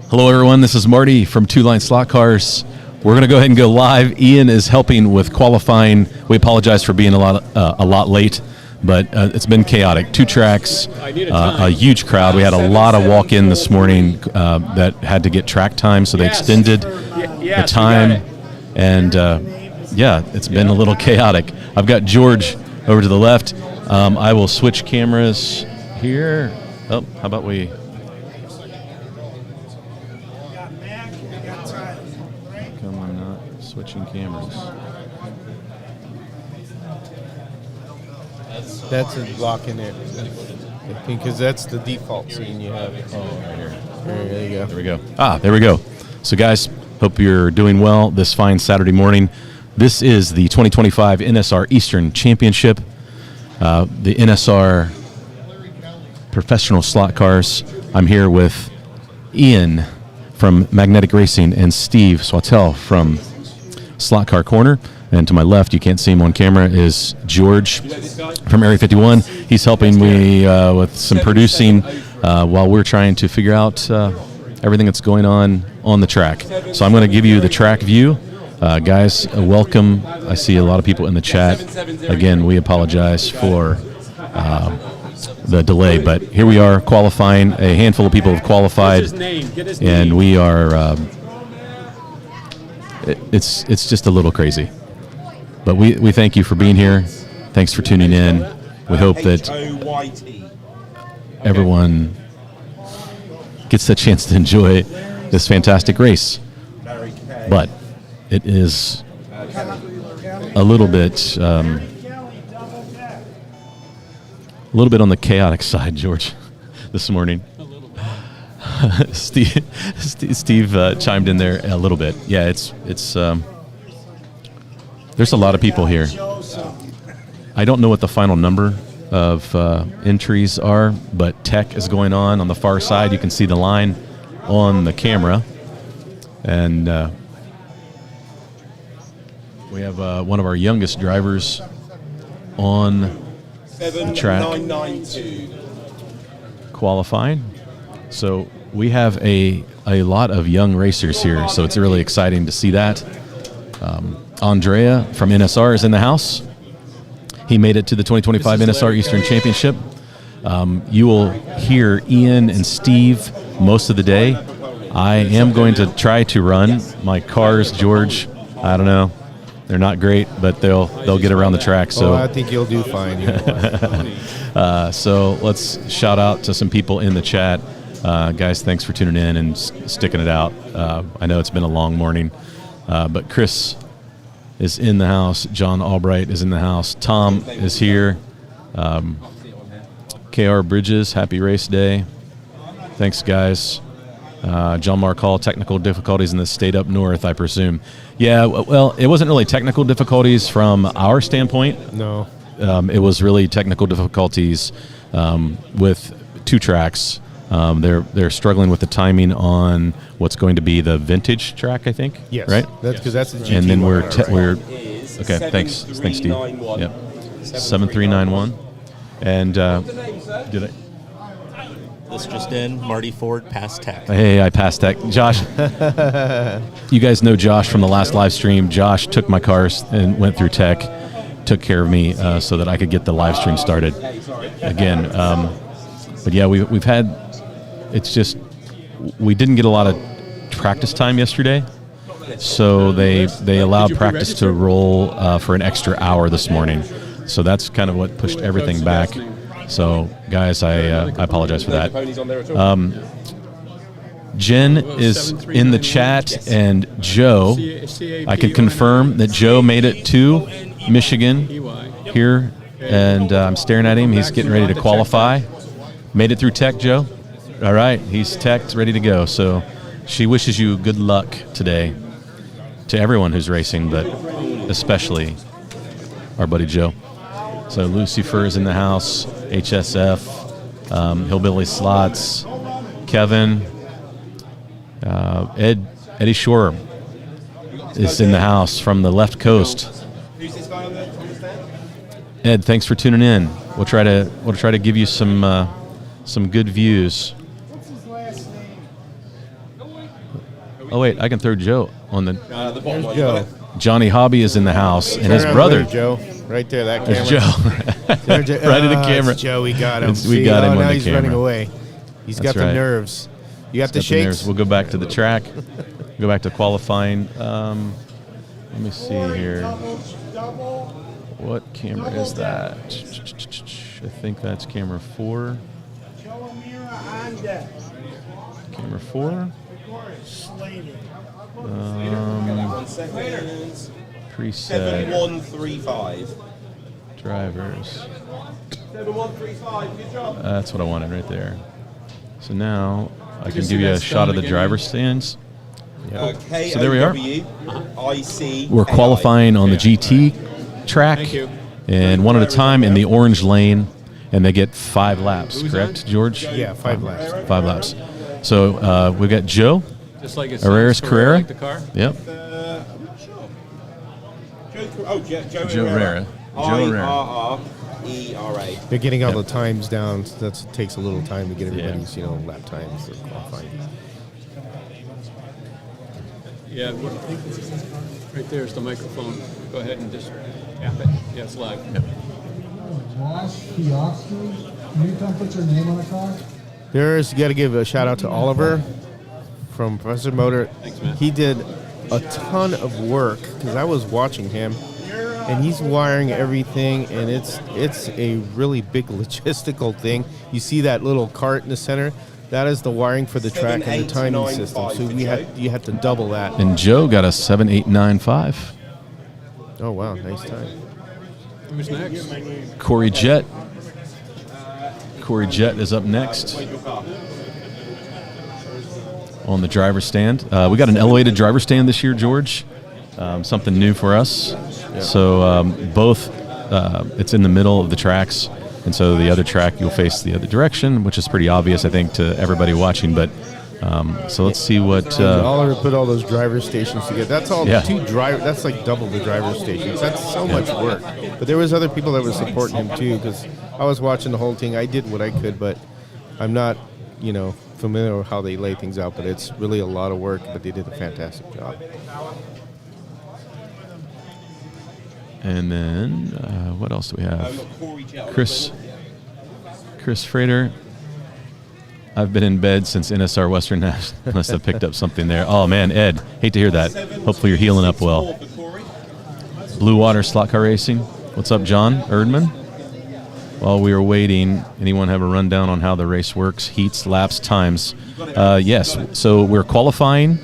Hello, everyone. This is Marty from Two Line Slot Cars. We're going to go ahead and go live. Ian is helping with qualifying. We apologize for being a lot late, but it's been chaotic. 2 tracks, a huge crowd. We had a lot of walk-in this morning that had to get track time, so they extended the time. And, it's been a little chaotic. I've got George over to the left. I will switch cameras here. Oh, how about we... Switching cameras. That's a block in there. Because that's the default scene you have. Oh, right here. There you go. There we go. There we go. So, guys, hope you're doing well this fine Saturday morning. This is the 2025 NSR Eastern Championship. The NSR Professional Slot Cars. I'm here with Ian from Magnetic Racing and Steve Swatelle from Slot Car Corner, and to my left, you can't see him on camera, is George from Area 51. He's helping me with some producing while we're trying to figure out everything that's going on the track. So I'm going to give you the track view. Guys, welcome. I see a lot of people in the chat. Again, we apologize for the delay, but here we are qualifying. A handful of people have qualified, and we are... It's just a little crazy, but we thank you for being here. Thanks for tuning in. We hope that everyone gets the chance to enjoy this fantastic race. But it is a little bit on the chaotic side, George, this morning. Steve chimed in there a little bit. Yeah, it's there's a lot of people here. I don't know what the final number of entries are, but tech is going on the far side. You can see the line on the camera, and we have one of our youngest drivers on the track qualifying. So we have a lot of young racers here, so it's really exciting to see that. Andrea from NSR is in the house. He made it to the 2025 NSR Eastern Championship. You will hear Ian and Steve most of the day. I am going to try to run my cars, George. I don't know. They're not great, but they'll get around the track. So I think you'll do fine. So let's shout out to some people in the chat. Guys, thanks for tuning in and sticking it out. I know it's been a long morning, but Chris is in the house. John Albright is in the house. Tom is here. KR Bridges, happy race day. Thanks, guys. John Mark Hall, technical difficulties in the state up north, I presume. Yeah, well, it wasn't really technical difficulties from our standpoint. No. It was really technical difficulties with 2 tracks. They're struggling with the timing on what's going to be the vintage track, I think. Yes. Right. That's because that's the GT. And then we're okay. Thanks, Steve. Yep. 7391. And did I? This just in, Marty Ford passed tech. Hey, I passed tech. Josh, you guys know Josh from the last live stream. Josh took my cars and went through tech, took care of me so that I could get the live stream started again. But yeah, we've had. It's just we didn't get a lot of practice time yesterday, so they allowed practice to roll for an extra hour this morning. So that's kind of what pushed everything back. So guys, I apologize for that. Jen is in the chat, and Joe, I can confirm that Joe made it to Michigan here, and I'm staring at him. He's getting ready to qualify. Made it through tech, Joe? All right, he's teched, ready to go. So she wishes you good luck today, to everyone who's racing, but especially our buddy Joe. So Lucifer is in the house, HSF, Hillbilly Slots, Kevin, Eddie Shore is in the house from the left coast. Ed, thanks for tuning in. We'll try to give you some good views. Oh wait, I can throw Joe on the. The bottom one. Joe. Johnny Hobby is in the house, and his Turn around brother. and wave, Joe. Right there, that There's camera. Joe. Right at the camera. It's Joe, we got him. We got him on now the he's camera. running away. He's That's got the right. nerves. You got the Got the nerves. shakes? We'll go back to the track. Go back to qualifying. Let me see here. What camera is that? I think that's camera 4. Camera 4. Preset 7135. drivers. 7135. Good job. That's what I wanted right there. So now I can give you a shot of the driver stands. Okay. So there we are. IC. We're qualifying on the GT track, and one at a time in the orange lane, and they get 5 laps. Correct, George? Yeah, 5 laps. 5 laps. So we've got Joe. Just like it's Herrera's Carrera. like the car. Yep. Joe Herrera. Joe Herrera. IRRERA. They're getting all the times down. So that takes a little time to get everybody's, lap times for qualifying. Yeah, right there's the microphone. Go ahead and just tap it. Yeah, it's live. Josh Piofsky, can you come put your name on the car? You got to give a shout out to Oliver from Professor Motor. Thanks, man. He did a ton of work because I was watching him, and he's wiring everything, and it's a really big logistical thing. You see that little cart in the center? That is the wiring for the track and the timing system. So you had to double that. And Joe got a 7895. Oh wow, nice time. Who's next? Corey Jett. Corey Jett is up next on the driver's stand. We got an elevated driver's stand this year, George. Something new for us. So both, it's in the middle of the tracks, and so the other track you'll face the other direction, which is pretty obvious, I think, to everybody watching. But so let's see what. Oliver put all those driver stations together. That's all. Yeah. 2 driver. That's like double the driver stations. That's so much work. But there was other people that were supporting him too, because I was watching the whole thing. I did what I could, but I'm not, familiar with how they lay things out. But it's really a lot of work. But they did a fantastic job. And then what else do we have? Chris Frater. I've been in bed since NSR Western National. Must have picked up something there. Oh man, Ed, hate to hear that. Hopefully you're healing up well. Blue Water Slot Car Racing. What's up, John Erdman? While we were waiting, anyone have a rundown on how the race works? Heats, laps, times. Yes. So we're qualifying.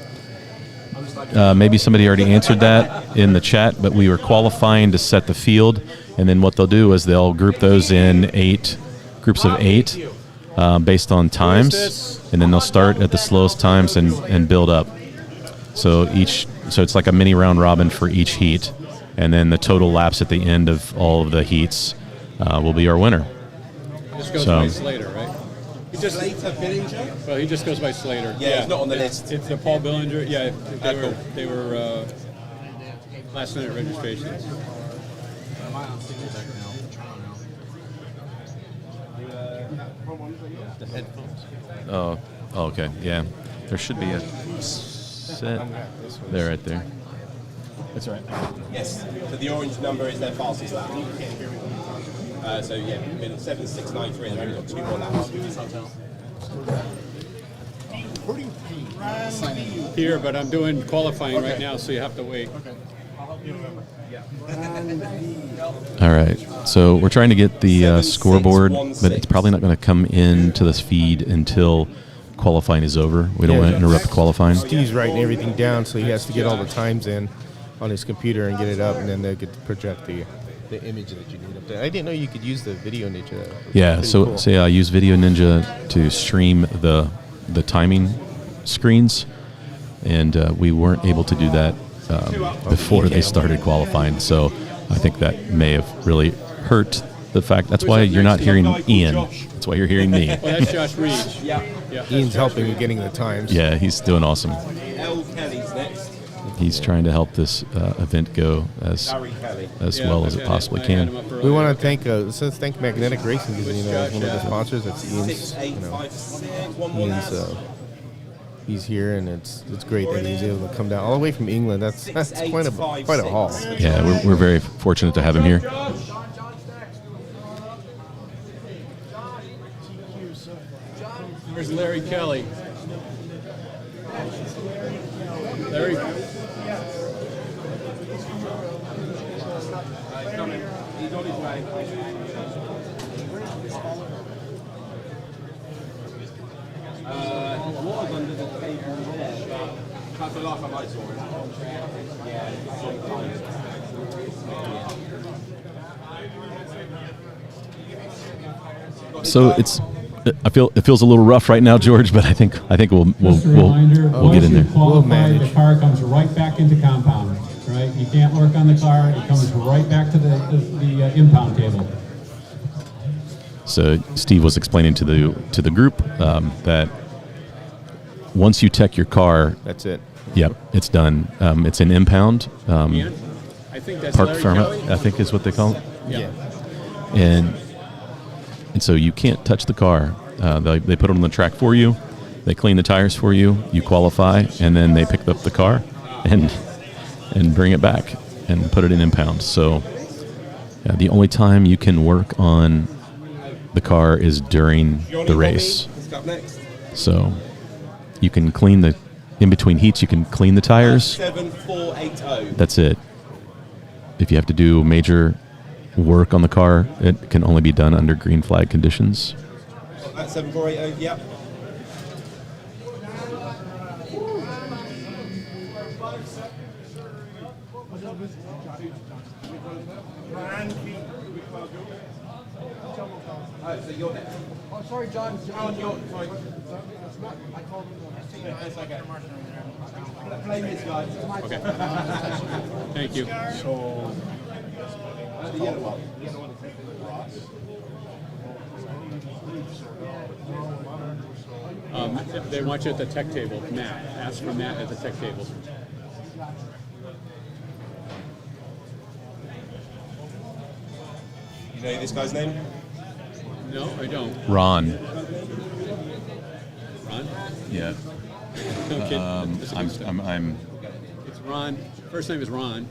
Maybe somebody already answered that in the chat, but we were qualifying to set the field, and then what they'll do is they'll group those in 8 groups of 8 based on times, and then they'll start at the slowest times and build up. So it's like a mini round robin for each heat, and then the total laps at the end of all of the heats will be our winner. This goes by Slater, right? Slater Billinger? Well, he just goes by Slater. Yeah, it's not on the list. It's the Paul Billinger. Yeah, they were last minute registrations. Oh, okay, yeah. There should be a set there, right there. That's right. Yes. So the orange number is their fastest lap. So yeah, 7693. They've only got 2 more laps. Here, but I'm doing qualifying right now, so you have to wait. All right, so we're trying to get the scoreboard, but it's probably not going to come into this feed until qualifying is over. We don't want to interrupt qualifying. Steve's writing everything down, so he has to get all the times in on his computer and get it up, and then they'll get to project the image that you need up there. I didn't know you could use the Video Ninja. Yeah, so I use Video Ninja to stream the timing screens, and we weren't able to do that before they started qualifying. So I think that may have really hurt the fact. That's why you're not hearing Ian. That's why you're hearing me. Well, that's Josh Reed. Yeah. Ian's helping with getting the times. Yeah, he's doing awesome. L. Kelly's next. He's trying to help this event go as Larry Kelly. well as it possibly can. We want to thank Magnetic Racing because it's one of the sponsors. That's Ian's. 6'8", He's here, and it's great that he's able to come down all the way from England. That's quite a haul. Yeah, we're very fortunate to have him here. Where's Larry Kelly? Larry. He's coming. He's on his way. He was under the table there, but that's the last time I saw him. Yeah, sometimes. So it feels a little rough right now, George, but I think we'll Just a reminder, get in once you there. qualify, the car comes right back into compound, right? You can't work on the car, it comes right back to the impound table. So Steve was explaining to the group that once you tech your car, That's it. yep, it's done. It's an impound. Ian? I think that's Park Larry permit, Kelly. I think is what they call it. Yeah. And so you can't touch the car. They put it on the track for you. They clean the tires for you. You qualify, and then they pick up the car and bring it back and put it in impound. So the only time you can work on the car is during the race. He's up next. So you can clean in between heats. You can clean the tires. 7480. That's it. If you have to do major work on the car, it can only be done under green flag conditions. That's 7480. Yep. Oh, so you're next. Oh, sorry, John. Sorry. Play this, guys. Okay. Thank you. The yellow one. The yellow one is They want you at the tech table. Matt. Ask for Matt at the tech table. You know this guy's name? No, I don't. Ron. Ron? Yeah. No kid. I'm It's Ron. First name is Ron.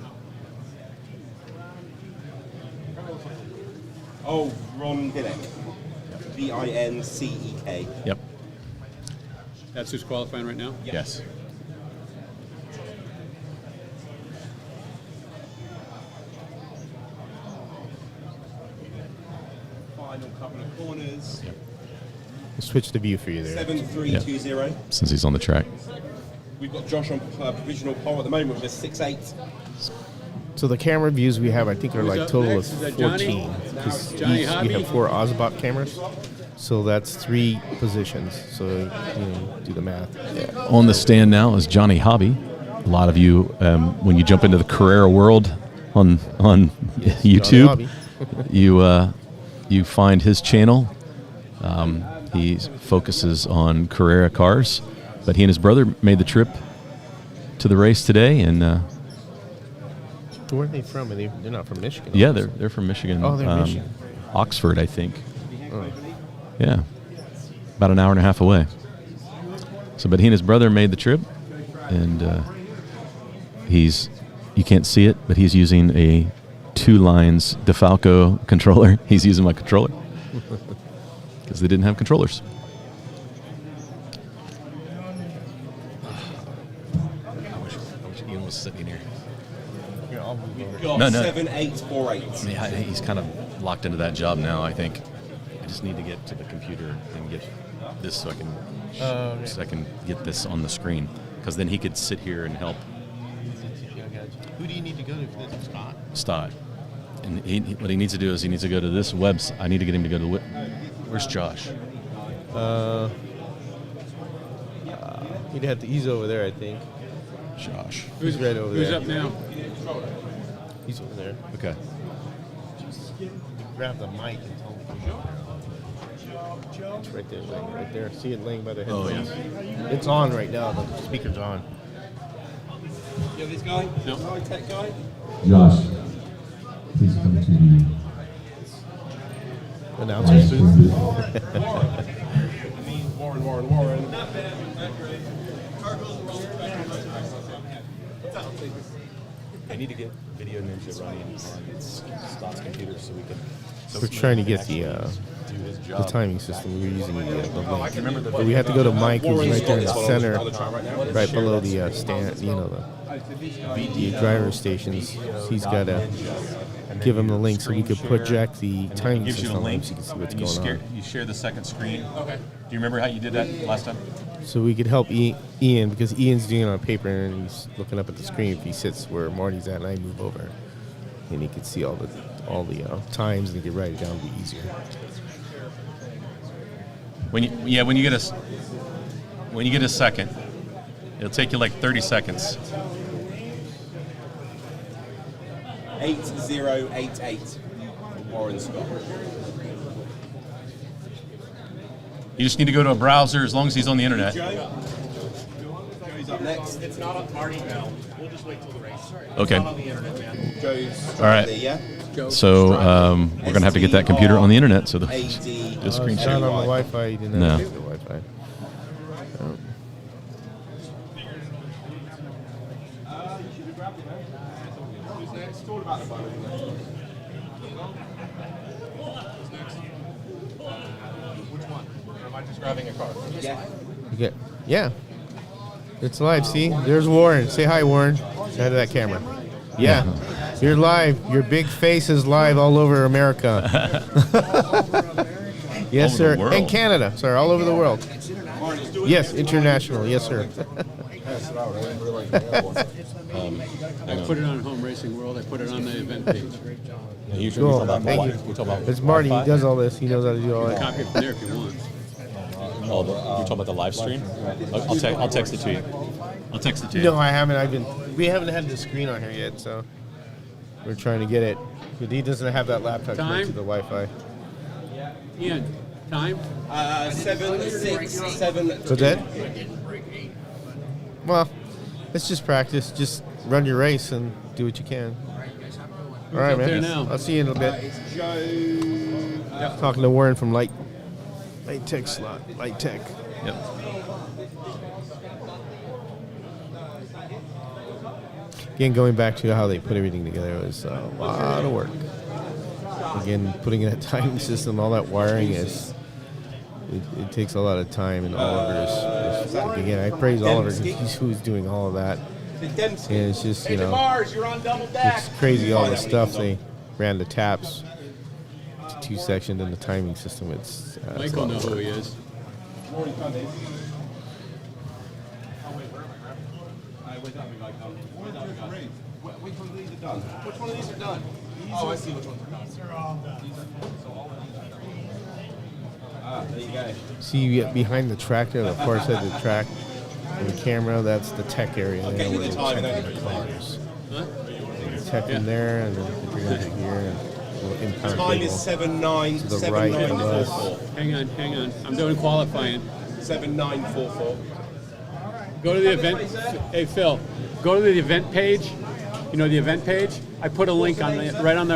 Oh, Ron Vinnick. Vincek. Yep. That's who's qualifying right now? Yes. Final couple of corners. We'll switch the view for you there. 7320. Since he's on the track. We've got Josh on provisional pole at the moment with a 6'8". So the camera views we have, I think, are Who's like up total next? of Is that Johnny? 14. Because Johnny we Hobby? have 4 Ozbot cameras. So that's 3 positions. So do the math. Yeah. On the stand now is Johnny Hobby. A lot of you, when you jump into the Carrera world on YouTube, Hobby. you find his channel. He focuses on Carrera cars, but he and his brother made the trip to the race today, and Where are they from? They're not from Michigan. yeah, they're from Michigan. Oh, they're Michigan. Oxford, I think. Oh. Yeah, about an hour and a half away. So, but he and his brother made the trip, and you can't see it, but he's using a 2 lines Difalco controller. He's using my controller because they didn't have controllers. I wish Ian was sitting here. We've got No. 7848. Yeah, he's kind of locked into that job now, I think. I just need to get to the computer and get this so I can get this on the screen, because then he could sit here and help. Who do you need to go to for this, Scott? Stott. And what he needs to do is he needs to go to this website. I need to get him to go to where's Josh? He's over there, I think. Josh. He's right over Who's there. up now? He's over there. Okay. Grab the mic and tell him. It's right there, laying right there. See it laying by the headphones? Oh, yeah. It's on right now. The speaker's on. You know this guy? No. High-tech guy? Josh, please come to the Announcer's Livestream booth. booth. Warren. I need to get Video Ninja running on Scott's computer so we can. We're trying to get the timing system. We're using the link. But we have to go to Mike, who's right there in the center, right below the stand, the driver stations. He's got to give him the link so we could project the timing Gives you a system link. so you can see what's going on. You share the second screen. Okay. Do you remember how you did that last time? So we could help Ian, because Ian's doing it on paper and he's looking up at the screen. If he sits where Marty's at and I move over, and he can see all the times and he can write it down, it'd be easier. When you get a second, it'll take you like 30 seconds. 8088. Warren Scott. You just need to go to a browser as long as he's on the internet. Joe? Joe's up next. It's not on Marty now. We'll just wait till the race. Okay. It's not on the internet, man. Joe's All right. there, yeah? So we're gonna have to get that computer on the internet. So the AD. screen It's share. not on the Wi-Fi. You didn't No. have to do the Wi-Fi. Am I just grabbing a car? Yeah. It's live. See, there's Warren. Say hi, Warren. Say hi to that camera. Yeah. You're live. Your big face is live all over America. Yes, All over sir. the world. And Canada. Sorry, all over the world. Yes, international. Yes, sir. I put it on Home Racing World. I put it on the event page. Cool. Thank you. It's Marty. He does all this. He knows how to do all that. Copy it from there if you want. Oh, you're talking about the live stream? I'll text it to you. I'll text it to you. No, I haven't. We haven't had the screen on here yet, so we're trying to get it. But he doesn't have that laptop connected to the Wi-Fi. Ian, time? 767. What's that? Well, it's just practice. Just run your race and do what you can. All right, up man. there now? I'll see you in a bit. Joe. Talking to Warren from Light Tech. Yep. Again, going back to how they put everything together was a lot of work. Again, putting in a timing system, all that wiring is. It takes a lot of time, and Oliver's. Again, I praise Oliver because he's who's doing all of that. And it's just, it's crazy all the stuff they ran the taps to 2 sections in the timing system. It's Michael knows who he is. Which one of these are done? Which one of these are done? Oh, I see which ones are done. They're all done. There you go. See behind the track there, the far side of the track, and the camera, that's the tech area there Okay, where with the they're time, checking the cars. Tech in there, and then if you're going to here, and a little impound Time is cable to the right of us. Hang on. I'm doing qualifying. 7944. Go to the event. Hey, Phil, go to the event page. You know the event page? I put a link on right on the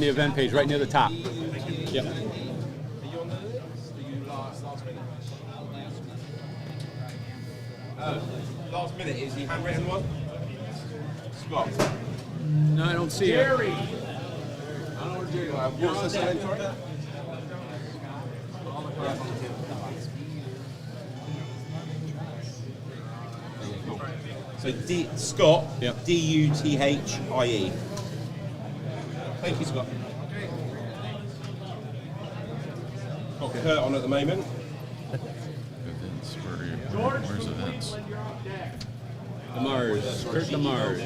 event page, right near the top. Yep. Last minute, is the handwritten one? Scott. No, I don't see it. What's the name, sorry? So Scott, Yep. D-U-T-H-I-E. Thank you, Scott. Got Kurt on at the moment. Events. Where's events? Mars. Kurt the Mars.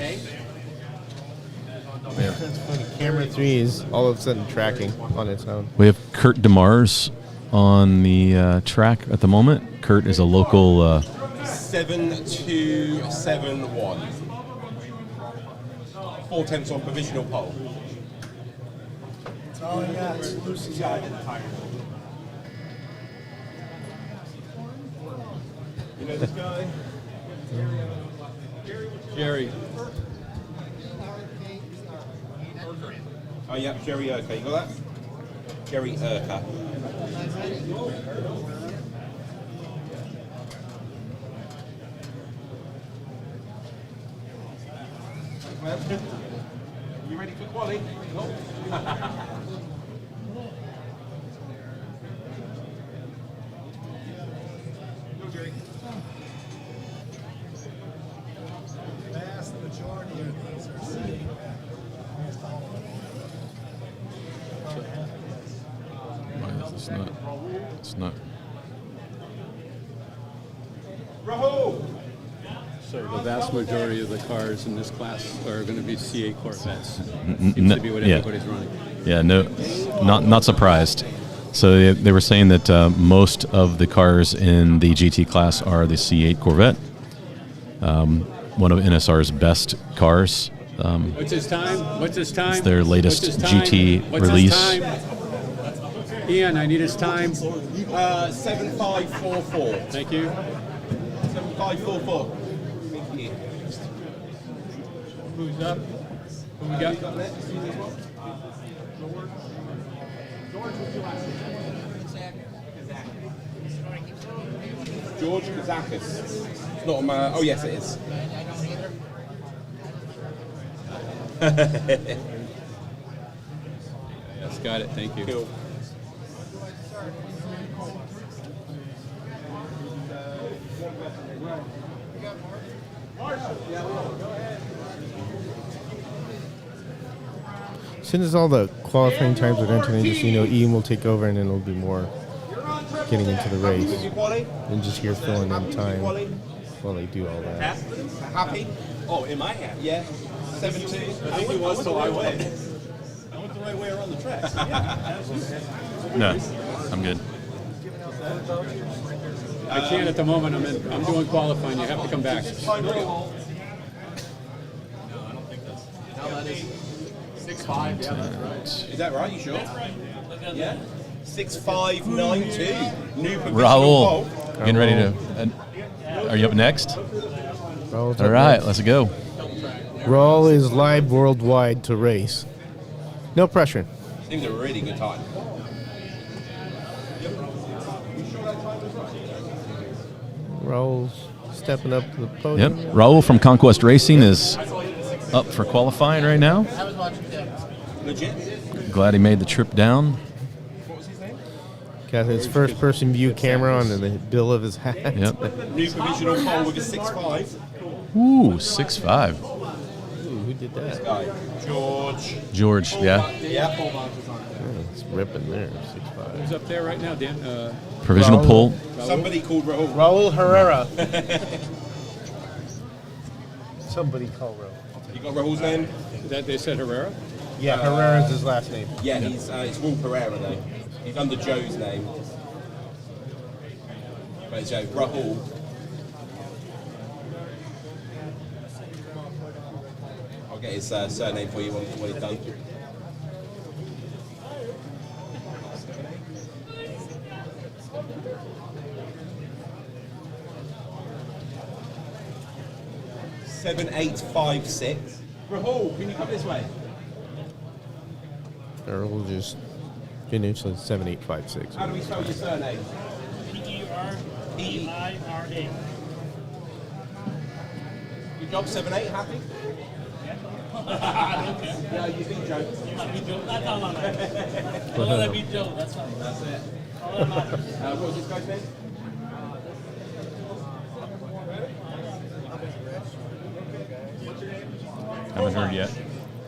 Camera 3 is all of a sudden tracking on its own. We have Kurt DeMars on the track at the moment. Kurt is a local. 7271. 4/10 on provisional pole. Oh, yeah, it's Lucy's guy did the tire. You know this guy? Jerry. Oh, yeah, Jerry Urka. You got that? Jerry Urka. You ready for quali? No. Vast majority of these are seating. It's not. Rahul! So the vast majority of the cars in this class are going to be C8 Corvettes. Seems Seems to be what yeah. everybody's running. Yeah, no, not surprised. So they were saying that most of the cars in the GT class are the C8 Corvette, one of NSR's best cars. What's his time? What's his time? It's their latest What's his time? GT What's release. His time? Ian, I need his time. 7544. Thank you. 7544. Thank you. Who's up? Who we got? George Kazakis. It's not on my. Oh, yes, it is. Yes, got it. Thank you. Cool. As soon as all the qualifying times are entered, just Ian will take over, and then it'll be more getting into the race, and just here filling in time while they do all that. Happy? Oh, in my hat, yeah. 7-2. I think it was the right way. I went the right way around the track. No, I'm good. I can't at the moment. I'm doing qualifying. You have to come back. Is that right? You sure? Yeah. 6592. New provisional Raul, pole. getting ready to. Are you up next? Raul's All up right, next. let's go. Raul is live worldwide to race. No pressure. Seems a really good time. Raul's stepping up to the podium. Yep, Raul from Conquest Racing is up for qualifying right now. Legit. Glad he made the trip down. Got his first-person view camera on the bill of his hat. Yep. New provisional pole with a 6.5. Ooh, 6'5". Ooh, who did that? Guy. George, yeah. Yeah. It's ripping there, 6'5". Who's up there right now, Dan? Provisional Raul. pole. Somebody called Rahul. Raul Herrera. Somebody call Raul. You got Rahul's name? That they said Herrera. Yeah, Herrera's his last name. Yeah, it's Will Pereira though. He's under Joe's name. But it's Rahul. I'll get his surname for you when he's done. $7856. Rahul, can you come this way? Earl just finished on 7856. How do we spell your surname? Peira. Your job 7-8, happy? Yeah, you think Joe? That's all I'm Don't let me Joe, that's fine. That's it. All that matters. What was this guy's name? Haven't heard yet.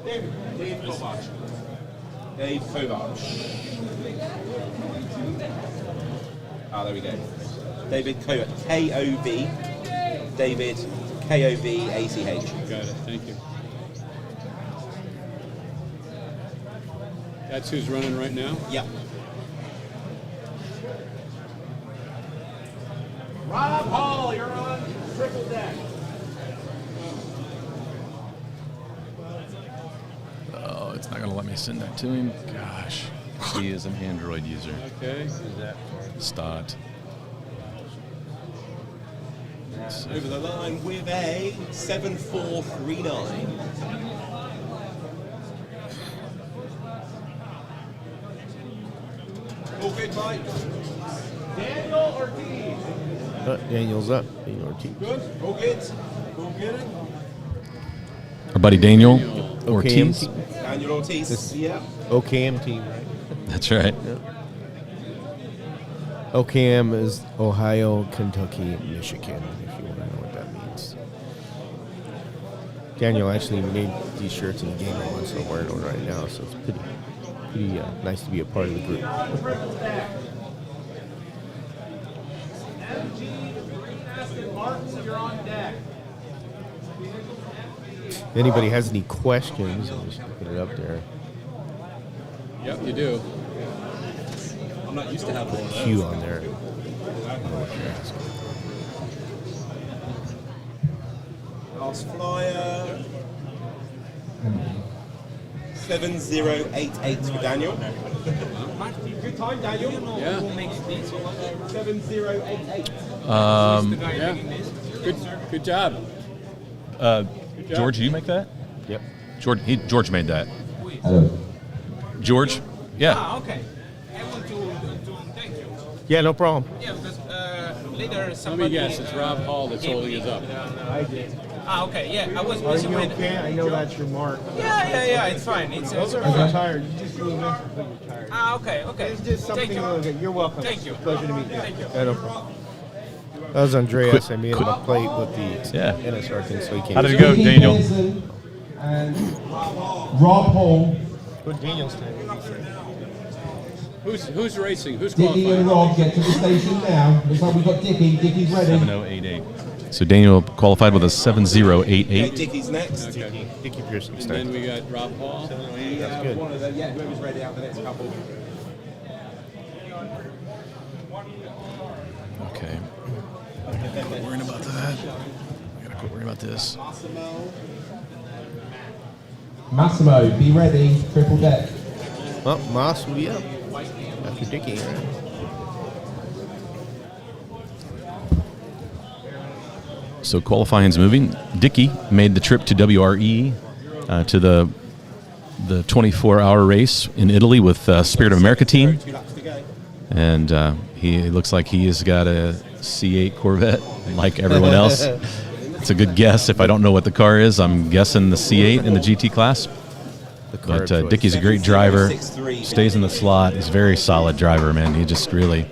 Dave Kovac. Dave Kovac. Ah, there we go. David Kovac. K-O-V. David K-O-V-A-C-H. Got it. Thank you. That's who's running right now. Yep. Rob Hall, you're on triple deck. Oh, it's not going to let me send that to him. Gosh, he is an Android user. Okay. Stott. Over the line with a 7.439. All good, Mike. Daniel Ortiz. Daniel's up. Daniel Ortiz. Good. All good. All good. Our buddy Daniel OKM Ortiz. team. Daniel Ortiz. Yeah. OKM team, right? That's right. OKM is Ohio, Kentucky, Michigan, if you want to know what that means. Daniel actually made these shirts in the game I so I'm wearing them right now, so it's pretty nice to be a part of the group. If anybody has any questions, I'll just put it up there. Yep, you do. I'm not used to having one of those. Q on there. Last flyer. 7088 for Daniel. Good time, Daniel. Yeah. 7088. Yeah. Good job. George, you make that? Yep. George made that. George? Yeah. Ah, okay. I want to thank you. Yeah, no problem. Yeah, because later Let me somebody... guess, it's Rob Hall that's holding us up. I did. Ah, okay, yeah, I was Are busy you with... okay? I know that's your mark. Yeah, it's fine. It's Those are retired. You just do them when you're tired. Ah, okay. It's just something Thank a you. little bit. You're welcome. Thank you. Pleasure to meet you. Thank you. Yeah, no problem. That was Andreas. I made him a plate with the Yeah. NSR thing so he can't. How did it go, Daniel? And Rob Hall, Good Daniel's time. Who's racing? Who's Dickie and qualifying? Rob get to the station now. Looks like we've got Dickie. Dickie's ready. 7088. So Daniel qualified with a Okay, 7088. Dickie's next. Okay. Dickie Pearson And then we got Rob Hall. That's good. One of the, yeah, whoever's ready out the next couple. Okay. Quit worrying about that. I gotta quit worrying about this. Massimo, be ready. Triple deck. Well, Moss will be up after Dickie. So qualifying's moving. Dickey made the trip to WRE to the 24-hour race in Italy with Spirit of America team, 2 laps to go. and he looks like he has got a C8 Corvette like everyone else. It's a good guess. If I don't know what the car is, I'm guessing the C8 in the GT class. The car But choice. Dickey's a great driver. 7063. Stays in the slot. He's a very solid driver, man. He just really.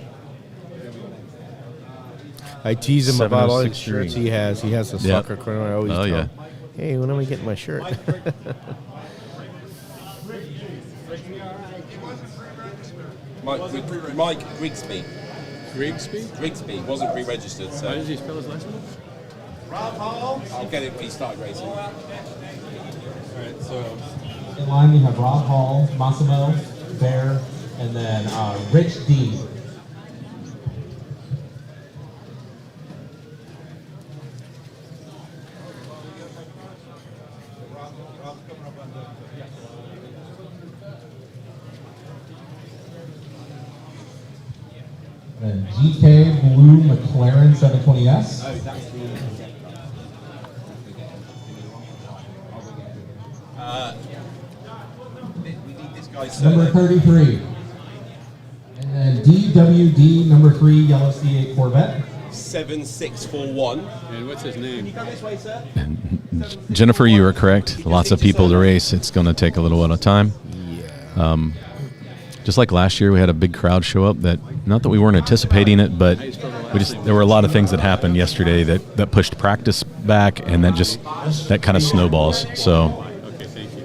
I tease him about all the 7063. shirts he has. He has a Yep. soccer corner. I always Oh, tell yeah. him, hey, when am I getting my shirt? Mike Grigsby. Grigsby? Grigsby wasn't pre-registered, How so does he spell his last name? I'll get it when he started racing. In line, we have Rob Hall, Massimo, Bear, and then Rich D. And GK Blue McLaren 720S. We need this guy's Number surname. 33. And then DWD number 3 Yellow C8 Corvette. 7641. And what's his name? Come this way, sir. Jennifer, you are correct. Lots of people to race. It's going to take a little while of time. Yeah. Just like last year, we had a big crowd show up. That not that we weren't anticipating it, but there were a lot of things that happened yesterday that pushed practice back, and that kind of snowballs. So Okay, thank you.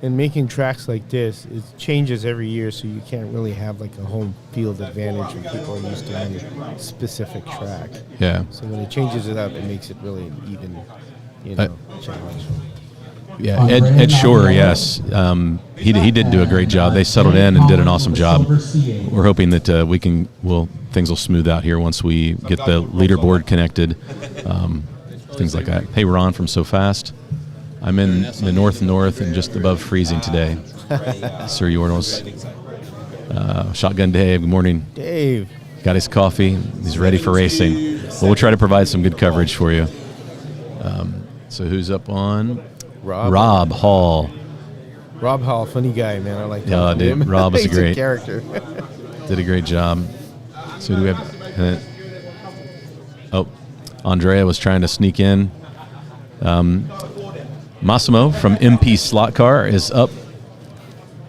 And making tracks like this, it changes every year, so you can't really have like a home field advantage when people are used to any specific track. yeah, So when it changes it up, it makes it really an even, challenge. yeah. Ed Shore, yes, he did do a great job. They settled in and did an awesome job. We're hoping that things will smooth out here once we get the leaderboard connected, things like that. Hey, Ron from So Fast. I'm in the north and just above freezing today. Sir Yornos. Shotgun Dave, good morning. Dave, got his coffee. He's ready for racing. Well, we'll try to provide some good coverage for you. So who's up on? Rob Hall. Rob Hall, funny guy, man. I like Yeah, talking to dude, him. Rob is a He's great character. Did a great job. So do we have? Andrea was trying to sneak in. Massimo from MP Slot Car is up,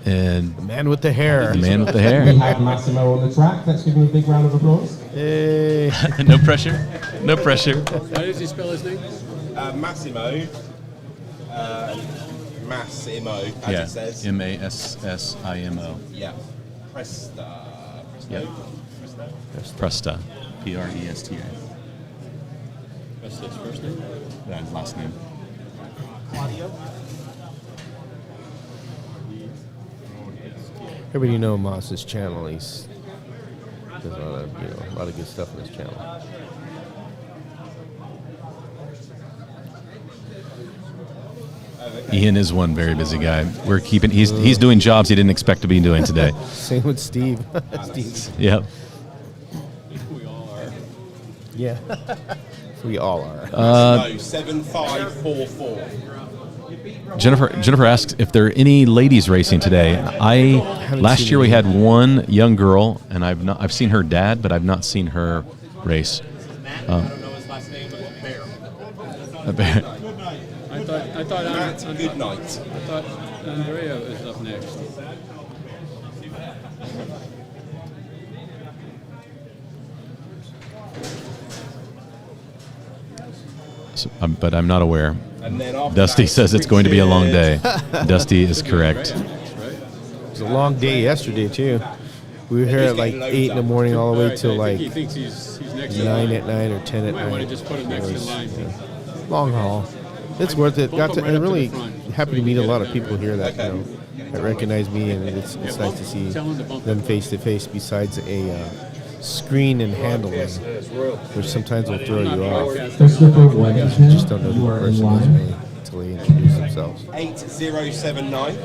and The man with the hair. the man with the We hair. have Massimo on the track. Let's give him a big round of applause. Hey. No pressure. No pressure. How does he spell his name? Massimo. Massimo, as it says. Massimo. Yeah. Presta. Yep. Presta. Presta. That's his first name? That's last name. Everybody know Moss's channel. He's does a lot of good stuff on his channel. Ian is one very busy guy. We're keeping. He's doing jobs he didn't expect to be doing today. Same with Steve. Steve. Yep. We all are. Yeah. We all are. No, 7544. Jennifer asks if there are any ladies racing today. Last seen year we any. had one young girl, and I've seen her dad, but I've not seen her race. I don't know his last name, but Bear. I thought Matt, good night. I thought Andrea was up next. But I'm not aware. And then after Dusty that, says it's going to be a long day. Richard. Dusty is correct. Right? It was a long day yesterday too. We were here at like 8 in the morning all the way Right, till I think like he thinks he's next in 9 line. at night or 10 at Might want to night. just put him next in line. Long haul. It's worth it. Bump Got to, him right I'm up to really the front, happy so to you meet can a get lot it of people here that that recognize me, and it's nice to see Tell him to bump them it. face to face. Besides a screen and handling, which sometimes will throw you off. Christopher Weddington, Just don't know you who are the in person line. is until they introduce themselves. 8079.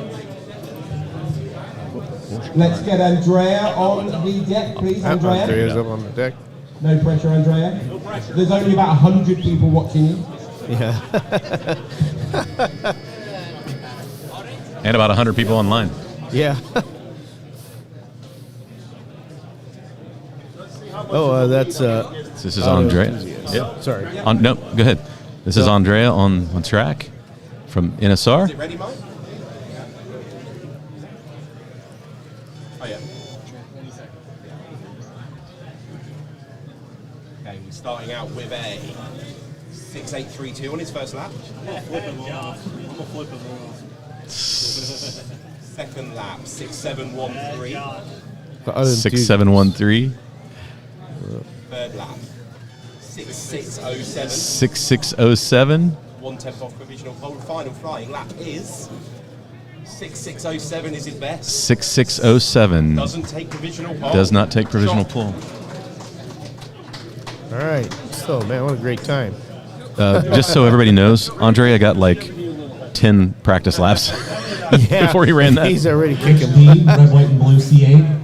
Let's get Andrea on the deck, please, Andrea. Andrea's up on the deck. No pressure, Andrea. There's only about 100 people watching you. Yeah. And about 100 people online. Yeah. That's This is auto Andrea. enthusiast. Yep. Sorry. No, go ahead. This is Andrea on track from NSR. Is it ready, Mike? Oh, yeah. Okay, we're starting out with a 6832 on his first lap. Second lap, 6713. The auto enthusiast. 6713. Third lap, 6607. 6607. 1 tenth off provisional pole. Final flying lap is 6607 is his best. 6607. Doesn't take provisional pole. Does not take provisional pull. All right. So, man, what a great time. Just so everybody knows, Andrea got like 10 practice laps Yeah. before he ran that. He's already kicking. XP, red, white, and blue C8.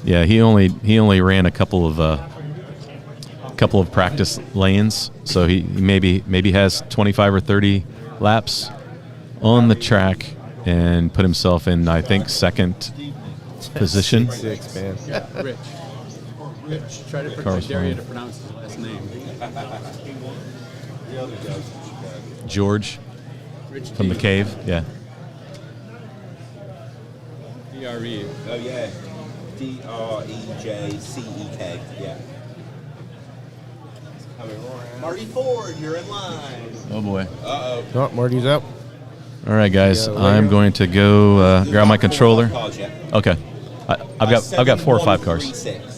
Yeah, he only ran a couple of practice lanes, so he maybe has 25 or 30 laps on the track and put himself in, I think, second position. 6, man. Rich. Rich. Try to Carl's Andrea fine. to pronounce his last name. George Rich from the cave, yeah. DRE. Oh yeah, DREJCEK. Yeah. Coming around. Marty Ford, you're in line. Oh boy. Uh-oh. Oh, Marty's up. All right, guys, Yeah, I'm going to go grab my controller. Cars yet. Okay, I've got 4 or 5 cars. 7136.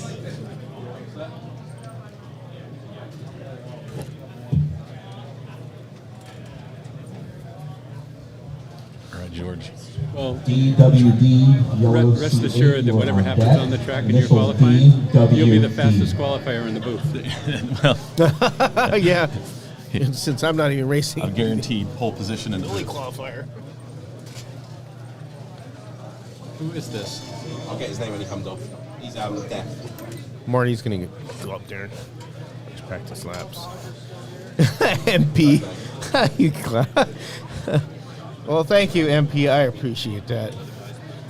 All right, George. Well, DWD, yellow rest C8, assured that you are whatever on happens deck. on the track in your Initial qualifying, you'll be the DWD. fastest qualifier in the booth. Well, Yeah. Since I'm not even racing. A guaranteed pole position in Only qualifier. Who is this? I'll get his name when he comes off. He's deaf. Marty's going to go up there and practice laps. MP. You clap. Well, thank you, MP. I appreciate that.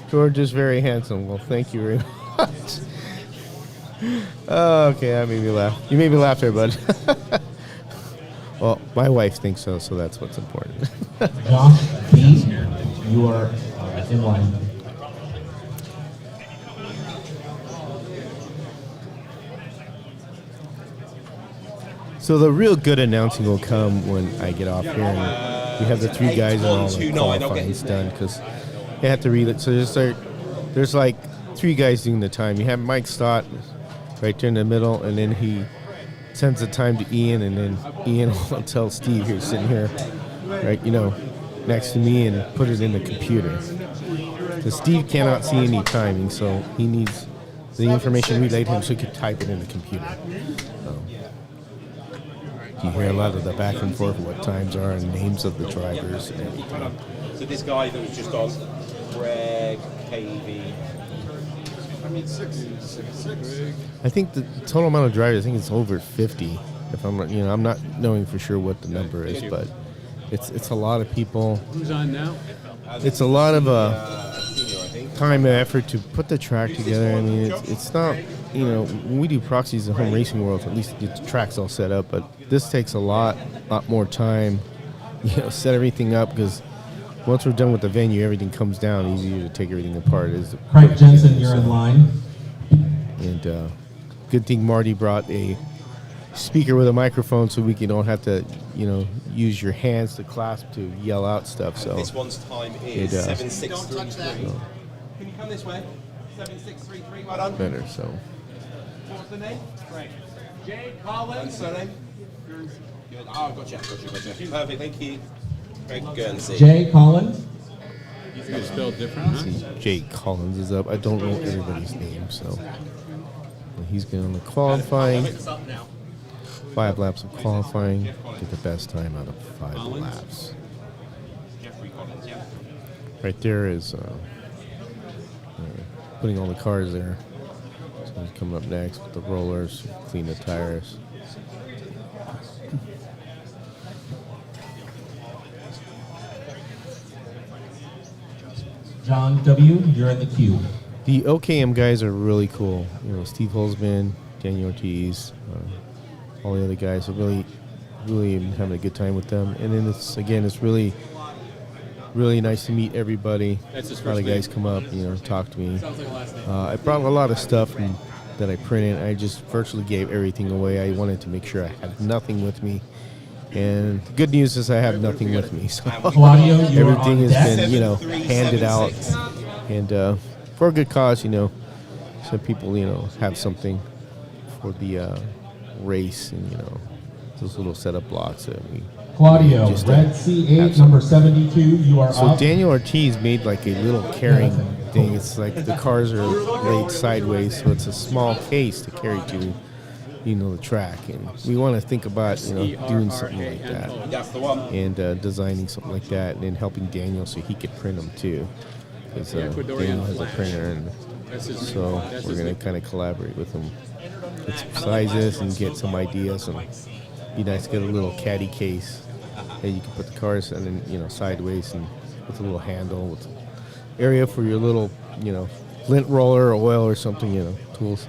George is very handsome. Well, thank you very much. Okay, that made me laugh. You made me laugh there, bud. Well, my wife thinks so, so that's what's important. Josh B, you are in line. So the real good announcing will come when I get off here and we have the three guys and all the qualifying's done because they have to read it. So there's like three guys doing the time. You have Mike Stott right there in the middle, and then he sends the time to Ian, and then Ian will tell Steve here, sitting here, right, next to me, and put it in the computer. So Steve cannot see any timing, so he needs the information relayed to him so he can type it in the computer. You hear a lot of the back and forth, what times are, and names of the drivers and everything. So this guy that was just on, Greg, KV. I think the total amount of drivers, I think it's over 50. If I'm not, I'm not knowing for sure what the number is, but it's a lot of people. Who's on now? It's a lot of time and effort to put the track together. I mean, it's not, when we do proxies in home racing world, at least get the tracks all set up, but this takes a lot more time, set everything up, because once we're done with the venue, everything comes down, easier to take everything apart. Craig Jensen, you're in line. And good thing Marty brought a speaker with a microphone so we don't have to, use your hands to clasp to yell out stuff. So this one's time is 7633. Can you come this way? 7633. Well done. better. So What was the name? Right. Jay Collins. And surname? Good. Oh, gotcha. Perfect. Thank you. Greg Guernsey. Jay Collins. You're spelled different, huh? see, Jake Collins is up. I don't know everybody's name, so he's going to qualifying. 5 laps of qualifying. Get the best time out of 5 laps. Jeffrey Collins, yeah. Right there is putting all the cars there. So he's coming up next with the rollers, clean the tires. John W., you're in the queue. The OKM guys are really cool. Steve Holzman, Daniel Ortiz, all the other guys are really having a good time with them. And then it's really, really nice to meet everybody. That's his A lot of first guys name. come up, talk to me. Sounds like a last name. I brought a lot of stuff that I printed. I just virtually gave everything away. I wanted to make sure I had nothing with me. And the good news is I have nothing with me. So Claudio, you're everything on has deck. been, handed out. And for a good cause, so people, have something for the race and, those little setup blocks that we Claudio, just, red have C8, some. number 72, you are So up. Daniel Ortiz made like a little carrying thing. It's like the cars are laid sideways, so it's a small case to carry to, the track. And we want to think about, doing something like that That's the one. and designing something like that, and then helping Daniel so he could print them too. Because Daniel has a printer, and so we're going to kind of collaborate with him. Get some sizes and get some ideas, and be nice to get a little caddy case that you can put the cars in, sideways, and with a little handle with area for your little, lint roller or oil or something, tools.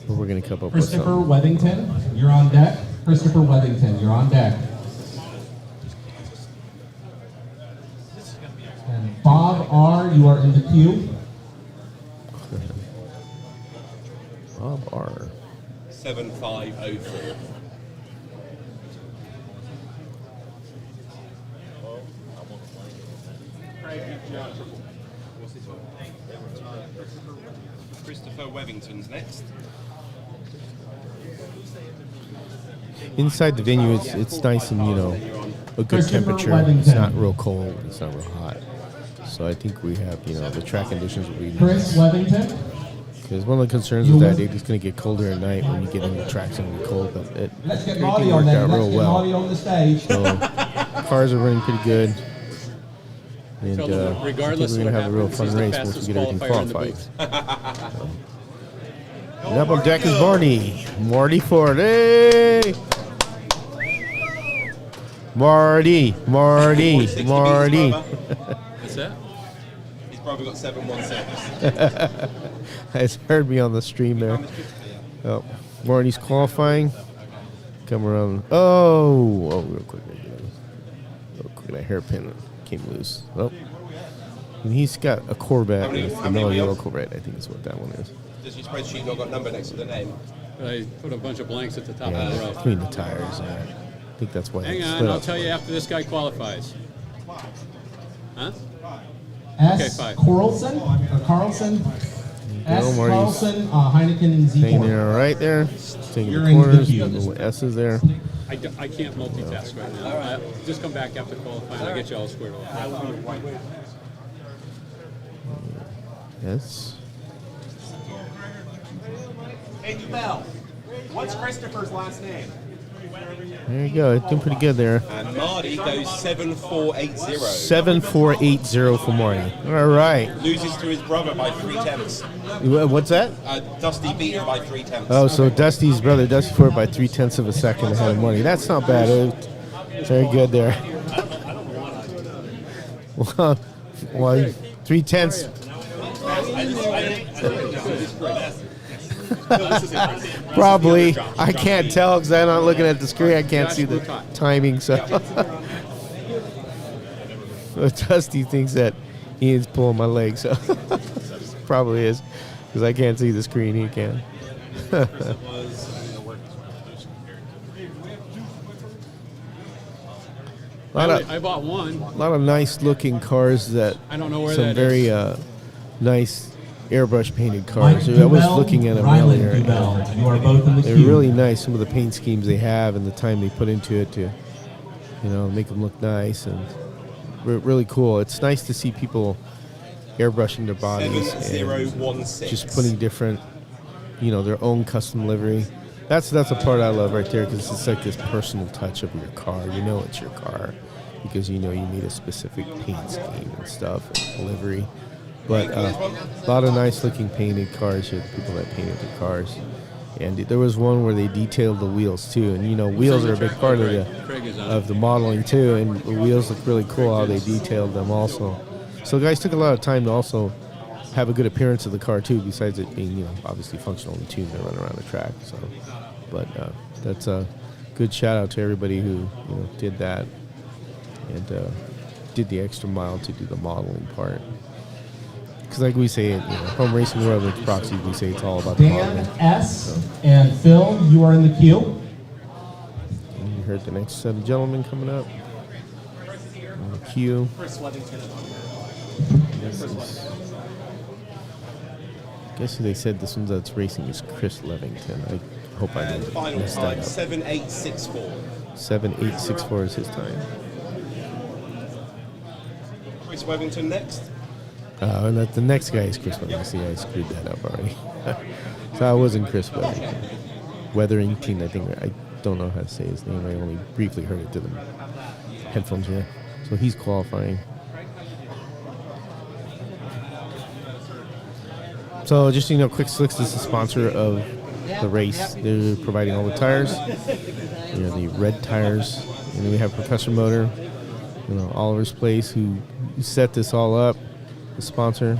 But we're going to come up with Christopher something. Wethington, you're on deck. Christopher Wethington, you're on deck. And Bob R., you are in the queue. Bob R. 7504. What's this one? Christopher Wethington's next. Inside the venue, it's nice and, a good Christopher temperature. Wethington. It's not real cold. It's not real hot. So I think we have, the track conditions will be Chris nice. Wethington. Because one of the concerns is that it's going to get colder at night when you get into the tracks. It's going to be cold, but Let's get everything Marty worked on out then. real Let's get well. Marty on the stage. So cars are running pretty good. And So, I think regardless we're of going to what have a real happens, fun he's the race once we fastest get everything qualifier in the qualified. booth. And up on deck is Marty Ford. Hey! Marty. What's that? He's probably got 716. Has heard me on the stream there. Oh, Marty's qualifying. Come around. Oh, real quick. That hairpin came loose. Oh. And he's got a Corvette. How many Another wheels? yellow Corvette, I think is what that one is. Does your spreadsheet not got number next to the name? I put a bunch of blanks at the top of the Yeah, row. between the tires. I think that's why. Hang it on, split I'll up. tell you after this guy qualifies. Huh? S. fine. Carlson. S. Marty's Carlson, Heineken hanging Z4. there right there. Taking You're the in the corners. queue. Little S's there. I can't multitask right now. Just come back after qualifying. I'll get you all squared away. Yes. Hey, Bell, what's Christopher's last name? There you go. Doing pretty good there. And Marty goes 7480. 7480 for Marty. All right. Loses to his brother by 3/10. What's that? Dusty beat him by 3/10. Oh, so Dusty's brother, Dusty Ford, by 0.3 of a second ahead of Marty. That's not bad. Very good there. Well, 0.3. Probably. I can't tell because I'm not looking at the screen. I can't see the timing. So Dusty thinks that Ian's pulling my leg. So probably is because I can't see the screen. He can. I bought one. A lot of nice looking cars that I don't know where some that very is. nice airbrush painted Mike cars. I was Dubell, looking at them Ryland earlier. Dubell. You are both in the They're queue. really nice. Some of the paint schemes they have and the time they put into it to, make them look nice and really cool. It's nice to see people airbrushing their bodies and 7016. just putting different, their own custom livery. That's a part I love right there because it's like this personal touch of your car. You know it's your car because you need a specific paint scheme and stuff and livery. But a lot of nice looking painted cars. You had people that painted the cars. And there was one where they detailed the wheels too. And wheels are a big part of the modeling too. And the wheels look really cool how they detailed them also. So guys took a lot of time to also have a good appearance of the car too, besides it being obviously functional and tuned to run around the track. So, but that's a good shout out to everybody who did that and did the extra mile to do the modeling part. Because like we say, home racing world with proxy, we say it's all about the Dan modeling. S. and Phil, you are in the queue. And you heard the next set of gentlemen coming up. In the queue. I guess they said this one that's racing is Chris Levington. I hope I And didn't final mess that time, up. 7864. 7864 is his time. Chris Webington next. And the next guy is Chris Weatherington. See, I screwed that up already. So I wasn't Chris Weatherington. Weatherington, I think. I don't know how to say his name. I only briefly heard it through the headphones here. So he's qualifying. So just Quick Slicks is the sponsor of the race. They're providing all the tires. The red tires. And then we have Professor Motor, Oliver's Place, who set this all up. The sponsor.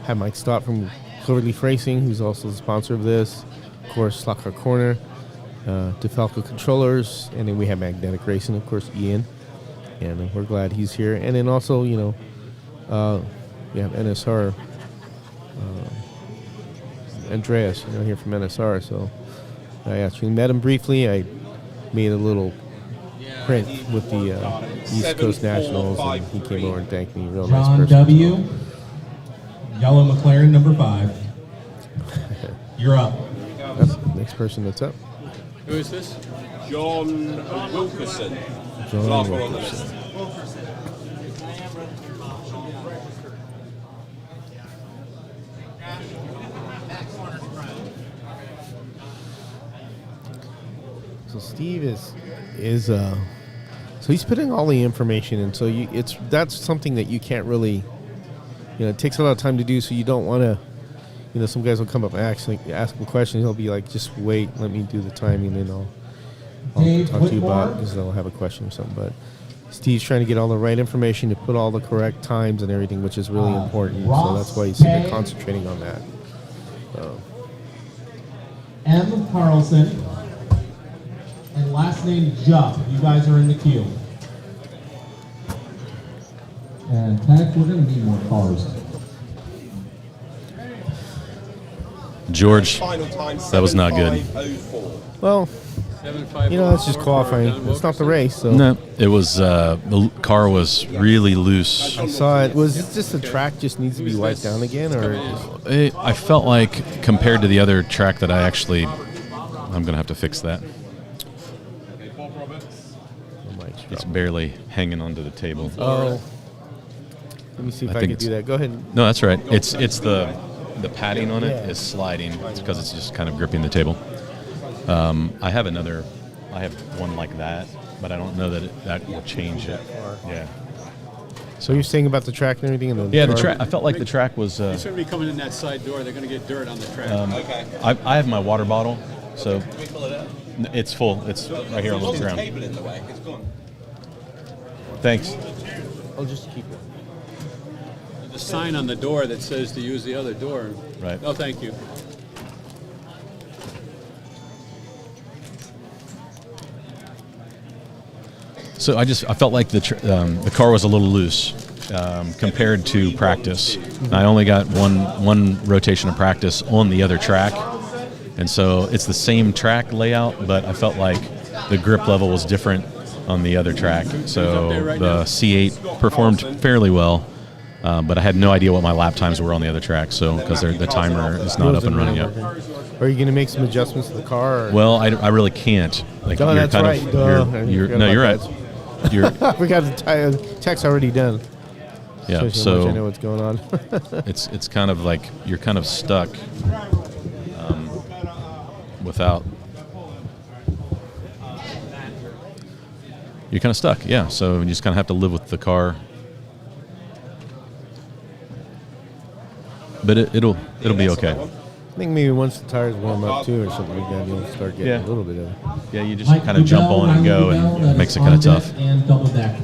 Have Mike Stott from Cloverleaf Racing, who's also the sponsor of this. Of course, Slot Corner, Difalco Controllers, and then we have Magnetic Racing, of course, Ian. And we're glad he's here. And then also, we have NSR, Andreas, here from NSR. So I actually met him briefly. I made a little print with the East Coast Nationals, and he came over and thanked me. Real nice John person. W. Yellow McLaren number 5. You're up. That's the next person that's up. Who is this? John Wilkerson. John Last one on the Wilkerson. list. Steve is so he's putting all the information in. So that's something that you can't really, it takes a lot of time to do. So you don't want to, some guys will come up and ask him questions. He'll be like, just wait, let me do the timing, and I'll talk to you about it because they'll have a question or something. But Steve's trying to get all the right information to put all the correct times and everything, which is really important. So that's why he's been concentrating on that. M. Carlson. And last name Jupp. You guys are in the queue. And Tech, we're going to need more cars. George, Final time, that was not good. 7:05:04. Well, that's just qualifying. It's not the race. So. No, it was the car was really loose. I saw it. Was it just the track just needs to be wiped down again, or? I felt like compared to the other track that I'm going to have to fix that. It's barely hanging onto the table. Oh. Let me see if I can do that. Go ahead. No, that's right. It's the padding on it is sliding. It's because it's just kind of gripping the table. I have one like that, but I don't know that will change it. Yeah. So you're saying about the track and everything? The track. I felt like the track was. It's going to be coming in that side door. They're going to get dirt on the track. Okay. I have my water bottle, so Can we fill it up? it's full. It's right here on the There's a ground. table in the way. It's gone. Thanks. I'll just keep it. The sign on the door that says to use the other door. Right. Oh, thank you. So I felt like the car was a little loose compared to practice. I only got one rotation of practice on the other track, and so it's the same track layout, but I felt like the grip level was different on the other track. So the C8 performed fairly well, but I had no idea what my lap times were on the other track. So because the timer is not up and running yet. Are you going to make some adjustments to the car? Or? Well, I really can't. Like No, that's right. You're right. I forgot the tech's already done. Yeah, Especially so how much I know what's going on. it's kind of like you're kind of stuck without. You're kind of stuck, yeah. So you just kind of have to live with the car. But it'll be okay. I think maybe once the tires warm up too, or something like that, you'll start getting a little bit of. Yeah, you just kind of jump on and go, and it makes it kind of tough. And double deck.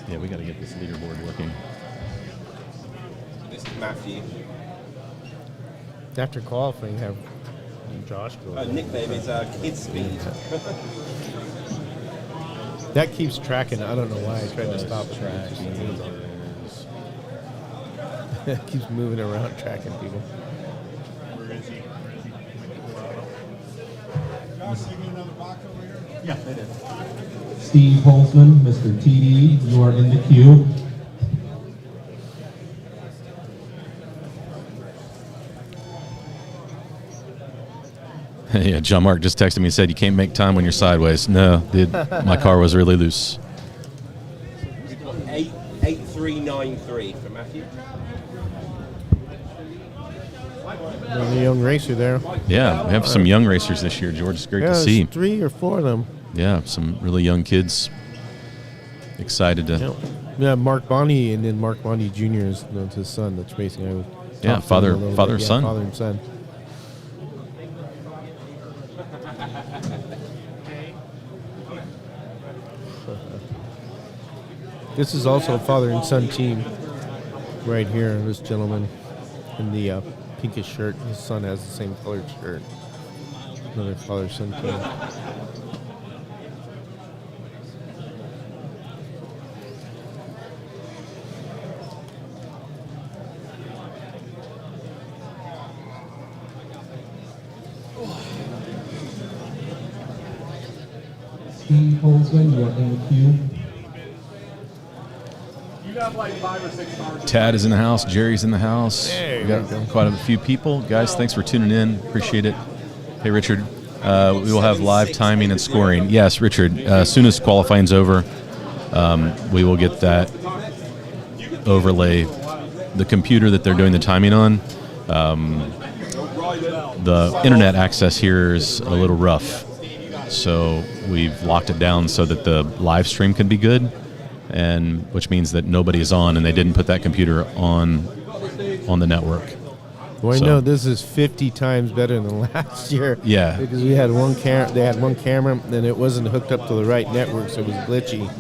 Yeah, we got to get this leaderboard working. This is Matthew. After qualifying, have Josh go. Nickname is Kid Speed. That keeps tracking. I don't know why I tried to stop it. It keeps moving around, tracking people. Yeah, I did. Steve Holzman, Mr. TD, you are in the queue. Yeah, John Mark just texted me and said, you can't make time when you're sideways. No, my car was really loose. 8393 for Matthew. There's a young racer there. Yeah, we have some young racers this year, George. It's great to see. 3 or 4 of them. Yeah, some really young kids. Excited to. Yeah, Mark Bonney, and then Mark Bonney Jr. is his son that's racing. Father and son. Father and son. This is also a father and son team right here. This gentleman in the pinkish shirt. His son has the same colored shirt. Another father-son team. Steve Holzman, you are in the queue. You got like 5 or 6 cars. Tad is in the house. Jerry's in the house. We got quite a few people. Guys, thanks for tuning in. Appreciate it. Hey, Richard. We will have live timing and scoring. Yes, Richard. As soon as qualifying's over, we will get that overlay, the computer that they're doing the timing on. the internet access here is a little rough. So we've locked it down so that the live stream can be good, and which means that nobody is on, and they didn't put that computer on the network. Well, I So- know this is 50 times better than last year. Yeah. Because we had one they had one camera, and it wasn't hooked up to the right network, so it was glitchy.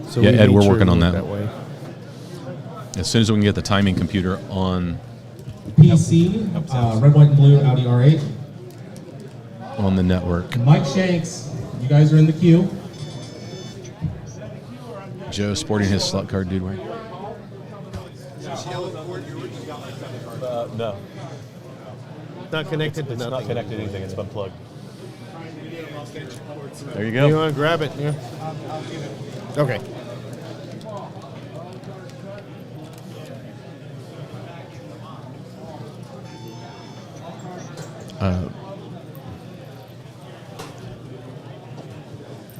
So Yeah, we Ed, made we're sure working it on worked that. way. As soon as we can get the timing computer on PC, red, white, and blue Audi R8. the network. Mike Shanks, you guys are in the queue. Joe sporting his slot card, dude. Right? No, Not connected to nothing. connected to anything. It's been plugged. There you You go. want to grab it? Yeah. Okay.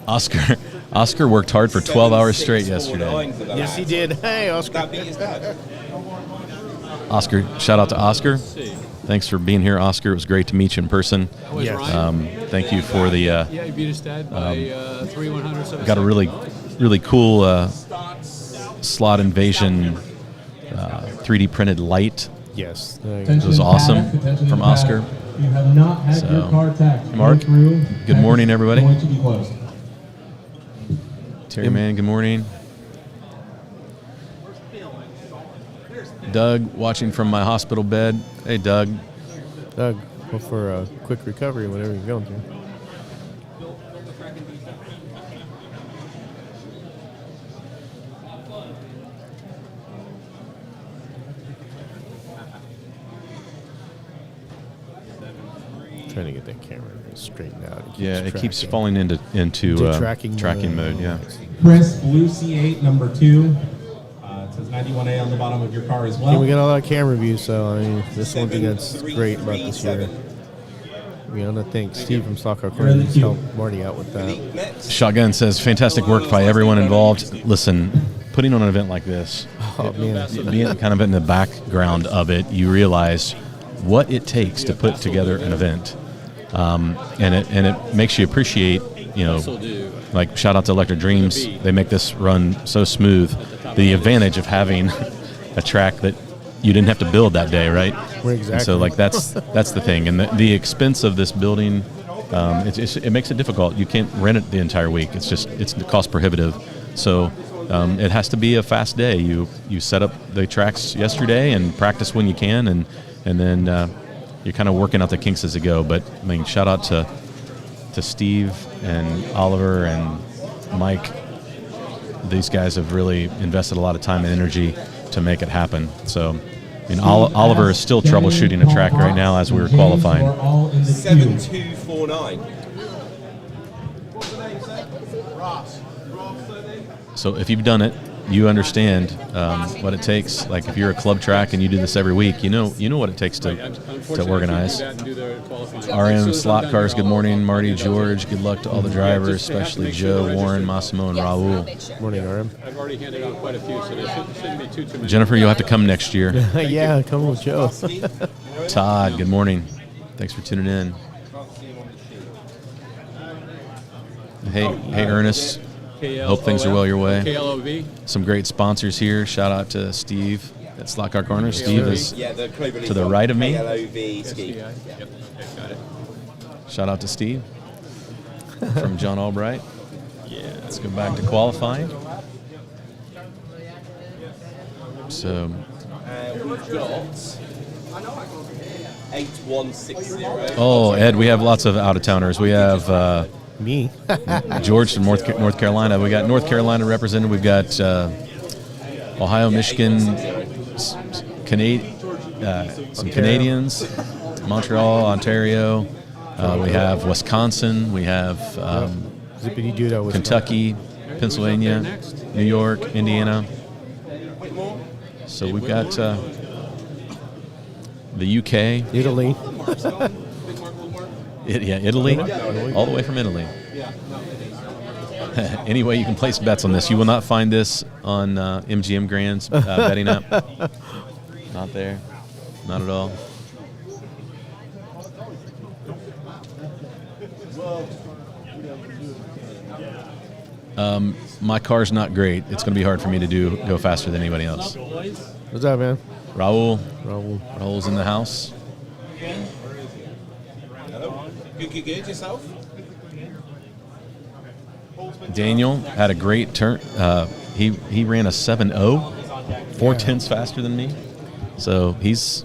Oscar worked hard for 12 hours straight yesterday. 7,649 for the Yes, he laps. did. Hey, Would Oscar. that beat his dad? Oscar, shout out to Oscar. Thanks for being here, Oscar. It was great to meet you in person. Was Yes. Ryan? Thank you for the. Yeah, he beat his dad by 3/100. Got a really cool slot invasion 3D printed light. Yes. It was awesome from Oscar. You have not had So, your car tagged. Mark, good morning, everybody. Going to be closed. Terry Man, good morning. Doug, watching from my hospital bed. Hey, Doug. Doug, hope for a quick recovery, whatever you're going through. Trying to get that camera straightened out. It keeps tracking. falling into Into tracking mode. Yeah. Chris, blue C8, number 2. It says 91A on the bottom of your car as well. And we got all that camera view, so I mean, this is one thing that's great about this year. We want to thank Steve from Stock Car You're in the Corners queue. helped Marty out with that. Shotgun says, fantastic work by everyone involved. Listen, putting on an event like this, Oh man, being kind of in the background of it, you realize what it takes to put together an event. And it makes you appreciate, like shout out to Electric Dreams. They make this run so smooth. The advantage of having a track that you didn't have to build that day, right? Exactly. And so like that's the thing. And the expense of this building, it makes it difficult. You can't rent it the entire week. It's cost prohibitive. So it has to be a fast day. You set up the tracks yesterday and practice when you can, and then you're kind of working out the kinks as you go. But I mean, shout out to Steve and Oliver and Mike. These guys have really invested a lot of time and energy to make it happen. So, I mean, Oliver is still troubleshooting a track right now as we were qualifying. 7,249. So if you've done it, you understand what it takes. Like if you're a club track and you do this every week, you know what it takes to organize. RM Slot Cars, good morning. Marty, George, good luck to all the drivers, especially Joe, Warren, Massimo, and Raul. Morning, RM. I've already handed out quite a few, so there shouldn't be too many. Jennifer, you'll have to come next year. Yeah, come with Joe. Todd, good morning. Thanks for tuning in. Hey, Ernest. Hope things are well your way. KLOV. Some great sponsors here. Shout out to Steve at Slot Car Corner. Steve is Yeah, the Cloverleaf to the one. right of me. KLOV ski. Yep, okay, got it. Shout out to Steve from John Albright. Yeah, let's go back to qualifying. So, We've got 8160. oh, Ed, we have lots of out-of-towners. We have Me. George from North Carolina. We got North Carolina represented. We've got Ohio, Michigan, some Canadians, Montreal, Ontario. We have Wisconsin. We have Zippity Dudo was Kentucky, Pennsylvania, New York, Indiana. So we've got the UK, Italy. Italy, all the way from Italy. Anyway, you can place bets on this. You will not find this on MGM Grand's betting app. Not there. Not at all. My car's not great. It's going to be hard for me to go faster than anybody else. What's up, man? Raul. Raul. Raul's in the house. Hello. Good. Yourself? Daniel had a great turn. He ran a 7.0, 4/10 faster than me. So he's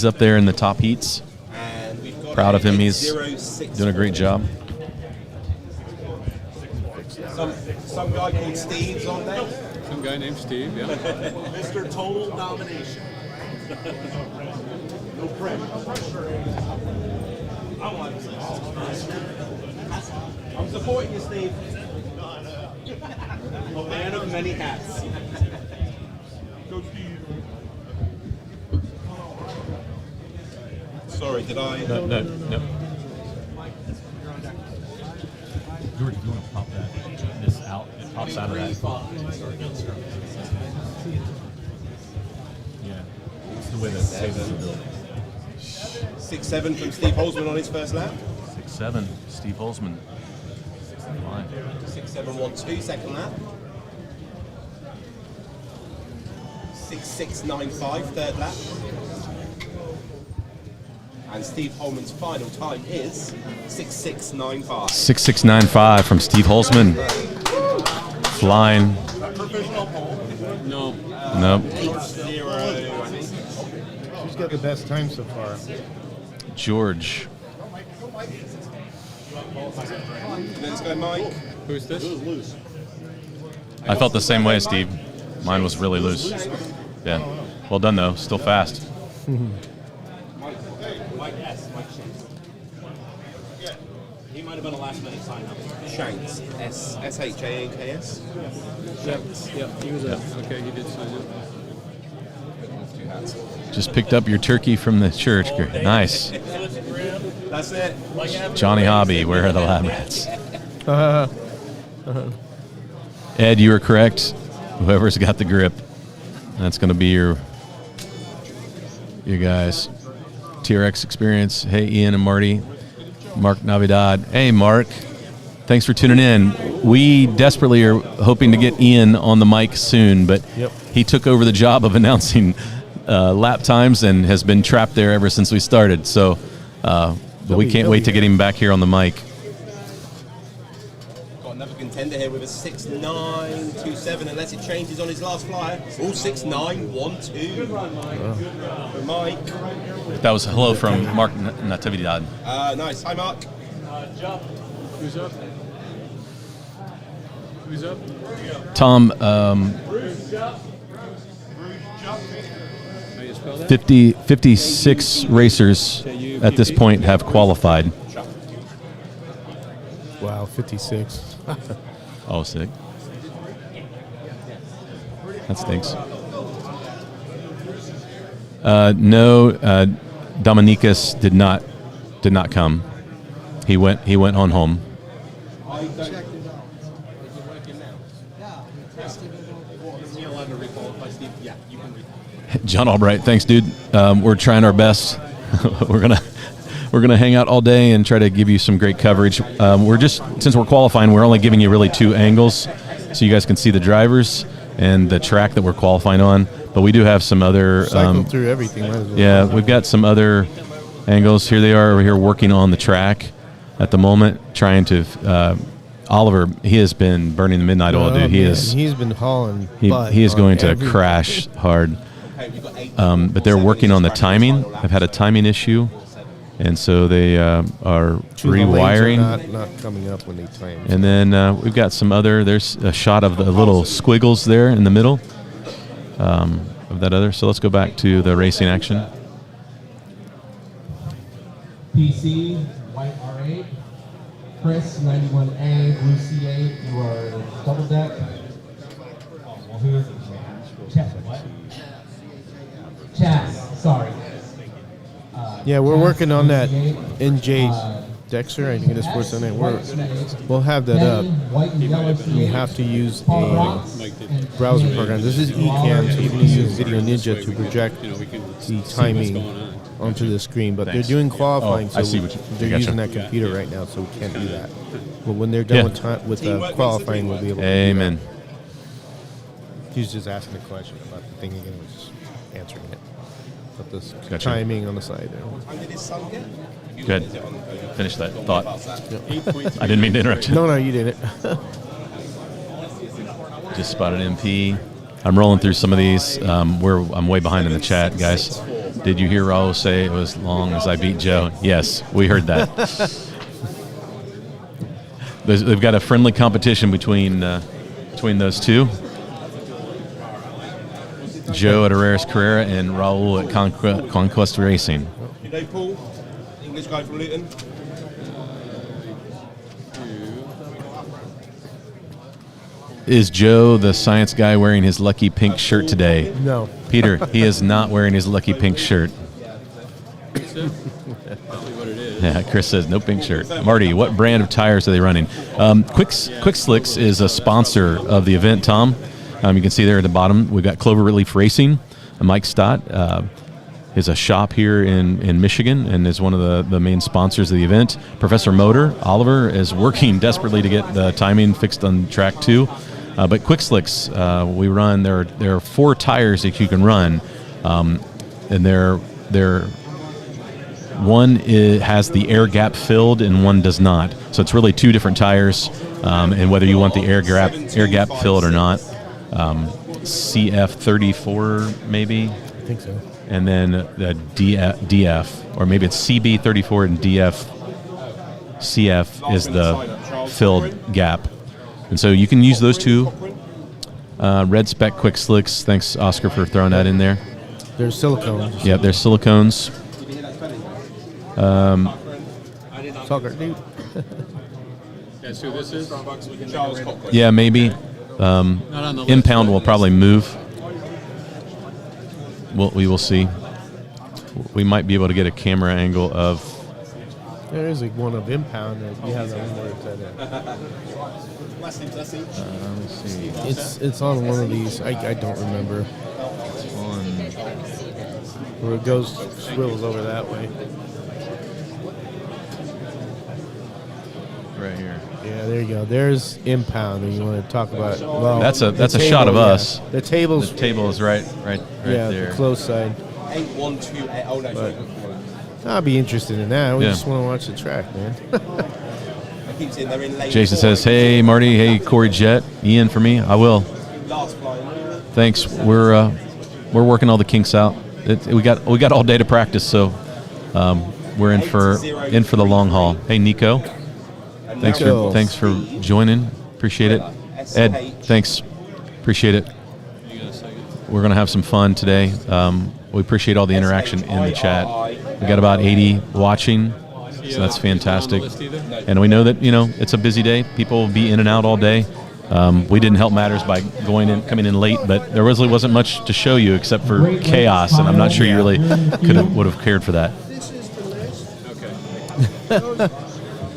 up there in the top heats. And we've got Proud of him. He's 064. doing a great job. Some guy called Steve's on there. Some guy named Steve, yeah. Mr. Total Domination. No pressure. I'm supporting you, Steve. A man of many hats. Sorry, did I? No. George, if you want to pop this out, it pops out of that. Yeah, it's the way that saves the building. 6-7 from Steve Holzman on his first lap. 6.7, Steve Holzman. 6-7-1-2 second lap. 6-6-9-5 third lap. And Steve Holman's final time is 6-6-9-5. 6.695 from Steve Holzman. Flying. No. Nope. 8-0. Who's got the best time so far? George. Let's go, Mike. Who's this? I felt the same way, Steve. Mine was really loose. Yeah. Well done, though. Still fast. Mike S. Mike Shanks. He might have been a last minute sign up. Shanks. S-H-A-N-K-S. Shanks. Yep, he was okay, he did sign up. Just picked up your turkey from the church. Nice. That's it. Johnny Hobby, where are the lab rats? Ed, you were correct. Whoever's got the grip, that's going to be your guys. TRX Experience. Hey, Ian and Marty. Mark Navidad. Hey, Mark. Thanks for tuning in. We desperately are hoping to get Ian on the mic soon, but he took over the job of announcing lap times and has been trapped there ever since we started. So, but we can't wait to get him back here on the mic. Got another contender here with a 6-9-2-7, unless it changes on his last flyer. All 6-9-1-2. For Mike. That was hello from Mark Natividad. Nice. Hi, Mark. Who's up? Who's up? Tom, How you spell that? 56 racers at this point have qualified. Wow, 56. Oh, sick. That stinks. No, Dominicus did not come. He went on home. John Albright, thanks, dude. We're trying our best. we're gonna hang out all day and try to give you some great coverage. Since we're qualifying, we're only giving you really two angles, so you guys can see the drivers and the track that we're qualifying on. But we do have some other. Cycle through everything. Might as well. Yeah, we've got some other angles. Here they are over here working on the track at the moment, trying to. Oliver, he has been burning the midnight oil, dude. He's been hauling. He is going to crash hard. But they're working on the timing. I've had a timing issue, and so they are rewiring. Not coming up when they time. And then we've got some other. There's a shot of the little squiggles there in the middle of that other. So let's go back to the racing action. PC, white R8. Chris, 91A, blue C8. You are double deck. Well, who is it? What? Chas, sorry. Yeah, we're working on that NJ Dexter, I think it is 479. We'll have that up. We have to use a browser program. This is Ecamm, so we're going to use Video Ninja to project the timing onto the screen. But they're doing qualifying, so they're using that computer right now, so we can't do that. But when they're done with qualifying, we'll be able to Amen. do that. He was just asking a question about the thing again. I was just answering it. But this timing on the side there. Good. Finish that thought. I didn't mean to interrupt you. No, you didn't. Just spotted MP. I'm rolling through some of these. I'm way behind in the chat, guys. Did you hear Raul say it was long as I beat Joe? Yes, we heard that. They've got a friendly competition between those two. Joe at Herrera's Carrera and Raul at Conquest Racing. You know Paul, English guy from Luton. Is Joe the science guy wearing his lucky pink shirt today? No. Peter, he is not wearing his lucky pink shirt. Yeah, Chris says no pink shirt. Marty, what brand of tires are they running? Quick Slicks is a sponsor of the event, Tom. You can see there at the bottom, we've got Cloverleaf Racing. Mike Stott is a shop here in Michigan and is one of the main sponsors of the event. Professor Motor, Oliver, is working desperately to get the timing fixed on track 2. But Quick Slicks, we run, there are 4 tires that you can run, and one has the air gap filled and one does not. So it's really 2 different tires, and whether you want the air gap filled or not. CF34 maybe? I think so. And then the DF, or maybe it's CB34 and CF is the filled gap. And so you can use those 2. Red Spec Quick Slicks. Thanks, Oscar, for throwing that in there. There's silicones. Yeah, there's silicones. Talker, dude. That's who this is? Yeah, maybe. Impound will probably move. We will see. We might be able to get a camera angle of. There is one of Impound that you have that one where let's see. It's on one of these. I don't remember. It's on where it goes swivels over that way. Right here. Yeah, there you go. There's Impound, and you want to talk about. Well, that's a shot of us. The table is right there. The close side. 8128. Oh no. I'll be interested in that. We just want to watch the track, man. Jason says, "Hey Marty, hey Corey Jett, Ian for me. I will. Thanks. We're working all the kinks out. We got all day to practice, so we're in for the long haul. Hey Nico, thanks for joining. Appreciate it. Ed, thanks. Appreciate it. We're gonna have some fun today. We appreciate all the interaction in the chat. We got about 80 watching, so that's fantastic. And we know that it's a busy day. People will be in and out all day. We didn't help matters by coming in late, but there really wasn't much to show you except for chaos, and I'm not sure you really would have cared for that. Okay.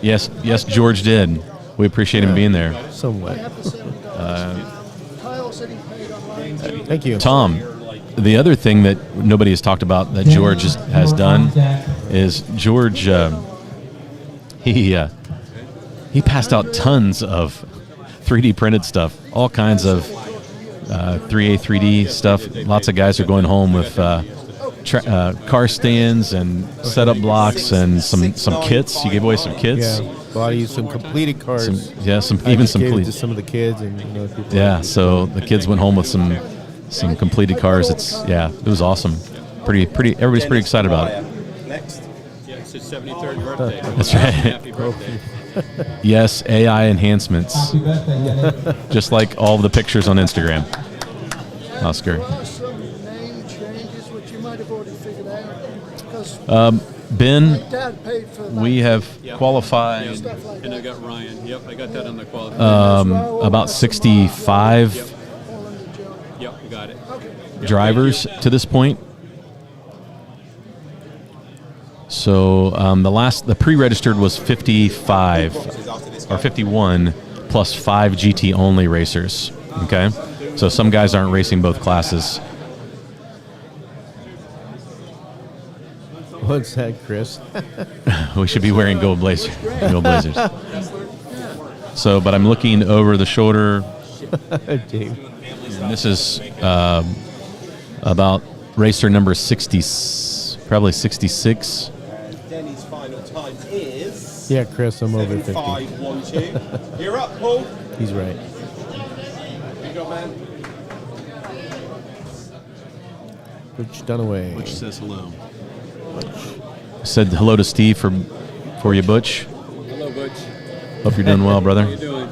Yes, George did. We appreciate him being there. Somewhat. Thank you, Tom. The other thing that nobody has talked about that George has done is George. He passed out tons of 3D printed stuff, all kinds of 3A, 3D stuff. Lots of guys are going home with car stands and setup blocks and some kits. You gave away some kits. Yeah, bodies, some completed cars. Some completed to some of the kids and people. Yeah, so the kids went home with some completed cars. It was awesome. Pretty. Everybody's pretty excited about it. Next. Yeah, it's his 73rd birthday. That's right. Happy birthday. Yes, AI enhancements. Just like all the pictures on Instagram. Oscar. Ben, we have qualified. And I got Ryan. Yep, I got that on the qualification. About 65 Yep, got it. drivers to this point. So the pre-registered was 55 or 51 plus 5 GT only racers. Okay, so some guys aren't racing both classes. What's that, Chris? We should be wearing gold blazers. So, but I'm looking over the shoulder. Dave. And this is about racer number 60, probably 66. Denny's final time is... Yeah, Chris, I'm over 50. 7512. You're up, Paul. He's right. You go, man. Butch Dunaway. Which says hello. Said hello to Steve for you, Butch. Hello, Butch. Hope you're doing well, brother. How you doing?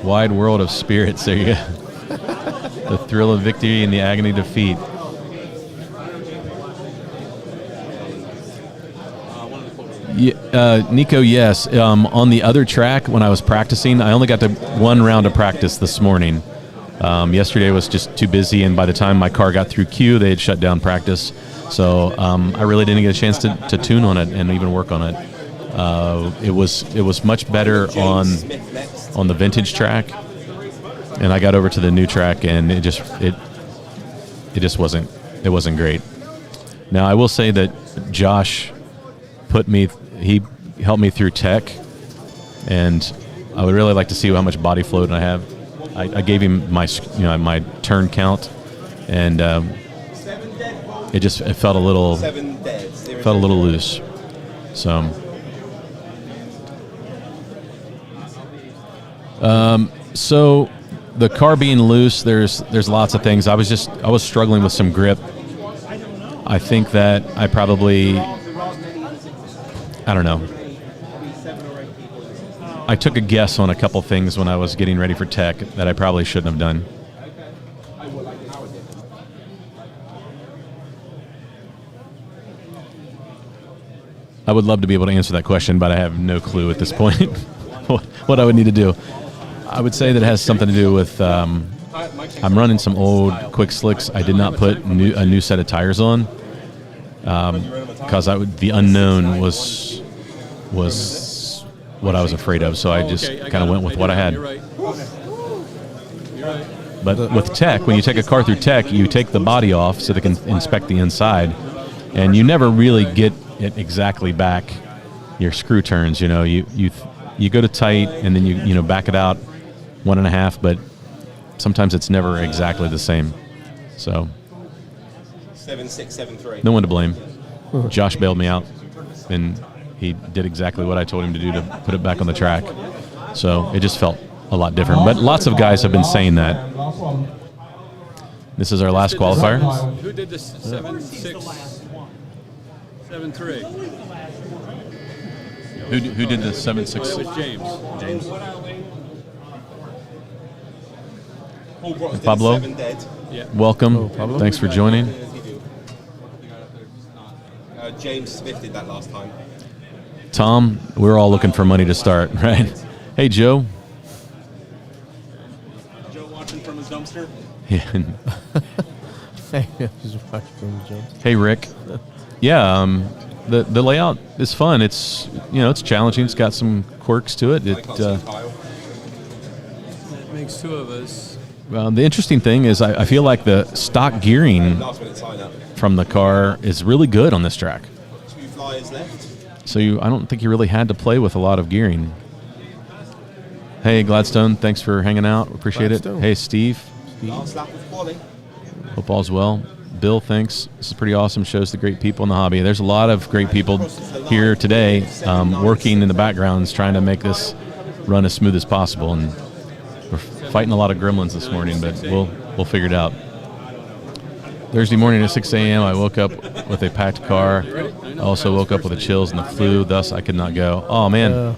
Wide world of spirits. There you go. The thrill of victory and the agony of defeat. Yeah, Nico, yes. On the other track, when I was practicing, I only got to one round of practice this morning. Yesterday was just too busy, and by the time my car got through queue, they had shut down practice. So I really didn't get a chance to tune on it and even work on it. It was much better on the vintage track, and I got over to the new track, and it just wasn't great. Now I will say that Josh he helped me through tech, and I would really like to see how much body float I have. I gave him my turn count, and it felt a little loose. So the car being loose, there's lots of things. I was struggling with some grip. I think that I probably, I don't know. I took a guess on a couple things when I was getting ready for tech that I probably shouldn't have done. I would love to be able to answer that question, but I have no clue at this point what I would need to do. I would say that it has something to do with I'm running some old quick slicks. I did not put a new set of tires on because the unknown was what I was afraid of. So I just kind of went with what I had. You're right. But with tech, when you take a car through tech, you take the body off so they can inspect the inside, and you never really get it exactly back. Your screw turns, you go to tight, and then you back it out 1.5, but sometimes it's never exactly the same. So 7673. no one to blame. Josh bailed me out, and he did exactly what I told him to do to put it back on the track. So it just felt a lot different. But lots of guys have been saying that. This is our last qualifier. Who did this 7673? Who did the 7.6? It was James. Pablo, Yeah. welcome. Pablo. Thanks for joining. James Smith did that last time. Tom, we're all looking for money to start, right? Hey, Joe. Joe watching from his dumpster. Yeah. Just watch from James. Hey, Rick. Yeah, the layout is fun. It's it's challenging. It's got some quirks to it. I can't see Kyle. That makes two of us. The interesting thing is I feel like the stock gearing Last minute sign up. from the car is really good on this track. 2 flyers left. So I don't think you really had to play with a lot of gearing. Hey, Gladstone, thanks for hanging out. Appreciate Gladstone. it. Hey, Steve. Last lap of quali. Hope all's well. Bill, thanks. This is pretty awesome. Shows the great people in the hobby. There's a lot of great people here today working in the backgrounds trying to make this run as smooth as possible. And we're fighting a lot of gremlins this morning, but we'll figure it out. Thursday morning at 6 a.m., I woke up with a packed car. I also woke up with the chills and the flu, thus I could not go. Oh, man.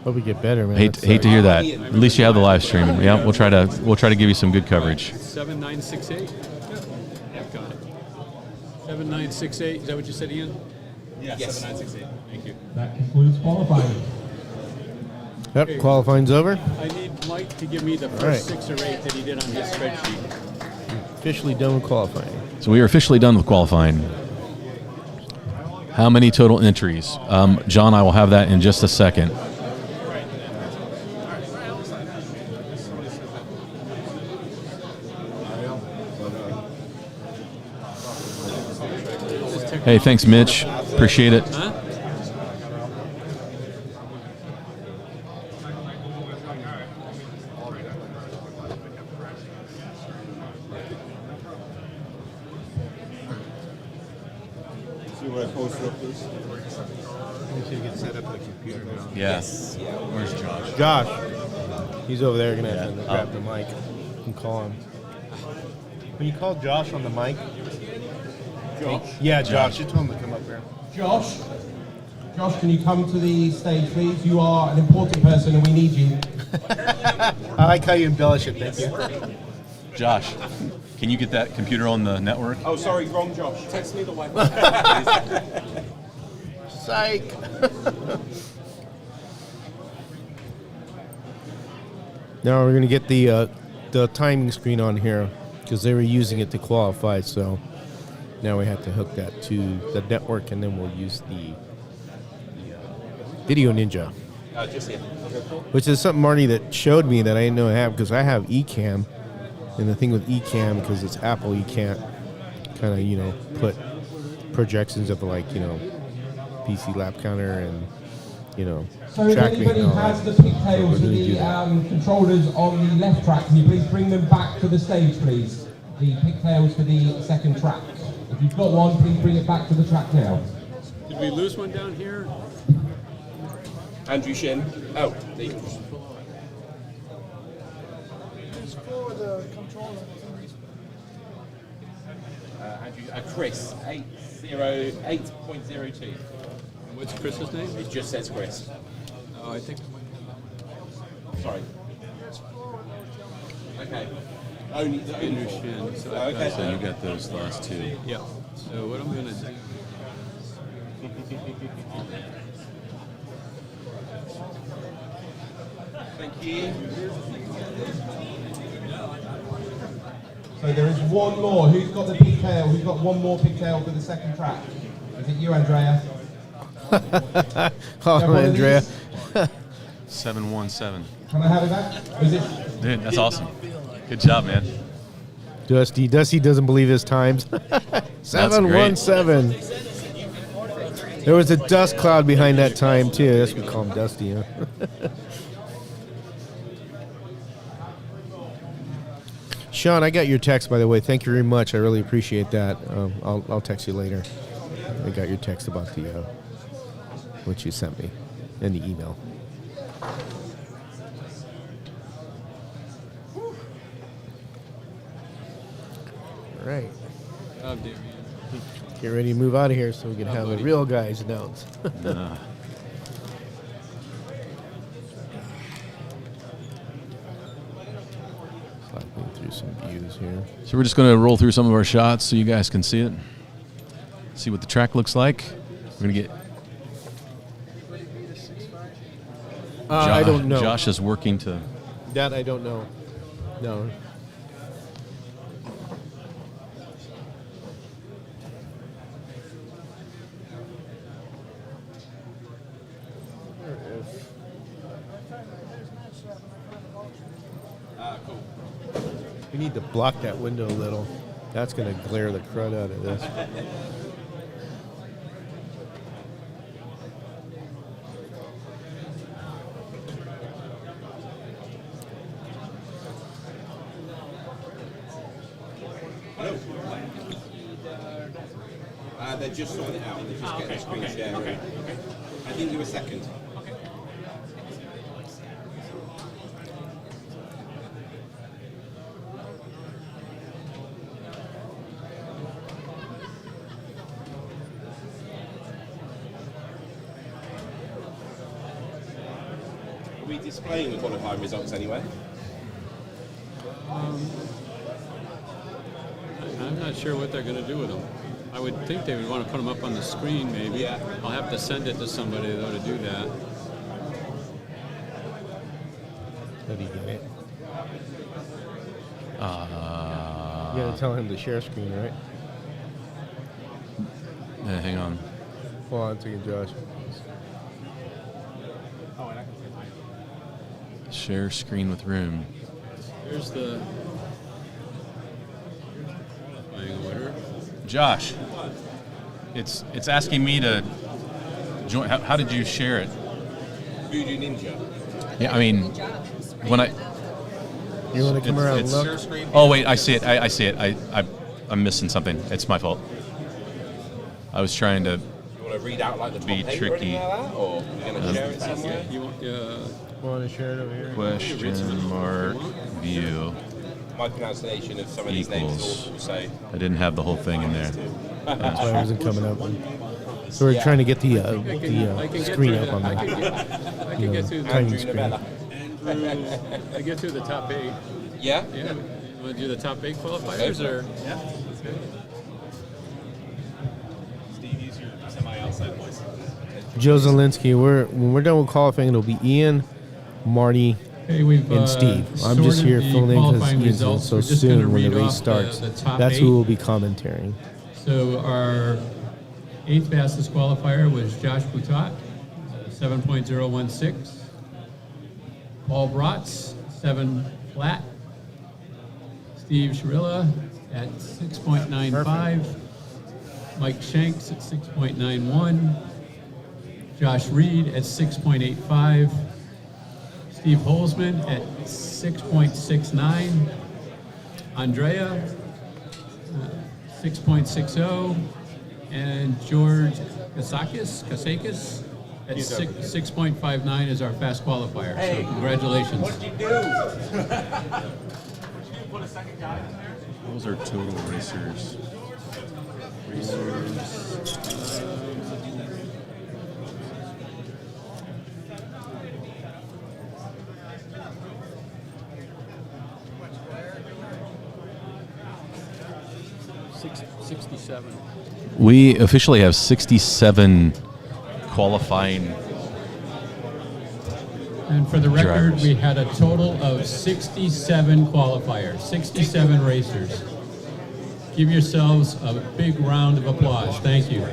Hope we get better, man. Hate to hear that. At least you have the live stream. Yeah, we'll try to give you some good coverage. 7968. Yeah, got it. 7968. Is that what you said, Ian? Yeah, Yes. 7968. Thank you. That concludes qualifying. Yep, qualifying's over. I need Mike to give me the first right. 6 or 8 that he did on his spreadsheet. Officially done with qualifying. So we are officially done with qualifying. How many total entries? John, I will have that in just a second. Hey, thanks, Mitch. Appreciate it. Huh? See what I posted up this? Make sure you get set up the computer now. Yes. Where's Josh? Josh. He's over there. Gonna have to grab the mic and call him. When you call Josh on the mic. Josh? Yeah, Josh. You told him to come up here. Josh, can you come to the stage, please? You are an important person and we need you. I like how you embellish it. Thank you. Josh, can you get that computer on the network? Oh, sorry, wrong Josh. Text me the Wi-Fi. Psych. Now we're gonna get the timing screen on here because they were using it to qualify. So now we have to hook that to the network, and then we'll use the Video Ninja, Just here. Okay, cool. which is something Marty that showed me that I didn't know I have because I have Ecamm, and the thing with Ecamm, because it's Apple, you can't kind of put projections of PC lap counter and So if track meet anybody and all has that. the pigtails So for we're gonna do the that. controllers on the left track, can you please bring them back to the stage, please? The pigtails for the second track. If you've got one, please bring it back to the track now. Did we lose one down here? Andrew Shin. Oh, there you go. Andrew, Chris, 808.02. What's Chris's name? It just says Chris. Oh, I think. Sorry. Okay. Only Andrew Shin. So I've Okay. got- So you got those last two. Yeah. So what I'm gonna do? Thank you. So there is one more. Who's got the pigtail? Who's got one more pigtail for the second track? Is it you, Andrea? Oh, one of Andrea. these? 717. Can I have it back? Is it? Dude, that's awesome. Good job, man. Dusty doesn't believe his times. 717. There was a dust cloud behind that time too. That's what we call him, Dusty. Huh? Sean, I got your text, by the way. Thank you very much. I really appreciate that. I'll text you later. I got your text about the what you sent me and the email. All right. Oh, dear. Get ready to move out of here so we can have the real guys announce. Sliding through some views here. So we're just going to roll through some of our shots so you guys can see it. See what the track looks like. We're going to get... I don't know. Josh is working to... That I don't know. No. Cool. We need to block that window a little. That's going to glare the crud out of this. They're just sorting it out. They're just getting the screen share. Okay. I think you were second. Okay. Are we displaying the qualifying results anyway? I'm not sure what they're going to do with them. I would think they would want to put them up on the screen, maybe. Yeah. I'll have to send it to somebody, though, to do that. How do you get it? You got to tell him to share screen, right? hang on. Hold on a second, Josh. Share screen with room. Here's the qualifying order. Josh, it's asking me to join. How did you share it? Voodoo Ninja. Yeah, I mean, when I. You want to come around and look? Share screen. Oh wait, I see it. I see it. I'm missing something. It's my fault. I was trying to. You want to read out like the top Be 8 tricky. or anything like that? Or you're going to share it somewhere? You want Want to share it over here? Question mark view My pronunciation of some of these names is equals. awful, so... I didn't have the whole thing in there. That's why it wasn't coming up. So we're trying to get the screen up on I that. can get through the tiny Andrew screen. Novella. I get through the top 8. Yeah? Yeah. You want to do the top 8 qualifiers or? Yeah. Steve, use your semi-outside voice. Joe Zielinski, when we're done with qualifying, it'll be Ian, Marty, Okay, we've and Steve. I'm just here filling in because Ian's in so soon when the race starts. That's who will be commentating. So our 8th fastest qualifier was Josh Boutot, 7.016. Paul Bratz, 7 flat. Steve Shirilla at 6.95. Mike Shanks at 6.91. Josh Reed at 6.85. Steve Holzman at 6.69. Andrea, 6.60. And George Kasakis at 6.59 is our fast qualifier. So congratulations. What did you do? Put a second guy in there? What was our total racers? $67. We officially have 67 qualifying. And for the record, Drivers. we had a total of 67 qualifiers, 67 racers. Give yourselves a big round of applause. Thank you.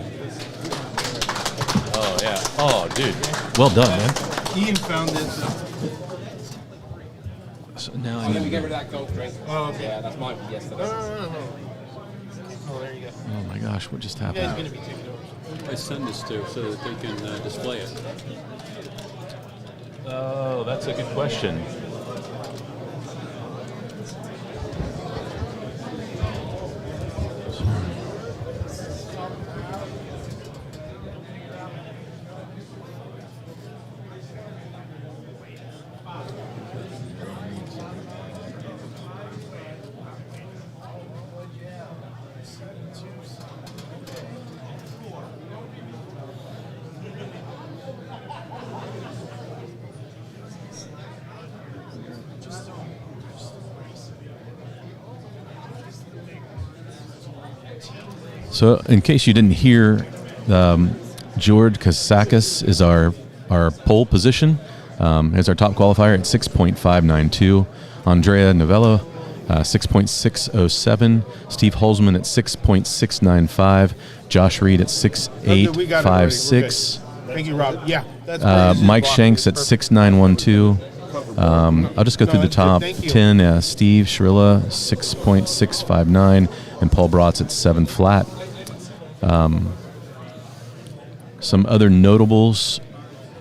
Oh yeah. Oh dude. Well done, man. Ian found this. So now I I'm going to need get to. rid of that gold drink. Oh, okay. Yeah, that's mine from yesterday. Oh, there you go. Oh my gosh, what just You guys happened? going to be taking over. I send this to so that they can display it. Oh, that's a good question. So, in case you didn't hear, George Kasakis is our pole position. Is our top qualifier at 6.592. Andrea Novella, 6.607. Steve Holzman at 6.695. Josh Reed at We got it already. We're 6.856. good. Thank you, Rob. Yeah, that's great. Mike Shanks at 6.912. I'll just go through the top Thank you. 10. Steve Shirilla, 6.659, and Paul Bratz at 7 flat. Some other notables,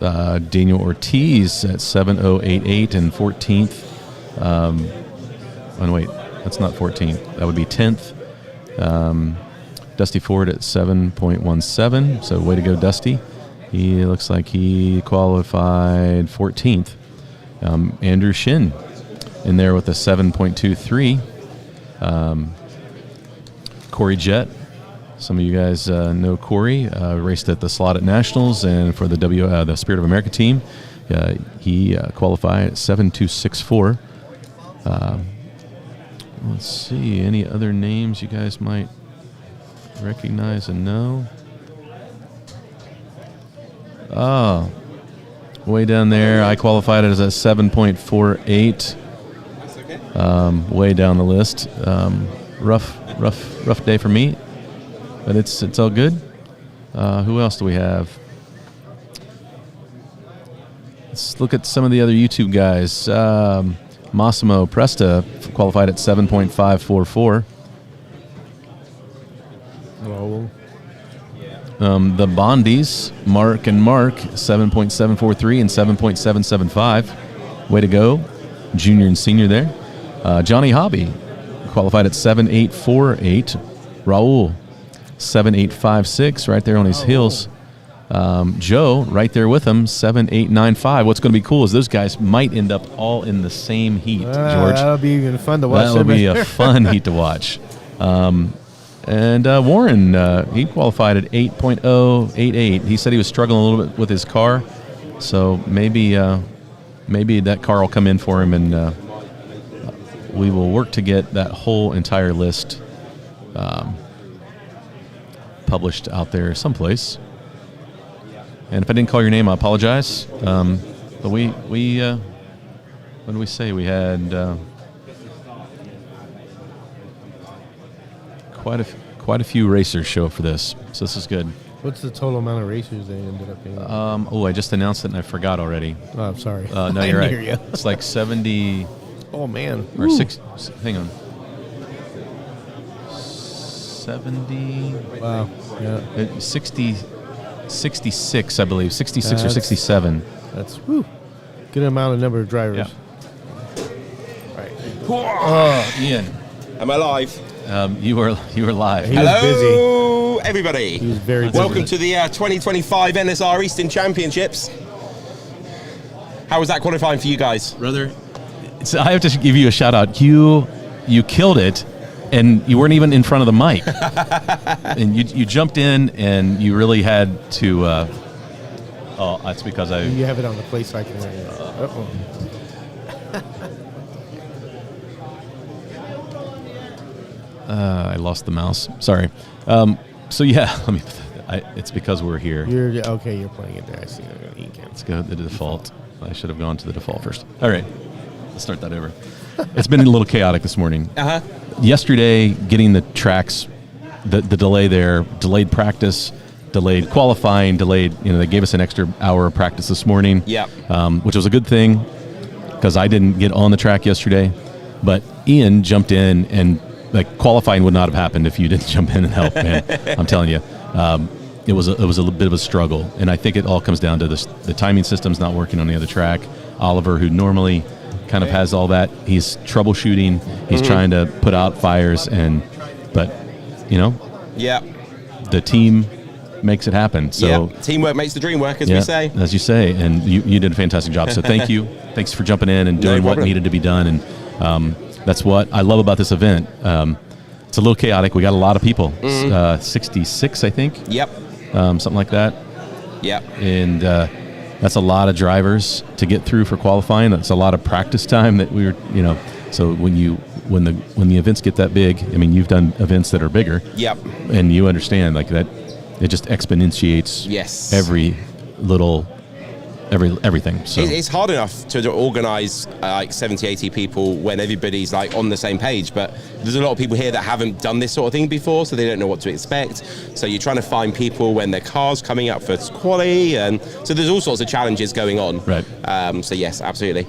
Daniel Ortiz at 7.088 and 14th. Oh, no, wait, that's not 14th. That would be 10th. Dusty Ford at 7.17, so way to go, Dusty. He looks like he qualified 14th. Andrew Shin in there with a 7.23. Corey Jett. Some of you guys know Corey. Raced at the Slot at Nationals and for the Spirit of America team. He qualified at 7.264. Let's see, any other names you guys might recognize and know? Oh, way down there, I qualified as a 7.48. That's okay. Way down the list. Rough day for me, but it's all good. Who else do we have? Let's look at some of the other YouTube guys. Massimo Presta qualified at 7.544. Oh. The Bondies, Mark and Mark, 7.743 and 7.775. Way to go. Junior and senior there. Johnny Hobby qualified at 7.848. Raul, 7.856, right there on his heels. Joe, right there with him, 7.895. What's going to be cool is those guys might end up all in the same heat, George. That'll be even fun to watch. That'll be a fun heat to watch. And Warren, he qualified at 8.088. He said he was struggling a little bit with his car, so maybe that car will come in for him, and we will work to get that whole entire list published out there someplace. And if I didn't call your name, I apologize. But we what did we say? We had quite a few racers show up for this, so this is good. What's the total amount of racers they ended up being? I just announced it and I forgot already. Oh, I'm sorry. No, I you're right. hear you. It's like 70. Oh man. Or 6. Hang on. 70. Wow. Yeah. 66, I believe. 66 or 67. That's good amount of number of drivers. Yeah. Right. Ian. Am I live? You were live. He was Hello, everybody. He was very busy. Welcome to the 2025 NSR Eastern Championships. How was that qualifying for you guys? Brother, I have to give you a shout out. You killed it, and you weren't even in front of the mic. And you jumped in, and you really had to. That's because You have it on the play so I can. Uh-oh. I lost the mouse. Sorry. So yeah, it's because we're here. You're playing it there. I see. Let's go to the default. I should have gone to the default first. All right, let's start that over. It's been a little chaotic this morning. Yesterday, getting the tracks, the delay there, delayed practice, delayed qualifying, delayed. They gave us an extra hour of practice this morning. Yeah. Which was a good thing because I didn't get on the track yesterday, but Ian jumped in and. Like qualifying would not have happened if you didn't jump in and help, man. I'm telling you, it was a little bit of a struggle, and I think it all comes down to this: the timing system's not working on the other track. Oliver, who normally kind of has all that, he's troubleshooting. He's trying to put out fires, but the team makes it happen. So teamwork makes the dream work, as we say. As you say, and you did a fantastic job. So thank you. Thanks for jumping in and doing what needed to be done, and. That's what I love about this event. It's a little chaotic. We got a lot of people. 66, I think. Yep. Something like that. Yep. And that's a lot of drivers to get through for qualifying. That's a lot of practice time that we were, So when the events get that big, I mean, you've done events that are bigger. Yep. And you understand like that, it just exponentiates. Yes. Everything. So it's hard enough to organize like 70, 80 people when everybody's like on the same page, but there's a lot of people here that haven't done this sort of thing before, so they don't know what to expect. So you're trying to find people when their car's coming up for quali, and so there's all sorts of challenges going on. Right. So yes, absolutely.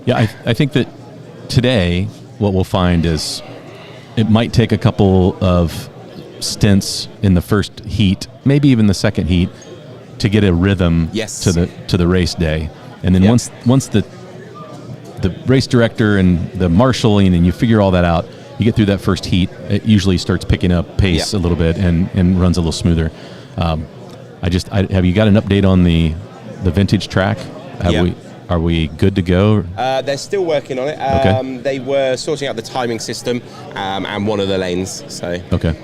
Yeah, I think that today what we'll find is it might take a couple of stints in the first heat, maybe even the second heat, to get a rhythm to the race day, and then once the race director and the marshalling and you figure all that out, you get through that first heat, it usually starts picking up pace a little bit and runs a little smoother. Have you got an update on the vintage track? Are we good to go? They're still working on it. Okay. They were sorting out the timing system and one of the lanes. So okay.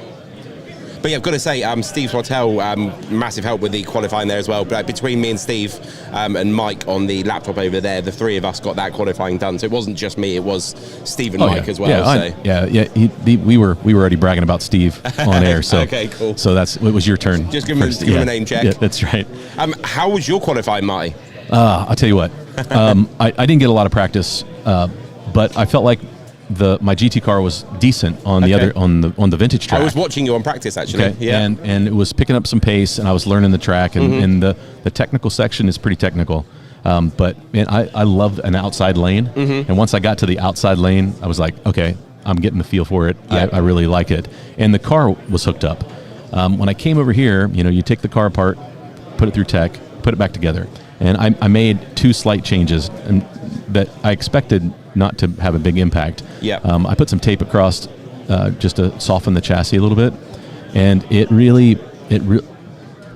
But yeah, I've got to say, Steve Swatelle, massive help with the qualifying there as well. But between me and Steve and Mike on the laptop over there, the three of us got that qualifying done. So it wasn't just me; it was Steve and Mike as well. We were already bragging about Steve on air. So okay, cool. So it was your turn. Just give him a name check. Yeah, that's right. How was your qualifying, Marty? I'll tell you what. I didn't get a lot of practice, but I felt like my GT car was decent on the other on the vintage track. I was watching you on practice actually. Okay. Yeah. And it was picking up some pace, and I was learning the track, and the technical section is pretty technical. But man, I love an outside lane, and once I got to the outside lane, I was like, okay, I'm getting the feel for it. Yeah. I really like it, and the car was hooked up. When I came over here, you take the car apart, put it through tech, put it back together, and I made 2 slight changes, and that I expected not to have a big impact. Yeah. I put some tape across just to soften the chassis a little bit, and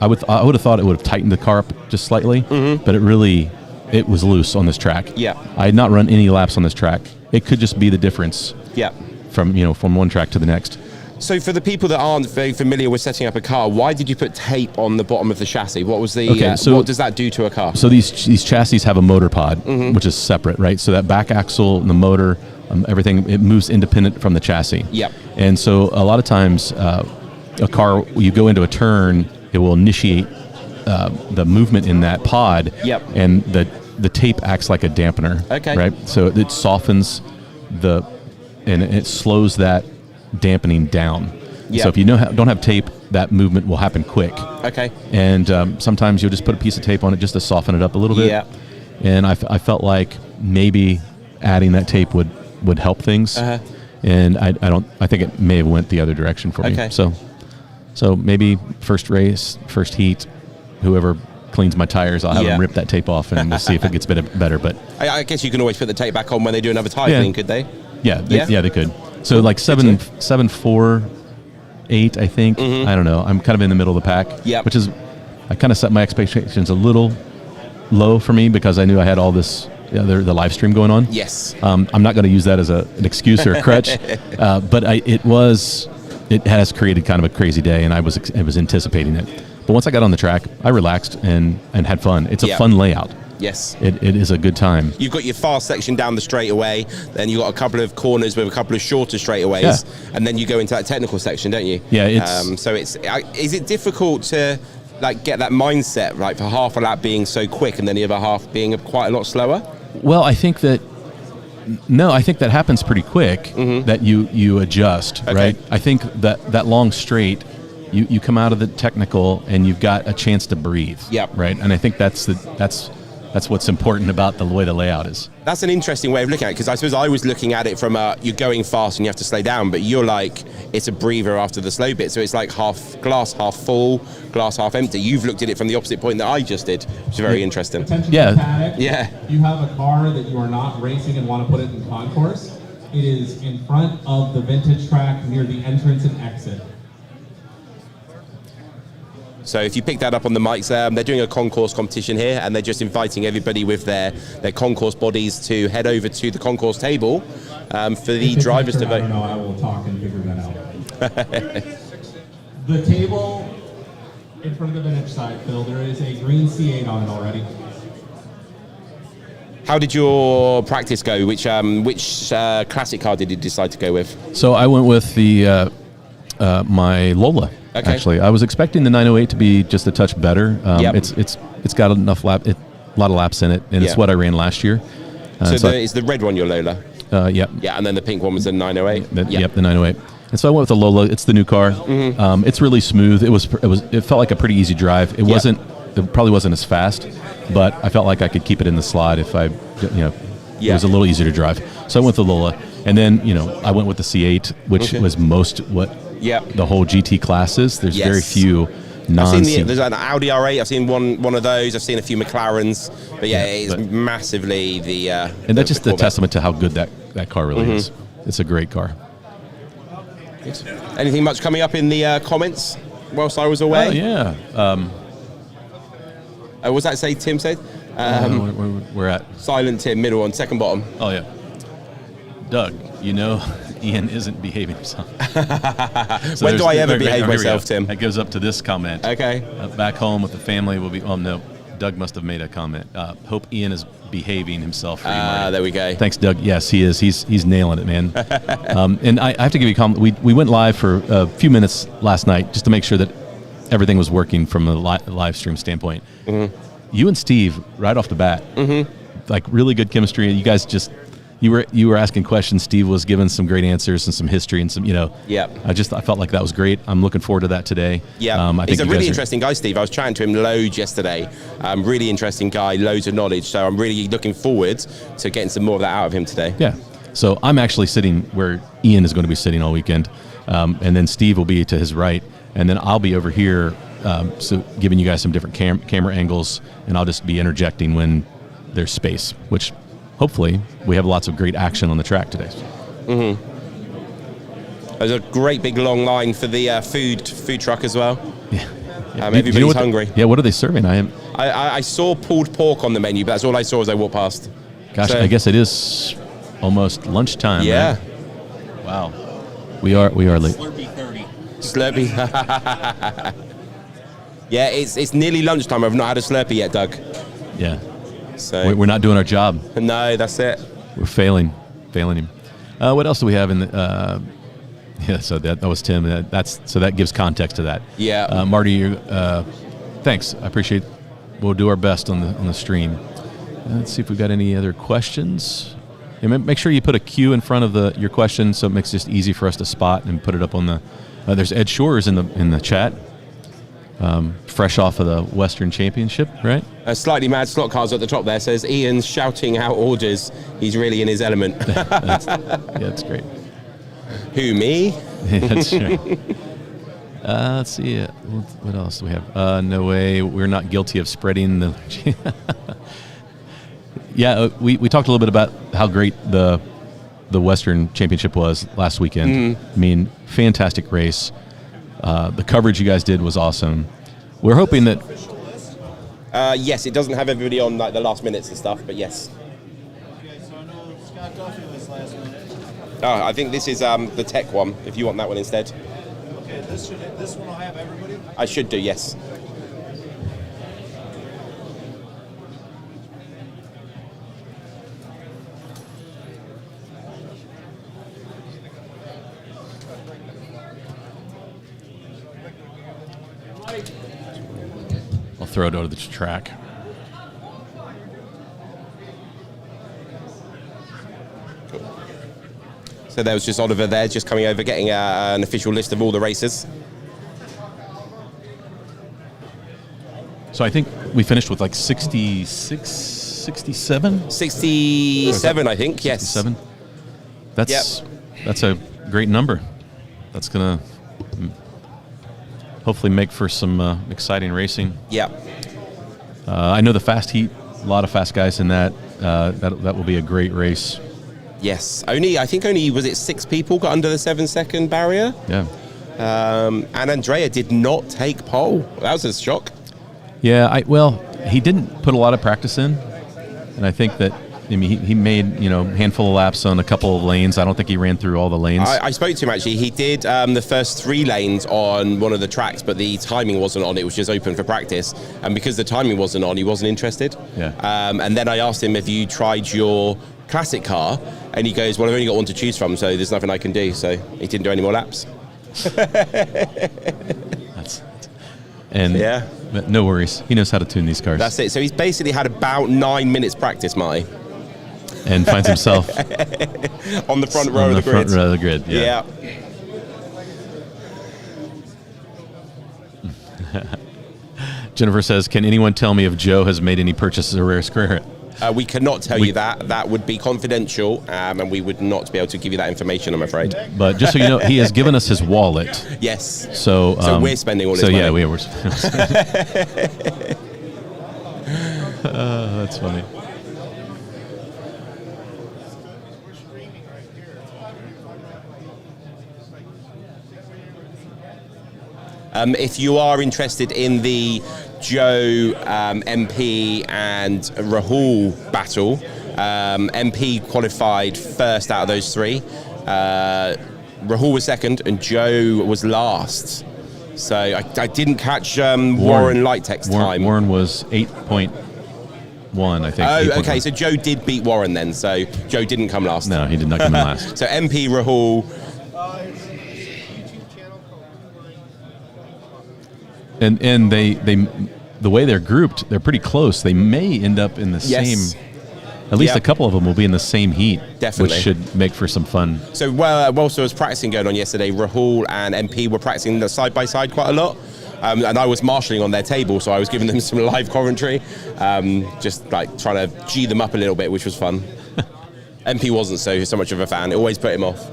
I would have thought it would have tightened the car up just slightly, but it was loose on this track. Yeah. I had not run any laps on this track. It could just be the difference. Yeah. From one track to the next. So for the people that aren't very familiar with setting up a car, why did you put tape on the bottom of the chassis? What was the what does that do to a car? So these chassis have a motor pod, which is separate, right? So that back axle and the motor, everything, it moves independent from the chassis. Yep. And so a lot of times a car, you go into a turn, it will initiate the movement in that pod. Yep. And the tape acts like a dampener. Okay. Right? So it softens and it slows that dampening down. Yep. So if you don't have tape, that movement will happen quick. Okay. And sometimes you'll just put a piece of tape on it just to soften it up a little bit. Yeah. And I felt like maybe adding that tape would help things. And I think it may have went the other direction for me. Okay. So maybe first race, first heat, whoever cleans my tires, I'll have them rip that tape off, and we'll see if it gets better. But I guess you can always put the tape back on when they do another tire clean, could they? Yeah, they could. So like 7.48, I think. I don't know. I'm kind of in the middle of the pack. Yeah. Which is, I kind of set my expectations a little low for me because I knew I had all this the live stream going on. Yes. I'm not going to use that as an excuse or a crutch, but it has created kind of a crazy day, and I was anticipating it. But once I got on the track, I relaxed and had fun. It's a fun layout. Yes. It is a good time. You've got your fast section down the straightaway, then you've got a couple of corners with a couple of shorter straightaways, and then you go into that technical section, don't you? Yeah, it's... so is it difficult to get that mindset, right, for half a lap being so quick and then the other half being quite a lot slower? Well, I think that happens pretty quick, that you adjust, right? I think that long straight, you come out of the technical and you've got a chance to breathe. Yep. Right? And I think that's what's important about the way the layout is. That's an interesting way of looking at it, because I suppose I was looking at it from you're going fast and you have to slow down, but you're like, it's a breather after the slow bit. So it's like half glass, half full, glass, half empty. You've looked at it from the opposite point that I just did, which is very interesting. Attention Yeah. to the paddock. Yeah. You have a car that you are not racing and want to put it in concourse. It is in front of the vintage track near the entrance and exit. So if you pick that up on the mics, they're doing a concourse competition here, and they're just inviting everybody with their concourse bodies to head over to the concourse table for the drivers to vote. I don't know, I will talk and figure that out. The table in front of the vintage side, Phil, there is a green C8 on it already. How did your practice go? Which classic car did you decide to go with? So I went with the my Lola. Okay. Actually, I was expecting the 908 to be just a touch better. Yep. It's got enough a lot of laps in it, and it's what I ran last year. So it's the red one, your Lola. Yep. Yeah, and then the pink one was the 908. Yep, the 908. And so I went with the Lola. It's the new car. It's really smooth. It felt like a pretty easy drive. It probably wasn't as fast, but I felt like I could keep it in the slot if it was a little easier to drive. So I went with the Lola, and then I went with the C8, which was most what the whole GT class is. There's very few there's an Audi R8. I've seen one of those. I've seen a few McLarens, but it's massively the. And that's just a testament to how good that car really is. It's a great car. Anything much coming up in the comments whilst I was away? Oh yeah. What was that say? Tim said. We're at Silent Tim, middle one, second bottom. Oh yeah. Doug, Ian isn't behaving himself. So when do I ever behave myself, Tim? That goes up to this comment. Okay. Back home with the family will be. Oh no, Doug must have made a comment. Hope Ian is behaving himself. There we go. Thanks, Doug. Yes, he is. He's nailing it, man. And I have to give you a comment. We went live for a few minutes last night just to make sure that everything was working from a live stream standpoint. You and Steve, right off the bat, like really good chemistry. You guys you were asking questions. Steve was giving some great answers and some history and some, Yeah. I felt like that was great. I'm looking forward to that today. Yeah, I think he's a you really guys interesting guy, Steve. I was chatting to him loads yesterday. Really interesting guy, loads of knowledge. So I'm really looking forward to getting some more of that out of him today. Yeah. So I'm actually sitting where Ian is going to be sitting all weekend, and then Steve will be to his right, and then I'll be over here, so giving you guys some different camera angles, and I'll just be interjecting when there's space, which hopefully we have lots of great action on the track today. Mm-hmm. There's a great big long line for the food truck as well. Yeah. Everybody's hungry. What are they serving? I saw pulled pork on the menu, but that's all I saw as I walked past. Gosh, so, I guess it is almost lunchtime. Yeah. Right? Wow. We are late. Slurpee 30. Slurpee. Yeah, it's nearly lunchtime. I've not had a Slurpee yet, Doug. Yeah. So we're not doing our job. No, that's it. We're failing him. What else do we have in the? Yeah, so that was Tim. That gives context to that. Yeah. Marty, thanks. I appreciate. We'll do our best on the stream. Let's see if we've got any other questions. Yeah, make sure you put a Q in front of your question, so it makes it just easy for us to spot and put it up on the. There's Ed Shores in the chat. Fresh off of the Western Championship, right? A slightly mad slot cars at the top there says Ian's shouting out orders. He's really in his element. That's great. Who, me? That's right. Let's see. What else do we have? No way. We're not guilty of spreading the. Yeah, we talked a little bit about how great the Western Championship was last weekend. I mean, fantastic race. The coverage you guys did was awesome. We're hoping that. Yes, it doesn't have everybody on like the last minutes and stuff, but yes. Okay, so I know Scott Duffy was last minute. Oh, I think this is the tech one. If you want that one instead. Okay, this one will have everybody. I should do, yes. I'll throw it over the track. Cool. So there was just Oliver there, just coming over, getting an official list of all the races. So I think we finished with like 66, 67? 67, I think, yes. 67. That's a great number. That's going to hopefully make for some exciting racing. Yeah. I know the fast heat, a lot of fast guys in that. That will be a great race. Yes. I think only, was it 6 people got under the 7-second barrier? Yeah. And Andrea did not take pole. That was a shock. Yeah, he didn't put a lot of practice in. And I think that, he made, handful of laps on a couple of lanes. I don't think he ran through all the lanes. I spoke to him, actually. He did the first 3 lanes on one of the tracks, but the timing wasn't on. It was just open for practice. And because the timing wasn't on, he wasn't interested. Yeah. And then I asked him, have you tried your classic car? And he goes, well, I've only got one to choose from, so there's nothing I can do. So he didn't do any more laps. Yeah. But no worries. He knows how to tune these cars. That's it. So he's basically had about 9 minutes practice, Marty. And finds himself on the front row of the grid. Front row of the grid, yeah. Jennifer says, can anyone tell me if Joe has made any purchases of Rare Square? We cannot tell you that. That would be confidential, and we would not be able to give you that information, I'm afraid. But just so you know, he has given us his wallet. Yes. So we're spending all his money. So yeah, we're that's funny. If you are interested in the Joe, MP, and Rahul battle, MP qualified first out of those 3. Rahul was second, and Joe was last. So I didn't catch Warren Lightek's time. Warren was 8.1, I think. Oh, okay. So Joe did beat Warren then. So Joe didn't come last. No, he did not come in last. So MP, Rahul. And they the way they're grouped, they're pretty close. They may end up in the same. at least Yep. a couple of them will be in the same heat, Definitely. which should make for some fun. So whilst I was practicing going on yesterday, Rahul and MP were practicing the side-by-side quite a lot. And I was marshalling on their table, so I was giving them some live commentary, just like trying to G them up a little bit, which was fun. MP wasn't so much of a fan. It always put him off.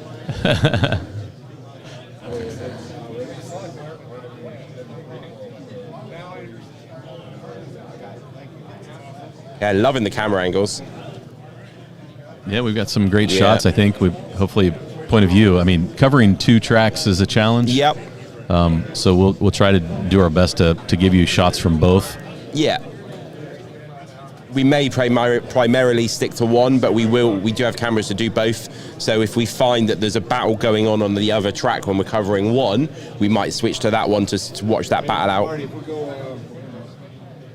Yeah, loving the camera angles. Yeah, we've got some great Yeah. shots, I think. We hopefully, point of view. I mean, covering 2 tracks is a challenge. Yep. So we'll try to do our best to give you shots from both. Yeah. We may primarily stick to one, but we do have cameras to do both. So if we find that there's a battle going on the other track when we're covering one, we might switch to that one to watch that battle out. Marty, if we go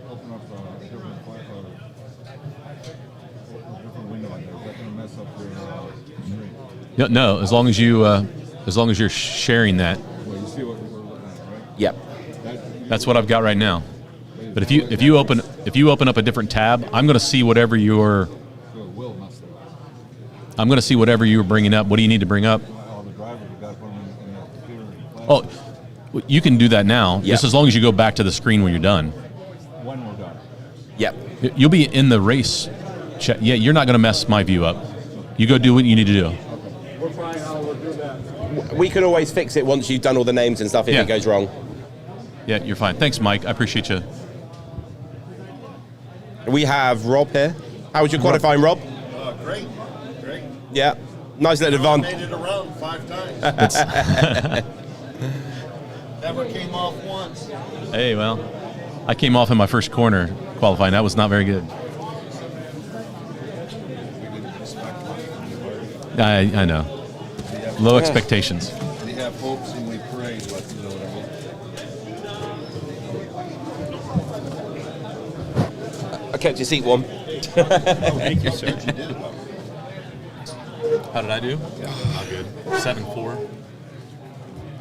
open up a different window on there, is that going to mess up your screen? No, as long as you're sharing that. Well, you see what we're looking at, right? Yep. That's what I've got right now. But if you open up a different tab, I'm going to see whatever you're. So it will mess it up. I'm going to see whatever you were bringing up. What do you need to bring up? All the drivers, you got to put them in the computer. Oh, you can do that now. Yep. Just as long as you go back to the screen when you're done. When we're done. Yep. You'll be in the race chat. Yeah, you're not going to mess my view up. You go do what you need to do. We're fine. We'll do that. We can always fix it once you've done all the names and stuff if Yeah. it goes wrong. Yeah, you're fine. Thanks, Mike. I appreciate you. We have Rob here. How was your qualifying, Rob? Great. Yeah. Nice little advantage. Made it around 5 times. Never came off once. Hey, well, I came off in my first corner qualifying. That was not very good. I know. Low expectations. We have hopes and we pray, but you know what I mean. I kept your seat warm. Thank you, sir. How did I do? Not good. 7-4.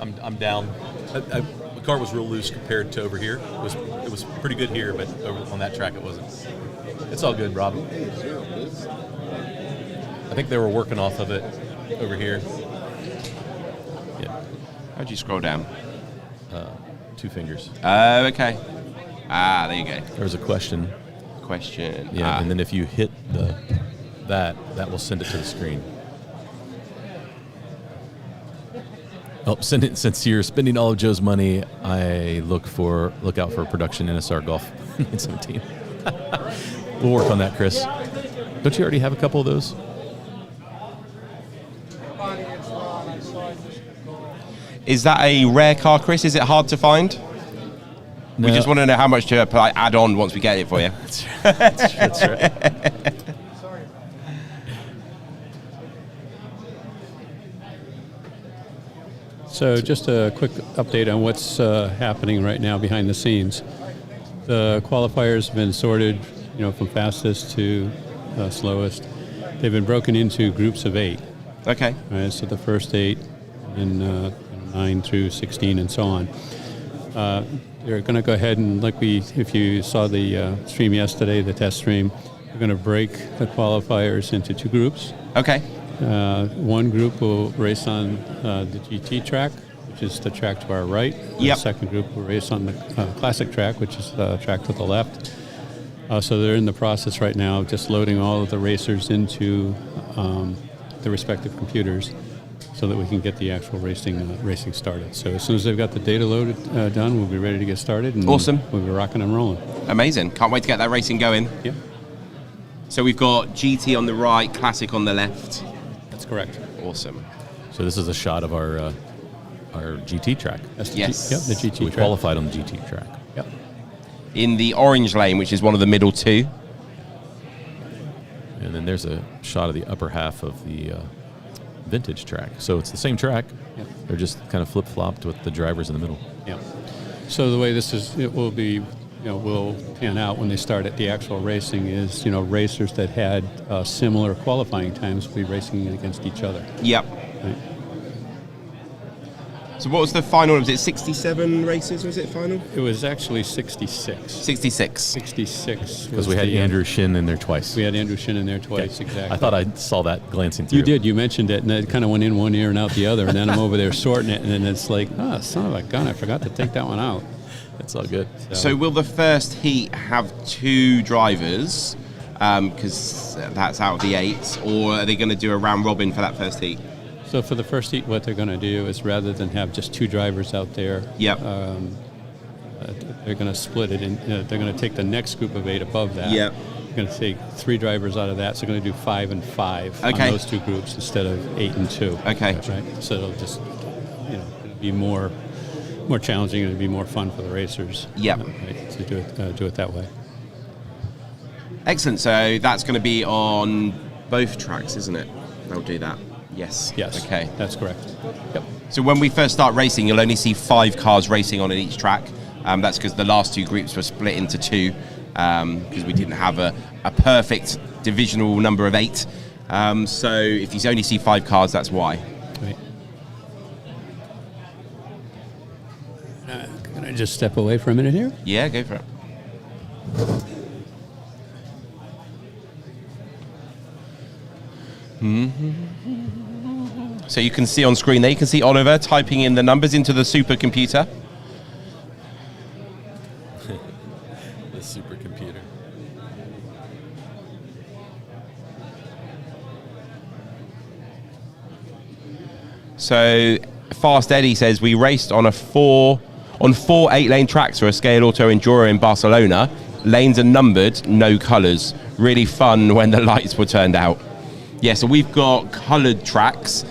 I'm down. The car was real loose compared to over here. It was pretty good here, but over on that track it wasn't. It's all good, Rob. I think they were working off of it over here. Yeah. How'd you scroll down? 2 fingers. Okay. There you go. There was a question. Yeah, and then if you hit that will send it to the screen. Oh, since you're spending all of Joe's money, I look out for production NSR Golf 917. We'll work on that, Chris. Don't you already have a couple of those? Is that a rare car, Chris? Is it hard to find? No. We just want to know how much to add on once we get it for you. That's right. So just a quick update on what's happening right now behind the scenes. The qualifiers have been sorted, from fastest to slowest. They've been broken into groups of 8. Okay. All right, so the first 8, and 9 through 16, and so on. They're going to go ahead and, if you saw the stream yesterday, the test stream, we're going to break the qualifiers into 2 groups. Okay. One group will race on the GT track, which is the track to our right. Yep. The second group will race on the classic track, which is the track to the left. So they're in the process right now of just loading all of the racers into the respective computers so that we can get the actual racing started. So as soon as they've got the data loaded done, we'll be ready to get started. And Awesome. We'll be rocking and rolling. Amazing. Can't wait to get that racing going. Yeah. So we've got GT on the right, Classic on the left. That's correct. Awesome. So this is a shot of our GT track. That's the Yes. the GT We track. qualified on the GT track. Yep. In the orange lane, which is one of the middle 2. And then there's a shot of the upper half of the vintage track. So it's the same track. Yep. They're just kind of flip-flopped with the drivers in the middle. Yeah. So the way it will be, will pan out when they start at the actual racing is, racers that had similar qualifying times will be racing against each other. Yep. Right? So what was the final? Was it 67 races? Was it final? It was actually 66. 66. 66. Because we had Andrew Shin in there twice. We had Andrew Shin in there twice, exactly. I thought I saw that glancing through. You did. You mentioned it, and it kind of went in one ear and out the other, and then I'm over there sorting it, and then it's like, oh, son of a gun, I forgot to take that one out. That's all good. So will the first heat have 2 drivers, because that's out of the 8, or are they going to do a round robin for that first heat? So for the first heat, what they're going to do is rather than have just 2 drivers out there, Yep. They're going to split it, and they're going to take the next group of 8 above that. Yep. They're going to take 3 drivers out of that, so they're going to do 5 and 5 Okay. on those 2 groups instead of 8 and 2. Okay. Right. So it'll just, it'll be more challenging, and it'll be more fun for the racers. Yep. Right, to do it that way. Excellent. So that's going to be on both tracks, isn't it? They'll do that. Yes. Yes. Okay. That's correct. Yep. So when we first start racing, you'll only see 5 cars racing on each track. That's because the last 2 groups were split into 2, because we didn't have a perfect divisional number of 8. So if you only see 5 cars, that's why. Right. Can I just step away for a minute here? Yeah, go for it. So you can see on screen there, you can see Oliver typing in the numbers into the supercomputer. The supercomputer. So Fast Eddie says we raced on 4 8-lane tracks for a Scale Auto Enduro in Barcelona. Lanes are numbered, no colours. Really fun when the lights were turned out. Yeah, so we've got coloured tracks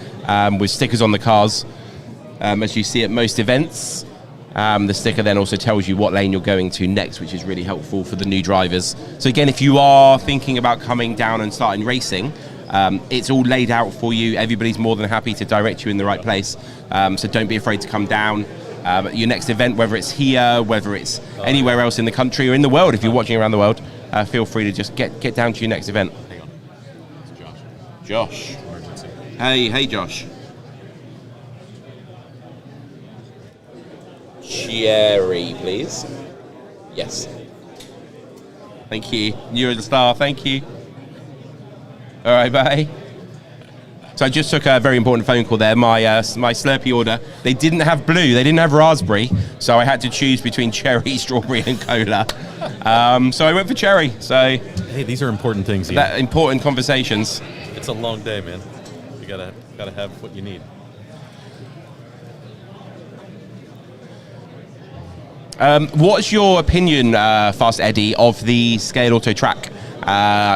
with stickers on the cars, as you see at most events. The sticker then also tells you what lane you're going to next, which is really helpful for the new drivers. So again, if you are thinking about coming down and starting racing, it's all laid out for you. Everybody's more than happy to direct you in the right place. So don't be afraid to come down. Your next event, whether it's here, whether it's anywhere else in the country or in the world, if you're watching around the world, feel free to just get down to your next event. Hang on. It's Josh. Josh. Emergency. Hey, Josh. Cherry, please. Yes. Thank you. You're the star. Thank you. All right, bye. So I just took a very important phone call there. My Slurpee order, they didn't have blue, they didn't have raspberry, so I had to choose between cherry, strawberry, and cola. So I went for cherry. So hey, these are important things. That important conversations. It's a long day, man. You gotta have what you need. What's your opinion, Fast Eddie, of the Scale Auto track?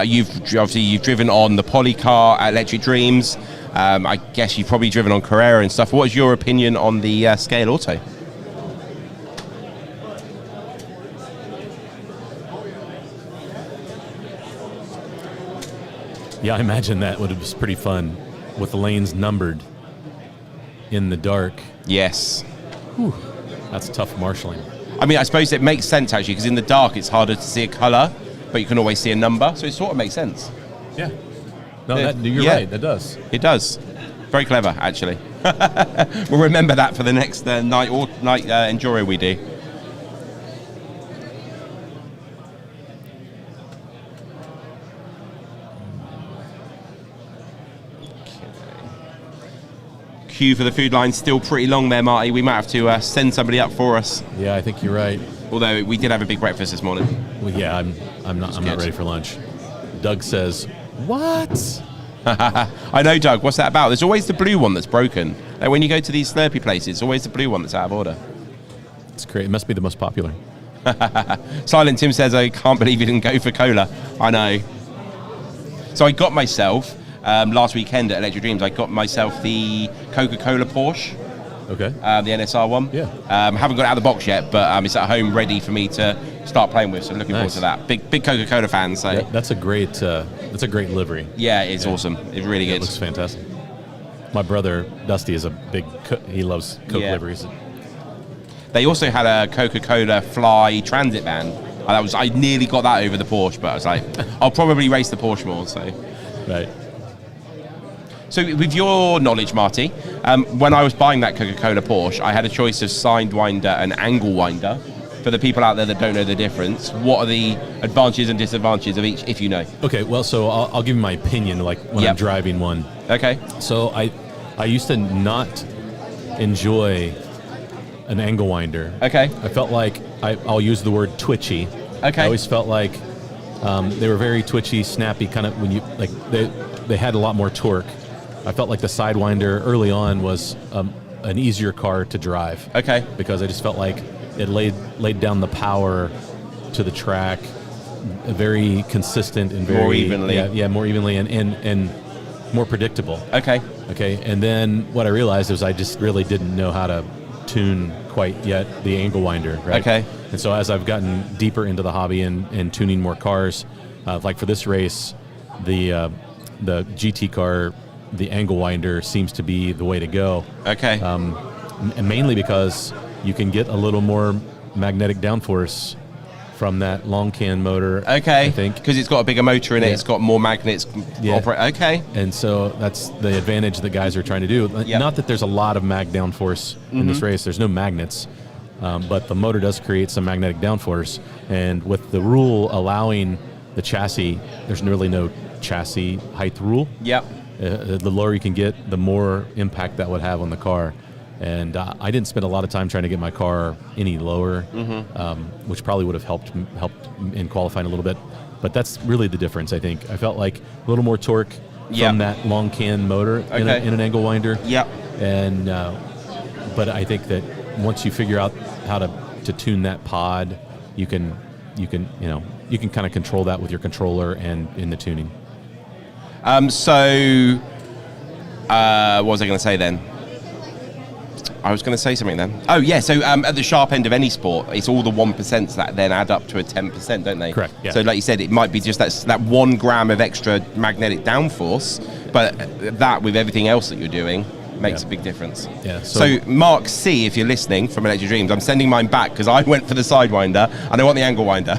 You've driven on the Poly car at Electric Dreams. I guess you've probably driven on Carrera and stuff. What's your opinion on the Scale Auto? Yeah, I imagine that would have been pretty fun with the lanes numbered in the dark. Yes. Whew. That's tough marshalling. I mean, I suppose it makes sense actually, because in the dark it's harder to see a colour, but you can always see a number, so it sort of makes sense. Yeah. No, you're right. That does. It does. Very clever, actually. We'll remember that for the next night Enduro we do. Queue for the food line still pretty long there, Marty. We might have to send somebody up for us. Yeah, I think you're right. Although we did have a big breakfast this morning. Well, yeah, I'm not ready for lunch. Doug says, "What?" I know, Doug. What's that about? There's always the blue one that's broken. Like when you go to these Slurpee places, it's always the blue one that's out of order. It's great. It must be the most popular. Silent Tim says, "I can't believe you didn't go for cola." I know. So I got myself last weekend at Electric Dreams. I got myself the Coca-Cola Porsche. Okay. The NSR one. Yeah. Haven't got it out of the box yet, but it's at home ready for me to start playing with. So looking forward to that. Big Coca-Cola fan. So yeah, that's a great livery. Yeah, it's awesome. It's really good. It looks fantastic. My brother Dusty is a big. He loves Coke liveries. They also had a Coca-Cola Fly Transit van. I nearly got that over the Porsche, but I was like, I'll probably race the Porsche more. So. Right. So with your knowledge, Marty, when I was buying that Coca-Cola Porsche, I had a choice of sidewinder and angle winder. For the people out there that don't know the difference, what are the advantages and disadvantages of each, if you know? Okay, well, so I'll give you my opinion, like when I'm driving one. Okay. So I used to not enjoy an angle winder. Okay. I felt like, I'll use the word twitchy. Okay. I always felt like they were very twitchy, snappy, kind of when you, like, they had a lot more torque. I felt like the Sidewinder early on was an easier car to drive. Okay. Because I just felt like it laid down the power to the track, very consistent and very more evenly. Yeah, more evenly and more predictable. Okay. Okay. And then what I realized was I just really didn't know how to tune quite yet the angle winder. Right. Okay. And so as I've gotten deeper into the hobby and tuning more cars, like for this race, the GT car, the angle winder seems to be the way to go. Okay. And mainly because you can get a little more magnetic downforce from that long can motor. Okay. I think because it's got a bigger motor in it, it's got more magnets. Okay. And so that's the advantage that guys are trying to do. Yep. Not that there's a lot of mag downforce in this race. There's no magnets, but the motor does create some magnetic downforce. And with the rule allowing the chassis, there's really no chassis height rule. Yep. The lower you can get, the more impact that would have on the car. And I didn't spend a lot of time trying to get my car any lower, which probably would have helped in qualifying a little bit. But that's really the difference, I think. I felt like a little more torque from that long can motor in an angle winder. Yep. And but I think that once you figure out how to tune that pod, you can kind of control that with your controller and in the tuning. What was I going to say then? I was going to say something then. Oh, yeah, so at the sharp end of any sport, it's all the 1% that then add up to a 10%, don't they? Correct, yeah. So like you said, it might be just that 1 gram of extra magnetic downforce, but that with everything else that you're doing makes a big difference. Yeah. So Mark C, if you're listening from Electric Dreams, I'm sending mine back because I went for the Sidewinder and I want the angle winder.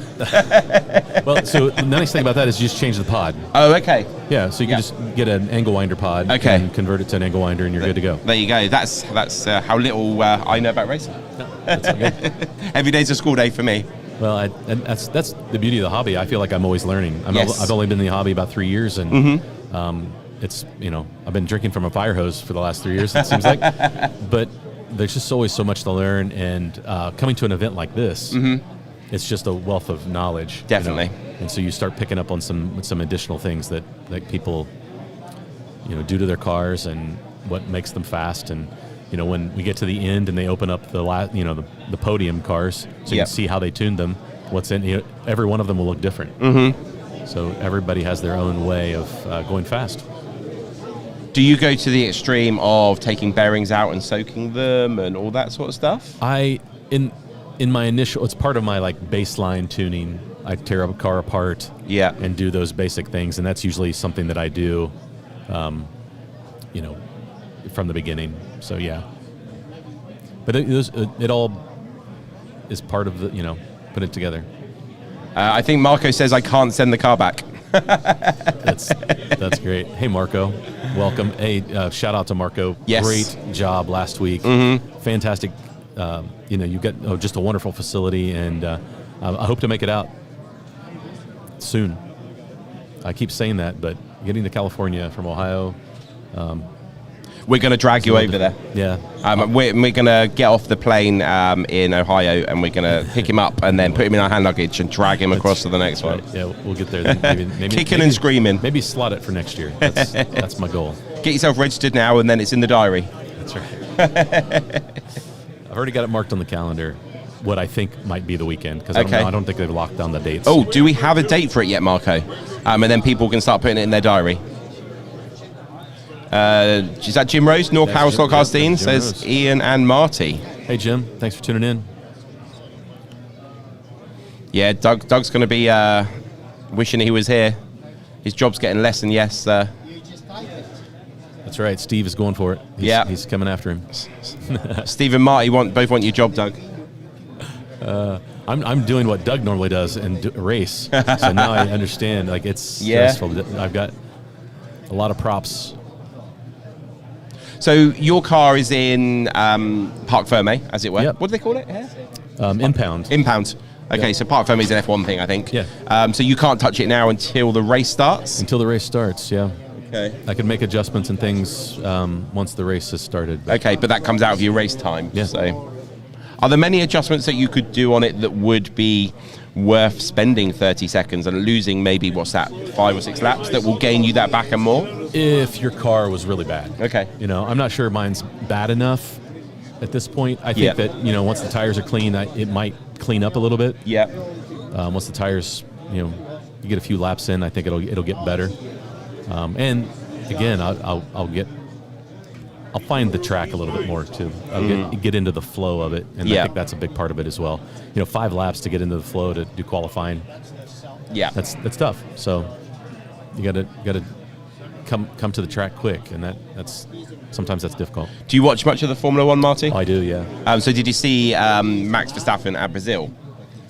Well, so the nice thing about that is you just change the pod. Oh, okay. Yeah, so you can just get an angle winder pod and convert it to an angle winder and you're good to go. There you go. That's how little I know about racing. That's all good. Every day's a school day for me. Well, and that's the beauty of the hobby. I feel like I'm always learning. I've only been in the hobby about 3 years, and it's I've been drinking from a fire hose for the last 3 years. It seems like, but there's just always so much to learn. And coming to an event like this, it's just a wealth of knowledge. Definitely. And so you start picking up on some additional things that people do to their cars and what makes them fast. And when we get to the end and they open up the podium cars, so you can see how they tuned them. What's in every one of them will look different. So everybody has their own way of going fast. Do you go to the extreme of taking bearings out and soaking them and all that sort of stuff? In my initial, it's part of my baseline tuning. I tear a car apart, and do those basic things, and that's usually something that I do, from the beginning. So yeah, but it all is part of the put it together. I think Marco says I can't send the car back. That's great. Hey Marco, welcome. Hey, shout out to Marco. Yes. Great job last week. Fantastic. You got just a wonderful facility, and I hope to make it out soon. I keep saying that, but getting to California from Ohio. We're going to drag you over there. Yeah. We're going to get off the plane in Ohio, and we're going to pick him up and then put him in our hand luggage and drag him across to the next one. Right. Yeah, we'll get there. Then. Maybe Kicking and screaming. Maybe slot it for next year. That's my goal. Get yourself registered now, and then it's in the diary. That's right. I've already got it marked on the calendar, what I think might be the weekend, because I don't think they've locked down the dates. Oh, do we have a date for it yet, Marco? And then people can start putting it in their diary. Is that Jim Rose? North Power Slot Cars Dean says Rose. Ian and Marty. Hey, Jim. Thanks for tuning in. Yeah, Doug's going to be wishing he was here. His job's getting less and yes. That's right. Steve is going for it. He's coming after him. Steve and Marty both want your job, Doug. I'm doing what Doug normally does and race. So now I understand. It's stressful. I've got a lot of props So your car is in Parc Fermé, as it were. Yep. What do they call it here? Impound. Impound. Okay, Yep. so Parc Fermé is an F1 thing, I think. Yeah. So you can't touch it now until the race starts? Until the race starts, yeah. Okay. I could make adjustments and things once the race has started. Okay, but that comes out of your race time. Yeah. So, are there many adjustments that you could do on it that would be worth spending 30 seconds and losing maybe, 5 or 6 laps that will gain you that back and more? If your car was really bad. Okay. I'm not sure mine's bad enough at this point. I think that, once the tires are clean, it might clean up a little bit. Yeah. Once the tires, you get a few laps in, I think it'll get better. And again, I'll find the track a little bit more too. I'll get into the flow of it, and I think that's a big part of it as well. 5 laps to get into the flow to do qualifying. Yeah, that's tough. So you gotta come to the track quick, and that's sometimes that's difficult. Do you watch much of the Formula One, Marty? Oh, I do, yeah. So did you see Max Verstappen at Brazil?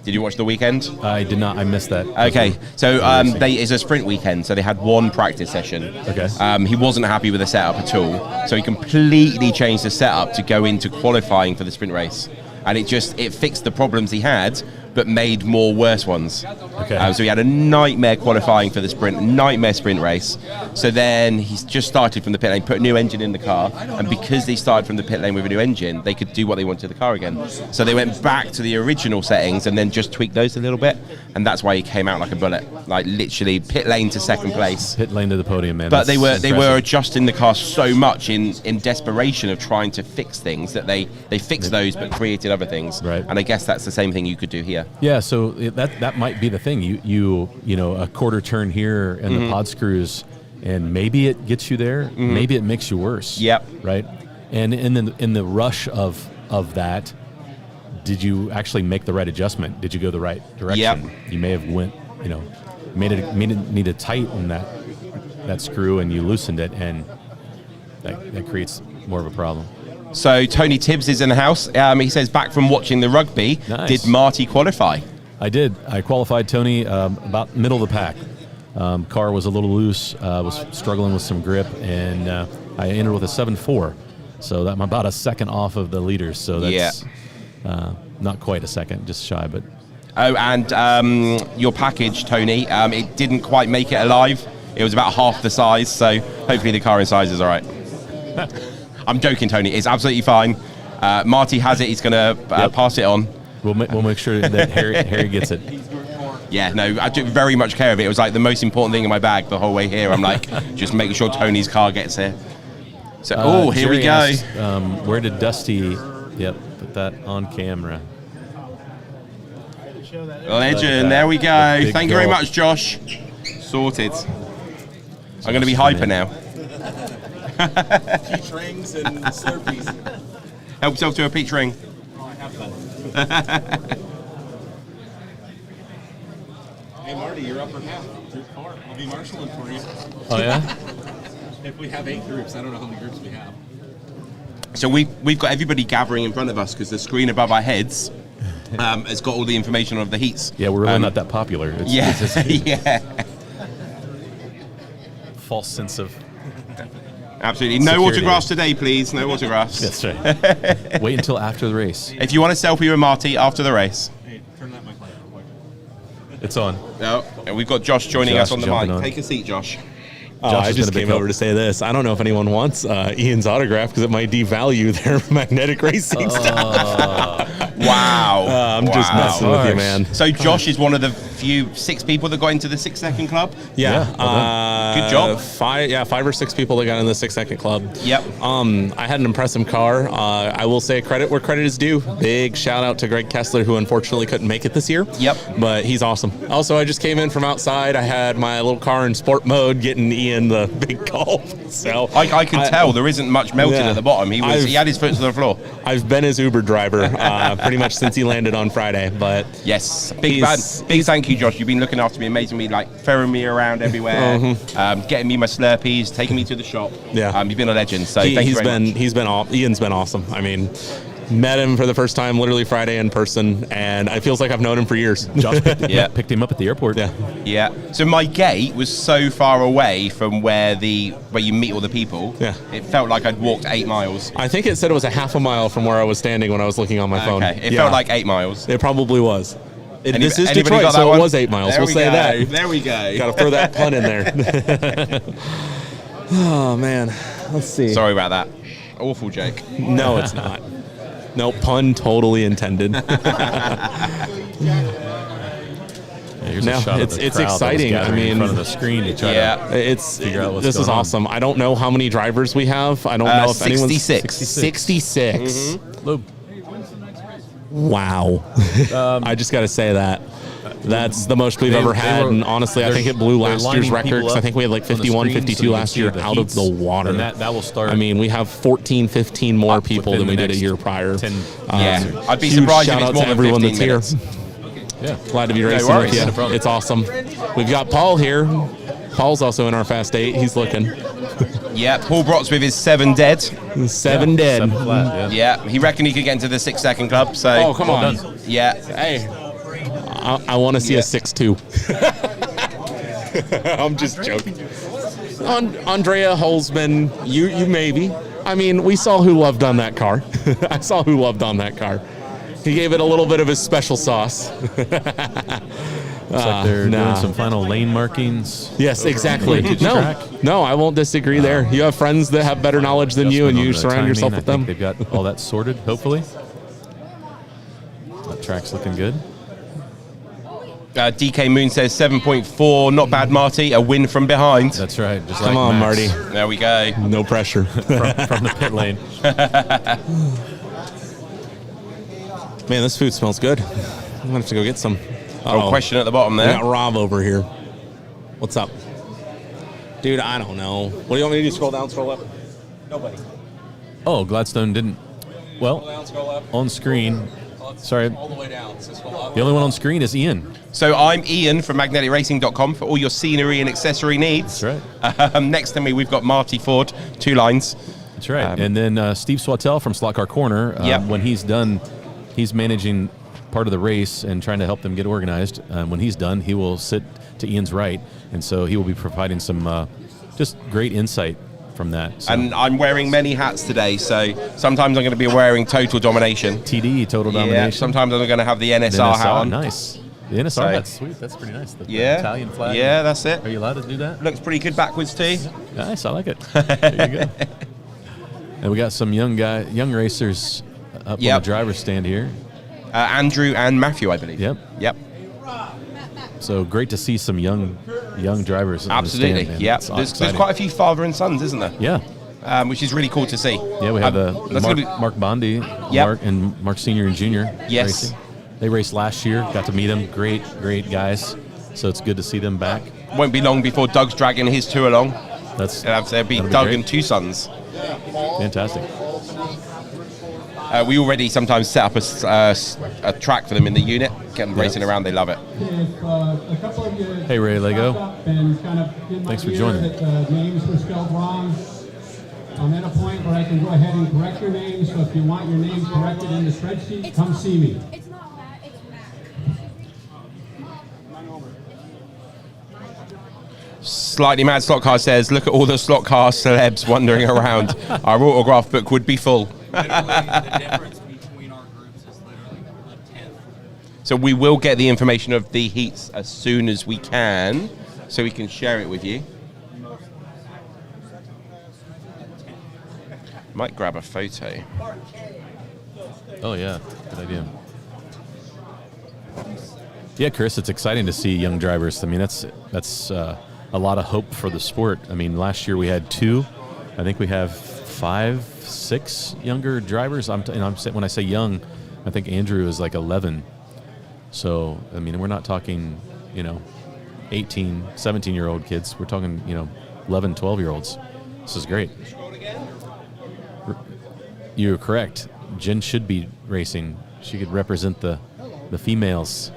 Did you watch the weekend? I did not. I missed that. Okay, so it's a sprint weekend, so they had one practice session. Okay. He wasn't happy with the setup at all, so he completely changed the setup to go into qualifying for the sprint race, and it fixed the problems he had, but made more worse ones. Okay. So he had a nightmare qualifying for the sprint, nightmare sprint race. So then he's just started from the pit lane, put a new engine in the car, and because they started from the pit lane with a new engine, they could do what they wanted to the car again. So they went back to the original settings and then just tweaked those a little bit, and that's why he came out like a bullet, like literally pit lane to second place. Pit lane to the podium, man. But That's they were adjusting the car so much in desperation of trying to fix things that they fixed those but created other things. Right. And I guess that's the same thing you could do here. Yeah, so that might be the thing. You a quarter turn here and the pod screws, and maybe it gets you there, maybe it makes you worse. Yep. Right. And in the rush of that, did you actually make the right adjustment? Did you go the right direction? Yep. You may have made it need to tighten that screw, and you loosened it, and that creates more of a problem. So Tony Tibbs is in the house. He says, back from watching the rugby, Nice. Did Marty qualify? I did. I qualified Tony about middle of the pack. Car was a little loose, was struggling with some grip, and I entered with a 7.4. So I'm about a second off of the leaders. So that's not quite a second, just shy. But Oh, and your package, Tony, it didn't quite make it alive. It was about half the size, so hopefully the car in size is all right. I'm joking, Tony. It's absolutely fine. Marty has it. He's going to pass it on. We'll make sure that Harry gets it. Yeah, no, I took very much care of it. It was like the most important thing in my bag the whole way here. I'm like, just making sure Tony's car gets here. So, here we Jerry go. asked, where did Dusty? Yep, put that on camera. Legend. There we go. Thank you very much, Josh. Sorted. I'm going to be hyper now. Peach rings and Slurpees. Help yourself to a peach ring. Oh, I have fun. Hey, Marty, you're upper half. Your car. I'll be marshalling for you. Oh, yeah? If we have 8 groups, I don't know how many groups we have. So we've got everybody gathering in front of us because the screen above our heads has got all the information of the heats. Yeah, we're really not that popular. It's yeah. False sense of Absolutely. No security. autographs today, please. No autographs. That's right. Wait until after the race. If you want a selfie with Marty after the race. Hey, turn that mic light real quick. It's on. No, and we've got Josh joining Josh us on the jumping mic. on. Take a seat, Josh. I just came over to say this. I don't know if anyone wants Ian's autograph because it might devalue their magnetic racing stuff. Wow. I'm just messing with you, man. So Josh is one of the few 6 people that got into the 6 Second Club? Yeah. Good job. 5 or 6 people that got in the 6 Second Club. Yep. I had an impressive car. I will say credit where credit is due. Big shout out to Greg Kessler, who unfortunately couldn't make it this year. Yep. But he's awesome. Also, I just came in from outside. I had my little car in sport mode getting Ian the big Golf. So I can tell there isn't much melted at the bottom. He had his foot to the floor. I've been his Uber driver pretty much since he landed on Friday. But yes, big thank you, Josh. You've been looking after me, amazing me, like ferrying me around everywhere, getting me my Slurpees, taking me to the shop. Yeah, you've been a legend. So thank you very much. Ian's been awesome. I mean, Met him for the first time literally Friday in person, and it feels like I've known him for years. Josh picked him up at the airport. Yeah. So my gate was so far away from where you meet all the people. Yeah. It felt like I'd walked 8 miles. I think it said it was a half a mile from where I was standing when I was looking on my phone. Okay. It felt like 8 miles. It probably was. This is anybody Detroit, got that so one? it was 8 miles. There We'll we say go. that. There we go. Got to throw that pun in there. Oh, man. Let's see. Sorry about that. Awful joke. No, it's not. No, pun totally intended. Here's No, a shot it's of the crowd exciting. that was I mean, in front of the screen to try to figure out what's this is going on. awesome. I don't know how many drivers we have. I don't know if anyone's 66. 66. Lube. Wow. I just got to say that. That's the most we've ever had, and honestly, I think it blew last year's record, because I think we had like 51, 52 last year out of the water. And that will start. I mean, we have 14, 15 more people than we did a year prior. 10 I'd be huge surprised if shout it's out more to than everyone 15 that's minutes. here. Yeah. Glad to be racing worries. with you. It's awesome. We've got Paul here. Paul's also in our Fast 8. He's looking. Yeah, Paul Brotts with his 7 dead. 7 dead. 7 flat, Yeah, he reckoned he could get into the 6 second club. So Oh, come on. Yeah. Hey, I want to see a 6-2. I'm just joking. Andrea Holzman, you maybe. I mean, we saw who loved on that car. I saw who loved on that car. He gave it a little bit of his special sauce. Looks like they're doing some final lane markings. Yes, over on exactly. the vintage track. No, I won't disagree there. You have friends that have better knowledge than you, and you Adjustment on the surround yourself timing. with I them. think they've got all that sorted, hopefully. That track's looking good. DK Moon says 7.4. Not bad, Marty. A win from behind. That's right. Just Come like on, Max. Marty. There we go. No pressure. from the pit lane. Man, this food smells good. I'm going to have to go get some. Oh, question at the bottom We there. got Rob over here. What's up? Dude, I don't know. What do you want me to do? Scroll down, scroll up? Nobody. Oh, Gladstone didn't. Well, Scroll down, scroll up. on screen. Sorry. All the way down. So scroll up. The only one on screen is Ian. So I'm Ian from magneticracing.com for all your scenery and accessory needs. That's right. Next to me, we've got Marty Ford, 2 lines. That's right. And then Steve Swatelle from Slot Car Corner. When he's done, he's managing part of the race and trying to help them get organized. When he's done, he will sit to Ian's right, and so he will be providing some just great insight from that. So. And I'm wearing many hats today, so sometimes I'm going to be wearing Total Domination. TD, Total Domination. Sometimes I'm going to have the NSR hat on. Nice. The NSR hat's sweet. That's pretty nice. The Italian flag. Yeah, that's it. Are you allowed to do that? Looks pretty good backwards too. Nice. I like it. There you go. And we got some young racers up on the driver's stand here. Andrew and Matthew, I believe. Yep. So great to see some young drivers. Absolutely. Yeah. There's quite a few father and sons, isn't there? Yeah. Which is really cool to see. Yeah, we have Mark Bondi, Mark Senior and Junior. Yes. Racing. They raced last year. Got to meet them. Great guys. So it's good to see them back. Won't be long before Doug's dragging his 2 along. There'll be Doug great. and 2 sons. Fantastic. We already sometimes set up a track for them in the unit, get them racing around. They love it. Hey, Ray Lego. Thanks for joining. Names were spelled wrong. I'm at a point where I can go ahead and correct your name. So if you want your name corrected in the spreadsheet, come see me. It's not Matt, it's Matt. Slightly Mad Slot Car says, look at all the slot car celebs wandering around. Our autograph book would be full. So we will get the information of the heats as soon as we can, so we can share it with you. Might grab a photo. Oh yeah, good idea. Yeah, Chris, it's exciting to see young drivers. I mean, that's a lot of hope for the sport. I mean, last year we had 2. I think we have 5, 6 younger drivers. When I say young, I think Andrew is like 11. So, I mean, we're not talking, 18, 17-year-old kids. We're talking, 11, 12-year-olds. This is great. You're correct. Jen should be racing. She could represent the females.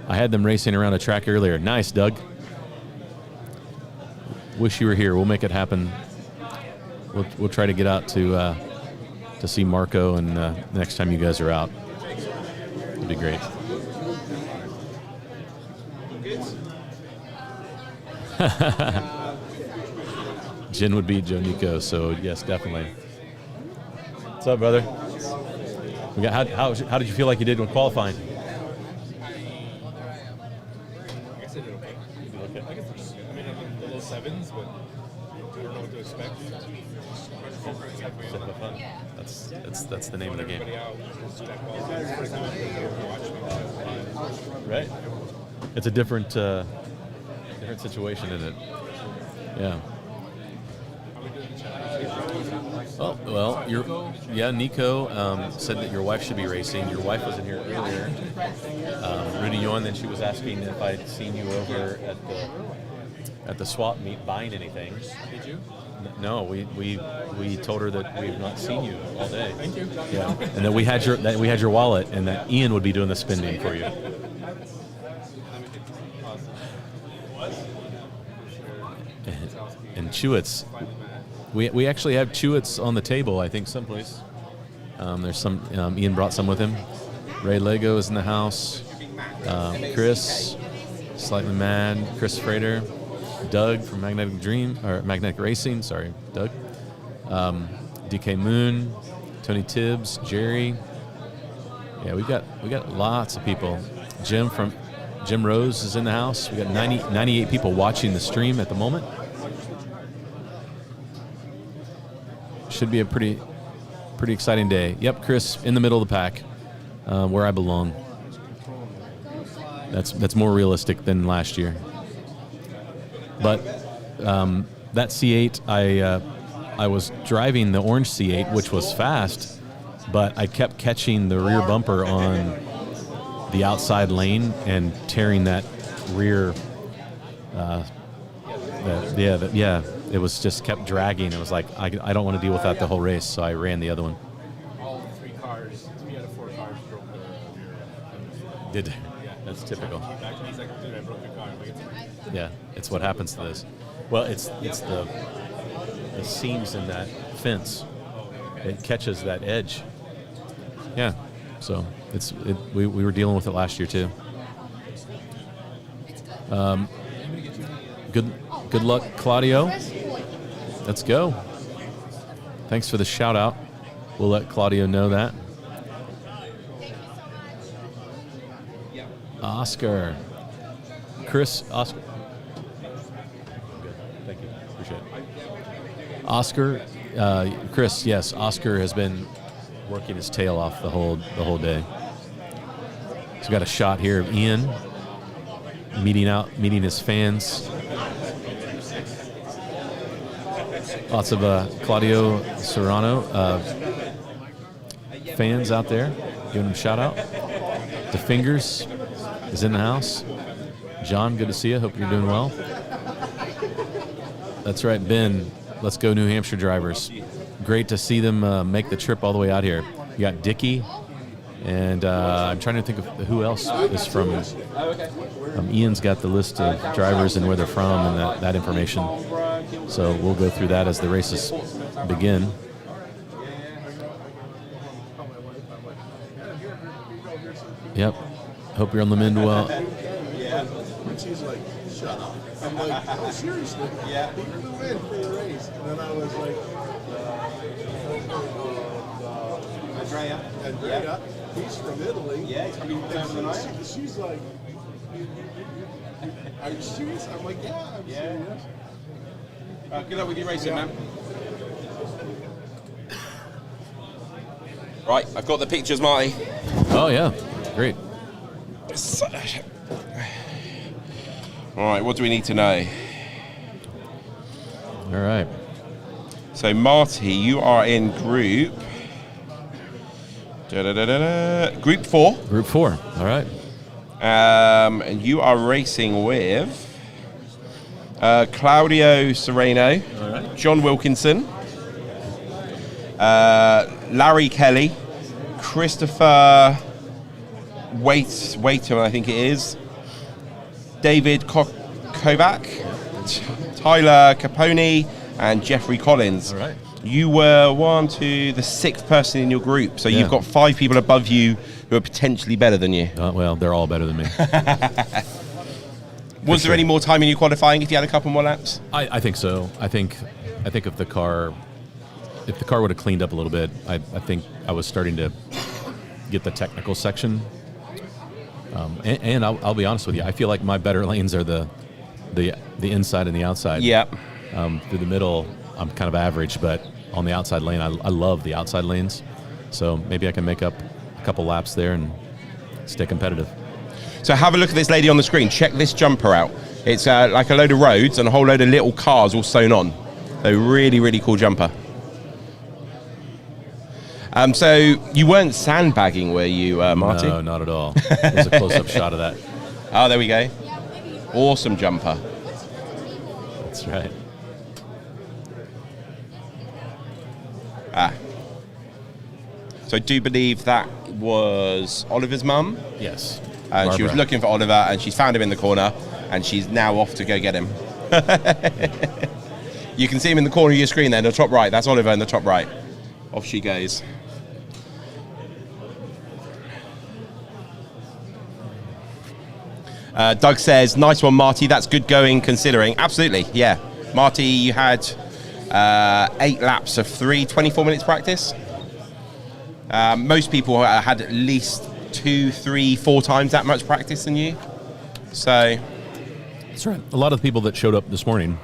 I had them racing around a track earlier. Nice, Doug. Wish you were here. We'll make it happen. We'll try to get out to to see Marco, and next time you guys are out, it'd be great. Jin would beat Joe Nico, so yes, definitely. What's up, brother? We got how did you feel like you did when qualifying? I guess I did okay. I guess I mean, I'm the low sevens, but I don't know what to expect. That's the name of the game. Right. It's a different situation, isn't it? Yeah. Oh, well, Nico said that your wife should be racing. Your wife was in here earlier. Rudy Yohan, then she was asking if I'd seen you over at the swap meet buying anything. Did you? No, we told her that we've not seen you all day. Thank you. Yeah, and that we had your wallet, and that Ian would be doing the spending for you. And Chewits. We actually have Chewits on the table, I think, someplace. There's some. Ian brought some with him. Ray Lego is in the house. Chris, Slightly Mad, Chris Frater, Doug from Magnetic Racing. Sorry, Doug. DK Moon, Tony Tibbs, Jerry. Yeah, we got lots of people. Jim Rose is in the house. We got 98 people watching the stream at the moment. Should be a pretty exciting day. Yep, Chris, in the middle of the pack, where I belong. That's more realistic than last year. But that C8, I was driving the orange C8, which was fast, but I kept catching the rear bumper on the outside lane and tearing that rear. It was just kept dragging. It was like, I don't want to deal with that the whole race, so I ran the other one. All 3 cars, 3 out of 4 cars broke the rear. Did That's typical. Yeah, it's what happens to this. Well, it's the seams in that fence. It catches that edge. Yeah, so we were dealing with it last year too. Good luck, Claudio. Let's go. Thanks for the shout out. We'll let Claudio know that. Oscar. Chris, Oscar. Good. Thank you. Appreciate it. Oscar, Chris, yes, Oscar has been working his tail off the whole day. So we got a shot here of Ian meeting his fans. Lots of Claudio Serrano fans out there giving him a shout out. The Fingers is in the house. John, good to see you. Hope you're doing well. That's right, Ben. Let's go, New Hampshire drivers. Great to see them make the trip all the way out here. You got Dickie, and I'm trying to think of who else is from. Ian's got the list of drivers and where they're from and that information. So we'll go through that as the races begin. Yep. Hope you're on the mend well. And she's like, shut up. I'm like, oh, seriously? Yeah. He flew in for the race. And then I was like, Andrea, he's from Italy. Yeah, he's coming down tonight. She's like, are you serious? I'm like, yeah, I'm serious. Good luck with your racing, man. Right, I've got the pictures, Marty. Oh, yeah. Great. All right, what do we need to know? All right. So, Marty, you are in group... Group 4. Group 4, all right. And you are racing with Claudio Serrano, right. John Wilkinson, Larry Kelly, Christopher Waiter, I think it is, David Kovac, Tyler Capone, and Jeffrey Collins. All right. You were the 6th person in your group, so you've got 5 people above you who are potentially better than you. Well, they're all better than me. Was there any more time in your qualifying if you had a couple more laps? I think so. I think if the car would have cleaned up a little bit, I think I was starting to get the technical section. And I'll be honest with you, I feel like my better lanes are the inside and the outside. Yep. Through the middle, I'm kind of average, but on the outside lane, I love the outside lanes. So maybe I can make up a couple laps there and stay competitive. So have a look at this lady on the screen. Check this jumper out. It's like a load of roads and a whole load of little cars all sewn on. So really, really cool jumper. So you weren't sandbagging, were you, Marty? No, not at all. There's a close-up shot of that. Oh, there we go. Awesome jumper. That's right. So I do believe that was Oliver's mum. Yes. And she was looking for Oliver, and she's found him in the corner, and she's now off to go get him. You can see him in the corner of your screen there, in the top right. That's Oliver in the top right. Off she goes. Doug says, nice one, Marty. That's good going considering. Absolutely, yeah. Marty, you had 8 laps of 24 minutes practice. Most people had at least 2, 3, 4 times that much practice than you. So that's right. A lot of the people that showed up this morning,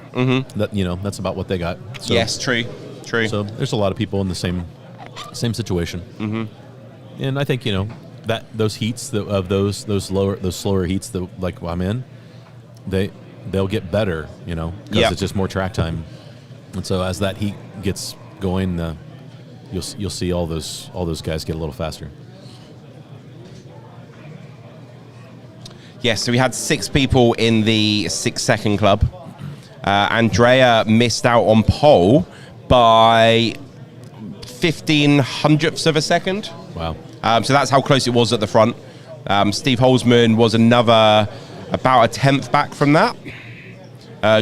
that's about what they got. So, yes, true. So there's a lot of people in the same situation. And I think that those heats those slower heats that like I'm in, they'll get better, because it's just more track time. And so as that heat gets going, you'll see all those guys get a little faster. Yes, so we had 6 people in the 6-second club. Andrea missed out on pole by 0.15 of a second. Wow. So that's how close it was at the front. Steve Holzman was about a 10th back from that.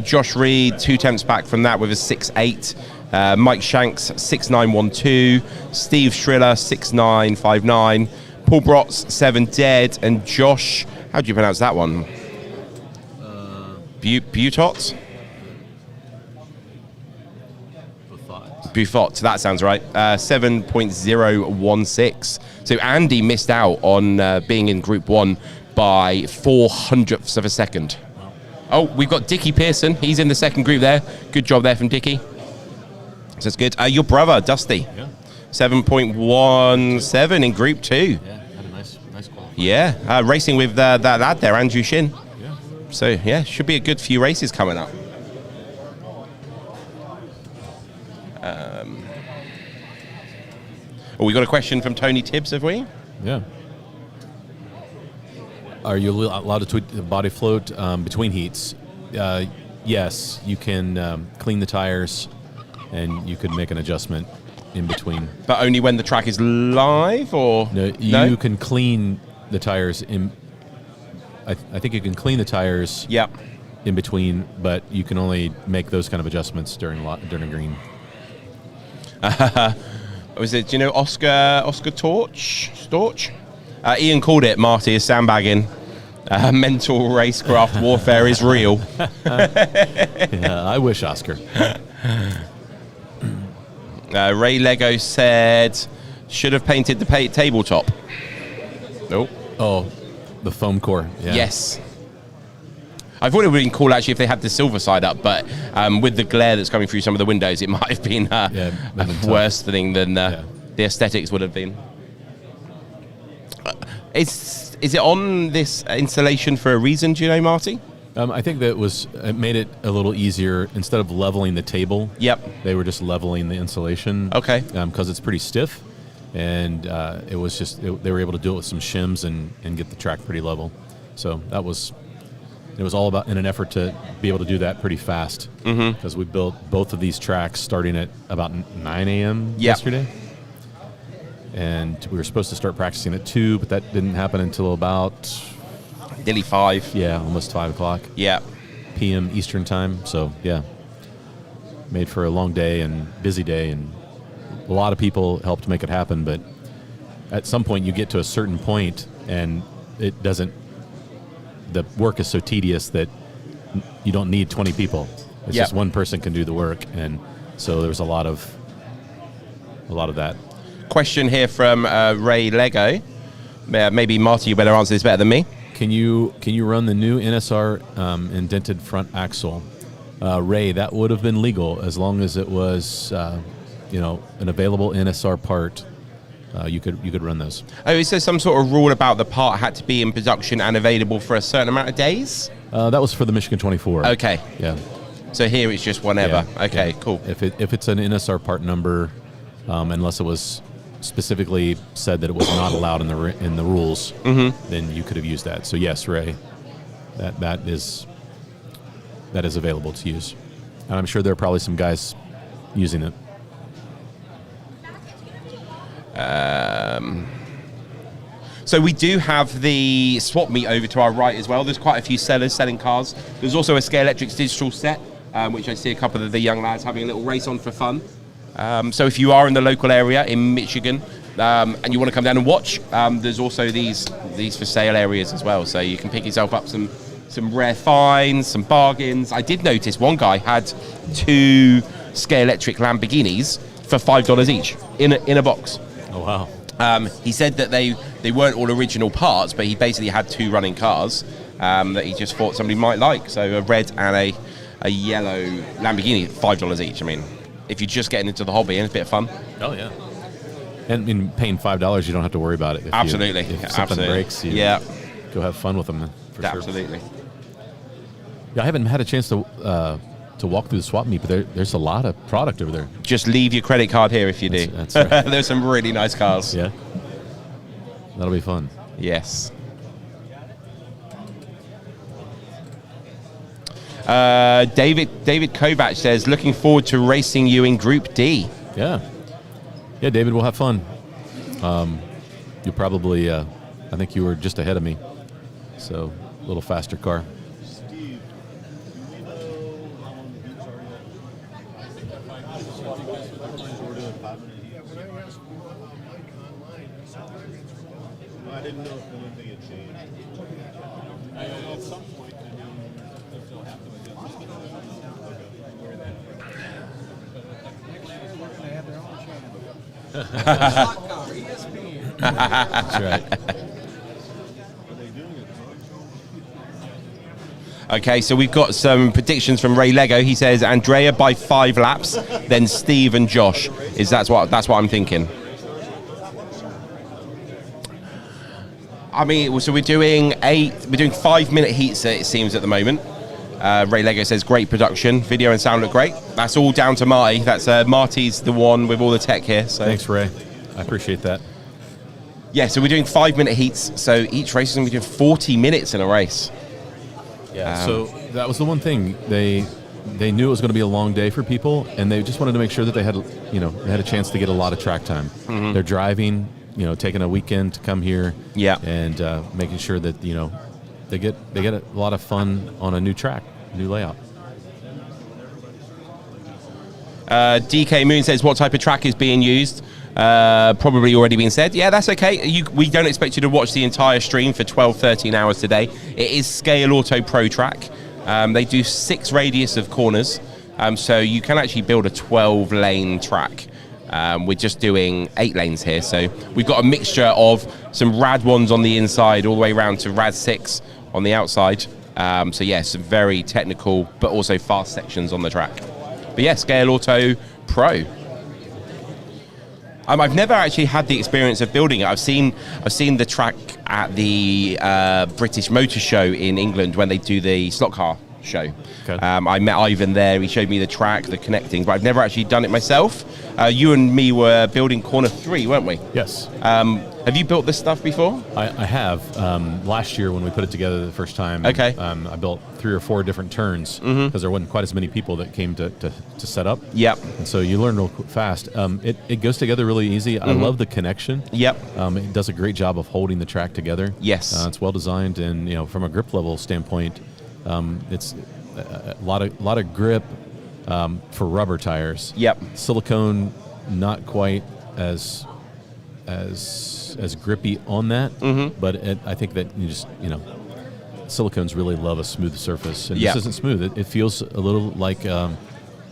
Josh Reed, 2/10 back from that with a 6.8. Mike Shanks, 6.912. Steve Shriller, 6.959. Paul Brotz, 7 dead. And Josh, how do you pronounce that one? Butot? Buffot, that sounds right. 7.016. So Andy missed out on being in Group 1 by 0.04 of a second. Oh, we've got Dickie Pearson. He's in the second group there. Good job there from Dickie. So that's good. Your brother, Dusty. Yeah. 7.17 in Group 2. Yeah, had a nice qualify. Yeah, racing with that lad there, Andrew Shin. Yeah. So, yeah, should be a good few races coming up. We got a question from Tony Tibbs, have we? Yeah. Are you allowed to tweak the body float between heats? Yes, you can clean the tires, and you could make an adjustment in between. But only when the track is live, or no? You can clean the tires in. I think you can clean the tires. Yep. In between, but you can only make those kind of adjustments during green. Was it? Do you know Oscar Storch? Ian called it. Marty is sandbagging. Mental racecraft warfare is real. Yeah, I wish, Oscar. Ray Lego said, should have painted the tabletop. Nope. Oh, the foam core. Yeah. Yes. I thought it would have been cool actually if they had the silver side up, but with the glare that's coming through some of the windows, it might have been a worse thing than the aesthetics would have been. Is it on this installation for a reason, do you know, Marty? I think that it made it a little easier. Instead of leveling the table, they were just leveling the insulation. Okay. Because it's pretty stiff, and it was they were able to do it with some shims and get the track pretty level. So it was all about in an effort to be able to do that pretty fast. Because we built both of these tracks starting at about 9 a.m. yesterday. And we were supposed to start practicing at 2, but that didn't happen until about nearly 5. Yeah, almost 5 o'clock. Yeah. PM Eastern time. So, yeah. made for a long day and busy day, and a lot of people helped make it happen. But at some point, you get to a certain point, and it doesn't. The work is so tedious that you don't need 20 people. It's just one person can do the work, and so there was a lot of that. Question here from Ray Lego. Maybe Marty, you better answer this better than me. Can you run the new NSR indented front axle? Ray, that would have been legal as long as it was an available NSR part. You could run those. Oh, is there some sort of rule about the part had to be in production and available for a certain amount of days? That was for the Michigan 24. Okay. Yeah. So here it's just whenever. Yeah, okay, yeah. Cool. If it's an NSR part number, unless it was specifically said that it was not allowed in the rules, then you could have used that. So yes, Ray, that is available to use, and I'm sure there are probably some guys using it. So we do have the swap meet over to our right as well. There's quite a few sellers selling cars. There's also a Scale Electrics digital set, which I see a couple of the young lads having a little race on for fun. So if you are in the local area in Michigan and you want to come down and watch, there's also these for sale areas as well. So you can pick yourself up some rare finds, some bargains. I did notice one guy had 2 Scale Electric Lamborghinis for $5 each in a box. Oh wow. He said that they weren't all original parts, but he basically had 2 running cars that he just thought somebody might like. So a red and a yellow Lamborghini, $5 each. I mean, if you're just getting into the hobby and it's a bit of fun. Oh yeah. And in paying $5, you don't have to worry about it. Absolutely. If something breaks, you go have fun with them. For Absolutely. Sure. Yeah, I haven't had a chance to walk through the swap meet, but there's a lot of product over there. Just leave your credit card here if you do. That's right. There's some really nice cars. Yeah. That'll be fun. Yes. David Kovac says, looking forward to racing you in Group D. Yeah, David, we'll have fun. You'll probably, I think you were just ahead of me, so a little faster car. I didn't know if anything had changed. At some point, they'll have to adjust it. That's right. Okay, so we've got some predictions from Ray Lego. He says Andrea by 5 laps, then Steve and Josh. That's what I'm thinking. I mean, so we're doing 5-minute heats, it seems, at the moment. Ray Lego says great production, video and sound look great. That's all down to Marty. That's Marty's the one with all the tech here. So thanks, Ray. I appreciate that. Yeah, so we're doing 5-minute heats. So each race is going to be doing 40 minutes in a race. Yeah. So that was the one thing they knew it was going to be a long day for people, and they just wanted to make sure that they had a chance to get a lot of track time. Mm-hmm. They're driving, taking a weekend to come here, and making sure that they get a lot of fun on a new track, new layout. DK Moon says, what type of track is being used? Probably already been said. Yeah, that's okay. We don't expect you to watch the entire stream for 13 hours today. It is Scale Auto Pro track. They do 6 radius of corners, so you can actually build a 12-lane track. We're just doing 8 lanes here, so we've got a mixture of some rad ones on the inside all the way around to rad 6 on the outside. So yeah, some very technical but also fast sections on the track. But yeah, Scale Auto Pro. I've never actually had the experience of building it. I've seen the track at the British Motor Show in England when they do the slot car show. Okay. I met Ivan there. He showed me the track, the connecting, but I've never actually done it myself. You and me were building corner 3, weren't we? Yes. Have you built this stuff before? I have. Last year when we put it together the first time, okay. I built 3 or 4 different turns because there wasn't quite as many people that came to set up. Yep. And so you learn real fast. It goes together really easy. I love the connection. Yep. It does a great job of holding the track together. Yes. It's well designed, and from a grip level standpoint, it's a lot of grip, for rubber tires. Yep. Silicone, not quite as grippy on that, but I think that silicones really love a smooth surface, and this isn't smooth. It feels a little like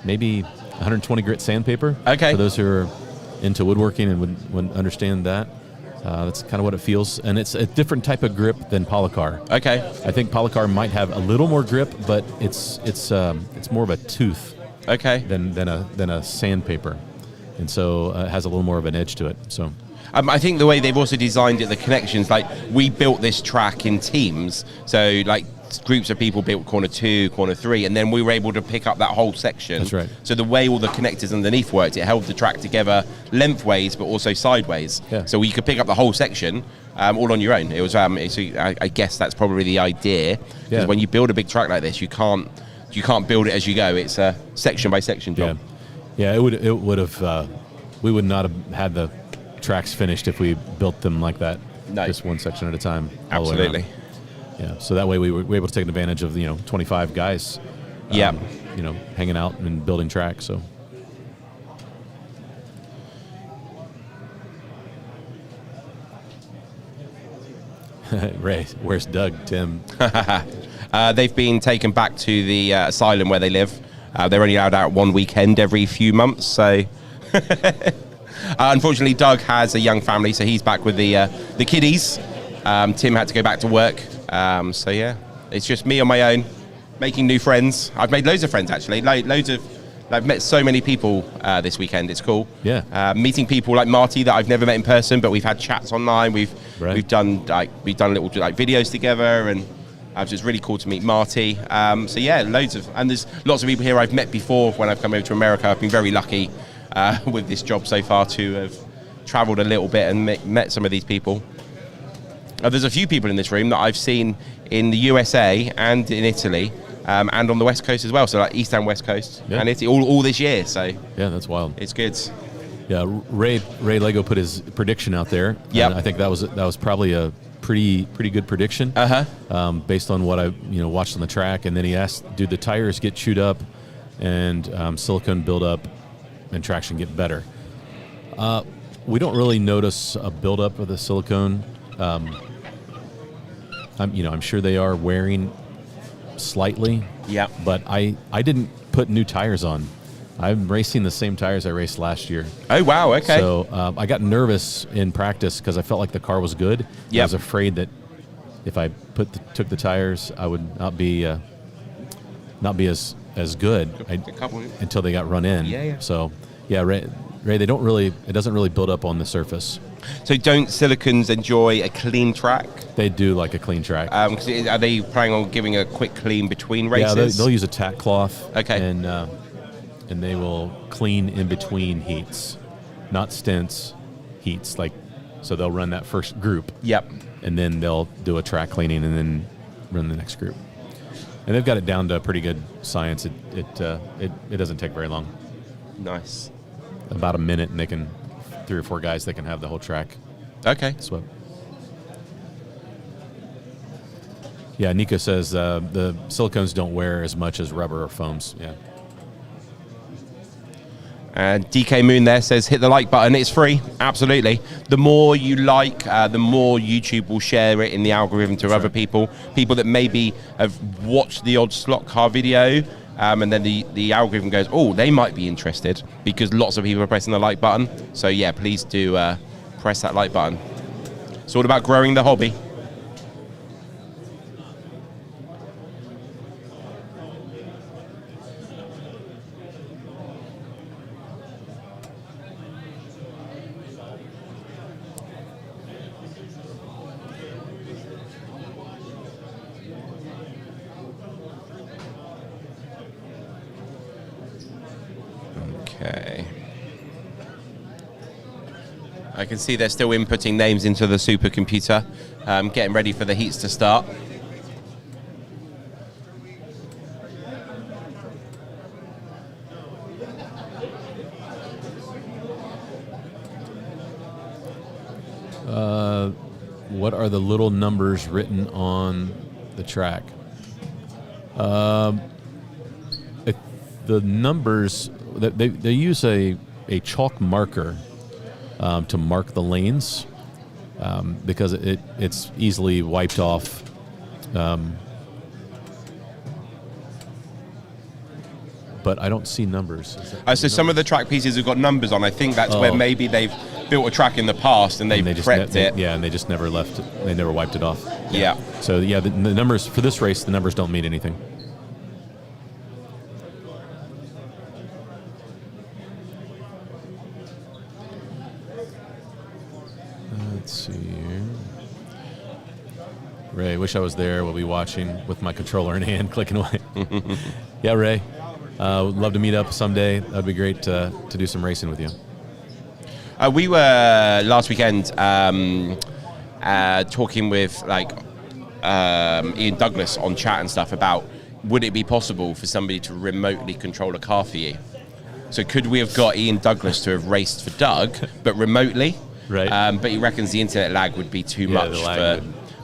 maybe 120 grit sandpaper. Okay. For those who are into woodworking and would understand that, that's kind of what it feels, and it's a different type of grip than Polycar. Okay. I think Polycar might have a little more grip, but it's more of a tooth. Okay. Than a sandpaper, and so it has a little more of an edge to it. So. I think the way they've also designed it, the connections, like we built this track in teams. So like groups of people built corner 2, corner 3, and then we were able to pick up that whole section. That's right. So the way all the connectors underneath worked, it held the track together lengthways, but also sideways. Yeah. So you could pick up the whole section all on your own. It was, I guess that's probably the idea. Because when you build a big track like this, you can't build it as you go. It's a section by section job. Yeah. It would have. We would not have had the tracks finished if we built them like that. No. Just one section at a time. Absolutely. Yeah. So that way we were able to take advantage of 25 guys. Hanging out and building tracks. So. Ray, where's Doug, Tim? They've been taken back to the asylum where they live. They're only allowed out one weekend every few months, so... unfortunately, Doug has a young family, so he's back with the kiddies. Tim had to go back to work. So, yeah, it's just me on my own, making new friends. I've made loads of friends, actually. I've met so many people this weekend. It's cool. Yeah. Meeting people like Marty that I've never met in person, but we've had chats online. We've done little videos together, and it's really cool to meet Marty. So yeah, and there's lots of people here I've met before when I've come over to America. I've been very lucky with this job so far to have travelled a little bit and met some of these people. There's a few people in this room that I've seen in the USA and in Italy. And on the West Coast as well, so like East and West Coast, and it's all this year. So yeah, that's wild. It's good. Yeah, Ray Lego put his prediction out there. Yeah, I think that was probably a pretty good prediction. Based on what I watched on the track, and then he asked, "Do the tires get chewed up, and silicone build up, and traction get better?" We don't really notice a buildup of the silicone. I'm sure they are wearing slightly. Yeah. But I didn't put new tires on. I'm racing the same tires I raced last year. Oh, wow. Okay. So I got nervous in practice because I felt like the car was good. Yeah. I was afraid that if I took the tires, I would not be as good until they got run in. Yeah. So yeah, Ray, it doesn't really build up on the surface. So don't silicones enjoy a clean track? They do like a clean track. Are they planning on giving a quick clean between races? Yeah, they'll use a tack cloth. Okay. And they will clean in between heats, not stints, heats. So they'll run that first group. Yep. And then they'll do a track cleaning and then run the next group. And they've got it down to a pretty good science. It doesn't take very long. Nice. About a minute, and 3 or 4 guys that can have the whole track. Okay. Swept. Yeah, Nico says the silicones don't wear as much as rubber or foams. Yeah. And DK Moon there says, hit the like button. It's free. Absolutely. The more you like, the more YouTube will share it in the algorithm to other people. People that maybe have watched the odd slot car video, and then the algorithm goes, oh, they might be interested, because lots of people are pressing the like button. So yeah, please do press that like button. It's all about growing the hobby. Okay. I can see they're still inputting names into the supercomputer, getting ready for the heats to start. What are the little numbers written on the track? the numbers, they use a chalk marker to mark the lanes because it's easily wiped off. But I don't see numbers. So some of the track pieces have got numbers on. I think that's where maybe they've built a track in the past and they've prepped it. Yeah, and they just never left it. They never wiped it off. Yeah. So, yeah, the numbers for this race, the numbers don't mean anything. Let's see here. Ray, wish I was there. We'll be watching with my controller in hand, clicking away. Yeah, Ray. Would love to meet up someday. That'd be great to do some racing with you. We were last weekend talking with Ian Douglas on chat and stuff about would it be possible for somebody to remotely control a car for you? So could we have got Ian Douglas to have raced for Doug, but remotely? Right. But he reckons the internet lag would be too much.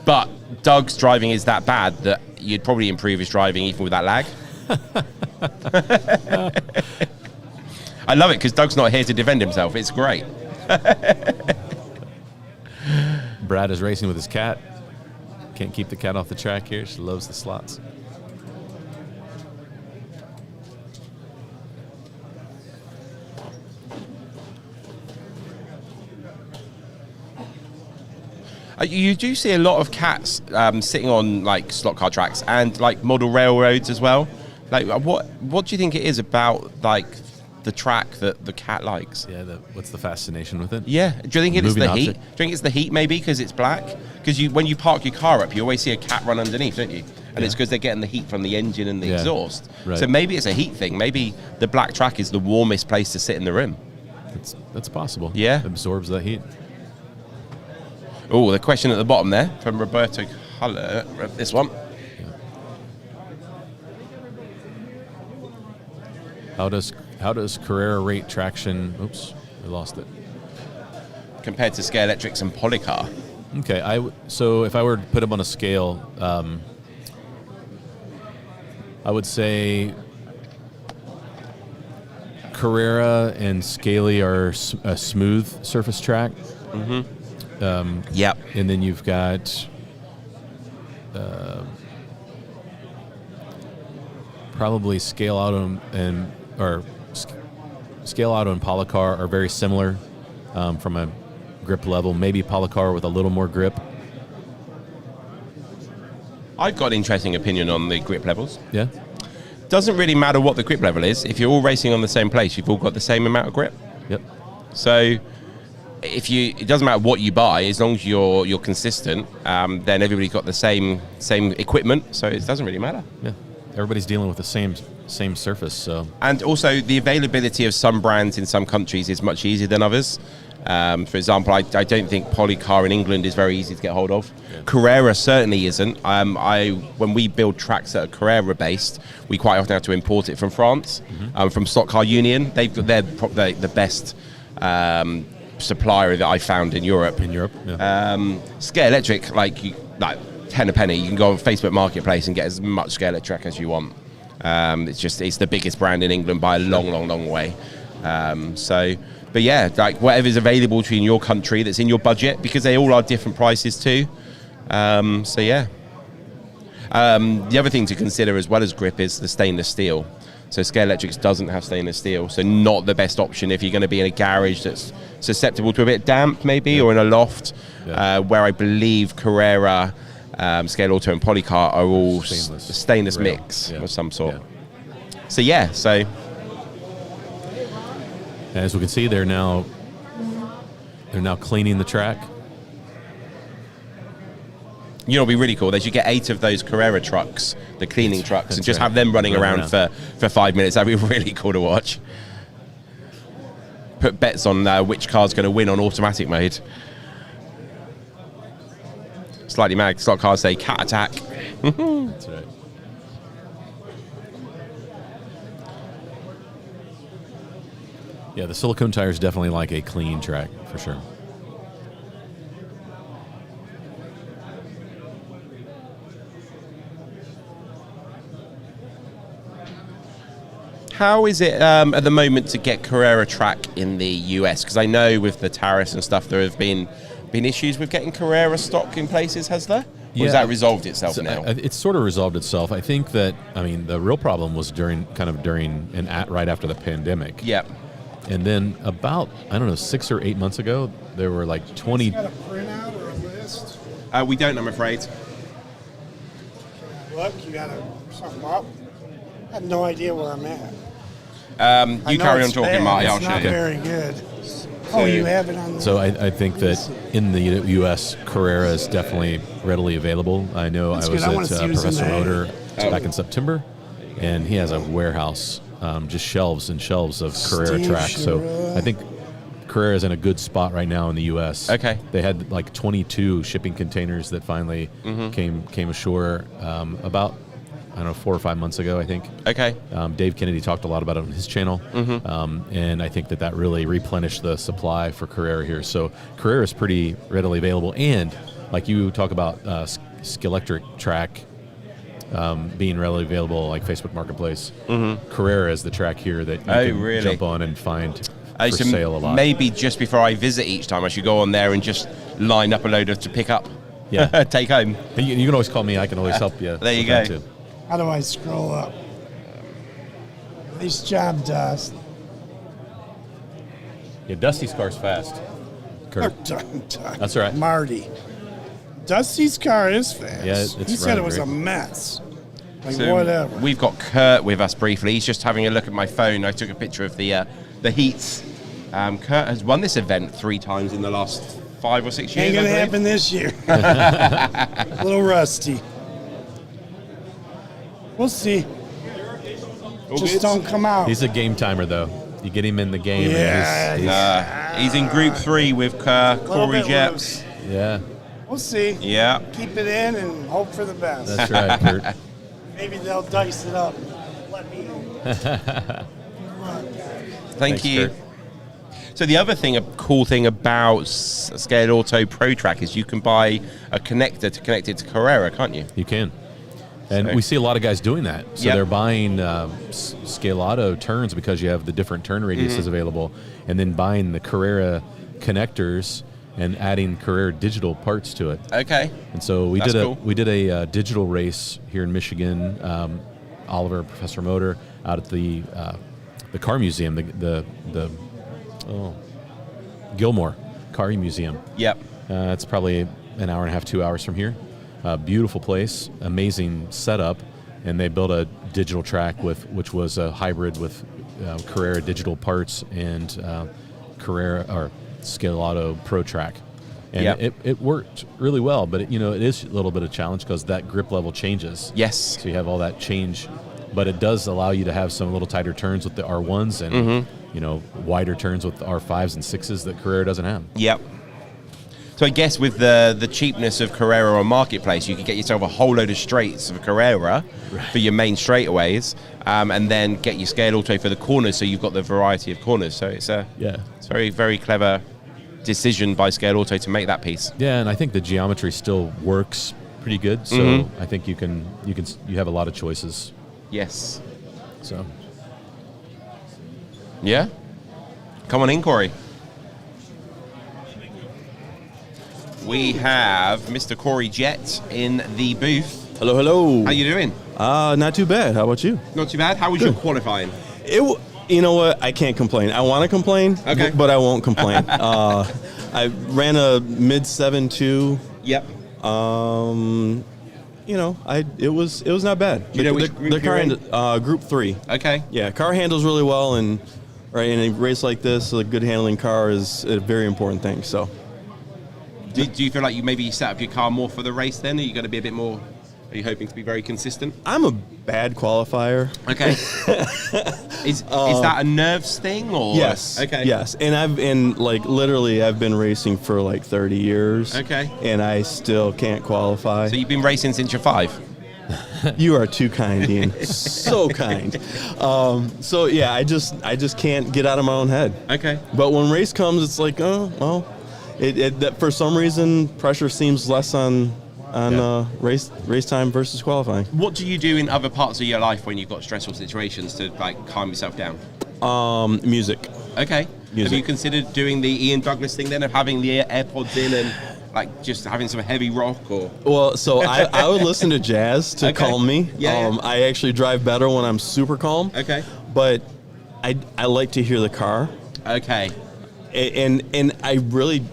But Doug's driving is that bad that you'd probably improve his driving even with that lag. I love it because Doug's not here to defend himself. It's great. Brad is racing with his cat. Can't keep the cat off the track here. She loves the slots. You do see a lot of cats sitting on slot car tracks and model railroads as well. What do you think it is about the track that the cat likes? Yeah, what's the fascination with it? Yeah, do you think it's the heat? Object? Do you think it's the heat maybe because it's black? Because when you park your car up, you always see a cat run underneath, don't you? And it's because they're getting the heat from the engine and the exhaust. Right. So maybe it's a heat thing. Maybe the black track is the warmest place to sit in the room. That's possible. Yeah, it absorbs that heat. Oh, the question at the bottom there from Roberto Culler. This one. How does Carrera rate traction? Oops, I lost it. Compared to Scale Electrics and Polycar. Okay, so if I were to put them on a scale, I would say Carrera and Scaly are a smooth surface track. Mm-hmm. Yep. And then you've got probably Scale Auto and Polycar are very similar from a grip level. Maybe Polycar with a little more grip. I've got an interesting opinion on the grip levels. Yeah. Doesn't really matter what the grip level is. If you're all racing on the same place, you've all got the same amount of grip. Yep. So it doesn't matter what you buy, as long as you're consistent, then everybody's got the same equipment, so it doesn't really matter. Yeah, everybody's dealing with the same surface. So, and also the availability of some brands in some countries is much easier than others. For example, I don't think Polycar in England is very easy to get hold of. Yeah. Carrera certainly isn't. When we build tracks that are Carrera based, we quite often have to import it from France, from Stock Car Union. They're the best supplier that I found in Europe. Yeah. Scale Electric, like 10 a penny, you can go on Facebook Marketplace and get as much Scale Electric as you want. It's the biggest brand in England by a long way. But yeah, whatever's available to you in your country that's in your budget, because they all are different prices too. The other thing to consider as well as grip is the stainless steel. So Scale Electrics doesn't have stainless steel, so not the best option if you're going to be in a garage that's susceptible to a bit damp maybe, or in a loft, where I believe Carrera, Scale Auto and Polycar are all stainless mix of some sort. Yeah. So as we can see, they're now cleaning the track. You know, it'd be really cool. They should get 8 of those Carrera trucks, the cleaning trucks, and just have them running around for 5 minutes. That'd be really cool to watch. Put bets on which car's going to win on automatic mode. Slightly mad. Slot cars say cat attack. That's right. Yeah, the silicone tires definitely like a clean track for sure. How is it at the moment to get Carrera track in the US? Because I know with the tariffs and stuff, there have been issues with getting Carrera stock in places, has there? Or has that resolved itself now? It's sort of resolved itself. I think that, the real problem was right after the pandemic. Yep. And then about, 6 or 8 months ago, there were like 20. Got a printout or a list? We don't, I'm afraid. Look, you got something up? I have no idea where I'm at. You carry on talking, Marty. I'll it's show not you. very good. Oh, you have it on the... So I think that in the U.S., Carrera is definitely readily available. I know That's I was good. at Professor Motor back in September, and he has a warehouse, just shelves and shelves of Carrera Steve track. So Swatelle. I think Carrera is in a good spot right now in the U.S. Okay. They had like 22 shipping containers that finally came ashore about 4 or 5 months ago, I think. Okay. Dave Kennedy talked a lot about it on his channel, and I think that really replenished the supply for Carrera here. So Carrera is pretty readily available, and like you talk about Skillectric track being readily available, like Facebook Marketplace. Carrera is the track here that you can jump on and find for sale a lot. Maybe just before I visit each time, I should go on there and just line up a load to pick up. Yeah. Take home. You can always call me. I can always help you. There you with go. that too. How do I scroll up? Nice job, Dust. Yeah, Dusty's car's fast. Kurt. That's right. Marty. Dusty's car is fast. Yeah, it's he said running it was great. a mess. Like, So whatever. We've got Kurt with us briefly. He's just having a look at my phone. I took a picture of the heats. Kurt has won this event 3 times in the last 5 or 6 years. Ain't gonna I believe. happen this year. A little rusty. We'll see. Just don't come out. He's a game timer, though. You get him in the game. Yeah, He's in Group 3 with Corey bit Jett. loose. Yeah. We'll see. Yeah. Keep it in and hope for the best. That's right, Kurt. Maybe they'll dice it up. Let me in. Thank Thanks, you. Kurt. So the other thing, a cool thing about Scaled Auto Pro Track is you can buy a connector to connect it to Carrera, can't you? You can. And So- we see a lot of guys doing that. So Yep. they're buying Scalado turns because you have the different turn radiuses available, and then buying the Carrera connectors and adding Carrera digital parts to it. Okay. And so we That's did cool. a digital race here in Michigan. Oliver, Professor Motor, out at the car museum, the Gilmore Car Museum. Yep. It's probably an hour and a half, 2 hours from here. Beautiful place, amazing setup, and they built a digital track which was a hybrid with Carrera digital parts and Carrera or Scalado Pro Track, and Yep. it worked really well. But it is a little bit of a challenge because that grip level changes. Yes. So you have all that change, but it does allow you to have some little tighter turns with the R1s and wider turns with the R5s and 6s that Carrera doesn't have. Yep. So I guess with the cheapness of Carrera on Marketplace, you could get yourself a whole load of straights of Carrera for your main straightaways, and then get your Scaled Auto for the corners, so you've got the variety of corners. So it's it's very, very clever decision by Scaled Auto to make that piece. Yeah, and I think the geometry still works pretty good. So I think you have a lot of choices. Yes. So. Yeah. Come on in, Corey. We have Mr. Corey Jett in the booth. Hello, hello. How you doing? Not too bad. How about you? Not too bad. How was your qualifying? You know what? I can't complain. I want to complain, Okay. but I won't complain. I ran a mid 7.2. Yep. It was not bad. Do you know which group the car you're in? Group 3. Okay. Yeah, car handles really well, and in a race like this, a good handling car is a very important thing. So. Do you feel like you maybe set up your car more for the race then? Are you going to be a bit more, are you hoping to be very consistent? I'm a bad qualifier. Okay. Is that a nerves thing or? Yes. Okay. Yes. And I've been racing for like 30 years. Okay. And I still can't qualify. So you've been racing since you're 5? You are too kind, Ian. So kind. I just can't get out of my own head. Okay. But when race comes, it's like, oh, well, that for some reason pressure seems less on on race time versus qualifying. What do you do in other parts of your life when you've got stressful situations to like calm yourself down? Music. Okay. Music. Have you considered doing the Ian Douglas thing then, of having the AirPods in and like just having some heavy rock or? Well, so I would listen to jazz to calm me. Yeah. I actually drive better when I'm super calm. Okay. But I like to hear the car. Okay. And I really,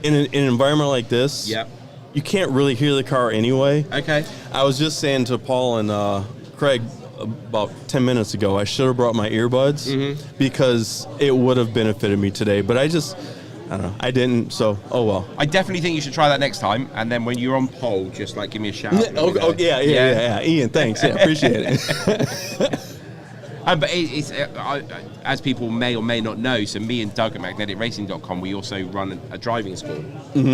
in an environment like this, Yep. you can't really hear the car anyway. Okay. I was just saying to Paul and Craig about 10 minutes ago, I should have brought my earbuds because it would have benefited me today. But I don't know. I didn't, so oh well. I definitely think you should try that next time, and then when you're on pole, just like give me a shout. Yeah. Ian, thanks. Yeah, appreciate it. But it's as people may or may not know, so me and Doug at magneticracing.com, we also run a driving school.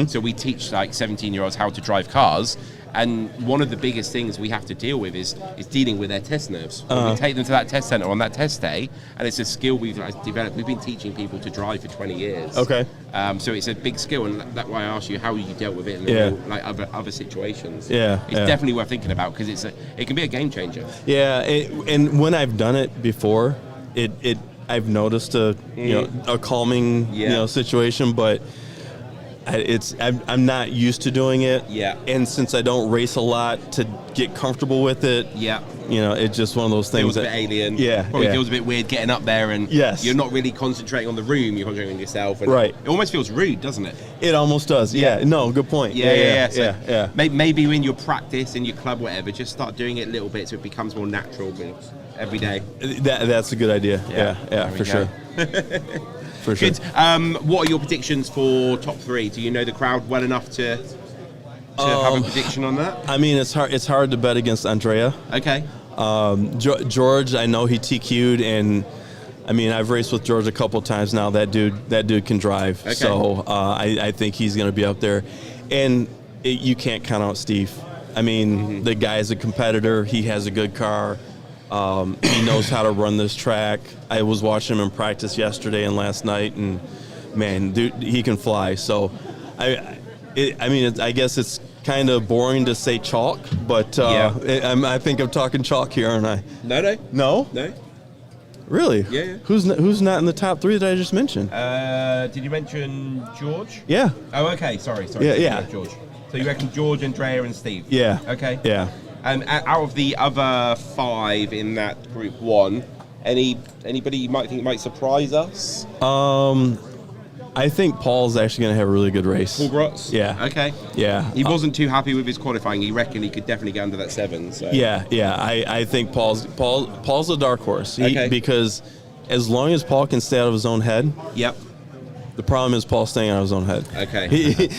So we teach like 17-year-olds how to drive cars. And one of the biggest things we have to deal with is dealing with their test nerves. We take them to that test center on that test day, and it's a skill we've developed. We've been teaching people to drive for 20 years. Okay. So it's a big skill, and that's why I asked you how you dealt with it in real, like other situations. Yeah. It's definitely worth thinking about because it can be a game changer. Yeah, and when I've done it before, I've noticed a calming situation, but I'm not used to doing it. Yeah. And since I don't race a lot, to get comfortable with it. Yeah. It's just one of those things feels a bit alien. Yeah. Probably feels a bit weird getting up there and you're not really concentrating on the room, you're concentrating on yourself. And right. It almost feels rude, doesn't it? It almost does. Yeah. No, good point. Yeah. Maybe in your practice, in your club, whatever, just start doing it a little bit so it becomes more natural every day. That's a good idea. Yeah, for sure. For sure. Good. What are your predictions for top three? Do you know the crowd well enough to have a prediction on that? I mean, it's hard to bet against Andrea. Okay. George, I know he TQ'd, and I mean, I've raced with George a couple times now. That dude can drive. Okay. So I think he's going to be up there, and you can't count out Steve. I mean, the guy's a competitor. He has a good car. He knows how to run this track. I was watching him in practice yesterday and last night, and man, dude, he can fly. So, I guess it's kind of boring to say chalk, but I think I'm talking chalk here, aren't I? No. Really? Yeah. Who's not in the top three that I just mentioned? Did you mention George? Yeah. Oh, okay. Sorry. Yeah. George. So you reckon George, Andrea, and Steve? Yeah. Okay. Yeah. And out of the other five in that group one, anybody you might think might surprise us? I think Paul's actually going to have a really good race. Paul Grotz? Yeah. Okay. Yeah. He wasn't too happy with his qualifying. He reckoned he could definitely get under that 7. So. Yeah. I think Paul's a dark horse. Because as long as Paul can stay out of his own head. Yep. The problem is Paul staying out of his own head. Okay.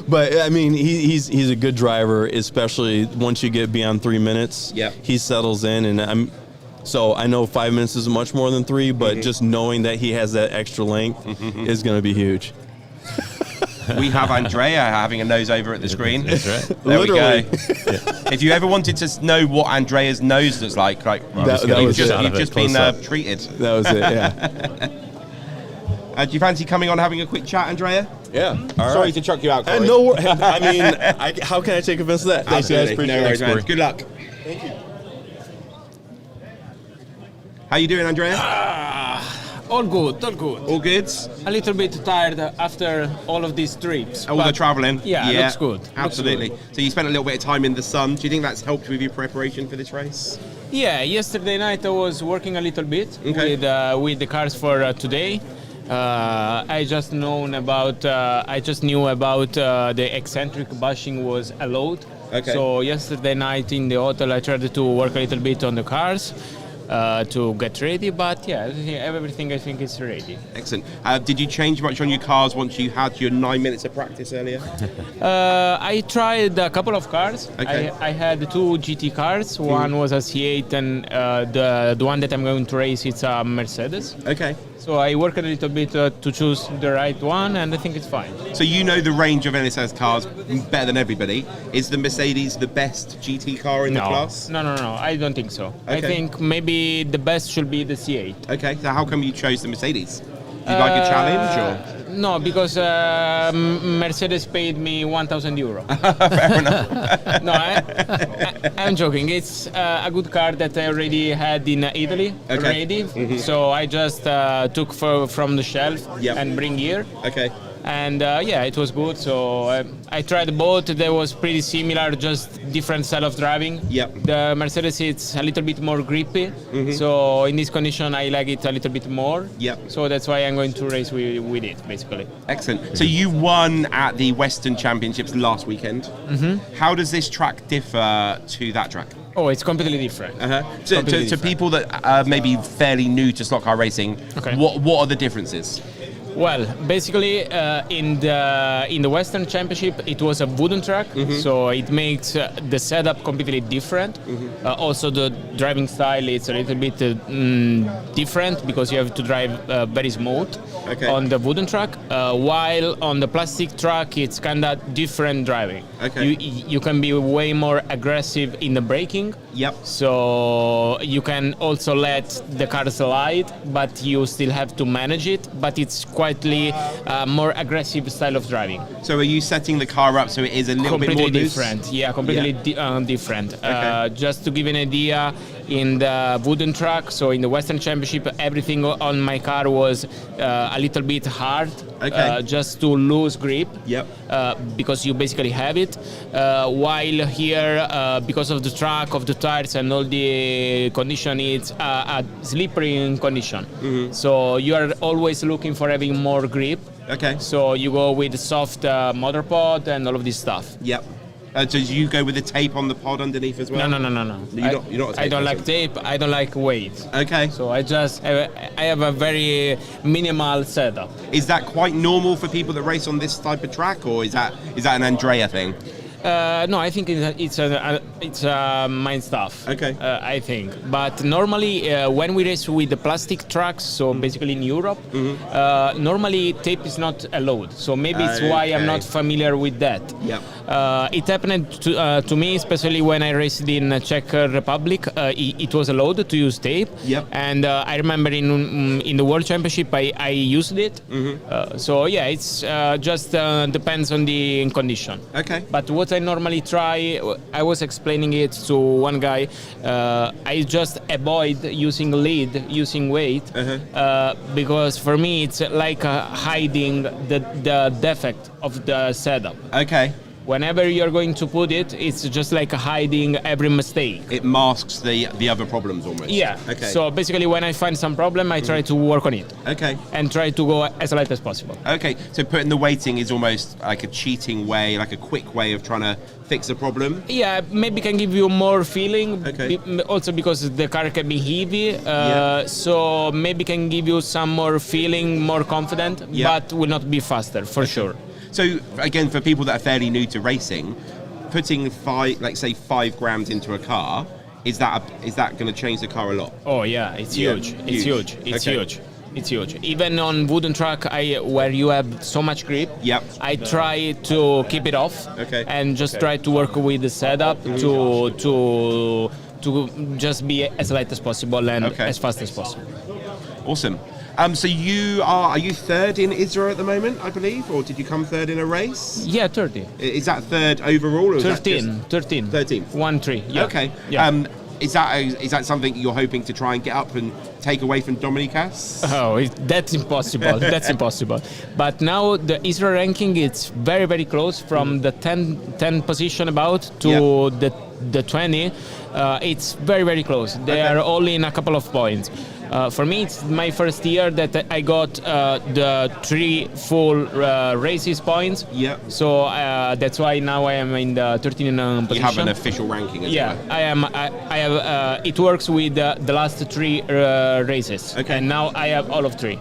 But I mean, he's a good driver, especially once you get beyond 3 minutes. Yeah. He settles in, and so I know 5 minutes is much more than 3, but just knowing that he has that extra length is going to be huge. We have Andrea having a nose over at the screen. That's right. There Literally. we go. If you ever wanted to know what Andrea's nose looks like you've just been treated. That was it. Yeah. Do you fancy coming on having a quick chat, Andrea? Yeah. Sorry to chuck you out, Corey. No, I mean, how can I take offense to that? Thanks, guys. Absolutely. No worries, man. Good luck. Thank you. How you doing, Andrea? All good. All good? A little bit tired after all of these trips. All the travelling? Yeah, looks good. Absolutely. So you spent a little bit of time in the sun. Do you think that's helped with your preparation for this race? Yeah, yesterday night I was working a little bit with the cars for today. I just knew about the eccentric bushing was allowed. Okay. So yesterday night in the hotel I tried to work a little bit on the cars to get ready, but everything I think is ready. Excellent. Did you change much on your cars once you had your 9 minutes of practice earlier? I tried a couple of cars. Okay. I had 2 GT cars. One was a C8 and the one that I'm going to race it's a Mercedes. Okay. So I worked a little bit to choose the right one, and I think it's fine. So you know the range of NSR cars better than everybody. Is the Mercedes the best GT car in the class? No, I don't think so. Okay. I think maybe the best should be the C8. Okay, so how come you chose the Mercedes? Do you like a challenge or? No, because Mercedes paid me 1,000 euro. Fair enough. No, I'm joking. It's a good car that I already had in Italy already. So I just took from the shelf and bring here. Okay. And yeah, it was good. So I tried both. They was pretty similar, just different style of driving. Yep. The Mercedes, it's a little bit more grippy. So in this condition, I like it a little bit more. Yep. So that's why I'm going to race with it, basically. Excellent. So you won at the Western Championships last weekend. How does this track differ to that track? Oh, it's completely different. To people that are maybe fairly new to slot car racing, what are the differences? Well, basically, in the Western Championship, it was a wooden track, so it makes the setup completely different. Also, the driving style is a little bit different because you have to drive very smooth on the wooden track, while on the plastic track, it's kind of different driving. You can be way more aggressive in the braking. So you can also let the car slide, but you still have to manage it. But it's quite more aggressive style of driving. So are you setting the car up so it is a little bit more loose? Different? Yeah, completely different. Just to give you an idea, in the wooden track, so in the Western Championship, everything on my car was a little bit hard, just to lose grip, because you basically have it. While here, because of the track, of the tires and all the condition, it's a slippery condition. So you are always looking for having more grip. So you go with soft motor pod and all of this stuff. So do you go with the tape on the pod underneath as well? No. You're not a tape I don't person? like tape. I don't like weight. So I have a very minimal setup. Is that quite normal for people that race on this type of track, or is that an Andrea thing? No, I think it's mine stuff. I think, but normally when we race with the plastic tracks, so basically in Europe, normally tape is not allowed. So maybe it's why I'm not familiar with that. It happened to me, especially when I raced in Czech Republic. It was allowed to use tape, and I remember in the World Championship I used it. So yeah, it's just depends on the condition. But what I normally try, I was explaining it to one guy, I just avoid using lead, using weight, because for me it's like hiding the defect of the setup. Whenever you're going to put it, it's just like hiding every mistake. It masks the other problems almost. So basically when I find some problem, I try to work on it. And try to go as light as possible. So putting the weighting is almost like a cheating way, like a quick way of trying to fix a problem? Yeah, maybe can give you more feeling. Also because the car can be heavy, so maybe can give you some more feeling, more confident, but will not be faster for sure. So again, for people that are fairly new to racing, putting 5 grams into a car, is that going to change the car a lot? Oh yeah, it's huge. It's huge. It's huge. It's huge. Even on wooden track, where you have so much grip, I try to keep it off and just try to work with the setup to just be as light as possible and as fast as possible. Awesome. So are you third in Israel at the moment, I believe, or did you come third in a race? Yeah, 30. Is that third overall? Or 13. 13. 1-3. Yeah. Okay. Yeah. Is that something you're hoping to try and get up and take away from Dominicas? Oh, that's impossible. That's impossible. But now the Israel ranking, it's very, very close from the 10 position about to the 20. It's very, very close. They are only in a couple of points. For me, it's my first year that I got the 3 full races points. So that's why now I am in the 13th position. You have an official ranking as well. I am. I have. It works with the last 3 races. And now I have all of 3.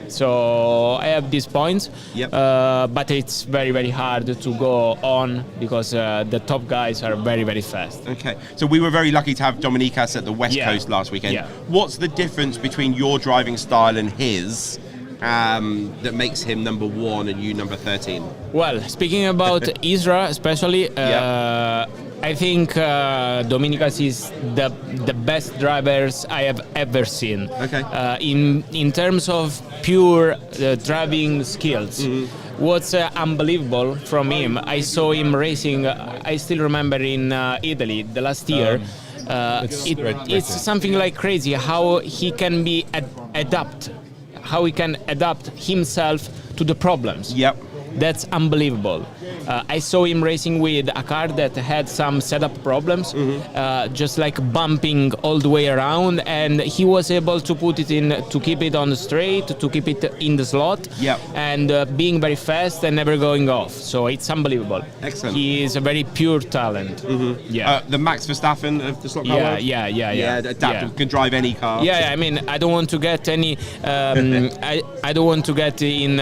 So I have these points. But it's very, very hard to go on because the top guys are very, very fast. So we were very lucky to have Dominicas at the West Coast last weekend. What's the difference between your driving style and his that makes him number 1 and you number 13? Well, speaking about Isra especially, I think Dominicas is the best drivers I have ever seen. Okay. In terms of pure driving skills. What's unbelievable from him, I saw him racing, I still remember in Italy the last year. It's something like crazy how he can be adapt himself to the problems. Yep. That's unbelievable. I saw him racing with a car that had some setup problems, just like bumping all the way around, and he was able to put it in, to keep it on the straight, to keep it in the slot, and being very fast and never going off. So it's unbelievable. Excellent. He is a very pure talent. Yeah. The Max Verstappen of the slot car world? Yeah. Adaptive, can drive any car. Yeah, I mean, I don't want to get any. I don't want to get in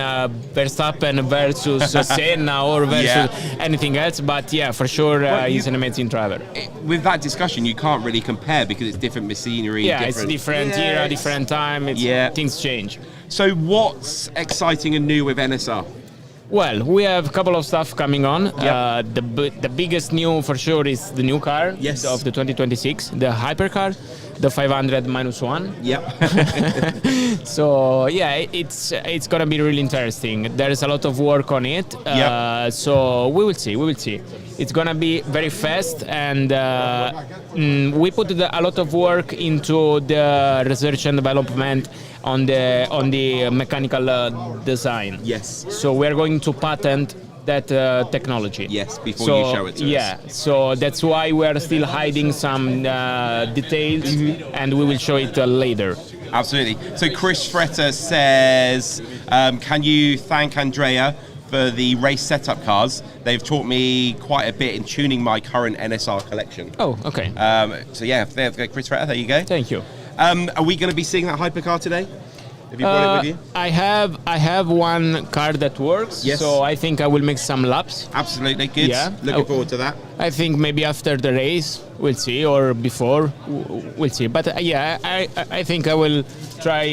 Verstappen versus Senna or versus anything else. But yeah, for sure, he's an amazing driver. With that discussion, you can't really compare because it's different machinery. Yeah, it's different era, different time. Things change. So what's exciting and new with NSR? Well, we have a couple of stuff coming on. The biggest new for sure is the new car of the 2026, the hypercar, the 500 -1. So yeah, it's gonna be really interesting. There's a lot of work on it. So we will see. It's gonna be very fast, and we put a lot of work into the research and development on the mechanical design. Yes. So we're going to patent that technology. Yes, before you show it to us. Yeah, so that's why we're still hiding some details, and we will show it later. Absolutely. So Chris Fretter says, can you thank Andrea for the race setup cars? They've taught me quite a bit in tuning my current NSR collection. Oh, okay. So yeah, Chris Fretter, there you go. Thank you. Are we going to be seeing that hypercar today? Have you brought it with you? I have one car that works, so I think I will make some laps. Absolutely, good. Yeah. Looking forward to that. I think maybe after the race, we'll see, or before, we'll see. But yeah, I think I will try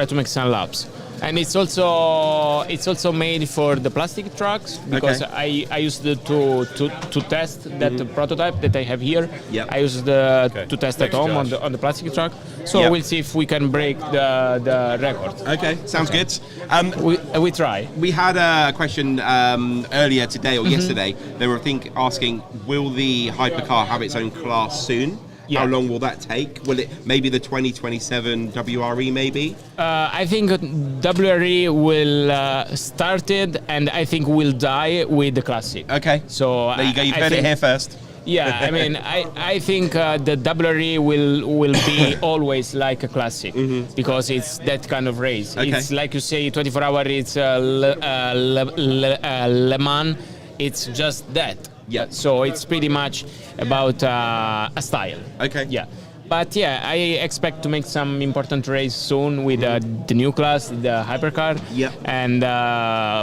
to make some laps. And it's also made for the plastic trucks, because I used to test that prototype that I have here. I used to test at home on the plastic truck. So we'll see if we can break the record. Okay, sounds good. We try. We had a question earlier today or yesterday. They were asking, will the hypercar have its own class soon? How long will that take? Will it maybe the 2027 WRE maybe? I think WRE will start it, and I think will die with the classic. Okay. So there you go. You heard it here first. Yeah, I mean, I think the WRE will be always like a classic, because it's that kind of race. It's like you say, 24 hour. It's Le Mans. It's just that. Yeah. So it's pretty much about a style. Okay. Yeah. But yeah, I expect to make some important race soon with the new class, the hypercar. Yeah. And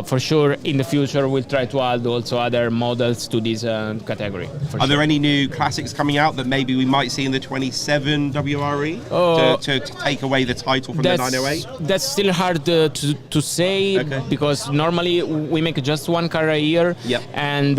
for sure, in the future, we'll try to add also other models to this category. Are there any new classics coming out that maybe we might see in the 27 WRE to take away the title from the 908? That's still hard to say, because normally we make just one car a year. Yep. And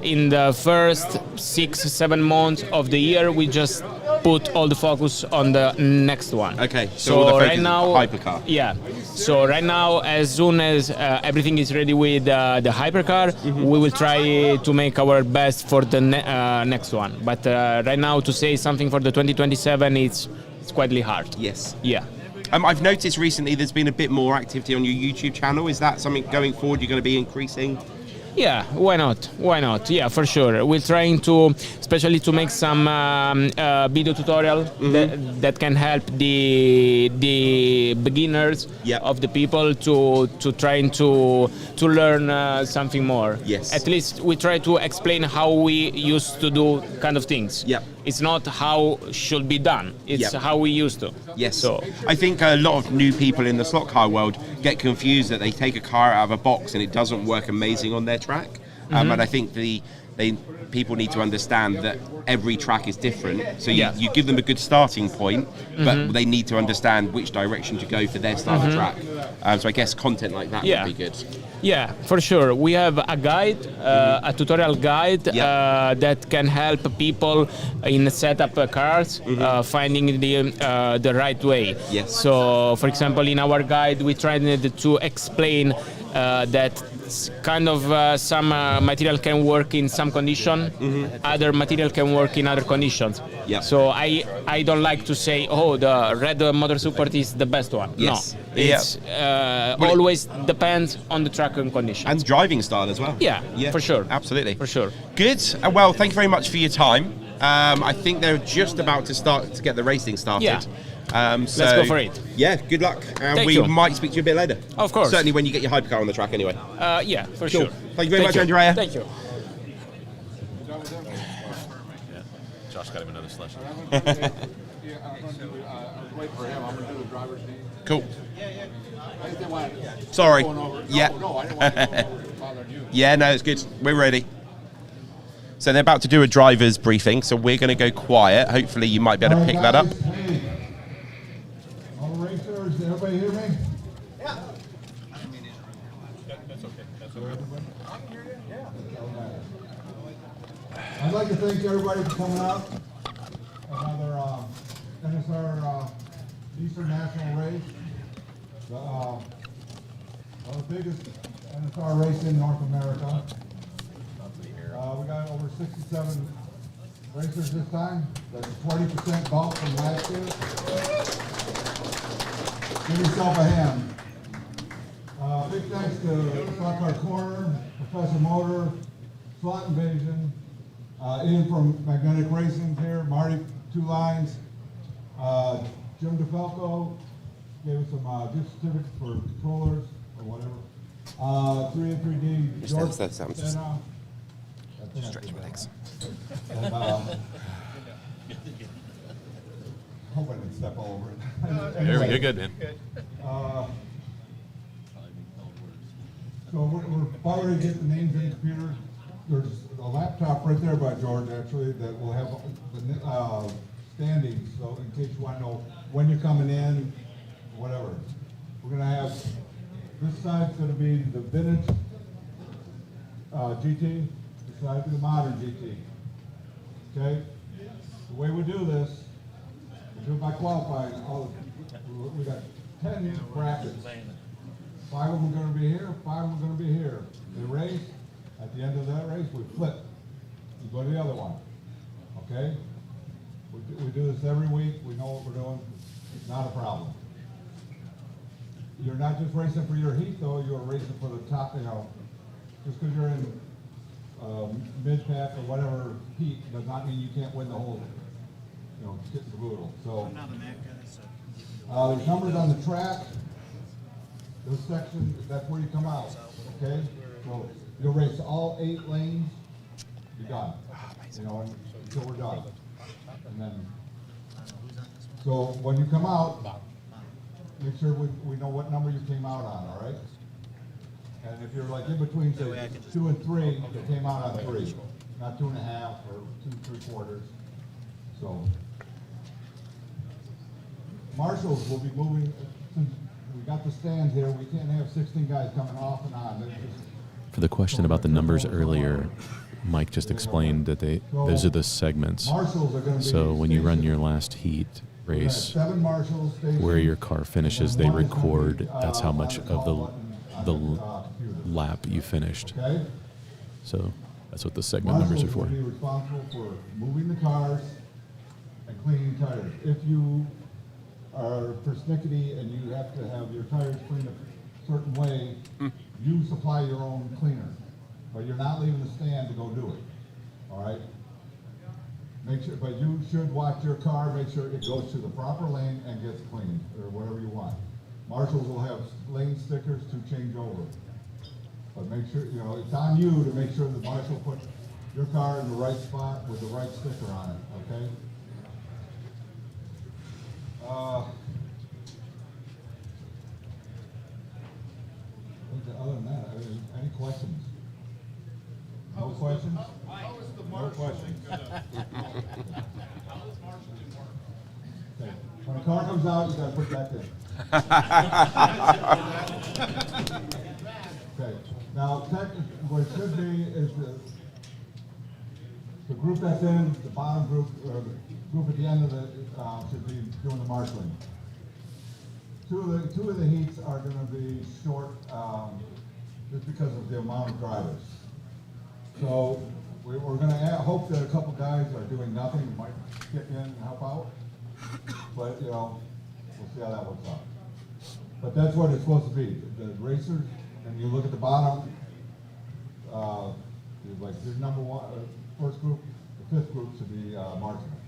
in the first 6-7 months of the year, we just put all the focus on the next one. Okay, so right now, hypercar. Yeah. So right now, as soon as everything is ready with the hypercar, we will try to make our best for the next one. But right now, to say something for the 2027, it's quite hard. Yes. Yeah. I've noticed recently there's been a bit more activity on your YouTube channel. Is that something going forward you're going to be increasing? Yeah, why not? Why not? Yeah, for sure. We're trying to, especially to make some video tutorial that can help the beginners of the people to trying to learn something more. Yes. At least we try to explain how we used to do kind of things. Yeah. It's not how should be done. It's how we used to. Yes. So I think a lot of new people in the slot car world get confused that they take a car out of a box and it doesn't work amazing on their track. And I think people need to understand that every track is different. So you give them a good starting point, but they need to understand which direction to go for their style of track. So I guess content like that would be good. Yeah, for sure. We have a guide, a tutorial guide that can help people in setup cars, finding the right way. Yes. So, for example, in our guide, we tried to explain that kind of some material can work in some condition, other material can work in other conditions. So I don't like to say, oh, the red motor support is the best one. Yes. No, it's always depends on the track and condition. And driving style as well. Yeah, for sure. Absolutely. For sure. Good. Well, thank you very much for your time. I think they're just about to start to get the racing started. Yeah. So, let's go for it. Yeah, good luck. Thank we you. might speak to you a bit later. Of course. Certainly when you get your hypercar on the track anyway. Yeah, for Cool. sure. Thank you very much, Andrea. Thank you. Josh got him another slush. Cool. Sorry. Yeah. Yeah, no, it's good. We're ready. So they're about to do a driver's briefing, so we're going to go quiet. Hopefully you might be able to pick that up. Hey. All racers, everybody hear me? Yeah. That's okay. That's okay. I'd like to thank everybody for coming out. Another NSR Eastern National race. The biggest NSR race in North America. We got over 67 racers this time. That's a 20% bump from last year. Give yourself a hand. Big thanks to Stock Car Corner, Professor Motor, Slot Invasion, Ian from Magnetic Racing here, Marty, 2 lines, Jim Difalco gave us some gift certificates for controllers or whatever. 3A3D, George Stretch my legs. And, hope I didn't step all over it. Anyway, you're good, man. So we're probably to get the names in the computer. There's a laptop right there by George, actually, that will have the standings. So in case you want to know when you're coming in, whatever. We're going to have, this side's going to be the vintage GT. Side to the modern GT. Okay? The way we do this, we do it by qualifying. We got 10 brackets. 5 of them are going to be here, 5 of them are going to be here. They race. At the end of that race, we flip. You go to the other one. Okay? We do this every week. We know what we're doing. It's not a problem. You're not just racing for your heat, though. You're racing for the top, just because you're in mid-pack or whatever heat does not mean you can't win the whole, get the boodle. So, there's numbers on the track. This section, that's where you come out, okay? So, you'll race all 8 lanes, you're done. Until we're done. And then, so when you come out, make sure we know what number you came out on, all right? And if you're like in between, say, 2 and 3, you came out on 3, not 2.5 or 2 3/4. So, marshals will be moving. Since we got the stand here, we can't have 16 guys coming off and on. For the question about the numbers earlier, Mike just explained that those are the segments. So when you run your last heat race, where your car finishes, they record. That's how much of the lap you finished. So that's what the segment numbers are for. Marshals will be responsible for moving the cars and cleaning tires. If you are persnickety and you have to have your tires cleaned a certain way, you supply your own cleaner. But you're not leaving the stand to go do it. All right? Make sure, but you should watch your car, make sure it goes to the proper lane and gets cleaned, or whatever you want. Marshals will have lane stickers to change over. But make sure, it's on you to make sure the marshal puts your car in the right spot with the right sticker on it, okay? Other than that, any questions? No questions? No question. Okay. When the car comes out, you gotta put that in. Okay. Now, what it should be is the group that's in, the bottom group, or the group at the end of it, should be doing the marshalling. Two of the heats are going to be short, just because of the amount of drivers. So we're going to hope that a couple guys are doing nothing and might skip in and help out. But we'll see how that works out. But that's what it's supposed to be. The racers, and you look at the bottom. Like your number one, first group, the fifth group should be marksmen.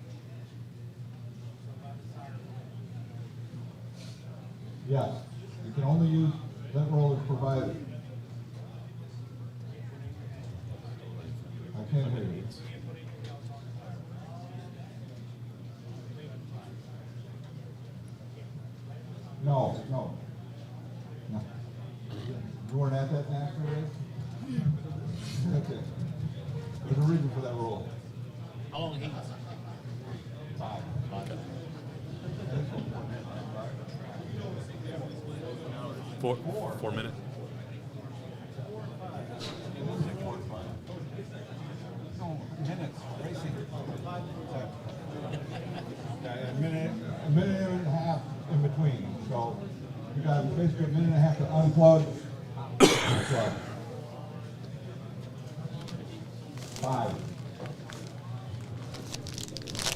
Yes, you can only use vent rollers provided. I can't hear you. No. You weren't at that national race? Okay. There's a reason for that rule. How long heats? 5. 4 minutes. No, minutes racing. A minute and a half in between. So you got basically a minute and a half to unplug. Plug. 5.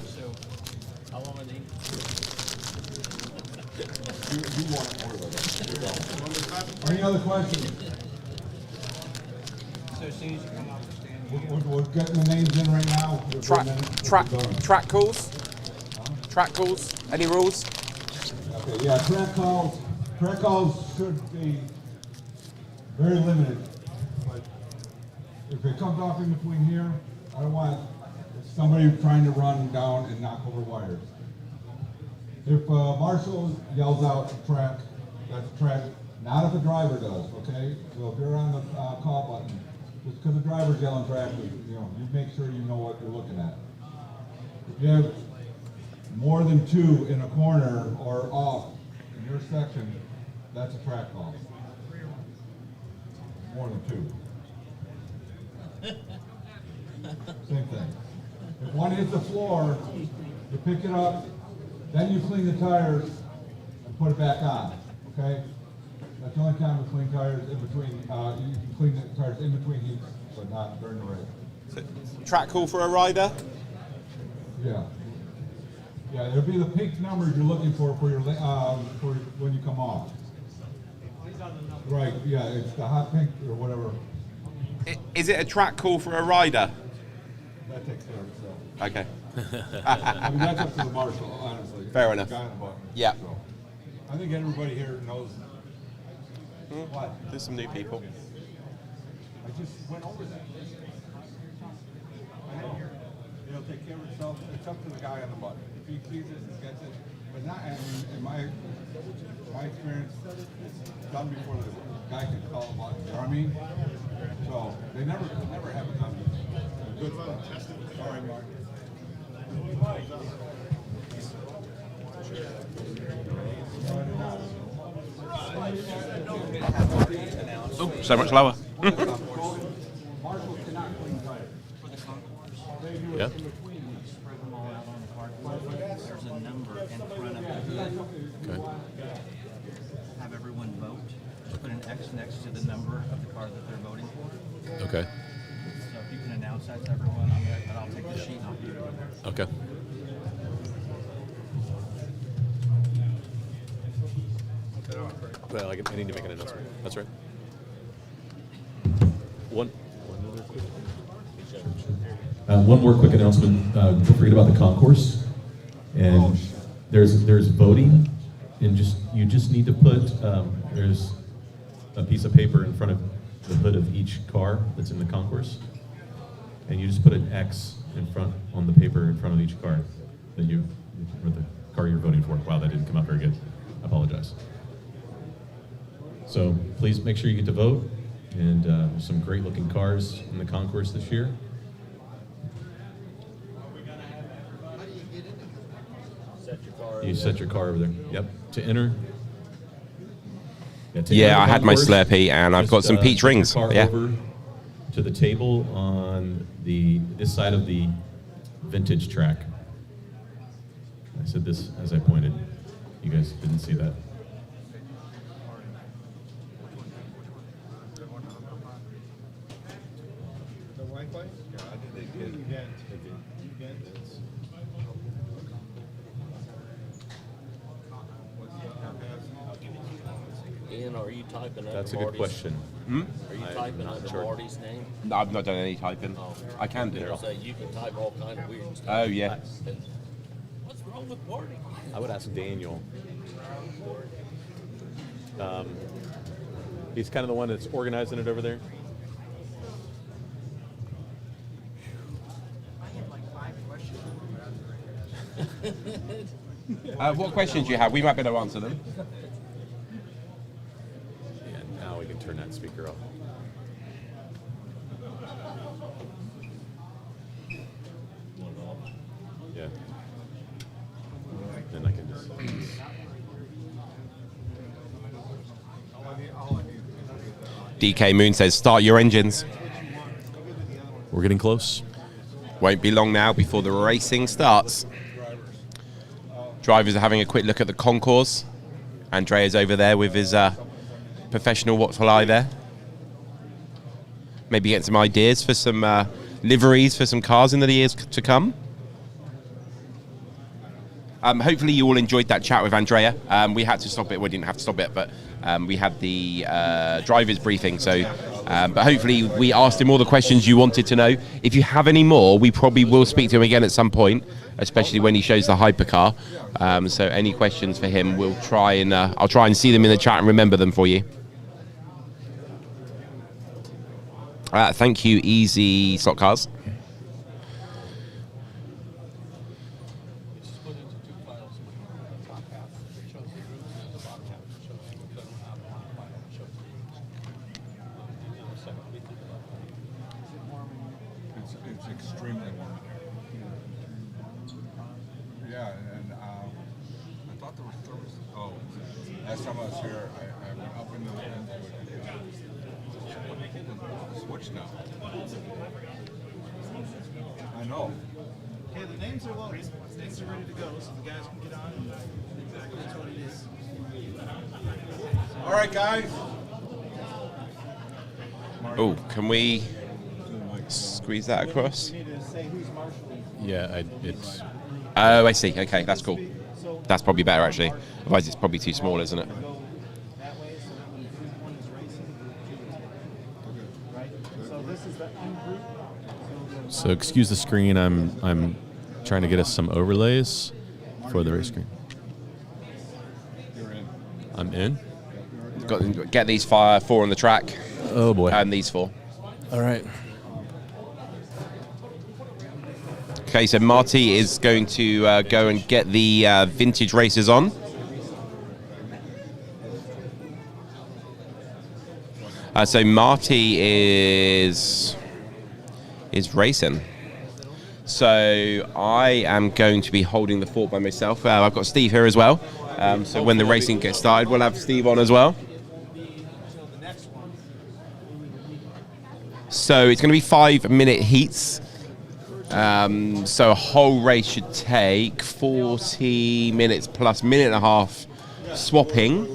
So, how long are they? You want it more of it. Any other questions? So as soon as you come off the stand, We're getting the names in right now. Track calls? Track calls? Any rules? Okay, yeah, track calls. Track calls should be very limited. But if it comes off in between here, I don't want somebody trying to run down and knock over wires. If Marshall yells out track, that's track. Not if the driver does, okay? So if you're on the call button, just because the driver's yelling track, you make sure you know what you're looking at. If you have more than 2 in a corner or off in your section, that's a track call. More than 2. Same thing. If one hits the floor, you pick it up, then you clean the tires and put it back on, okay? That's the only time we clean tires in between, you can clean the tires in between heats, but not during the race. Track call for a rider? Yeah. Yeah, there'll be the pink numbers you're looking for your for when you come off. Right, yeah, it's the hot pink or whatever. Is it a track call for a rider? That takes care of itself. Okay. I mean, that's up to the marshal, honestly. Fair enough. Guy on the button. Yeah. So, I think everybody here knows. What? There's some new people. I just went over that. I know. It'll take care of itself. It's up to the guy on the button. If he sees it, he gets it. But not, in my experience, it's done before the guy can call the button. You know what I mean? So they never have it done. Good stuff. Sorry, Mark. Oh, so much lower. Yeah. spread them all out on the card. There's a number in front of the hood. Okay. Have everyone vote. Put an X next to the number of the car that they're voting for. Okay. So if you can announce that to everyone, I'll take the sheet and I'll put it over there. Okay. Well, I need to make an announcement. That's right. One more quick announcement. Don't forget about the concourse. And there's voting, and you just need to put there's a piece of paper in front of the hood of each car that's in the concourse, and you just put an X in front on the paper in front of each car or the car you're voting for. Wow, that didn't come out very good. I apologize. So please make sure you get to vote, and there's some great looking cars in the concourse this year. You set your car over there. Yep. To enter. To Yeah, enter I the had my concourse, Slurpee and I've got just, some peach take your rings. car Yeah. over to the table on this side of the vintage track. I said this as I pointed. You guys didn't see that. The Wi-Fi? Yeah, I think they did. Event. Ian, are you typing under That's a good Marty's? question. Hmm? Are you typing under Marty's name? No, I've not done any typing. I can do it. So you can type all kind of weird stuff. Oh, yeah. What's wrong with Marty? I would ask Daniel. He's kind of the one that's organizing it over there. What questions do you have? We might be able to answer them. Yeah, now we can turn that speaker off. Yeah. Then I can just. DK Moon says, start your engines. We're getting close. Won't be long now before the racing starts. Drivers are having a quick look at the concourse. Andrea's over there with his professional watchful eye there. Maybe get some ideas for some liveries for some cars in the years to come. Hopefully you all enjoyed that chat with Andrea. We had to stop it. We didn't have to stop it, but we had the driver's briefing. So, but hopefully we asked him all the questions you wanted to know. If you have any more, we probably will speak to him again at some point, especially when he shows the hypercar. So any questions for him, we'll try and I'll try and see them in the chat and remember them for you. Thank you, Easy Slot Cars. It's extremely warm. Yeah, and I thought there was. Oh, last time I was here, I went up into the end with switch now. I know. Okay, the names are loaded. Names are ready to go, so the guys can get on and exactly that's what it is. All right, guys. Oh, can we squeeze that across? Yeah, it's. Oh, I see. Okay, that's cool. That's probably better, actually. Otherwise, it's probably too small, isn't it? So excuse the screen. I'm trying to get us some overlays for the race screen. I'm in. Get these four on the track. Oh boy. And these four. All right. Okay, so Marty is going to go and get the vintage races on. So Marty is racing. So I am going to be holding the fort by myself. I've got Steve here as well. So when the racing gets started, we'll have Steve on as well. So it's going to be 5-minute heats. So a whole race should take 40 minutes plus minute and a half swapping.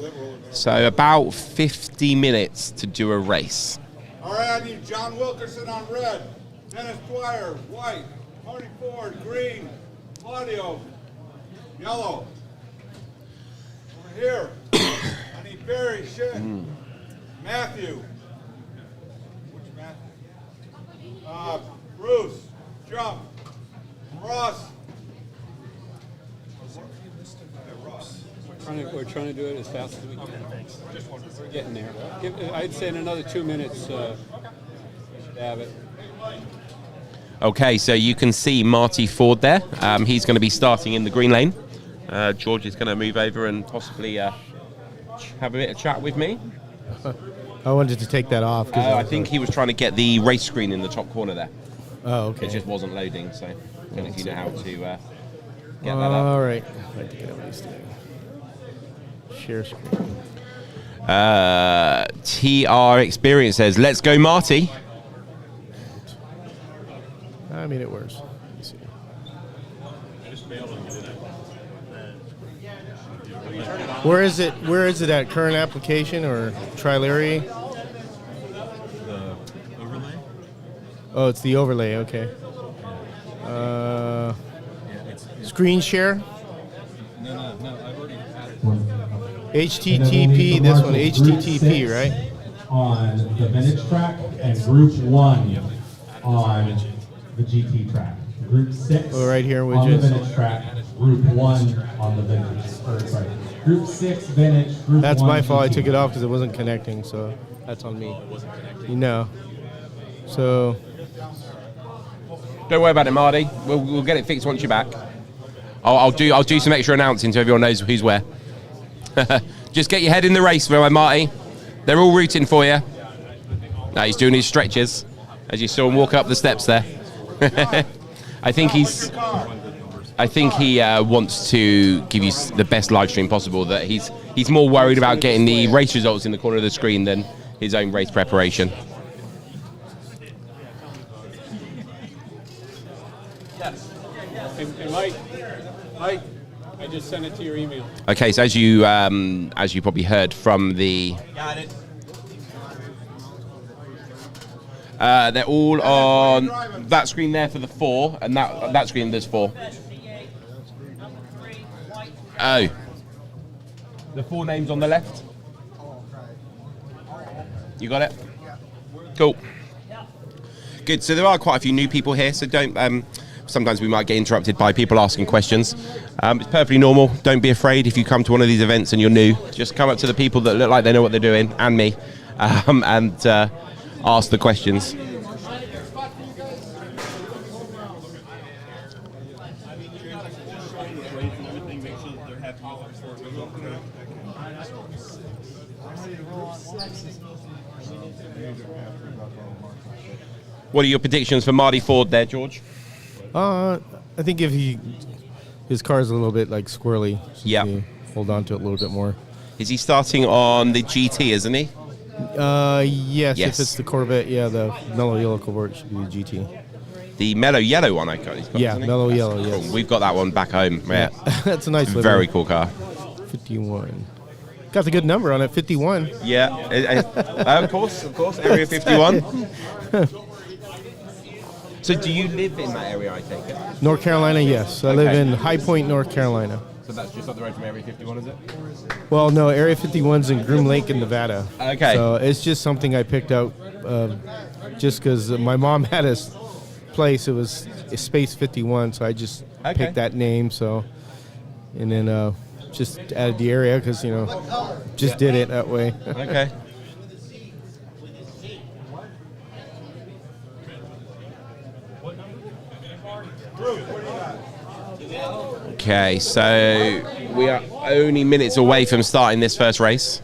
So about 50 minutes to do a race. All right, I need John Wilkerson on red, Dennis Dwyer, white, Marty Ford, green, Claudio, yellow. Over here, I need Barry, Shin, Matthew. Which Matthew? Bruce, Jump, Ross. We're trying to do it as fast as we can. We're getting there. I'd say in another 2 minutes, we should have it. Okay, so you can see Marty Ford there. He's going to be starting in the green lane. George is going to move over and possibly have a bit of chat with me. I wanted to take that off. I think he was trying to get the race screen in the top corner there. Oh, okay. It just wasn't loading, so I don't know if you know how to Get that up. All right. I'd like to get at least share screen. TR Experience says, let's go, Marty. I mean, it works. Let me see. Where is it? Where is it at? Current application or Trilary? The overlay? Oh, it's the overlay. Okay. Screen share. No, I've already added HTTP. This one, HTTP, right? On the vintage track and group 1 on the GT track. Group 6 Oh, right here, on the widgets. vintage track. Group 1 on the vintage. Sorry. Group 6 vintage. Group That's 1 my fault. I GT. took it off because it wasn't connecting, so that's on me. You know. So. Don't worry about it, Marty. We'll get it fixed once you're back. I'll do some extra announcing so everyone knows who's where. Just get your head in the race, Marty. They're all rooting for you. Now he's doing his stretches, as you saw him walk up the steps there. I think he wants to give you the best live stream possible. That he's more worried about getting the race results in the corner of the screen than his own race preparation. And Mike, I just sent it to your email. Okay, so as you probably heard from the, they're all on that screen there for the 4, and that screen there's 4. Oh, the 4 names on the left. You got it? Cool. Good. So there are quite a few new people here, so don't. Sometimes we might get interrupted by people asking questions. It's perfectly normal. Don't be afraid if you come to one of these events and you're new. Just come up to the people that look like they know what they're doing, and me, and ask the questions. What are your predictions for Marty Ford there, George? I think if his car is a little bit like squirrely, yeah, hold on to it a little bit more. Is he starting on the GT, isn't he? Yes. If it's the Corvette, the mellow yellow Corvette should be the GT. The mellow yellow one, he's got, yeah, mellow yellow. Cool. Yes. We've got that one back home. Yeah, that's a nice. Very cool car. 51. Got the good number on it. 51. Yeah, of course. Area 51. So do you live in that area, I take it? North Carolina, yes. I live in High Point, North Carolina. So that's just up the road from Area 51, is it? Well, no, Area 51's in Groom Lake in Nevada. Okay. So it's just something I picked out just because my mom had a place. It was Space 51, so I just picked that name. So, and then just added the area because, just did it that way. Okay. Okay, so we are only minutes away from starting this first race.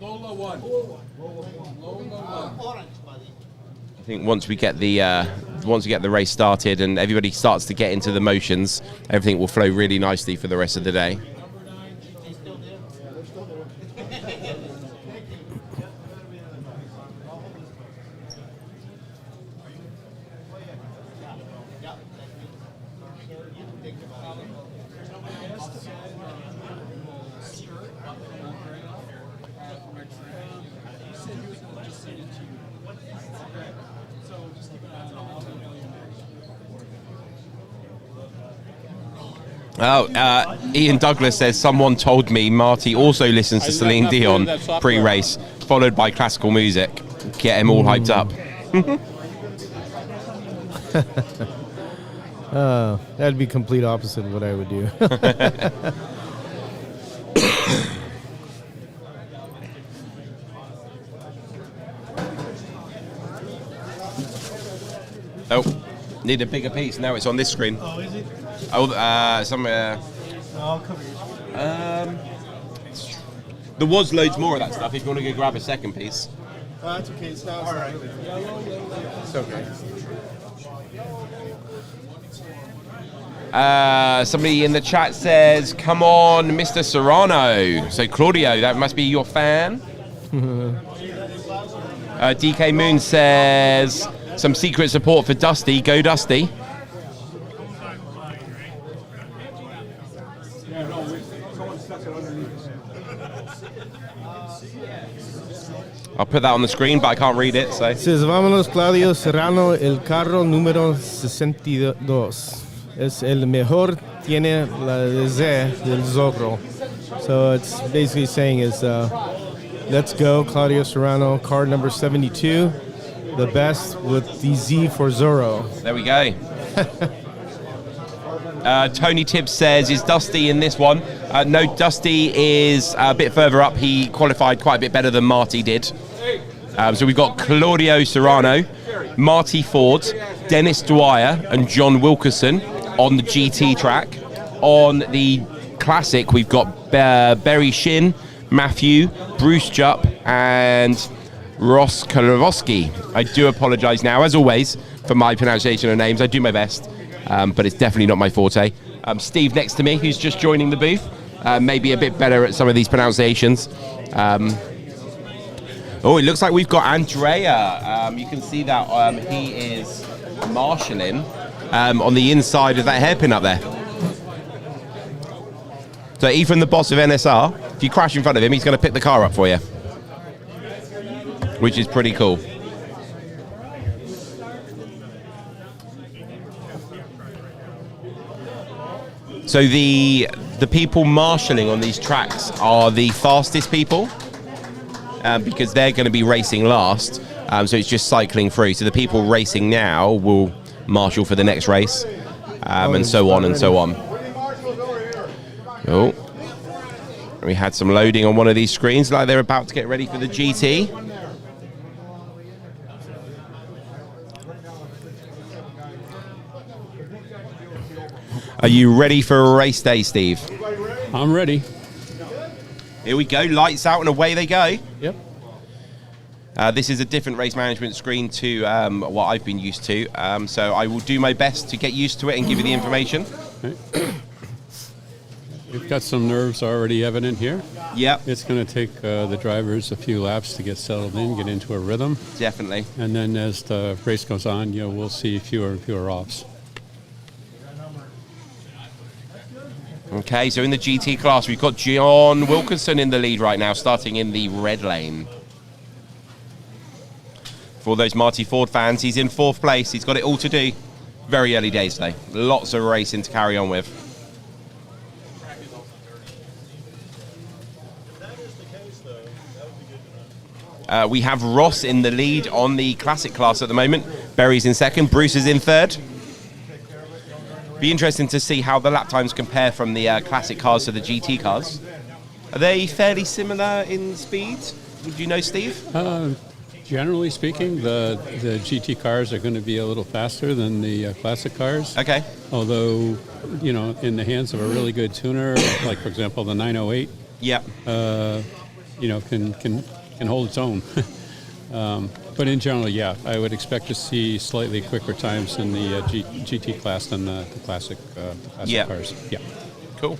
I think once we get the race started and everybody starts to get into the motions, everything will flow really nicely for the rest of the day. Ian Douglas says, someone told me Marty also listens to Celine Dion pre-race, followed by classical music. Get him all hyped up. That'd be complete opposite of what I would do. Oh, need a bigger piece. Now it's on this screen. Oh, is it? Oh, somewhere. I'll cover yours. There was loads more of that stuff. If you want to go grab a second piece. That's okay. It's not all right. It's okay. Somebody in the chat says, "Come on, Mr. Serrano." So Claudio, that must be your fan. DK Moon says, "Some secret support for Dusty. Go Dusty." I'll put that on the screen, but I can't read it. So it says, "Vámonos, Claudio Serrano, el carro número 62. Es el mejor, tiene la Z del Zorro." So it's basically saying is, let's go, Claudio Serrano, car number 72, the best with the Z for Zorro. There we go. Tony Tibbs says, "Is Dusty in this one?" No, Dusty is a bit further up. He qualified quite a bit better than Marty did. So we've got Claudio Serrano, Marty Ford, Dennis Dwyer, and John Wilkerson on the GT track. On the Classic, we've got Barry Shin, Matthew, Bruce Jupp, and Ross Kolowski. I do apologise now, as always, for my pronunciation of names. I do my best. But it's definitely not my forte. Steve next to me, who's just joining the booth, maybe a bit better at some of these pronunciations. It looks like we've got Andrea. You can see that he is marshalling on the inside of that hairpin up there. So Ethan, the boss of NSR, if you crash in front of him, he's going to pick the car up for you, which is pretty cool. So the people marshalling on these tracks are the fastest people because they're going to be racing last. So it's just cycling through. So the people racing now will marshal for the next race, and so on and so on. Oh, we had some loading on one of these screens, like they're about to get ready for the GT. Are you ready for a race day, Steve? I'm ready. Here we go, lights out and away they go. Yep. This is a different race management screen to what I've been used to, so I will do my best to get used to it and give you the information. Okay. We've got some nerves already evident here. Yep. It's going to take the drivers a few laps to get settled in, get into a rhythm. Definitely. And then as the race goes on, we'll see fewer and fewer offs. Okay, so in the GT class, we've got John Wilkerson in the lead right now, starting in the red lane. For those Marty Ford fans, he's in 4th place. He's got it all to do. Very early days today. Lots of racing to carry on with. We have Ross in the lead on the Classic class at the moment. Berry's in 2nd. Bruce is in 3rd. Be interesting to see how the lap times compare from the Classic cars to the GT cars. Are they fairly similar in speed? Would you know, Steve? Generally speaking, the GT cars are going to be a little faster than the Classic cars. Okay. Although, in the hands of a really good tuner, like for example the 908. Yeah. Can hold its own. But in general, yeah, I would expect to see slightly quicker times in the GT class than the classic cars. Yeah. Cool.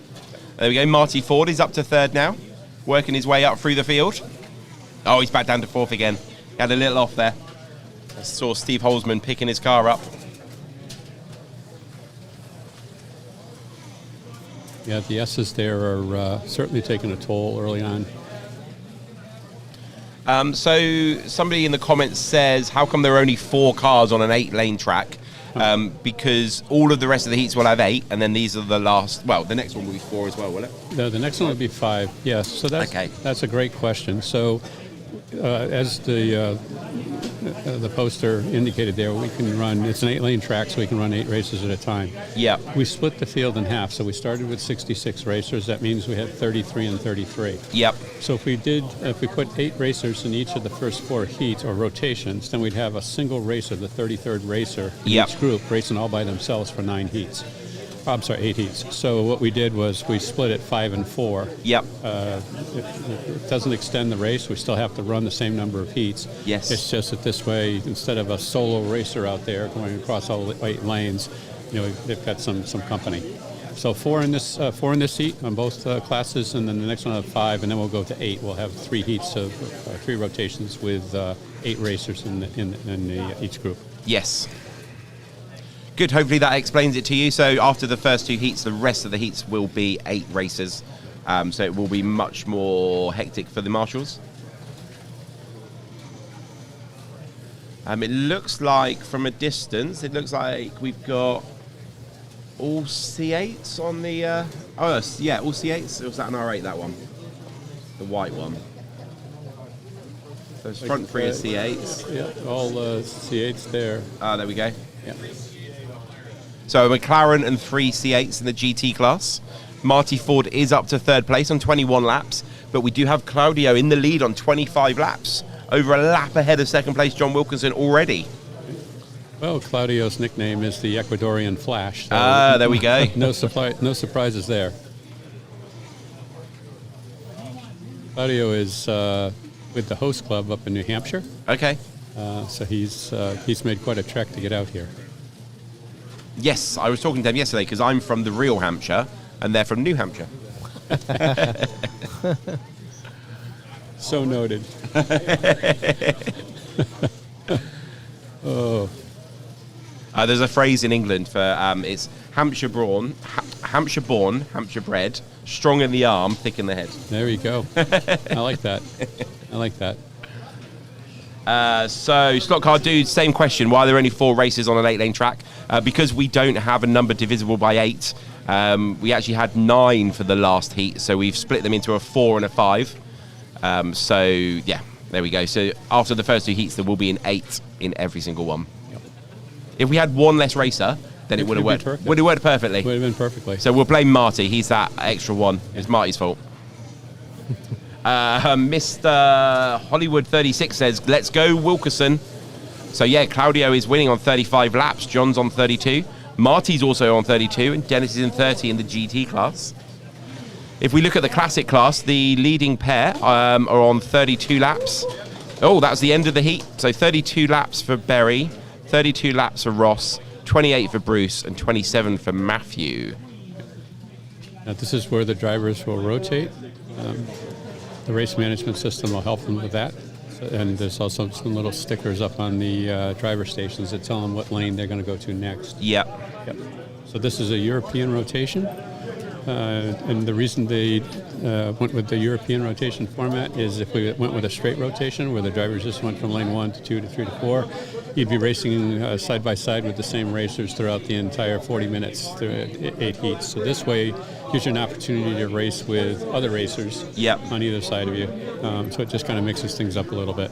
There we go. Marty Ford is up to 3rd now, working his way up through the field. Oh, he's back down to 4th again. He had a little off there. I saw Steve Holzman picking his car up. Yeah, the S's there are certainly taking a toll early on. So somebody in the comments says, how come there are only 4 cars on an 8-lane track? Because all of the rest of the heats will have 8, and then these are the last. Well, the next one will be 4 as well, will it? The next one will be 5. Yes. So that's a great question. So as the poster indicated there, we can run. It's an 8-lane track, so we can run 8 races at a time. Yeah. We split the field in half. So we started with 66 racers. That means we had 33 and 33. Yep. So if we put 8 racers in each of the first 4 heats or rotations, then we'd have a single racer, the 33rd racer, in each group racing all by themselves for 9 heats. I'm sorry, 8 heats. So what we did was we split it 5 and 4. Yep. It doesn't extend the race. We still have to run the same number of heats. Yes. It's just that this way, instead of a solo racer out there going across all 8 lanes, they've got some company. So four in this heat on both classes, and then the next one will have 5, and then we'll go to 8. We'll have 3 heats of 3 rotations with 8 racers in each group. Yes. Good. Hopefully that explains it to you. So after the first 2 heats, the rest of the heats will be 8 racers. So it will be much more hectic for the marshals. It looks like from a distance, it looks like we've got all C8s on the... all C8s. Or was that an R8, that one? The white one. Those front 3 are C8s. Yeah, all C8s there. There we go. Yeah. So a McLaren and 3 C8s in the GT class. Marty Ford is up to 3rd place on 21 laps, but we do have Claudio in the lead on 25 laps, over a lap ahead of 2nd place John Wilkinson already. Well, Claudio's nickname is the Ecuadorian Flash. So there we go. No surprises there. Claudio is with the host club up in New Hampshire. Okay. So he's made quite a trek to get out here. Yes, I was talking to them yesterday because I'm from the real Hampshire and they're from New Hampshire. So noted. Oh. There's a phrase in England for it's Hampshire born, Hampshire bred, strong in the arm, thick in the head. There you go. I like that. So, Slot Car Dude, same question. Why are there only 4 races on an 8-lane track? Because we don't have a number divisible by 8. We actually had 9 for the last heat, so we've split them into a 4 and a 5. So, yeah, there we go. So, after the first 2 heats, there will be an 8 in every single one. Yep. If we had 1 less racer, then it would have worked. Would have worked perfectly. Would have been perfectly. So, we'll blame Marty. He's that extra 1. It's Marty's fault. Mr. Hollywood 36 says, let's go Wilkerson. So yeah, Claudio is winning on 35 laps. John's on 32. Marty's also on 32, and Dennis is in 30 in the GT class. If we look at the classic class, the leading pair are on 32 laps. Oh, that's the end of the heat. So 32 laps for Berry, 32 laps for Ross, 28 for Bruce, and 27 for Matthew. Now this is where the drivers will rotate. The race management system will help them with that. And there's also some little stickers up on the driver stations that tell them what lane they're going to go to next. Yep. So this is a European rotation. And the reason they went with the European rotation format is if we went with a straight rotation where the drivers just went from lane 1 to 2 to 3 to 4, you'd be racing side by side with the same racers throughout the entire 40 minutes through 8 heats. So this way gives you an opportunity to race with other racers on either side of you. So it just kind of mixes things up a little bit.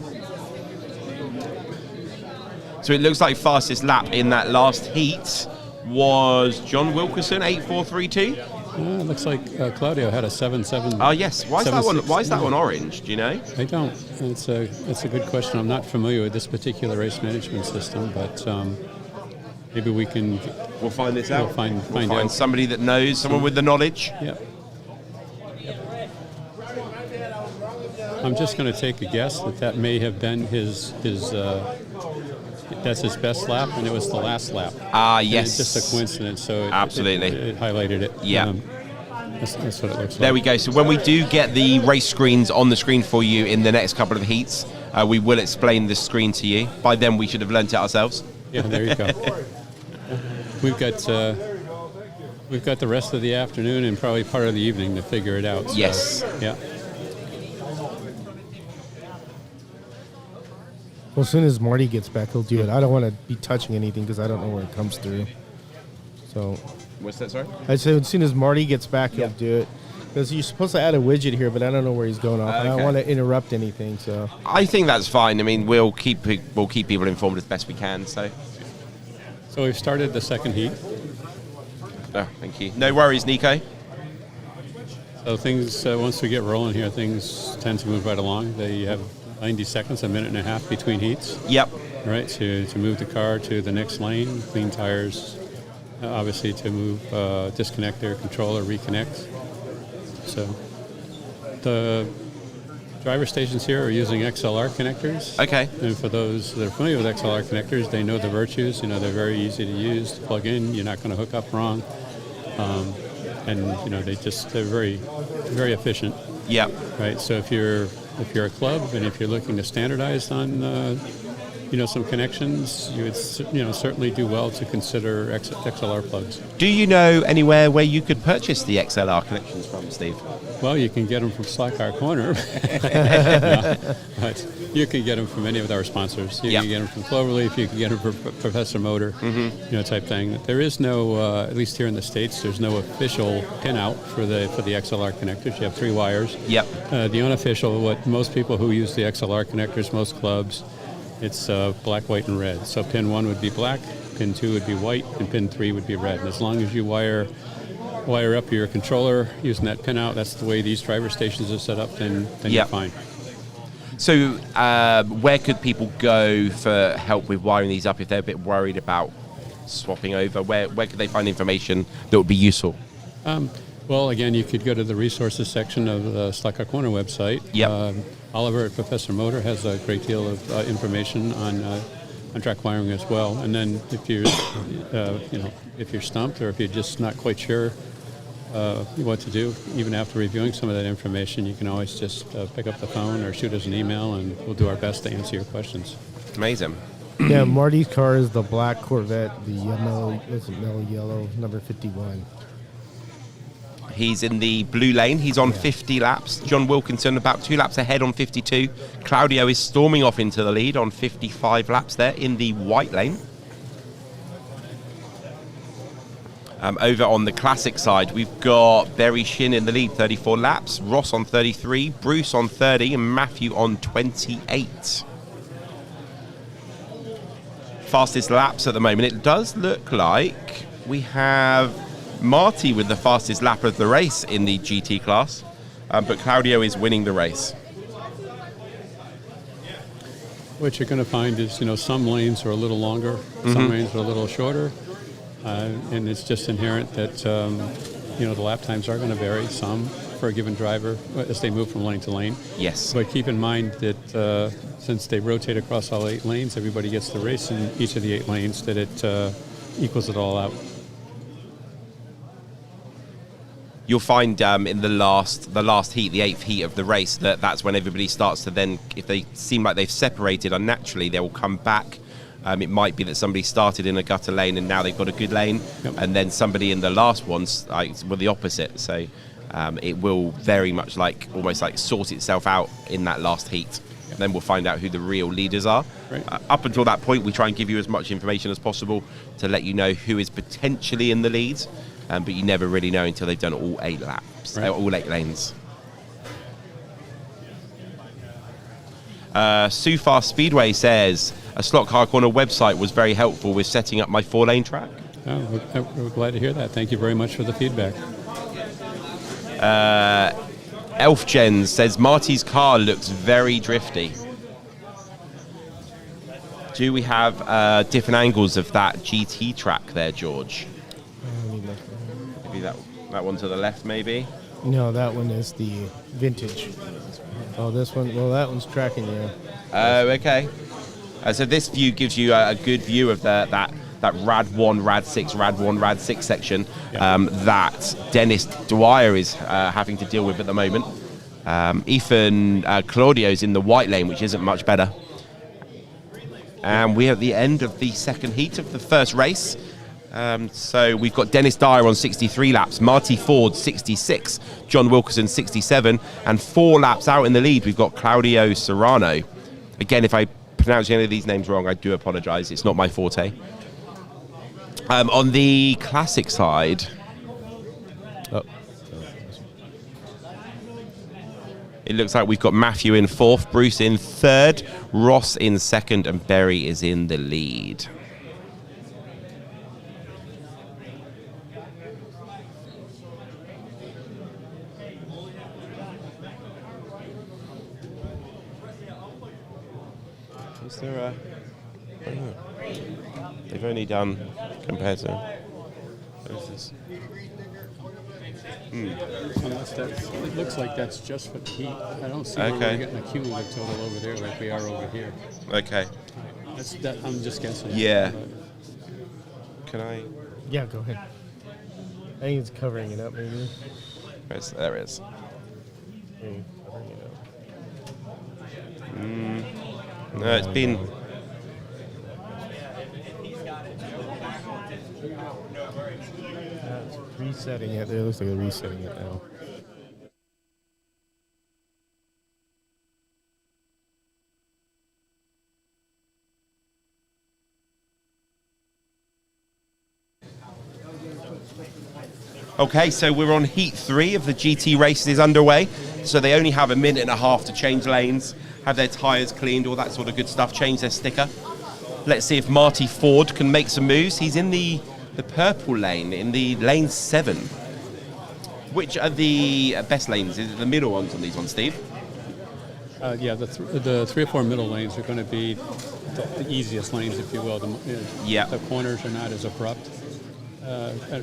So it looks like fastest lap in that last heat was John Wilkerson, 8.432. It looks like Claudio had a 7.7. Oh yes. Why is that one orange? Do you know? I don't. It's a good question. I'm not familiar with this particular race management system, but maybe we'll find this out. We'll find out. Somebody that knows, someone with the knowledge. Yep. I'm just going to take a guess that may have been his that's his best lap, and it was the last lap. Yes. It's just a coincidence, so absolutely it highlighted it. Yeah. That's what it looks like. There we go. So when we do get the race screens on the screen for you in the next couple of heats, we will explain the screen to you. By then, we should have learnt it ourselves. Yeah, there you go. We've got the rest of the afternoon and probably part of the evening to figure it out. So, yes. Yeah. Well, as soon as Marty gets back, he'll do it. I don't want to be touching anything because I don't know where it comes through. So. What's that, sorry? I said as soon as Marty gets back, he'll do it. Because you're supposed to add a widget here, but I don't know where he's going off. I don't want to interrupt anything. So. I think that's fine. I mean, we'll keep people informed as best we can. So we've started the second heat. Oh, thank you. No worries, Nico. So things once we get rolling here, things tend to move right along. They have 90 seconds, a minute and a half between heats. Yep. Right, to move the car to the next lane, clean tires, obviously to move, disconnect their controller, reconnect. So driver stations here are using XLR connectors. Okay. And for those that are familiar with XLR connectors, they know the virtues. They're very easy to use, to plug in. You're not going to hook up wrong. And they're very, very efficient. Yeah. Right. So if you're a club and if you're looking to standardize on some connections, you would certainly do well to consider XLR plugs. Do you know anywhere where you could purchase the XLR connections from, Steve? Well, you can get them from Slack Car Corner, no, but you can get them from any of our sponsors. You can get them from Cloverleaf, you can get them from Professor Motor, type thing. There is no, at least here in the States, there's no official pinout for the XLR connectors. You have 3 wires. Yep. The unofficial, what most people who use the XLR connectors, most clubs, it's black, white, and red. So pin 1 would be black, pin 2 would be white, and pin 3 would be red. And as long as you wire up your controller using that pinout, that's the way these driver stations are set up, then you're fine. So where could people go for help with wiring these up if they're a bit worried about swapping over? Where could they find information that would be useful? Well, again, you could go to the resources section of the Slack Car Corner website. Yep. Oliver at Professor Motor has a great deal of information on track wiring as well. And then if you're, if you're stumped or if you're just not quite sure what to do, even after reviewing some of that information, you can always just pick up the phone or shoot us an email, and we'll do our best to answer your questions. Amazing. Yeah, Marty's car is the black Corvette, the mellow yellow, number 51. He's in the blue lane. He's on 50 laps. John Wilkinson about 2 laps ahead on 52. Claudio is storming off into the lead on 55 laps there in the white lane. Over on the classic side, we've got Barry Shin in the lead, 34 laps. Ross on 33, Bruce on 30, and Matthew on 28. Fastest laps at the moment. It does look like we have Marty with the fastest lap of the race in the GT class, but Claudio is winning the race. What you're going to find is, some lanes are a little longer, some lanes are a little shorter, and it's just inherent that, the lap times are going to vary some for a given driver as they move from lane to lane. Yes. But keep in mind that since they rotate across all 8 lanes, everybody gets the race in each of the 8 lanes, that it equals it all out. You'll find in the last heat, the 8th heat of the race, that's when everybody starts to then, if they seem like they've separated unnaturally, they will come back. It might be that somebody started in a gutter lane and now they've got a good lane, and then somebody in the last ones were the opposite. So it will very much almost sort itself out in that last heat. Then we'll find out who the real leaders are. Right. Up until that point, we try and give you as much information as possible to let you know who is potentially in the lead. But you never really know until they've done all 8 laps, all 8 lanes. Sufar Speedway says, a Slot Car Corner website was very helpful with setting up my 4-lane track. Oh, we're glad to hear that. Thank you very much for the feedback. Elf Jens says, Marty's car looks very drifty. Do we have different angles of that GT track there, George? Maybe that one to the left, maybe? No, that one is the vintage. Oh, this one, well, that one's tracking you. Oh, okay. So this view gives you a good view of that Rad 1, Rad 6, Rad 1, Rad 6 section that Dennis Dwyer is having to deal with at the moment. Ethan Claudio's in the white lane, which isn't much better. And we're at the end of the second heat of the first race. So we've got Dennis Dyer on 63 laps, Marty Ford 66, John Wilkinson 67, and 4 laps out in the lead we've got Claudio Serrano. Again, if I pronounce any of these names wrong, I do apologise, it's not my forte. On the classic side, it looks like we've got Matthew in 4th, Bruce in 3rd, Ross in 2nd, and Berry is in the lead. Is there a... They've only done compared to... What is this? Unless that's, it looks like that's just for the heat. I don't see where we're getting a cumulative total over there like we are over here. Okay. I'm just guessing. Yeah. Can I? Yeah, go ahead. I think it's covering it up, maybe. There it is. Maybe covering it up. No, it's been. It's resetting it. It looks like they're resetting it now. Okay, so we're on heat 3 of the GT races underway. So they only have a minute and a half to change lanes, have their tyres cleaned, all that sort of good stuff, change their sticker. Let's see if Marty Ford can make some moves. He's in the purple lane, in the lane 7. Which are the best lanes? Is it the middle ones on these ones, Steve? Yeah, the 3 or 4 middle lanes are going to be the easiest lanes, if you will. The corners are not as abrupt.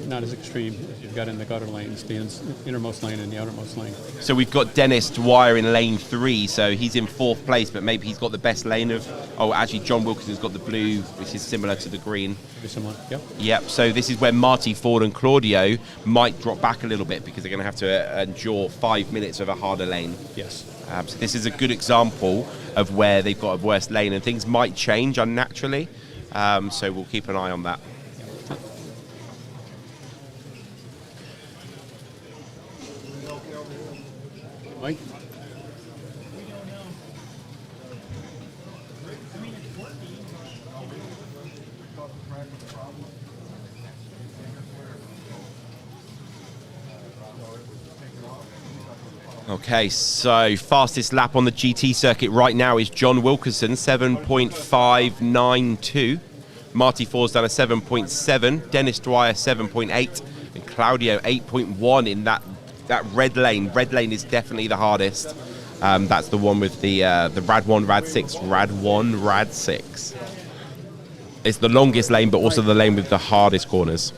Not as extreme as you've got in the gutter lanes, the innermost lane and the outermost lane. So we've got Dennis Dwyer in lane 3, so he's in 4th place, but maybe he's got the best lane of... Oh, actually, John Wilkinson's got the blue, which is similar to the green. Very similar, yep. Yep, so this is where Marty Ford and Claudio might drop back a little bit because they're going to have to endure 5 minutes of a harder lane. Yes. So this is a good example of where they've got a worse lane, and things might change unnaturally, so we'll keep an eye on that. Mike? Okay, so fastest lap on the GT circuit right now is John Wilkinson, 7.592. Marty Ford's done a 7.7. Dennis Dwyer, 7.8. And Claudio, 8.1 in that red lane. Red lane is definitely the hardest. That's the one with the Rad 1, Rad 6, Rad 1, Rad 6. It's the longest lane, but also the lane with the hardest corners.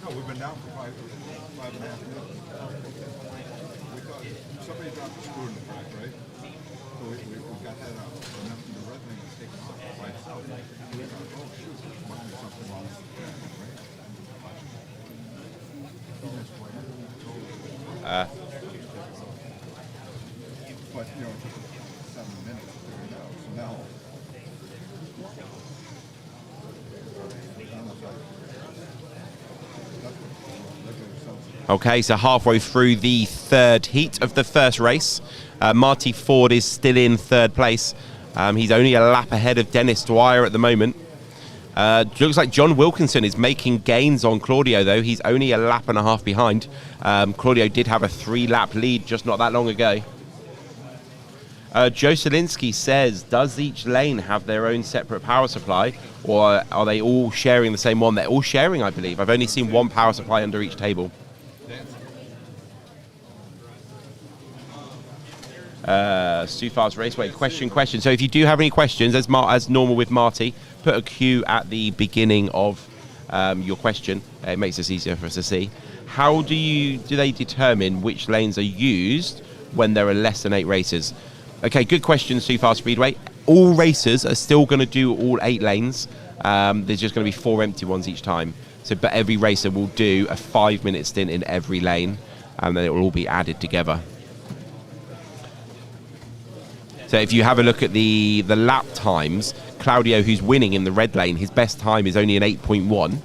No, we've been down for 5.5 minutes. Somebody dropped a screw in the track, right? So we got that out. And then the red thing was taken off by itself. We thought, oh shoot, there must be something wrong with the track, right? But, you know, it took 7 minutes to figure it out. So now, Okay, so halfway through the 3rd heat of the first race. Marty Ford is still in 3rd place. He's only a lap ahead of Dennis Dwyer at the moment. Looks like John Wilkinson is making gains on Claudio, though. He's only a lap and a half behind. Claudio did have a 3-lap lead just not that long ago. Joe Solinsky says, does each lane have their own separate power supply, or are they all sharing the same one? They're all sharing, I believe. I've only seen one power supply under each table. Stu Fast Raceway, question. So if you do have any questions, as normal with Marty, put a Q at the beginning of your question. It makes this easier for us to see. How do they determine which lanes are used when there are less than 8 races? Okay, good question, Stu Fast Speedway. All racers are still going to do all 8 lanes. There's just going to be 4 empty ones each time. So, but every racer will do a 5-minute stint in every lane, and then it will all be added together. So if you have a look at the lap times, Claudio, who's winning in the red lane, his best time is only an 8.1,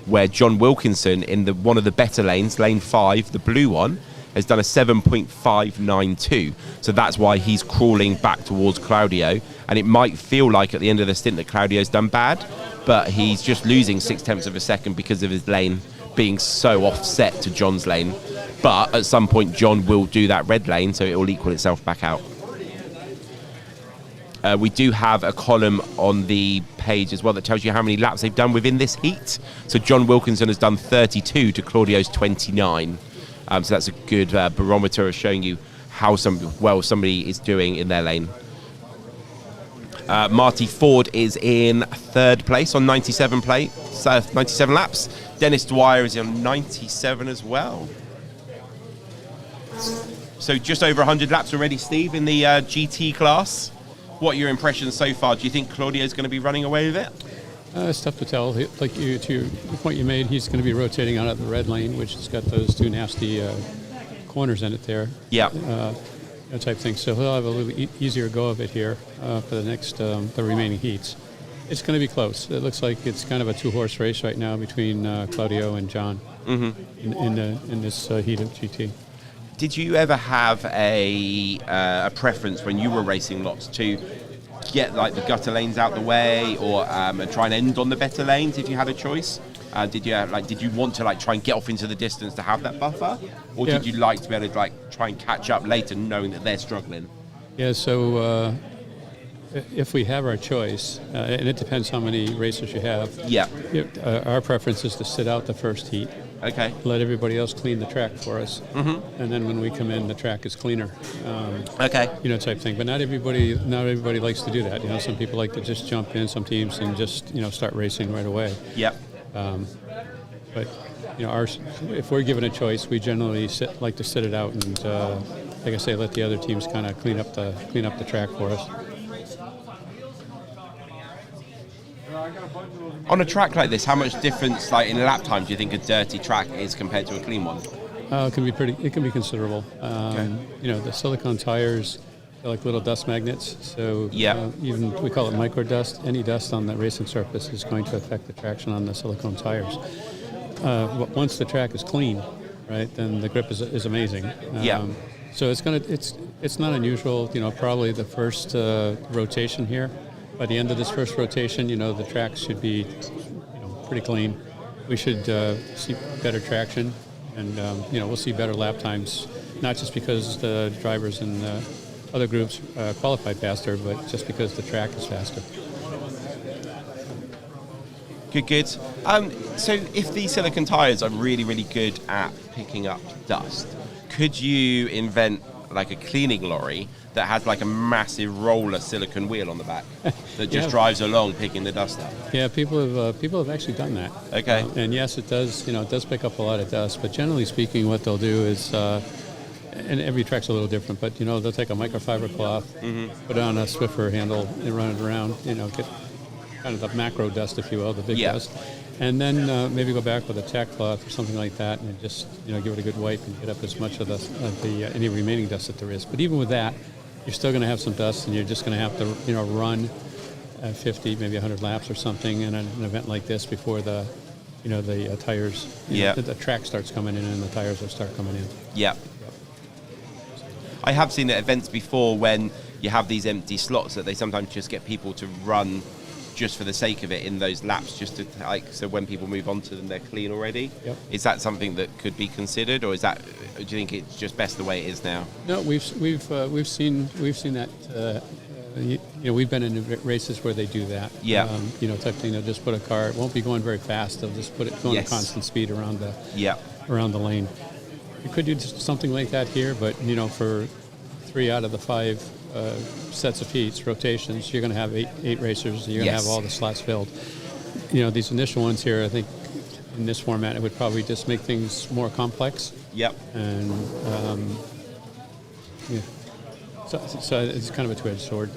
where John Wilkinson in one of the better lanes, lane 5, the blue one, has done a 7.592. So that's why he's crawling back towards Claudio. And it might feel like at the end of the stint that Claudio's done bad, but he's just losing 0.6 of a second because of his lane being so offset to John's lane. But at some point, John will do that red lane, so it will equal itself back out. We do have a column on the page as well that tells you how many laps they've done within this heat. So John Wilkinson has done 32 to Claudio's 29. So that's a good barometer of showing you how somebody is doing in their lane. Marty Ford is in third place on 97 laps. Dennis Dwyer is on 97 as well. So just over 100 laps already, Steve, in the GT class. What are your impressions so far? Do you think Claudio's going to be running away with it? It's tough to tell. Like to the point you made, he's going to be rotating out of the red lane, which has got those two nasty corners in it there. Yeah. That type thing. So he'll have a little easier go of it here for the next the remaining heats. It's going to be close. It looks like it's kind of a two-horse race right now between Claudio and John in this heat of GT. Did you ever have a preference when you were racing lots to get like the gutter lanes out the way, or try and end on the better lanes if you had a choice? Did you want to like try and get off into the distance to have that buffer, or did you like to be able to like try and catch up later, knowing that they're struggling? Yeah. So if we have our choice, and it depends how many racers you have. Yeah. Our preference is to sit out the first heat. Okay. Let everybody else clean the track for us, and then when we come in, the track is cleaner. Okay. Type thing. But not everybody likes to do that. Some people like to just jump in, some teams, and just start racing right away. Yep. But if we're given a choice, we generally like to sit it out and, like I say, let the other teams kind of clean up the track for us. On a track like this, how much difference, like in lap time, do you think a dirty track is compared to a clean one? It can be considerable. The silicone tires are like little dust magnets. So even we call it micro dust. Any dust on the racing surface is going to affect the traction on the silicone tires. But once the track is clean, right, then the grip is amazing. So it's not unusual. Probably the first rotation here. By the end of this first rotation, the track should be, pretty clean. We should see better traction, and we'll see better lap times. Not just because the drivers and other groups qualify faster, but just because the track is faster. Good. So if these silicone tires are really, really good at picking up dust, could you invent like a cleaning lorry that has like a massive roller silicone wheel on the back that just drives along picking the dust up? Yeah, people have actually done that. Okay. And yes, it does pick up a lot of dust, but generally speaking, what they'll do is, and every track's a little different, but they'll take a microfiber cloth, put on a Swiffer handle and run it around, get kind of the macro dust, if you will, the big dust. And then maybe go back with a tack cloth or something like that, and just give it a good wipe and get up as much of the any remaining dust that there is. But even with that, you're still going to have some dust, and you're just going to have to run 50, maybe 100 laps or something in an event like this before the tires, the track starts coming in and the tires will start coming in. Yeah. I have seen at events before when you have these empty slots that they sometimes just get people to run just for the sake of it in those laps, just to so when people move on to them, they're clean already. Yep. Is that something that could be considered, or do you think it's just best the way it is now? No, we've seen that. We've been in races where they do that. Yeah. Type thing. They'll just put a car. It won't be going very fast. They'll just put it going at constant speed around the lane. You could do something like that here, but for 3 out of the 5 sets of heats, rotations, you're going to have eight racers. You're going to have all the slots filled. These initial ones here, I think in this format, it would probably just make things more complex. Yep. And so it's kind of a two-edged sword.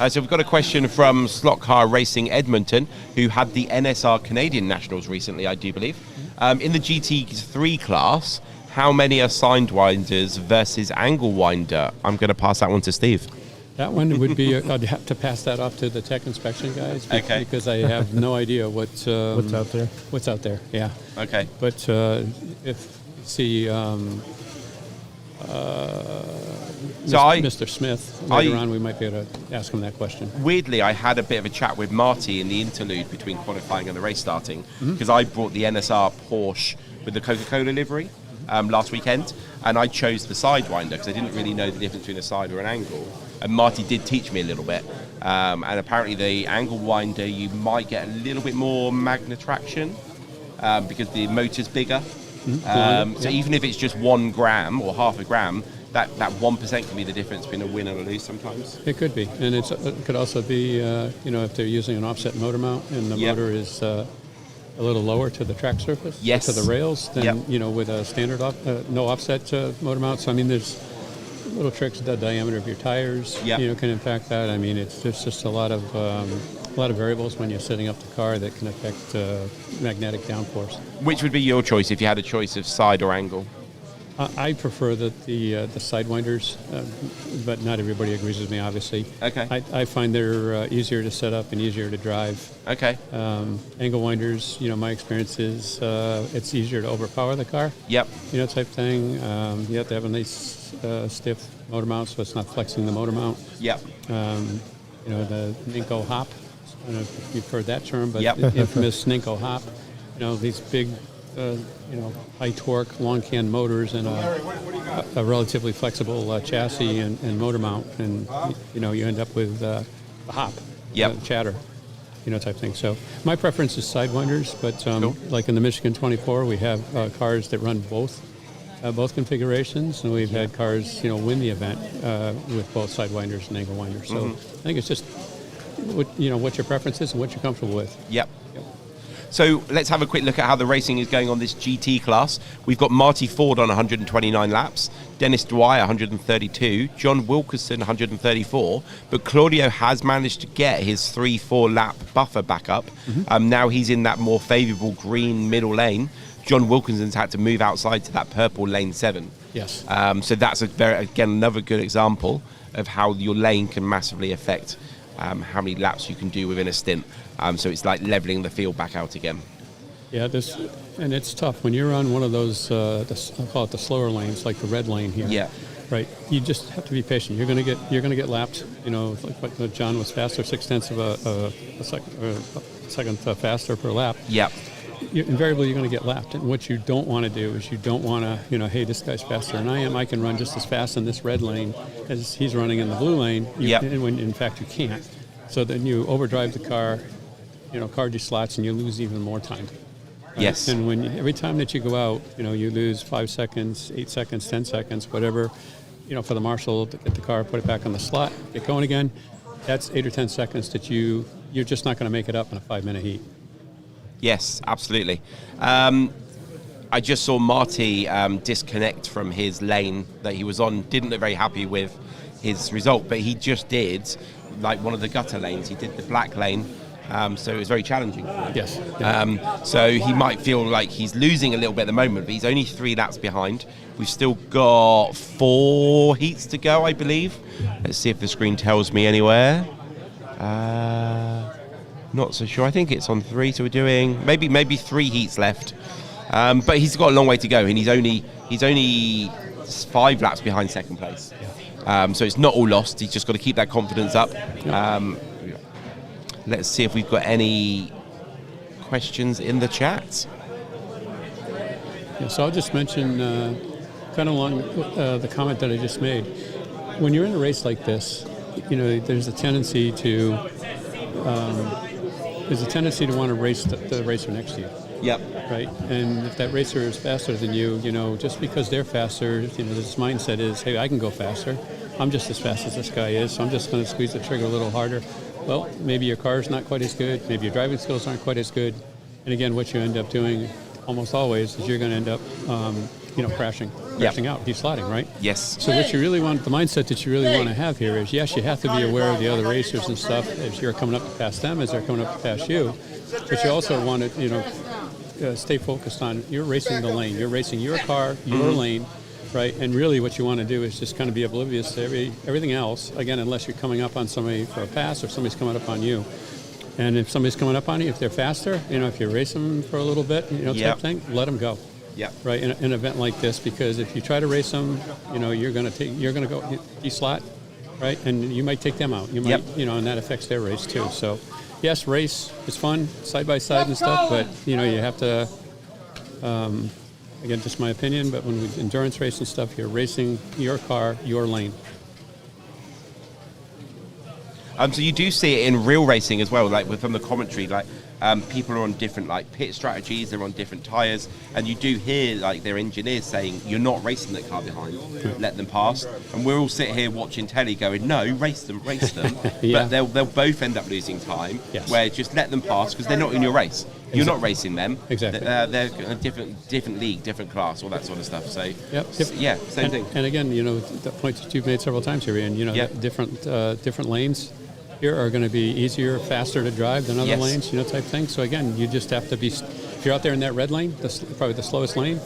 So we've got a question from Slot Car Racing Edmonton, who had the NSR Canadian Nationals recently, I do believe. In the GT3 class, how many are sidewinders versus angle winder? I'm going to pass that one to Steve. That one would be, I'd have to pass that off to the tech inspection guys because I have no idea what's out there. What's out there, yeah. Okay. But if you see Mr. Smith later on, we might be able to ask him that question. Weirdly, I had a bit of a chat with Marty in the interlude between qualifying and the race starting, because I brought the NSR Porsche with the Coca-Cola livery last weekend, and I chose the sidewinder because I didn't really know the difference between a side or an angle. And Marty did teach me a little bit. And apparently the angle winder, you might get a little bit more magna traction because the motor's bigger. So even if it's just 1 gram or half a gram, that 1% can be the difference between a win and a lose sometimes. It could be, and it could also be, if they're using an offset motor mount and the motor is a little lower to the track surface, to the rails, than with a standard no offset motor mount. So I mean, there's little tricks. The diameter of your tires, can impact that. I mean, there's just a lot of variables when you're setting up the car that can affect magnetic downforce. Which would be your choice if you had a choice of side or angle? I prefer the sidewinders, but not everybody agrees with me, obviously. Okay. I find they're easier to set up and easier to drive. Okay. Angle winders, my experience is it's easier to overpower the car. Yep. Type thing. You have to have a nice stiff motor mount, so it's not flexing the motor mount. Yep. The Ninko hop. I don't know if you've heard that term, but Yep. the infamous Ninko hop. These big. High torque, long can motors and a relatively flexible chassis and motor mount, and you end up with a hop, chatter, type thing. So my preference is sidewinders, but like in the Michigan 24, we have cars that run both configurations, and we've had cars win the event with both sidewinders and angle winders. So I think it's just what your preference is and what you're comfortable with. Yep. So let's have a quick look at how the racing is going on this GT class. We've got Marty Ford on 129 laps, Dennis Dwyer 132, John Wilkerson 134, but Claudio has managed to get his 3-4 lap buffer back up. Now he's in that more favourable green middle lane. John Wilkinson's had to move outside to that purple lane 7. Yes. So that's another good example of how your lane can massively affect how many laps you can do within a stint. So it's like leveling the field back out again. Yeah, and it's tough when you're on one of those. I'll call it the slower lanes, like the red lane here. Yeah. Right. You just have to be patient. You're going to get lapped. Like what John was faster, 0.6 of a second faster per lap. Yeah. Invariably, you're going to get lapped. And what you don't want to do is you don't want to, hey, this guy's faster than I am. I can run just as fast in this red lane as he's running in the blue lane. And when in fact you can't. So then you overdrive the car. Car deslots and you lose even more time. Right? Yes. And every time that you go out, you lose 5 seconds, 8 seconds, 10 seconds, whatever, for the marshal to get the car, put it back on the slot, get going again, that's 8 or 10 seconds that you're just not going to make it up in a 5-minute heat. Yes, absolutely. I just saw Marty disconnect from his lane that he was on. Didn't look very happy with his result, but he just did like one of the gutter lanes. He did the black lane. So it was very challenging. Yes. So he might feel like he's losing a little bit at the moment, but he's only 3 laps behind. We've still got 4 heats to go, I believe. Let's see if the screen tells me anywhere. Not so sure. I think it's on 3, so we're doing maybe 3 heats left. But he's got a long way to go, and he's only 5 laps behind second place. So it's not all lost. He's just got to keep that confidence up. Let's see if we've got any questions in the chat. Yeah, so I'll just mention, kind of along the comment that I just made. When you're in a race like this, there's a tendency to want to race the racer next to you. Yep. Right. And if that racer is faster than you, just because they're faster, this mindset is, hey, I can go faster. I'm just as fast as this guy is, so I'm just going to squeeze the trigger a little harder. Well, maybe your car's not quite as good. Maybe your driving skills aren't quite as good. And again, what you end up doing almost always is you're going to end up, crashing out, deslotting, right? Yes. So what you really want, the mindset that you really want to have here is, yes, you have to be aware of the other racers and stuff as you're coming up to pass them, as they're coming up to pass you. But you also want to, stay focused on, you're racing the lane. You're racing your car, your lane. Right, and really what you want to do is just kind of be oblivious to everything else, again, unless you're coming up on somebody for a pass or somebody's coming up on you. And if somebody's coming up on you, if they're faster, if you race them for a little bit, type thing, let them go. Yeah. Right, in an event like this, because if you try to race them, you're going to go deslot, right, and you might take them out. You might, and that affects their race too. So, yes, race is fun, side by side and stuff, but you have to. Again, just my opinion, but when we endurance race and stuff, you're racing your car, your lane. So you do see it in real racing as well, like from the commentary, like people are on different like pit strategies, they're on different tyres, and you do hear like their engineers saying, you're not racing that car behind, let them pass. And we're all sitting here watching telly going, no, race them. Yeah. But they'll both end up losing time, Yes. where just let them pass because they're not in your race. You're not Exactly. racing them. Exactly. They're in a different league, different class, all that sort of stuff. So, Yep. yeah, same thing. And again, the point that you've made several times here, Ian, different lanes here are going to be easier, faster to drive than other Yes. lanes, type thing. So again, you just have to be, if you're out there in that red lane, probably the slowest lane,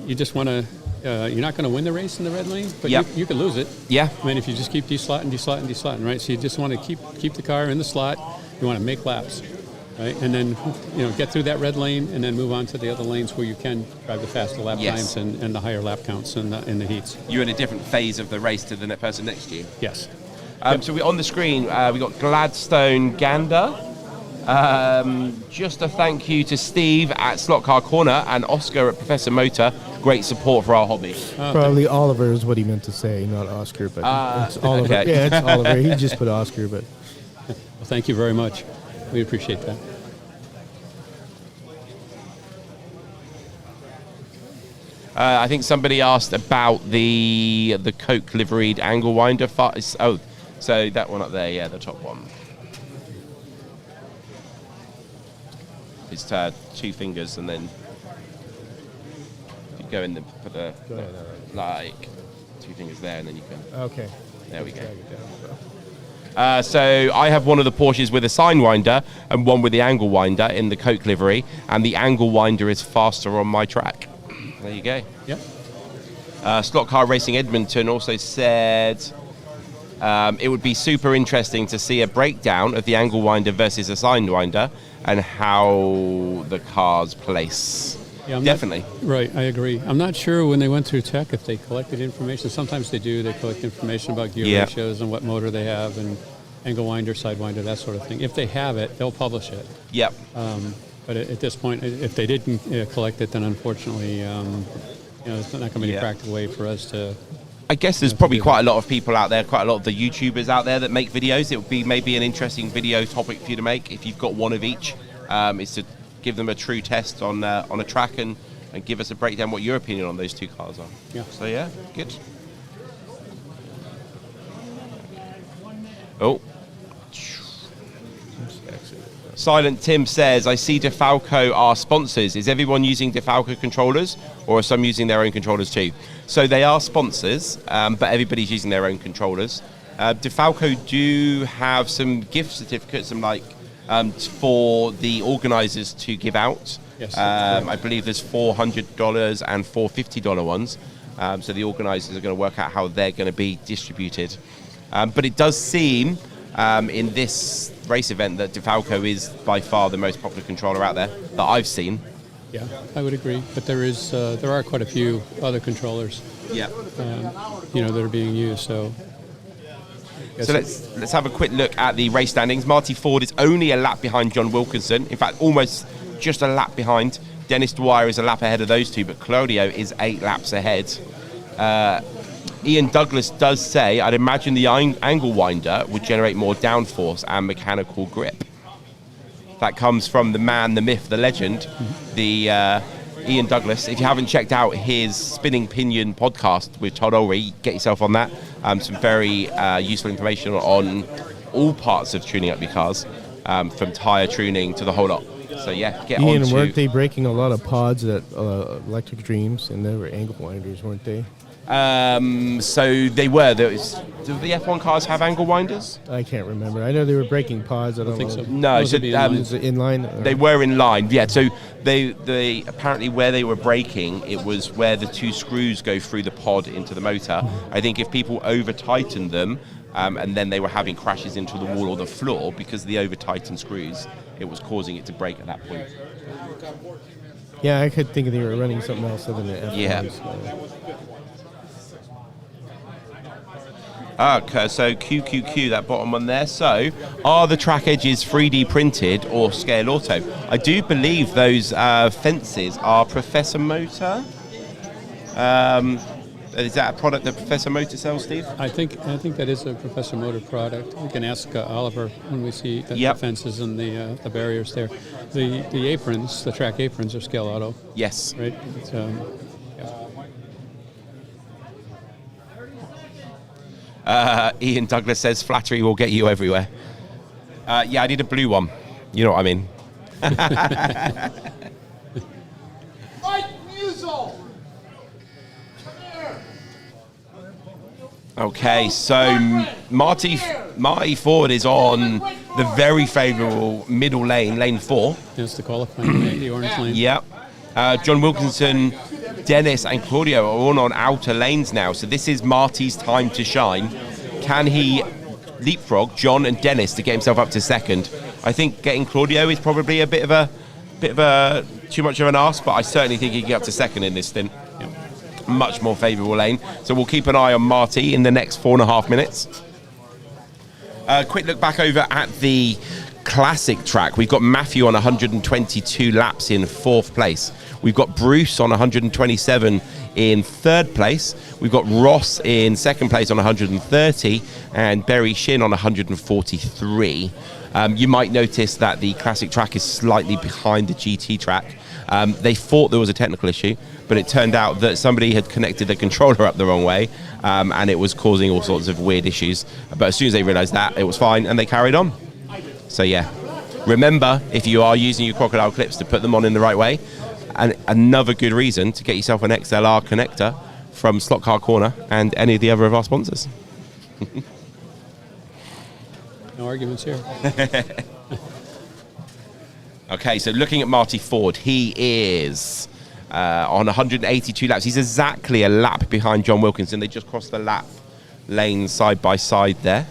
you just want to, you're not going to win the race in the red lane, but Yep. you can lose it. Yeah. I mean, if you just keep deslotting, right? So you just want to keep the car in the slot. You want to make laps, right? And then, get through that red lane and then move on to the other lanes where you can drive the faster lap Yes. times and the higher lap counts in the heats. You're in a different phase of the race to the person next to you. Yes. So on the screen, we got Gladstone Gander. Just a thank you to Steve at Slot Car Corner and Oscar at Professor Motor. Great support for our hobby. Probably Oliver is what he meant to say, not Oscar, but it's Oliver. okay. Yeah, it's Oliver. He just put Oscar, but. Well, thank you very much. We appreciate that. I think somebody asked about the Coke liveried angle winder. So that one up there, yeah, the top one. It's two fingers, and then if you go in put the like two fingers there, and then you can. Okay. There we go. So I have one of the Porsches with a sign winder and one with the angle winder in the Coke livery, and the angle winder is faster on my track. There you go. Yep. Slot Car Racing Edmonton also said it would be super interesting to see a breakdown of the angle winder versus a sign winder and how the cars place. Yeah, Definitely. Right, I agree. I'm not sure when they went through tech if they collected information. Sometimes they do. They collect information about gear ratios and what motor they have and angle winder, side winder, that sort of thing. If they have it, they'll publish it. Yep. But at this point, if they didn't collect it, then unfortunately, it's not going to be a practical way for us to. I guess there's probably quite a lot of people out there, quite a lot of the YouTubers out there that make videos. It would be maybe an interesting video topic for you to make if you've got one of each. Is to give them a true test on a track and give us a breakdown what your opinion on those two cars are. Yeah. So yeah, good. Oh. Silent Tim says, I see Difalco are sponsors. Is everyone using Difalco controllers, or are some using their own controllers too? So they are sponsors, but everybody's using their own controllers. Difalco do have some gift certificates, for the organisers to give out. Yes, I believe there's $400 and $450 ones. So the organisers are going to work out how they're going to be distributed. But it does seem in this race event that Difalco is by far the most popular controller out there that I've seen. Yeah, I would agree. But there are quite a few other controllers. Yeah. That are being used. So let's have a quick look at the race standings. Marty Ford is only a lap behind John Wilkinson. In fact, almost just a lap behind. Dennis Dwyer is a lap ahead of those two, but Claudio is 8 laps ahead. Ian Douglas does say, I'd imagine the angle winder would generate more downforce and mechanical grip. That comes from the man, the myth, the legend, the Ian Douglas. If you haven't checked out his Spinning Pinion podcast with Todd Ulrey, get yourself on that. Some very useful information on all parts of tuning up your cars, from tyre tuning to the whole lot. So yeah, get Ian, on to... weren't they breaking a lot of pods at Electric Dreams, and they were angle winders, weren't they? So they were. Do the F1 cars have angle winders? I can't remember. I know they were breaking pods. I don't think know. so. No, Was it inline? They were in line. Yeah. So they apparently where they were braking, it was where the two screws go through the pod into the motor. I think if people over tightened them, and then they were having crashes into the wall or the floor because of the over tightened screws, it was causing it to break at that point. Yeah, I could think they were running something else other than F1. Yeah. Okay, so QQQ, that bottom one there. So, are the track edges 3D printed or scale auto? I do believe those fences are Professor Motor. Is that a product that Professor Motor sells, Steve? I think that is a Professor Motor product. We can ask Oliver when we see the fences and the barriers there. The aprons, the track aprons, are Scale Auto. Yes. Right. Ian Douglas says flattery will get you everywhere. Yeah, I need a blue one. You know what I mean. Mike Musel! Okay, so Marty Ford is on the very favourable middle lane, lane 4. That's the qualifying lane, the orange lane. Yep. John Wilkinson, Dennis, and Claudio are all on outer lanes now. So this is Marty's time to shine. Can he leapfrog John and Dennis to get himself up to second? I think getting Claudio is probably a bit of a too much of an ask, but I certainly think he can get up to second in this stint. Much more favourable lane. So we'll keep an eye on Marty in the next 4.5 minutes. Quick look back over at the classic track. We've got Matthew on 122 laps in 4th place. We've got Bruce on 127 in 3rd place. We've got Ross in 2nd place on 130 and Barry Shin on 143. You might notice that the classic track is slightly behind the GT track. They thought there was a technical issue, but it turned out that somebody had connected the controller up the wrong way, and it was causing all sorts of weird issues. But as soon as they realised that, it was fine, and they carried on. So yeah, remember, if you are using your crocodile clips, to put them on in the right way. And another good reason to get yourself an XLR connector from Slot Car Corner and any of the other of our sponsors. No arguments here. Okay, so looking at Marty Ford, he is on 182 laps. He's exactly a lap behind John Wilkinson. They just crossed the lap lane side by side there.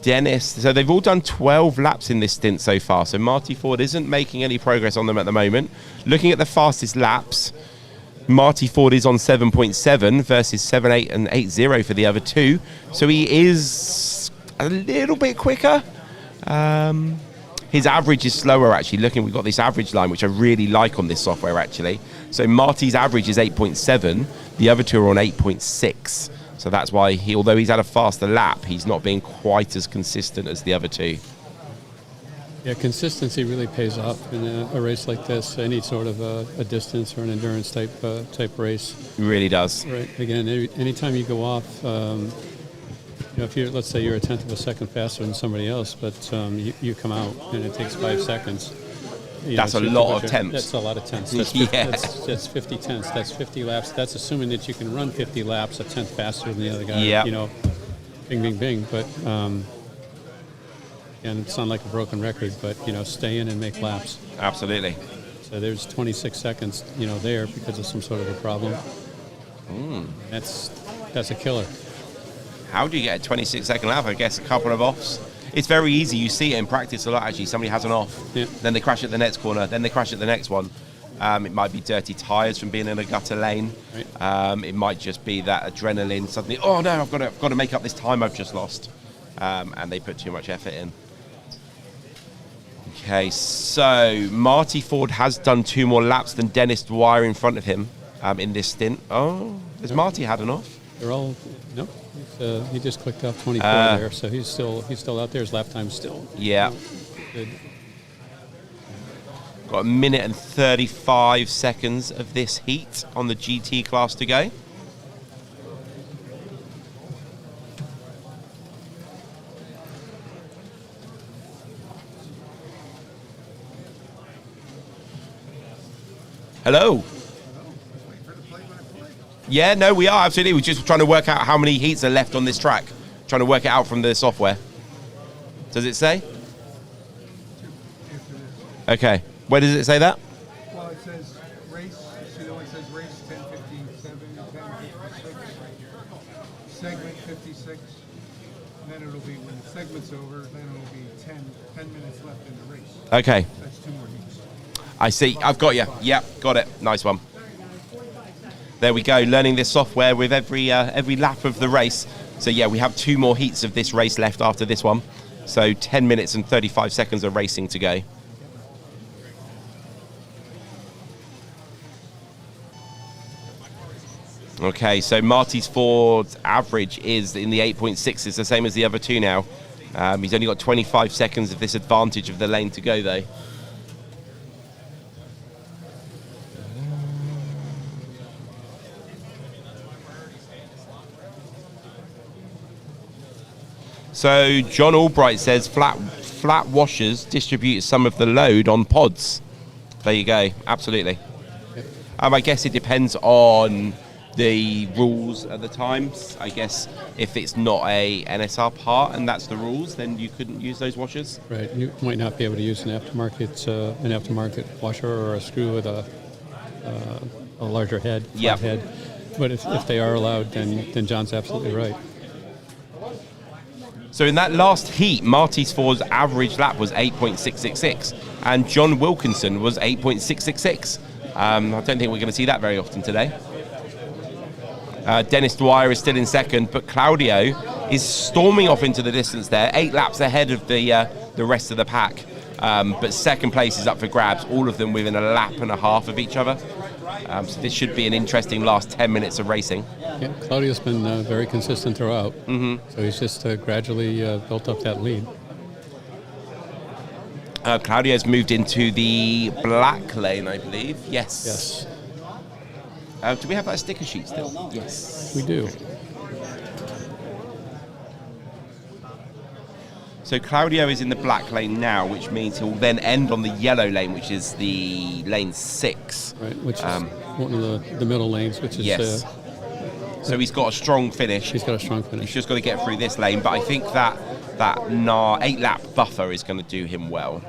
Dennis, so they've all done 12 laps in this stint so far. So Marty Ford isn't making any progress on them at the moment. Looking at the fastest laps, Marty Ford is on 7.7 versus 7.8 and 8.0 for the other two. So he is a little bit quicker. His average is slower, actually. We've got this average line, which I really like on this software, actually. So Marty's average is 8.7. The other two are on 8.6. So that's why, although he's had a faster lap, he's not being quite as consistent as the other two. Yeah, consistency really pays off in a race like this. Any sort of a distance or an endurance type race. It really does. Right. Again, anytime you go off, if let's say you're a tenth of a second faster than somebody else, but you come out and it takes 5 seconds. That's a lot of tenths. That's a lot of tenths. That's, that's 50 tenths. That's 50 laps. That's assuming that you can run 50 laps a tenth faster than the other guy. Yeah. Bing, bing, bing. But and it sounds like a broken record, but stay in and make laps. Absolutely. So there's 26 seconds, there because of some sort of a problem. That's a killer. How do you get a 26-second lap? I guess a couple of offs. It's very easy. You see it in practice a lot, actually. Somebody has an off, then they crash at the next corner, then they crash at the next one. It might be dirty tyres from being in a gutter lane. Right. It might just be that adrenaline suddenly, oh no, I've got to make up this time I've just lost. And they put too much effort in. Okay, so Marty Ford has done 2 more laps than Dennis Weir in front of him in this stint. Oh, has Marty had an off? They're all, no. He just clicked off 24 there, so he's still out there. His lap time's still good. Got 1 minute and 35 seconds of this heat on the GT class to go. Hello. Yeah, no, we are, absolutely. We're just trying to work out how many heats are left on this track. Trying to work it out from the software. Does it say? Okay. Where does it say that? Well, it says race. See the one that says race 10, 15, 7, 10, 56. Segment 56. And then it'll be, when the segment's over, then it'll be 10 minutes left in the race. Okay. That's 2 more heats. I see. I've got you. Yep, got it. Nice one. There we go, learning this software with every lap of the race. So yeah, we have 2 more heats of this race left after this one. So 10 minutes and 35 seconds of racing to go. Okay, so Marty Ford's average is in the 8.6. It's the same as the other two now. He's only got 25 seconds of this advantage of the lane to go, though. So John Albright says flat washers distribute some of the load on pods. There you go. Absolutely. I guess it depends on the rules at the times. I guess if it's not a NSR part and that's the rules, then you couldn't use those washers. Right. You might not be able to use an aftermarket washer or a screw with a larger head, flat head. But if they are allowed, then John's absolutely right. So in that last heat, Marty Ford's average lap was 8.666, and John Wilkinson was 8.666. I don't think we're going to see that very often today. Dennis Dwyer is still in second, but Claudio is storming off into the distance there, 8 laps ahead of the rest of the pack. But second place is up for grabs, all of them within a lap and a half of each other. So this should be an interesting last 10 minutes of racing. Yeah, Claudio's been very consistent throughout. So he's just gradually built up that lead. Claudio's moved into the black lane, I believe. Yes. Yes. Do we have that sticker sheet still? Yes. We do. So Claudio is in the black lane now, which means he'll then end on the yellow lane, which is the lane 6. Right, which is one of the middle lanes, which is... Yes. So he's got a strong finish. He's got a strong finish. He's just got to get through this lane, but I think that 8-lap buffer is going to do him well.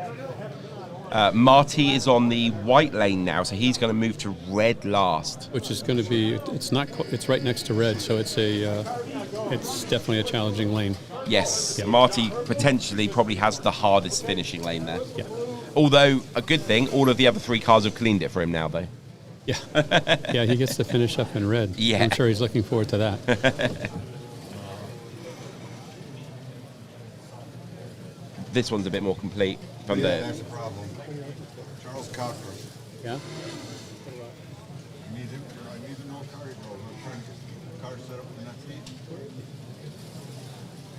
Marty is on the white lane now, so he's going to move to red last. Which is going to be... It's right next to red, so it's definitely a challenging lane. Yes, yeah. Marty potentially probably has the hardest finishing lane there. Yeah. Although, a good thing, all of the other 3 cars have cleaned it for him now, though. Yeah. Yeah, he gets to finish up in red. Yeah. I'm sure he's looking forward to that. This one's a bit more complete from that's the problem. Charles Cochran. Yeah? I need to know car he drove. I'm trying to get the car set up for next heat.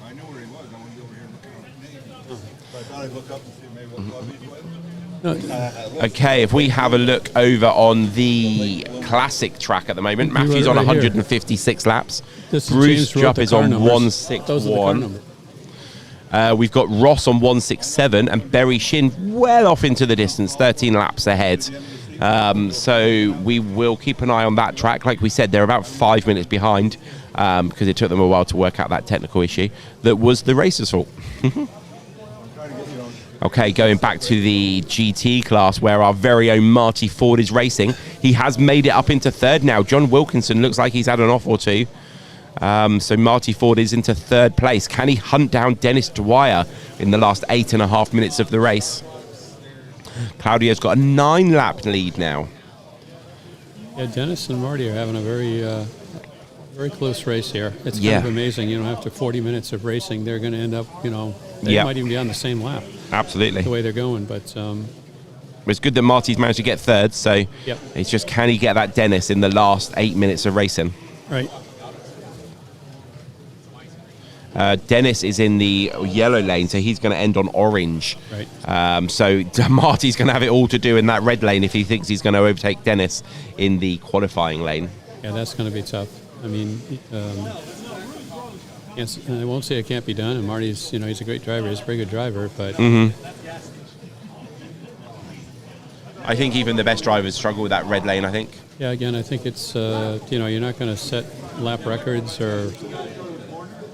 I knew where he was. I wanted to be over here and look at his name. But I thought I'd look up and see maybe what club he's with. Okay, if we have a look over on the classic track at the moment, Matthew's on 156 laps. Bruce Jupp is on 161. We've got Ross on 167 and Berry Shin well off into the distance, 13 laps ahead. So we will keep an eye on that track. Like we said, they're about 5 minutes behind because it took them a while to work out that technical issue that was the racer's fault. Okay, going back to the GT class where our very own Marty Ford is racing. He has made it up into third now. John Wilkinson looks like he's had an off or two. So Marty Ford is into third place. Can he hunt down Dennis Dwyer in the last 8.5 minutes of the race? Claudio's got a 9-lap lead now. Yeah, Dennis and Marty are having a very close race here. It's kind of amazing. After 40 minutes of racing, they're going to end up, they might even be on the same lap. Absolutely. The way they're going, but... It's good that Marty's managed to get third, so it's just can he get that Dennis in the last 8 minutes of racing? Right. Dennis is in the yellow lane, so he's going to end on orange. Right. So Marty's going to have it all to do in that red lane if he thinks he's going to overtake Dennis in the qualifying lane. Yeah, that's going to be tough. I mean, I won't say it can't be done. And Marty's, he's a great driver. He's a pretty good driver, but. I think even the best drivers struggle with that red lane. I think. Yeah, again, I think it's you're not going to set lap records or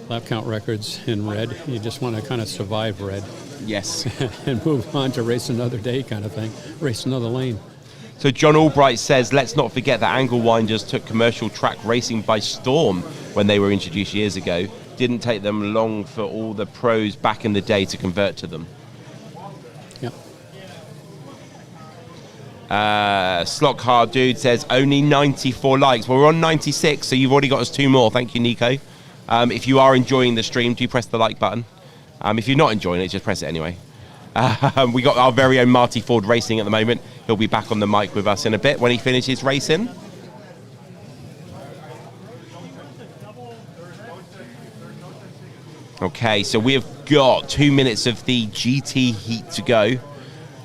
lap count records in red. You just want to kind of survive red. Yes. And move on to race another day, kind of thing. Race another lane. So John Albright says, let's not forget that angle winders took commercial track racing by storm when they were introduced years ago. Didn't take them long for all the pros back in the day to convert to them. Slot Car Dude says, only 94 likes. Well, we're on 96, so you've already got us 2 more. Thank you, Nico. If you are enjoying the stream, do press the like button. If you're not enjoying it, just press it anyway. We got our very own Marty Ford racing at the moment. He'll be back on the mic with us in a bit when he finishes racing. Okay, so we have got 2 minutes of the GT heat to go.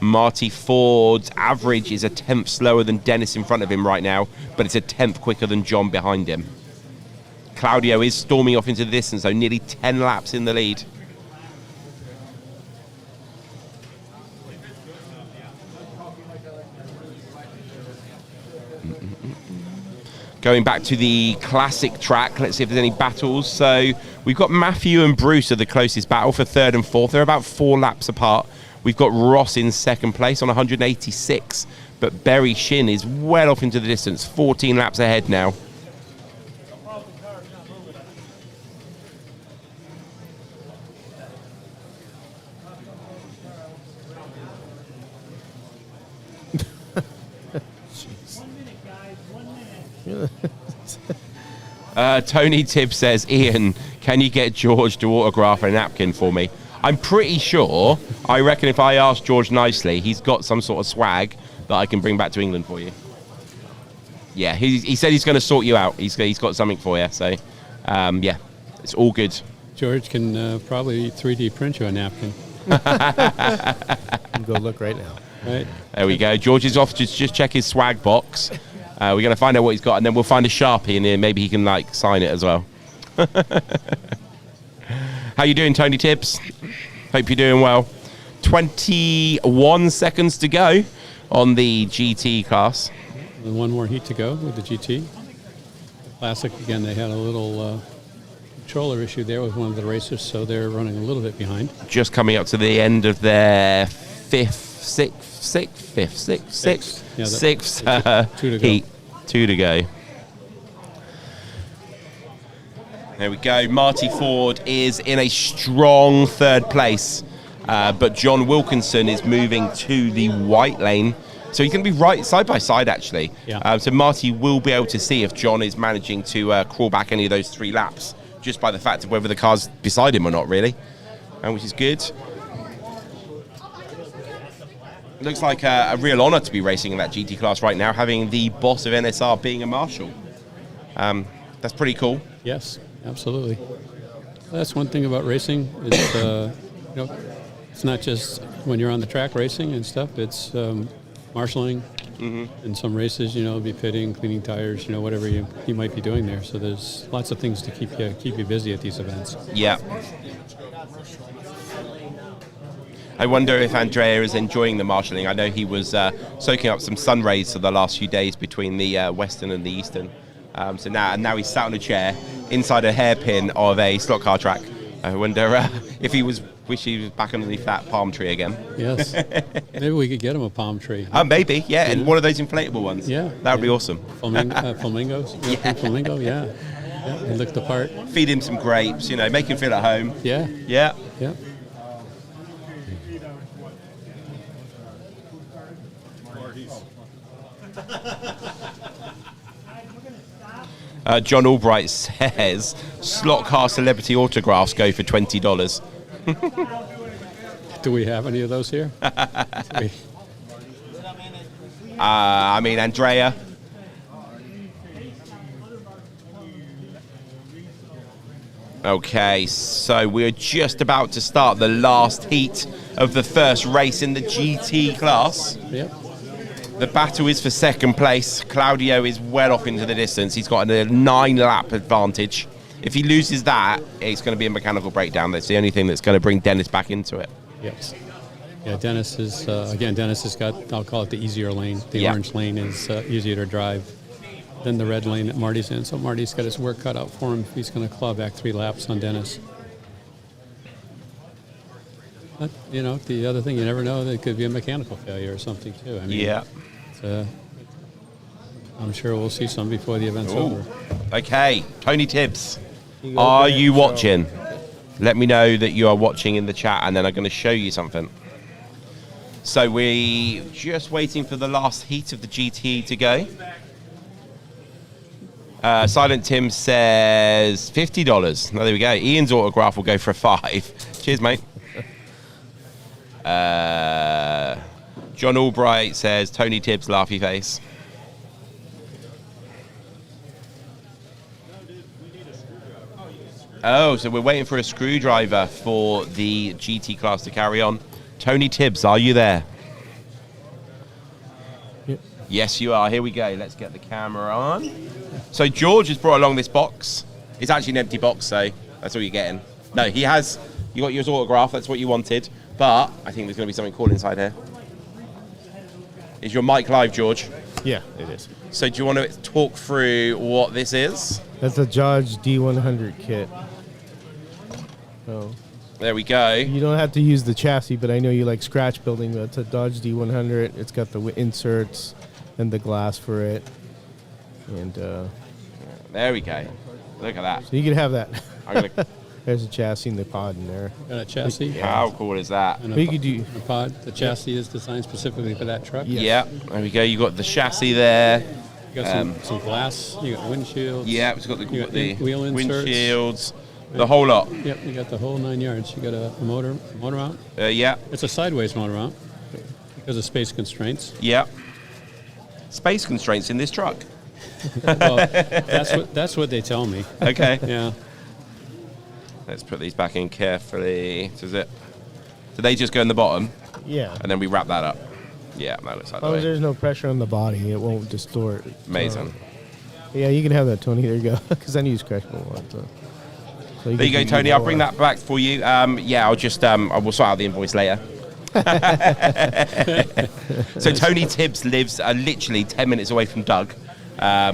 Marty Ford's average is a tenth slower than Dennis in front of him right now, but it's a tenth quicker than John behind him. Claudio is storming off into the distance, so nearly 10 laps in the lead. Going back to the classic track, let's see if there's any battles. So we've got Matthew and Bruce are the closest battle for third and fourth. They're about 4 laps apart. We've got Ross in second place on 186, but Berry Shin is well off into the distance, 14 laps ahead now. Tony Tibbs says, Ian, can you get George to autograph a napkin for me? I'm pretty sure, I reckon if I ask George nicely, he's got some sort of swag that I can bring back to England for you. Yeah, he said he's going to sort you out. He's got something for you. So, yeah, it's all good. George can probably 3D print you a napkin. Go look right now. Right. There we go. George is off to just check his swag box. We're going to find out what he's got, and then we'll find a Sharpie in here. Maybe he can, like, sign it as well. How you doing, Tony Tibbs? Hope you're doing well. 21 seconds to go on the GT class. And one more heat to go with the GT. Classic, again, they had a little controller issue there with one of the racers, so they're running a little bit behind. Just coming up to the end of their sixth heat. 2 to go. There we go. Marty Ford is in a strong third place, but John Wilkinson is moving to the white lane. So he's going to be right side by side, actually. Yeah. So Marty will be able to see if John is managing to crawl back any of those 3 laps, just by the fact of whether the car's beside him or not, really, which is good. Looks like a real honour to be racing in that GT class right now, having the boss of NSR being a marshal. That's pretty cool. Yes, absolutely. That's one thing about racing. It's, it's not just when you're on the track racing and stuff. It's marshalling. Mm-hmm. In some races, be pitting, cleaning tires, whatever you might be doing there. So there's lots of things to keep you busy at these events. Yeah. I wonder if Andrea is enjoying the marshalling. I know he was soaking up some sun rays for the last few days between the Western and the Eastern. So now he's sat on a chair inside a hairpin of a slot car track. I wonder if he wish he was back underneath that palm tree again. Yes. Maybe we could get him a palm tree. Maybe, yeah, and one of those inflatable ones. Yeah. That would be awesome. Flamingos? Yeah. Flamingo, yeah. He looked the part. Feed him some grapes, make him feel at home. Yeah. Yeah. Yeah. John Albright says slot car celebrity autographs go for $20. Do we have any of those here? Andrea. Okay, so we're just about to start the last heat of the first race in the GT class. Yep. The battle is for second place. Claudio is well off into the distance. He's got a 9-lap advantage. If he loses that, it's going to be a mechanical breakdown. That's the only thing that's going to bring Dennis back into it. Yes. Yeah, Dennis is, Dennis has got, I'll call it the easier lane. The orange lane is easier to drive than the red lane that Marty's in. So Marty's got his work cut out for him if he's going to claw back 3 laps on Dennis. But, the other thing, you never know, there could be a mechanical failure or something, too. Yeah. I'm sure we'll see some before the event's over. Okay, Tony Tibbs, are you watching? Let me know that you are watching in the chat, and then I'm going to show you something. So we're just waiting for the last heat of the GT to go. Silent Tim says $50. There we go. Ian's autograph will go for $5. Cheers, mate. John Albright says Tony Tibbs laughy face. Oh, so we're waiting for a screwdriver for the GT class to carry on. Tony Tibbs, are you there? Yep. Yes, you are. Here we go. Let's get the camera on. So George has brought along this box. It's actually an empty box, so that's all you're getting. No, he has. You got your autograph. That's what you wanted. But I think there's going to be something cool inside here. Is your mic live, George? Yeah, it is. So do you want to talk through what this is? That's a Dodge D100 kit. So there we go. You don't have to use the chassis, but I know you like scratch building. But it's a Dodge D100. It's got the inserts and the glass for it. And there we go. Look at that. So you can have that. I'm gonna There's a chassis and the pod in there. Got a chassis. How cool is that? And We could do a pod. The chassis is designed specifically for that truck. Yeah, there we go. You got the chassis there. You got some glass. You got windshields. Yeah, it's got the wheel inserts. windshields, the whole lot. Yep, you got the whole 9 yards. You got a motor mount. Yeah. It's a sideways motor mount because of space constraints. Yeah. Space constraints in this truck. Well, that's what they tell me. Okay. Yeah. Let's put these back in carefully. Does it? Do they just go in the bottom? Yeah. And then we wrap that up. Yeah, that looks like As the long as way. there's no pressure on the body, it won't distort. Amazing. Yeah, you can have that, Tony. There you go. Because I need to scratch my one. So There you go, Tony. I'll bring that back for you. Yeah, I'll just I will sort out the invoice later. So Tony Tibbs lives literally 10 minutes away from Doug,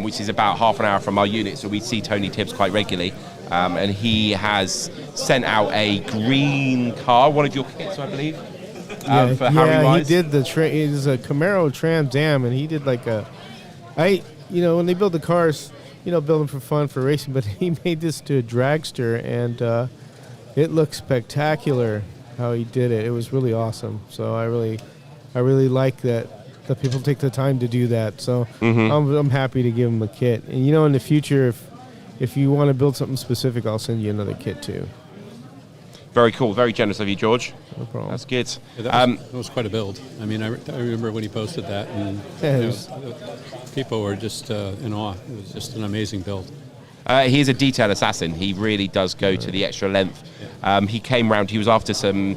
which is about half an hour from our unit. So we see Tony Tibbs quite regularly. And he has sent out a green car, one of your kits, I believe, for Harry Wise. He did it was a Camaro Trans Am, and he did like when they build the cars, build them for fun, for racing, but he made this to a dragster, and it looked spectacular how he did it. It was really awesome. So I really like that people take the time to do that. So I'm happy to give him a kit. And in the future, if you want to build something specific, I'll send you another kit too. Very cool. Very generous of you, George. No problem. That's good. Yeah, that was quite a build. I mean, I remember when he posted that, and people were just in awe. It was just an amazing build. He's a detail assassin. He really does go to the extra length. He came round. He was after some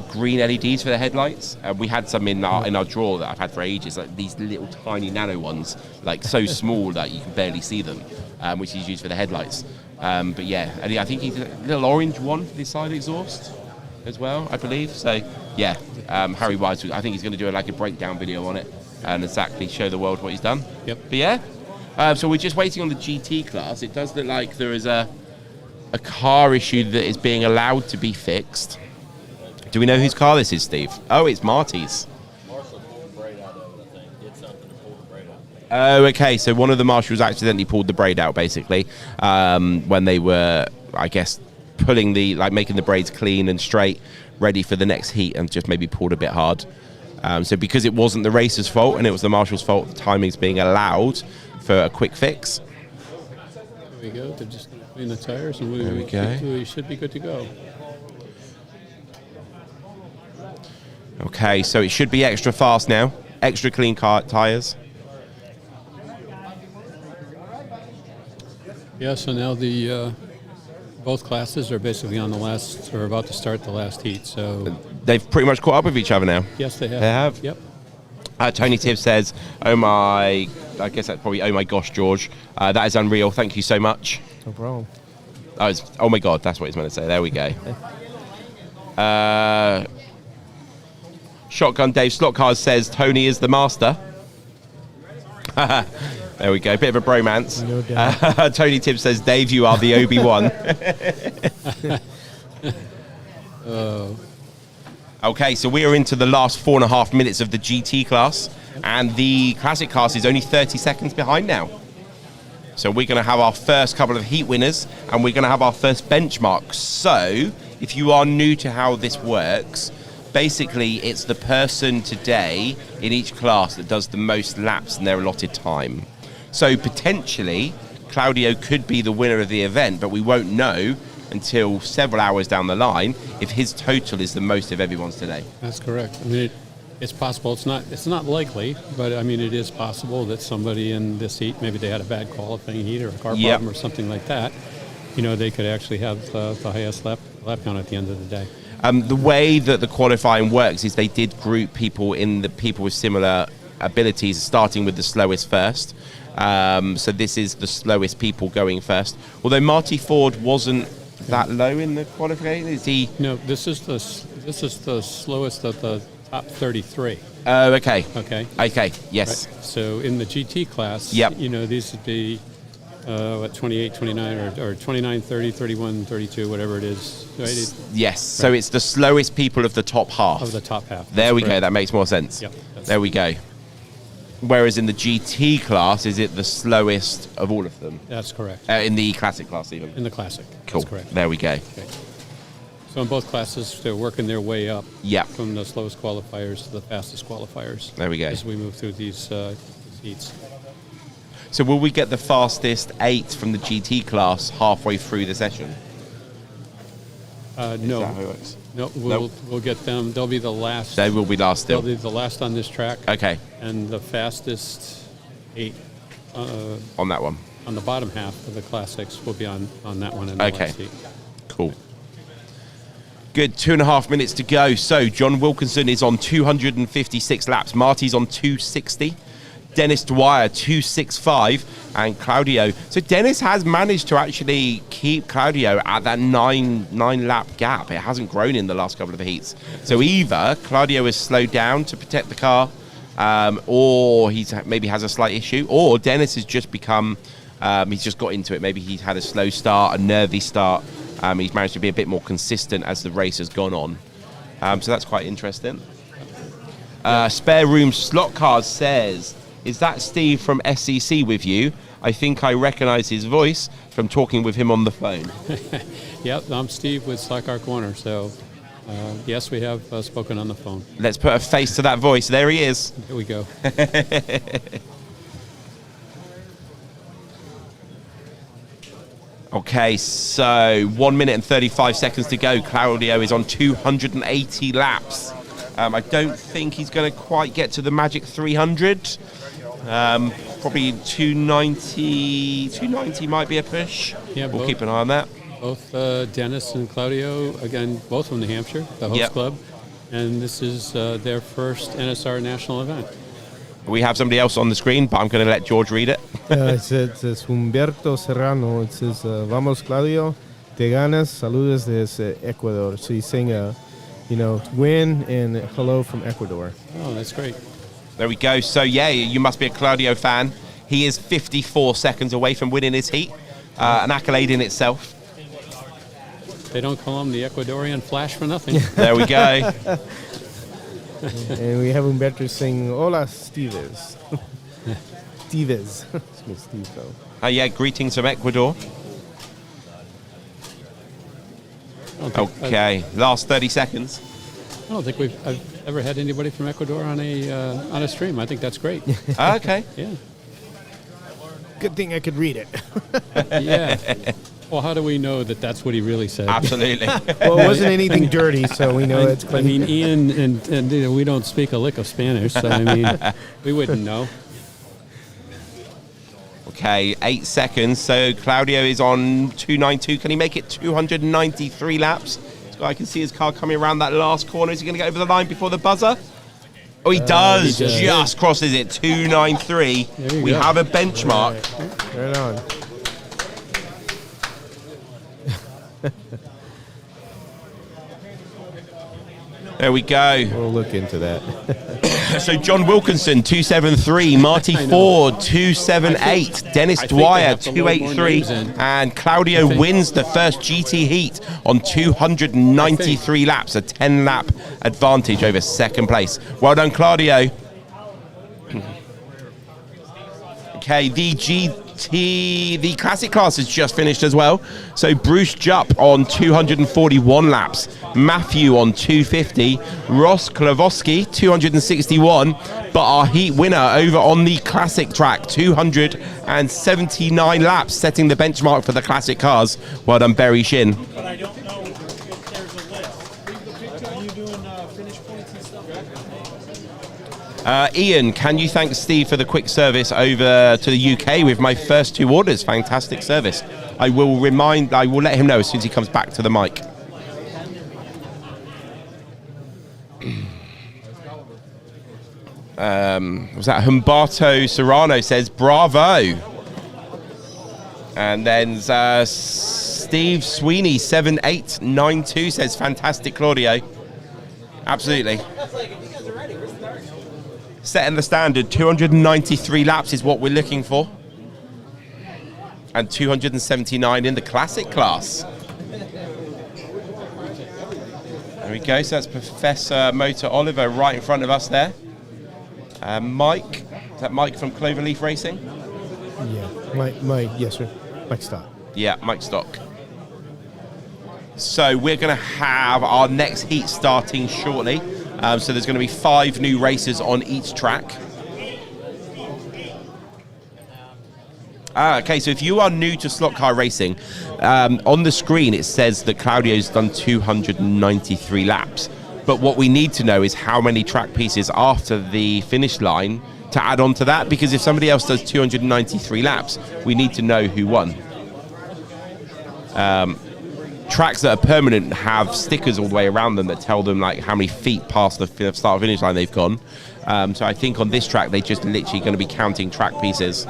green LEDs for the headlights. We had some in our drawer that I've had for ages, like these little tiny nano ones, like so small that you can barely see them, which he's used for the headlights. But yeah, and I think he's a little orange one for the side exhaust as well, I believe. So yeah, Harry Wise, I think he's going to do a breakdown video on it and exactly show the world what he's done. Yep. But yeah, so we're just waiting on the GT class. It does look like there is a car issue that is being allowed to be fixed. Do we know whose car this is, Steve? Oh, it's Marty's. Oh, okay. So one of the marshals accidentally pulled the braid out, basically, when they were, I guess, pulling making the braids clean and straight, ready for the next heat, and just maybe pulled a bit hard. So because it wasn't the racer's fault and it was the marshal's fault, the timing's being allowed for a quick fix. There we go. They're just going to clean the tires, and we should be good to go. Okay, so it should be extra fast now. Extra clean tires. Yeah, so now the both classes are basically on about to start the last heat. So they've pretty much caught up with each other now. Yes, they have. They have. Yep. Tony Tibbs says, I guess that's probably, oh my gosh, George. That is unreal. Thank you so much. No problem. Oh my God, that's what he's meant to say. There we go. Shotgun Dave Slot Cars says, Tony is the master. There we go. Bit of a bromance. No doubt. Tony Tibbs says, Dave, you are the Obi-Wan. Okay, so we are into the last 4.5 minutes of the GT class, and the classic class is only 30 seconds behind now. So we're going to have our first couple of heat winners, and we're going to have our first benchmark. So if you are new to how this works, basically it's the person today in each class that does the most laps in their allotted time. So potentially Claudio could be the winner of the event, but we won't know until several hours down the line if his total is the most of everyone's today. That's correct. I mean, it's possible. It's not likely, but I mean, it is possible that somebody in this heat, maybe they had a bad qualifying heat or a car problem or something like that, they could actually have the highest lap count at the end of the day. The way that the qualifying works is they did group people with similar abilities, starting with the slowest first. So this is the slowest people going first. Although Marty Ford wasn't that low in the qualifying, is he? No, this is the slowest of the top 33. Oh, okay. Okay. Okay. Yes. Right. So in the GT class, yep. These would be 28, 29, or 29, 30, 31, 32, whatever it is. Right? Yes. Right. So it's the slowest people of the top half. Of the top half. There we go. That makes more sense. Yep. There we go. Whereas in the GT class, is it the slowest of all of them? That's correct. In the classic class, even. In the classic. Cool. That's correct. There we go. Okay. So in both classes, they're working their way up. Yep. From the slowest qualifiers to the fastest qualifiers. There we go. As we move through these heats. So will we get the fastest 8 from the GT class halfway through the session? No. Is that how it works? No, we'll get them. They'll be the last. They will be last still. They'll be the last on this track. Okay. And the fastest 8 on that one. On the bottom half of the classics will be on that one. In the last heat. Cool. Good. 2.5 minutes to go. So John Wilkinson is on 256 laps. Marty's on 260. Dennis Dwyer 265 and Claudio. So Dennis has managed to actually keep Claudio at that nine lap gap. It hasn't grown in the last couple of heats. So either Claudio has slowed down to protect the car, or he's maybe has a slight issue, or Dennis has just become he's just got into it. Maybe he's had a slow start, a nervy start. He's managed to be a bit more consistent as the race has gone on. So that's quite interesting. Spare Room Slot Card says, is that Steve from SEC with you? I think I recognize his voice from talking with him on the phone. Yep, I'm Steve with Slot Car Corner. So, yes, we have spoken on the phone. Let's put a face to that voice. There he is. Here we go. Okay, so 1 minute and 35 seconds to go. Claudio is on 280 laps. I don't think he's going to quite get to the magic 300. Probably 290 might be a push. Yeah, we'll keep an eye on that. Both Dennis and Claudio, again, both from New Hampshire, the host club. And this is their first NSR national event. We have somebody else on the screen, but I'm going to let George read it. It says Humberto Serrano. It says, Vamos, Claudio, te ganas, saludos desde Ecuador. So he's saying, win and hello from Ecuador. Oh, that's great. There we go. So, yeah, you must be a Claudio fan. He is 54 seconds away from winning his heat. An accolade in itself. They don't call him the Ecuadorian Flash for nothing. There we go. And we have Humberto saying, hola, Steves. Steves. Steve, though. Yeah, greetings from Ecuador. Okay, last 30 seconds. I don't think I've ever had anybody from Ecuador on a stream. I think that's great. Okay. Yeah. Good thing I could read it. Yeah. Well, how do we know that that's what he really said? Absolutely. Well, it wasn't anything dirty, so we know it's clean. I mean, Ian and we don't speak a lick of Spanish, so I mean, we wouldn't know. Okay, 8 seconds. So Claudio is on 292. Can he make it 293 laps? I can see his car coming around that last corner. Is he going to get over the line before the buzzer? Oh, he does. He does. Just crosses it. 293. We go. have a benchmark. Right on. There we go. We'll look into that. So John Wilkinson, 273. Marty Ford, 278. Dennis Dwyer, 283. And Claudio wins the first GT heat on 293 laps, a 10-lap advantage over second place. Well done, Claudio. Okay, the classic class has just finished as well. So Bruce Jupp on 241 laps, Matthew on 250, Ross Klavowski 261, but our heat winner over on the classic track, 279 laps, setting the benchmark for the classic cars. Well done, Barry Shin. But I don't know if there's a list. Are you doing finish points Ian, can you thank Steve for the quick service over to the UK with my first 2 orders? Fantastic service. I will let him know as soon as he comes back to the mic. Was that Humberto Serrano says bravo, and then Steve Sweeney 7892 says fantastic Claudio. Absolutely. Setting the standard, 293 laps is what we're looking for, and 279 in the classic class. There we go. So that's Professor Motor Oliver right in front of us there. Mike, is that Mike from Cloverleaf Racing? Yeah, Mike, yes sir, Mike Stock. Yeah, Mike Stock. So we're going to have our next heat starting shortly. So there's going to be 5 new racers on each track. Okay, so if you are new to slot car racing, on the screen it says that Claudio's done 293 laps. But what we need to know is how many track pieces after the finish line to add on to that, because if somebody else does 293 laps, we need to know who won. Tracks that are permanent have stickers all the way around them that tell them like how many feet past the start finish line they've gone. So I think on this track they're just literally going to be counting track pieces.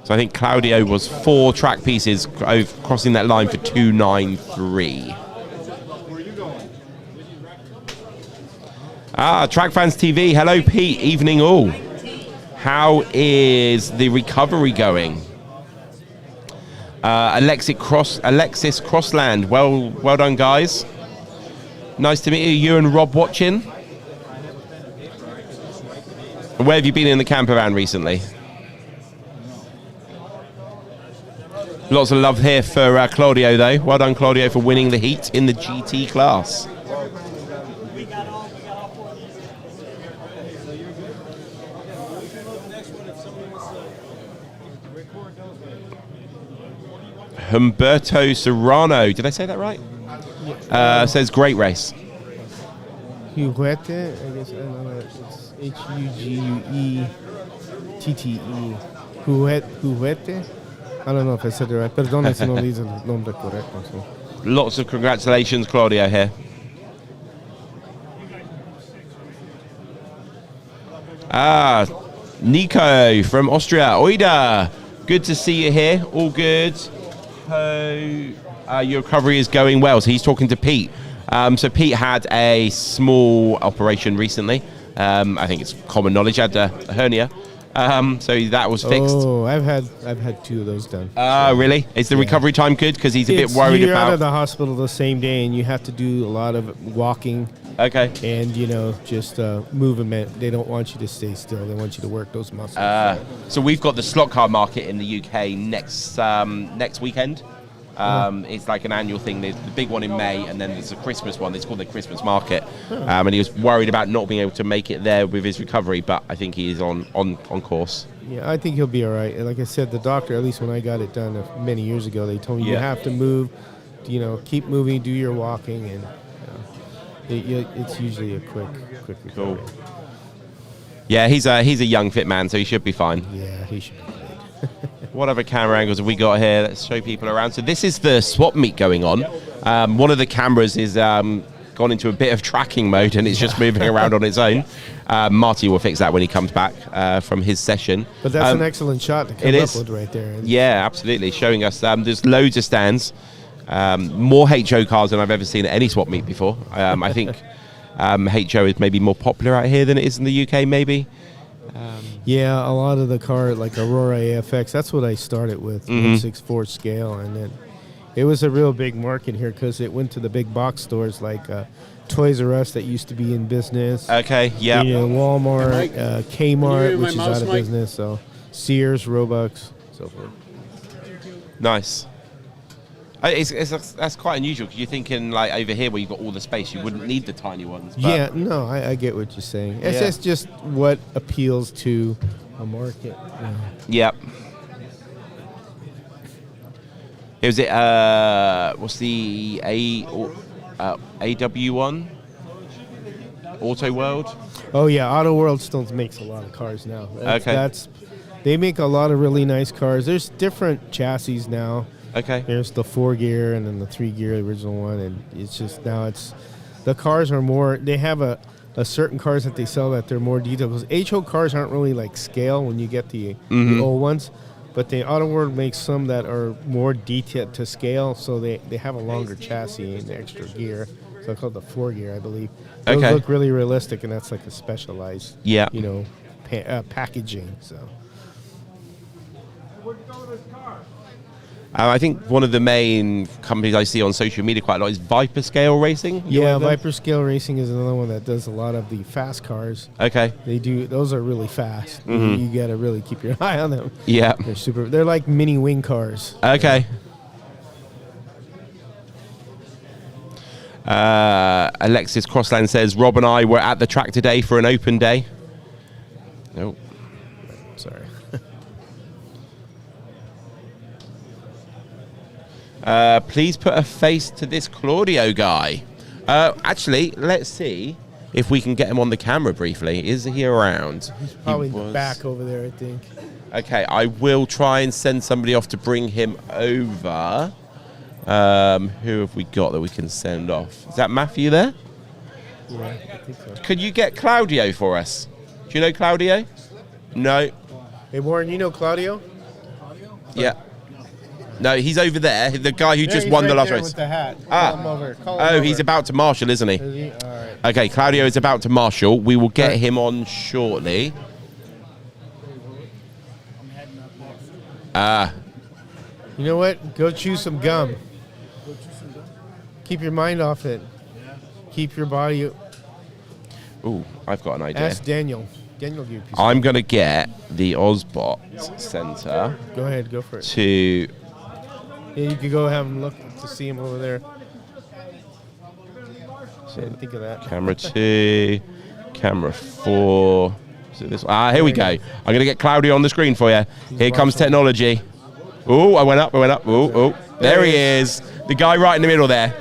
So I think Claudio was 4 track pieces crossing that line for 293. Track Fans TV, hello Pete, evening all. How is the recovery going? Alexis Crossland, well done guys. Nice to meet you. You and Rob watching. Where have you been in the camper van recently? Lots of love here for Claudio though. Well done Claudio for winning the heat in the GT class. Humberto Serrano, did I say that right? Says great race. Huguete, I guess, I don't know, it's H-U-G-U-E-T-T-E. Huguete? I don't know if I said it right, perdone si non dice il nombre correcto. So. Lots of congratulations, Claudio, here. Nico from Austria. Oida, good to see you here. All good. Your recovery is going well. So he's talking to Pete. So Pete had a small operation recently. I think it's common knowledge. He had a hernia. So that was fixed. Oh, I've had 2 of those done. Really? Is the recovery time good? Because he's a bit worried you're about. Out of the hospital the same day, and you have to do a lot of walking. Okay. And just movement. They don't want you to stay still. They want you to work those muscles. So we've got the slot car market in the UK next weekend. It's like an annual thing. There's the big one in May, and then there's a Christmas one. It's called the Christmas market. And he was worried about not being able to make it there with his recovery, but I think he is on course. Yeah, I think he'll be all right. And like I said, the doctor, at least when I got it done many years ago, they told me you have to move, keep moving, do your walking, and it's usually a quick recovery. Cool. Yeah, he's a young fit man, so he should be fine. Yeah, he should be great. What other camera angles have we got here? Let's show people around. So this is the swap meet going on. One of the cameras is gone into a bit of tracking mode, and it's just moving around on its own. Marty will fix that when he comes back from his session. But that's an excellent shot to come up with right there. Yeah, absolutely. Showing us there's loads of stands. More HO cars than I've ever seen at any swap meet before. I think HO is maybe more popular out here than it is in the UK, maybe. Yeah, a lot of the car, like Aurora AFX, that's what I started with, 1/64 scale, and then it was a real big market here because it went to the big box stores like Toys R Us that used to be in business. Okay, yeah. Walmart, Kmart, which is out of business, so Sears, Robux, so forth. Nice. That's quite unusual because you're thinking like over here where you've got all the space, you wouldn't need the tiny ones. But Yeah, no, I get what you're saying. It's just what appeals to a market. Yep. Is it what's the AW1? Auto World? Oh yeah, Auto World still makes a lot of cars now. They make a lot of really nice cars. There's different chassis now. Okay. There's the 4-gear and then the 3-gear, the original one, and it's just now the cars are more. They have a certain cars that they sell that they're more detailed because HO cars aren't really like scale when you get the old ones, but the Auto World makes some that are more detailed to scale, so they have a longer chassis and extra gear. So it's called the 4-gear, I believe. Those look really realistic, and that's like a specialized, packaging. So. I think one of the main companies I see on social media quite a lot is Viper Scale Racing. Yeah, Viper Scale Racing is another one that does a lot of the fast cars. Okay. Those are really fast. Mm-hmm. You got to really keep your eye on them. Yeah. They're like mini wing cars. Okay. Alexis Crossland says, Rob and I were at the track today for an open day. Nope. Sorry. Please put a face to this Claudio guy. Actually, let's see if we can get him on the camera briefly. Is he around? He's probably in the back over there, I think. Okay, I will try and send somebody off to bring him over. Who have we got that we can send off? Is that Matthew there? Yeah, I think so. Could you get Claudio for us? Do you know Claudio? No. Hey, Warren, you know Claudio? Yeah. No, he's over there. The guy who just he's won right the last there race. with the hat. Call him over. He's about to marshal, isn't he? Is he? All right. Okay, Claudio is about to marshal. We will get him on shortly. You know what? Go chew some gum. Keep your mind off it. Keep your body. Ooh, I've got an idea. Ask Daniel. Daniel give you a piece. I'm going to get the Ozbot Center. Go ahead, go for it. To. Yeah, you could go have him look to see him over there. So didn't think of that. Camera 2, camera 4. So this. Here we go. I'm going to get Claudio on the screen for you. Here comes technology. Oh, I went up. Oh. There he is. The guy right in the middle there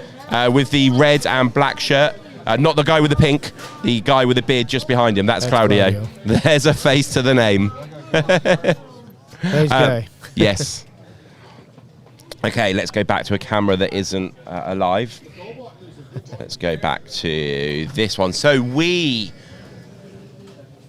with the red and black shirt. Not the guy with the pink, the guy with the beard just behind him. That's Claudio. There's a face to the name. Nice guy. Yes. Okay, let's go back to a camera that isn't alive. Let's go back to this one. So we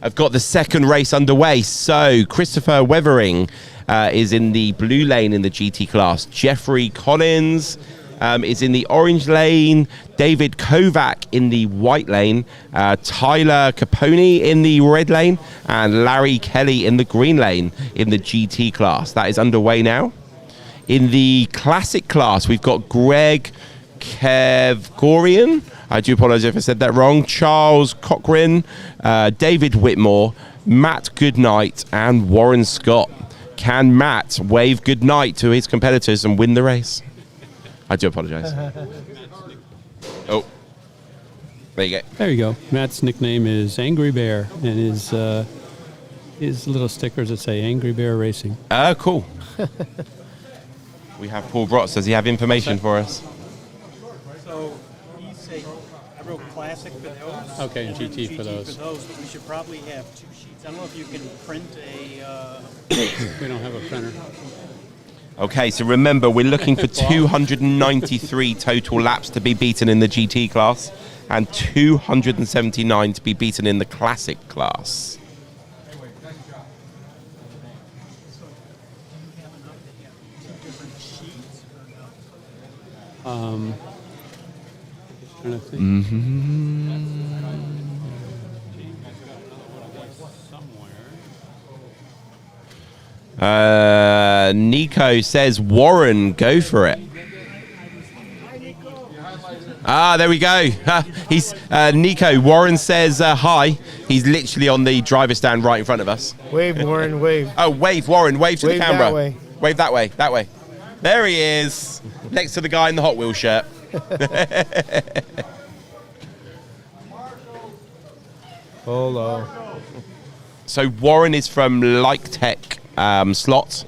have got the second race underway. So Christopher Weathering is in the blue lane in the GT class. Jeffrey Collins is in the orange lane. David Kovac in the white lane. Tyler Capone in the red lane. And Larry Kelly in the green lane in the GT class. That is underway now. In the classic class, we've got Greg Kevgorian. I do apologize if I said that wrong. Charles Cochran, David Whitmore, Matt Goodnight, and Warren Scott. Can Matt wave goodnight to his competitors and win the race? I do apologize. Oh, there you go. There you go. Matt's nickname is Angry Bear, and his little stickers that say Angry Bear Racing. Cool. We have Paul Brotz. Does he have information for us? So he's a real classic for those. Okay, and GT for those. But we should probably have 2 sheets. I don't know if you can print a. We don't have a printer. Okay, so remember, we're looking for 293 total laps to be beaten in the GT class and 279 to be beaten in the classic class. Trying to think. Nico says, Warren, go for it. There we go. He's Nico. Warren says hi. He's literally on the driver's stand right in front of us. Wave, Warren, wave. Oh, wave, Warren. Wave to the camera. That way. Wave that way. That way. There he is, next to the guy in the Hot Wheels shirt. Hello. So Warren is from Like Tech Slots.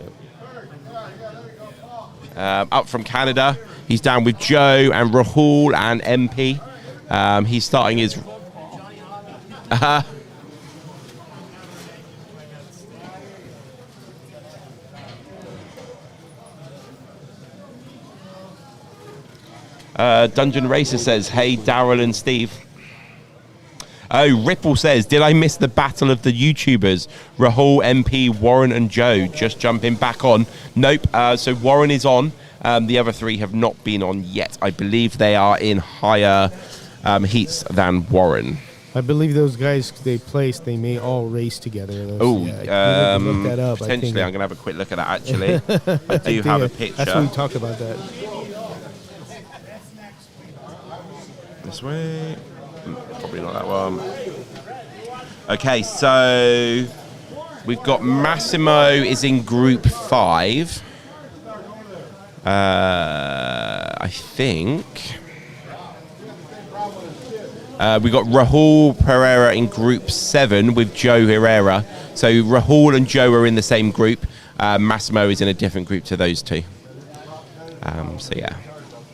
Up from Canada. He's down with Joe and Rahul and MP. He's starting his... Dungeon Racer says, hey, Daryl and Steve. Oh, Ripple says, did I miss the battle of the YouTubers? Rahul, MP, Warren, and Joe just jumping back on. Nope. So Warren is on. The other three have not been on yet. I believe they are in higher heats than Warren. I believe those guys they may all race together. Oh, look that up. Potentially, I'm going to have a quick look at that, actually. I do have a picture. That's when we talk about that. This way. Probably not that one. Okay, so we've got Massimo is in group 5. I think. We got Rahul Pereira in group 7 with Joe Herrera. So Rahul and Joe are in the same group. Massimo is in a different group to those two. So yeah,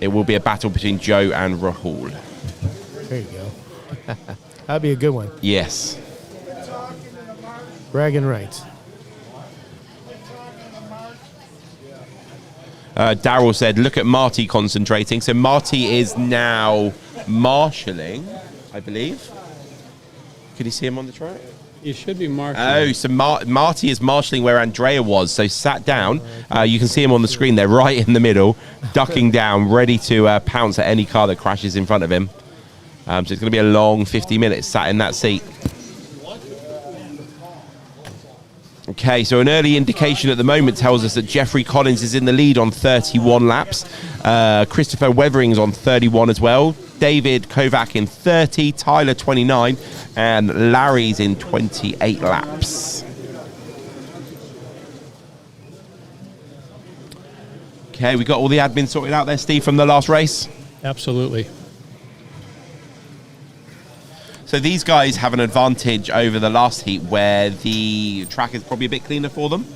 it will be a battle between Joe and Rahul. There you go. That'd be a good one. Yes. Bragging rights. Daryl said, look at Marty concentrating. So Marty is now marshalling, I believe. Could you see him on the track? You should be marshalling. Oh, so Marty is marshalling where Andrea was. So sat down. You can see him on the screen there, right in the middle, ducking down, ready to pounce at any car that crashes in front of him. So it's going to be a long 50 minutes sat in that seat. Okay, so an early indication at the moment tells us that Jeffrey Collins is in the lead on 31 laps. Christopher Weathering's on 31 as well. David Kovac in 30, Tyler 29, and Larry's in 28 laps. Okay, we got all the admin sorted out there, Steve, from the last race? Absolutely. So these guys have an advantage over the last heat where the track is probably a bit cleaner for them.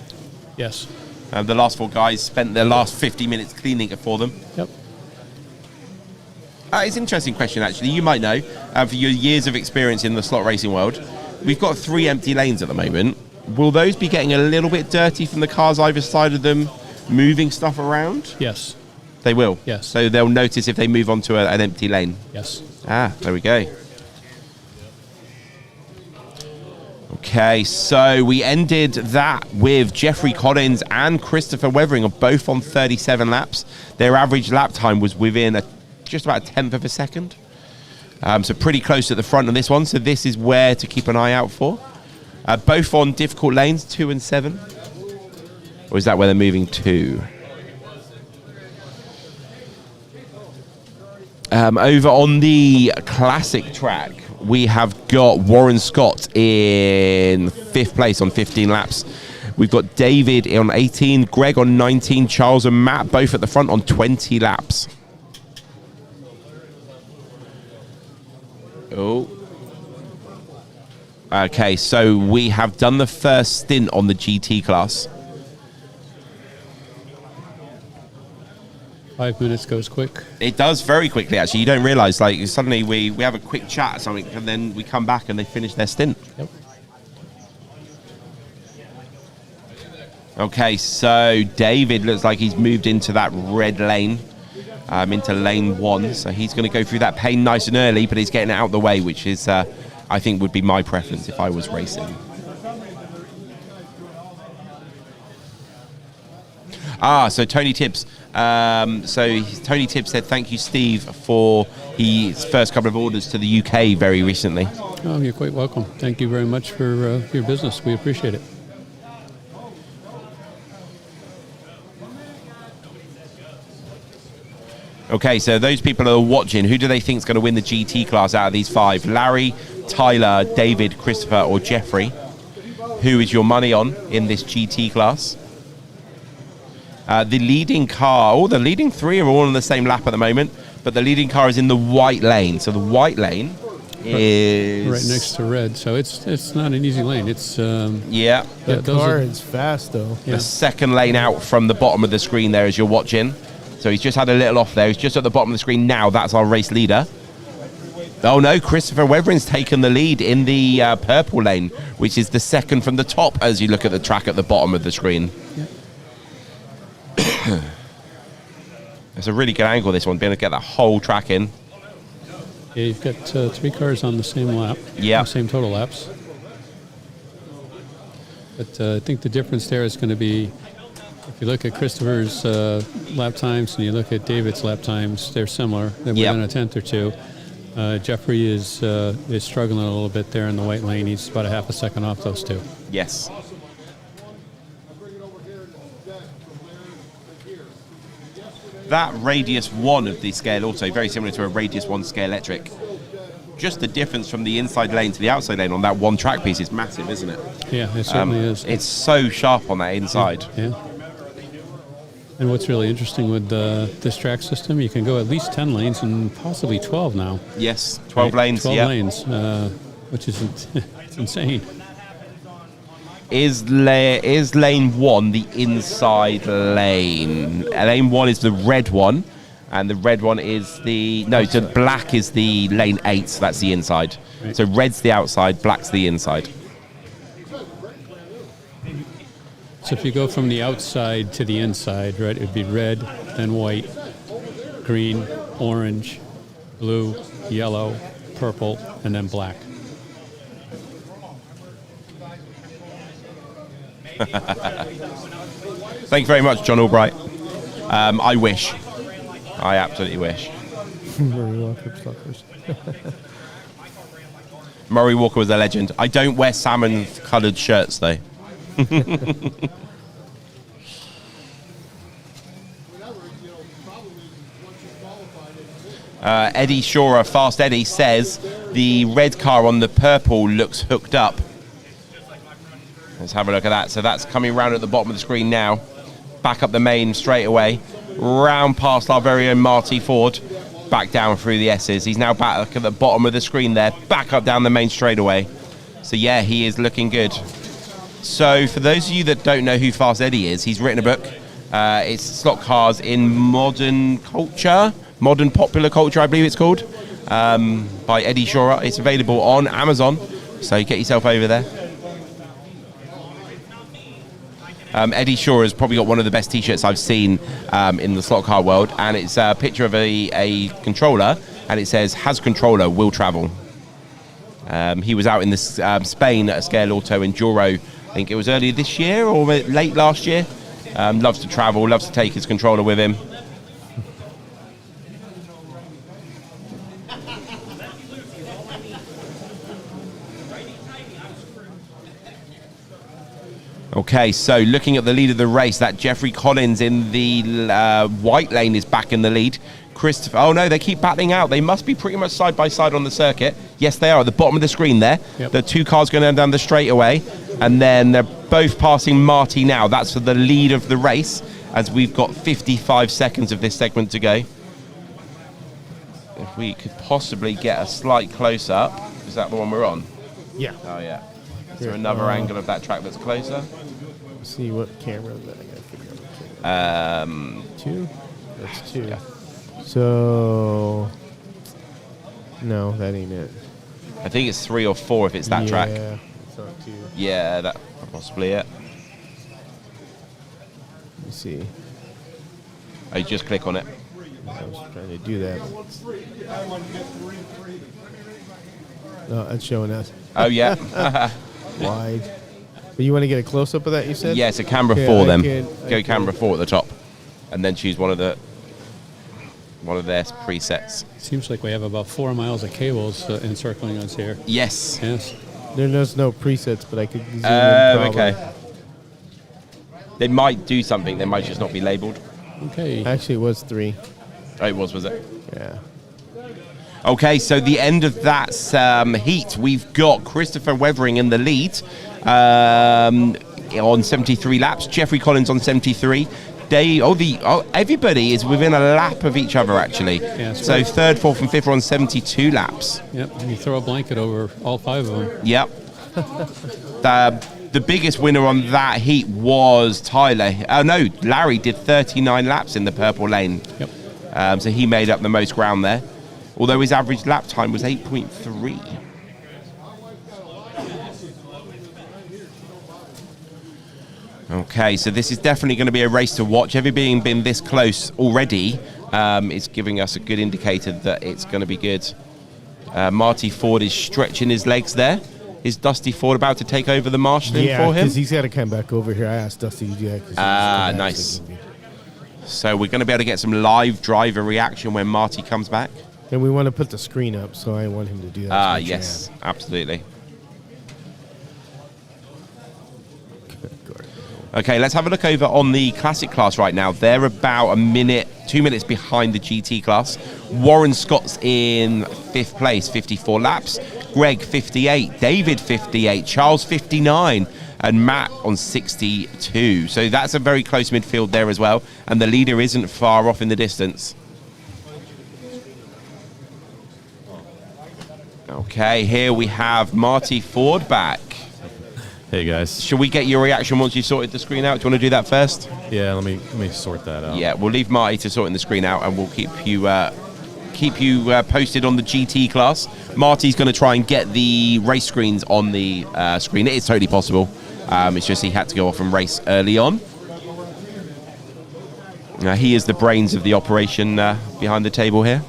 Yes. The last 4 guys spent their last 50 minutes cleaning it for them. Yep. It's an interesting question, actually. You might know, for your years of experience in the slot racing world, we've got 3 empty lanes at the moment. Will those be getting a little bit dirty from the cars either side of them, moving stuff around? Yes. They will? Yes. So they'll notice if they move onto an empty lane? Yes. There we go. Okay, so we ended that with Jeffrey Collins and Christopher Weathering are both on 37 laps. Their average lap time was within just about a 1/10 of a second. So pretty close at the front of this one. So this is where to keep an eye out for. Both on difficult lanes, 2 and 7. Or is that where they're moving to? Over on the classic track, we have got Warren Scott in 5th place on 15 laps. We've got David on 18, Greg on 19, Charles and Matt both at the front on 20 laps. Oh. Okay, so we have done the first stint on the GT class. 5 minutes goes quick. It does very quickly, actually. You don't realise, like, suddenly we have a quick chat or something, and then we come back and they finish their stint. Yep. Okay, so David looks like he's moved into that red lane, into lane 1. So he's going to go through that pain nice and early, but he's getting it out of the way, which is, I think, would be my preference if I was racing. So Tony Tibbs. Tony Tibbs said, thank you, Steve, for his first couple of orders to the UK very recently. Oh, you're quite welcome. Thank you very much for your business. We appreciate it. Okay, so those people who are watching, who do they think is going to win the GT class out of these 5? Larry, Tyler, David, Christopher, or Jeffrey? Who is your money on in this GT class? The leading car, the leading 3 are all on the same lap at the moment, but the leading car is in the white lane. So the white lane is right next to red. So it's not an easy lane. It's yeah. The car is fast though. The second lane out from the bottom of the screen there as you're watching. So he's just had a little off there. He's just at the bottom of the screen now. That's our race leader. Oh no, Christopher Wevering's taken the lead in the purple lane, which is the second from the top as you look at the track at the bottom of the screen. Yeah. It's a really good angle, this one, being able to get that whole track in. Yeah, you've got 3 cars on the same lap. Yeah. Same total laps. But I think the difference there is going to be, if you look at Christopher's lap times and you look at David's lap times, they're similar. They're within a tenth or two. Jeffrey is struggling a little bit there in the white lane. He's about a half a second off those two. Yes. That Radius 1 of the Scale Auto, very similar to a Radius 1 Scale Electric. Just the difference from the inside lane to the outside lane on that one track piece is massive, isn't it? Yeah, it certainly is. It's so sharp on that inside. Yeah. And what's really interesting with this track system, you can go at least 10 lanes and possibly 12 now. Yes, 12 lanes. 12 lanes, which is it's insane. Is lane 1 the inside lane? Lane 1 is the red one, and the red one is the... No, so black is the lane 8, so that's the inside. Right. So red's the outside, black's the inside. So if you go from the outside to the inside, right, it would be red, then white, green, orange, blue, yellow, purple, and then black. Thank you very much, John Albright. I wish. I absolutely wish. Murray Walker suckers. Murray Walker was a legend. I don't wear salmon-coloured shirts, though. Eddie Shorer, Fast Eddie, says the red car on the purple looks hooked up. Let's have a look at that. So that's coming round at the bottom of the screen now. Back up the main straight away. Round past our very own Marty Ford. Back down through the S's. He's now back at the bottom of the screen there. Back up down the main straightaway. So yeah, he is looking good. So for those of you that don't know who Fast Eddie is, he's written a book. It's Slot Cars in Modern Culture. Modern Popular Culture, I believe it's called. By Eddie Shorer. It's available on Amazon. So get yourself over there. Eddie Shorer has probably got one of the best T-shirts I've seen in the slot car world, and it's a picture of a controller, and it says, "Has controller, will travel." He was out in Spain at a Scale Auto Enduro, I think it was earlier this year or late last year. Loves to travel, loves to take his controller with him. Okay, so looking at the lead of the race, that Jeffrey Collins in the white lane is back in the lead. Christopher, oh no, they keep battling out. They must be pretty much side by side on the circuit. Yes, they are at the bottom of the screen there. Yep. The two cars going down the straightaway, and then they're both passing Marty now. That's for the lead of the race, as we've got 55 seconds of this segment to go. If we could possibly get a slight close-up. Is that the one we're on? Yeah. Oh, yeah. Is there another angle of that track that's closer? Let's see what camera that I gotta figure out. 2? That's 2. Yeah. So no, that ain't it. I think it's 3 or 4 if it's that track. Yeah, it's not 2. Yeah, that's possibly it. Let me see. Oh, you just click on it. I was trying to do that. No, that's showing us. Oh, yeah. Wide. But you want to get a close-up of that, you said? Yeah, it's a camera 4 then. Go camera 4 at the top. And then choose one of their presets. Seems like we have about 4 miles of cables encircling us here. Yes. Yes. There's no presets, but I could zoom in probably. Okay. They might do something. They might just not be labeled. Okay. Actually, it was 3. Oh, it was it? Yeah. Okay, so the end of that heat, we've got Christopher Wevering in the lead on 73 laps. Jeffrey Collins on 73. Everybody is within a lap of each other, actually. Yeah, so right. 3rd, 4th, and 5th are on 72 laps. Yep, and you throw a blanket over all 5 of them. Yep. The biggest winner on that heat was Tyler. Oh, no, Larry did 39 laps in the purple lane. Yep. So he made up the most ground there. although his average lap time was 8.3. Okay, so this is definitely going to be a race to watch. Everybody being this close already is giving us a good indicator that it's going to be good. Marty Ford is stretching his legs there. Is Dusty Ford about to take over the marshalling for him? Yeah, because he's got to come back over here. I asked Dusty to do that. Nice. So we're going to be able to get some live driver reaction when Marty comes back. And we want to put the screen up, so I want him to do that. Yes, absolutely. Okay, let's have a look over on the classic class right now. They're about 2 minutes behind the GT class. Warren Scott's in 5th place, 54 laps. Greg, 58. David, 58. Charles, 59. And Matt on 62. So that's a very close midfield there as well. And the leader isn't far off in the distance. Okay, here we have Marty Ford back. Hey guys. Should we get your reaction once you've sorted the screen out? Do you want to do that first? Yeah, let me sort that out. Yeah, we'll leave Marty to sorting the screen out, and we'll keep you posted on the GT class. Marty's going to try and get the race screens on the screen. It is totally possible. It's just he had to go off and race early on. He is the brains of the operation behind the table here.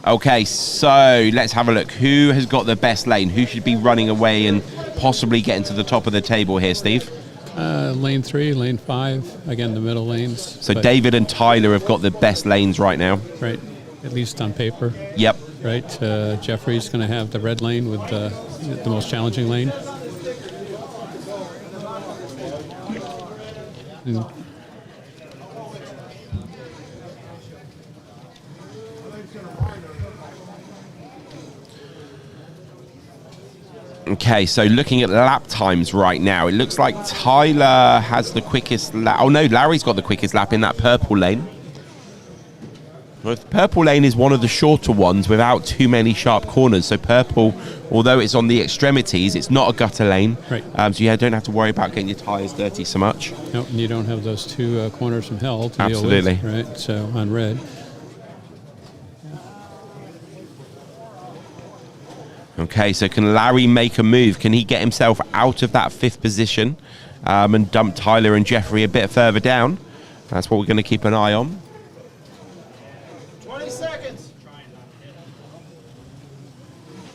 Okay, so let's have a look. Who has got the best lane? Who should be running away and possibly getting to the top of the table here, Steve? Lane 3, lane 5, again, the middle lanes. So David and Tyler have got the best lanes right now. Right, at least on paper. Yep. Right, Jeffrey's going to have the red lane with the most challenging lane. Okay, so looking at lap times right now, it looks like Tyler has the quickest lap. Oh no, Larry's got the quickest lap in that purple lane. Well, the purple lane is one of the shorter ones without too many sharp corners. So purple, although it's on the extremities, it's not a gutter lane. Right. So you don't have to worry about getting your tyres dirty so much. Nope, and you don't have those two corners from hell to Absolutely. deal with. Right, so on red. Okay, so can Larry make a move? Can he get himself out of that 5th position and dump Tyler and Jeffrey a bit further down? That's what we're going to keep an eye on. 20 seconds.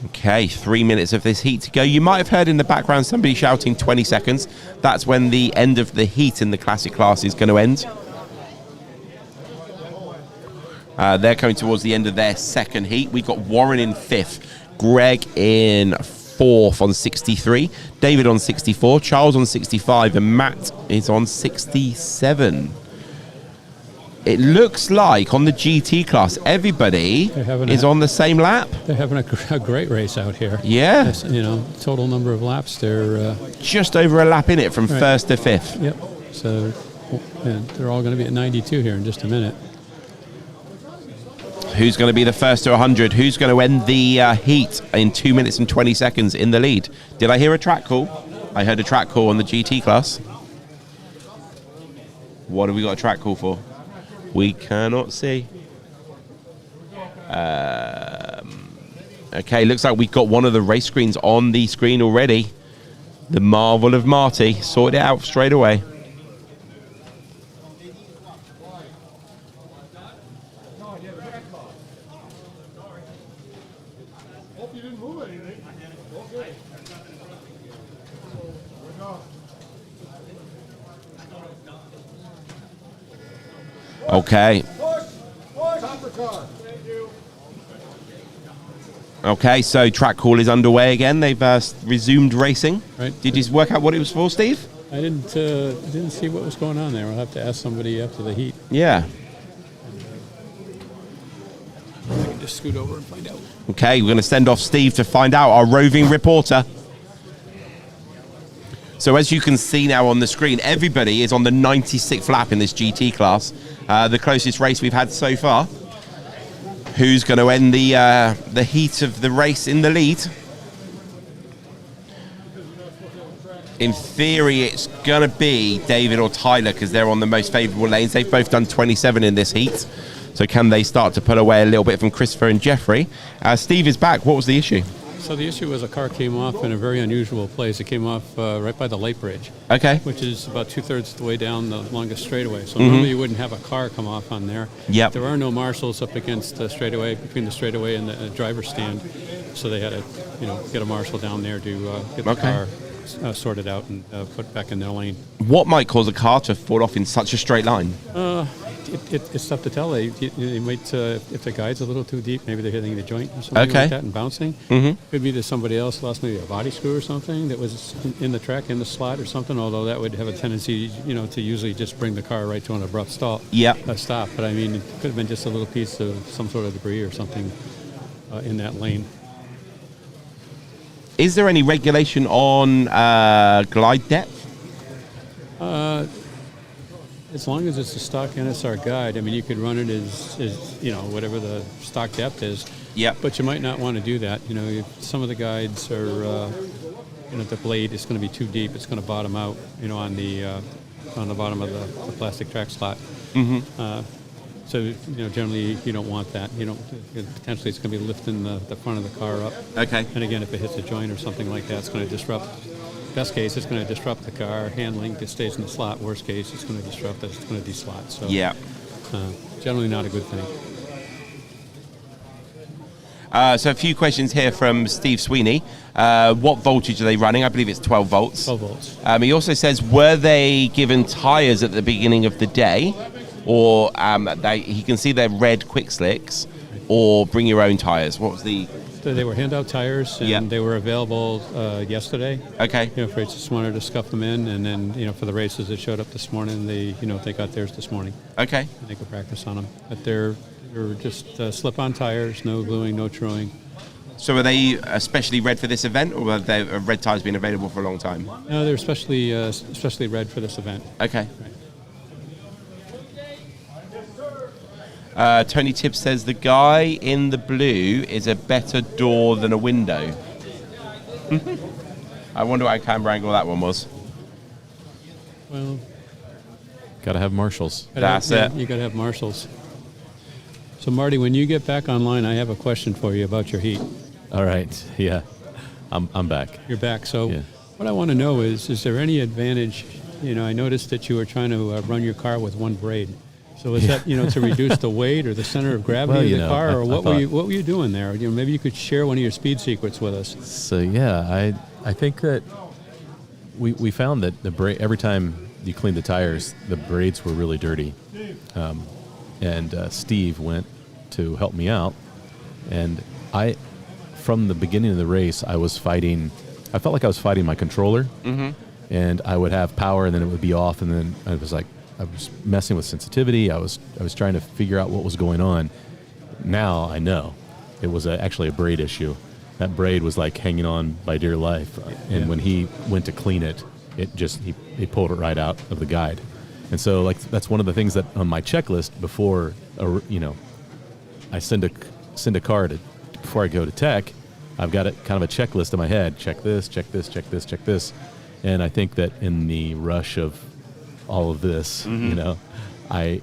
Okay, 3 minutes of this heat to go. You might have heard in the background somebody shouting 20 seconds. That's when the end of the heat in the classic class is going to end. They're coming towards the end of their 2nd heat. We've got Warren in 5th. Greg in 4th on 63, David on 64, Charles on 65, and Matt is on 67. It looks like on the GT class, everybody is on the same lap. They're having a great race out here. Yeah. Yes, total number of laps, they're... just over a lap in it from 1st to 5th. Yep, so they're all going to be at 92 here in just a minute. Who's going to be the first to 100? Who's going to end the heat in 2 minutes and 20 seconds in the lead? Did I hear a track call? I heard a track call on the GT class. What have we got a track call for? We cannot see. Okay, looks like we've got one of the race screens on the screen already. The marvel of Marty. Sorted it out straight away. Okay. Okay, so track call is underway again. They've resumed racing. Right. Did you work out what it was for, Steve? I didn't see what was going on there. We'll have to ask somebody after the heat. Yeah. I can just scoot over and find out. Okay, we're going to send off Steve to find out, our roving reporter. So as you can see now on the screen, everybody is on the 96th lap in this GT class. The closest race we've had so far. Who's going to end the heat of the race in the lead? in theory, it's going to be David or Tyler because they're on the most favourable lanes. They've both done 27 in this heat. So can they start to pull away a little bit from Christopher and Jeffrey? Steve is back. What was the issue? So the issue was a car came off in a very unusual place. It came off right by the light bridge. Okay. Which is about 2/3 of the way down the longest straightaway. So normally you wouldn't have a car come off on there. Yep. There are no marshals up against the straightaway, between the straightaway and the driver's stand. So they had to, get a marshal down there to get the car sorted out and put back in their lane. What might cause a car to fall off in such a straight line? It's tough to tell. They might, if the guide's a little too deep, maybe they're hitting the joint or something like that and bouncing. Could be that somebody else lost maybe a body screw or something that was in the track, in the slot or something, although that would have a tendency, to usually just bring the car right to an abrupt stop. Stop. But I mean, it could have been just a little piece of some sort of debris or something in that lane. Is there any regulation on glide depth? As long as it's a stock NSR guide, I mean, you could run it as whatever the stock depth is. Yeah. But you might not want to do that. If some of the guides are, the blade is going to be too deep. It's going to bottom out, on the bottom of the plastic track slot. So, generally you don't want that. Potentially it's going to be lifting the front of the car up. Okay. And again, if it hits a joint or something like that, it's going to disrupt. Best case, it's going to disrupt the car handling. It stays in the slot. Worst case, it's going to disrupt it. It's going to deslot. So, generally not a good thing. So a few questions here from Steve Sweeney. What voltage are they running? I believe it's 12 volts. 12 volts. He also says, were they given tyres at the beginning of the day? Or he can see their red quick slicks, or bring your own tyres? What was the... So they were handout tires, and they were available yesterday. Okay. For just wanted to scuff them in, and then for the races that showed up this morning, they got theirs this morning. Okay. And they could practice on them, but they're just slip-on tires, no gluing, no truing. So are they especially red for this event, or have their red tires been available for a long time? No, they're especially red for this event. Okay. Right. Tony Tibbs says the guy in the blue is a better door than a window. I wonder what camera angle that one was. Well, got to have marshals. That's it. You got to have marshals. So Marty, when you get back online, I have a question for you about your heat. All right. Yeah, I'm back. You're back. So what I want to know is there any advantage? I noticed that you were trying to run your car with one braid. So is that to reduce the weight or the center of gravity of the car, or what were you doing there? Maybe you could share one of your speed secrets with us. So I think that we found that every time you cleaned the tires, the braids were really dirty, and Steve went to help me out, and from the beginning of the race I felt like I was fighting my controller, and I would have power and then it would be off, and then I was messing with sensitivity. I was trying to figure out what was going on. Now I know it was actually a braid issue. That braid was like hanging on by dear life, and when he went to clean it, he pulled it right out of the guide. And so that's one of the things that on my checklist before I send a car before I go to tech, I've got kind of a checklist in my head. Check this, check this, check this, check this, and I think that in the rush of all of this, I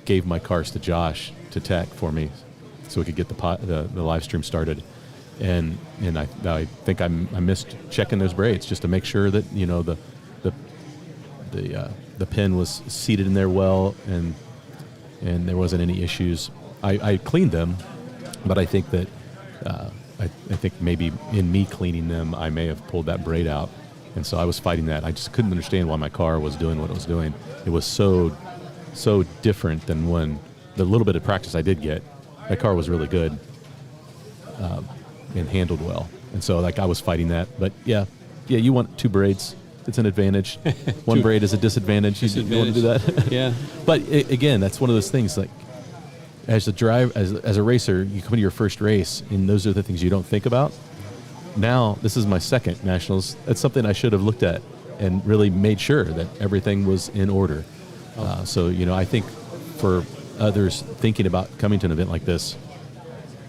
gave my cars to Josh to tech for me, so we could get the live stream started, and I think I missed checking those braids just to make sure that the pin was seated in there well, and there wasn't any issues. I cleaned them, but I think that I think maybe in me cleaning them, I may have pulled that braid out. And so I was fighting that. I just couldn't understand why my car was doing what it was doing. It was so different than the little bit of practice I did get. That car was really good and handled well. And so I was fighting that. But yeah, you want two braids. It's an advantage. One braid is a disadvantage. You want to do that? Yeah. But again, that's one of those things. Like as a racer, you come to your first race, and those are the things you don't think about. Now, this is my second Nationals. That's something I should have looked at and really made sure that everything was in order. So, I think for others thinking about coming to an event like this,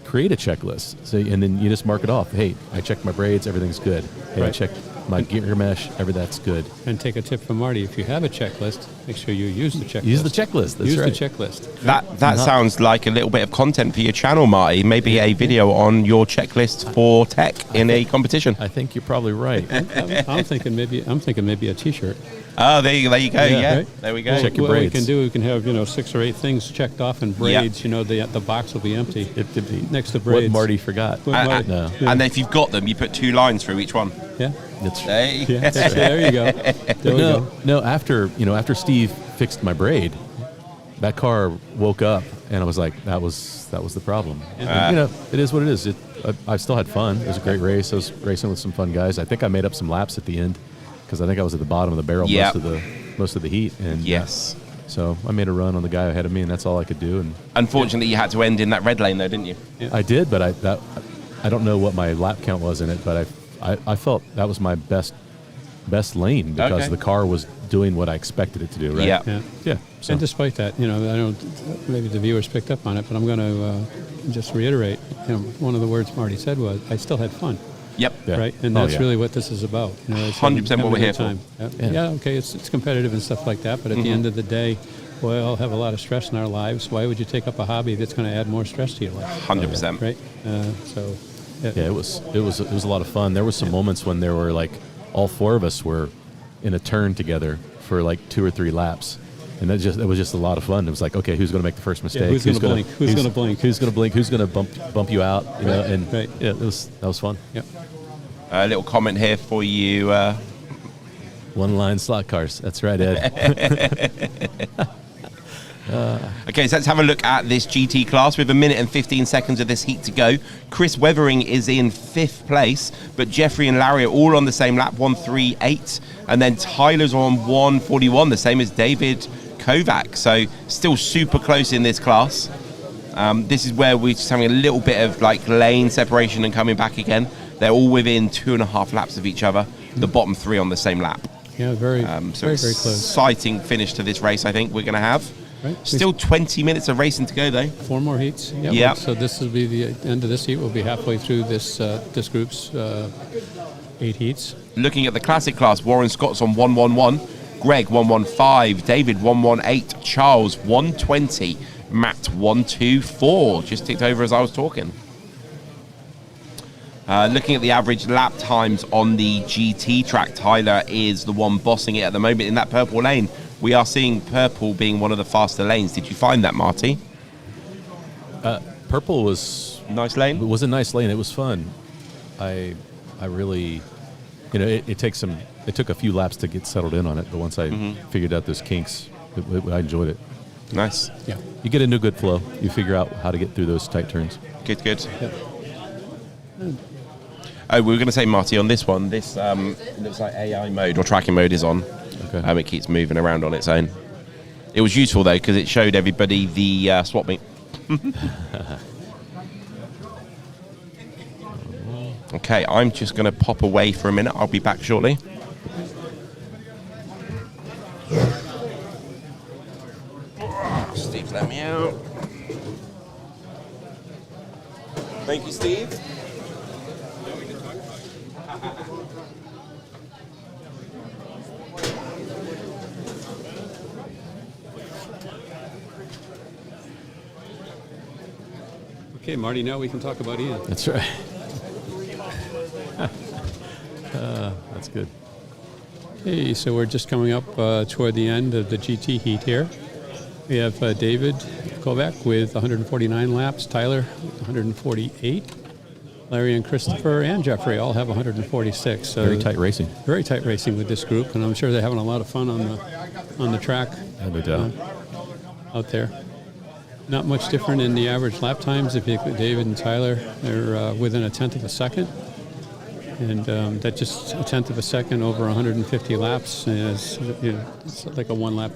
create a checklist. So, and then you just mark it off. Hey, I checked my braids, everything's good. Hey, I checked my gear mesh, that's good. And take a tip from Marty. If you have a checklist, make sure you use the checklist. Use the checklist. That's use right. the checklist. That sounds like a little bit of content for your channel, Marty. Maybe a video on your checklist for tech in a competition. I think you're probably right. I'm thinking maybe a T-shirt. Oh, there you go. Yeah, right? There we go. Check your what braids. we can do, we can have 6 or 8 things checked off in braids. The box will be empty next to braids. What Marty forgot. And then if you've got them, you put 2 lines through each one. Yeah. That's right. Yeah, there you go. No. After Steve fixed my braid, that car woke up, and I was like, that was the problem. And, it is what it is. I still had fun. It was a great race. I was racing with some fun guys. I think I made up some laps at the end because I think I was at the bottom of the barrel most of the heat. And yes. So I made a run on the guy ahead of me, and that's all I could do. And unfortunately, you had to end in that red lane, though, didn't you? Yeah. I did, but I don't know what my lap count was in it, but I felt that was my best lane because the car was doing what I expected it to do, right? Yeah. So. And despite that, I don't. Maybe the viewers picked up on it, but I'm going to just reiterate. One of the words Marty said was, "I still had fun." Yep. Yeah. Right, and that's really what this is about. 100% what we're here for. Yeah. Okay. It's competitive and stuff like that, but at the end of the day, we all have a lot of stress in our lives. Why would you take up a hobby that's going to add more stress to your life? 100%. Right. It was a lot of fun. There was some moments when there were like all 4 of us were in a turn together for like 2 or 3 laps, and it was just a lot of fun. It was like, okay, who's going to make the first mistake? Who's going to blink? Who's going to blink? Who's going to blink? Who's going to bump you out? And that was fun. Yep. A little comment here for you. One-line slot cars. That's right, Ed. Okay, so let's have a look at this GT class. We have 1 minute and 15 seconds of this heat to go. Chris Weathering is in 5th place, but Jeffrey and Larry are all on the same lap, 138, and then Tyler's on 141, the same as David Kovac. So still super close in this class. This is where we're just having a little bit of like lane separation and coming back again. They're all within 2.5 laps of each other. The bottom 3 on the same lap. Yeah, very very close. Exciting finish to this race. I think we're going to have. Right. Still 20 minutes of racing to go, though. 4 more heats. Yeah. So this will be the end of this heat. We'll be halfway through this group's 8 heats. Looking at the classic class, Warren Scott's on 111, Greg 115, David 118, Charles 120, Matt 124. Just ticked over as I was talking. Looking at the average lap times on the GT track, Tyler is the one bossing it at the moment in that purple lane. We are seeing purple being one of the faster lanes. Did you find that, Marty? Purple was nice lane. It was a nice lane. It was fun. I really, it took a few laps to get settled in on it, but once I figured out those kinks, I enjoyed it. Nice. Yeah. You get into a good flow. You figure out how to get through those tight turns. Good. Yep. Oh, we were going to say, Marty, on this one, this looks like AI mode or tracking mode is on. Okay. It keeps moving around on its own. It was useful, though, because it showed everybody the swap meet. Okay, I'm just going to pop away for a minute. I'll be back shortly. Steve's let me out. Thank you, Steve. Okay, Marty, now we can talk about Ian. That's right. That's good. Okay, so we're just coming up toward the end of the GT heat here. We have David Kovac with 149 laps, Tyler 148, Larry and Christopher and Jeffrey all have 146. So very tight racing. Very tight racing with this group, and I'm sure they're having a lot of fun on the track. No doubt. Out there. Not much different in the average lap times. If you look at David and Tyler, they're within 1/10 of a second. And that just 1/10 of a second over 150 laps is, it's like a one lap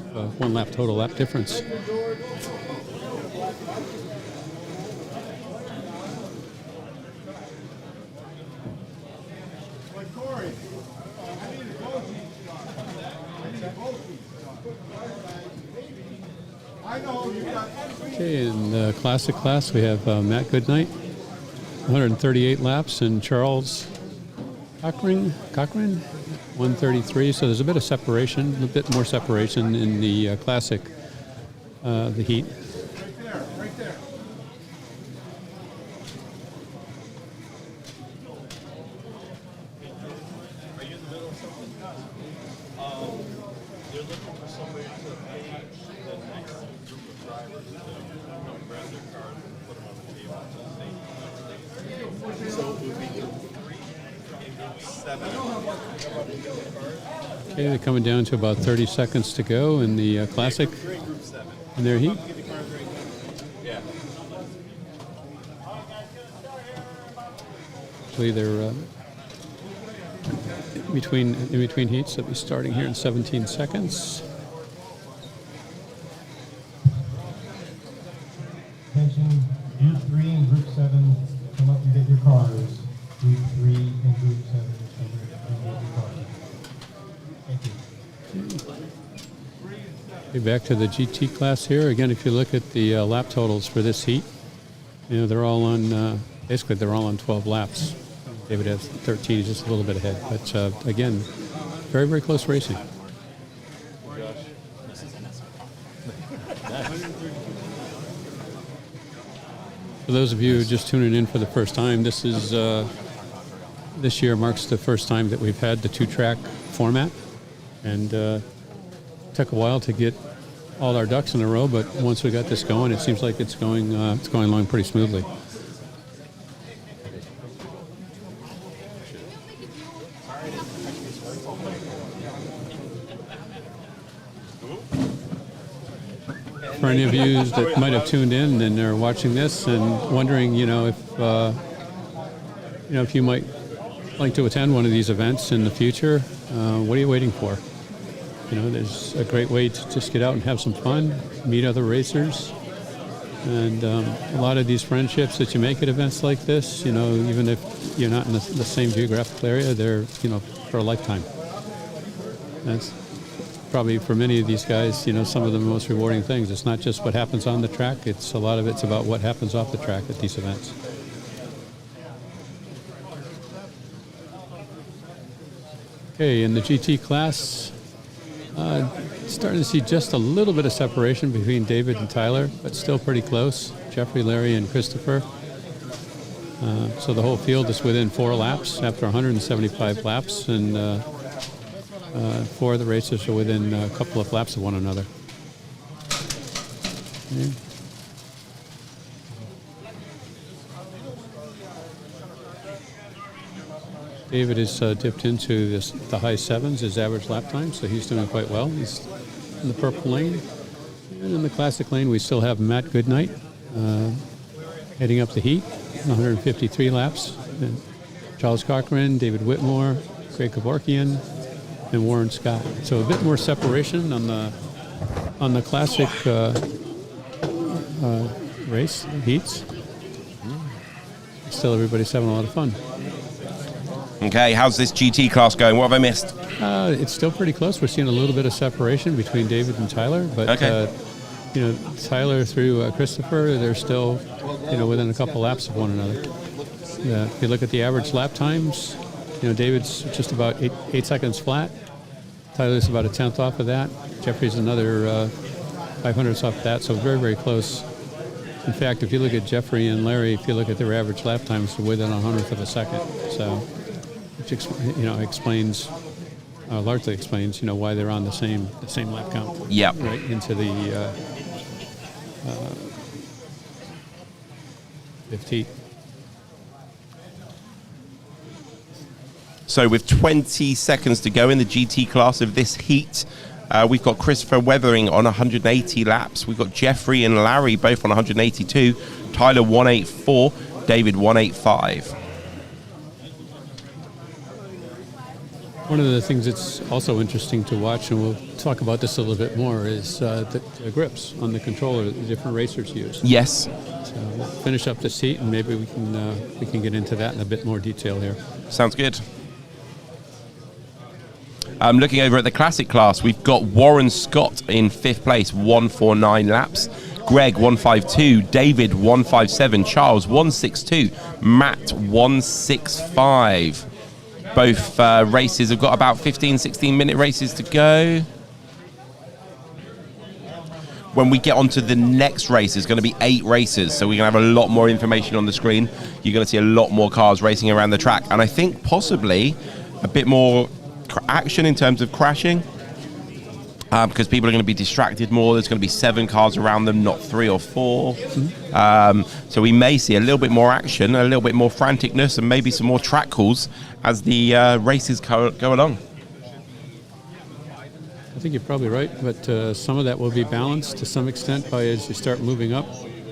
total lap difference. Okay, in the classic class, we have Matt Goodnight, 138 laps, and Charles Cochran, 133. So there's a bit of separation, a bit more separation in the classic, the heat. Right there. Are you in the middle of something? They're looking for somebody to page the next group of drivers to grab their cars and put them on the table to So it would be group 3 and group 7. Okay, they're coming down to about 30 seconds to go in the classic. In their heat. Yeah. Actually, they're in between heats. They'll be starting here in 17 seconds. Attention, Group 3 and Group 7, come up and get your cars. Group 3 and Group 7, come up and get your cars. Thank you. Okay, back to the GT class here. Again, if you look at the lap totals for this heat, they're all on, basically they're all on 12 laps. David has 13, he's just a little bit ahead. But again, very, very close racing. For those of you just tuning in for the first time, this year marks the first time that we've had the 2-track format. And took a while to get all our ducks in a row, but once we got this going, it seems like it's going along pretty smoothly. For any of you that might have tuned in and are watching this and wondering, if you might like to attend one of these events in the future, what are you waiting for? There's a great way to just get out and have some fun, meet other racers, and a lot of these friendships that you make at events like this, even if you're not in the same geographical area, they're, for a lifetime. That's probably for many of these guys, some of the most rewarding things. It's not just what happens on the track, a lot of it's about what happens off the track at these events. Okay, in the GT class, starting to see just a little bit of separation between David and Tyler, but still pretty close. Jeffrey, Larry, and Christopher. So the whole field is within 4 laps after 175 laps, and 4 of the racers are within a couple of laps of one another. Okay. David has dipped into the high 7s, his average lap time, so he's doing quite well. He's in the purple lane. And in the classic lane, we still have Matt Goodnight heading up the heat, 153 laps. And Charles Cochran, David Whitmore, Greg Kevorkian, and Warren Scott. So a bit more separation on the classic race heats. Still, everybody's having a lot of fun. Okay, how's this GT class going? What have I missed? It's still pretty close. We're seeing a little bit of separation between David and Tyler, but Tyler through Christopher, they're still within a couple laps of one another. If you look at the average lap times, David's just about 8 seconds flat. Tyler's about a 10th off of that. Jeffrey's another 500ths off of that, so very, very close. In fact, if you look at Jeffrey and Larry, if you look at their average lap times, they're within 100th of a second. So, which explains, largely explains, why they're on the same lap count. Yep. Right into the 5th heat. So with 20 seconds to go in the GT class of this heat, we've got Christopher Weathering on 180 laps. We've got Jeffrey and Larry both on 182. Tyler 184. David 185. One of the things that's also interesting to watch, and we'll talk about this a little bit more, is the grips on the controller that the different racers use. Yes. So we'll finish up this heat, and maybe we can get into that in a bit more detail here. Sounds good. Looking over at the classic class, we've got Warren Scott in 5th place, 149 laps. Greg 152, David 157, Charles 162, Matt 165. Both races have got about 15, 16-minute races to go. When we get onto the next race, there's going to be 8 races, so we're going to have a lot more information on the screen. You're going to see a lot more cars racing around the track, and I think possibly a bit more action in terms of crashing, because people are going to be distracted more. There's going to be 7 cars around them, not 3 or 4. So we may see a little bit more action, a little bit more franticness, and maybe some more track calls as the races go along. I think you're probably right, but some of that will be balanced to some extent by as you start moving up.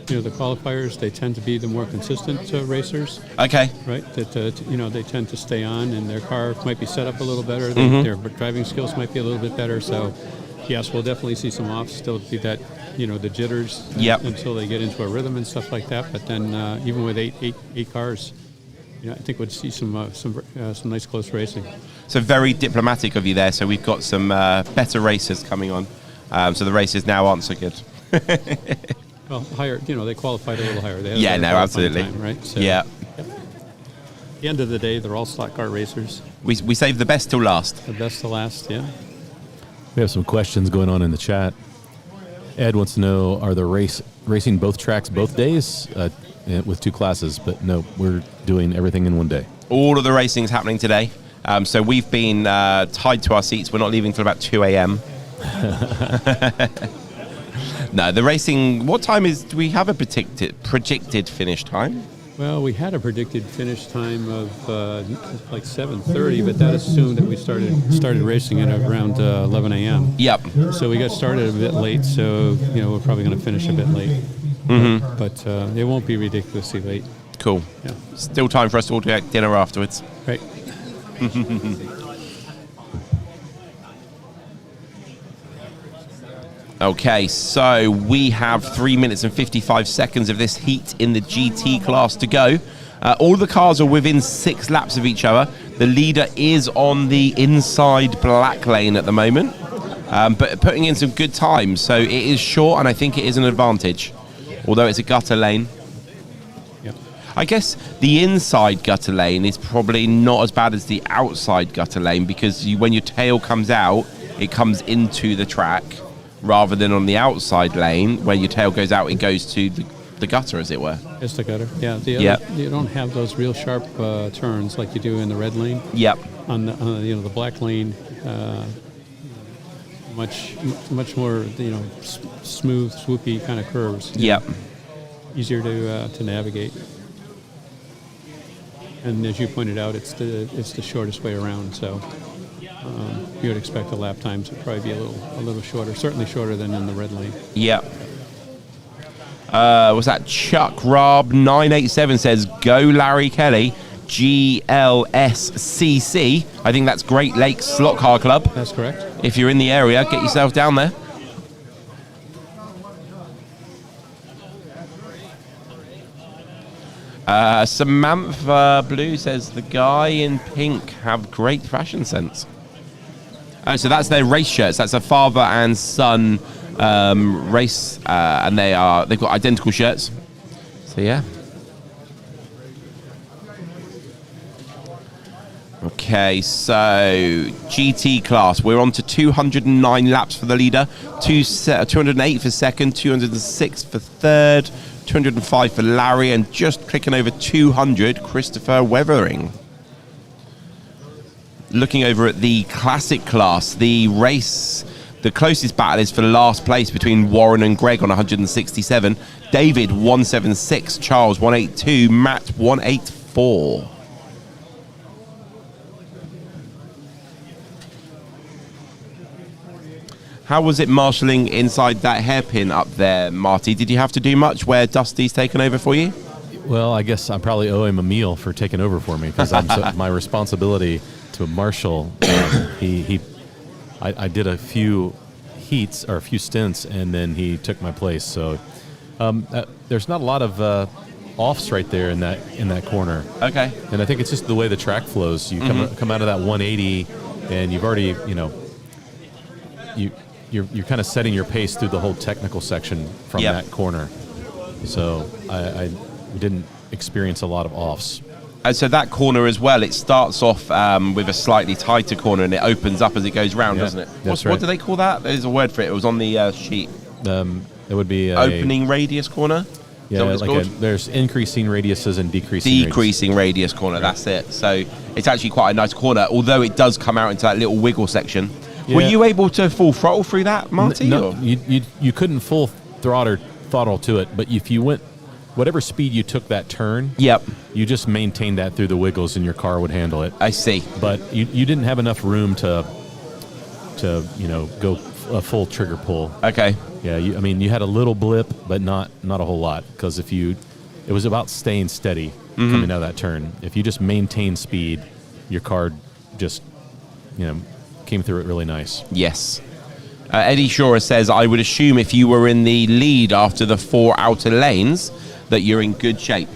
You know, the qualifiers, they tend to be the more consistent racers. Okay. Right? That, you know, they tend to stay on, and their car might be set up a little better. Their driving skills might be a little bit better. So, yes, we'll definitely see some offs. Still be that, you know, the jitters until they get into a rhythm and stuff like that. But then even with eight cars, you know, I think we'd see some nice close racing. So very diplomatic of you there. So we've got some better racers coming on. So the races now aren't so good. Well, higher, you know, they qualified a little higher. They had absolutely. time, right? So, yeah. At the end of the day, they're all slot car racers. We save the best till last. The best to last, yeah. We have some questions going on in the chat. Ed wants to know, are the racing both tracks both days with 2 classes? But no, we're doing everything in one day. All of the racing is happening today. So we've been tied to our seats. We're not leaving till about 2 a.m. No, the racing, what time do we have a predicted finish time? Well, we had a predicted finish time of like 7:30, but that assumed that we started racing at around 11 a.m. Yep. So we got started a bit late, so, you know, we're probably going to finish a bit late. Mm-hmm. But it won't be ridiculously late. Cool. Yeah. Still time for us to all to get dinner afterwards. Right. Okay, so we have 3 minutes and 55 seconds of this heat in the GT class to go. All the cars are within 6 laps of each other. The leader is on the inside black lane at the moment, but putting in some good times. So it is short, and I think it is an advantage, although it's a gutter lane. Yep. I guess the inside gutter lane is probably not as bad as the outside gutter lane, because when your tail comes out, it comes into the track, rather than on the outside lane where your tail goes out, it goes to the gutter, as it were. It's the gutter, yeah. You don't have those real sharp turns like you do in the red lane. Yep. On the black lane, much more smooth, swoopy kind of curves. Yep. Easier to navigate. And as you pointed out, it's the shortest way around. So. You would expect the lap times to probably be a little shorter, certainly shorter than in the red lane. Yep. Was that Chuck Rob 987 says, "Go Larry Kelly, GLSCC." I think that's Great Lakes Slot Car Club. That's correct. If you're in the area, get yourself down there. Samantha Blue says, "The guy in pink have great fashion sense." So that's their race shirts. That's a father and son race, and they've got identical shirts. So yeah. Okay, so GT class. We're on to 209 laps for the leader, 208 for second, 206 for third, 205 for Larry, and just clicking over 200, Christopher Weathering. Looking over at the classic class, the closest battle is for last place between Warren and Greg on 167. David 176, Charles 182, Matt 184. How was it marshalling inside that hairpin up there, Marty? Did you have to do much where Dusty's taken over for you? Well, I guess I probably owe him a meal for taking over for me, because my responsibility to marshal. I did a few heats or a few stints, and then he took my place. So there's not a lot of offs right there in that corner. Okay. And I think it's just the way the track flows. You come out of that 180, and you've already you're kind of setting your pace through the whole technical section from that corner. So I didn't experience a lot of offs. And so that corner as well, it starts off with a slightly tighter corner and it opens up as it goes round, doesn't it? That's right. What do they call that? There's a word for it. It was on the sheet. It would be opening radius corner. Yeah, there's increasing radiuses and decreasing radius corner. That's it. So it's actually quite a nice corner, although it does come out into that little wiggle section. Yeah. Were you able to full throttle through that, Marty? No, you couldn't full throttle to it, but if you went whatever speed you took that turn, you just maintained that through the wiggles and your car would handle it. I see. But you didn't have enough room to go a full trigger pull. Okay. Yeah, you had a little blip, but not a whole lot, because it was about staying steady coming out of that turn. If you just maintain speed, your car just came through it really nice. Yes. Eddie Shore says, I would assume if you were in the lead after the 4 outer lanes that you're in good shape.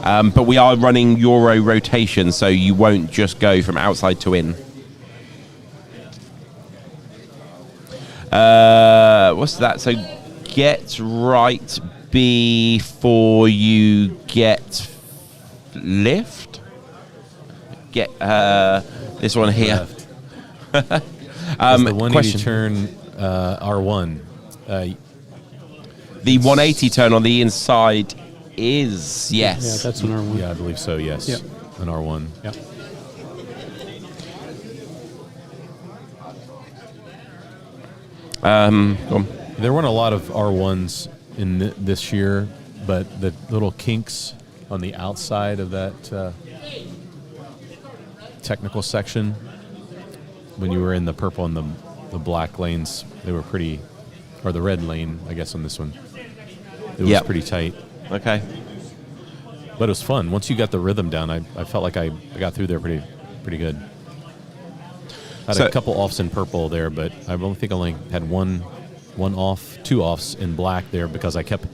But we are running Euro rotation, so you won't just go from outside to in. What's that? So get right before you get lift. Get this one here. The 180 question. turn R1. The 180 turn on the inside is yes. Yeah, that's an R1. Yeah, I believe so. Yes. Yep. An R1. Yep. There weren't a lot of R1s in this year, but the little kinks on the outside of that technical section, when you were in the purple and the black lanes, they were pretty, or the red lane, I guess, on this one. It was pretty tight. Okay. But it was fun. Once you got the rhythm down, I felt like I got through there pretty good. I had a couple offs in purple there, but I only had one off, 2 offs in black there because I kept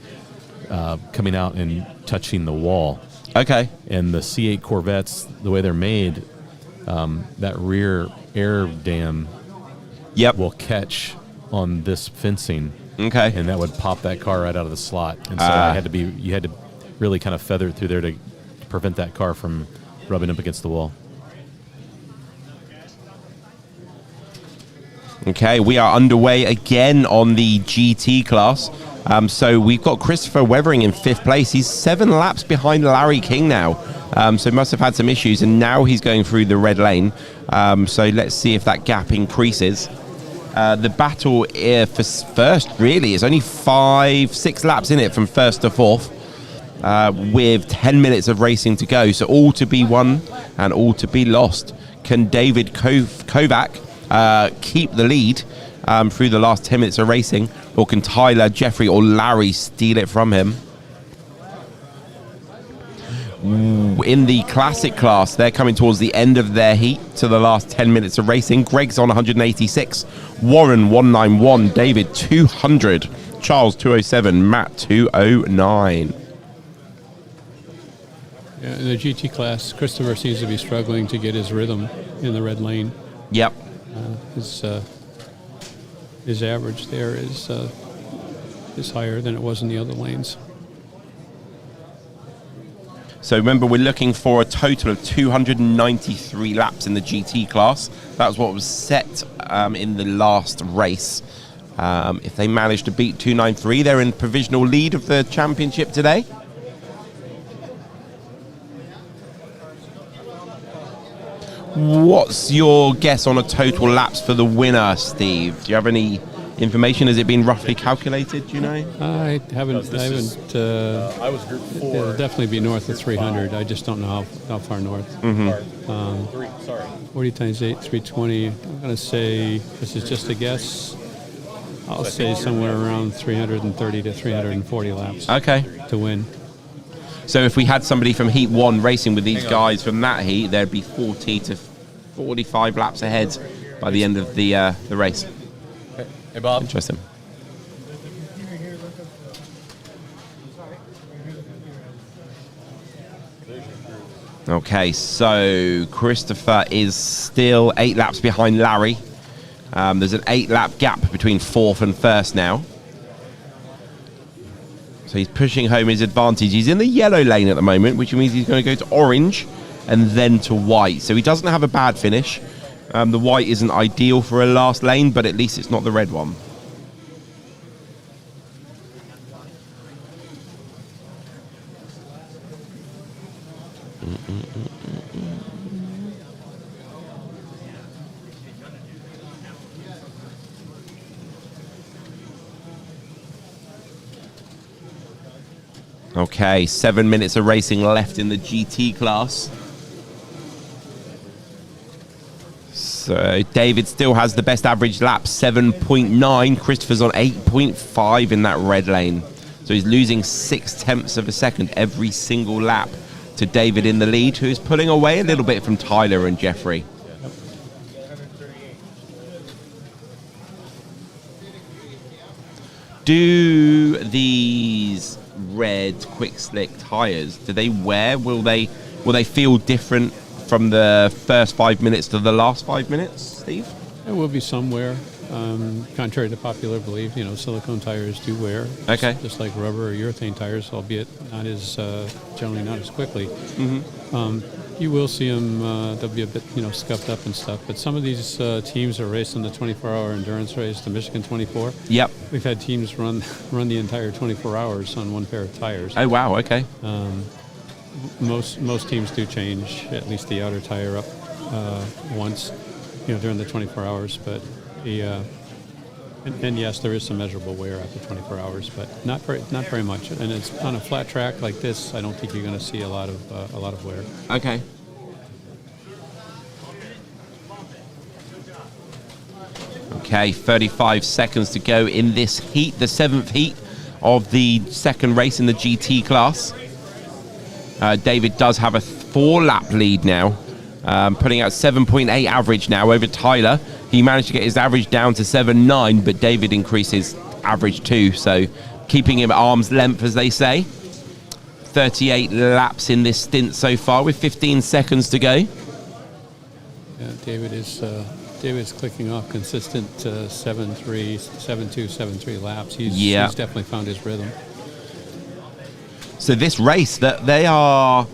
coming out and touching the wall. Okay. And the C8 Corvettes, the way they're made, that rear air dam will catch on this fencing. Okay. And that would pop that car right out of the slot. And so you had to really kind of feather it through there to prevent that car from rubbing up against the wall. Okay, we are underway again on the GT class. So we've got Christopher Weathering in 5th place. He's 7 laps behind Larry King now. So must have had some issues, and now he's going through the red lane. So let's see if that gap increases. The battle for first really is only 5-6 laps in it from 1st to 4th, with 10 minutes of racing to go. So all to be won and all to be lost. Can David Kovac keep the lead through the last 10 minutes of racing, or can Tyler, Jeffrey, or Larry steal it from him? In the classic class, they're coming towards the end of their heat to the last 10 minutes of racing. Greg's on 186, Warren 191, David 200, Charles 207, Matt 209. Yeah, in the GT class, Christopher seems to be struggling to get his rhythm in the red lane. Yep. His average there is higher than it was in the other lanes. So remember, we're looking for a total of 293 laps in the GT class. That was what was set in the last race. If they manage to beat 293, they're in provisional lead of the championship today. What's your guess on a total laps for the winner, Steve? Do you have any information? Has it been roughly calculated, do you know? I haven't. I was Group 4. It'll definitely be north of 300. I just don't know how far north. 40 times 8, 320. I'm going to say, this is just a guess, I'll say somewhere around 330 to 340 laps. Okay. To win. So if we had somebody from Heat 1 racing with these guys from that heat, there'd be 40 to 45 laps ahead by the end of the race. Hey, Bob. Interesting. Okay, so Christopher is still 8 laps behind Larry. There's an 8-lap gap between 4th and 1st now. So he's pushing home his advantage. He's in the yellow lane at the moment, which means he's going to go to orange and then to white. So he doesn't have a bad finish. The white isn't ideal for a last lane, but at least it's not the red one. Okay, 7 minutes of racing left in the GT class. So David still has the best average lap, 7.9. Christopher's on 8.5 in that red lane. So he's losing 0.6 of a second every single lap to David in the lead, who's pulling away a little bit from Tyler and Jeffrey. Do these red quick slick tires, do they wear? Will they feel different from the first 5 minutes to the last 5 minutes, Steve? There will be some wear. Contrary to popular belief, silicone tires do wear. Okay. Just like rubber or urethane tires, albeit not as generally not as quickly. You will see them; they'll be a bit, scuffed up and stuff. But some of these teams are racing the 24-hour endurance race, the Michigan 24. Yep. We've had teams run the entire 24 hours on one pair of tires. Oh wow! Okay. Most teams do change at least the outer tire up once, during the 24 hours. But and yes, there is some measurable wear after 24 hours, but not very much. And it's on a flat track like this. I don't think you're going to see a lot of wear. Okay. Okay, 35 seconds to go in this heat, the 7th heat of the second race in the GT class. David does have a 4-lap lead now, putting out 7.8 average now over Tyler. He managed to get his average down to 7.9, but David increases average too, so keeping him at arm's length, as they say. 38 laps in this stint so far, with 15 seconds to go. Yeah, David's clicking off consistent 7.3, 7.2, 7.3 laps. He's definitely found his rhythm. So this race, that they are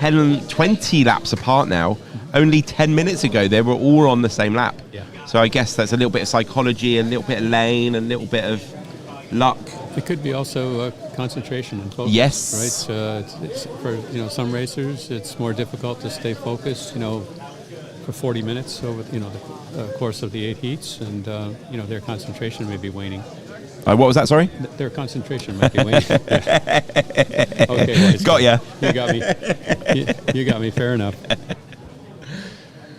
20 laps apart now. Only 10 minutes ago, they were all on the same lap. Yeah. So I guess that's a little bit of psychology, a little bit of lane, a little bit of luck. It could be also concentration and focus. Yes. Right. It's for some racers, it's more difficult to stay focused. For 40 minutes over the course of the 8 heats, and their concentration may be waning. What was that? Sorry. Their concentration might be waning. Yeah. Okay. Got ya. You got me. You got me. Fair enough.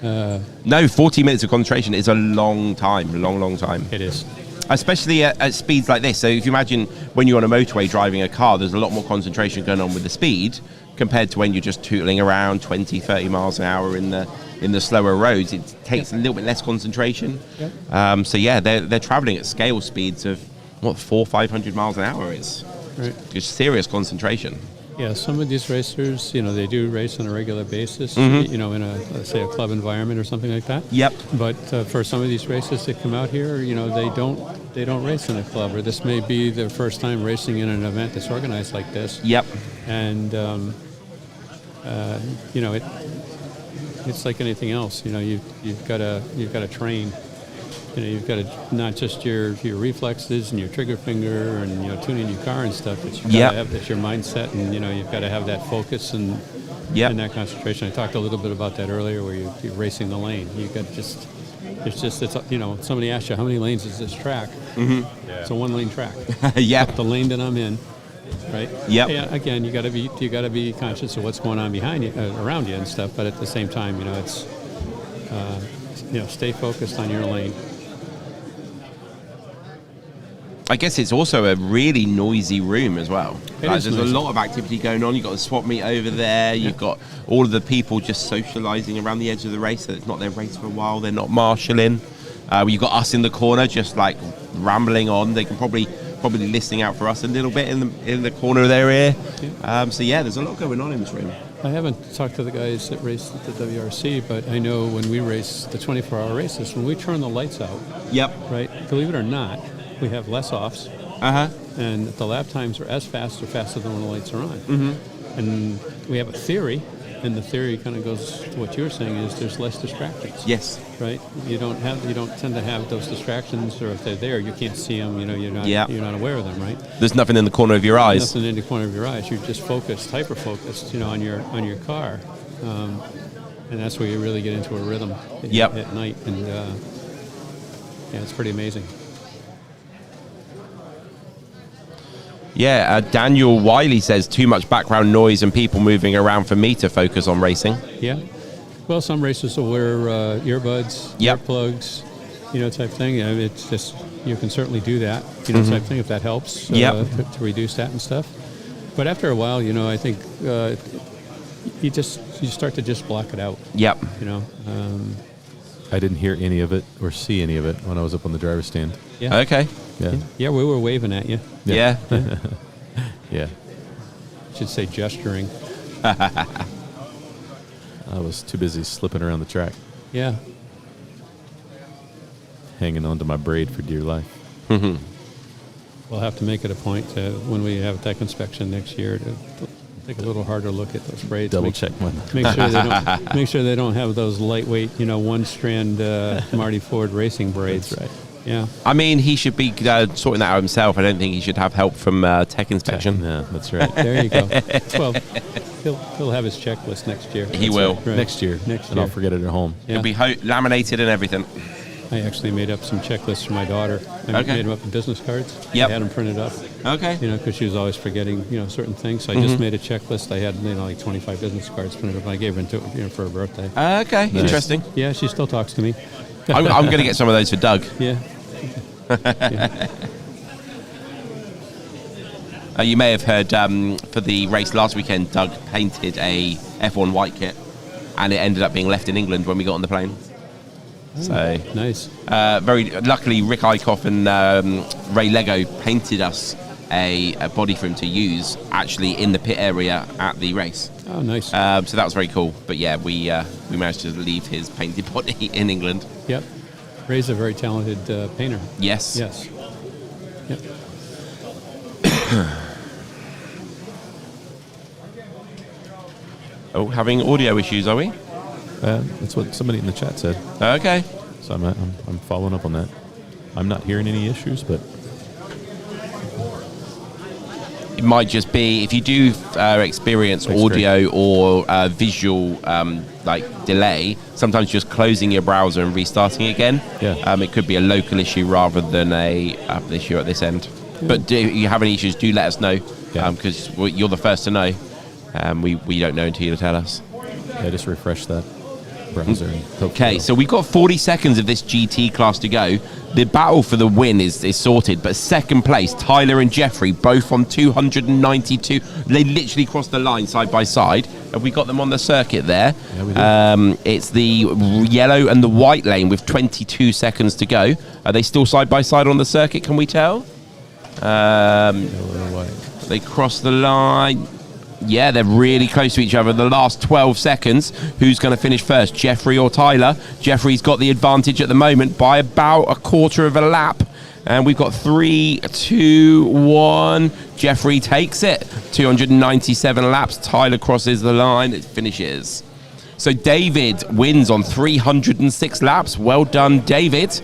No, 40 minutes of concentration is a long time. Long time. It is. Especially at speeds like this. So if you imagine when you're on a motorway driving a car, there's a lot more concentration going on with the speed compared to when you're just tootling around 20, 30 miles an hour in the slower roads. It takes a little bit less concentration. Yep. So yeah, they're traveling at scale speeds of 400-500 miles an hour is. Right. Just serious concentration. Yeah, some of these racers, they do race on a regular basis, Mm-hmm. in let's say a club environment or something like that. Yep. But for some of these races that come out here, they don't race in a club, or this may be their first time racing in an event that's organized like this. Yep. And it's like anything else. You've got to train. You've got to not just your reflexes and your trigger finger and tuning your car and stuff, but you've got to have that's your mindset, and you've got to have that focus and that concentration. I talked a little bit about that earlier, where you're racing the lane. You got it's somebody asked you how many lanes is this track? Mm-hmm. It's a 1-lane track. The lane that I'm in, right? Yep. Yeah. Again, you got to be conscious of what's going on behind you, around you and stuff. But at the same time, it's stay focused on your lane. I guess it's also a really noisy room as well. There's noisy. a lot of activity going on. You've got the swap meet over there. You've got all of the people just socialising around the edge of the race. So it's not their race for a while. They're not marshalling. You've got us in the corner just like rambling on. They can probably listening out for us a little bit in the corner of their ear. So yeah, there's a lot going on in this room. I haven't talked to the guys that race at the WRC, but I know when we race the 24-hour races, when we turn the lights out, right, believe it or not, we have less offs, and the lap times are as fast or faster than when the lights are on. Mm-hmm. And we have a theory And the theory kind of goes to what you were saying is there's less distractions. Yes. Right. You don't tend to have those distractions, or if they're there, you can't see them. You're not aware of them. Right. There's nothing in the corner of your eyes. Nothing in the corner of your eyes. You're just focused, hyper focused. On your car, and that's where you really get into a rhythm. At night, and it's pretty amazing. Yeah, Daniel Wiley says too much background noise and people moving around for me to focus on racing. Yeah. Well, some racers will wear earbuds, earplugs, type thing. It's just, you can certainly do that, type thing, if that helps to reduce that and stuff. But after a while, I think you start to just block it out. Yep. I didn't hear any of it or see any of it when I was up on the driver's stand. Yeah. Okay. Yeah, we were waving at you. Yeah. Yeah. Should say gesturing. I was too busy slipping around the track. Yeah. Hanging on to my braid for dear life. We'll have to make it a point to, when we have tech inspection next year, to take a little harder look at those braids. Double check one. Make sure they don't have those lightweight, one strand Marty Ford racing braids. That's right. Yeah. I mean, he should be sorting that out himself. I don't think he should have help from tech inspection. Yeah, that's right. There you go. Well, he'll have his checklist next year. He will. Right. Next year. And I'll forget it at home. It'll be laminated and everything. I actually made up some checklists for my daughter. I made them up in business cards. Yep. I had them printed up. Okay. Because she was always forgetting, certain things. So I just made a checklist. I had, like 25 business cards printed up. I gave her for her birthday. Okay. Nice. Interesting. Yeah, she still talks to me. I'm going to get some of those for Doug. Yeah. You may have heard for the race last weekend, Doug painted a F1 white kit, and it ended up being left in England when we got on the plane. So nice. Very luckily, Rick Eichhoff and Ray Lego painted us a body for him to use actually in the pit area at the race. Oh, nice. So that was very cool. But yeah, we managed to leave his painted body in England. Yep. Ray's a very talented painter. Yes. Yes. Yep. Having audio issues, are we? That's what somebody in the chat said. Okay. So I'm following up on that. I'm not hearing any issues, but it might just be if you do experience audio or visual delay. Sometimes just closing your browser and restarting again. Yeah. It could be a local issue rather than a issue at this end. Yeah. But if you have any issues, do let us know because you're the first to know. We don't know until you tell us. Yeah, just refresh that browser. Okay, so we've got 40 seconds of this GT class to go. The battle for the win is sorted, but second place, Tyler and Jeffrey, both on 292. They literally crossed the line side by side. Have we got them on the circuit there? Yeah, we do. It's the yellow and the white lane with 22 seconds to go. Are they still side by side on the circuit, can we tell? They crossed the line. Yeah, they're really close to each other. The last 12 seconds. Who's going to finish first, Jeffrey or Tyler? Jeffrey's got the advantage at the moment by about a quarter of a lap. And we've got 3, 2, 1. Jeffrey takes it. 297 laps. Tyler crosses the line. It finishes. So David wins on 306 laps. Well done, David.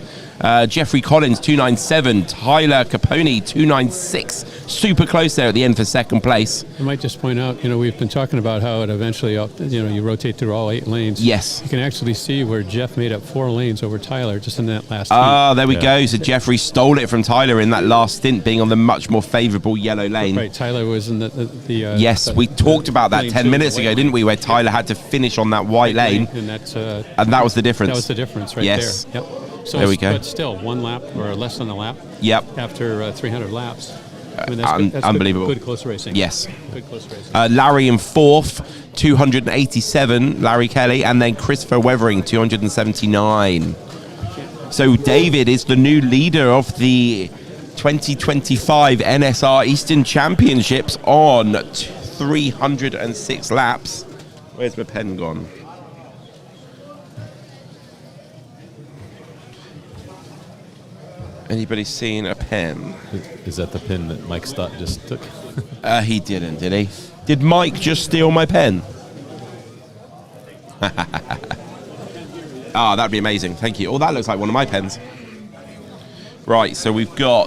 Jeffrey Collins, 297. Tyler Capone, 296. Super close there at the end for second place. I might just point out, we've been talking about how it eventually, you rotate through all 8 lanes. Yes. You can actually see where Jeff made up 4 lanes over Tyler just in that last heat. There we go. So Jeffrey stole it from Tyler in that last stint, being on the much more favourable yellow lane. Right, Tyler was in the yes, we talked about that 10 minutes ago, didn't we, where Tyler had to finish on that white lane. And that was the difference. That was the difference right there. Yep. So there we go. But still, 1 lap or less than a lap. Yep. After 300 laps. I mean, that's unbelievable. Good close racing. Yes. Good close racing. Larry in 4th, 287, Larry Kelly, and then Christopher Weathering, 279. So David is the new leader of the 2025 NSR Eastern Championships on 306 laps. Where's my pen gone? Anybody seen a pen? Is that the pen that Mike Stott just took? He didn't, did he? Did Mike just steal my pen? Ah, that'd be amazing. Thank you. Oh, that looks like one of my pens. Right, so we've got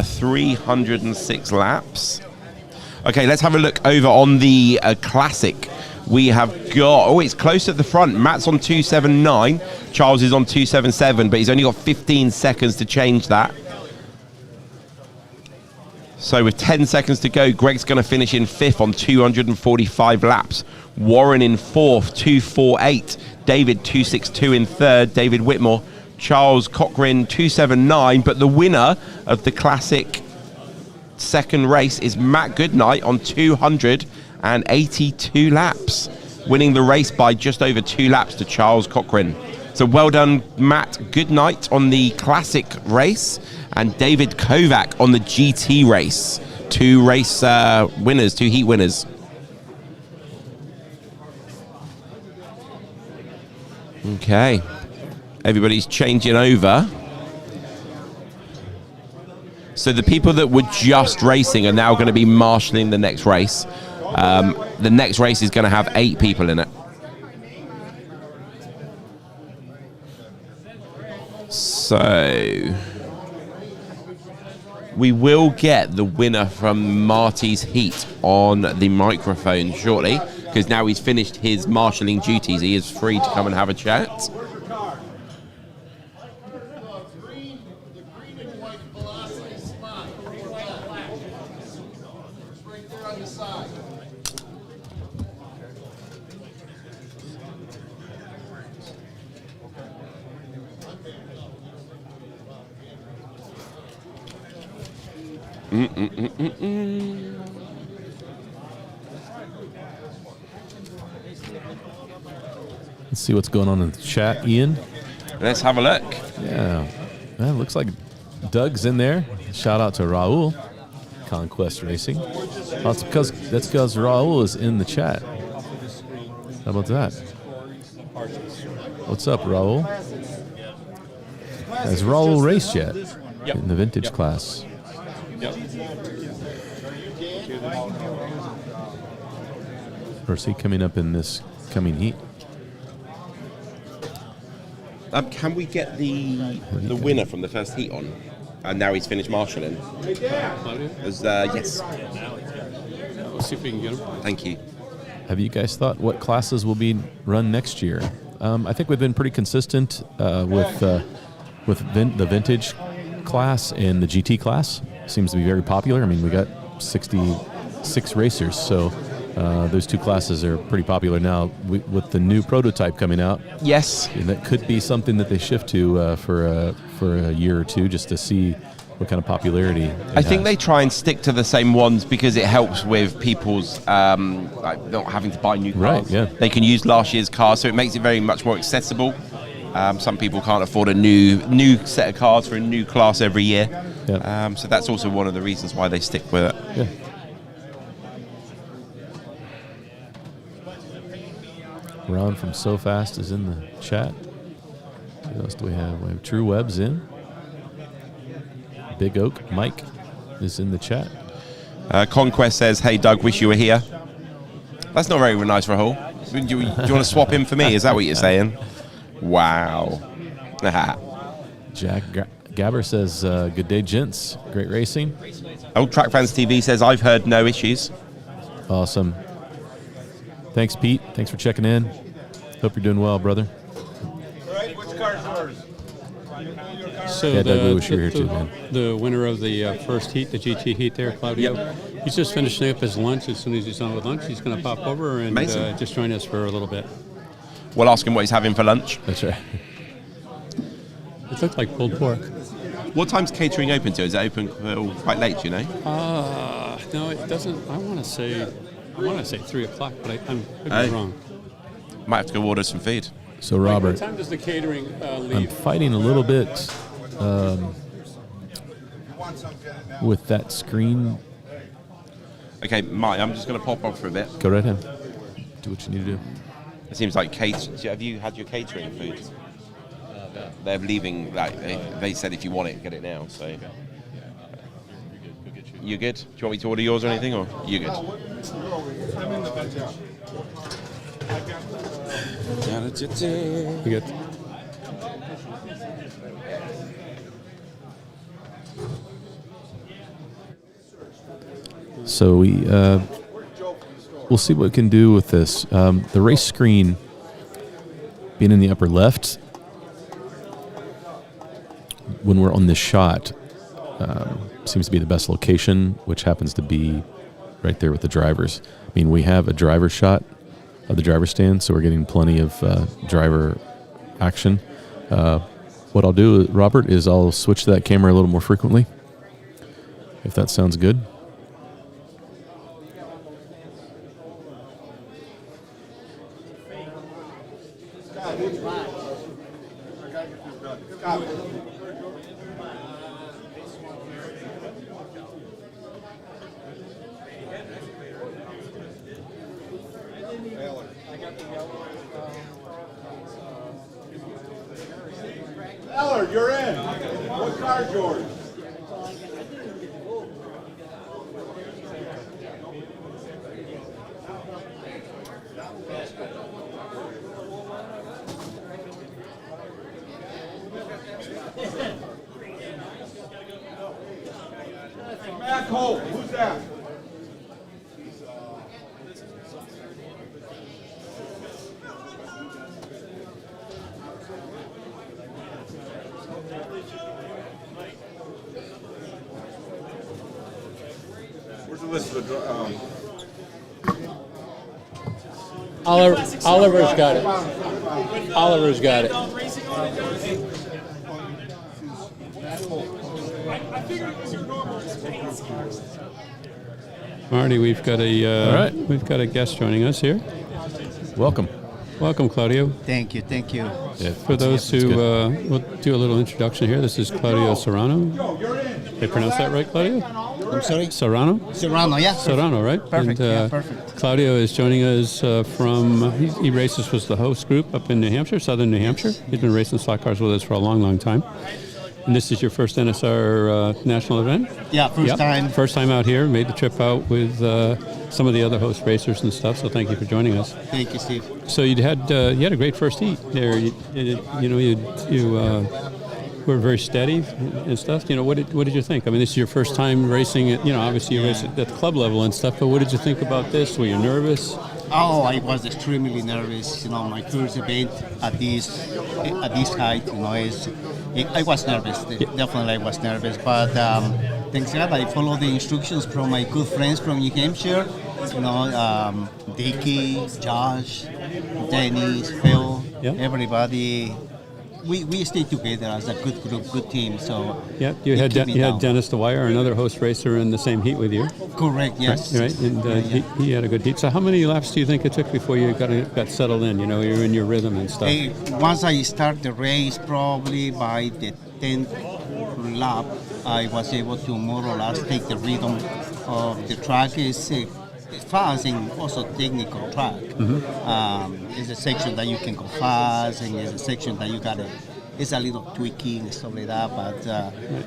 306 laps. Okay, let's have a look over on the Classic. We have got, oh, it's close at the front. Matt's on 279. Charles is on 277, but he's only got 15 seconds to change that. So with 10 seconds to go, Greg's going to finish in 5th on 245 laps. Warren in 4th, 248. David 262 in 3rd. David Whitmore. Charles Cochran 279. But the winner of the Classic second race is Matt Goodnight on 282 laps, winning the race by just over 2 laps to Charles Cochran. So well done, Matt Goodnight on the Classic race, and David Kovac on the GT race. 2 race winners, 2 heat winners. Okay, everybody's changing over. So the people that were just racing are now going to be marshalling the next race. The next race is going to have 8 people in it. So we will get the winner from Marty's heat on the microphone shortly, because now he's finished his marshalling duties. He is free to come and have a chat. Let's see what's going on in the chat, Ian. Let's have a look. Yeah, it looks like Doug's in there. Shout out to Raul, Conquest Racing. That's because Raul is in the chat. How about that? What's up, Raul? Has Raul raced yet? Yep. In the vintage class? Yep. Or is he coming up in this coming heat? Can we get the winner from the first heat on? And now he's finished marshalling. Yes. We'll see if we can get him. Thank you. Have you guys thought what classes will be run next year? I think we've been pretty consistent with the vintage class and the GT class. Seems to be very popular. I mean, we got 66 racers, so those 2 classes are pretty popular now. With the new prototype coming out, yes, and that could be something that they shift to for a year or 2, just to see what kind of popularity. I think they try and stick to the same ones because it helps with people's like not having to buy new cars. Right, yeah. They can use last year's cars, so it makes it very much more accessible. Some people can't afford a new set of cars for a new class every year. Yeah. So that's also one of the reasons why they stick with it. Yeah. Ron from So Fast is in the chat. What else do we have? We have True Webb's in. Big Oak Mike is in the chat. Conquest says, "Hey Doug, wish you were here." That's not very nice, Rahul. Do you want to swap him for me? Is that what you're saying? Wow. Jack Gabber says, "Good day, gents. Great racing." Old Track Fans TV says, "I've heard no issues." Awesome. Thanks, Pete. Thanks for checking in. Hope you're doing well, brother. Right, which car's yours? So Yeah, Doug, we wish you were here too, man. The winner of the first heat, the GT heat there, Claudio, he's just finishing up his lunch. As soon as he's done with lunch, he's going to pop over and just join us for a little bit. We'll ask him what he's having for lunch. That's right. It looked like pulled pork. What time's catering open to? Is it open quite late, do you know? No, it doesn't. I want to say 3 o'clock, but I could be wrong. Might have to go order some food. So, Robert, What time does the catering leave? I'm fighting a little bit with that screen. Okay, Mike, I'm just going to pop off for a bit. Go right ahead. Do what you need to do. It seems like have you had your catering food? They're leaving. Like they said, if you want it, get it now. So you good? Do you want me to order yours or anything, or you good? I'm in the veg. We got. So we'll see what we can do with this. The race screen being in the upper left, when we're on this shot, seems to be the best location, which happens to be right there with the drivers. I mean, we have a driver shot of the driver stand, so we're getting plenty of driver action. What I'll do, Robert, is I'll switch to that camera a little more frequently, if that sounds good. Eller, you're in. What car's yours? Matt Holt, who's that? Where's the list of the Oliver's got it. Oliver's got it. Marty, we've got a guest joining us here. Welcome. Welcome, Claudio. Thank you, thank you. Yeah, For those who, we'll do a little introduction here. This is Claudio Serrano. Did I pronounce that right, Claudio? I'm sorry? Serrano? Serrano, yeah. Serrano, right? Perfect, And, perfect. Claudio is joining us from, he races with the host group up in New Hampshire, southern New Hampshire. He's been racing slot cars with us for a long, long time. And this is your first NSR national event? Yeah, first time. First time out here. Made the trip out with some of the other host racers and stuff. So thank you for joining us. Thank you, Steve. So you had a great first heat there. You were very steady and stuff. You know, what did you think? I mean, this is your first time racing. Obviously you race at the club level and stuff. But what did you think about this? Were you nervous? Oh, I was extremely nervous. My first event at this height. I was nervous. Definitely, I was nervous. But thanks God, I followed the instructions from my good friends from New Hampshire. Dickie, Josh, Dennis, Phil, everybody. We stayed together as a good group, good team. So yeah, you had Dennis the Weir, another host racer, in the same heat with you. Correct. Yes. Right. And he had a good heat. So how many laps do you think it took before you got settled in? You're in your rhythm and stuff. Once I start the race, probably by the 10th lap, I was able to more or less take the rhythm of the track. It's fast and also technical track. It's a section that you can go fast, and it's a section that you got it's a little tweaking and stuff like that. But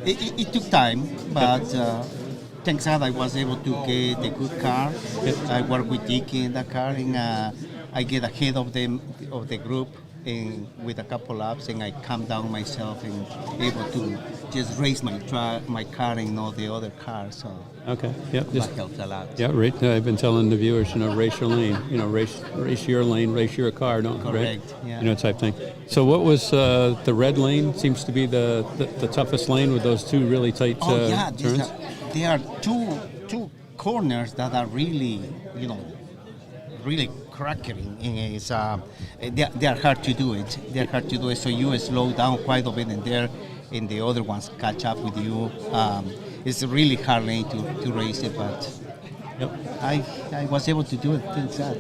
it took time. But thanks God, I was able to get a good car. I worked with Dickie in the car, and I get ahead of the group and with a couple laps, and I calm down myself and able to just race my car and not the other car. So okay, yeah, that helps a lot. Yeah, right. I've been telling the viewers, race your lane. Race your lane, race your car. Don't correct. Right? Yeah. Type thing. So what was the red lane? Seems to be the toughest lane with those two really tight turns. There are two corners that are really, really cracking. It's they are hard to do it. They're hard to do it. So you slow down quite a bit, and the other ones catch up with you. It's a really hard lane to race it, but I was able to do it. Thanks God.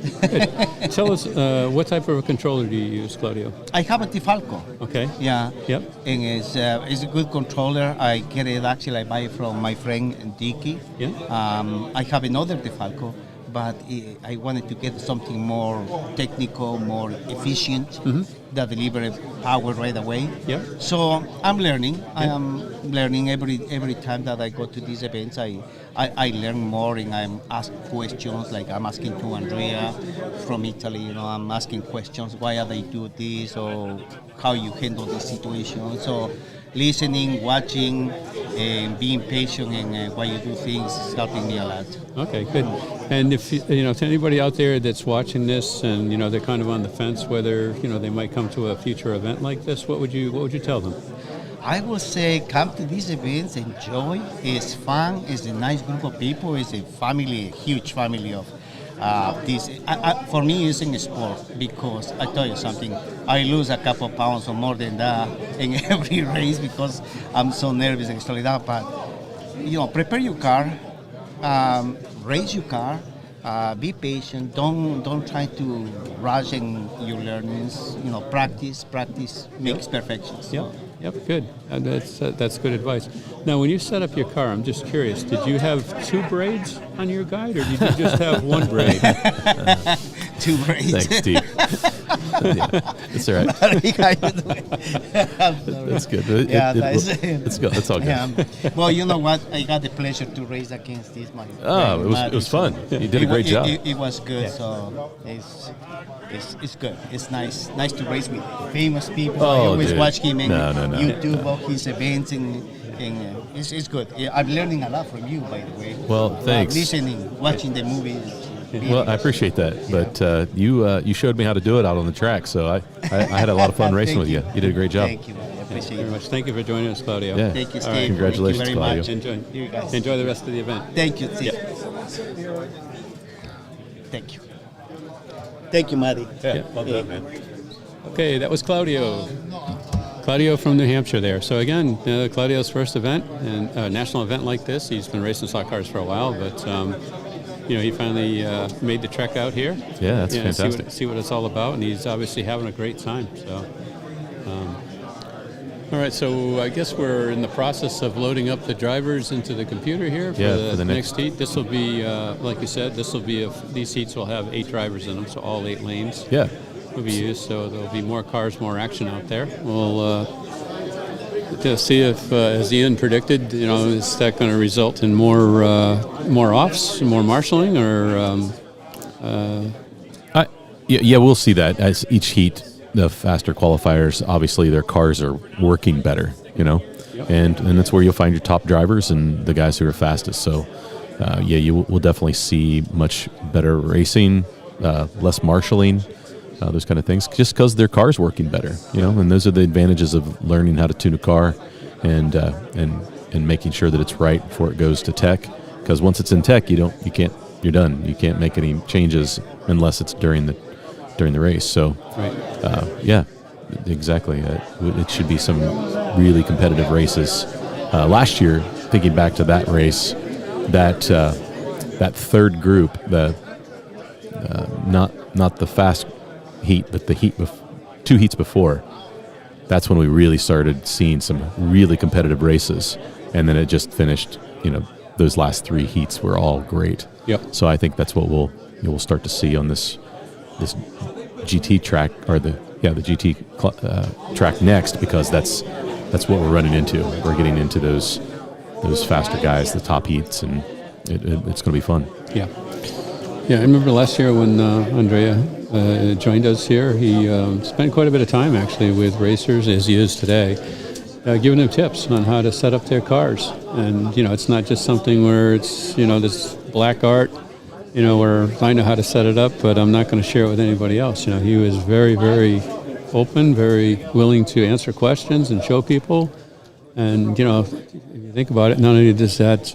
Tell us what type of a controller do you use, Claudio? I have a Difalco. Okay. Yeah. Yep. And it's a good controller. I get it actually. I buy it from my friend Dickie. Yeah. I have another Difalco, but I wanted to get something more technical, more efficient, that deliver power right away. Yeah. So I'm learning. I am learning every time that I go to these events. I learn more, and I'm asked questions, like I'm asking to Andrea from Italy. You know, I'm asking questions. Why are they do this, or how you handle this situation? So listening, watching, and being patient in why you do things is helping me a lot. Okay, good. And if to anybody out there that's watching this, and they're kind of on the fence whether they might come to a future event like this, what would you tell them? I would say come to these events, enjoy. It's fun. It's a nice group of people. It's a family, a huge family of this. For me, it's in sport, because I tell you something. I lose a couple of pounds or more than that in every race because I'm so nervous and stuff like that. But prepare your car, race your car. Be patient. Don't try to rush in your learnings. Practice makes perfection. So. Yep, good. That's good advice. Now, when you set up your car, I'm just curious, did you have 2 braids on your guide, or did you just have 1 braid? 2 braids. Thanks, Steve. It's all right. That's good. It's all good. Yeah. Well, you know what? I got the pleasure to race against this man. It was fun. You did a great job. It was good. Yeah. So it's good. It's nice to race with famous people. I always watch him in YouTube of his events, and it's good. I'm learning a lot from you, by the way. Well, thanks. Listening, watching the movies. Well, I appreciate that, but you showed me how to do it out on the track, so I had a lot of fun racing with you. You did a great job. Thank you. I appreciate very much. Thank you for joining us, Claudio. Yeah. Thank you, Steve. Right. Congratulations, Thank you very Claudio. much. Enjoy the rest of the event. Thank you, Steve. Yep. Thank you. Thank you, Marty. Yeah. Well done, man. Okay, that was Claudio. Claudio from New Hampshire there. So again, Claudio's first event, and a national event like this. He's been racing stock cars for a while, but he finally made the trek out here. Yeah, that's fantastic. See what it's all about, and he's obviously having a great time. So, all right. So I guess we're in the process of loading up the drivers into the computer here for the next heat. This will be, like you said, these heats will have 8 drivers in them, so all 8 lanes. Yeah. Will be used, so there'll be more cars, more action out there. We'll just see if, as Ian predicted, is that going to result in more offs, more marshalling, or? Yeah, we'll see that as each heat. The faster qualifiers, obviously, their cars are working better, and that's where you'll find your top drivers and the guys who are fastest. So, you will definitely see much better racing, less marshalling. Those kind of things, just because their car's working better, and those are the advantages of learning how to tune a car, and making sure that it's right before it goes to tech. Because once it's in tech, you're done. You can't make any changes unless it's during the race. So, right. Exactly. It should be some really competitive races. Last year, thinking back to that race, that third group, not the fast heat, but the heat 2 heats before, that's when we really started seeing some really competitive races, and then it just finished. Those last 3 heats were all great. Yep. So I think that's what we'll start to see on this GT track, or the GT track next, because that's what we're running into. We're getting into those faster guys, the top heats, and it's going to be fun. Yeah. Yeah, I remember last year when Andrea joined us here, he spent quite a bit of time actually with racers, as he is today, giving them tips on how to set up their cars. And, it's not just something where it's, this black art, where I know how to set it up, but I'm not going to share it with anybody else. He was very, very open, very willing to answer questions and show people. And, if you think about it, not only does that,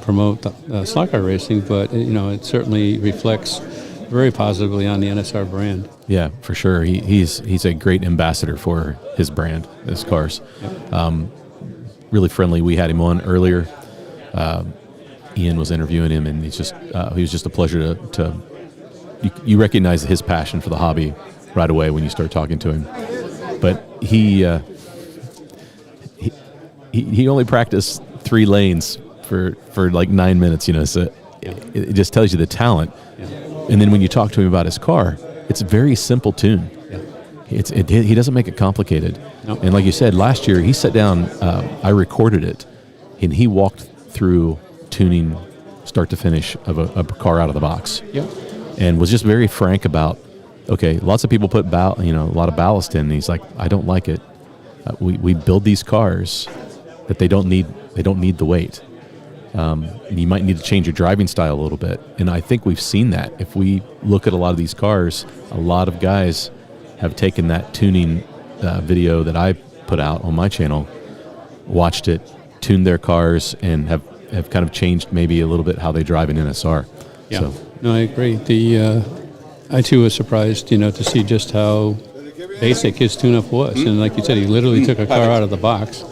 promote slot car racing, but, it certainly reflects very positively on the NSR brand. Yeah, for sure. He's a great ambassador for his brand, his cars. Yep. Really friendly. We had him on earlier. Ian was interviewing him, and he was just a pleasure to you recognize his passion for the hobby right away when you start talking to him. But he only practiced 3 lanes for like 9 minutes, so it just tells you the talent. Yeah. And then when you talk to him about his car, it's a very simple tune. Yeah. He doesn't make it complicated. Nope. And like you said, last year he sat down, I recorded it, and he walked through tuning start to finish of a car out of the box. Yep. And was just very frank about, okay, lots of people put a lot of ballast in, and he's like, I don't like it. We build these cars that they don't need the weight. You might need to change your driving style a little bit. And I think we've seen that. If we look at a lot of these cars, a lot of guys have taken that tuning video that I put out on my channel, watched it, tuned their cars, and have kind of changed maybe a little bit how they drive an NSR. Yeah. So. No, I agree. I too was surprised, to see just how basic his tune-up was. And like you said, he literally took a car out of the box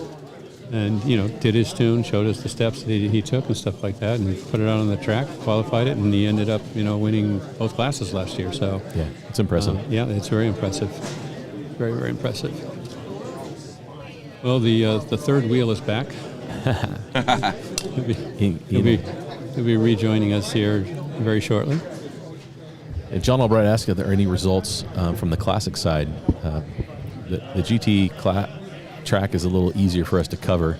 and, did his tune, showed us the steps that he took and stuff like that, and put it out on the track, qualified it, and he ended up, winning both classes last year. So yeah, it's impressive. Yeah, it's very impressive. Very, very impressive. Well, the third wheel is back. He'll be rejoining us here very shortly. And John Albright asked if there are any results from the classic side. The GT track is a little easier for us to cover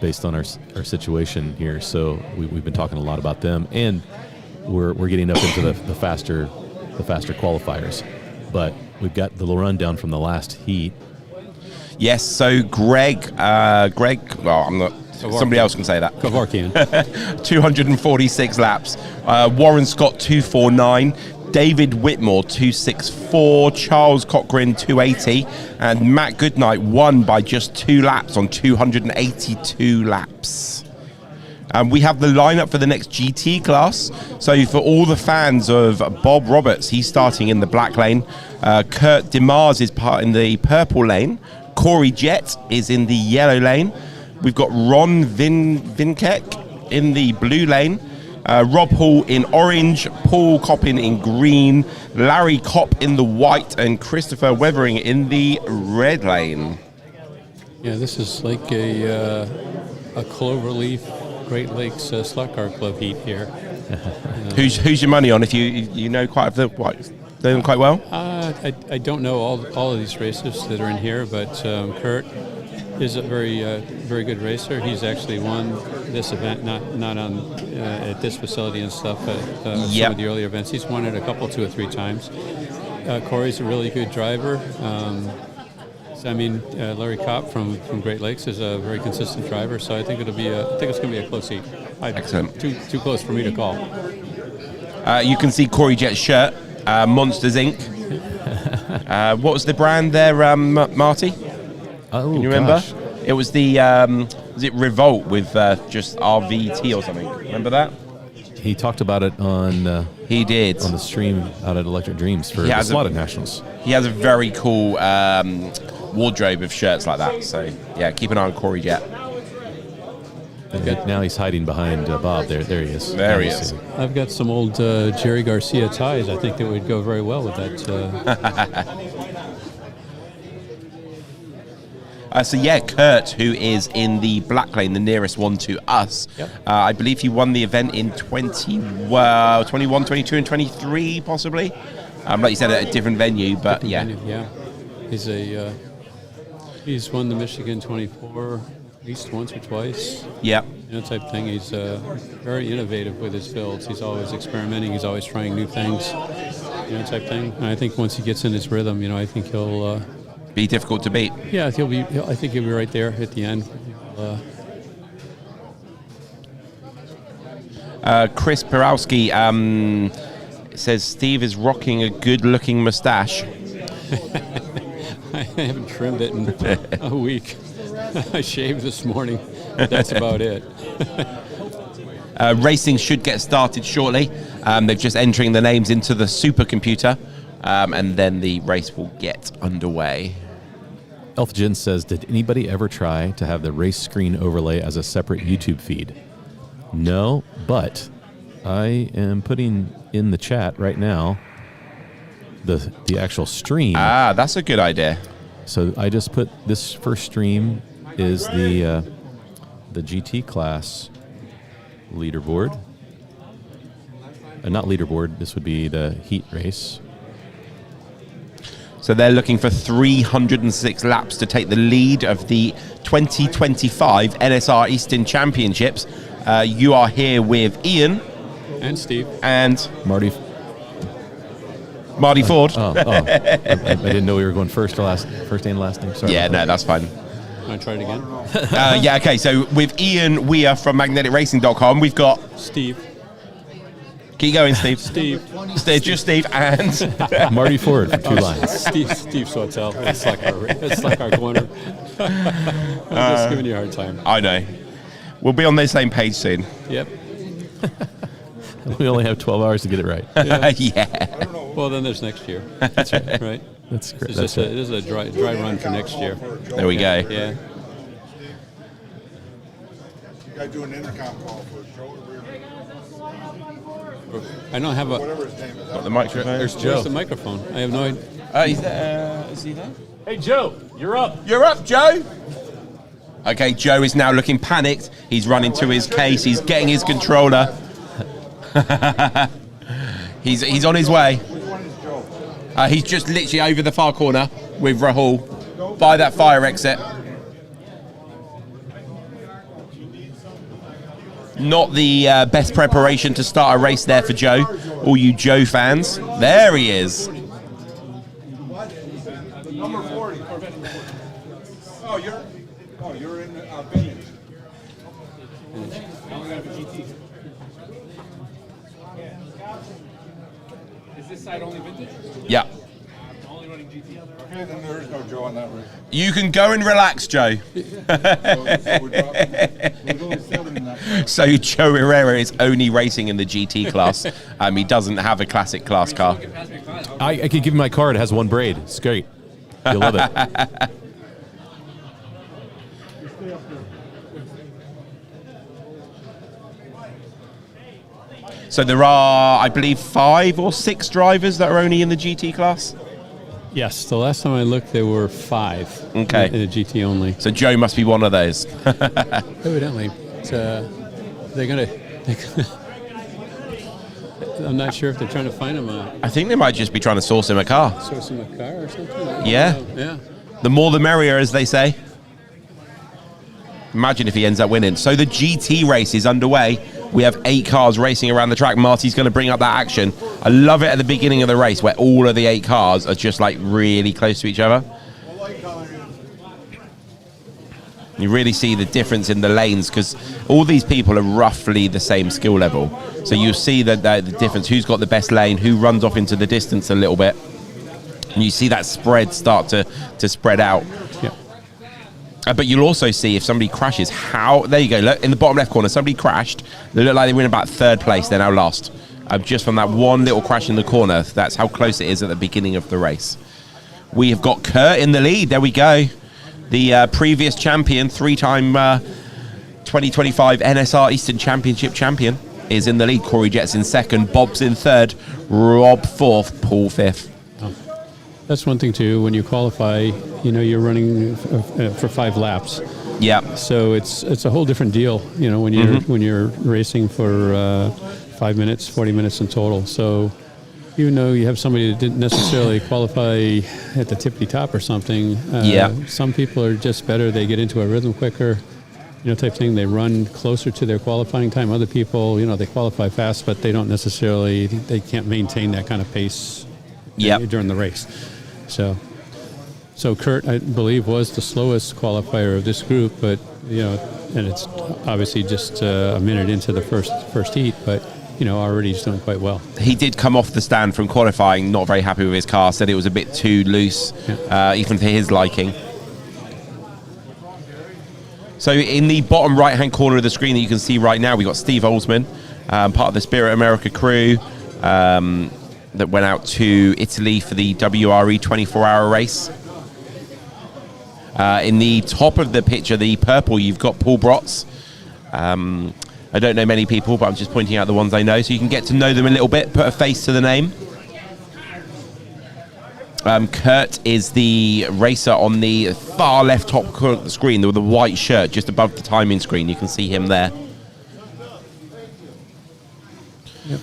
based on our situation here. So we've been talking a lot about them, and we're getting up into the faster qualifiers. But we've got the rundown from the last heat. Yes. So Greg. Well, I'm not. Somebody else can say that. Kevorkian. 246 laps. Warren Scott 249. David Whitmore 264. Charles Cochran 280. And Matt Goodnight won by just 2 laps on 282 laps. We have the lineup for the next GT class. So for all the fans of Bob Roberts, he's starting in the black lane. Kurt DeMars is in the purple lane. Corey Jett is in the yellow lane. We've got Ron Vinkek in the blue lane, Rob Hall in orange, Paul Coppin in green, Larry Kopp in the white, and Christopher Weathering in the red lane. Yeah, this is like a Cloverleaf Great Lakes Slot Car Club heat here. Who's your money on? If you know quite them quite well. I don't know all of these racers that are in here, but Kurt is a very good racer. He's actually won this event, not on at this facility and stuff, but some of the earlier events. He's won it a couple, 2 or 3 times. Corey's a really good driver. Larry Kopp from Great Lakes is a very consistent driver. So I think it's going to be a close heat. Excellent. Too close for me to call. You can see Corey Jett's shirt, Monsters Inc. What was the brand there, Marty? Oh, can you remember? Gosh. It was the was it Revolt with just RVT or something? Remember that? He talked about it on. He did on the stream out at Electric Dreams for the Slotted Nationals. He has a very cool wardrobe of shirts like that. So yeah, keep an eye on Corey Jett. Now he's hiding behind Bob. There he is. There he is. I've got some old Jerry Garcia ties. I think that would go very well with that. Kurt, who is in the black lane, the nearest one to us. Yep. I believe he won the event in 21, 22, and 23, possibly. Like you said, at a different venue, but yeah. He's won the Michigan 24 at least once or twice. Yeah. Type thing. He's very innovative with his builds. He's always experimenting. He's always trying new things. Type thing. And I think once he gets in his rhythm, I think he'll be difficult to beat. Yeah, I think he'll be right there at the end. Chris Perowski says Steve is rocking a good-looking mustache. I haven't trimmed it in a week. I shaved this morning. That's about it. Racing should get started shortly. They're just entering the names into the supercomputer, and then the race will get underway. Elfgen says, did anybody ever try to have the race screen overlay as a separate YouTube feed? No, but I am putting in the chat right now the actual stream. That's a good idea. So I just put this first stream is the GT class leaderboard. not leaderboard. This would be the heat race. So they're looking for 306 laps to take the lead of the 2025 NSR Eastern Championships. You are here with Ian. And Steve. And Marty Ford. I didn't know we were going first and last name. Sorry. Yeah, no, that's fine. Want to try it again? Yeah, okay. So with Ian Weir from magneticracing.com, we've got Steve. Keep going, Steve. Steve, just Steve, and Marty Ford for 2 lines. Steve Swatelle. It's like our corner. I'm just giving you a hard time. I know. We'll be on the same page soon. Yep. We only have 12 hours to get it right. Yeah. Well, then there's next year. That's right. Right? That's great. This is a dry run for next year. There we go. Yeah. You guys do an intercom call for Joe Weir. I don't have a. Whatever his name is. Got the microphone. There's Joe. Where's the microphone? I have no idea. Is he there? Hey, Joe, you're up. You're up, Joe. Okay, Joe is now looking panicked. He's running to his case. He's getting his controller. He's on his way. Which one is Joe? He's just literally over the far corner with Rahul by that fire exit. Not the best preparation to start a race there for Joe. All you Joe fans. There he is. Number 40. You're in vintage. Is this side only vintage? Yeah. Only running GT. Okay, then there is no Joe on that race. You can go and relax, Joe. So Joe Herrera is only racing in the GT class. He doesn't have a classic class car. I could give you my card. It has 1 braid. It's great. You'll love it. So there are, I believe, 5 or 6 drivers that are only in the GT class. Yes, the last time I looked, there were 5. Okay. In the GT only. So Joe must be one of those. Evidently, they're gonna. I'm not sure if they're trying to find him I think they might just be trying to source him a car. source him a car or something. Yeah. Yeah. The more the merrier, as they say. Imagine if he ends up winning. So the GT race is underway. We have 8 cars racing around the track. Marty's going to bring up that action. I love it at the beginning of the race where all of the 8 cars are just like really close to each other. You really see the difference in the lanes because all these people are roughly the same skill level. So you see the difference, who's got the best lane, who runs off into the distance a little bit. And you see that spread start to spread out. Yeah. But you'll also see if somebody crashes, there you go, look, in the bottom left corner, somebody crashed. They look like they were in about 3rd place, they're now lost. Just from that one little crash in the corner, that's how close it is at the beginning of the race. We have got Kurt in the lead, there we go. The previous champion, 3-time 2025 NSR Eastern Championship champion, is in the lead. Corey Jett's in 2nd, Bob's in 3rd, Rob 4th, Paul 5th. That's one thing too. When you qualify, you're running for 5 laps. Yeah. So it's a whole different deal. When you're racing for 5 minutes, 40 minutes in total. So even though you have somebody that didn't necessarily qualify at the tippity top or something, some people are just better. They get into a rhythm quicker. Type thing. They run closer to their qualifying time. Other people, they qualify fast, but they don't necessarily. They can't maintain that kind of pace. During the race. So Kurt, I believe, was the slowest qualifier of this group, but and it's obviously just a minute into the first heat, but already he's doing quite well. He did come off the stand from qualifying, not very happy with his car, said it was a bit too loose, even for his liking. So in the bottom right-hand corner of the screen that you can see right now, we've got Steve Olsman, part of the Spirit America crew, that went out to Italy for the WRE 24-hour race. In the top of the picture, the purple, you've got Paul Brotz. I don't know many people, but I'm just pointing out the ones I know, so you can get to know them a little bit, put a face to the name. Kurt is the racer on the far left top corner of the screen with the white shirt just above the timing screen. You can see him there. Yep.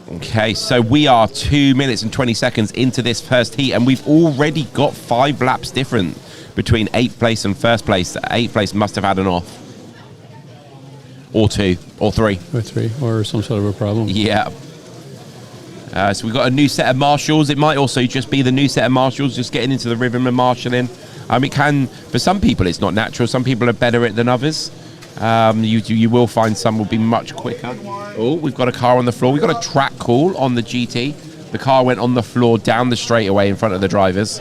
Okay, so we are 2 minutes and 20 seconds into this first heat, and we've already got 5 laps different between 8th place and 1st place. 8th place must have had an off. Or 2, or 3. Or 3, or some sort of a problem. Yeah. So we've got a new set of marshals. It might also just be the new set of marshals just getting into the rhythm and marshalling. It can, for some people, it's not natural. Some people are better at it than others. You will find some will be much quicker. Oh, we've got a car on the floor. We've got a track call on the GT. The car went on the floor down the straightaway in front of the drivers.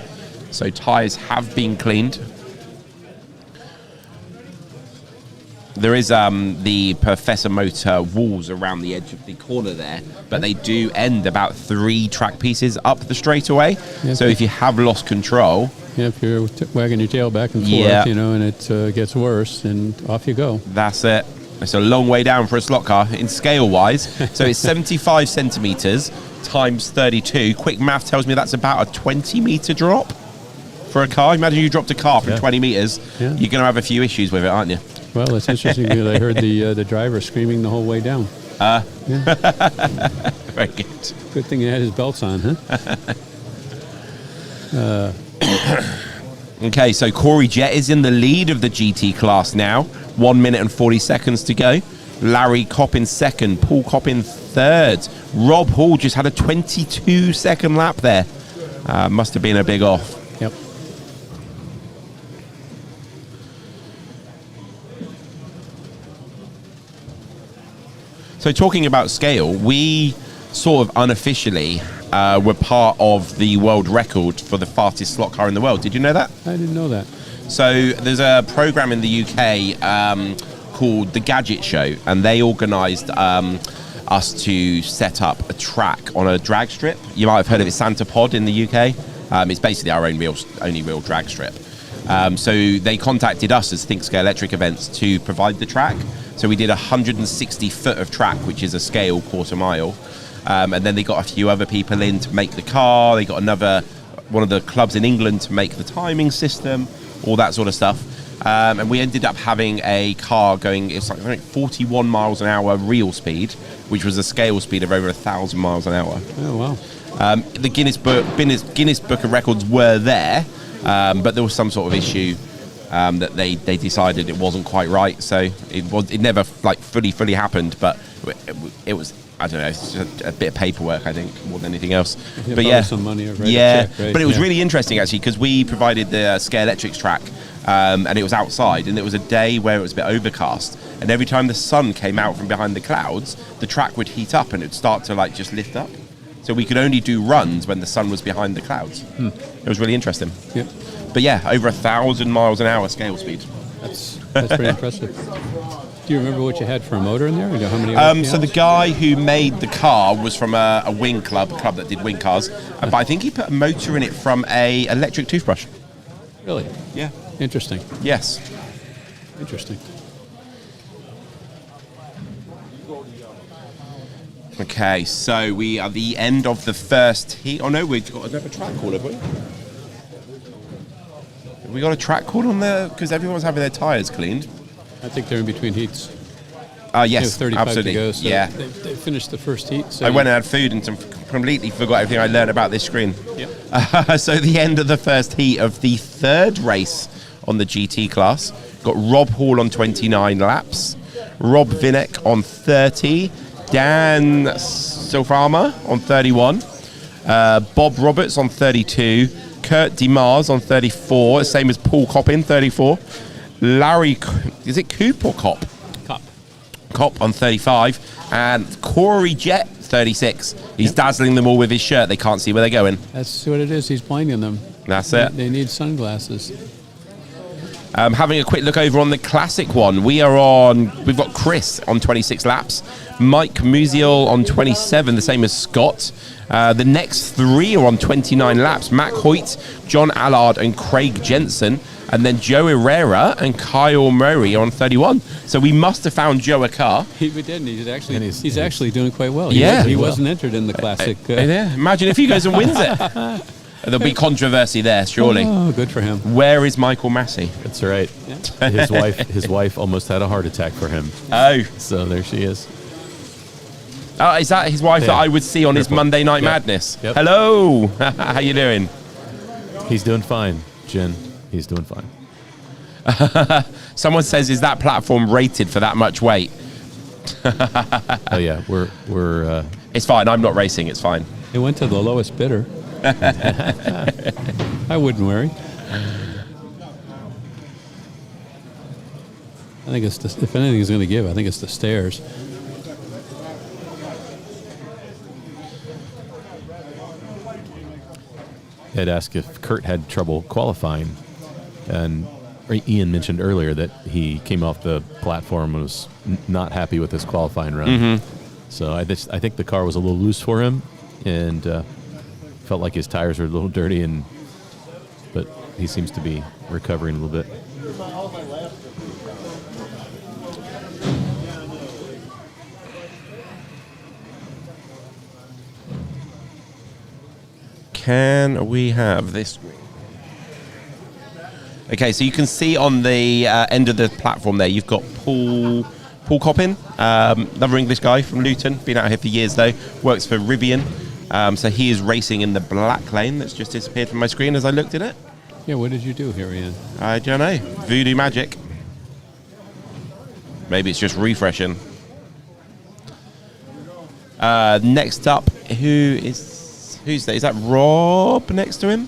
So tyres have been cleaned. There is the Professor Motor walls around the edge of the corner there, but they do end about 3 track pieces up the straightaway. Yes. So if you have lost control... Yeah, if you're wagging your tail back and forth, Yeah. and it gets worse, and off you go. That's it. It's a long way down for a slot car in scale-wise. So it's 75 centimetres times 32. Quick math tells me that's about a 20-metre drop for a car. Imagine you dropped a car from 20 metres. Yeah. You're going to have a few issues with it, aren't you? Well, it's interesting because I heard the driver screaming the whole way down. Very good. Good thing he had his belts on, huh? Okay, so Corey Jett is in the lead of the GT class now. 1 minute and 40 seconds to go. Larry Kopp in second. Paul Kopp in third. Rob Hall just had a 22-second lap there. Must have been a big off. Yep. So talking about scale, we sort of unofficially were part of the world record for the fastest slot car in the world. Did you know that? I didn't know that. So there's a program in the UK called The Gadget Show, and they organised us to set up a track on a drag strip. You might have heard of it, Santa Pod in the UK. It's basically our only real drag strip. So they contacted us as Think Scale Electric Events to provide the track. So we did 160 foot of track, which is a scale quarter mile. And then they got a few other people in to make the car. They got one of the clubs in England to make the timing system, all that sort of stuff. And we ended up having a car going, it's like I think 41 miles an hour real speed, which was a scale speed of over 1,000 miles an hour. Oh, wow. The Guinness Book of Records were there, but there was some sort of issue that they decided it wasn't quite right. So it never like fully happened, but it was, I don't know, it's just a bit of paperwork, I think, more than anything else. Yeah, but yeah, some money, check, right? But it was really interesting actually because we provided the Scale Electrics track, and it was outside, and it was a day where it was a bit overcast, and every time the sun came out from behind the clouds, the track would heat up and it would start to like just lift up. So we could only do runs when the sun was behind the clouds. It was really interesting. Yep. But yeah, over 1,000 miles an hour scale speed. That's pretty impressive. Do you remember what you had for a motor in there? You know how many? So the guy who made the car was from a wing club, a club that did wing cars. But I think he put a motor in it from a electric toothbrush. Really? Yeah. Interesting. Yes. Interesting. Okay, so we are at the end of the first heat. Oh no, we've got another track call, have we? Have we got a track call on there? Because everyone's having their tyres cleaned. I think they're in between heats. Yes, 35 absolutely. to go, so yeah. They finished the first heat. So I went and had food and completely forgot everything I learned about this screen. Yep. So the end of the first heat of the third race on the GT class. Got Rob Hall on 29 laps, Rob Vinek on 30, Dan Silfarma on 31, Bob Roberts on 32, Kurt DeMars on 34, same as Paul Coppin, 34. Larry, is it Coop or Cop? Cop on 35, and Corey Jett, 36. He's dazzling them all with his shirt. They can't see where they're going. That's what it is. He's blinding them. That's it. They need sunglasses. Having a quick look over on the classic one, we've got Chris on 26 laps, Mike Musial on 27, the same as Scott. The next three are on 29 laps, Matt Hoyt, John Allard and Craig Jensen, and then Joe Herrera and Kyle Murray on 31. So we must have found Joe a car. We didn't. He's actually doing quite well. Yeah. He wasn't entered in the classic. Yeah. Imagine if he goes and wins it. There'll be controversy there, surely. Oh, good for him. Where is Michael Massey? That's right. Yeah. His wife almost had a heart attack for him. Oh. So there she is. Is that his wife that I would see on his Monday Night Madness? Yep. Hello. How you doing? He's doing fine, Jen. He's doing fine. Someone says, is that platform rated for that much weight? Oh yeah, we're. It's fine. I'm not racing. It's fine. It went to the lowest bidder. I wouldn't worry. I think it's if anything is going to give, I think it's the stairs. I'd asked if Kurt had trouble qualifying, and Ian mentioned earlier that he came off the platform and was not happy with his qualifying run. Mm-hmm. So I think the car was a little loose for him, and felt like his tires were a little dirty, but he seems to be recovering a little bit. Can we have this? Okay, so you can see on the end of the platform there, you've got Paul Coppin, another English guy from Luton, been out here for years though, works for Rivian. So he is racing in the black lane that's just disappeared from my screen as I looked at it. Yeah, what did you do here, Ian? I don't know. Voodoo magic. Maybe it's just refreshing. Next up, who's that? Is that Rob next to him?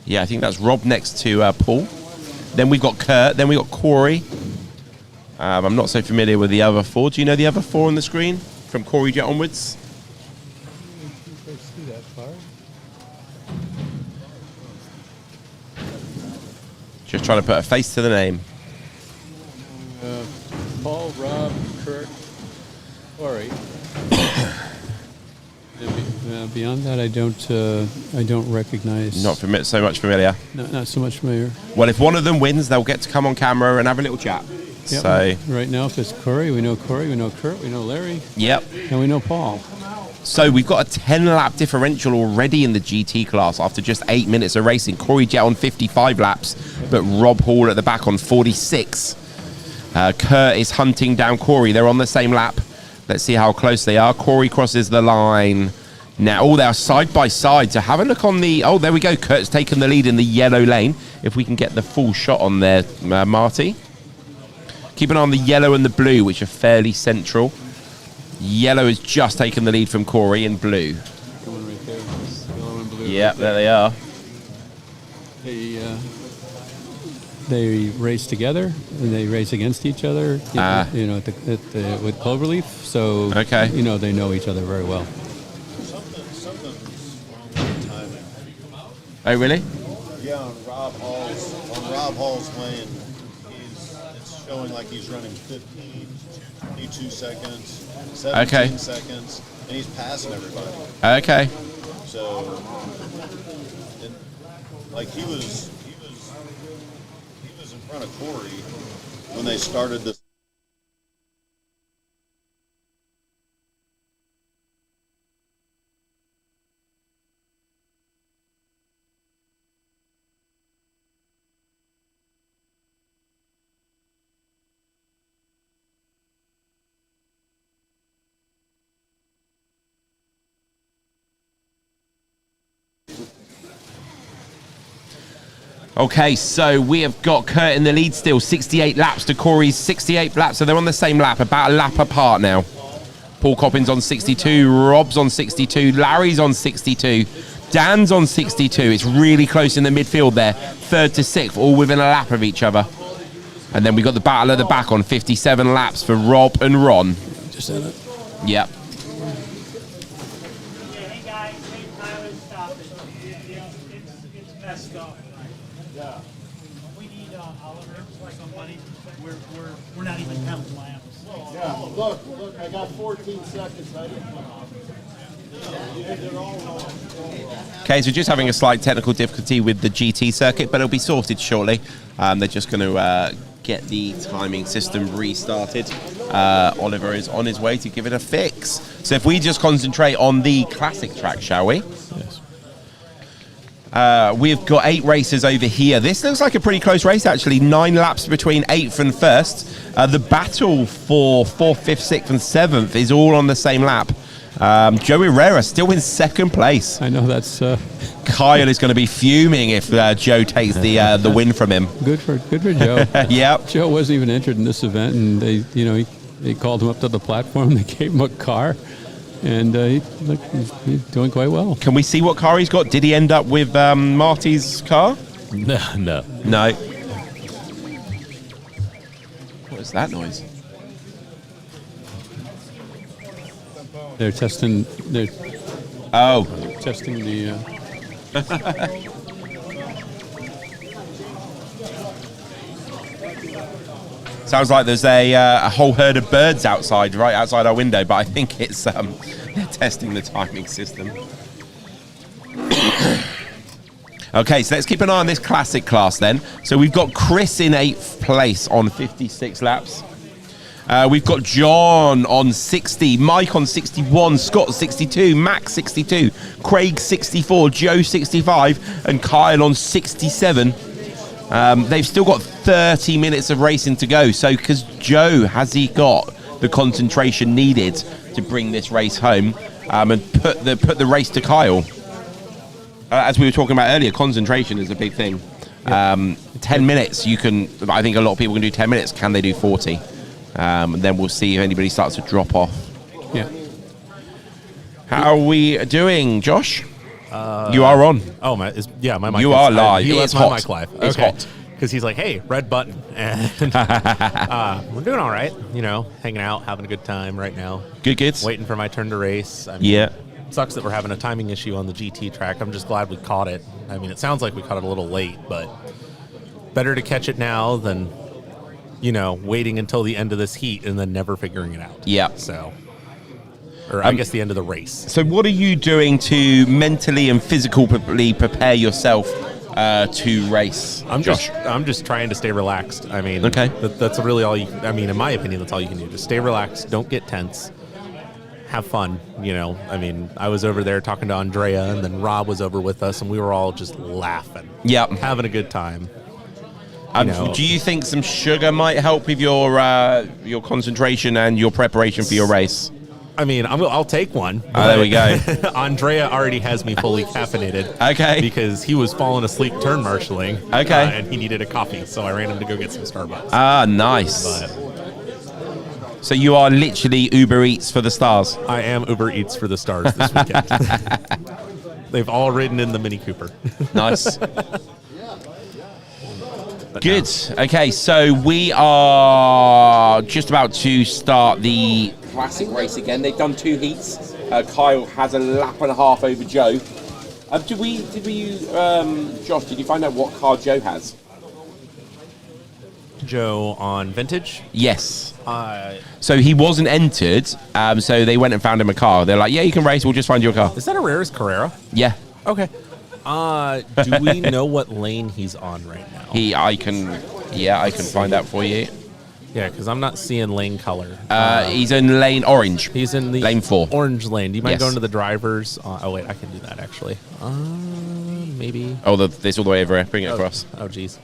Yeah, I think that's Rob next to Paul. Then we've got Kurt. Then we've got Corey. I'm not so familiar with the other four. Do you know the other four on the screen from Corey Jet onwards? Just trying to put a face to the name. Paul, Rob, Kurt, Corey. Beyond that, I don't recognize. Not so much familiar. Not so much familiar. Well, if one of them wins, they'll get to come on camera and have a little chat. Yep. So right now, if it's Corey, we know Kurt, we know Larry. Yep. And we know Paul. So we've got a 10-lap differential already in the GT class after just 8 minutes of racing. Corey Jet on 55 laps, but Rob Hall at the back on 46. Kurt is hunting down Corey. They're on the same lap. Let's see how close they are. Corey crosses the line. Now, they are side by side. So have a look on the... Oh, there we go. Kurt's taken the lead in the yellow lane. If we can get the full shot on there, Marty. Keep an eye on the yellow and the blue, which are fairly central. Yellow has just taken the lead from Corey in blue. Right there. Yellow and blue. Yeah, there they are. They race together and they race against each other. With Cloverleaf. So okay. They know each other very well. Oh, really? Yeah, on Rob Hall's lane, it's showing like he's running 15, 22 seconds, 17 seconds, and he's passing everybody. Okay. So, he was in front of Corey when they started this. Okay, so we have got Kurt in the lead still, 68 laps to Corey's 68 laps, so they're on the same lap, about a lap apart now. Paul Coppin's on 62, Rob's on 62, Larry's on 62, Dan's on 62. It's really close in the midfield there, 3rd to 6th, all within a lap of each other. And then we got the battle at the back on 57 laps for Rob and Ron. Just said it. Yep. Hey guys, hey Tyler, stop it. It's messed up. Yeah. We need Oliver, somebody. We're not even counting laps. Yeah, look, I got 14 seconds. Okay, so just having a slight technical difficulty with the GT circuit, but it'll be sorted shortly. They're just going to get the timing system restarted. Oliver is on his way to give it a fix. So if we just concentrate on the classic track, shall we? Yes. We've got 8 racers over here. This looks like a pretty close race, actually. 9 laps between 8th and 1st. The battle for 4th, 5th, 6th, and 7th is all on the same lap. Joe Herrera still in 2nd place. I know that's... Kyle is going to be fuming if Joe takes the win from him. Good for Joe. Yep. Joe wasn't even entered in this event, and they called him up to the platform. They gave him a car. And he's doing quite well. Can we see what car he's got? Did he end up with Marty's car? No. What is that noise? They're testing. They're testing the. Sounds like there's a whole herd of birds right outside our window, but I think it's they're testing the timing system. Okay, so let's keep an eye on this classic class then. So we've got Chris in 8th place on 56 laps. We've got John on 60, Mike on 61, Scott 62, Max 62, Craig 64, Joe 65, and Kyle on 67. They've still got 30 minutes of racing to go. So, because Joe, has he got the concentration needed to bring this race home and put the race to Kyle? As we were talking about earlier, concentration is a big thing. 10 minutes, I think a lot of people can do 10 minutes. Can they do 40? And then we'll see if anybody starts to drop off. Yeah. How are we doing, Josh? You are on. Oh, my mic. You are live. He It's lets my hot. mic live. It's hot. Because he's like, hey, red button. And we're doing all right. Hanging out, having a good time right now. Good. Waiting for my turn to race. Yeah. It sucks that we're having a timing issue on the GT track. I'm just glad we caught it. I mean, it sounds like we caught it a little late, but better to catch it now than, waiting until the end of this heat and then never figuring it out. Yeah. So... Or I guess the end of the race. So what are you doing to mentally and physically prepare yourself to race, Josh? I'm just trying to stay relaxed. I mean, okay. That's really all you... I mean, in my opinion, that's all you can do. Just stay relaxed. Don't get tense. Have fun, I mean, I was over there talking to Andrea, and then Rob was over with us, and we were all just laughing. Yep. Having a good time. Do you think some sugar might help with your concentration and your preparation for your race? I mean, I'll take one. Oh, there we go. Andrea already has me fully caffeinated. Okay. Because he was falling asleep turn marshalling. Okay. And he needed a coffee, so I ran him to go get some Starbucks. Ah, nice. So you are literally Uber Eats for the stars. I am Uber Eats for the stars this weekend. They've all ridden in the Mini Cooper. Nice. Good. Okay, so we are just about to start the classic race again. They've done 2 heats. Kyle has a lap and a half over Joe. Josh, did you find out what car Joe has? Joe on vintage? Yes. So he wasn't entered, so they went and found him a car. They're like, yeah, you can race, we'll just find you a car. Is that a Rare's Carrera? Yeah. Okay. Do we know what lane he's on right now? I can find out for you. Yeah, because I'm not seeing lane color. He's in lane orange. He's in the lane 4. Orange lane. Do you mind Yes. going to the drivers? Oh, wait, I can do that, actually. Maybe. Oh, this all the way over here. Bring it across. Oh, geez.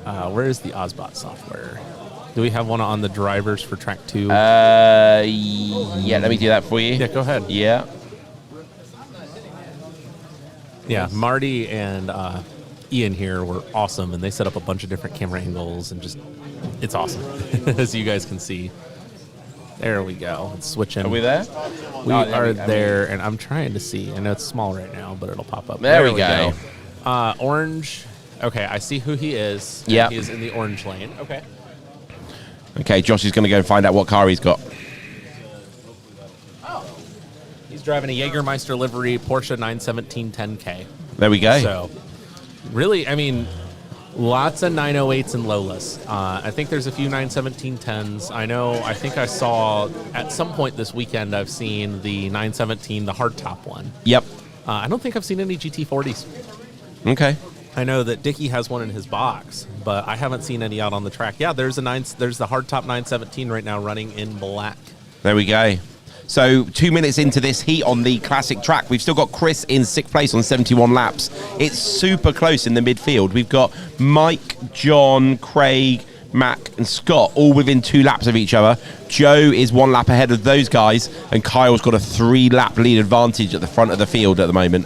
Where is the Ozbot software? Do we have one on the drivers for track 2? Yeah, let me do that for you. Yeah, go ahead. Yeah. Yeah, Marty and Ian here were awesome, and they set up a bunch of different camera angles, and just, it's awesome, as you guys can see. There we go. It's switching. Are we there? We are there, and I'm trying to see. I know it's small right now, but it'll pop up. There we go. Orange. Okay, I see who he is. Yeah. He is in the orange lane. Okay. Okay, Josh is going to go and find out what car he's got. He's driving a Jägermeister livery Porsche 917 10K. There we go. So, really, I mean, lots of 908s and Lolas. I think there's a few 917 10s. I think I saw at some point this weekend, I've seen the 917, the hardtop one. Yep. I don't think I've seen any GT40s. Okay. I know that Dickie has one in his box, but I haven't seen any out on the track. Yeah, there's the hardtop 917 right now running in black. There we go. So 2 minutes into this heat on the classic track, we've still got Chris in 6th place on 71 laps. It's super close in the midfield. We've got Mike, John, Craig, Mac and Scott all within 2 laps of each other. Joe is 1 lap ahead of those guys, and Kyle's got a 3-lap lead advantage at the front of the field at the moment.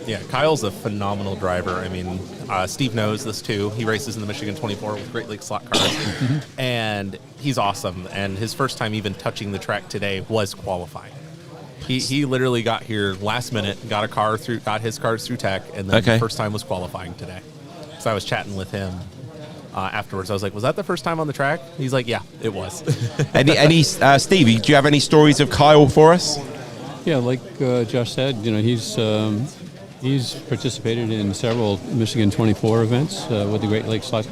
Yeah, Kyle's a phenomenal driver. I mean, Steve knows this too. He races in the Michigan 24 with Great Lakes slot cars, and he's awesome. And his first time even touching the track today was qualifying. He literally got here last minute, got his cars through tech, and then the first time was qualifying today. So I was chatting with him afterwards. I was like, "Was that the first time on the track?" He's like, "Yeah, it was." any Stevie, do you have any stories of Kyle for us? Yeah, like Josh said, he's participated in several Michigan 24 events with the Great Lakes Slot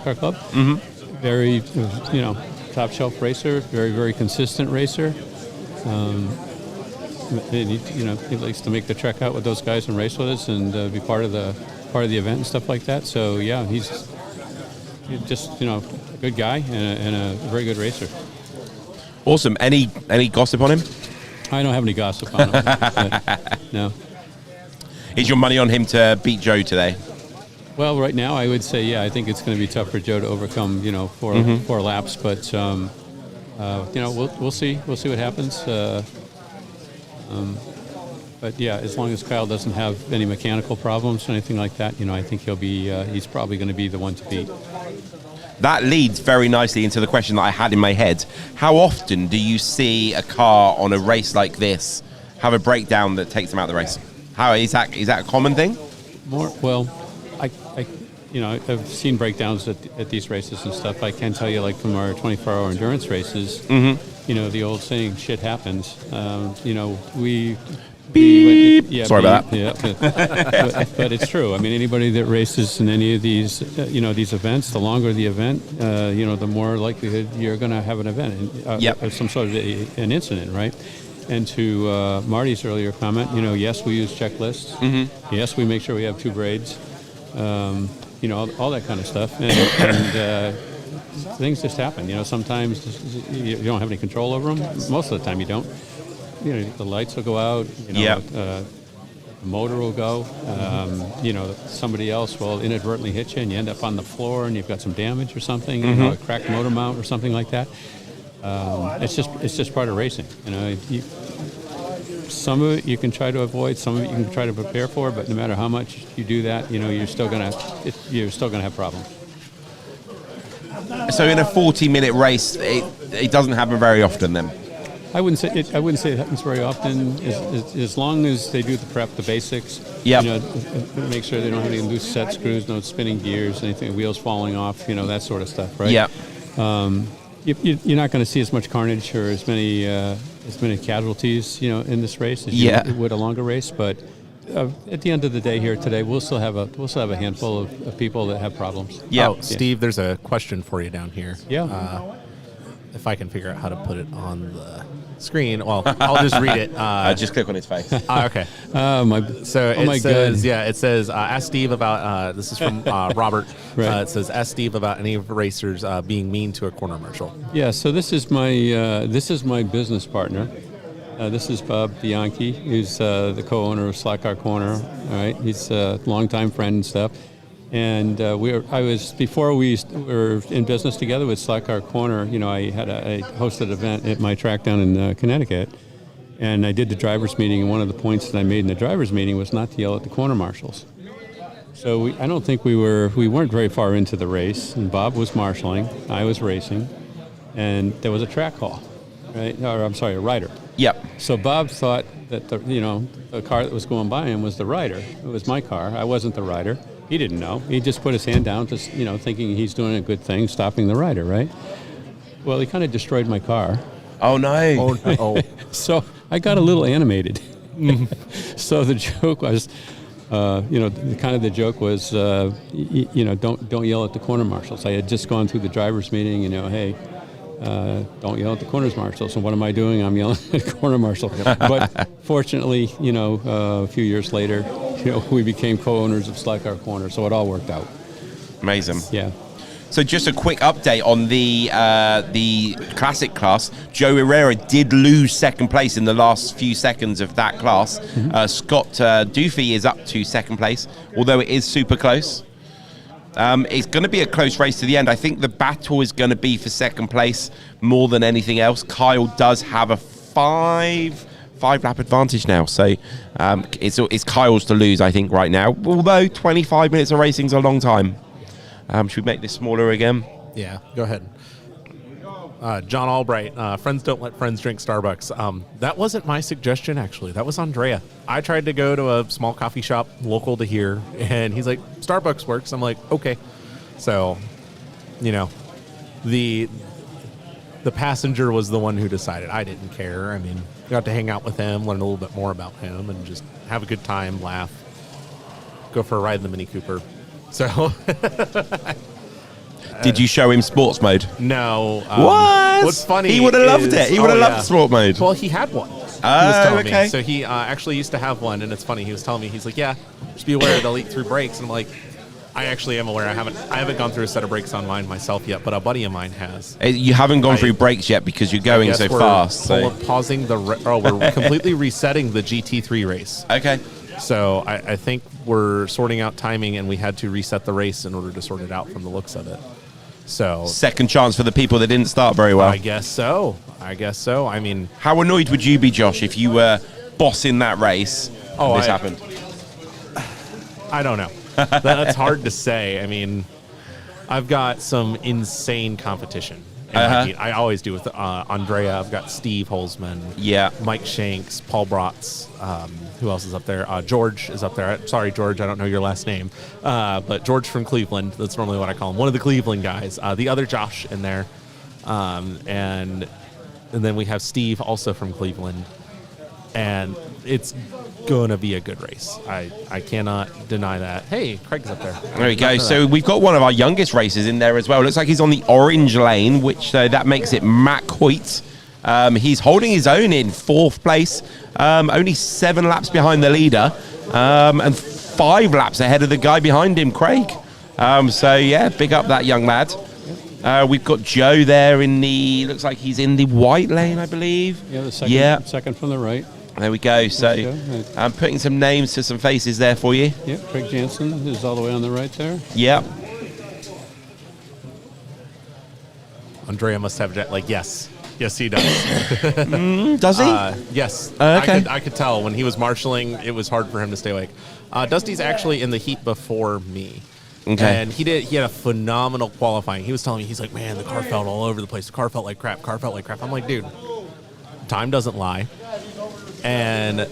Car Club. Mm-hmm. Very, top shelf racer. Very, very consistent racer. He likes to make the trek out with those guys and race with us and be part of the event and stuff like that. So yeah, he's just a good guy and a very good racer. Awesome. Any gossip on him? I don't have any gossip on him. No. Is your money on him to beat Joe today? Well, right now I would say, yeah, I think it's going to be tough for Joe to overcome, 4 laps. But, we'll see. We'll see what happens. But, yeah, as long as Kyle doesn't have any mechanical problems or anything like that, I think he's probably going to be the one to beat. That leads very nicely into the question that I had in my head. How often do you see a car on a race like this have a breakdown that takes them out of the race? How is that a common thing? I've seen breakdowns at these races and stuff. I can tell you, like from our 24-hour endurance races, the old saying, "Shit happens." Sorry about that. But it's true. I mean, anybody that races in any of these, these events, the longer the event, the more likelihood you're going to have an event, some sort of an incident, right? And to Marty's earlier comment, yes, we use checklists. Mm-hmm. Yes, we make sure we have 2 braids. All that kind of stuff. And things just happen. Sometimes you don't have any control over them. Most of the time you don't. The lights will go out. The motor will go. Somebody else will inadvertently hit you, and you end up on the floor, and you've got some damage or something. A cracked motor mount or something like that. It's just part of racing. Some of it you can try to avoid, some of it you can try to prepare for, but no matter how much you do that, you're still gonna have problems. So in a 40-minute race, it doesn't happen very often then. I wouldn't say it happens very often. As long as they do the prep, the basics. Yeah. Make sure they don't have any loose set screws, no spinning gears, anything, wheels falling off, that sort of stuff, right? Yeah. You're not going to see as much carnage or as many casualties, in this race as you would a longer race. But at the end of the day, here today, we'll still have a handful of people that have problems. Yeah. Oh, Steve, there's a question for you down here. Yeah. If I can figure out how to put it on the screen, well, I'll just read it. Just click on his face. Okay. It says, ask Steve about, this is from Robert. Right. It says, ask Steve about any racers being mean to a corner marshal. Yeah, so this is my business partner. This is Bob Bianchi, who's the co-owner of Slot Car Corner. All right, he's a longtime friend and stuff. And before we were in business together with Slot Car Corner, I hosted an event at my track down in Connecticut, and I did the drivers' meeting. And one of the points that I made in the drivers' meeting was not to yell at the corner marshals. So I don't think we weren't very far into the race, and Bob was marshaling, I was racing, and there was a track call, right? Or I'm sorry, a rider. Yep. So Bob thought that the car that was going by him was the rider. It was my car. I wasn't the rider. He didn't know. He just put his hand down, just thinking he's doing a good thing, stopping the rider, right? Well, he kind of destroyed my car. Oh no! Oh no! So I got a little animated. So the joke was, the joke was, don't yell at the corner marshals. I had just gone through the drivers' meeting. Hey, don't yell at the corner marshals. So what am I doing? I'm yelling at the corner marshal. But fortunately, a few years later, we became co-owners of Slot Car Corner, so it all worked out. Amazing. Yeah. So just a quick update on the classic class. Joe Herrera did lose second place in the last few seconds of that class. Scott Doofy is up to second place, although it is super close. It's going to be a close race to the end. I think the battle is going to be for second place more than anything else. Kyle does have a five lap advantage now, so it's Kyle's to lose, I think, right now. Although 25 minutes of racing is a long time. Should we make this smaller again? Yeah, go ahead. John Albright, friends don't let friends drink Starbucks. That wasn't my suggestion, actually. That was Andrea. I tried to go to a small coffee shop local to here, and he's like, Starbucks works. I'm like, okay. So, the passenger was the one who decided. I didn't care. I mean, got to hang out with him, learn a little bit more about him, and just have a good time, laugh, go for a ride in the Mini Cooper. So, did you show him sports mode? No. What? What's funny? He would have loved it. He would have loved sport mode. Well, he had one. He was telling me. So he actually used to have one, and it's funny. He was telling me, he's like, "Yeah, just be aware they'll eat through brakes." And I'm like, I actually am aware. I haven't gone through a set of brakes on mine myself yet, but a buddy of mine has. You haven't gone through brakes yet because you're going so fast. We're pausing we're completely resetting the GT3 race. Okay. So I think we're sorting out timing, and we had to reset the race in order to sort it out from the looks of it. So second chance for the people that didn't start very well. I guess so. I mean, how annoyed would you be, Josh, if you were bossing that race and this happened? I don't know. That's hard to say. I mean, I've got some insane competition. I always do with Andrea. I've got Steve Holzman, Mike Shanks, Paul Bratz. Who else is up there? George is up there. Sorry, George, I don't know your last name. But George from Cleveland. That's normally what I call him. One of the Cleveland guys. The other Josh in there. And then we have Steve also from Cleveland. And it's going to be a good race. I cannot deny that. Hey, Craig's up there. There we go. So we've got one of our youngest racers in there as well. Looks like he's on the orange lane, which that makes it Matt Coit. He's holding his own in fourth place, only 7 laps behind the leader, and 5 laps ahead of the guy behind him, Craig. So yeah, big up that young lad. We've got Joe there looks like he's in the white lane, I believe. Yeah, the second from the right. There we go. So I'm putting some names to some faces there for you. Yeah, Craig Jansen is all the way on the right there. Yeah. Andrea must have yes. Yes, he does. Does he? Yes. Okay. I could tell when he was marshalling, it was hard for him to stay awake. Dusty's actually in the heat before me. Okay. And he had a phenomenal qualifying. He was telling me, he's like, man, the car felt all over the place. The car felt like crap. I'm like, dude, time doesn't lie. And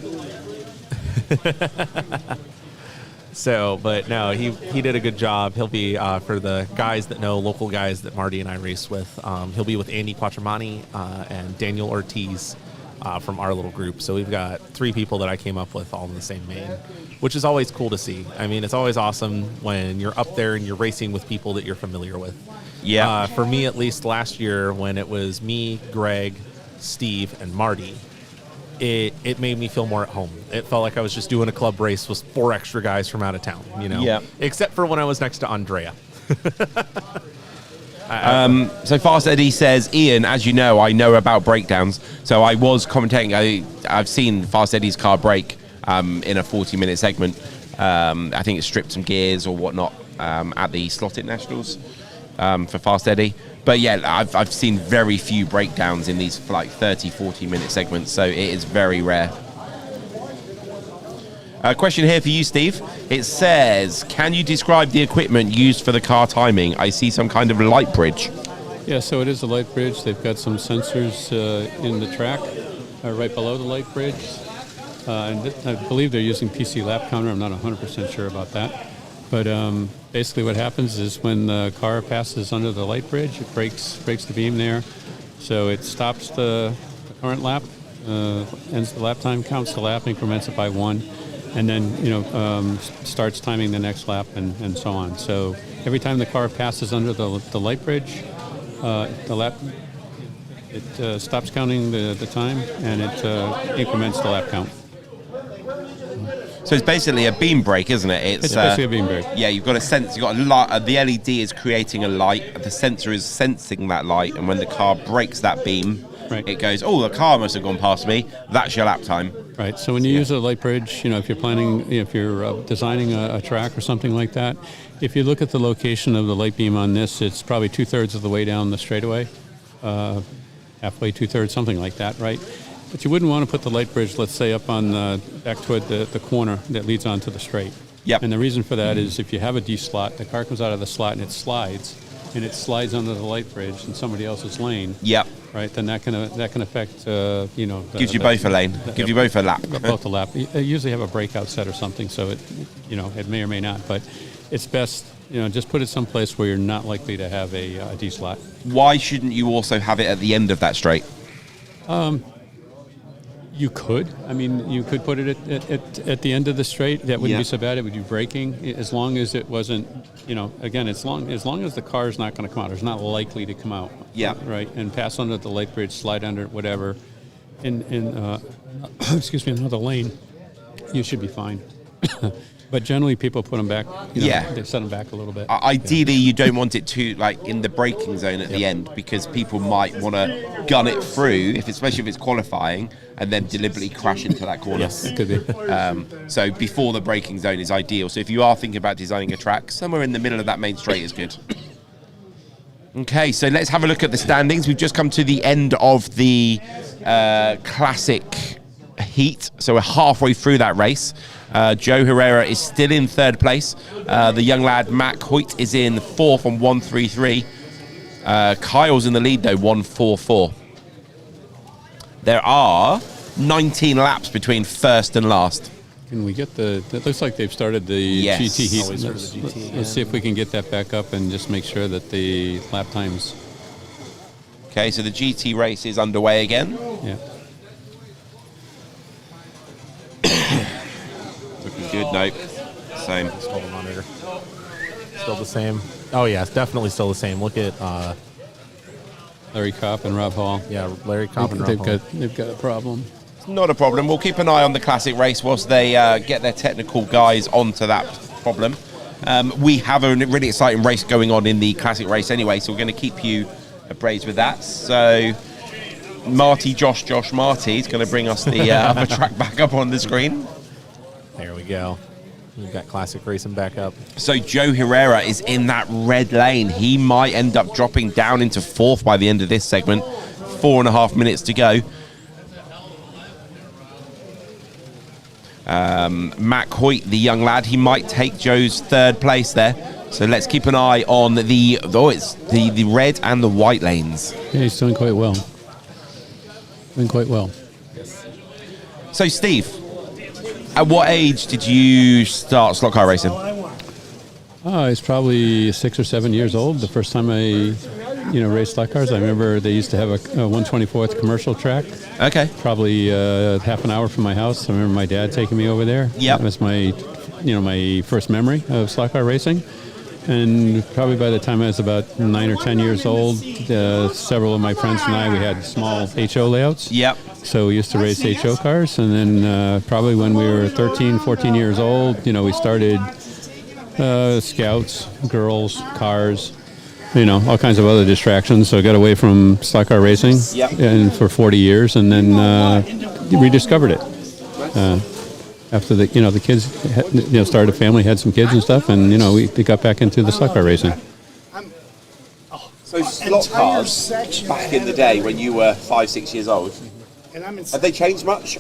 so, but no, he did a good job. He'll be, for the guys that know, local guys that Marty and I race with, he'll be with Andy Quattromani and Daniel Ortiz from our little group. So we've got 3 people that I came up with all in the same main, which is always cool to see. I mean, it's always awesome when you're up there and you're racing with people that you're familiar with. Yeah. For me, at least last year, when it was me, Greg, Steve, and Marty, it made me feel more at home. It felt like I was just doing a club race with 4 extra guys from out of town, Yeah. Except for when I was next to Andrea. So Fast Eddie says, Ian, as you know, I know about breakdowns. So I was commentating. I've seen Fast Eddie's car break in a 40-minute segment. I think it stripped some gears or whatnot at the Slotted Nationals for Fast Eddie. But yeah, I've seen very few breakdowns in these 30, 40-minute segments, so it is very rare. A question here for you, Steve. It says, can you describe the equipment used for the car timing? I see some kind of light bridge. Yeah, so it is a light bridge. They've got some sensors in the track right below the light bridge. And I believe they're using PC lap counter. I'm not 100% sure about that. But basically what happens is when the car passes under the light bridge, it breaks the beam there. So it stops the current lap, ends the lap time, counts the lap, increments it by 1, and then starts timing the next lap and so on. So every time the car passes under the light bridge, it stops counting the time and it increments the lap count. So it's basically a beam brake, isn't it? It's basically a beam brake. Yeah, you've got a sense. You've got a light. The LED is creating a light. The sensor is sensing that light, and when the car breaks that beam, it goes, "Oh, the car must have gone past me." That's your lap time. Right. So when you use a light bridge, if you're planning, if you're designing a track or something like that, if you look at the location of the light beam on this, it's probably 2/3 of the way down the straightaway, halfway, 2/3, something like that, right? But you wouldn't want to put the light bridge, let's say, up on back toward the corner that leads onto the straight. Yep. And the reason for that is if you have a D slot, the car comes out of the slot and it slides under the light bridge in somebody else's lane. Yep. Right. Then that can affect gives you both a lane. Gives you both a lap. Both a lap. You usually have a breakout set or something, so it it may or may not, but it's best. Just put it someplace where you're not likely to have a D slot. Why shouldn't you also have it at the end of that straight? You could. I mean, you could put it at the end of the straight. That wouldn't be so bad. It would be braking as long as it wasn't. Again, as long as the car's not going to come out, it's not likely to come out. Yeah. Right. And pass under the light bridge, slide under it, whatever. In excuse me, another lane, you should be fine. But generally, people put them back. They set them back a little bit. Ideally, you don't want it to in the braking zone at the end, because people might want to gun it through, especially if it's qualifying, and then deliberately crash into that corner. Yes, it could be. So before the braking zone is ideal. So if you are thinking about designing a track, somewhere in the middle of that main straight is good. Okay, so let's have a look at the standings. We've just come to the end of the classic heat, so we're halfway through that race. Joe Herrera is still in third place. The young lad Matt Hoyt is in fourth on 133. Kyle's in the lead though, 144. There are 19 laps between first and last. Can we get it looks like they've started the GT heat. Let's see if we can get that back up and just make sure that the lap times. Okay, so the GT race is underway again. Yeah. Looking good, nope. Same. Hold the monitor. Still the same. Oh yeah, it's definitely still the same. Look at Larry Kopp and Rob Hall. Yeah, Larry Kopp and Rob Hall. They've got a problem. Not a problem. We'll keep an eye on the classic race whilst they get their technical guys onto that problem. We have a really exciting race going on in the classic race anyway, so we're going to keep you appraised with that. So Josh Marty is going to bring us the other track back up on the screen. There we go. We've got classic racing back up. So Joe Herrera is in that red lane. He might end up dropping down into fourth by the end of this segment. 4.5 minutes to go. Matt Hoyt, the young lad, he might take Joe's third place there. So let's keep an eye on the red and the white lanes. Yeah, he's doing quite well. So Steve, at what age did you start slot car racing? I was probably 6 or 7 years old. The first time I, raced slot cars. I remember they used to have a 124th commercial track. Okay. Probably half an hour from my house. I remember my dad taking me over there. Yep. That was my, my first memory of slot car racing. And probably by the time I was about 9 or 10 years old, several of my friends and I, we had small HO layouts. Yep. So we used to race HO cars. And then probably when we were 13, 14 years old, we started scouts, girls, cars, all kinds of other distractions. So I got away from slot car racing and for 40 years and then rediscovered it. After the kids started a family, had some kids and stuff, and we got back into the slot car racing. So slot cars back in the day when you were 5-6 years old, have they changed much?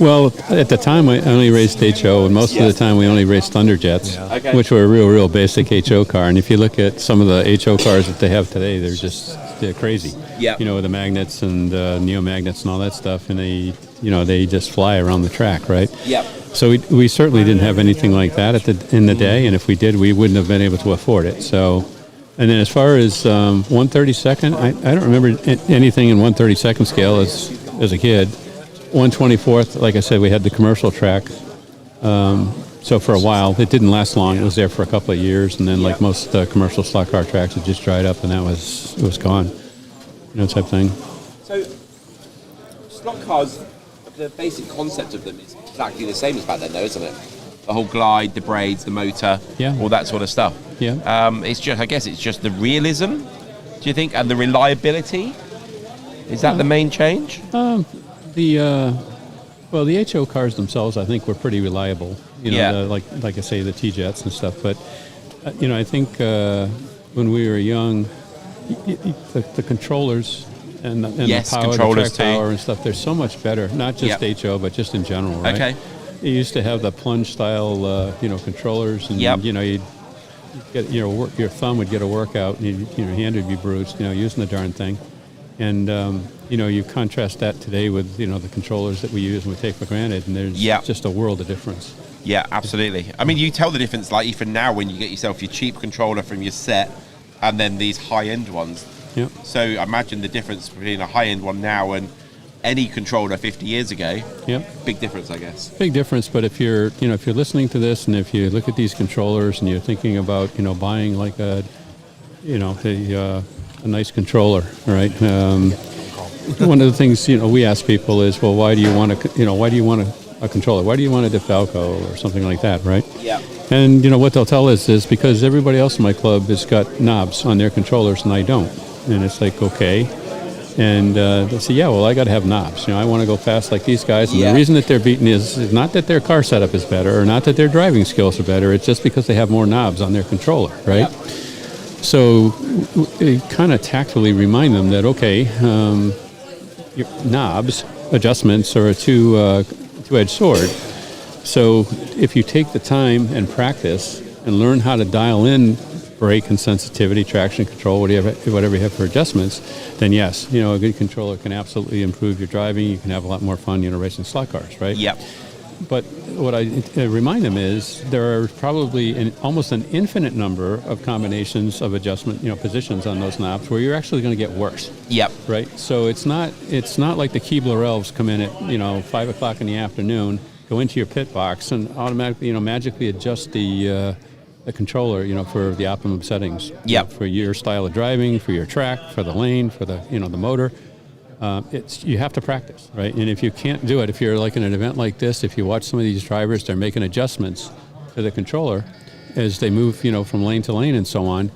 Well, at the time I only raced HO, and most of the time we only raced Thunderjets, which were a real basic HO car. And if you look at some of the HO cars that they have today, they're crazy. Yeah. With the magnets and neo magnets and all that stuff, and they just fly around the track, right? Yeah. So we certainly didn't have anything like that in the day, and if we did, we wouldn't have been able to afford it. So, and then as far as 1/32nd, I don't remember anything in 1/32nd scale as a kid. 1/24th, like I said, we had the commercial track. So for a while, it didn't last long. It was there for a couple of years, and then like most commercial slot car tracks, it just dried up, and it was gone. Type thing. So slot cars the basic concept of them is exactly the same as back then, though, isn't it? The whole glide, the braids, the motor, all that sort of stuff. Yeah. It's just, I guess, it's just the realism. Do you think, and the reliability? Is that the main change? Well, the HO cars themselves, I think, were pretty reliable. You know, like I say, the T-Jets and stuff. But I think when we were young, the controllers and the power, controllers the track power and stuff, they're so much better. Not just HO, but just in general, right? Okay. You used to have the plunge style, controllers, and you'd get your thumb would get a workout, and your hand would be bruised, using the darn thing. And you contrast that today with the controllers that we use and we take for granted, and there's just a world of difference. Yeah, absolutely. I mean, you tell the difference, like even now when you get yourself your cheap controller from your set, and then these high-end ones. Yep. So imagine the difference between a high-end one now and any controller 50 years ago. Yep. Big difference, I guess. Big difference, but if you're listening to this, and if you look at these controllers and you're thinking about buying like a nice controller, right? One of the things we ask people is, well, why do you want a controller? Why do you want a Difalco or something like that, right? Yeah. And what they'll tell us is because everybody else in my club has got knobs on their controllers and I don't, and it's like, okay. And they say, yeah, well, I got to have knobs. I want to go fast like these guys. And the reason that they're beaten is not that their car setup is better or not that their driving skills are better. It's just because they have more knobs on their controller, right? Yep. So we kind of tactfully remind them that, okay, your knobs, adjustments are a two-edged sword. So if you take the time and practice and learn how to dial in brake and sensitivity, traction control, whatever you have for adjustments, then yes, a good controller can absolutely improve your driving. You can have a lot more fun, racing slot cars, right? Yep. But what I remind them is there are probably almost an infinite number of combinations of adjustment, positions on those knobs where you're actually going to get worse. Yep. Right. So it's not like the Keebler elves come in at 5 o'clock in the afternoon, go into your pit box, and automatically magically adjust the controller for the optimum settings. Yep. For your style of driving, for your track, for the lane, for the the motor. You have to practice, right? And if you can't do it, if you're like in an event like this, if you watch some of these drivers, they're making adjustments to the controller as they move, from lane to lane and so on.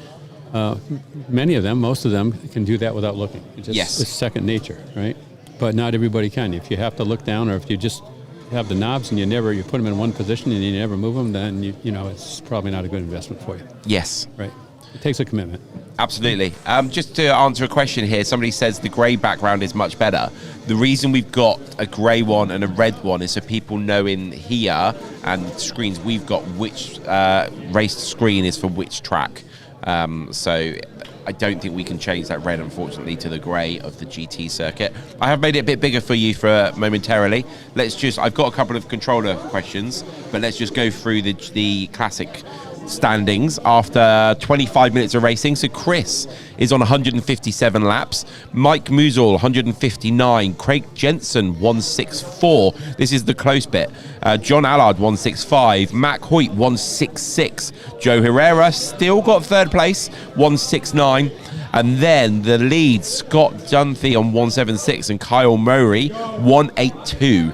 Most of them can do that without looking. It's second nature, right? But not everybody can. If you have to look down, or if you just have the knobs and you put them in one position and you never move them, then it's probably not a good investment for you. Yes. Right. It takes a commitment. Absolutely. Just to answer a question here, somebody says the grey background is much better. The reason we've got a grey one and a red one is so people know in here and screens we've got which race screen is for which track. So I don't think we can change that red, unfortunately, to the grey of the GT circuit. I have made it a bit bigger for you for momentarily. I've got a couple of controller questions, but let's just go through the classic standings after 25 minutes of racing. So Chris is on 157 laps, Mike Musil 159, Craig Jensen 164, this is the close bit, John Allard 165, Mac Hoyt 166, Joe Herrera still got third place 169, and then the lead Scott Dunphy on 176 and Kyle Murray 182.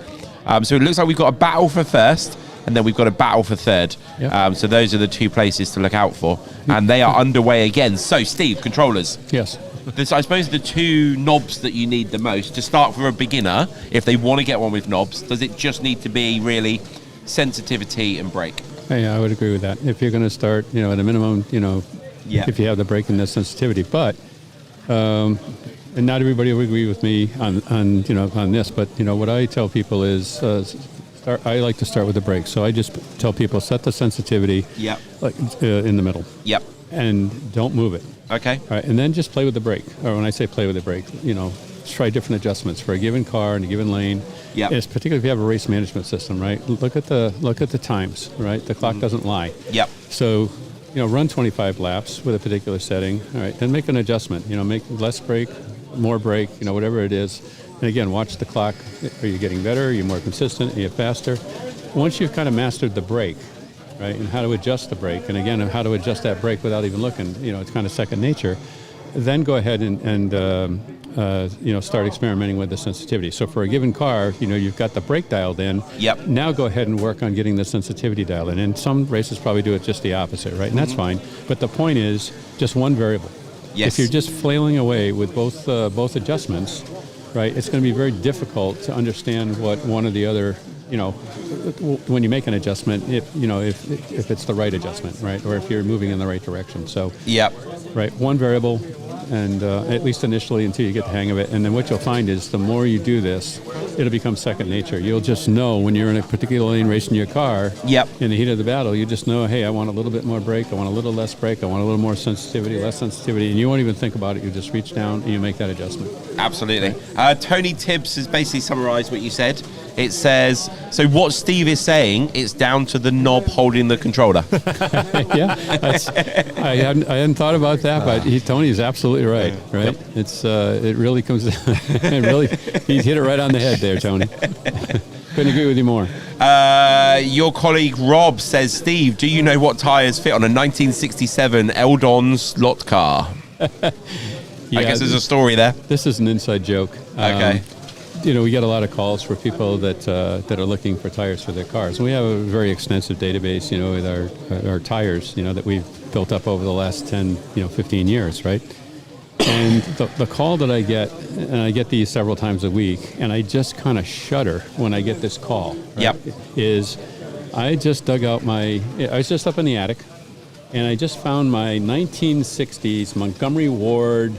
So it looks like we've got a battle for first, and then we've got a battle for third. Yep. So those are the two places to look out for. And they are underway again. So, Steve, controllers. Yes. I suppose the two knobs that you need the most to start for a beginner, if they want to get one with knobs, does it just need to be really sensitivity and brake? Yeah, I would agree with that. If you're going to start, at a minimum, if you have the brake and the sensitivity. But, and not everybody will agree with me on this, but, what I tell people is, I like to start with the brake, so I just tell people set the sensitivity in the middle. Yep. And don't move it. Okay. All right, and then just play with the brake. Or when I say play with the brake, try different adjustments for a given car and a given lane. Yeah. Particularly if you have a race management system, right? Look at the times, right? The clock doesn't lie. Yep. So, run 25 laps with a particular setting. All right, then make an adjustment. Make less brake, more brake, whatever it is. And again, watch the clock. Are you getting better? Are you more consistent? Are you faster? Once you've kind of mastered the brake, right, and how to adjust the brake, and again, how to adjust that brake without even looking, it's kind of second nature, then go ahead and start experimenting with the sensitivity. So for a given car, you've got the brake dialed in. Yep. Now go ahead and work on getting the sensitivity dialed in. And some races probably do it just the opposite, right? And that's fine. But the point is just one variable. Yes. If you're just flailing away with both adjustments, right, it's going to be very difficult to understand what one or the other, when you make an adjustment, if it's the right adjustment, right, or if you're moving in the right direction. So, yep. Right, one variable, and at least initially until you get the hang of it. And then what you'll find is the more you do this, it'll become second nature. You'll just know when you're in a particular lane racing your car, yep, in the heat of the battle, you just know, hey, I want a little bit more brake, I want a little less brake, I want a little more sensitivity, less sensitivity, and you won't even think about it. You just reach down and you make that adjustment. Absolutely. Tony Tibbs has basically summarized what you said. It says, so what Steve is saying, it's down to the knob holding the controller. Yeah, I hadn't thought about that, but Tony is absolutely right. Right? Yep. It really comes. He's hit it right on the head there, Tony. Couldn't agree with you more. Your colleague Rob says, Steve, do you know what tires fit on a 1967 Eldon slot car? I guess there's a story there. This is an inside joke. Okay. We get a lot of calls for people that are looking for tires for their cars. And we have a very extensive database, with our tires, that we've built up over the last 10, 15 years, right? And the call that I get, and I get these several times a week, and I just kind of shudder when I get this call. Right, yep. Is I just dug out I was just up in the attic, and I just found my 1960s Montgomery Ward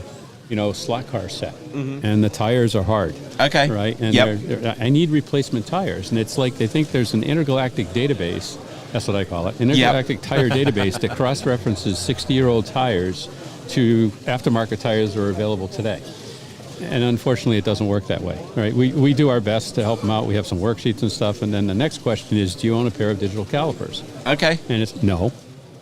slot car set, and the tires are hard. Okay. Right? And I need replacement tires. And it's like they think there's an intergalactic database, that's what I call it, intergalactic tire database that cross-references 60-year-old tires to aftermarket tires that are available today. And unfortunately, it doesn't work that way. Right? We do our best to help them out. We have some worksheets and stuff. And then the next question is, do you own a pair of digital calipers? Okay. And it's no.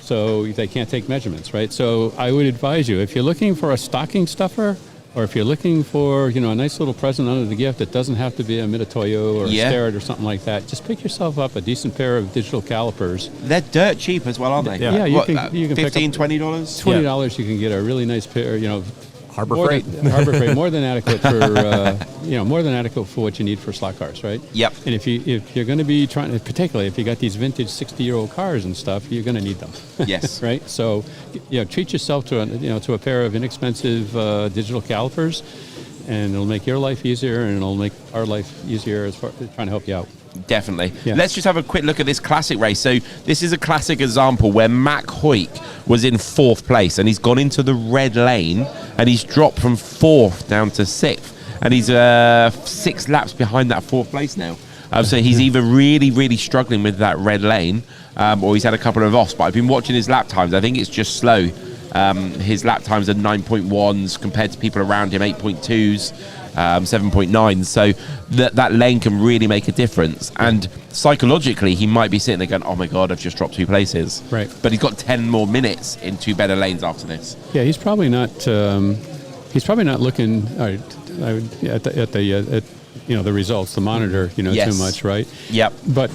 So they can't take measurements, right? So I would advise you, if you're looking for a stocking stuffer, or if you're looking for, a nice little present under the gift that doesn't have to be a Mitutoyo or a Starrett or something like that, just pick yourself up a decent pair of digital calipers. They're dirt cheap as well, aren't they? Yeah, you can $15, $20? $20, you can get a really nice pair, Harbor Freight. Harbor Freight, more than adequate for what you need for slot cars, right? Yep. And if you're going to be trying, particularly if you got these vintage 60-year-old cars and stuff, you're going to need them. Yes. Right. So, treat yourself to a pair of inexpensive digital calipers, and it'll make your life easier, and it'll make our life easier as far as trying to help you out. Definitely. Yeah. Let's just have a quick look at this classic race. So this is a classic example where Mac Hoyk was in 4th place, and he's gone into the red lane, and he's dropped from 4th down to 6th, and he's 6 laps behind that 4th place now. So he's either really, really struggling with that red lane, or he's had a couple of offs. But I've been watching his lap times. I think it's just slow. His lap times are 9.1s compared to people around him, 8.2s. 7.9, so that lane can really make a difference. And psychologically, he might be sitting there going, "Oh my God, I've just dropped 2 places." Right. But he's got 10 more minutes in 2 better lanes after this. Yeah, he's probably not. He's probably not looking at the results, the monitor, Yes. too much, right? Yep. But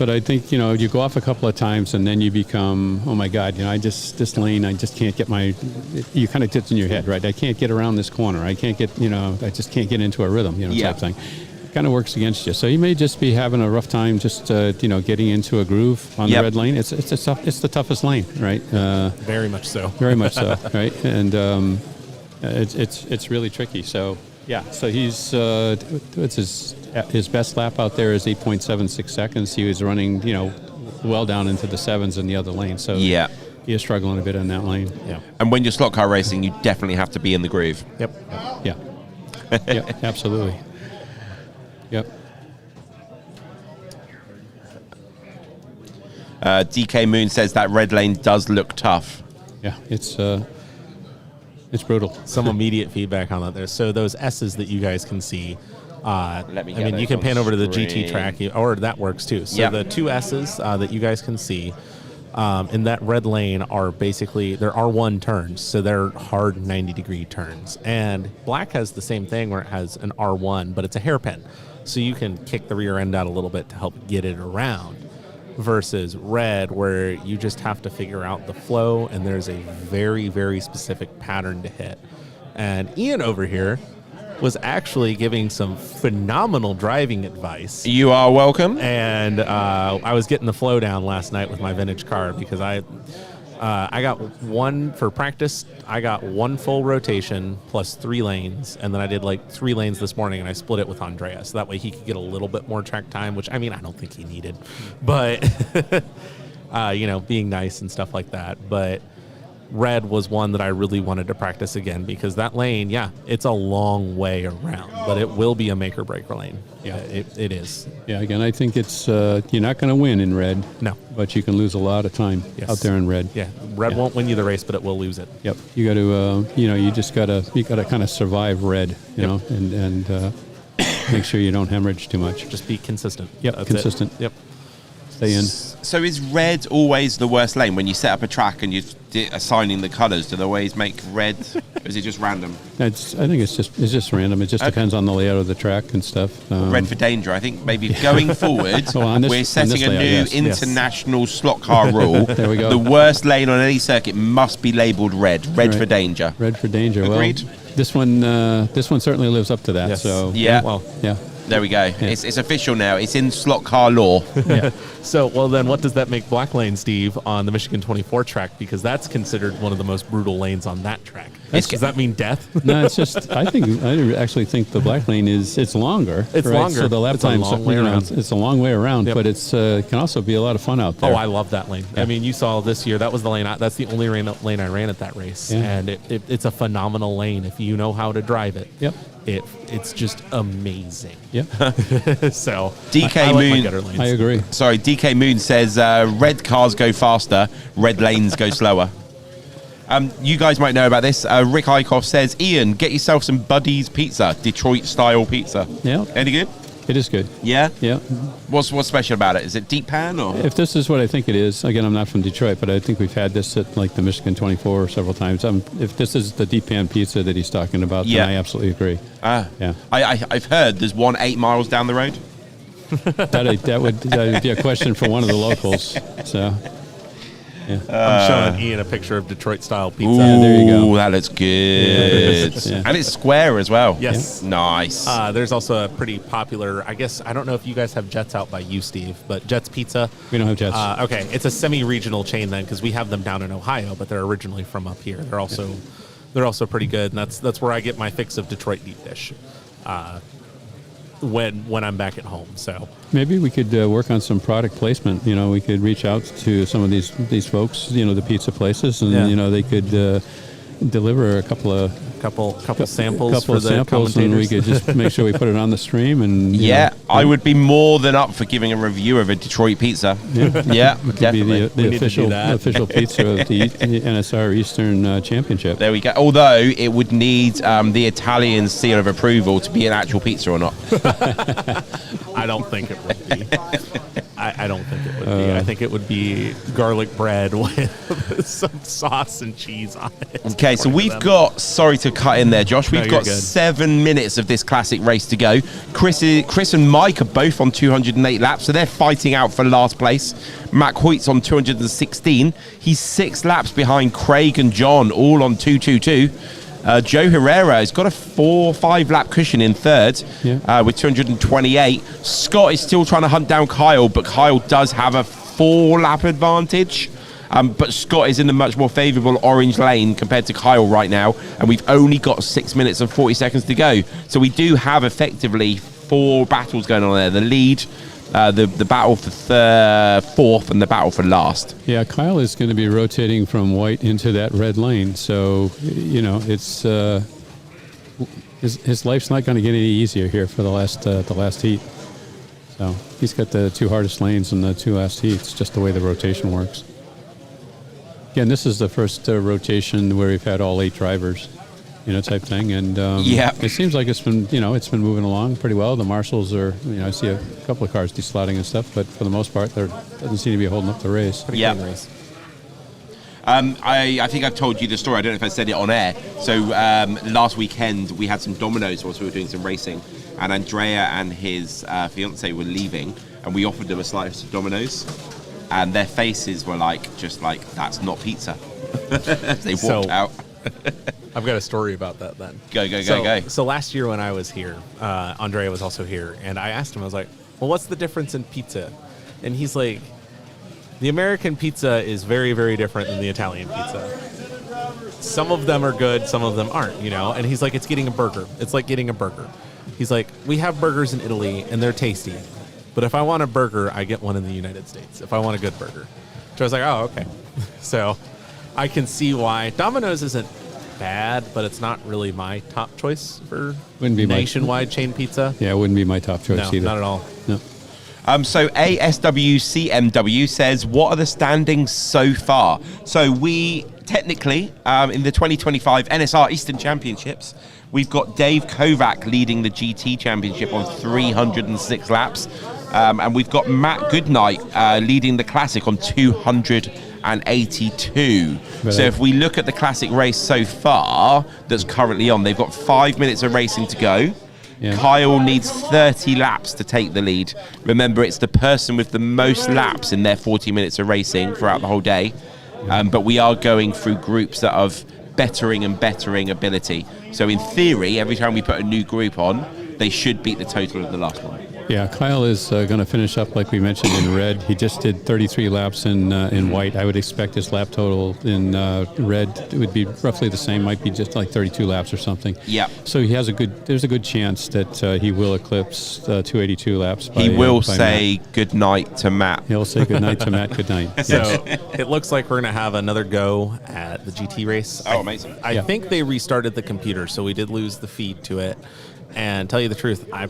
I think you go off a couple of times and then you become, oh my God, this lane, I just can't get you kind of gets in your head, right? I can't get around this corner. I can't get, I just can't get into a rhythm, type thing. Kind of works against you. So you may just be having a rough time just getting into a groove on the red lane. It's the toughest lane, right? Very much so. Very much so, right? And it's really tricky. So. Yeah, so he's what's his best lap out there is 8.76 seconds. He was running, well down into the 7s in the other lane. So he is struggling a bit in that lane. Yeah. And when you're slot car racing, you definitely have to be in the groove. Yep. Yeah. Yeah. Absolutely. Yep. DK Moon says that red lane does look tough. Yeah, it's brutal. Some immediate feedback on that there. So those S's that you guys can see, you can pan over to the GT track, or that works too. So the 2 S's that you guys can see in that red lane are basically, they're R1 turns. So they're hard 90-degree turns. And black has the same thing where it has an R1, but it's a hairpin. So you can kick the rear end out a little bit to help get it around. versus red, where you just have to figure out the flow, and there's a very, very specific pattern to hit. And Ian over here was actually giving some phenomenal driving advice. You are welcome. And I was getting the flow down last night with my vintage car because I got one for practice. I got one full rotation plus 3 lanes, and then I did like 3 lanes this morning, and I split it with Andrea, so that way he could get a little bit more track time, which I mean I don't think he needed, but being nice and stuff like that. But red was one that I really wanted to practice again because that lane, it's a long way around, but it will be a make or break lane. Yeah, it is. Yeah, again, I think it's you're not going to win in red. No, but you can lose a lot of time out there in red. Yeah, red won't win you the race, but it will lose it. Yep, you got to you just got to kind of survive red, you know, and make sure you don't hemorrhage too much. Just be consistent. Yep, That's consistent. Yep. Stay in. So is red always the worst lane when you set up a track and you're assigning the colours? Do they always make red, or is it just random? I think it's just random. It just depends on the layout of the track and stuff. Red for danger. I think maybe going forward, we're setting a new international slot car rule. There we go. The worst lane on any circuit must be labelled red. Red for danger. Red for danger. Agreed. Well, this one certainly lives up to that. Yes. So yeah. There we go. Yeah. It's official now. It's in slot car law. Yeah. So, well, then what does that make black lane, Steve, on the Michigan 24 track? Because that's considered one of the most brutal lanes on that track. Does that mean death? No, it's just, I actually think the black lane it's longer. It's longer. So the lap time, it's a long way around, Yep. but it's can also be a lot of fun out there. Oh, I love that lane. Yeah. I mean, you saw this year, that was the lane, that's the only lane I ran at that race. Yeah. And it's a phenomenal lane if you know how to drive it. Yep. It's just amazing. Yeah. So DK I like my Moon. gutter lanes. I agree. Sorry, DK Moon says red cars go faster, red lanes go slower. You guys might know about this. Rick Eichhoff says, Ian, get yourself some Buddy's pizza, Detroit style pizza. Yeah. Any good? It is good. Yeah? Yeah. What's special about it? Is it deep pan or? If this is what I think it is, again, I'm not from Detroit, but I think we've had this at like the Michigan 24 several times. If this is the deep pan pizza that he's talking about, then I absolutely agree. Yeah. I've heard there's one 8 miles down the road. that would be a question for one of the locals. So. Yeah. I'm showing Ian a picture of Detroit style pizza. Ooh, there you go. That looks good. Yeah. And it's square as well. Yes. Yeah. Nice. There's also a pretty popular, I don't know if you guys have Jets out by you, Steve, but Jets Pizza. We don't have Jets. Okay. It's a semi-regional chain then because we have them down in Ohio, but they're originally from up here. They're also pretty good, and that's where I get my fix of Detroit deep dish. When I'm back at home, so maybe we could work on some product placement. You know, we could reach out to some of these folks. You know, the pizza places, and you know, they could deliver a couple samples for the samples, and we could just make sure we put it on the stream. And I would be more than up for giving a review of a Detroit pizza. Yeah, Definitely. Be the official pizza of the NSR Eastern Championship. There we go. Although it would need the Italian seal of approval to be an actual pizza or not. I don't think it would be. I don't think it would be. I think it would be garlic bread with some sauce and cheese on it. Okay, so we've got, sorry to cut in there, Josh, we've got 7 minutes of this classic race to go. Chris and Mike are both on 208 laps, so they're fighting out for last place. Matt Hoyt's on 216. He's 6 laps behind Craig and John, all on 222. Joe Herrera has got a 4-5 lap cushion in third with 228. Scott is still trying to hunt down Kyle, but Kyle does have a 4 lap advantage. But Scott is in a much more favourable orange lane compared to Kyle right now, and we've only got 6 minutes and 40 seconds to go. So we do have effectively 4 battles going on there. The lead, the battle for fourth, and the battle for last. Yeah, Kyle is going to be rotating from white into that red lane, so you know it's his life's not going to get any easier here for the last heat. So he's got the 2 hardest lanes in the 2 last heats, just the way the rotation works. Again, this is the first rotation where we've had all 8 drivers. You know, type thing, and it seems like it's been moving along pretty well. The marshals are, I see a couple of cars deslotting and stuff, but for the most part, there doesn't seem to be holding up the race. Pretty clean race. I think I've told you the story. I don't know if I said it on air. So last weekend we had some dominoes whilst we were doing some racing, and Andrea and his fiance were leaving, and we offered them a slice of dominoes. and their faces were like, just like, that's not pizza. They walked out. I've got a story about that then. Go. So last year when I was here, Andrea was also here, and I asked him, I was like, well, what's the difference in pizza? And he's like, the American pizza is very, very different than the Italian pizza. Some of them are good, some of them aren't, you know? And he's like, it's getting a burger. It's like getting a burger. He's like, we have burgers in Italy, and they're tasty. But if I want a burger, I get one in the United States, if I want a good burger. So I was like, oh, okay. So I can see why. Domino's isn't bad, but it's not really my top choice for nationwide chain pizza. Yeah, it wouldn't be my top choice either. Not at all. No. So ASWCMW says, what are the standings so far? So we technically, in the 2025 NSR Eastern Championships, we've got Dave Kovac leading the GT Championship on 306 laps. And we've got Matt Goodnight leading the Classic on 282. So if we look at the Classic race so far that's currently on, they've got 5 minutes of racing to go. Yeah. Kyle needs 30 laps to take the lead. Remember, it's the person with the most laps in their 40 minutes of racing throughout the whole day. But we are going through groups that of bettering ability. So in theory, every time we put a new group on, they should beat the total of the last one. Yeah, Kyle is going to finish up, like we mentioned, in red. He just did 33 laps in white. I would expect his lap total in red would be roughly the same, might be just like 32 laps or something. Yeah. So there's a good chance that he will eclipse 282 laps. He will say good night to Matt. He'll say good night to Matt. Good night. So it looks like we're going to have another go at the GT race. Oh, amazing. I think they restarted the computer, so we did lose the feed to it. And tell you the truth, I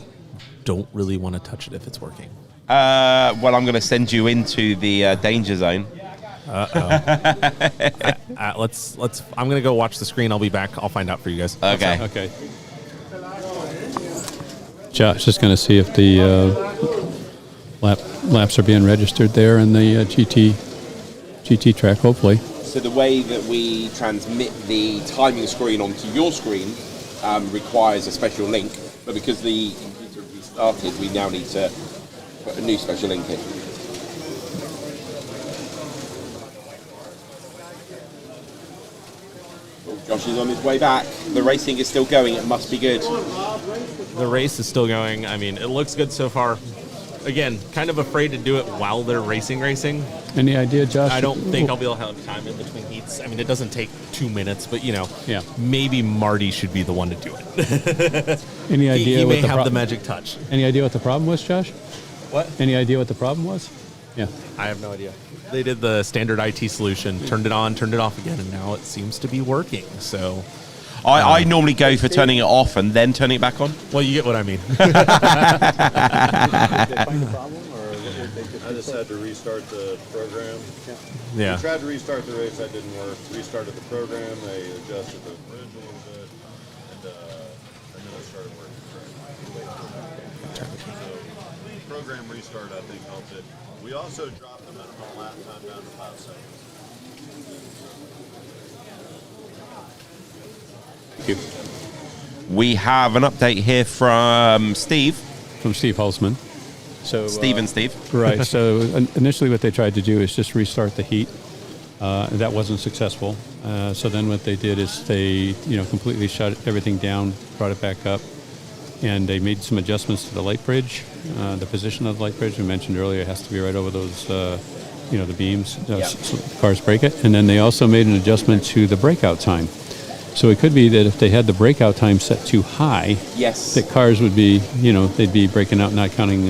don't really want to touch it if it's working. Well, I'm going to send you into the danger zone. Let's. I'm going to go watch the screen. I'll be back. I'll find out for you guys. Okay. Josh is going to see if the laps are being registered there in the GT track. Hopefully. So the way that we transmit the timing screen onto your screen requires a special link, but because the computer restarted, we now need to put a new special link in. Josh is on his way back. The racing is still going. It must be good. The race is still going. I mean, it looks good so far. Again, kind of afraid to do it while they're racing. Any idea, Josh? I don't think I'll be able to have time in between heats. I mean, it doesn't take 2 minutes, but, maybe Marty should be the one to do it. Any idea? He may have the magic touch. Any idea what the problem was, Josh? What? Any idea what the problem was? Yeah. I have no idea. They did the standard IT solution, turned it on, turned it off again, and now it seems to be working. So I normally go for turning it off and then turning it back on. Well, you get what I mean. I just had to restart the program. Yeah. We tried to restart the race, that didn't work. Restarted the program, they adjusted the bridge a little bit, and then it started working correctly. So the program restart, I think, helped it. We also dropped the minimum lap time down to 5 seconds. Thank you. We have an update here from Steve. From Steve Holzman. So Steve. Right. So initially what they tried to do is just restart the heat. That wasn't successful. So then what they did is they completely shut everything down, brought it back up, and they made some adjustments to the light bridge. The position of the light bridge we mentioned earlier has to be right over those, the beams, so cars break it. And then they also made an adjustment to the breakout time. So it could be that if they had the breakout time set too high, yes, that cars would be, they'd be breaking out, not counting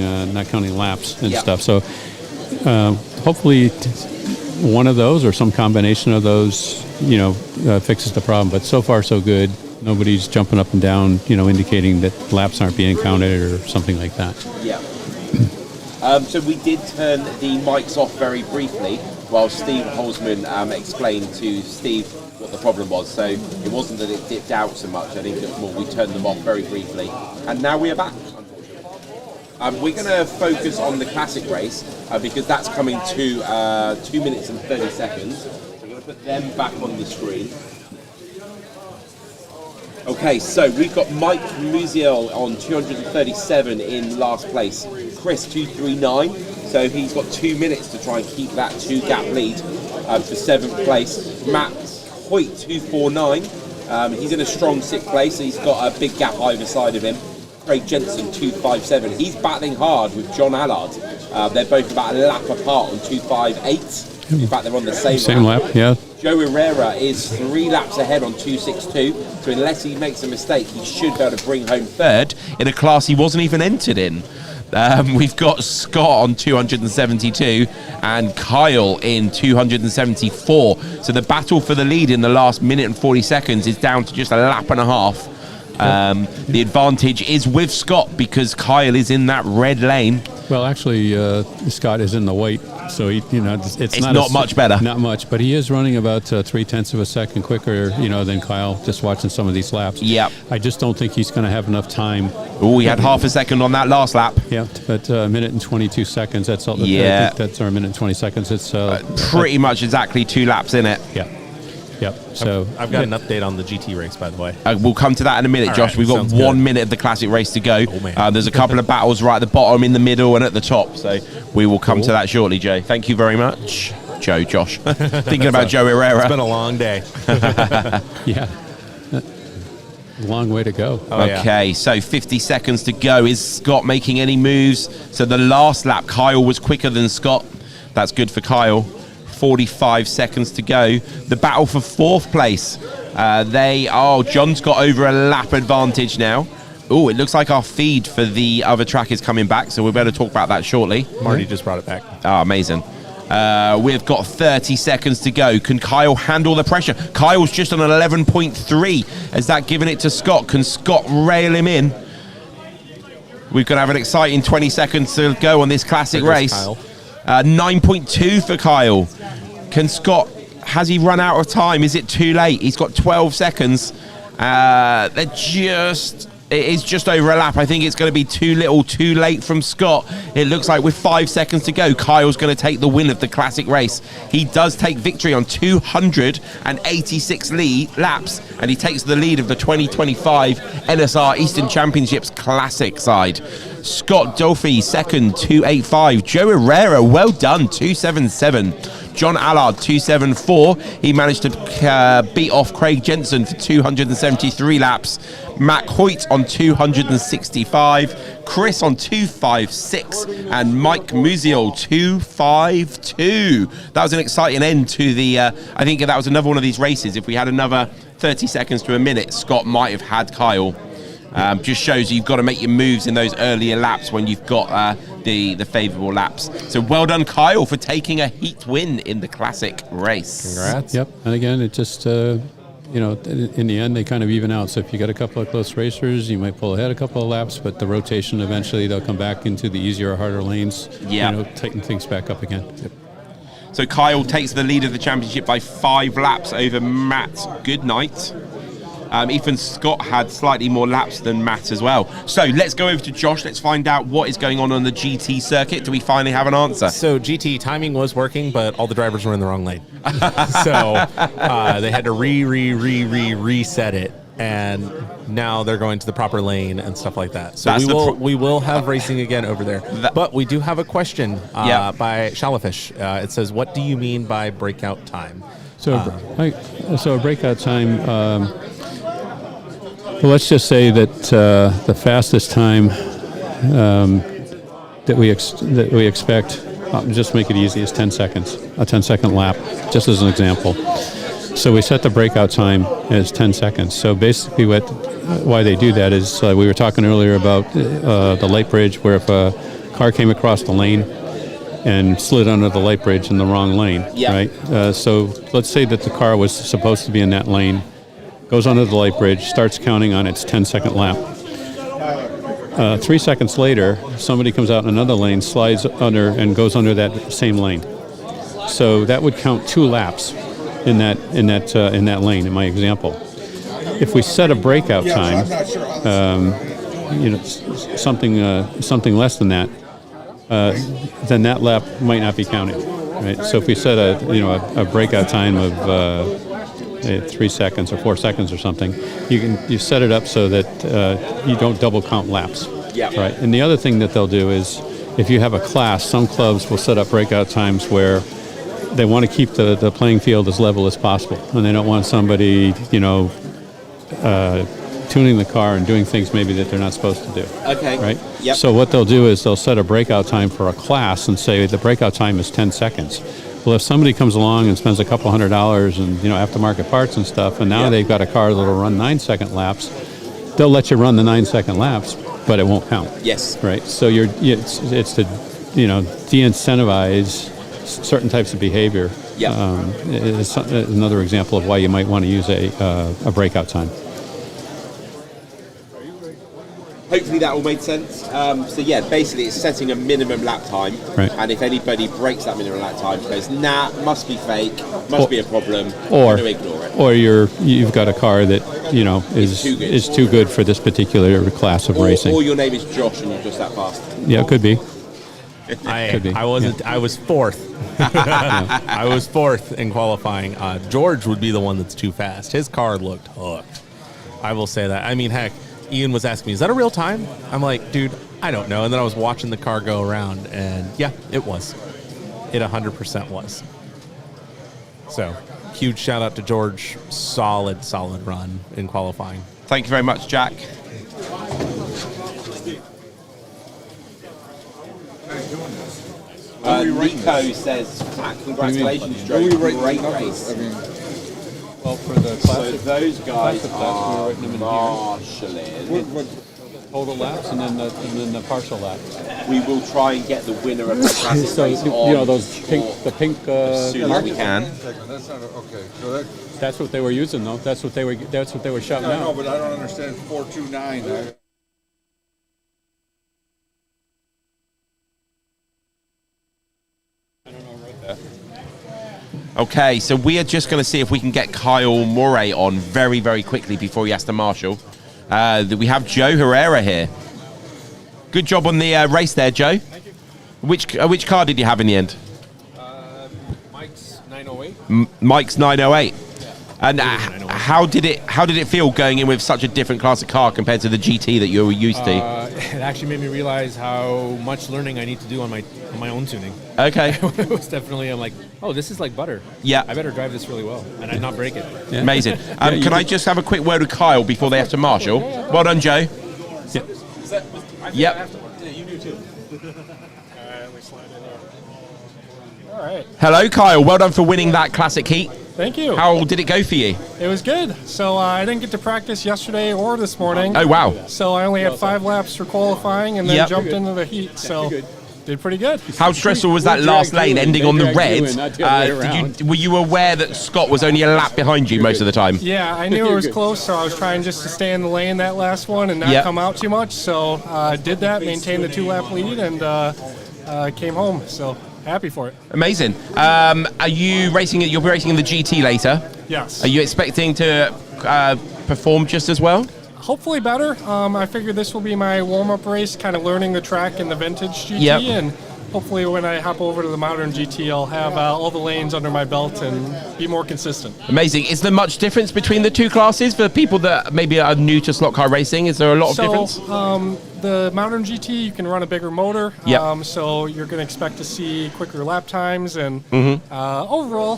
laps and stuff. So hopefully one of those or some combination of those, fixes the problem. But so far so good. Nobody's jumping up and down, indicating that laps aren't being counted or something like that. Yeah. So we did turn the mics off very briefly while Steve Holzman explained to Steve what the problem was. So it wasn't that it dipped out so much. I think it was more we turned them off very briefly. And now we are back, unfortunately. We're going to focus on the classic race because that's coming to 2 minutes and 30 seconds. So we're going to put them back on the screen. Okay, so we've got Mike Musiel on 237 in last place. Chris 239, So he's got 2 minutes to try and keep that 2-gap lead for 7th place. Matt Hoyt, 2:49. He's in a strong 6th place. So he's got a big gap either side of him. Craig Jensen, 2:57. He's battling hard with John Allard. They're both about a lap apart on 2:58. In fact, they're on the same lap. Yeah. Joe Herrera is 3 laps ahead on 2:62. So unless he makes a mistake, he should be able to bring home third in a class he wasn't even entered in. We've got Scott on 272 and Kyle in 274. So the battle for the lead in the last minute and 40 seconds is down to just a lap and a half. The advantage is with Scott because Kyle is in that red lane. Well, actually, Scott is in the white, so it's not much better. Not much, but he is running about 0.3 of a second quicker, than Kyle. Just watching some of these laps. Yep. I just don't think he's going to have enough time. Oh, he had half a second on that last lap. Yeah, but a minute and 22 seconds. That's all. Yeah. I think that's our minute and 20 seconds. It's pretty much exactly 2 laps in it. Yeah. Yep. So I've got an update on the GT race, by the way. We'll come to that in a minute, All Josh. right, We've got sounds 1 good. minute of the classic race to go. Oh, man. There's a couple of battles right at the bottom, in the middle, and at the top. So we will come to that shortly, Jay. Thank you very much, Josh. Thinking about Joe Herrera. It's been a long day. Yeah. Long way to go. Okay, so 50 seconds to go. Is Scott making any moves? So the last lap, Kyle was quicker than Scott. That's good for Kyle. 45 seconds to go. The battle for 4th place. John's got over a lap advantage now. Oh, it looks like our feed for the other track is coming back, so we'll be able to talk about that shortly. Marty just brought it back. Oh, amazing. We've got 30 seconds to go. Can Kyle handle the pressure? Kyle's just on an 11.3. Has that given it to Scott? Can Scott rail him in? We're going to have an exciting 20 seconds to go on this classic race. 9.2 for Kyle. Can Scott, has he run out of time? Is it too late? He's got 12 seconds. It is just over a lap. I think it's going to be too little, too late from Scott. It looks like with 5 seconds to go, Kyle's going to take the win of the classic race. He does take victory on 286 laps, and he takes the lead of the 2025 NSR Eastern Championships classic side. Scott Dolphy, second, 285. Joe Herrera, well done, 277. John Allard, 274. He managed to beat off Craig Jensen for 273 laps. Matt Hoyt on 265. Chris on 256. And Mike Musial, 252. That was an exciting end to the... I think that was another one of these races. If we had another 30 seconds to a minute, Scott might have had Kyle. Just shows you've got to make your moves in those earlier laps when you've got the favourable laps. So well done, Kyle, for taking a heat win in the classic race. Congrats. Yep. And again, it just, in the end, they kind of even out. So if you got a couple of close racers, you might pull ahead a couple of laps, but the rotation, eventually they'll come back into the easier, harder lanes, tighten things back up again. Yep. So Kyle takes the lead of the championship by 5 laps over Matt Goodnight. Ethan Scott had slightly more laps than Matt as well. So let's go over to Josh. Let's find out what is going on the GT circuit. Do we finally have an answer? So GT timing was working, but all the drivers were in the wrong lane. So they had to reset it, and now they're going to the proper lane and stuff like that. So we will have racing again over there. But we do have a question by Shallowfish. It says, "What do you mean by breakout time?" So a breakout time. Well, let's just say that the fastest time that we expect, just make it easy, is 10 seconds, a 10-second lap, just as an example. So we set the breakout time as 10 seconds. So basically why they do that is we were talking earlier about the light bridge, where if a car came across the lane and slid under the light bridge in the wrong lane, right? So let's say that the car was supposed to be in that lane, goes under the light bridge, starts counting on its 10-second lap. 3 seconds later, somebody comes out in another lane, slides under, and goes under that same lane. So that would count 2 laps in that lane, in my example. If we set a breakout time, something less than that, then that lap might not be counted, right? So if we set a breakout time of 3 seconds or 4 seconds or something, you set it up so that you don't double count laps, right? And the other thing that they'll do is if you have a class, some clubs will set up breakout times where they want to keep the playing field as level as possible, and they don't want somebody, tuning the car and doing things maybe that they're not supposed to do. Okay. Right? Yep. So what they'll do is they'll set a breakout time for a class and say the breakout time is 10 seconds. Well, if somebody comes along and spends a couple $100 and aftermarket parts and stuff, and now they've got a car that'll run 9-second laps, they'll let you run the 9-second laps, but it won't count. Yes. Right. So it's to de-incentivize certain types of behavior. Yeah. Is another example of why you might want to use a breakout time. Hopefully that all made sense. So yeah, basically it's setting a minimum lap time, right. And if anybody breaks that minimum lap time, goes, nah, must be fake, must be a problem, or going to ignore it. Or you've got a car that is too good for this particular class of racing. Or your name is Josh and you're just that fast. Yeah, it could be. I wasn't. I was fourth. I was fourth in qualifying. George would be the one that's too fast. His car looked hooked. I will say that. I mean, heck, Ian was asking me, "Is that a real time?" I'm like, "Dude, I don't know." And then I was watching the car go around, and yeah, it was. It 100% was. So, huge shout out to George. Solid run in qualifying. Thank you very much, Jack. Nico says, congratulations, Joe. Great race. Well, for the classic, so those guys are we marshalling. Total laps and then the partial laps. We will try and get the winner of the classic so race on those pink as soon as we can. That's not okay. So that's what they were using, though. That's what they were shouting out. No, but I don't understand 429. Okay, so we are just going to see if we can get Kyle Moray on very, very quickly before he has to marshal. We have Joe Herrera here. Good job on the race there, Joe. Thank you. Which car did you have in the end? Mike's 908. Mike's 908. And how did it feel going in with such a different class of car compared to the GT that you were used to? It actually made me realize how much learning I need to do on my own tuning. Okay. It was definitely, I'm like, oh, this is like butter. Yeah. I better drive this really well and not break it. Yeah. Amazing. Can I just have a quick word with Kyle before they have to marshal? Well done, Joe. Yeah. Yep. Yeah, you do too. Let me slide in here. All right. Hello, Kyle. Well done for winning that classic heat. Thank you. How did it go for you? It was good. So I didn't get to practice yesterday or this morning. Oh, wow. So I only had 5 laps for qualifying and then jumped into the heat. So did pretty good. How stressful was that last lane ending on the red? Were you aware that Scott was only a lap behind you most of the time? Yeah, I knew it was close, so I was trying just to stay in the lane that last one and not come out too much. So did that, maintained the 2-lap lead, and came home. So happy for it. Amazing. Are you racing? You'll be racing in the GT later. Yes. Are you expecting to perform just as well? Hopefully better. I figured this will be my warm-up race, kind of learning the track in the vintage GT, and hopefully when I hop over to the modern GT, I'll have all the lanes under my belt and be more consistent. Amazing. Is there much difference between the two classes for people that maybe are new to slot car racing? Is there a lot of difference? The modern GT, you can run a bigger motor, so you're going to expect to see quicker lap times, and overall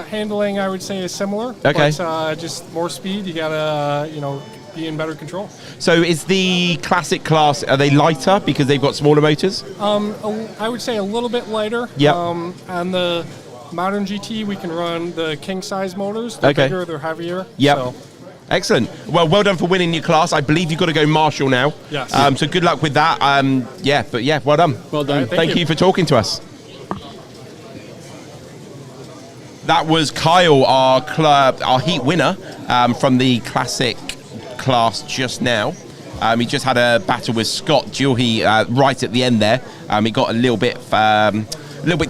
handling, I would say, is similar. Okay. But just more speed. You got to, be in better control. So is the classic class, are they lighter because they've got smaller motors? I would say a little bit lighter. Yep. On the modern GT, we can run the king size motors. They're bigger, they're heavier. Yep. So. Excellent. Well done for winning your class. I believe you've got to go marshal now. Yes. So good luck with that. Well done. Well done. Thank you for talking to us. That was Kyle, our heat winner from the classic class just now. He just had a battle with Scott Juhi right at the end there. It got a little bit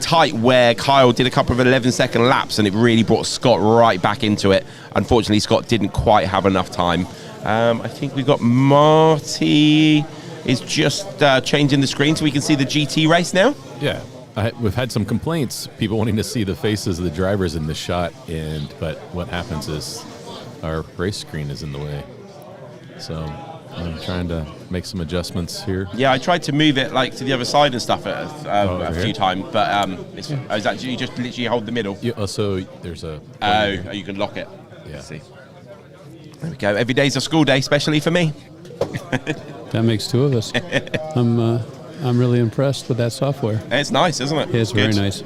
tight where Kyle did a couple of 11-second laps, and it really brought Scott right back into it. Unfortunately, Scott didn't quite have enough time. I think we've got Marty is just changing the screen so we can see the GT race now. Yeah. We've had some complaints, people wanting to see the faces of the drivers in the shot, but what happens is our race screen is in the way. So I'm trying to make some adjustments here. Yeah, I tried to move it like to the other side and stuff a few here? times, but is that you just literally hold the middle? Yeah, so there's a... Oh, you can lock it. Yeah. Let's see. There we go. Every day's a school day, especially for me. That makes two of us. I'm really impressed with that software. It's nice, isn't it? It's very nice.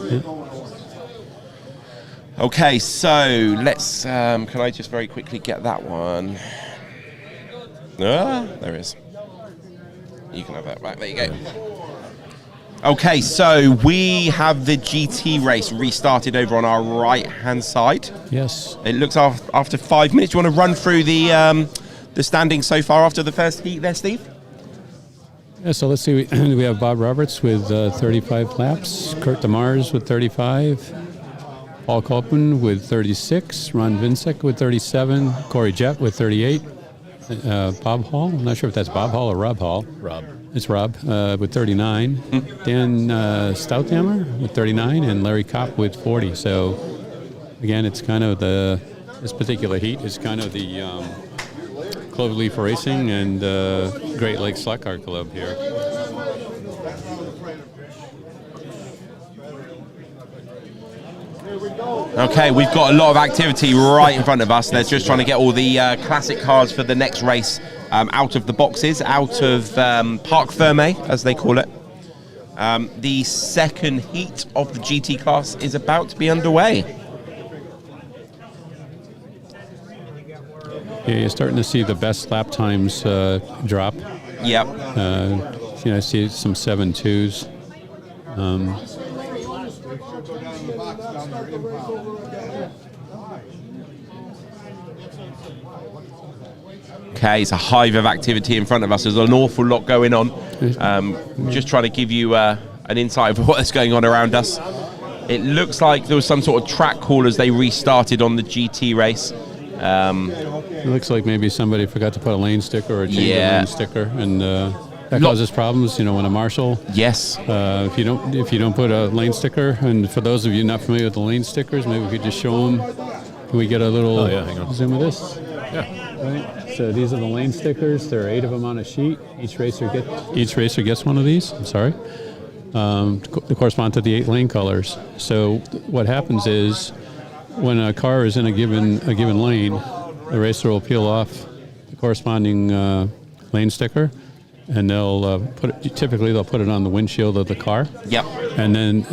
Yeah. Okay, so let's. Can I just very quickly get that one? Ah, there it is. You can have that back. There you go. Okay, so we have the GT race restarted over on our right-hand side. Yes. It looks after 5 minutes. Do you want to run through the standings so far after the first heat there, Steve? Yeah, so let's see. We have Bob Roberts with 35 laps, Kurt DeMars with 35, Paul Kolpman with 36, Ron Vincek with 37, Corey Jett with 38, Bob Hall, I'm not sure if that's Bob Hall or Rob Hall. Rob. It's Rob with 39, Dan Stouthammer with 39, and Larry Kopp with 40. So, again, it's kind of this particular heat is kind of the Cloverleaf Racing and Great Lakes Slot Car Club here. Okay, we've got a lot of activity right in front of us. They're just trying to get all the classic cars for the next race out of the boxes, out of Parc Fermé, as they call it. The second heat of the GT class is about to be underway. Yeah, you're starting to see the best lap times drop. Yep. I see some 7.2s. Okay, it's a hive of activity in front of us. There's an awful lot going on. Just trying to give you an insight of what's going on around us. It looks like there was some sort of track call as they restarted on the GT race. It looks like maybe somebody forgot to put a lane sticker or a change of lane sticker, and that causes problems. When a marshal. Yes. If you don't put a lane sticker, and for those of you not familiar with the lane stickers, maybe we could just show them. Can we get a little hang on. zoom of this? Yeah. Right. So these are the lane stickers. There are 8 of them on a sheet. Each racer gets one of these. I'm sorry. They correspond to the 8 lane colors. So what happens is, when a car is in a given lane, the racer will peel off the corresponding lane sticker, and they'll typically put it on the windshield of the car. Yep. And then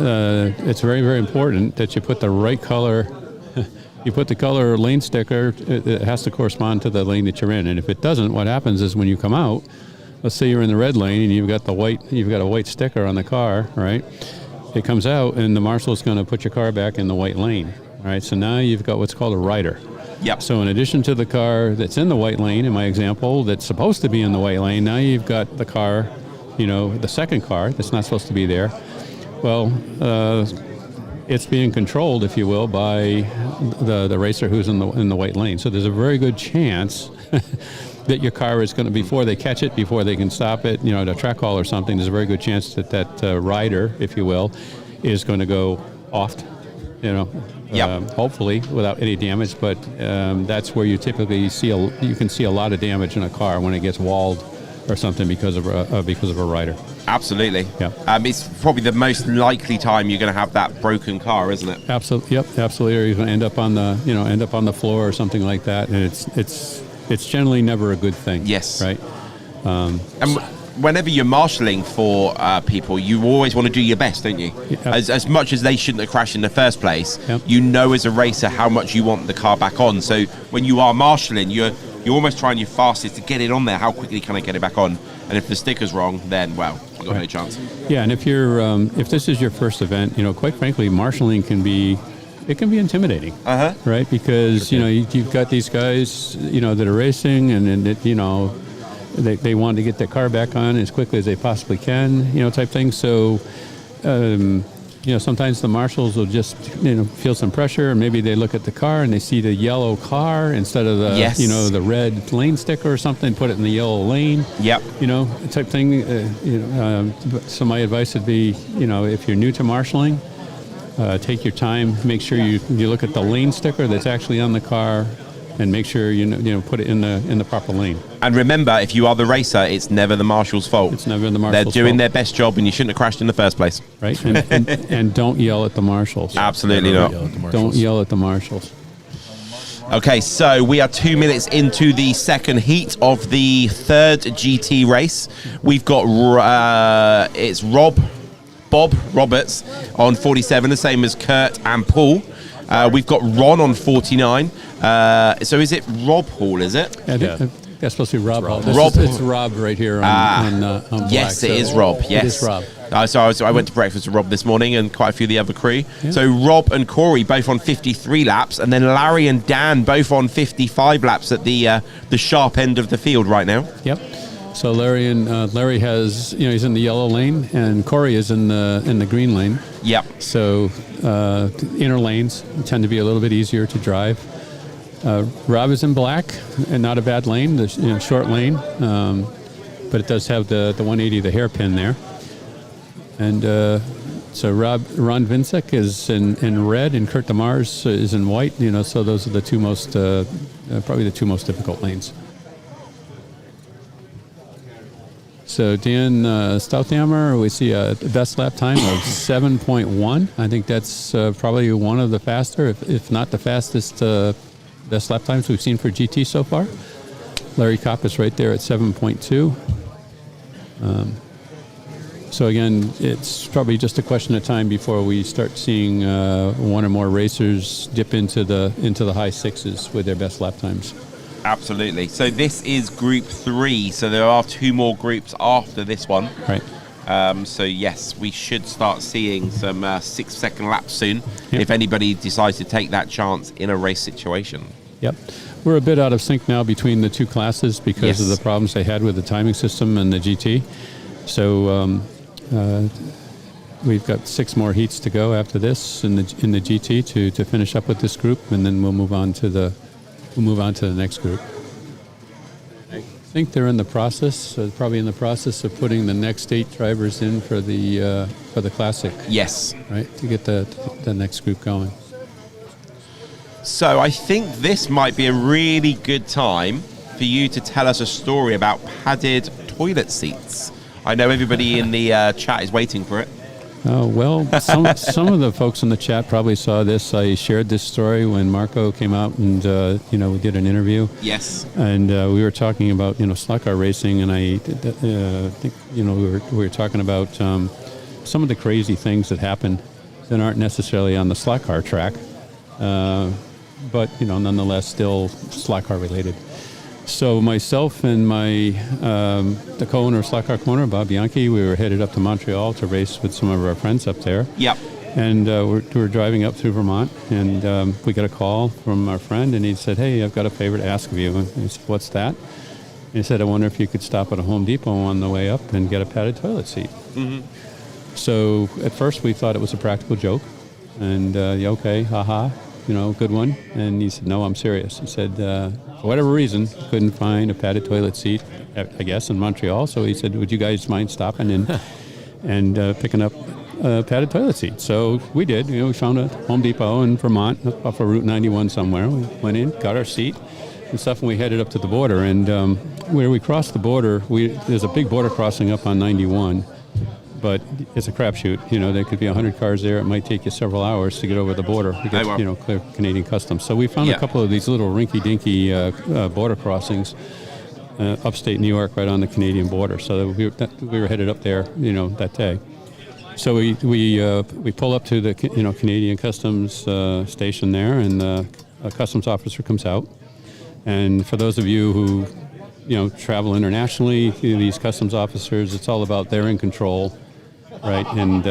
it's very, very important that you put the right color. You put the color lane sticker, it has to correspond to the lane that you're in. And if it doesn't, what happens is when you come out, let's say you're in the red lane and you've got a white sticker on the car, right? It comes out and the marshal's going to put your car back in the white lane. All right, so now you've got what's called a rider. Yep. So in addition to the car that's in the white lane, in my example, that's supposed to be in the white lane, now you've got the car, the second car that's not supposed to be there. Well, it's being controlled, if you will, by the racer who's in the white lane. So there's a very good chance that your car is going to, before they catch it, before they can stop it, at a track call or something, there's a very good chance that rider, if you will, is going to go off. Hopefully without any damage, but that's where you typically you can see a lot of damage in a car when it gets walled or something because of a rider. Absolutely. Yeah. It's probably the most likely time you're going to have that broken car, isn't it? Absolutely. Yep. Absolutely. Or you're going to end up on the floor or something like that, and it's generally never a good thing. Yes. Right. Whenever you're marshalling for people, you always want to do your best, don't you? Yeah. As much as they shouldn't have crashed in the first place, yep. You know as a racer how much you want the car back on. So when you are marshalling, you're almost trying your fastest to get it on there. How quickly can I get it back on? And if the sticker's wrong, then, well, you've got no chance. Yeah, and if you're if this is your first event, quite frankly, marshalling can be intimidating, right? Because you've got these guys, that are racing, and they want to get their car back on as quickly as they possibly can, type thing. So, sometimes the marshals will just, feel some pressure, and maybe they look at the car and they see the yellow car instead of the, the red lane sticker or something, put it in the yellow lane. Yep. Type thing. So my advice would be, if you're new to marshalling, take your time, make sure you look at the lane sticker that's actually on the car, and make sure put it in the proper lane. And remember, if you are the racer, it's never the marshal's fault. It's never the marshal's fault. They're doing their best job, and you shouldn't have crashed in the first place. Right, and don't yell at the marshals. Absolutely not. Don't yell at the marshals. Okay, so we are 2 minutes into the second heat of the third GT race. We've got it's Bob Roberts on 47, the same as Kurt and Paul. We've got Ron on 49. So is it Rob Hall, is it? That's supposed to be Rob Hall. It's Rob right here on black. Yes, it is Rob. Yes. It is Rob. So I went to breakfast with Rob this morning and quite a few of the other crew. Yeah. So Rob and Corey both on 53 laps, and then Larry and Dan both on 55 laps at the sharp end of the field right now. Yep. So Larry has he's in the yellow lane, and Corey is in the green lane. Yep. So inner lanes tend to be a little bit easier to drive. Rob is in black, and not a bad lane, the short lane, but it does have the 180, the hairpin there. And so Ron Vincek is in red, and Kurt DeMars is in white. So those are the two most probably the two most difficult lanes. So Dan Stouthammer, we see a best lap time of 7.1. I think that's probably one of the faster, if not the fastest best lap times we've seen for GT so far. Larry Kopp is right there at 7.2. So again, it's probably just a question of time before we start seeing one or more racers dip into the high sixes with their best lap times. Absolutely. So this is Group 3. So there are two more groups after this one. Right. So yes, we should start seeing some 6-second laps soon. Yep. If anybody decides to take that chance in a race situation. Yep. We're a bit out of sync now between the two classes because of the problems they had with the timing system and the GT. So we've got 6 more heats to go after this in the GT to finish up with this group, and then we'll move on to the next group. I think they're in the process, probably in the process of putting the next 8 drivers in for the classic. Yes. Right, to get the next group going. So I think this might be a really good time for you to tell us a story about padded toilet seats. I know everybody in the chat is waiting for it. Oh, well, some of the folks in the chat probably saw this. I shared this story when Marco came out and, we did an interview. Yes. And we were talking about, slot car racing, and I think, we were talking about some of the crazy things that happen that aren't necessarily on the slot car track, but, nonetheless still slot car related. So myself and the co-owner of Slot Car Corner, Bob Bianchi, we were headed up to Montreal to race with some of our friends up there. Yep. And we're driving up through Vermont, and we got a call from our friend, and he said, "Hey, I've got a favor to ask of you." And I said, "What's that?" And he said, "I wonder if you could stop at a Home Depot on the way up and get a padded toilet seat." Mm-hmm. So at first we thought it was a practical joke, and okay, haha, good one. And he said, "No, I'm serious." He said, for whatever reason, couldn't find a padded toilet seat, I guess, in Montreal. So he said, "Would you guys mind stopping and picking up a padded toilet seat?" So we did. We found a Home Depot in Vermont, off of Route 91 somewhere. We went in, got our seat and stuff, and we headed up to the border. And where we crossed the border, there's a big border crossing up on 91. But it's a crapshoot. There could be 100 cars there. It might take you several hours to get over the border to get, clear Canadian customs. So we found a couple of these little rinky-dinky border crossings upstate New York, right on the Canadian border. So we were headed up there, that day. So we pull up to the Canadian customs station there, and a customs officer comes out. And for those of you who travel internationally, these customs officers, it's all about they're in control. Right, and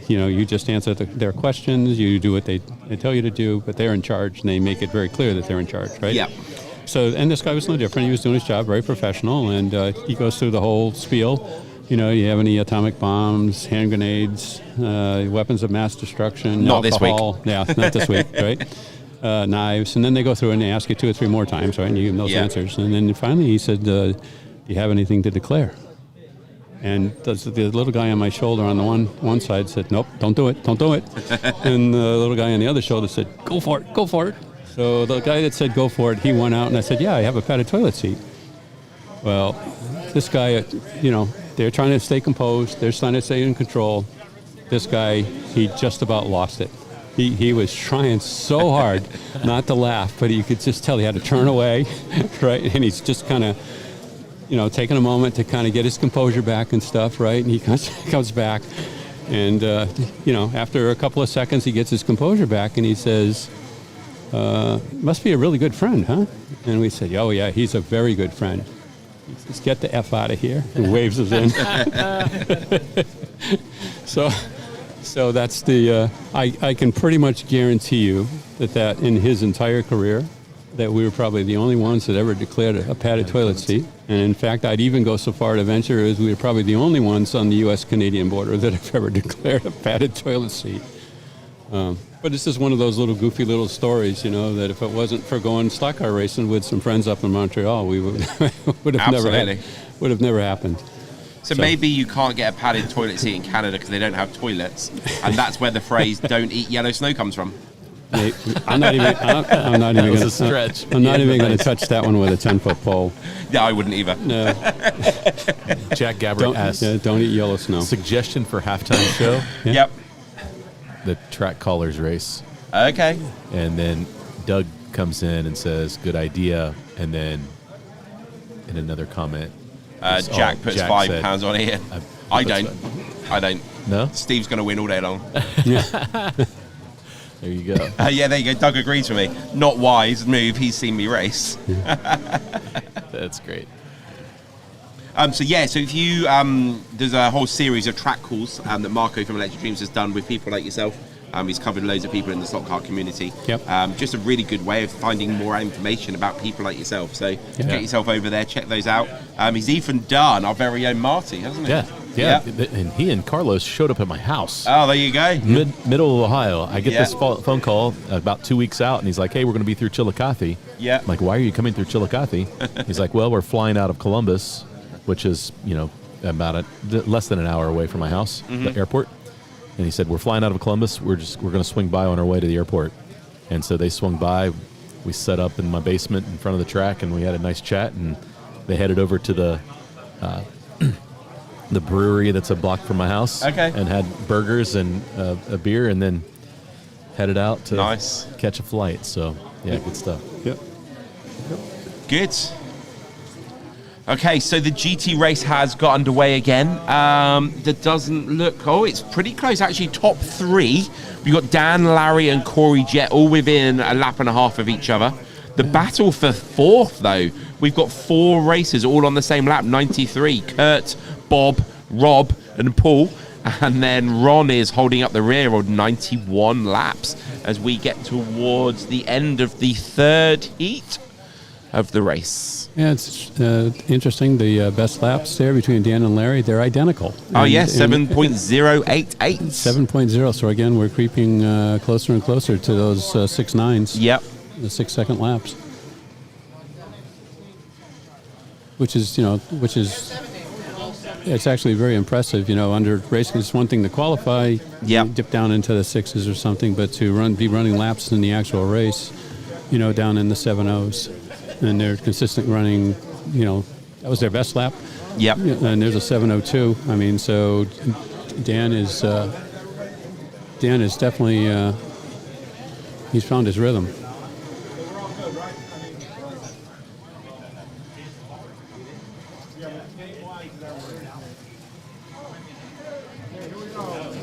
you just answer their questions. You do what they tell you to do, but they're in charge, and they make it very clear that they're in charge. Right. Yeah. So, and this guy was no different. He was doing his job, very professional, and he goes through the whole spiel. You have any atomic bombs, hand grenades, weapons of mass destruction? Not alcohol. this week. Yeah, not this week. Right. Knives, and then they go through and they ask you 2 or 3 more times, right? And you give them those answers, and then finally he said, "Do you have anything to declare?" And the little guy on my shoulder on the one side said, "Nope, don't do it. And the little guy on the other shoulder said, Go for it. So the guy that said go for it, he went out, and I said, yeah, I have a padded toilet seat. Well, this guy, you know, they're trying to stay composed. They're trying to stay in control. This guy, he just about lost it. He was trying so hard not to laugh, but you could just tell he had to turn away, right? And he's just kind of, you know, taking a moment to kind of get his composure back and stuff, right? And he comes back, and, you know, after a couple of seconds, he gets his composure back, and he says, must be a really good friend, huh? And we said, oh, yeah, he's a very good friend. He says, get the F out of here, and waves us in. So that's the, I can pretty much guarantee you that in his entire career, that we were probably the only ones that ever declared a padded toilet seat. And in fact, I'd even go so far to venture as we were probably the only ones on the U.S.-Canadian border that have ever declared a padded toilet seat. But it's just one of those little goofy little stories, you know, that if it wasn't for going stock car racing with some friends up in Montreal, we would have never happened. So maybe you can't get a padded toilet seat in Canada because they don't have toilets, and that's where the phrase "don't eat yellow snow" comes from. I'm not even going to stretch. I'm not even going to touch that one with a 10-foot pole. Yeah, I wouldn't either. No. Jack Gabbert asks, don't eat yellow snow. Suggestion for halftime show? Yep. The track callers race. Okay. And then Doug comes in and says, good idea. And then in another comment, Jack puts Jack £5 on it. I don't. No? Steve's going to win all day long. There you go. Yeah, there you go. Doug agrees with me. Not wise move. He's seen me race. That's great. So if you, there's a whole series of track calls that Marco from Electric Dreams has done with people like yourself. He's covered loads of people in the stock car community. Yep. Just a really good way of finding more information about people like yourself. So get yourself over there, check those out. He's even done our very own Marty, hasn't he? Yeah. And he and Carlos showed up at my house. Oh, there you go. Middle of Ohio. I get this phone call about 2 weeks out, and he's like, hey, we're going to be through Chillicothe. Yeah. I'm like, why are you coming through Chillicothe? He's like, well, we're flying out of Columbus, which is, you know, about less than an hour away from my house, the airport. And he said, we're flying out of Columbus. We're going to swing by on our way to the airport. And so they swung by. We set up in my basement in front of the track, and we had a nice chat. And they headed over to the brewery that's a block from my house. Okay. And had burgers and a beer, and then headed out to catch a flight. So, yeah, good stuff. Yep. Good. Okay, so the GT race has got underway again. That doesn't look... Oh, it's pretty close, actually. Top three. We've got Dan, Larry, and Corey Jett all within a lap and a half of each other. The battle for fourth, though. We've got 4 racers all on the same lap, 93. Kurt, Bob, Rob, and Paul. And then Ron is holding up the rear of 91 laps as we get towards the end of the third heat of the race. Yeah, it's interesting. The best laps there between Dan and Larry, they're identical. Oh, yes, 7.088. 7.0. So, again, we're creeping closer and closer to those 6.9s. Yep. The 6-second laps. Which is, it's actually very impressive. You know, under racing, it's one thing to qualify, dip down into the 6s or something, but to be running laps in the actual race, down in the 7.0s. And they're consistent running, that was their best lap. Yep. And there's a 7.02. I mean, so Dan is definitely, he's found his rhythm.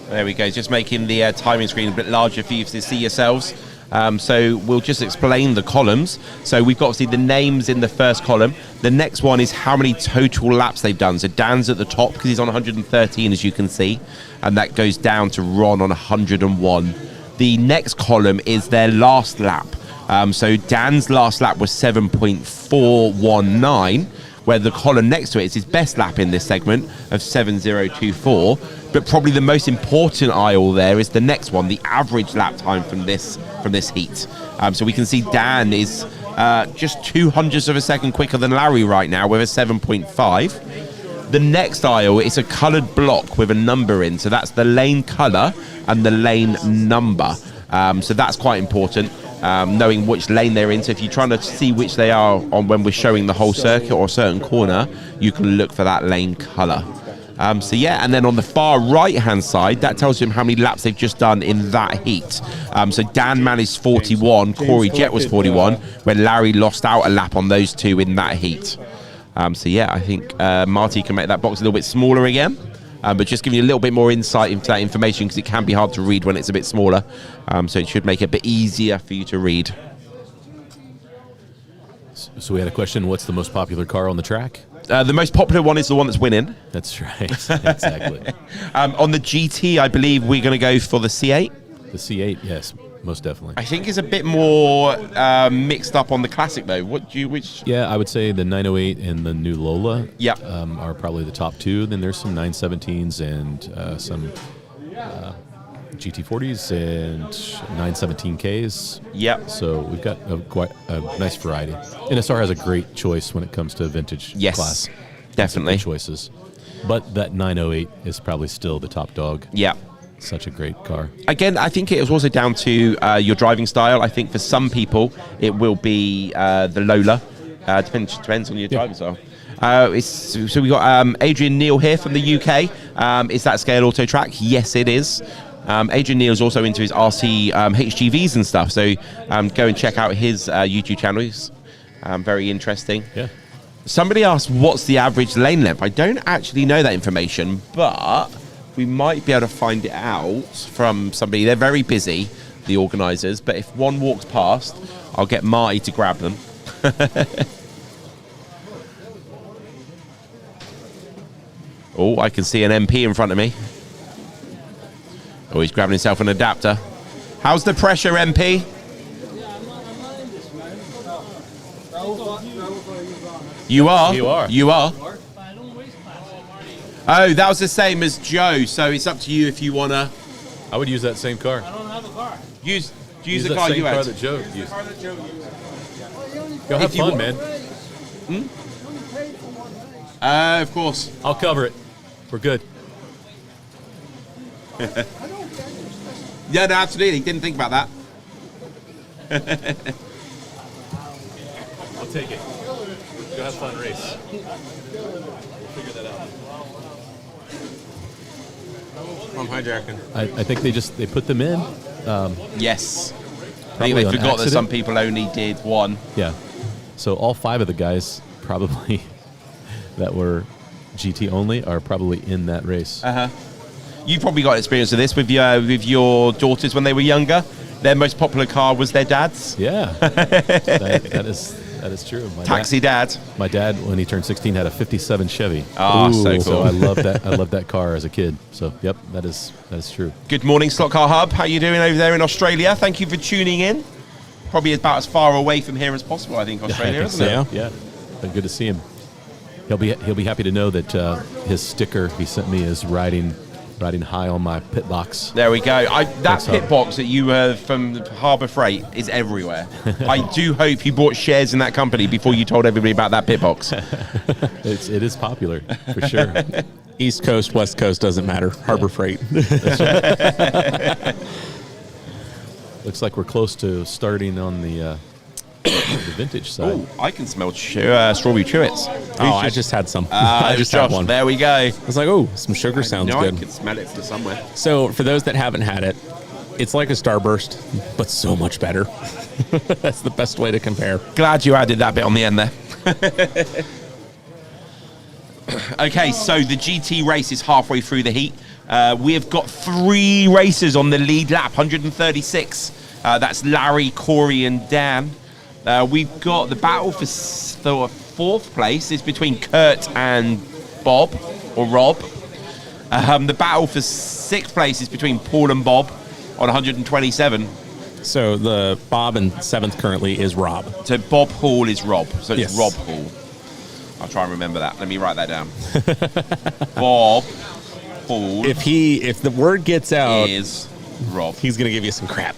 There we go, just making the timing screen a bit larger for you to see yourselves. So we'll just explain the columns. So we've got obviously the names in the first column. The next one is how many total laps they've done. So Dan's at the top because he's on 113, as you can see. And that goes down to Ron on 101. The next column is their last lap. So Dan's last lap was 7.419, where the column next to it is his best lap in this segment of 7.024. But probably the most important aisle there is the next one, the average lap time from this heat. So we can see Dan is just 0.02 of a second quicker than Larry right now with a 7.5. The next aisle is a coloured block with a number in. So that's the lane colour and the lane number. So that's quite important, knowing which lane they're in. So if you're trying to see which they are on when we're showing the whole circuit or a certain corner, you can look for that lane color. So yeah, and then on the far right-hand side, that tells you how many laps they've just done in that heat. So Dan managed 41, Corey Jett was 41, when Larry lost out a lap on those two in that heat. So yeah, I think Marty can make that box a little bit smaller again, but just giving you a little bit more insight into that information, because it can be hard to read when it's a bit smaller. So it should make it a bit easier for you to read. So we had a question, what's the most popular car on the track? The most popular one is the one that's winning. That's right, exactly. On the GT, I believe we're going to go for the C8. The C8, yes, most definitely. I think it's a bit more mixed up on the classic, though. Which? Yeah, I would say the 908 and the new Lola yep. Are probably the top two. Then there's some 917s and some GT40s and 917Ks. Yep. So we've got quite a nice variety. NSR has a great choice when it comes to vintage class. Definitely. Choices. But that 908 is probably still the top dog. Yeah. Such a great car. Again, I think it was also down to your driving style. I think for some people, it will be the Lola. Depends on your driving style. So we got Adrian Neal here from the UK. Is that Scale Auto Track? Yes, it is. Adrian Neal's also into his RC HGVs and stuff, so go and check out his YouTube channel. He's very interesting. Yeah. Somebody asked, what's the average lane length? I don't actually know that information, but we might be able to find it out from somebody. They're very busy, the organisers, but if one walks past, I'll get Marty to grab them. Oh, I can see an MP in front of me. Oh, he's grabbing himself an adapter. How's the pressure, MP? You are? You are. You are? Oh, that was the same as Joe, so it's up to you if you want to... I would use that same car. I don't have a car. Use the that car same you had. car that Joe used. Go have fun, man. Of course. I'll cover it. We're good. Yeah, no, absolutely. Didn't think about that. I'll take it. Go have fun, race. We'll figure that out. I'm hijacking. I think they put them in. Yes. I think they forgot that some people only did one. Yeah. So all 5 of the guys probably that were GT only are probably in that race. Uh-huh. You've probably got experience of this with your daughters when they were younger. Their most popular car was their dad's. Yeah. that is true. Taxi dad. My dad, when he turned 16, had a 57 Chevy. Oh, so cool. So I love that. I love that car as a kid. So yep, that is true. Good morning, Slot Car Hub. How you doing over there in Australia? Thank you for tuning in. Probably about as far away from here as possible, I think, Australia, isn't it? Yeah. But good to see him. He'll be happy to know that his sticker he sent me is riding high on my pit box. There we go. That pit box that you from Harbour Freight is everywhere. I do hope you bought shares in that company before you told everybody about that pit box. It is popular, for sure. East Coast, West Coast, doesn't matter. Harbor Freight. Looks like we're close to starting on the vintage side. Oh, I can smell strawberry chewits. I just had some. I just had one. There we go. I was like, oh, some sugar sounds good. I can smell it from somewhere. So for those that haven't had it, it's like a Starburst, but so much better. That's the best way to compare. Glad you added that bit on the end there. Okay, so the GT race is halfway through the heat. We have got 3 racers on the lead lap, 136. That's Larry, Corey, and Dan. We've got the battle for 4th place is between Kurt and Bob, or Rob. The battle for 6th place is between Paul and Bob on 127. So the Bob in 7th currently is Rob. So Bob Hall is Rob. So it's Yes. Rob Hall. I'll try and remember that. Let me write that down. Bob Hall. If the word gets out, is Rob. He's going to give you some crap.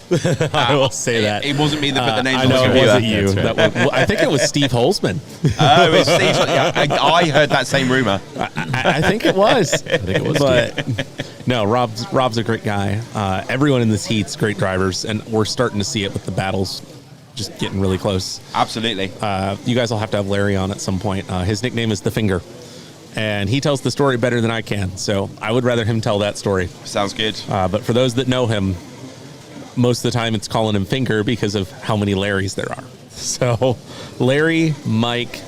I will say that. It wasn't me that put the name I on know the it wasn't computer. you. That's That was, I think it was Steve Holzman. Oh, it's Steve. Yeah, I heard that same rumor. I think it was. I think it was. But No, Rob's a great guy. Everyone in this heat's great drivers, and we're starting to see it with the battles just getting really close. Absolutely. You guys will have to have Larry on at some point. His nickname is The Finger, and he tells the story better than I can, so I would rather him tell that story. Sounds good. But for those that know him, most of the time it's calling him Finger because of how many Larrys there are. So Larry, Mike,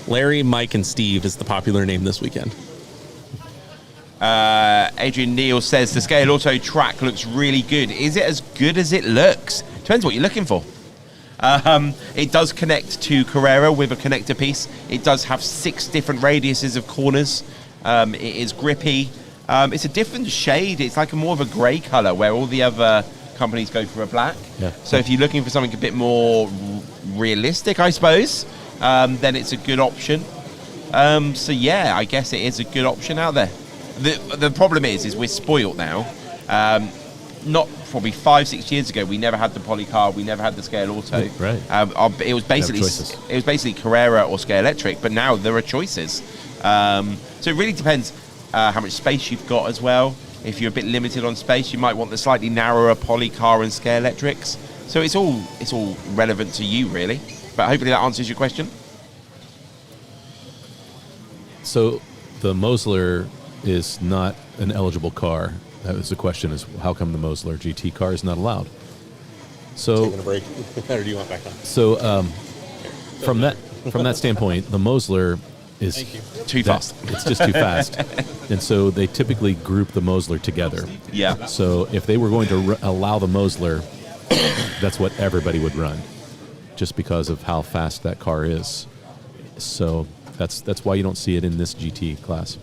and Steve is the popular name this weekend. Adrian Neal says the Scale Auto track looks really good. Is it as good as it looks? Depends what you're looking for. It does connect to Carrera with a connector piece. It does have 6 different radiuses of corners. It is grippy. It's a different shade. It's like more of a grey colour where all the other companies go for a black. Yeah. So if you're looking for something a bit more realistic, I suppose, then it's a good option. So yeah, I guess it is a good option out there. The problem is we're spoiled now. Not probably 5-6 years ago, we never had the Poly car, we never had the Scale Auto. Right. It was basically Carrera or Scale Electric, but now there are choices. So it really depends how much space you've got as well. If you're a bit limited on space, you might want the slightly narrower Poly car and Scale Electrics. So it's all relevant to you, really. But hopefully that answers your question. So the Mosler is not an eligible car. That was the question: is how come the Mosler GT car is not allowed? So Taking a break, or do you want back on? So from that standpoint, the Mosler is too fast. It's just too fast, and so they typically group the Mosler together. Yeah. So if they were going to allow the Mosler, that's what everybody would run, just because of how fast that car is. So that's why you don't see it in this GT class.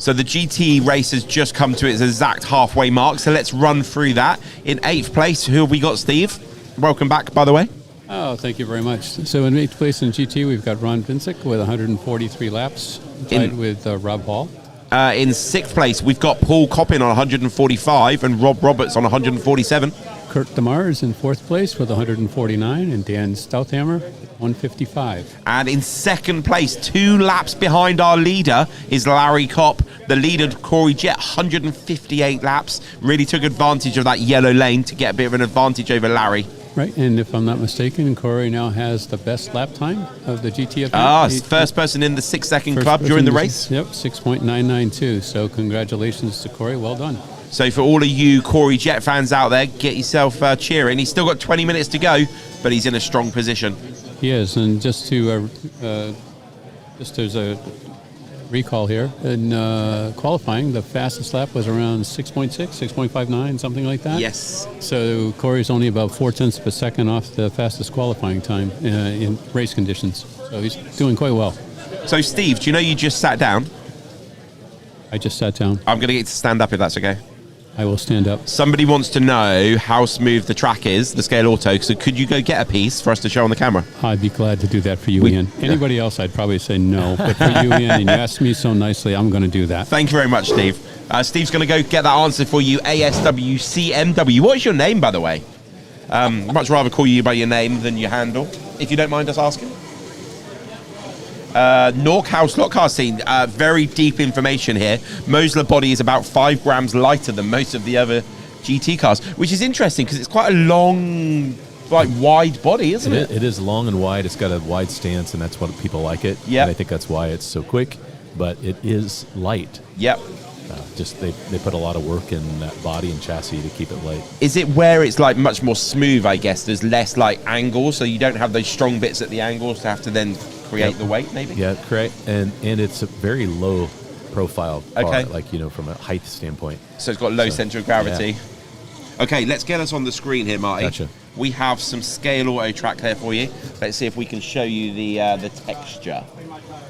So the GT race has just come to its exact halfway mark. So let's run through that. In 8th place, who have we got, Steve? Welcome back, by the way. Oh, thank you very much. So in 8th place in GT, we've got Ron Vincic with 143 laps, tied with Rob Hall. In 6th place, we've got Paul Coppin on 145 and Rob Roberts on 147. Kurt DeMar is in 4th place with 149, and Dan Stouthammer, 155. And in 2nd place, 2 laps behind our leader, is Larry Kopp. The leader, Corey Jett, 158 laps. Really took advantage of that yellow lane to get a bit of an advantage over Larry. Right, and if I'm not mistaken, Corey now has the best lap time of the GT event. First person in the 6-second club during the race. Yep, 6.992. So congratulations to Corey. Well done. So for all of you Corey Jett fans out there, get yourself cheering. He's still got 20 minutes to go, but he's in a strong position. He is, and just there's a recall here. In qualifying, the fastest lap was around 6.6, 6.59, something like that. Yes. So Corey's only about 0.4 of a second off the fastest qualifying time in race conditions. So he's doing quite well. So Steve, do you know you just sat down? I just sat down. I'm going to get you to stand up if that's okay. I will stand up. Somebody wants to know how smooth the track is, the Scale Auto, so could you go get a piece for us to show on the camera? I'd be glad to do that for you, Ian. Anybody else, I'd probably say no. But for you, Ian, and you asked me so nicely, I'm going to do that. Thank you very much, Steve. Steve's going to go get that answer for you, ASWCMW. What is your name, by the way? Much rather call you by your name than your handle, if you don't mind us asking. Norkhouse Lot Car Scene, very deep information here. Mosler body is about 5 grams lighter than most of the other GT cars, which is interesting because it's quite a long, wide body, isn't it? It is long and wide. It's got a wide stance, and that's what people like it. Yeah. And I think that's why it's so quick, but it is light. Yep. Just they put a lot of work in that body and chassis to keep it light. Is it where it's like much more smooth, I guess? There's less like angles, so you don't have those strong bits at the angles to have to then create the weight, maybe? Yeah, correct. And it's a very low profile car, Okay. from a height standpoint. So it's got low center of gravity. Yeah. Okay, let's get us on the screen here, Marty. Gotcha. We have some Scale Auto track here for you. Let's see if we can show you the texture.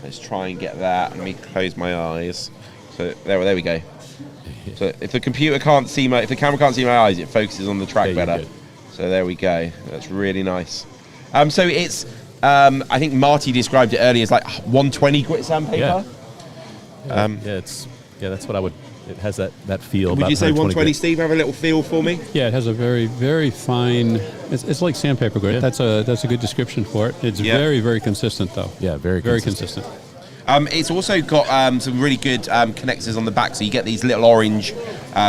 Let's try and get that. Let me close my eyes. So there we go. So if the camera can't see my eyes, it focuses on the track better. So there we go. That's really nice. So it's I think Marty described it earlier as like 120 grit sandpaper. That's what I would. It has that feel. Would you say 120, Steve? Have a little feel for me. Yeah, it has a very, very fine. It's like sandpaper grit. Yeah. That's a good description for it. It's very, very consistent, though. Yeah, very consistent. It's also got some really good connectors on the back. So you get these little orange,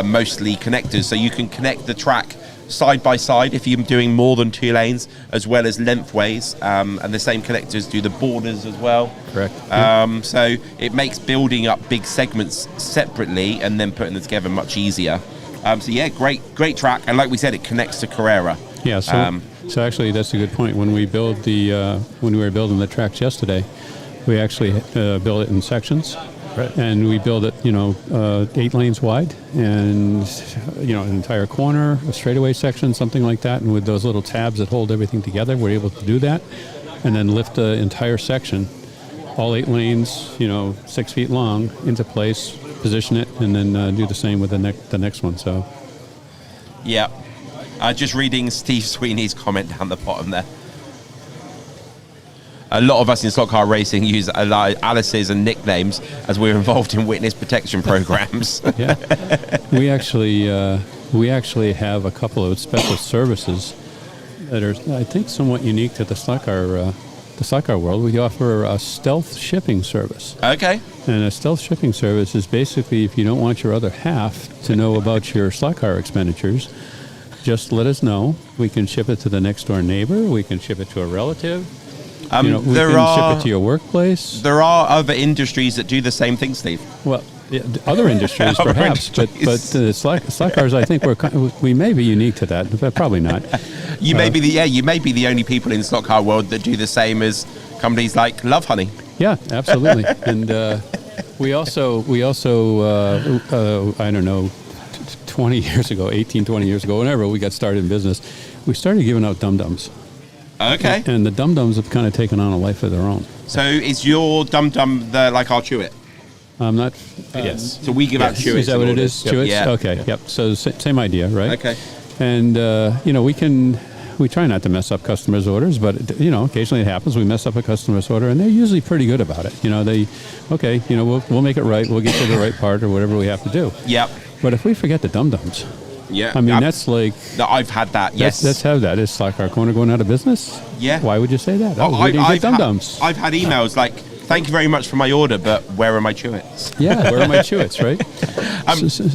mostly connectors. So you can connect the track side by side if you're doing more than 2 lanes, as well as lengthways. And the same connectors do the borders as well. Correct. So it makes building up big segments separately and then putting them together much easier. So yeah, great track. And like we said, it connects to Carrera. Yeah, so actually that's a good point. When we were building the tracks yesterday, we actually built it in sections. Right. And we build it, 8 lanes wide and, an entire corner, a straightaway section, something like that. And with those little tabs that hold everything together, we're able to do that. And then lift the entire section, all 8 lanes, 6 feet long, into place, position it, and then do the same with the next one. So, yeah. Just reading Steve Sweeney's comment down the bottom there. A lot of us in slot car racing use aliases and nicknames as we're involved in witness protection programs. Yeah, we actually have a couple of special services that are, I think, somewhat unique to the slot car world. We offer a stealth shipping service. Okay. And a stealth shipping service is basically if you don't want your other half to know about your slot car expenditures, just let us know. We can ship it to the next door neighbor. We can ship it to a relative. We can ship it to your workplace. There are other industries that do the same thing, Steve. Well, yeah, other industries perhaps, but slot cars, I think we may be unique to that, but probably not. You may be the only people in the slot car world that do the same as companies like Love Honey. Yeah, absolutely. And we also I don't know, 20 years ago, 20 years ago, whenever we got started in business, we started giving out dum-dums. Okay. And the dum-dums have kind of taken on a life of their own. So is your dum-dum like our Chew It? I'm not... yes. So we give out Chew It. Is that what it is? Chew It? Yeah. Okay, yep. So same idea, right? Okay. And, we try not to mess up customers' orders, but, occasionally it happens. We mess up a customer's order, and they're usually pretty good about it. We'll make it right. We'll get you the right part or whatever we have to do. Yep. But if we forget the dum-dums... Yeah, I mean, that's like... I've had that, yes. Let's have that. Is Slot Car Corner going out of business? Yeah. Why would you say that? We didn't get dum-dums. I've had emails like, thank you very much for my order, but where are my Chew-Its? Yeah, where are my Chew-Its, right? I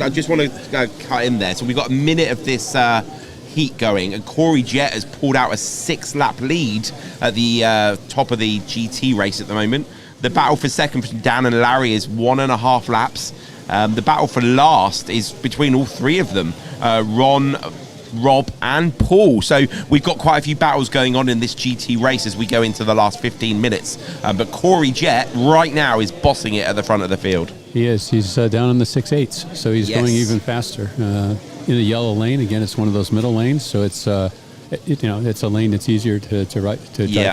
just want to cut in there. So we've got a minute of this heat going, and Corey Jett has pulled out a 6-lap lead at the top of the GT race at the moment. The battle for second from Dan and Larry is 1.5 laps. The battle for last is between all 3 of them, Ron, Rob and Paul. So we've got quite a few battles going on in this GT race as we go into the last 15 minutes. But Corey Jett right now is bossing it at the front of the field. He is. He's down in the 6/8, so he's going even faster. In the yellow lane, again, it's one of those middle lanes, so it's it's a lane that's easier to drive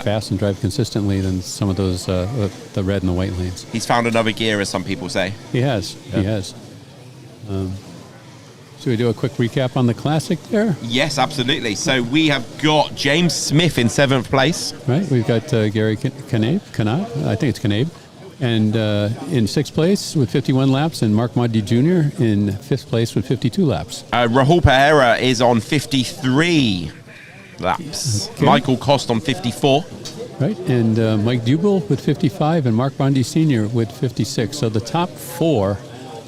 fast and drive consistently than some of those the red and the white lanes. He's found another gear, as some people say. He has. Yeah. He has. Should we do a quick recap on the Classic there? Yes, absolutely. So we have got James Smith in 7th place. Right. We've got Gary Knabe, I think it's Knabe, and in 6th place with 51 laps, and Mark Mundy Jr. in 5th place with 52 laps. Rahul Pereira is on 53 laps. Okay. Michael Cost on 54. Right, and Mike Dubel with 55, and Mark Bundy Sr. with 56. So the top 4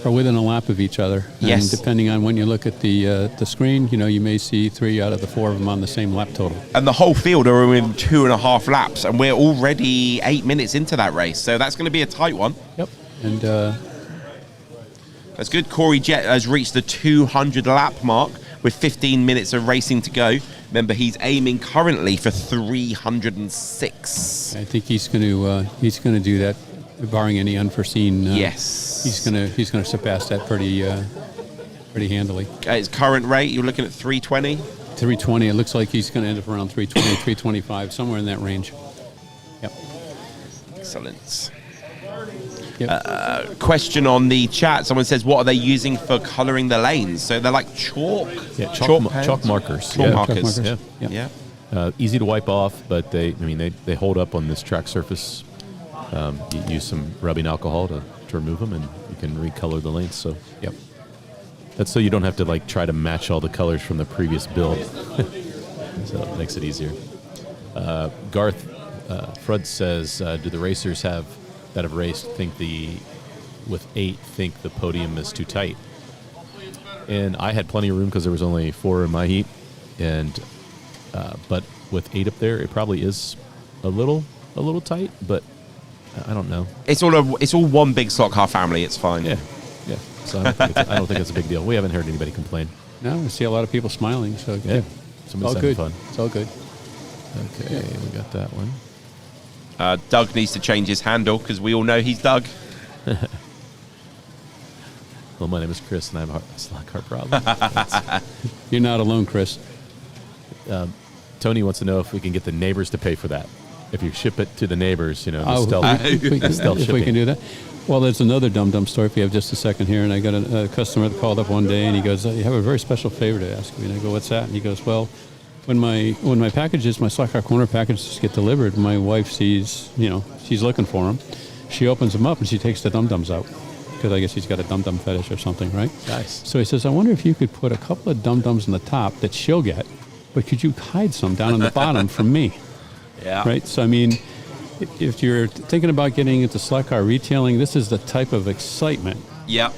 are within a lap of each other. Yes. And depending on when you look at the screen, you may see 3 out of the 4 of them on the same lap total. And the whole field are in 2.5 laps, and we're already 8 minutes into that race. So that's going to be a tight one. Yep. And that's good. Corey Jett has reached the 200 lap mark with 15 minutes of racing to go. Remember, he's aiming currently for 306. I think he's going to do that, barring any unforeseen. Yes. He's going to surpass that pretty handily. At his current rate, you're looking at 320. 320. It looks like he's going to end up around 320, 325, somewhere in that range. Yep. Excellent. Yep. Question on the chat. Someone says, what are they using for colouring the lanes? So they're like chalk? Yeah, chalk markers. Chalk markers. Yeah. Easy to wipe off, but they hold up on this track surface. You use some rubbing alcohol to remove them, and you can recolor the lanes. So, yep. That's so you don't have to try to match all the colors from the previous build. So it makes it easier. Garth Frud says, do the racers have that have raced think with 8 think the podium is too tight. And I had plenty of room because there was only 4 in my heat, and but with 8 up there, it probably is a little tight. But I don't know. It's all one big slot car family. It's fine. Yeah. So I don't think it's a big deal. We haven't heard anybody complain. No, I see a lot of people smiling. So yeah, all somebody's having good. Fun. It's all good. Okay, we got that one. Doug needs to change his handle because we all know he's Doug. Well, my name is Chris, and I have a slot car problem. You're not alone, Chris. Tony wants to know if we can get the neighbors to pay for that. If you ship it to the neighbors, the stealth if we can do that. Well, there's another dum-dum story if you have just a second here. And I got a customer that called up one day, and he goes, "You have a very special favor to ask me." And I go, "What's that?" And he goes, "Well, when my packages, my slot car corner packages get delivered, my wife sees, she's looking for them. She opens them up and she takes the dum-dums out." Because I guess he's got a dum-dum fetish or something, right? Nice. So he says, "I wonder if you could put a couple of dum-dums on the top that she'll get, but could you hide some down on the bottom from me?" Yeah. Right? So, I mean, if you're thinking about getting into slot car retailing, this is the type of excitement,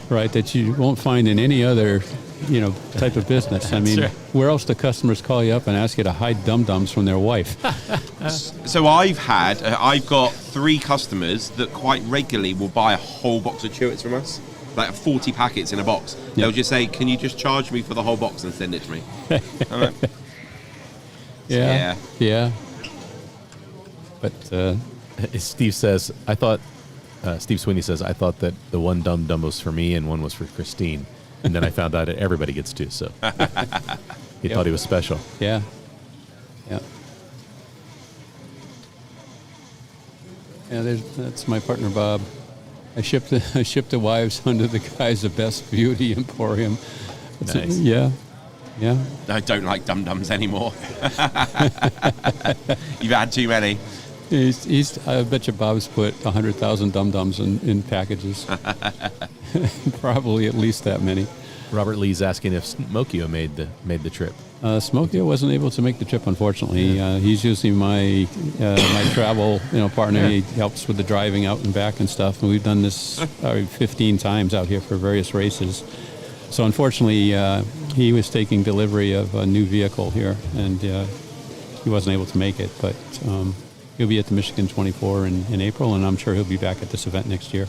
right, that you won't find in any other, type of business. I mean, where else do customers call you up and ask you to hide dum-dums from their wife? So I've got 3 customers that quite regularly will buy a whole box of Chewits from us, like 40 packets in a box. They'll just say, "Can you just charge me for the whole box and send it to me?" I'm like, Yeah. But Steve says, Steve Sweeney says, "I thought that the one dum-dum was for me and one was for Christine. And then I found out that everybody gets 2, so he thought he was special." Yeah. Yeah, that's my partner, Bob. I shipped the wives under the guise of Best Beauty Emporium. Nice. Yeah. I don't like dum-dums anymore. You've had too many. I bet you Bob's put 100,000 dum-dums in packages. Probably at least that many. Robert Lee's asking if Smokio made the trip. Smokio wasn't able to make the trip, unfortunately. He's usually my travel partner. Yeah. He helps with the driving out and back and stuff. And we've done this 15 times out here for various races. So unfortunately, he was taking delivery of a new vehicle here, and he wasn't able to make it. But he'll be at the Michigan 24 in April, and I'm sure he'll be back at this event next year.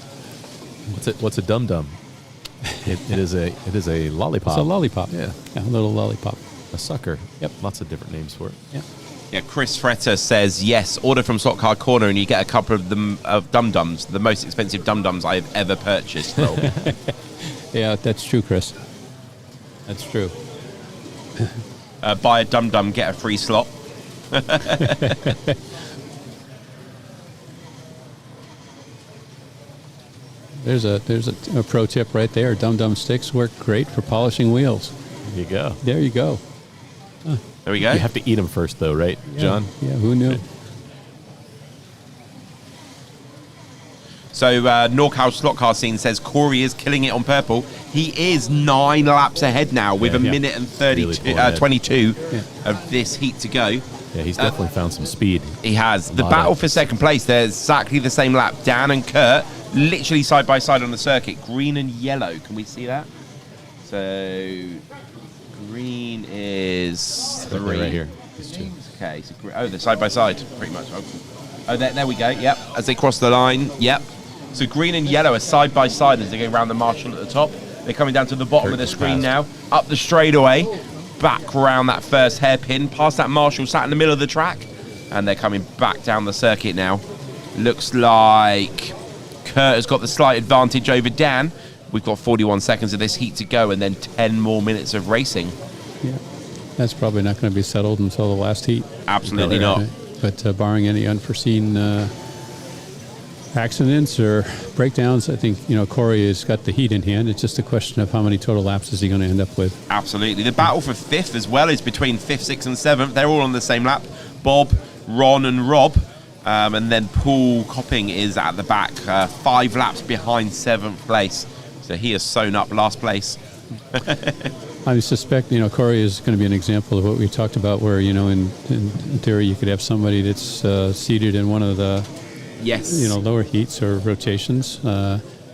What's a dum-dum? It is a lollipop. It's a lollipop. Yeah, a little lollipop. A sucker. Yep. Lots of different names for it. Yeah. Yeah, Chris Fretter says, yes, order from Slot Car Corner and you get a couple of them of dum-dums, the most expensive dum-dums I've ever purchased. Yeah, that's true, Chris. That's true. Buy a dum-dum, get a free slot. There's a pro tip right there. Dum-dum sticks work great for polishing wheels. There you go. There you go. There we go. You have to eat them first, though, right, John? Yeah, who knew? So NorCal Slot Car Scene says Corey is killing it on purple. He is 9 laps ahead now with a minute and 22 of this heat to go. Yeah, he's definitely found some speed. He has. The battle for second place, they're exactly the same lap. Dan and Kurt, literally side by side on the circuit. Green and yellow. Can we see that? So green is 3. Right here. These two. Okay. So they're side by side, pretty much. Oh, there we go. Yep. As they cross the line. Yep. So green and yellow are side by side as they go around the marshal at the top. They're coming down to the bottom of the screen now. Up the straightaway. Back around that first hairpin. Past that marshal sat in the middle of the track. And they're coming back down the circuit now. Looks like Kurt has got the slight advantage over Dan. We've got 41 seconds of this heat to go and then 10 more minutes of racing. Yeah, that's probably not going to be settled until the last heat. Absolutely not. But barring any unforeseen accidents or breakdowns, I think Corey has got the heat in hand. It's just a question of how many total laps is he going to end up with. Absolutely. The battle for 5th as well is between 5th, 6th and 7th. They're all on the same lap. Bob, Ron and Rob. And then Paul Copping is at the back, 5 laps behind 7th place. So he has sewn up last place. I suspect, Corey is going to be an example of what we talked about where, in theory, you could have somebody that's seated in one of the Yes. lower heats or rotations.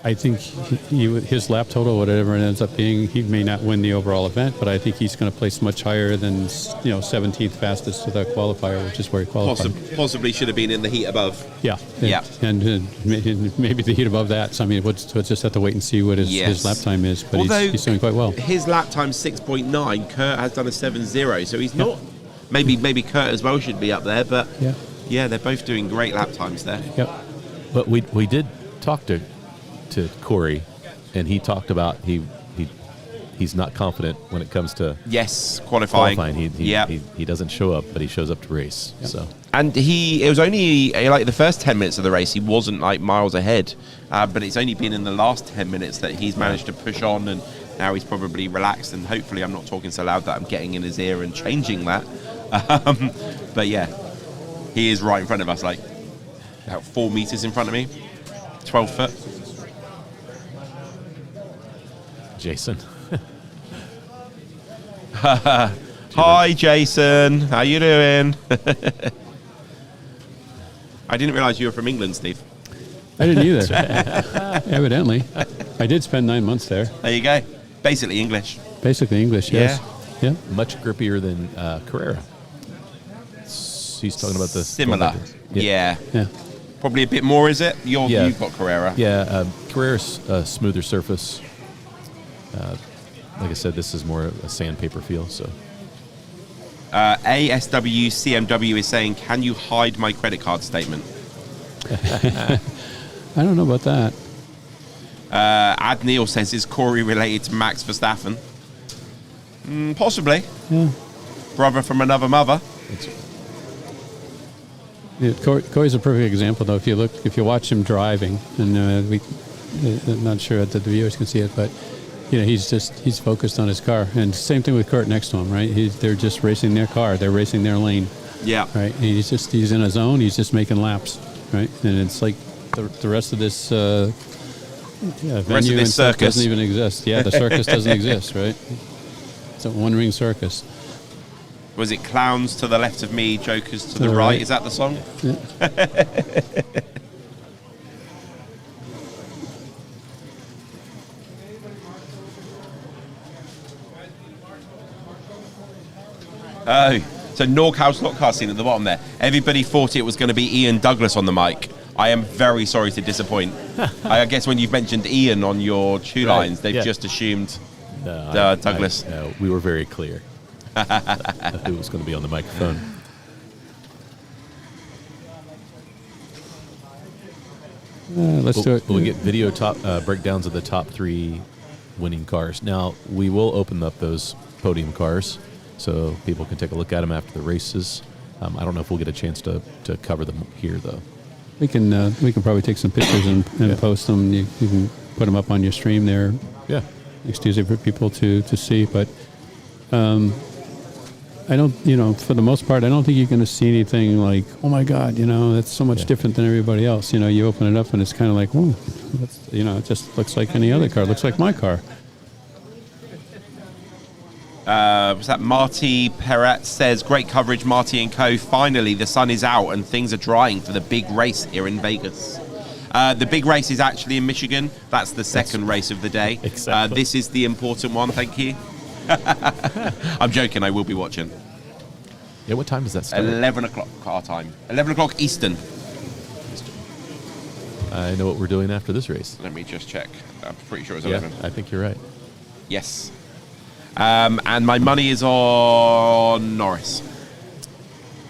I think his lap total, whatever it ends up being, he may not win the overall event, but I think he's going to place much higher than 17th fastest to the qualifier, which is where he qualified. Possibly should have been in the heat above. Yeah. Yeah. And maybe the heat above that. So, I mean, we'll just have to wait and see what his lap time is, but he's doing quite well. His lap time's 6.9. Kurt has done a 7.0, so he's not. Maybe Kurt as well should be up there, but yeah, they're both doing great lap times there. Yep. But we did talk to Corey, and he talked about he's not confident when it comes to qualifying. He doesn't show up, but he shows up to race. Yep. So and it was only like the first 10 minutes of the race he wasn't like miles ahead, but it's only been in the last 10 minutes that he's managed to push on, and now he's probably relaxed, and hopefully I'm not talking so loud that I'm getting in his ear and changing that. But yeah, he is right in front of us, like about 4 meters in front of me, 12 foot. Jason. Hi, Jason. How you doing? I didn't realize you were from England, Steve. I didn't either. Evidently. I did spend 9 months there. There you go. Basically English. Basically English, yes. Yeah. Much grippier than Carrera. He's talking about the similar. Yeah. Yeah. Probably a bit more, is it? You've got Carrera. Yeah, Carrera's a smoother surface. Like I said, this is more a sandpaper feel. So, ASW CMW is saying, "Can you hide my credit card statement?" I don't know about that. Ad Neil says, "Is Corey related to Max Verstappen?" Possibly. Yeah. Brother from another mother. Yeah, Corey's a perfect example, though. If you watch him driving, and I'm not sure that the viewers can see it, but he's focused on his car. And same thing with Kurt next to him, right? They're just racing their car, they're racing their lane. Yeah. Right. And he's in a zone. He's just making laps, right? And it's like the rest of this venue and stuff circus doesn't even exist. Yeah, the circus doesn't exist, right? It's a one-ring circus. Was it Clowns to the left of me, Jokers to the right? Is that the song? Yeah. Oh, so Norkhouse Lockcar scene at the bottom there. Everybody thought it was going to be Ian Douglas on the mic. I am very sorry to disappoint. I guess when you've mentioned Ian on your two lines, they've just assumed Douglas. We were very clear who was going to be on the microphone. Let's do it. We'll get video breakdowns of the top 3 winning cars. Now, we will open up those podium cars so people can take a look at them after the races. I don't know if we'll get a chance to cover them here, though. We can probably take some pictures and post them. You can put them up on your stream there. Yeah. Next Tuesday for people to see. But I don't, for the most part, I don't think you're going to see anything like, oh my God, that's so much different than everybody else. You open it up and it's kind of like, whoa, it just looks like any other car. It looks like my car. Was that Marty Perret says, great coverage, Marty and co. Finally, the sun is out and things are drying for the big race here in Vegas. The big race is actually in Michigan. That's the second race of the day. Exactly. This is the important one, thank you. I'm joking, I will be watching. Yeah, what time does that start? 11 o'clock our time. 11 o'clock Eastern. I know what we're doing after this race. Let me just check. I'm pretty sure it's 11. I think you're right. Yes. And my money is on Norris.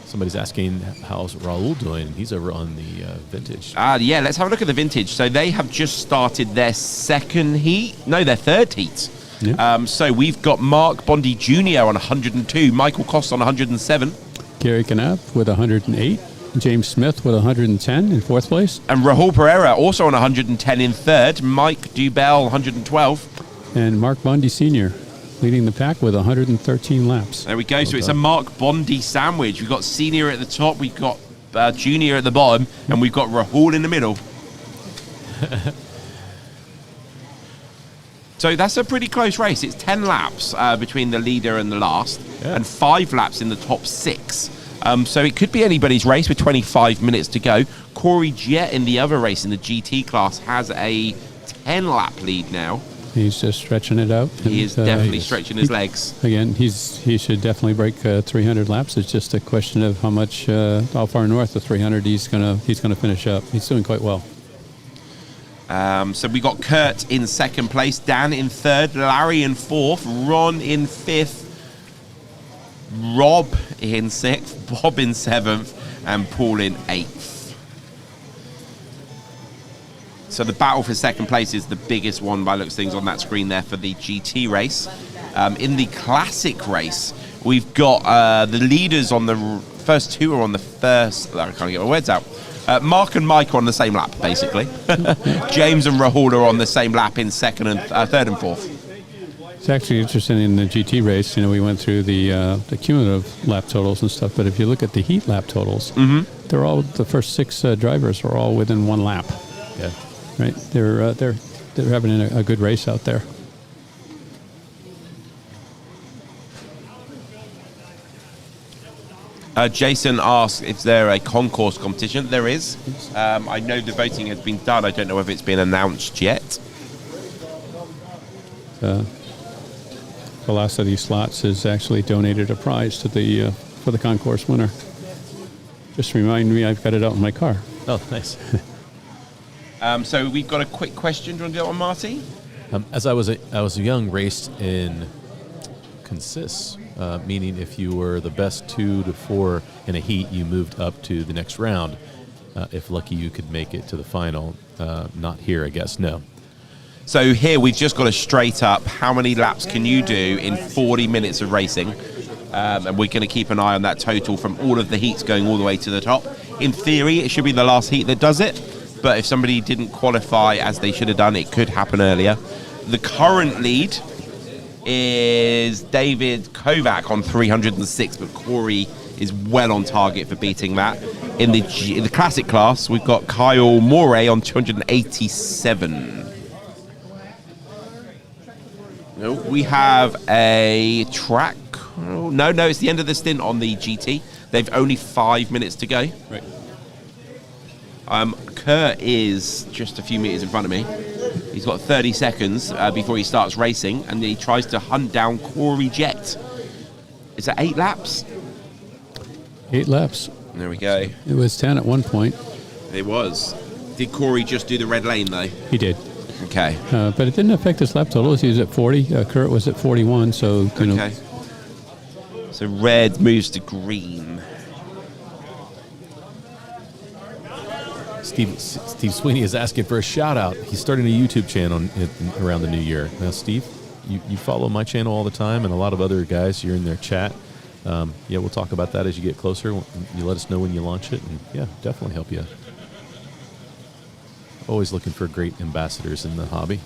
Somebody's asking, how's Raul doing? He's over on the Vintage. Yeah, let's have a look at the Vintage. So they have just started their third heat. Yeah. So we've got Mark Bondi Jr. on 102, Michael Cost on 107. Gary Knapp with 108. James Smith with 110 in fourth place. And Rahul Pereira also on 110 in third. Mike Dubell, 112. And Mark Bondi Sr. leading the pack with 113 laps. There we go. So it's a Mark Bondi sandwich. We've got Senior at the top, we've got Junior at the bottom, and we've got Rahul in the middle. So that's a pretty close race. It's 10 laps between the leader and the last, and 5 laps in the top 6. So it could be anybody's race with 25 minutes to go. Corey Jett in the other race in the GT class has a 10-lap lead now. He's just stretching it out. He is definitely stretching his legs. Again, he should definitely break 300 laps. It's just a question of how far north of 300 he's gonna finish up. He's doing quite well. So we got Kurt in second place, Dan in third, Larry in fourth, Ron in fifth, Rob in sixth, Bob in seventh, and Paul in eighth. So the battle for second place is the biggest one by looks things on that screen there for the GT race. In the classic race, we've got the leaders on the first two are on the first. I can't get my words out. Mark and Mike are on the same lap, basically. James and Rahul are on the same lap in second and third and fourth. It's actually interesting in the GT race. We went through the cumulative lap totals and stuff, but if you look at the heat lap totals, they're all the first six drivers are all within one lap. Yeah. Right, they're having a good race out there. Jason asks if there a concourse competition. There is. I know the voting has been done. I don't know if it's been announced yet. Velocity Slots has actually donated a prize to the for the concourse winner. Just remind me, I've got it out in my car. Oh, nice. So we've got a quick question. Do you want to do that one, Marty? As I was young, raced in consists, meaning if you were the best 2 to 4 in a heat, you moved up to the next round. If lucky, you could make it to the final. Not here, I guess. No. So here we've just got a straight up. How many laps can you do in 40 minutes of racing? And we're going to keep an eye on that total from all of the heats going all the way to the top. In theory, it should be the last heat that does it. But if somebody didn't qualify as they should have done, it could happen earlier. The current lead is David Kovac on 306, but Corey is well on target for beating that. In the classic class, we've got Kyle Moray on 287. No, we have a track. Oh, no, it's the end of the stint on the GT. They've only 5 minutes to go. Right. Kurt is just a few meters in front of me. He's got 30 seconds before he starts racing, and he tries to hunt down Corey Jett. Is that 8 laps? 8 laps. There we go. It was 10 at one point. It was. Did Corey just do the red lane, though? He did. Okay. But it didn't affect his lap totals. He was at 40. Kurt was at 41, so, Okay. So red moves to green. Steve Sweeney is asking for a shout out. He's starting a YouTube channel around the new year. Now, Steve, you follow my channel all the time, and a lot of other guys. You're in their chat. We'll talk about that as you get closer. You let us know when you launch it, and definitely help you. Always looking for great ambassadors in the hobby.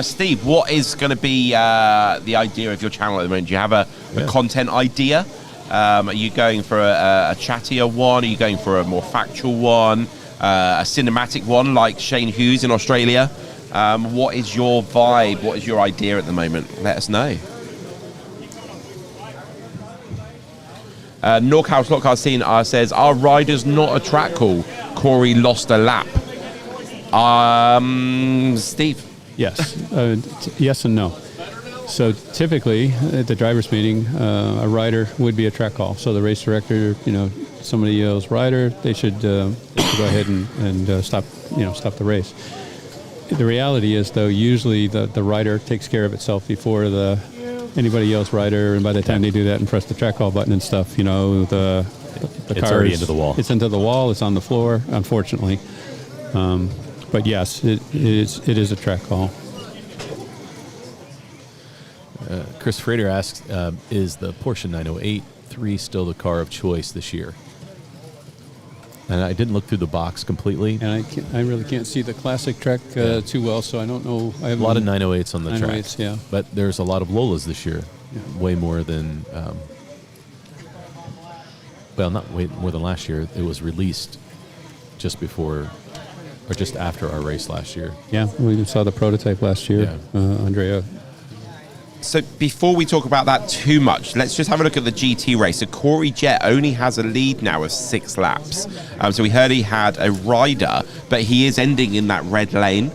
Steve, what is going to be the idea of your channel at the moment? Do you have a content idea? Are you going for a chattier one? Are you going for a more factual one? A cinematic one like Shane Hughes in Australia? What is your vibe? What is your idea at the moment? Let us know. Norkhouse Lockhart Scene says, are riders not a track call? Corey lost a lap. Steve? Yes. Yes and no. So typically at the driver's meeting, a rider would be a track call. So the race director, somebody yells rider, they should go ahead and stop the race. The reality is, though, usually the rider takes care of itself before anybody yells rider, and by the time they do that and press the track call button and stuff, the it's car already into the wall. It's into the wall. It's on the floor, unfortunately. But yes, it is a track call. Chris Frater asks, is the Porsche 908 still the car of choice this year? And I didn't look through the box completely. And I really can't see the classic track too well, so I don't know. I have a lot of 908s on the track. Yeah. But there's a lot of Lolas this year. Yeah. Way more than, not way more than last year. It was released just before or just after our race last year. Yeah, we saw the prototype last year. Yeah. Andrea So before we talk about that too much, let's just have a look at the GT race. So Corey Jett only has a lead now of 6 laps. So we heard he had a rider, but he is ending in that red lane.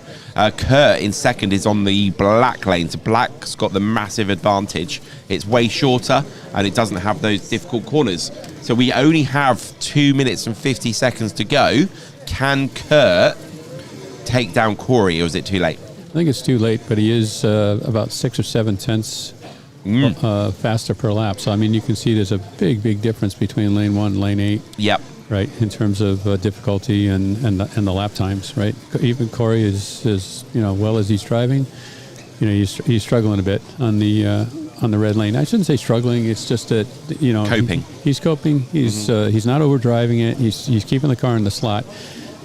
Kurt in second is on the black lane. So black's got the massive advantage. It's way shorter and it doesn't have those difficult corners. So we only have 2 minutes and 50 seconds to go. Can Kurt take down Corey, or is it too late? I think it's too late, but he is about 6 or 7 tenths faster per lap. So, I mean, you can see there's a big difference between lane 1 and lane 8. Yep. Right, in terms of difficulty and the lap times, right? Even Corey is well as he's driving, he's struggling a bit on the red lane. I shouldn't say struggling. It's just that coping. He's coping. He's not overdriving it. He's keeping the car in the slot,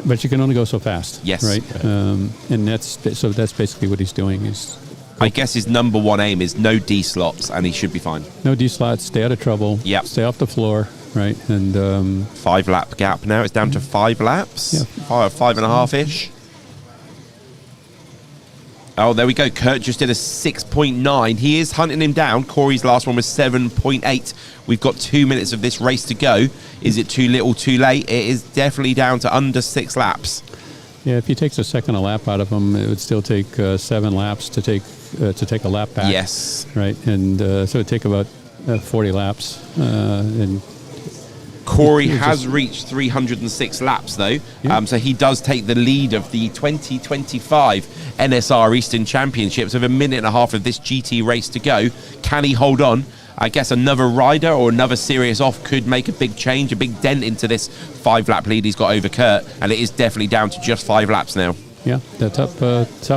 but you can only go so fast. Yes. Right. And that's basically what he's doing. I guess his number one aim is no D slots, and he should be fine. No D slots. Stay out of trouble. Yep. Stay off the floor. Right, and 5 lap gap now. It's down to 5 laps. Yeah. 5.5 ish. Oh, there we go. Kurt just did a 6.9. He is hunting him down. Corey's last one was 7.8. We've got 2 minutes of this race to go. Is it too little, too late? It is definitely down to under 6 laps. Yeah, if he takes a second a lap out of him, it would still take 7 laps to take a lap back. Yes. Right, and so it'd take about 40 laps, and Corey has reached 306 laps, though, so he does take the lead of the 2025 NSR Eastern Championship. So, with a minute and a half of this GT race to go, can he hold on? I guess another rider or another serious off could make a big change, a big dent into this 5-lap lead he's got over Kurt, and it is definitely down to just 5 laps now. Yeah, the top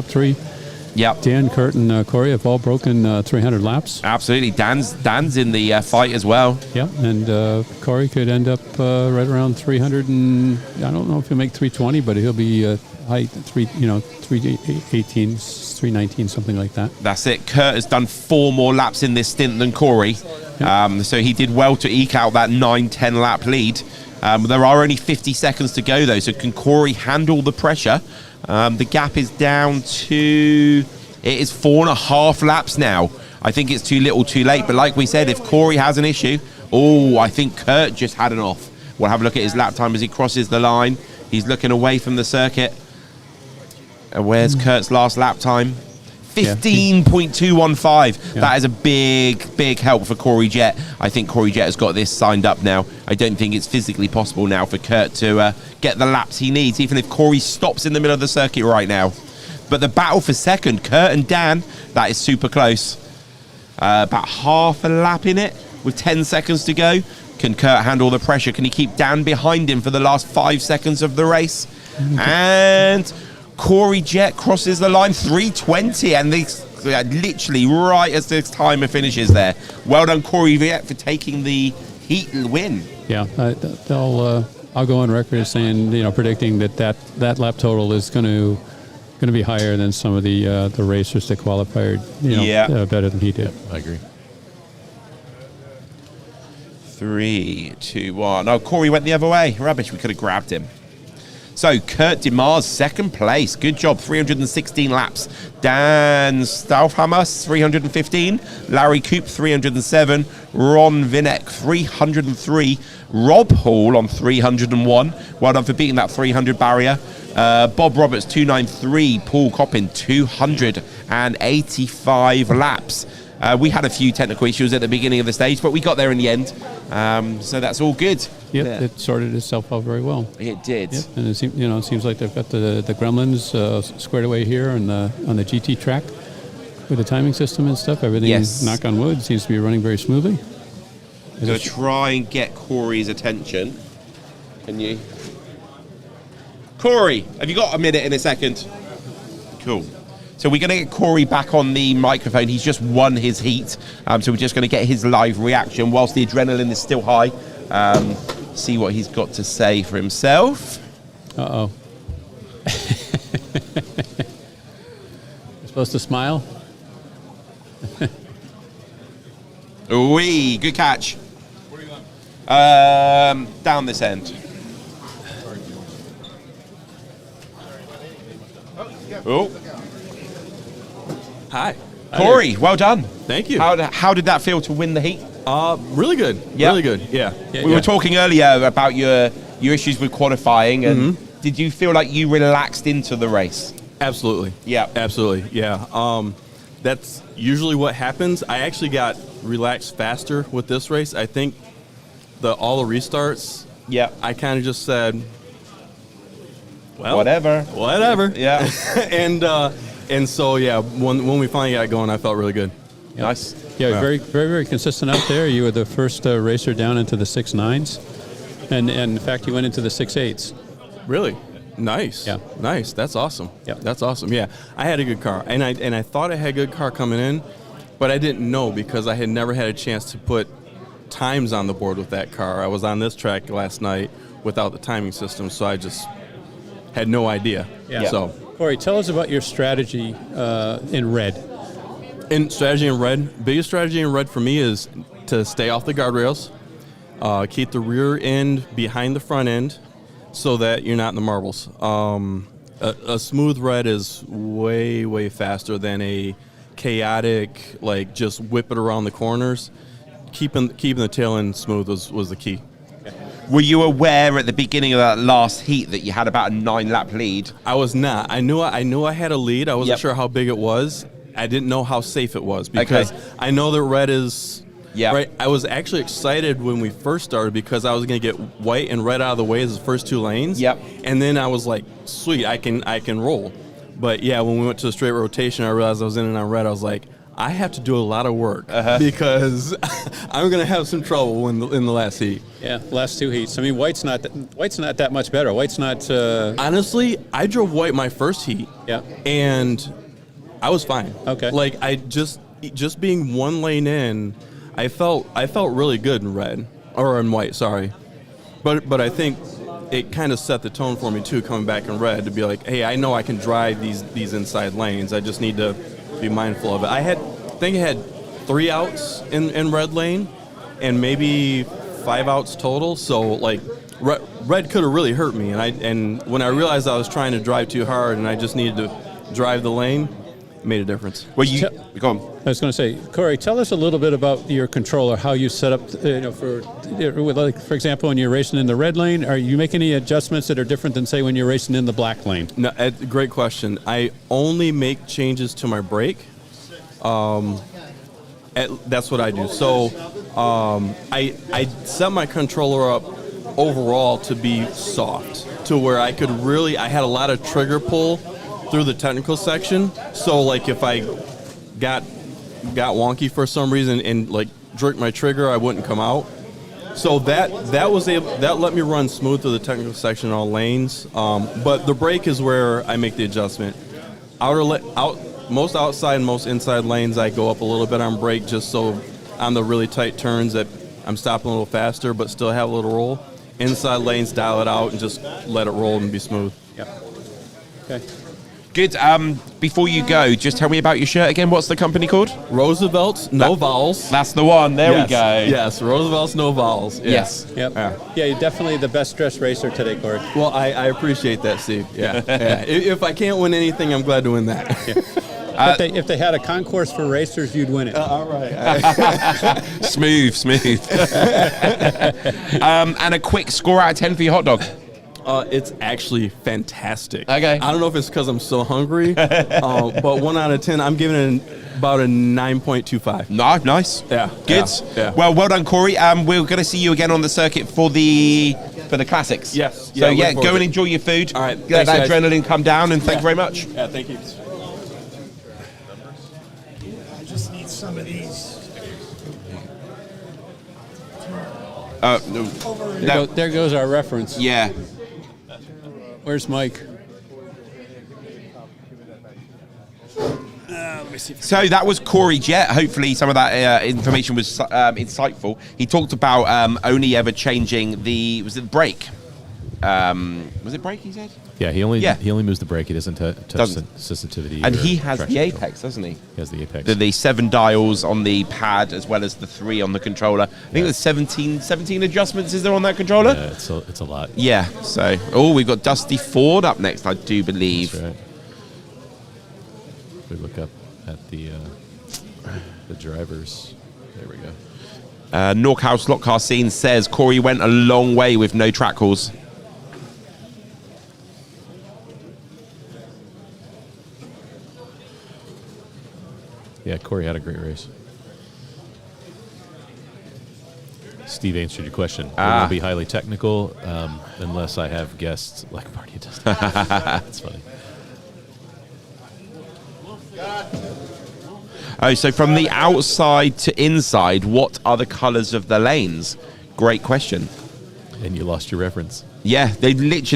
3. Yep. Dan, Kurt, and Corey have all broken 300 laps. Absolutely. Dan's in the fight as well. Yeah, and Corey could end up right around 300, and I don't know if he'll make 320, but he'll be high 318, 319, something like that. That's it. Kurt has done 4 more laps in this stint than Corey. Yep. So he did well to eke out that 9-10 lap lead. There are only 50 seconds to go, though, so can Corey handle the pressure? The gap is down to, it is 4.5 laps now. I think it's too little, too late. But like we said, if Corey has an issue, I think Kurt just had an off. We'll have a look at his lap time as he crosses the line. He's looking away from the circuit. And where's Kurt's last lap time? 15.215. Yeah. That is a big help for Corey Jett. I think Corey Jett has got this signed up now. I don't think it's physically possible now for Kurt to get the laps he needs, even if Corey stops in the middle of the circuit right now. But the battle for second, Kurt and Dan, that is super close. About half a lap in it with 10 seconds to go. Can Kurt handle the pressure? Can he keep Dan behind him for the last 5 seconds of the race? And Corey Jett crosses the line, 3:20, and this literally right as the timer finishes there. Well done, Corey Jett, for taking the heat win. Yeah, I'll go on record as saying, predicting that lap total is going to be higher than some of the racers that qualified, better than he did. I agree. 3, 2, 1. Oh, Corey went the other way. Rubbish. We could have grabbed him. So, Kurt DeMars, second place. Good job, 316 laps. Dan Staufhammer, 315. Larry Coop, 307. Ron Vinek, 303. Rob Hall on 301. Well done for beating that 300 barrier. Bob Roberts, 293. Paul Coppin, 285 laps. We had a few technical issues at the beginning of the stage, but we got there in the end. So that's all good. Yep, it sorted itself out very well. It did. Yep. And it seems like they've got the gremlins squared away here on the GT track with the timing system and stuff. Everything, knock on wood, seems to be running very smoothly. So try and get Corey's attention. Can you? Corey, have you got a minute in a second? Cool. So we're going to get Corey back on the microphone. He's just won his heat. So we're just going to get his live reaction whilst the adrenaline is still high. See what he's got to say for himself. Uh-oh. You're supposed to smile? Wee, good catch. Where are you going? Down this end. Oh. Hi. Corey, well done. Thank you. How did that feel to win the heat? Really good. Yeah. Really good. Yeah. We were talking earlier about your issues with qualifying, and did you feel like you relaxed into the race? Absolutely. Yeah. Absolutely. Yeah. That's usually what happens. I actually got relaxed faster with this race. I think all the restarts. Yeah. I kind of just said, well, whatever. Yeah. and so yeah, when we finally got going, I felt really good. Nice. Yeah, very, very, very consistent out there. You were the first racer down into the 6.9s, and in fact, you went into the 6.8s. Really? Nice. Yeah. Nice. That's awesome. Yeah. That's awesome. Yeah. I had a good car, and I thought I had a good car coming in, but I didn't know because I had never had a chance to put times on the board with that car. I was on this track last night without the timing system, so I just had no idea. Yeah. So, Corey, tell us about your strategy in red. Biggest strategy in red for me is to stay off the guardrails, keep the rear end behind the front end so that you're not in the marbles. A smooth red is way, way faster than a chaotic, like just whip it around the corners. Keeping the tail end smooth was the key. Were you aware at the beginning of that last heat that you had about a 9-lap lead? I was not. I knew I had a lead. I wasn't sure how big it was. I didn't know how safe it was because I know that red is. Yeah. Right. I was actually excited when we first started because I was going to get white and red out of the way as the first 2 lanes. Yep. And then I was like, sweet, I can roll. But yeah, when we went to the straight rotation, I realized I was in and on red. I was like, I have to do a lot of work because I'm going to have some trouble in the last heat. Yeah, last 2 heats. I mean, White's not that much better. White's not. Honestly, I drove White my first heat. Yeah. And I was fine. Okay. Like I just being 1 lane in, I felt really good in red or in White. Sorry, but I think it kind of set the tone for me too, coming back in red to be like, hey, I know I can drive these inside lanes. I just need to be mindful of it. I think I had 3 outs in red lane, and maybe 5 outs total. So like, red could have really hurt me. And when I realized I was trying to drive too hard, and I just needed to drive the lane, it made a difference. Well, go on. I was going to say, Corey, tell us a little bit about your controller, how you set up, for example, when you're racing in the red lane, are you making any adjustments that are different than, say, when you're racing in the black lane? No, great question. I only make changes to my brake. That's what I do. So I set my controller up overall to be soft, to where I had a lot of trigger pull through the technical section. So like if I got wonky for some reason and like jerked my trigger, I wouldn't come out. So that let me run smooth through the technical section in all lanes. But the brake is where I make the adjustment. Most outside and most inside lanes, I go up a little bit on brake just so on the really tight turns that I'm stopping a little faster, but still have a little roll. Inside lanes, dial it out and just let it roll and be smooth. Yep. Okay. Good. Before you go, just tell me about your shirt again. What's the company called? Roosevelt's No Vowels. That's the one. There we go. Yes, Roosevelt's No Vowels. Yeah. Yes. Yep. Yeah, you're definitely the best dressed racer today, Corey. Well, I appreciate that, Steve. Yeah. If I can't win anything, I'm glad to win that. Yeah. If they had a concourse for racers, you'd win it. All right. Smooth. And a quick score out of 10 for your hot dog. It's actually fantastic. Okay. I don't know if it's because I'm so hungry, but 1 out of 10, I'm giving it about a 9.25. Nice. Yeah. Good. Yeah. Well done, Corey. We're going to see you again on the circuit for the classics. Yes. So Yeah, go and enjoy your food. All right. Let that Thanks, guys. adrenaline come down, and thank you very much. Yeah, thank you. I just need some of these. There goes our reference. Yeah. Where's Mike? So that was Corey Jett. Hopefully some of that information was insightful. He talked about only ever changing the brake. Was it brake, he said? Yeah, he only moves the brake. He doesn't touch sensitivity. And or he has the traction apex, doesn't he? He has the apex. The 7 dials on the pad as well as the 3 on the controller. I think there's 17 adjustments, is there, on that controller? Yeah, it's a lot. Yeah, so... Oh, we've got Dusty Ford up next, I do believe. That's right. We look up at the... the drivers. There we go. Norkhouse Lot Car Scene says Corey went a long way with no track calls. Yeah, Corey had a great race. Steve answered your question. It will be highly technical unless I have guests like Marty does. That's funny. Oh, so from the outside to inside, what are the colours of the lanes? Great question. And you lost your reference. Yeah,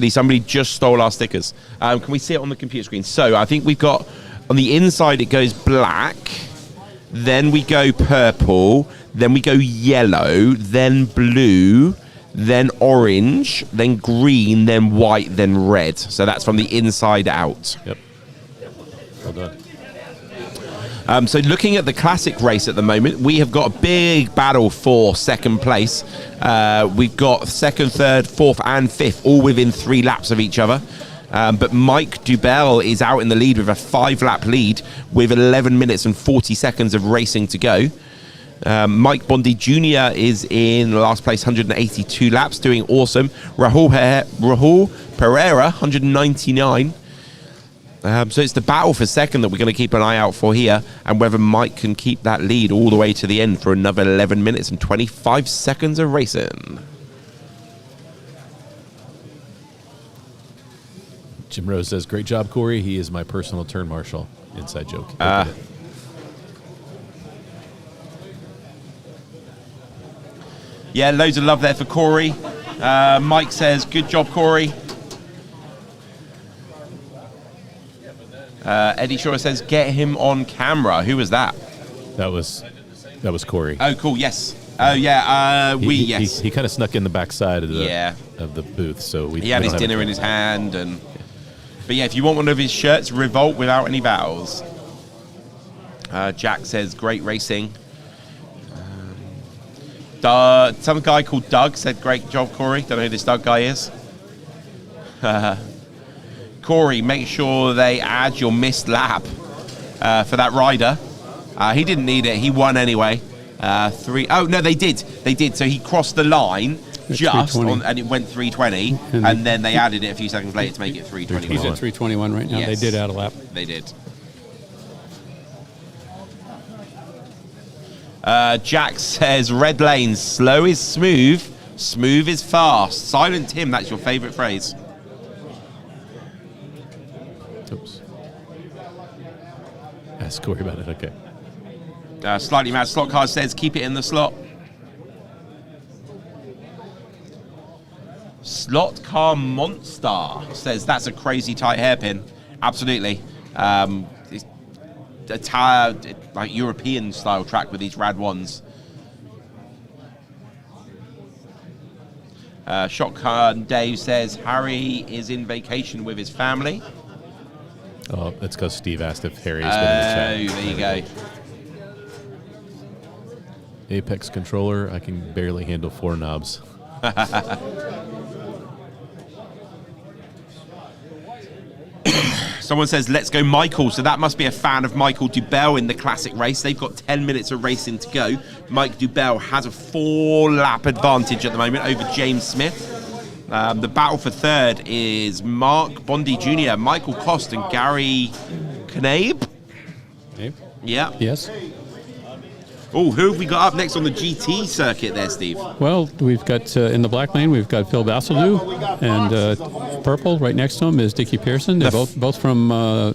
somebody just stole our stickers. Can we see it on the computer screen? So I think we've got, on the inside it goes black, then we go purple, then we go yellow, then blue, then orange, then green, then white, then red. So that's from the inside out. Yep. Well done. So looking at the classic race at the moment, we have got a big battle for second place. We've got second, third, fourth, and fifth, all within 3 laps of each other. But Mike Dubell is out in the lead with a 5-lap lead with 11 minutes and 40 seconds of racing to go. Mike Bondi Jr. is in last place, 182 laps, doing awesome. Rahul Pereira, 199. So it's the battle for second that we're going to keep an eye out for here, and whether Mike can keep that lead all the way to the end for another 11 minutes and 25 seconds of racing. Jim Rose says, great job, Corey. He is my personal turn marshal. Inside joke. Yeah, loads of love there for Corey. Mike says, good job, Corey. Eddie Shore says, get him on camera. Who was that? That was Corey. Oh, cool. Yes. Oh, yeah. Yes. He kind of snuck in the backside of the booth. So he had his dinner in his hand, but yeah, if you want one of his shirts, Revolt without any vowels. Jack says, great racing. Some guy called Doug said, great job, Corey. Don't know who this Doug guy is. Corey, make sure they add your missed lap for that rider. He didn't need it. He won anyway. Oh, no, they did. They did. So he crossed the line and it went 320, and then they added it a few seconds later to make it 321. He's at 321 right now. Yes. They did add a lap. They did. Jack says, red lanes, slow is smooth, smooth is fast. Silent Tim, that's your favourite phrase. Oops. Ask Corey about it, okay. Slightly Mad Slot Card says, keep it in the slot. Slot Car Monster says, that's a crazy tight hairpin. Absolutely. It's a tired, like European style track with these rad ones. Shotgun Dave says, Harry is in vacation with his family. Oh, that's because Steve asked if Harry's been in the chat. Oh, there you go. Apex controller, I can barely handle 4 knobs. Someone says, let's go Michael. So that must be a fan of Michael Dubell in the classic race. They've got 10 minutes of racing to go. Mike Dubell has a 4-lap advantage at the moment over James Smith. The battle for third is Mark Bondi Jr., Michael Cost, and Gary Knabe. Yeah. Yes. Oh, who have we got up next on the GT circuit there, Steve? Well, we've got in the black lane, we've got Phil Basildou, and purple right next to him is Dickie Pearson. They're both from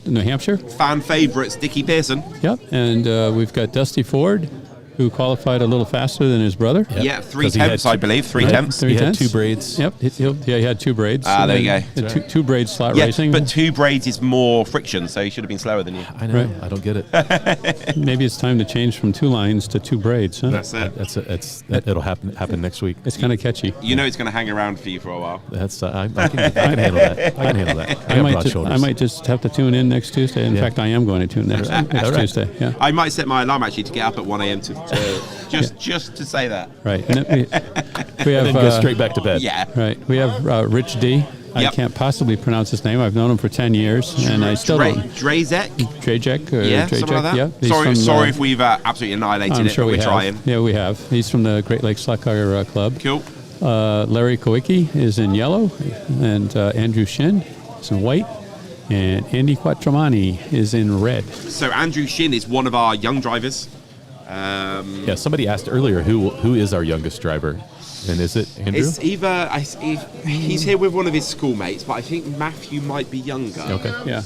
New Hampshire. Fan favorites, Dickie Pearson. Yep, and we've got Dusty Ford, who qualified a little faster than his brother. Yep. Yeah, 3 temps, I believe. 3 temps. He had 2 braids. Yep, he had 2 braids. There you go. Two braid slot racing. But 2 braids is more friction, so he should have been slower than you. I know. Right. I don't get it. Maybe it's time to change from 2 lines to 2 braids. Huh? That's it. It'll happen next week. It's kind of catchy. You know it's going to hang around for you for a while. That's I can handle that. I can handle that. I might just have to tune in next Tuesday. In fact, I am going to tune next Tuesday. Yeah. I might set my alarm actually to get up at 1 a.m. just to say that. Right. And we have then go straight back to bed. Yeah. Right. We have Rich D I can't possibly pronounce his name. I've known him for 10 years, and I still don't. Drezek? Drejek? Yeah, something like that? Yeah. He's Sorry if we've absolutely annihilated I'm it, sure but we're have. trying. Yeah, we have. He's from the Great Lakes Slot Car Club. Cool. Larry Kowicki is in yellow, and Andrew Shin is in white, and Andy Quattromani is in red. So Andrew Shin is one of our young drivers. Yeah, somebody asked earlier who is our youngest driver, and is it Andrew? It's either he's here with one of his schoolmates, but I think Matthew might be younger. Okay. Yeah.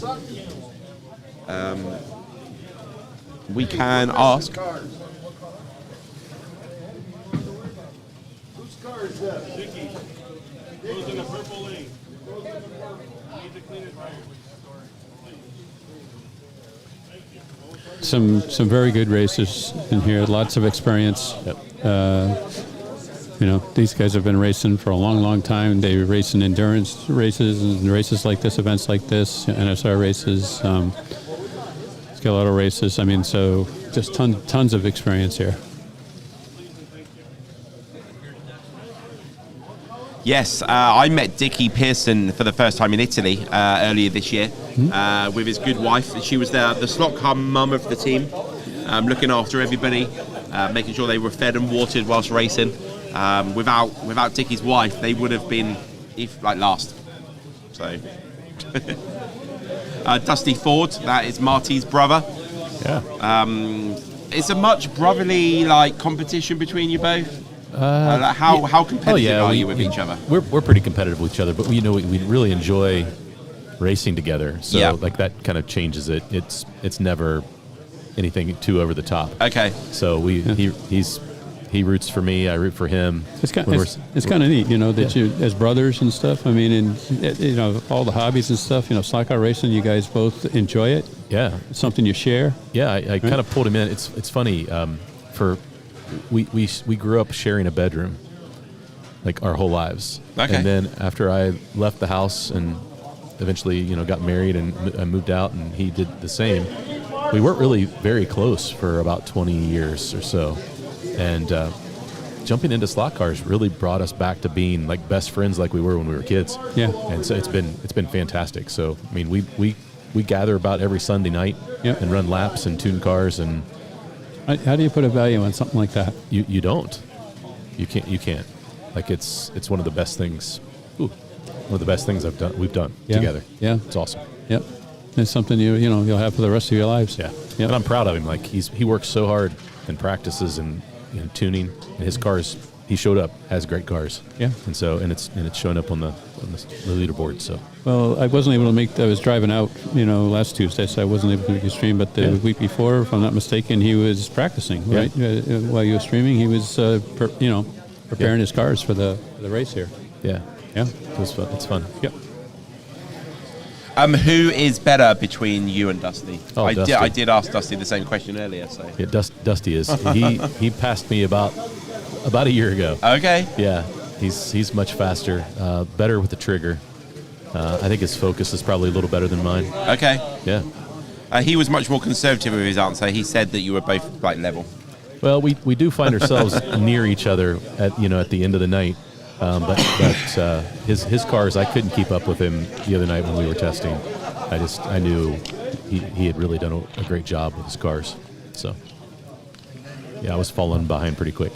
We can ask. Whose car is that? Dickie. Goes in the purple lane. Need to clean it right. Some very good racers in here. Lots of experience. These guys have been racing for a long time. They race in endurance races and races like this, events like this, NSR races, skeletal races. I mean, so just tons of experience here. Yes, I met Dickie Pearson for the first time in Italy earlier this year with his good wife. She was the slot car mum of the team, looking after everybody, making sure they were fed and watered whilst racing. Without Dickie's wife, they would have been last. So, Dusty Ford, that is Marty's brother. Yeah. It's a much brotherly competition between you both. How competitive are you with each other? We're pretty competitive with each other, but we really enjoy racing together. So that kind of changes it. It's never anything too over the top. Okay. So he roots for me, I root for him. It's kind of neat, that you as brothers and stuff. I mean, and all the hobbies and stuff. Slot car racing, you guys both enjoy it. Yeah, it's something you share. Yeah, I kind of pulled him in. It's funny. We grew up sharing a bedroom, our whole lives. Okay. And then after I left the house and eventually, got married and I moved out, and he did the same. We weren't really very close for about 20 years or so, and jumping into slot cars really brought us back to being best friends like we were when we were kids. Yeah. And so it's been fantastic. So I mean, we gather about every Sunday night and run laps and tune cars. And how do you put a value on something like that? You don't. You can't. It's one of the best things. One of the best things we've done together. Yeah. It's awesome. Yep. It's something you'll have for the rest of your lives. Yeah. Yep. And I'm proud of him. He works so hard and practices and tuning, and his cars. He showed up, has great cars. Yeah. And it's showing up on the leaderboard. So. Well, I wasn't able to I was driving out, last Tuesday, so I wasn't able to make a stream. But the week before, if I'm not mistaken, he was practicing, right? While you were streaming, he was, preparing his cars for the race here. Yeah. Yeah. It was fun. It's fun. Yep. Who is better between you and Dusty? Dusty. I did ask Dusty the same question earlier. So yeah, Dusty is. He passed me about a year ago. Okay. Yeah, he's much faster, better with the trigger. I think his focus is probably a little better than mine. Okay. Yeah. He was much more conservative with his answer. He said that you were both level. Well, we do find ourselves near each other at the end of the night. But his cars, I couldn't keep up with him the other night when we were testing. I knew he had really done a great job with his cars. So, yeah, I was falling behind pretty quick.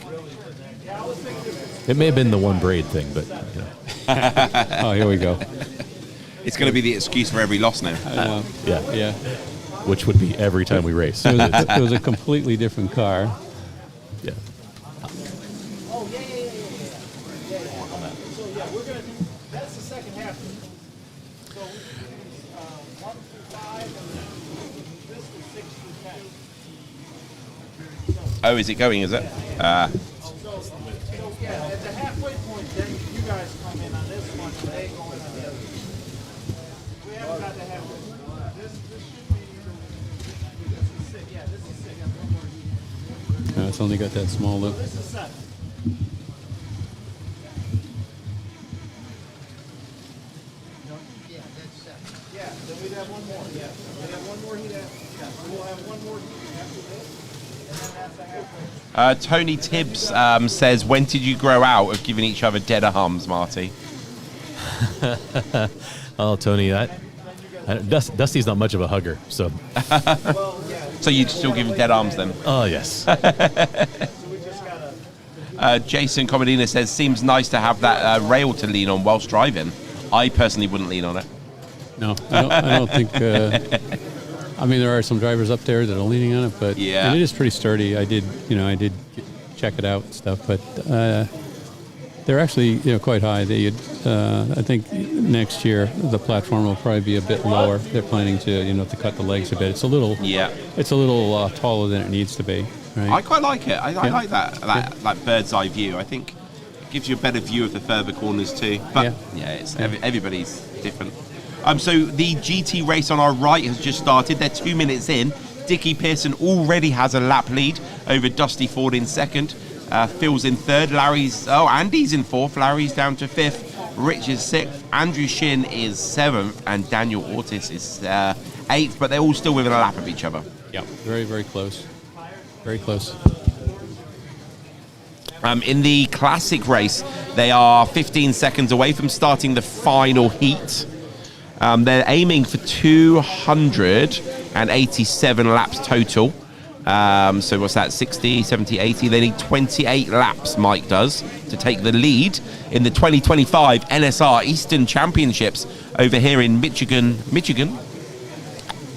It may have been the one braid thing, but oh, here we go. It's going to be the excuse for every loss now. Yeah. Which would be every time we race. It was a completely different car. Yeah. Oh, yeah. So, we're going to do, that's the second half. So, 1 through 5, and this is 6 through 10. Oh, is it going, is it? So, at the halfway point, then you guys come in on this one, and they go in on the other. We haven't got the halfway point. This should be this is 6. Yeah, this is 6. One more. It's only got that small loop. This is 7. Yeah, then we'd have one more. Yeah, we have one more heat after. Yeah, we'll have one more heat after this, and then that's the halfway. Tony Tibbs says, when did you grow out of giving each other dead arms, Marty? Oh, Tony, Dusty's not much of a hugger, so. So you'd still give him dead arms then? Oh, yes. Jason Comodina says, seems nice to have that rail to lean on whilst driving. I personally wouldn't lean on it. No, I don't think. I mean, there are some drivers up there that are leaning on it, but and it is pretty sturdy. I did check it out and stuff, but they're actually quite high. I think next year the platform will probably be a bit lower. They're planning to cut the legs a bit. It's a little taller than it needs to be. Right? I quite like it. I like that bird's eye view. I think it gives you a better view of the further corners too. But it's everybody's different. So the GT race on our right has just started. They're 2 minutes in. Dickie Pearson already has a lap lead over Dusty Ford in second. Phil's in third. Andy's in fourth. Larry's down to fifth. Rich is sixth. Andrew Shin is seventh. And Daniel Ortiz is eighth. But they're all still within a lap of each other. Yeah, very, very close. Very close. In the classic race, they are 15 seconds away from starting the final heat. They're aiming for 287 laps total. So what's that, 60, 70, 80? They need 28 laps, Mike does, to take the lead in the 2025 NSR Eastern Championships over here in Michigan.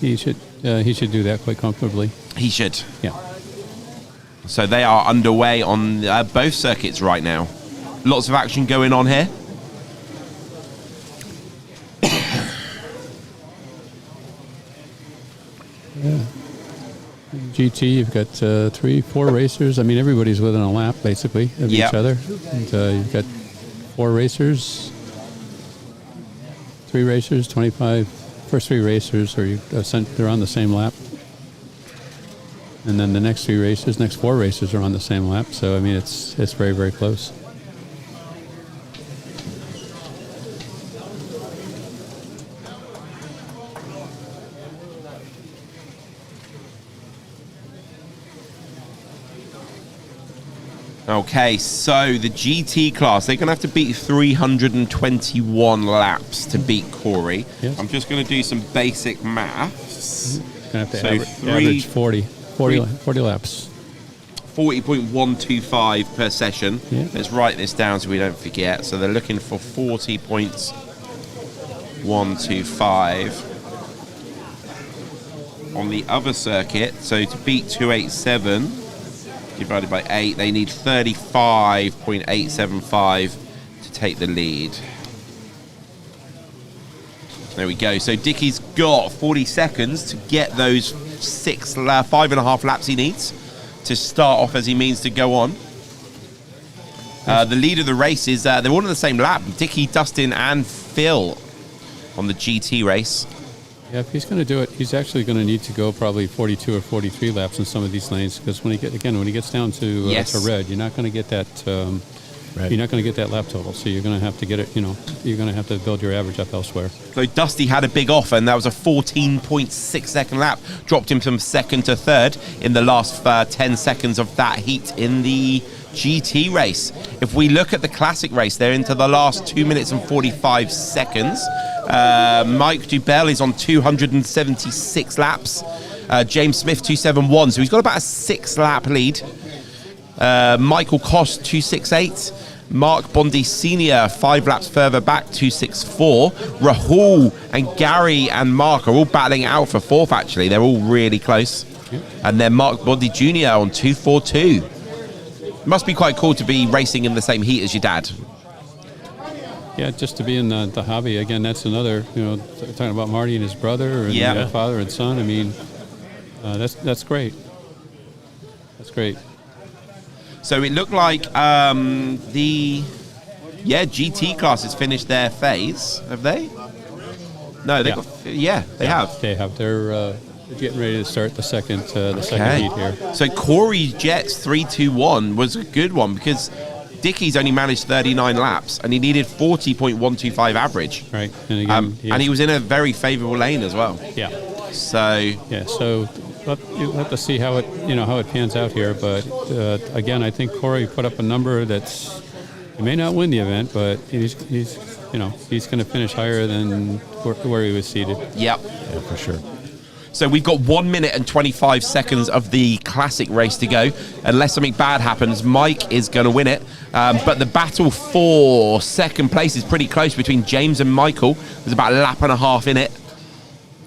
He should do that quite comfortably. He should. Yeah. So they are underway on both circuits right now. Lots of action going on here. Yeah. GT, you've got 3-4 racers. I mean, everybody's within a lap, basically, of each other. And you've got 4 racers, 3 racers, 25. First 3 racers, they're on the same lap. And then the next 4 racers are on the same lap. So, I mean, it's very, very close. Okay, so the GT class, they're going to have to beat 321 laps to beat Corey. Yes. I'm just going to do some basic maths. Going to have to average 40 laps. 40.125 per session. Yeah. Let's write this down so we don't forget. So they're looking for 40.125 on the other circuit. So to beat 287 divided by 8, they need 35.875 to take the lead. There we go. So Dickie's got 40 seconds to get those 5.5 laps he needs to start off as he means to go on. The lead of the race is, they're all on the same lap. Dickie, Dustin, and Phil on the GT race. Yeah, if he's going to do it, he's actually going to need to go probably 42 or 43 laps in some of these lanes, because when he gets down to red, you're not going to get that. You're not going to get that lap total, so you're going to have to get it. You're going to have to build your average up elsewhere. So Dusty had a big off, and that was a 14.6 second lap, dropped him from second to third in the last 10 seconds of that heat in the GT race. If we look at the classic race, they're into the last 2 minutes and 45 seconds. Mike Dubell is on 276 laps. James Smith 271, so he's got about a 6-lap lead. Michael Koss 268. Mark Bondi Sr. 5 laps further back 264. Rahul and Gary and Mark are all battling out for 4th. Actually, they're all really close. And then Mark Bondi Jr. on 242. Must be quite cool to be racing in the same heat as your dad. Yeah, just to be in the hobby again. That's another. Talking about Marty and his brother, and father and son. I mean, that's great. That's great. So it looked like GT class has finished their phase. Have they? No, they have. They have. They're getting ready to start the second heat here. So Corey Jets 321 was a good one, because Dickie's only managed 39 laps and he needed 40.125 average. Right. And he was in a very favourable lane as well. Yeah. So you'll have to see how it pans out here. But again, I think Corey put up a number that's He may not win the event, but he's going to finish higher than where he was seated. Yep. Yeah, for sure. So we've got 1 minute and 25 seconds of the classic race to go. Unless something bad happens, Mike is going to win it. But the battle for second place is pretty close between James and Michael. There's about a lap and a half in it.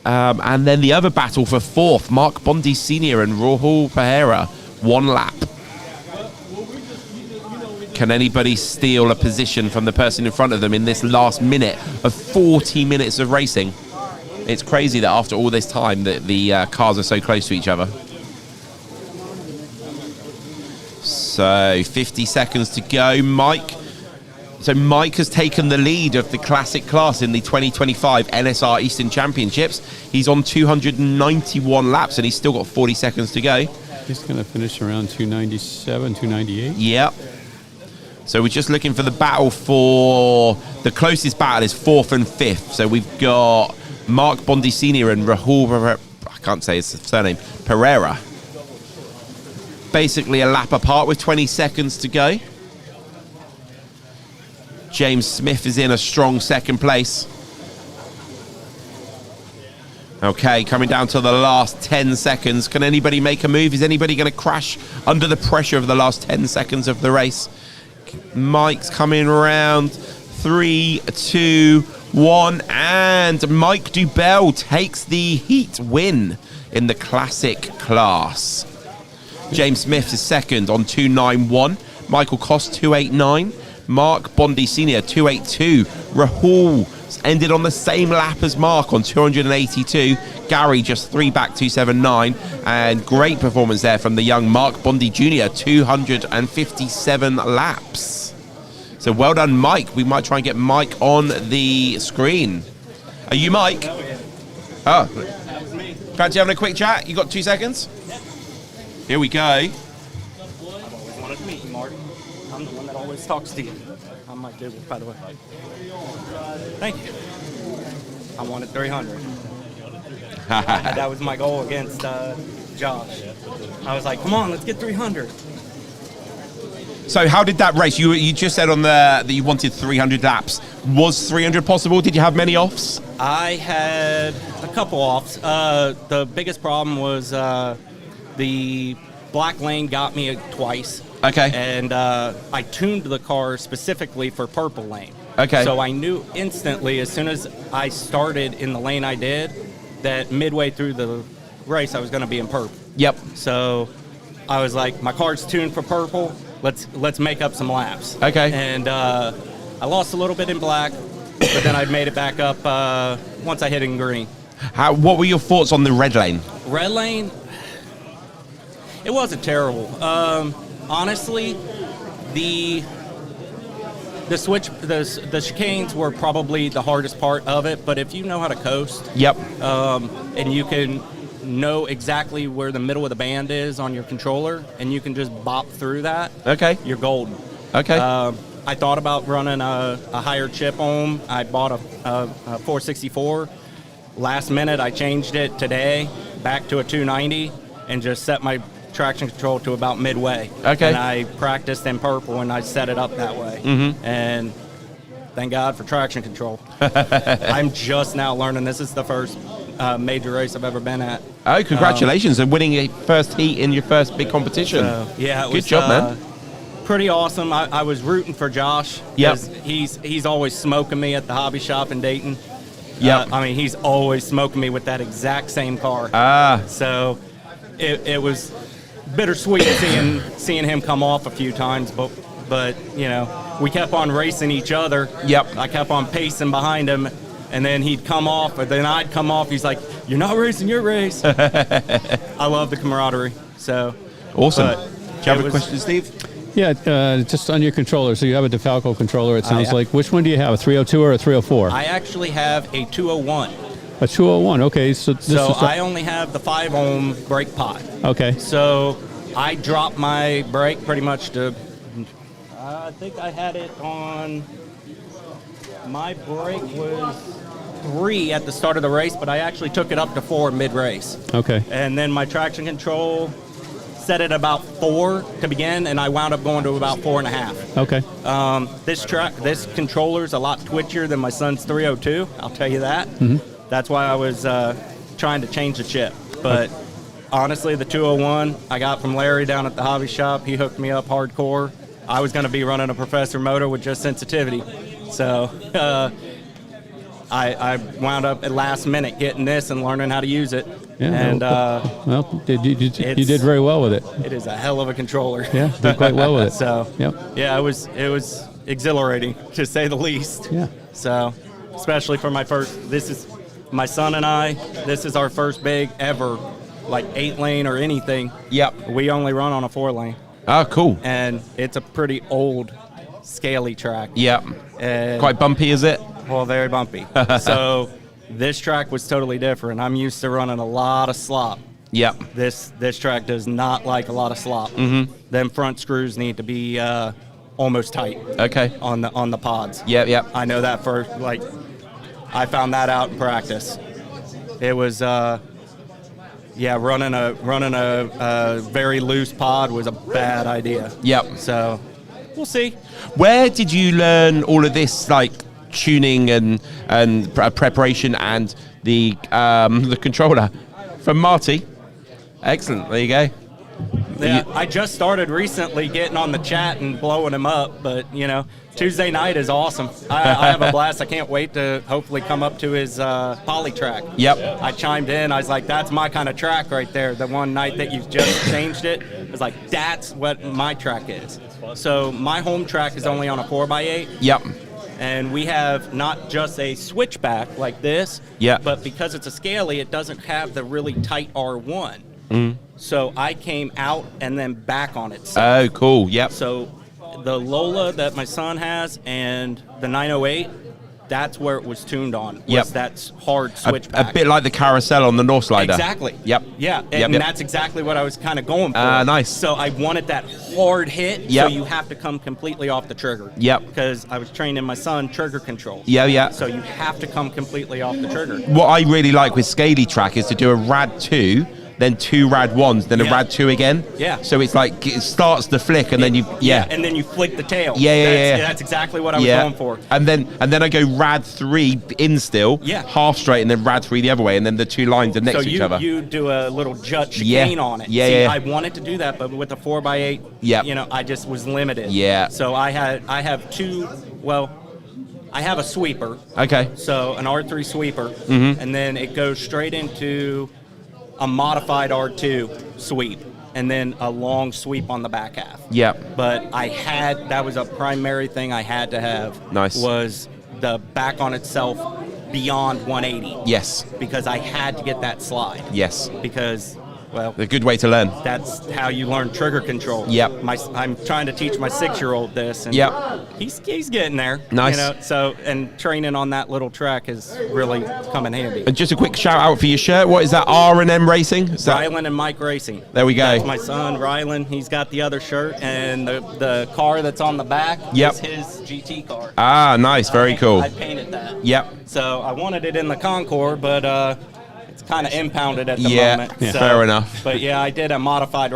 And then the other battle for fourth, Mark Bondi Sr. and Rahul Pereira, 1 lap. Can anybody steal a position from the person in front of them in this last minute of 40 minutes of racing? It's crazy that after all this time that the cars are so close to each other. So 50 seconds to go, Mike. So Mike has taken the lead of the classic class in the 2025 NSR Eastern Championships. He's on 291 laps and he's still got 40 seconds to go. He's going to finish around 297, 298. Yep. So we're just looking for the battle for... The closest battle is 4th and 5th. So we've got Mark Bondi Sr. and Rahul... I can't say his surname. Pereira. Basically a lap apart with 20 seconds to go. James Smith is in a strong second place. Okay, coming down to the last 10 seconds. Can anybody make a move? Is anybody going to crash under the pressure of the last 10 seconds of the race? Mike's coming around. 3, 2, 1. And Mike Dubell takes the heat win in the classic class. James Smith is second on 291. Michael Koss 289. Mark Bondi Sr. 282. Rahul ended on the same lap as Mark on 282. Gary just 3 back, 279. And great performance there from the young Mark Bondi Jr. 257 laps. So well done, Mike. We might try and get Mike on the screen. Are you Mike? Oh. Fancy having a quick chat? You got 2 seconds? Here we go. I've always wanted to meet you, Marty. I'm the one that always talks to you. I'm Mike Dibble, by the way. Thank you. I wanted 300. That was my goal against Josh. I was like, come on, let's get 300. So how did that race? You just said on that you wanted 300 laps. Was 300 possible? Did you have many offs? I had a couple offs. The biggest problem was the black lane got me twice. Okay. And I tuned the car specifically for purple lane. Okay. So I knew instantly as soon as I started in the lane I did that midway through the race I was going to be in purple. Yep. So I was like, my car's tuned for purple. Let's make up some laps. Okay. And I lost a little bit in black, but then I made it back up once I hit in green. What were your thoughts on the red lane? Red lane, it wasn't terrible. Honestly, the chicanes were probably the hardest part of it. But if you know how to coast, yep, and you can know exactly where the middle of the band is on your controller, and you can just bop through that. Okay, you're golden. Okay. I thought about running a higher chip on. I bought a 464. Last minute, I changed it today back to a 290 and just set my traction control to about midway. Okay. And I practiced in purple and I set it up that way. Mm-hmm. And thank God for traction control. I'm just now learning. This is the first major race I've ever been at. Oh, congratulations on winning a first heat in your first big competition. Yeah, it good was, job, man. Pretty awesome. I was rooting for Josh. Yep. He's always smoking me at the hobby shop in Dayton. Yep. I mean, he's always smoking me with that exact same car. So it was bittersweet seeing him come off a few times, but you know, we kept on racing each other. Yep. I kept on pacing behind him, and then he'd come off, but then I'd come off. He's like, "You're not racing your race." I love the camaraderie. So awesome. Do you have a question, Steve? Yeah, just on your controller. So you have a Difalco controller, it sounds yeah. like. Which one do you have, a 302 or a 304? I actually have a 201. A 201, okay. So I only have the 5-ohm brake pot. Okay. So I dropped my brake pretty much to, I think I had it on, my brake was 3 at the start of the race, but I actually took it up to 4 mid-race. Okay. And then my traction control set it about 4 to begin, and I wound up going to about 4.5. Okay. This controller's a lot twitchier than my son's 302. I'll tell you that. Mm-hmm. That's why I was trying to change the chip. But honestly, the 201 I got from Larry down at the hobby shop. He hooked me up hardcore. I was going to be running a Professor motor with just sensitivity. So I wound up at last minute getting this and learning how to use it. Yeah. And well, you did very well with it. it is a hell of a controller. Yeah, did quite well with it. So Yep. yeah, it was exhilarating to say the least. Yeah. So especially for my first, this is my son and I. This is our first big ever, like 8-lane or anything. Yep. We only run on a 4-lane. Oh, cool. And it's a pretty old, scaly track. Yep. And Quite bumpy, is it? Well, very bumpy. So this track was totally different. I'm used to running a lot of slop. Yep. This track does not like a lot of slop. Mm-hmm. Them front screws need to be almost tight. Okay. On the pods. Yep. I know that for I found that out in practice. It was running a very loose pod was a bad idea. Yep. So we'll see. Where did you learn all of this, like tuning and preparation and the controller? From Marty. Excellent. There you go. Yeah, I just started recently getting on the chat and blowing him up, but Tuesday night is awesome. I have a blast. I can't wait to hopefully come up to his poly track. Yep. I chimed in. I was like, that's my kind of track right there. The one night that you just changed it, I was like, that's what my track is. So my home track is only on a 4x8. Yep. And we have not just a switchback like this, but because it's a scaly, it doesn't have the really tight R1. Mm. So I came out and then back on it. Oh, cool. Yep. So the Lola that my son has and the 908, that's where it was tuned on. Yep. That hard switchback. A bit like the carousel on the North Slider. Exactly. Yep. Yeah, and that's exactly what I was kind of going for. Nice. So I wanted that hard hit, Yep. so you have to come completely off the trigger. Yep. Because I was training my son trigger control. Yeah. So you have to come completely off the trigger. What I really like with Scaly Track is to do a Rad 2, then 2 Rad 1s, then a Rad 2 again. Yeah. So it's like it starts the flick and then you and then you flick the tail. Yeah. That's exactly what I was going for. And then I go Rad 3 in still, half straight, and then Rad 3 the other way, and then the 2 lines are next to each other. So you do a little jut chicane on it. Yeah. See, I wanted to do that, but with a 4x8, I just was limited. Yeah. So I have two. Well, I have a sweeper. Okay. So an R3 sweeper, Mhm. and then it goes straight into a modified R2 sweep, and then a long sweep on the back half. Yep. But that was a primary thing I had to have. Nice. Was the back on itself beyond 180. Yes. Because I had to get that slide. Yes. Because, well, A good way to learn. that's how you learn trigger control. Yep. I'm trying to teach my 6-year-old this, and Yep. he's getting there. Nice. So, and training on that little track has really come in handy. And just a quick shout out for your shirt. What is that? R&M Racing? Is that? Rylan and Mike Racing. There we go. That's my son, Rylan. He's got the other shirt, and the car that's on the back Yep. is his GT car. Ah, nice. Very cool. I painted that. Yep. So I wanted it in the Concord, but it's kind of impounded at the Yeah, moment. yeah. So, Fair enough. But yeah, I did a modified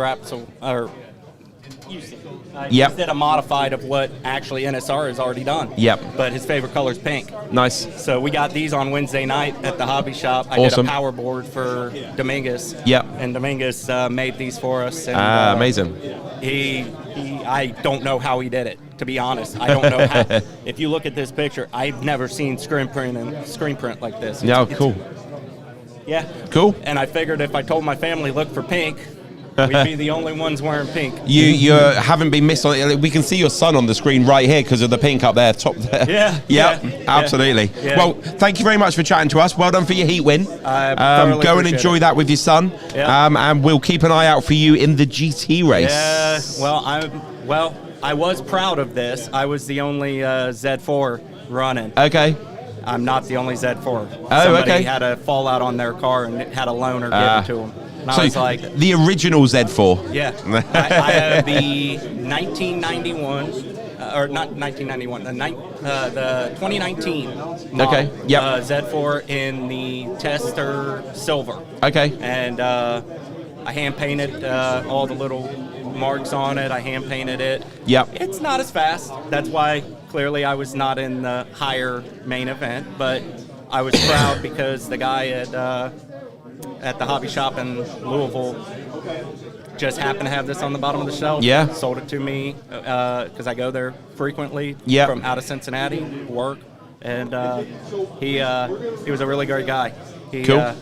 I Yep. did a modified of what actually NSR has already done. Yep. But his favorite color is pink. Nice. So we got these on Wednesday night at the hobby shop. I Awesome. did a power board for Dominguez. Yep. And Dominguez made these for us. And, Amazing. I don't know how he did it, to be honest. I don't know how. If you look at this picture, I've never seen screen print like this. Yeah, cool. Yeah. Cool. And I figured if I told my family, look for pink, we'd be the only ones wearing pink. You haven't been missed on it. We can see your son on the screen right here because of the pink up there, top there. Yeah. Yep, absolutely. Yeah. Well, thank you very much for chatting to us. Well done for your heat win. Thoroughly Go and appreciate enjoy it. that with your son. Yeah. And we'll keep an eye out for you in the GT race. Yeah. Well, I was proud of this. I was the only Z4 running. Okay. I'm not the only Z4. Oh, Somebody okay. had a fallout on their car and it had a loaner given to them. And I So was like, the original Z4. yeah. I have the 1991, or not 1991, the 2019 model, Okay, yep. Z4 in the Tester Silver. Okay. And I hand painted all the little marks on it. I hand painted it. Yep. It's not as fast. That's why clearly I was not in the higher main event, but I was proud because the guy at the hobby shop in Louisville just happened to have this on the bottom of the shelf. Yeah. Sold it to me because I go there frequently Yep. from out of Cincinnati, work, and he was a really great guy. Cool.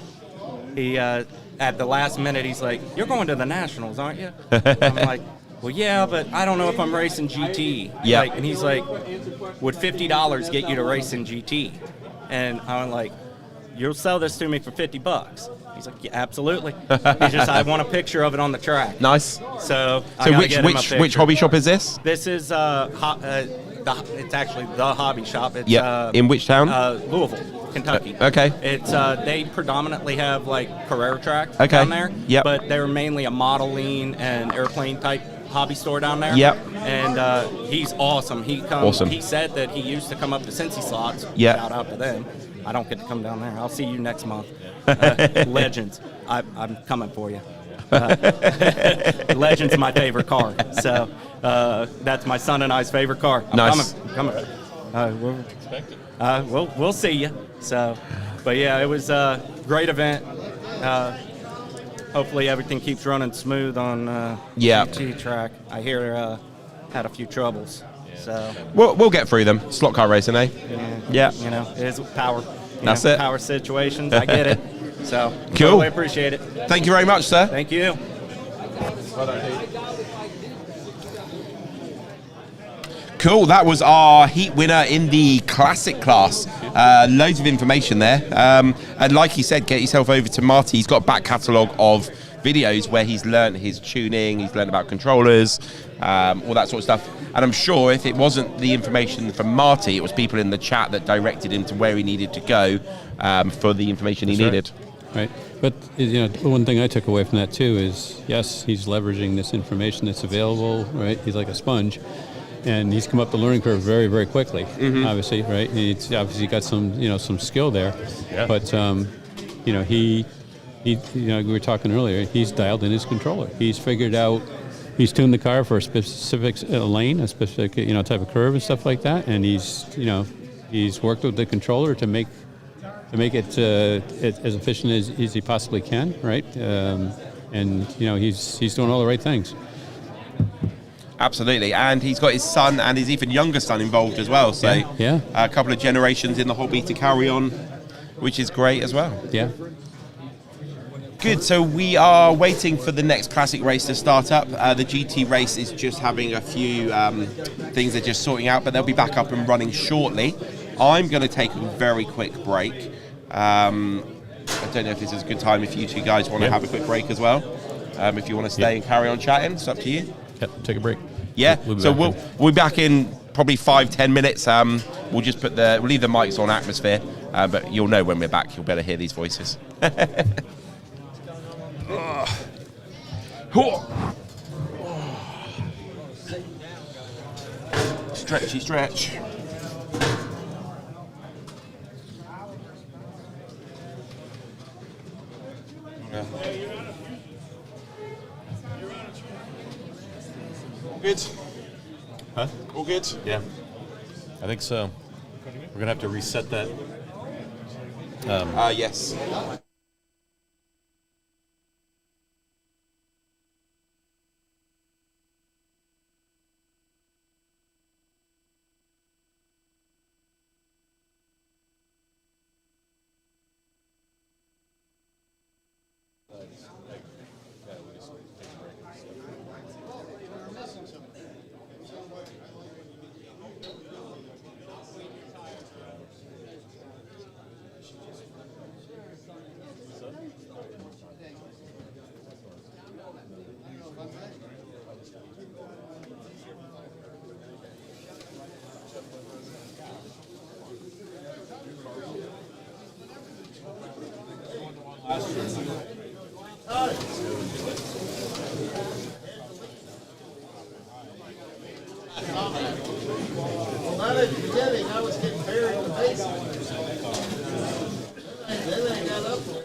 He at the last minute, he's like, "You're going to the Nationals, aren't you?" I'm like, "Well, yeah, but I don't know if I'm racing GT." Yeah. And he's like, "Would $50 get you to race in GT?" And I'm like, "You'll sell this to me for $50." He's like, "Yeah, absolutely." He's just, I want a picture of it on the track. Nice. So which hobby shop is this? This is it's actually the hobby shop. It's, In which town? Louisville, Kentucky. Okay. It's they predominantly have like Carrera track Okay. down there. Yep. But they're mainly a modeling and airplane type hobby store down there. Yep. And he's awesome. Awesome. He said that he used to come up to Cincy Slots. Yep. Shout out to them. I don't get to come down there. I'll see you next month. Legends. I'm coming for you. Legends my favorite car. So that's my son and I's favorite car. I'm Nice. coming. We'll see you. So, but yeah, it was a great event. Hopefully everything keeps running smooth on GT track. I hear had a few troubles. So We'll get through them. Slot car racing, eh? Yeah. You know, it is power. That's it. Power situations. I get it. So Cool. Totally appreciate it. Thank you very much, sir. Thank you. Cool, that was our heat winner in the classic class. Loads of information there. And like he said, get yourself over to Marty. He's got a back catalogue of videos where he's learned his tuning, he's learned about controllers, all that sort of stuff. And I'm sure if it wasn't the information from Marty, it was people in the chat that directed him to where he needed to go for the information he needed. Right. But you know, one thing I took away from that too is, yes, he's leveraging this information that's available, right? He's like a sponge. And he's come up the learning curve very, very quickly. Obviously, right? He's obviously got some skill there. Yeah. But he we were talking earlier. He's dialed in his controller. He's figured out. He's tuned the car for a specific lane, a specific type of curve and stuff like that. And he's worked with the controller to make it as efficient as he possibly can, right? He's doing all the right things. Absolutely, and he's got his son and his even younger son involved as well. So yeah. A couple of generations in the hobby to carry on, which is great as well. Yeah. Good, so we are waiting for the next classic race to start up. The GT race is just having a few things they're just sorting out, but they'll be back up and running shortly. I'm going to take a very quick break. I don't know if this is a good time if you two guys want to have a quick break as well. If you want to stay and carry on chatting, it's up to you. Yep, take a break. Yeah, we'll be back in probably 5-10 minutes. We'll just we'll leave the mics on atmosphere, but you'll know when we're back. You'll better hear these voices. Stretch. Good. Huh? All good? Yeah. I think so. We're going to have to reset that. Yes. Well, not at the beginning, I was getting buried in the basement. Then I got up there.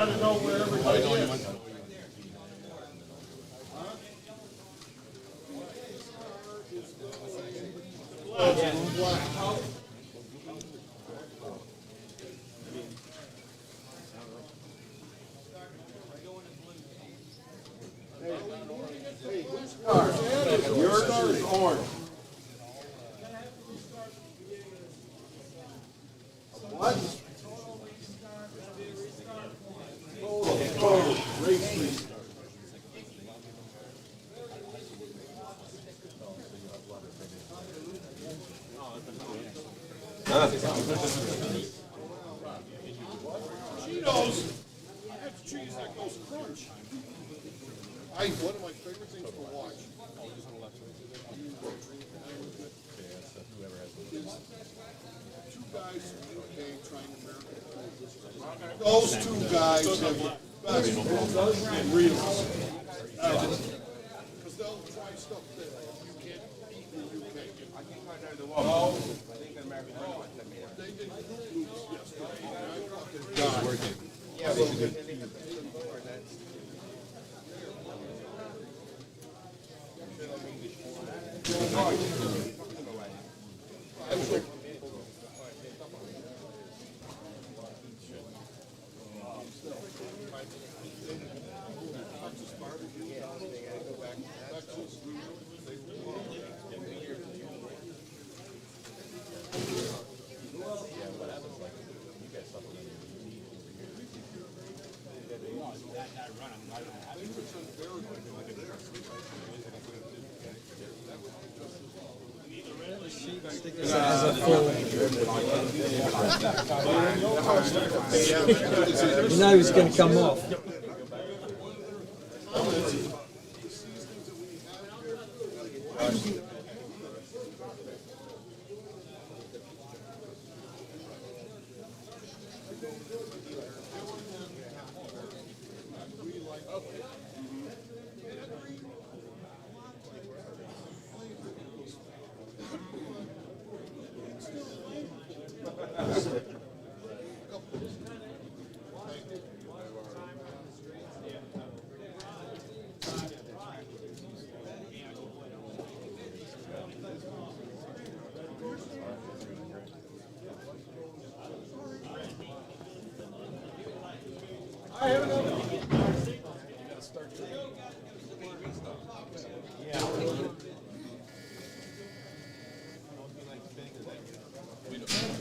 gotta know where everybody is. Your car is orange. What? Race restart. Cheetos. That's cheese that goes crunch. One of my favorite things to watch. Two guys in the UK trying American. Those two guys have the best reels. Because they'll try stuff that you can't eat in the UK. I think I know the one. Oh, I think American. They did loops yesterday. I fucking died. Yeah, You know he's going to come off.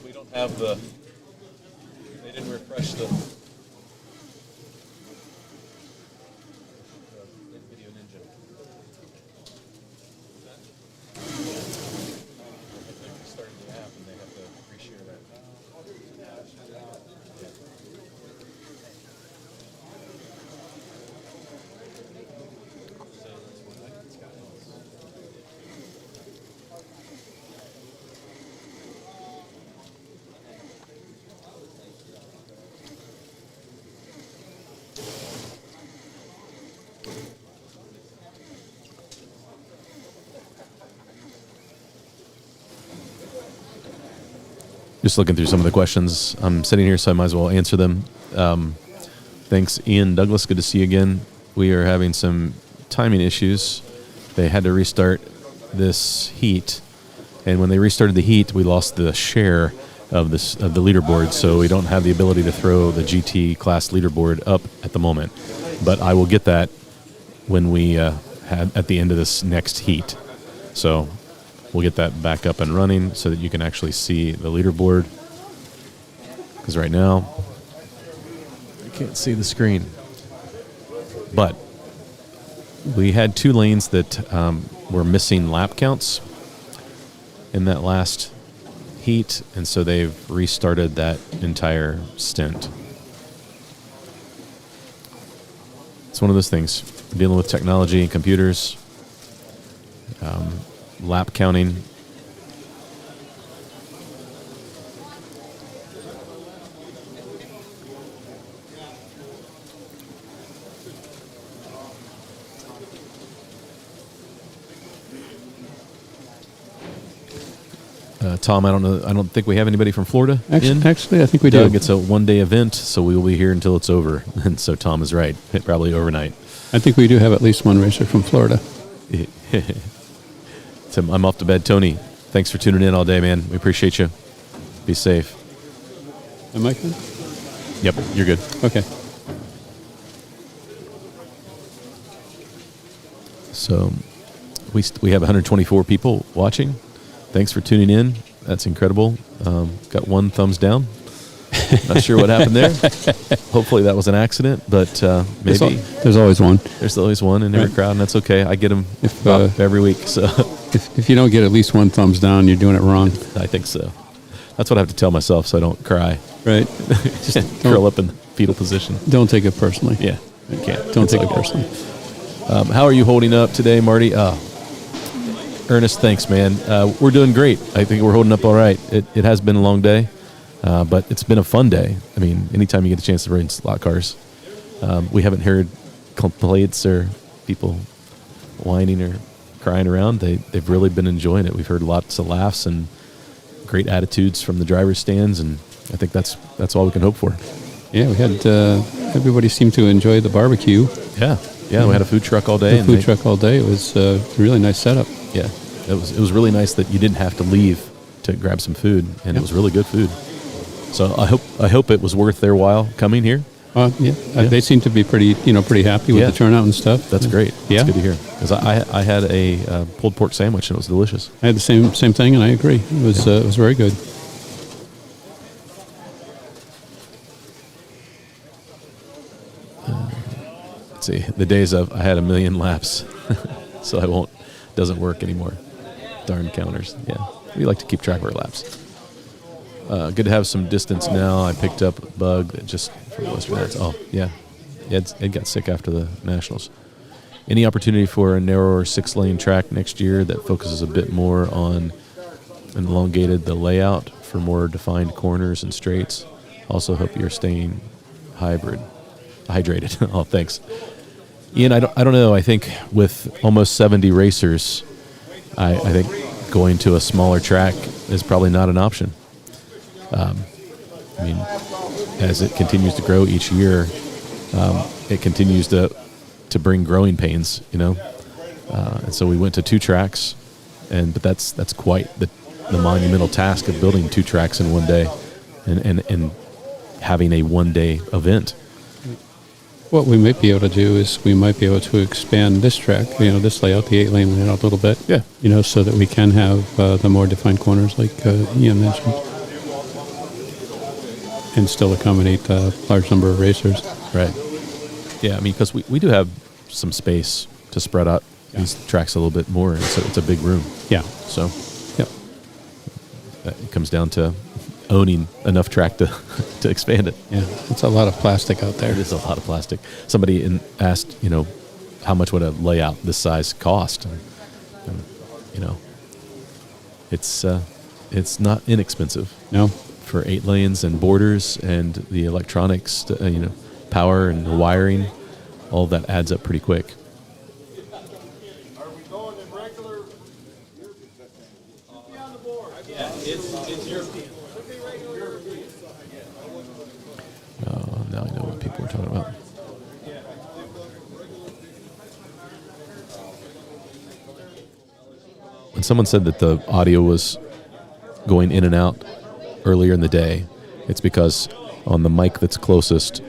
We don't have the. They didn't refresh the. Video Ninja. They started the app and they have to reshare that. Just looking through some of the questions. I'm sitting here, so I might as well answer them. Thanks, Ian Douglas. Good to see you again. We are having some timing issues. They had to restart this heat, and when they restarted the heat, we lost the share of the leaderboard, so we don't have the ability to throw the GT class leaderboard up at the moment. But I will get that when we at the end of this next heat. So we'll get that back up and running so that you can actually see the leaderboard. Because right now, I can't see the screen. But we had 2 lanes that were missing lap counts in that last heat, and so they've restarted that entire stint. It's one of those things, dealing with technology and computers, lap counting. Tom, I don't think we have anybody from Florida in. Actually, I think we Doug, do. it's a one-day event, so we will be here until it's over. And so Tom is right. Probably overnight. I think we do have at least one racer from Florida. So I'm off to bed. Tony, thanks for tuning in all day, man. We appreciate you. Be safe. Am I good? Yep, you're good. Okay. So we have 124 people watching. Thanks for tuning in. That's incredible. Got one thumbs down. Not sure what happened there. Hopefully that was an accident, but maybe. There's always one. There's always one in every crowd, and that's okay. I get them every week. So if you don't get at least one thumbs down, you're doing it wrong. I think so. That's what I have to tell myself so I don't cry. Right. Just curl up in the fetal position. Don't take it personally. Yeah, you can't. Don't take it personally. How are you holding up today, Marty? Ernest, thanks, man. We're doing great. I think we're holding up all right. It has been a long day, but it's been a fun day. I mean, anytime you get a chance to race slot cars, we haven't heard complaints or people whining or crying around. They've really been enjoying it. We've heard lots of laughs and great attitudes from the driver's stands, and I think that's all we can hope for. Yeah, we had everybody seemed to enjoy the barbecue. Yeah, we had a food truck all day. It was a really nice setup. Yeah, it was really nice that you didn't have to leave to grab some food, and it was really good food. So I hope it was worth their while coming here. They seem to be pretty happy with the turnout and stuff. That's great. Yeah, that's good to hear. Because I had a pulled pork sandwich and it was delicious. I had the same thing, and I agree. It was very good. Let's see, the days of I had 1 million laps, so doesn't work anymore. Darn counters. Yeah, we like to keep track of our laps. Good to have some distance now. I picked up a bug that just from Western Nats. Oh, yeah. Ed got sick after the Nationals. Any opportunity for a narrower 6-lane track next year that focuses a bit more on and elongated the layout for more defined corners and straights? Also hope you're staying hydrated. Oh, thanks. Ian, I don't know. I think with almost 70 racers, I think going to a smaller track is probably not an option. I mean, as it continues to grow each year, it continues to bring growing pains, and so we went to 2 tracks, but that's quite the monumental task of building 2 tracks in one day, and having a one-day event. What we might be able to do is we might be able to expand this track, this layout, the 8-lane layout a little bit. Yeah. So that we can have the more defined corners like Ian mentioned, and still accommodate a large number of racers. Right. Yeah, I mean, because we do have some space to spread out these tracks a little bit more, and so it's a big room. Yeah. So, it comes down to owning enough track to expand it. Yeah, it's a lot of plastic out there. It is a lot of plastic. Somebody asked, how much would a layout this size cost? And it's not inexpensive. No. For 8 lanes and borders and the electronics, power and the wiring, all of that adds up pretty quick. Oh, now I know what people were talking about. When someone said that the audio was going in and out earlier in the day, it's because on the mic that's closest,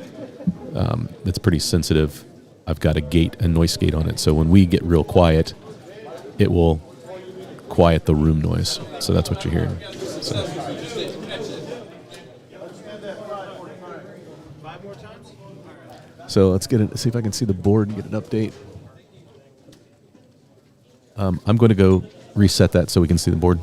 that's pretty sensitive, I've got a noise gate on it. So when we get real quiet, it will quiet the room noise. So that's what you're hearing. So let's see if I can see the board and get an update. I'm going to go reset that so we can see the board.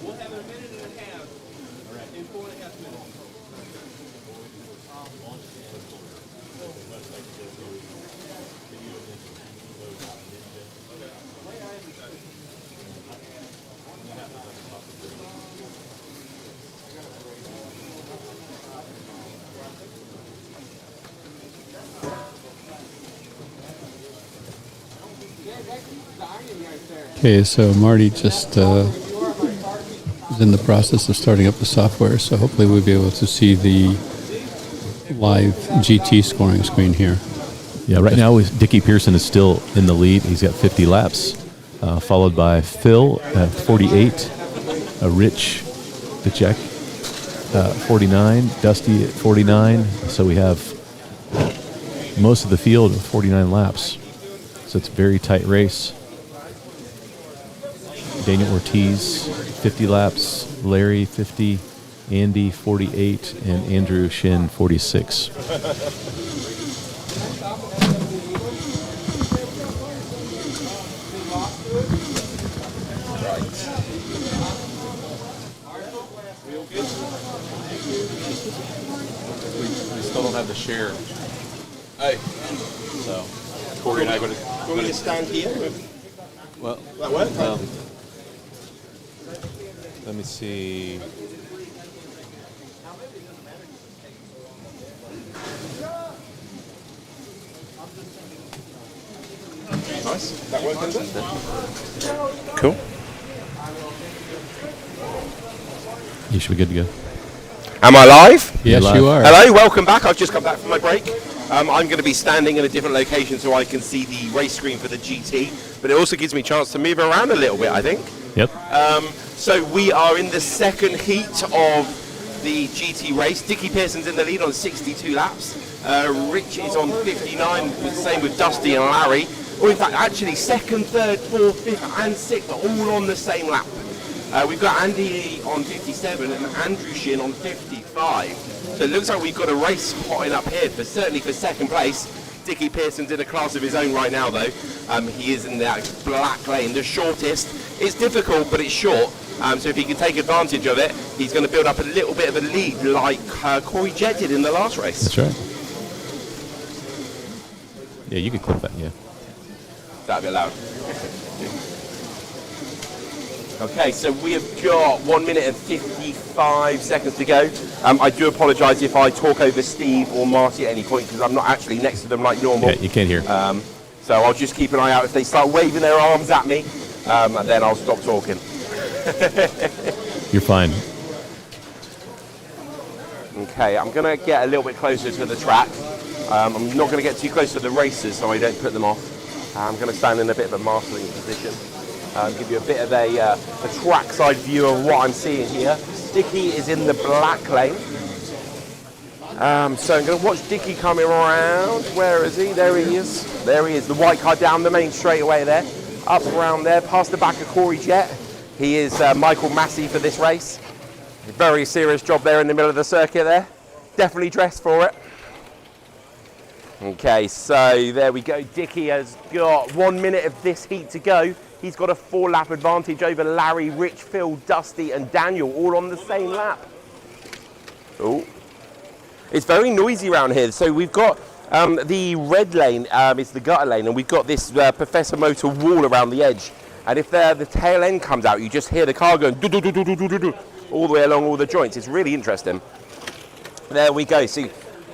We'll have a minute and a half. In 4.5 minutes. Okay, so Marty just is in the process of starting up the software, so hopefully we'll be able to see the live GT scoring screen here. Yeah, right now Dickie Pearson is still in the lead. He's got 50 laps, followed by Phil at 48, Rich Bicek 49, Dusty at 49. So we have most of the field at 49 laps. So it's a very tight race. Daniel Ortiz, 50 laps. Larry, 50. Andy, 48. And Andrew Shin, 46. We still don't have the share. Hey. So, Corey and I going to. Want me to stand here? Well, that work? Let me see. Nice. That worked, Cool. You should be good to go. Am I live? Yes, you are. Hello, welcome back. I've just come back from my break. I'm going to be standing in a different location so I can see the race screen for the GT, but it also gives me a chance to move around a little bit, I think. Yep. So we are in the second heat of the GT race. Dickie Pearson's in the lead on 62 laps. Rich is on 59, same with Dusty and Larry. Or in fact, actually, second, third, fourth, fifth, and sixth are all on the same lap. We've got Andy on 57 and Andrew Shin on 55. So it looks like we've got a race potting up here, certainly for second place. Dickie Pearson's in a class of his own right now, though. He is in that black lane, the shortest. It's difficult, but it's short. So if he can take advantage of it, he's going to build up a little bit of a lead like Corey Jett did in the last race. That's right. Yeah, you could clip that, yeah. That'd be loud. Okay, so we have got 1 minute and 55 seconds to go. I do apologise if I talk over Steve or Marty at any point because I'm not actually next to them like normal. Yeah, you can't hear. So I'll just keep an eye out. If they start waving their arms at me, then I'll stop talking. You're fine. Okay, I'm going to get a little bit closer to the track. I'm not going to get too close to the racers so I don't put them off. I'm going to stand in a bit of a mastering position. Give you a bit of a trackside view of what I'm seeing here. Dickie is in the black lane. So I'm going to watch Dickie coming around. Where is he? There he is. There he is. The white car down the main straightaway there. Up around there, past the back of Corey Jett. He is Michael Massey for this race. A very serious job there in the middle of the circuit there. Definitely dressed for it. Okay, so there we go. Dickie has got 1 minute of this heat to go. He's got a 4-lap advantage over Larry, Rich, Phil, Dusty and Daniel, all on the same lap. Oh, it's very noisy around here. So we've got the red lane, it's the gutter lane, and we've got this Professor Motor wall around the edge. And if the tail end comes out, you just hear the car going do, do, do, do, do, do, do, all the way along all the joints. It's really interesting. There we go. See,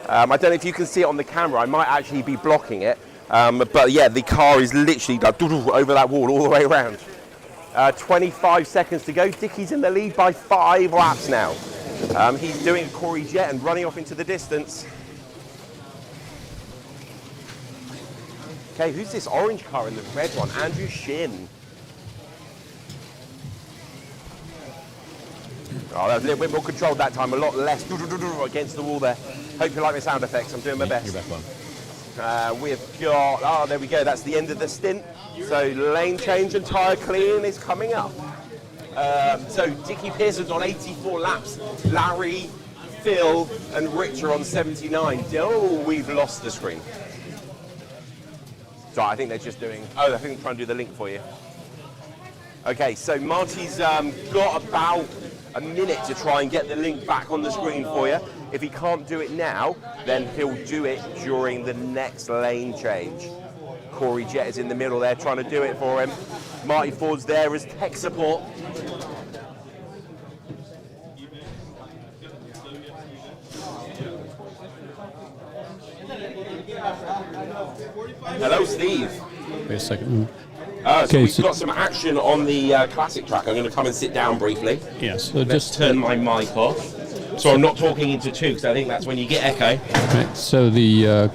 I don't know if you can see it on the camera. I might actually be blocking it. But yeah, the car is literally like, over that wall all the way around. 25 seconds to go. Dickie's in the lead by 5 laps now. He's doing a Corey Jett and running off into the distance. Okay, who's this orange car in the red one? Andrew Shin. Oh, that was a little bit more controlled that time, a lot less against the wall there. Hope you like my sound effects, I'm doing my best. You're back on. We've got, there we go, that's the end of the stint. So lane change and tyre clean is coming up. So Dickie Pearson's on 84 laps. Larry, Phil and Rich are on 79. Oh, we've lost the screen. So I think they're just doing, I think they're trying to do the link for you. Okay, so Marty's got about a minute to try and get the link back on the screen for you. If he can't do it now, then he'll do it during the next lane change. Corey Jett is in the middle there trying to do it for him. Marty Ford's there as tech support. Hello, Steve. Wait a second. So we've got some action on the classic track. I'm going to come and sit down briefly. Yes. So Let's just turn my mic off. So I'm not talking into two, because I think that's when you get echo. Right, so the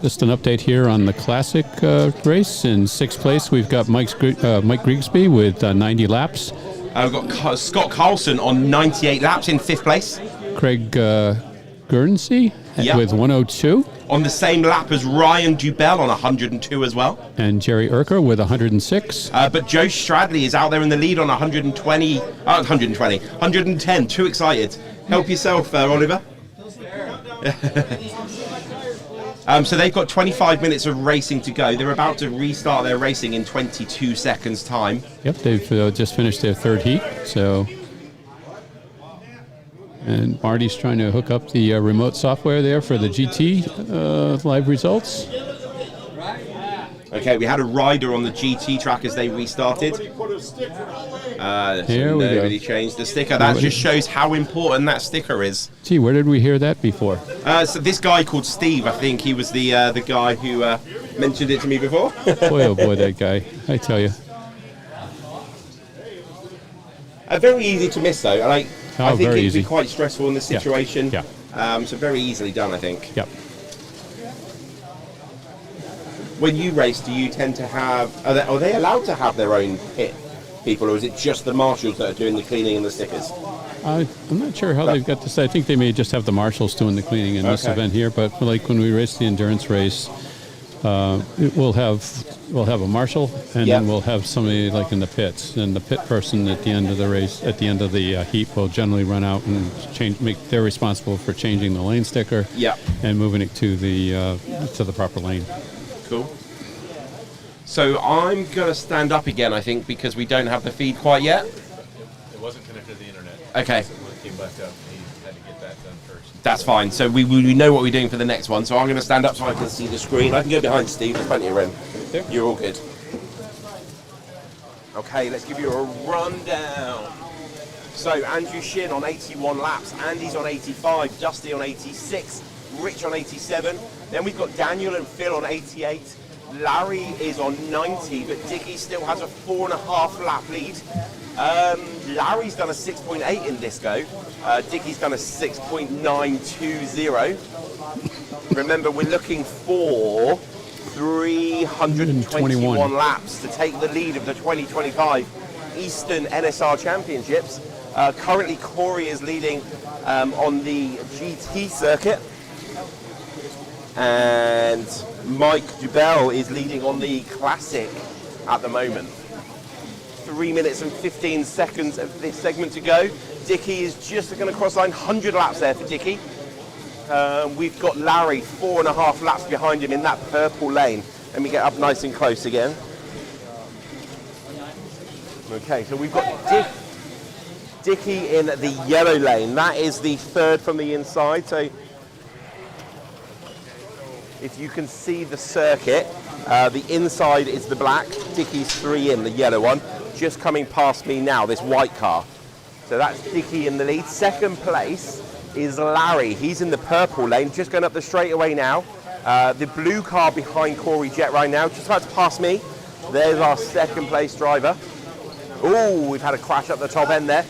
just an update here on the classic race. In sixth place, we've got Mike Grigsby with 90 laps. I've got Scott Carlson on 98 laps in fifth place. Craig Guernsey with 102. On the same lap as Ryan Dubell on 102 as well. And Jerry Urker with 106. But Joe Stradley is out there in the lead on 110. Too excited. Help yourself, Oliver. So they've got 25 minutes of racing to go. They're about to restart their racing in 22 seconds time. Yep, they've just finished their third heat. So, and Marty's trying to hook up the remote software there for the GT live results. Okay, we had a rider on the GT track as they restarted. Here we go. Nobody changed the sticker. That just shows how important that sticker is. Gee, where did we hear that before? So this guy called Steve, I think he was the guy who mentioned it to me before. Boy, oh boy, that guy! I tell you. Very easy to miss though. I think very it'd easy. be quite stressful in this situation. Yeah. So very easily done, I think. Yep. When you race, do you tend to have? Are they allowed to have their own pit people, or is it just the marshals that are doing the cleaning and the stickers? I'm not sure how they've got this. I think they may just have the marshals doing the cleaning in this event here. But like when we race the endurance race, we'll have a marshal, and then we'll have somebody like in the pits. And the pit person at the end of the race, at the end of the heat, will generally run out and change. They're responsible for changing the lane sticker. And moving it to the proper lane. Cool. So I'm going to stand up again, I think, because we don't have the feed quite yet. It wasn't connected to the internet. Okay. So when it came back up, he had to get that done first. That's fine. So we know what we're doing for the next one. So I'm going to stand up so I can see the screen. I can go behind Steve. There's plenty of room. You're all good. Okay, let's give you a rundown. So Andrew Shin on 81 laps. Andy's on 85. Dusty on 86. Rich on 87. Then we've got Daniel and Phil on 88. Larry is on 90, but Dickie still has a 4.5 lap lead. Larry's done a 6.8 in this go. Dickie's done a 6.920. Remember, we're looking for 321 laps to take the lead of the 2025 Eastern NSR Championships. Currently, Corey is leading on the GT circuit. And Mike Dubell is leading on the Classic at the moment. 3 minutes and 15 seconds of this segment to go. Dickie is just going to cross line, 100 laps there for Dickie. We've got Larry 4.5 laps behind him in that purple lane. Let me get up nice and close again. Okay, so we've got Dickie in the yellow lane. That is the third from the inside. So if you can see the circuit, the inside is the black, Dickie's 3 in, the yellow one, just coming past me now, this white car. So that's Dickie in the lead. Second place is Larry. He's in the purple lane, just going up the straightaway now. The blue car behind Corey Jett right now, just about to pass me. There's our second place driver. Oh, we've had a crash up the top end there.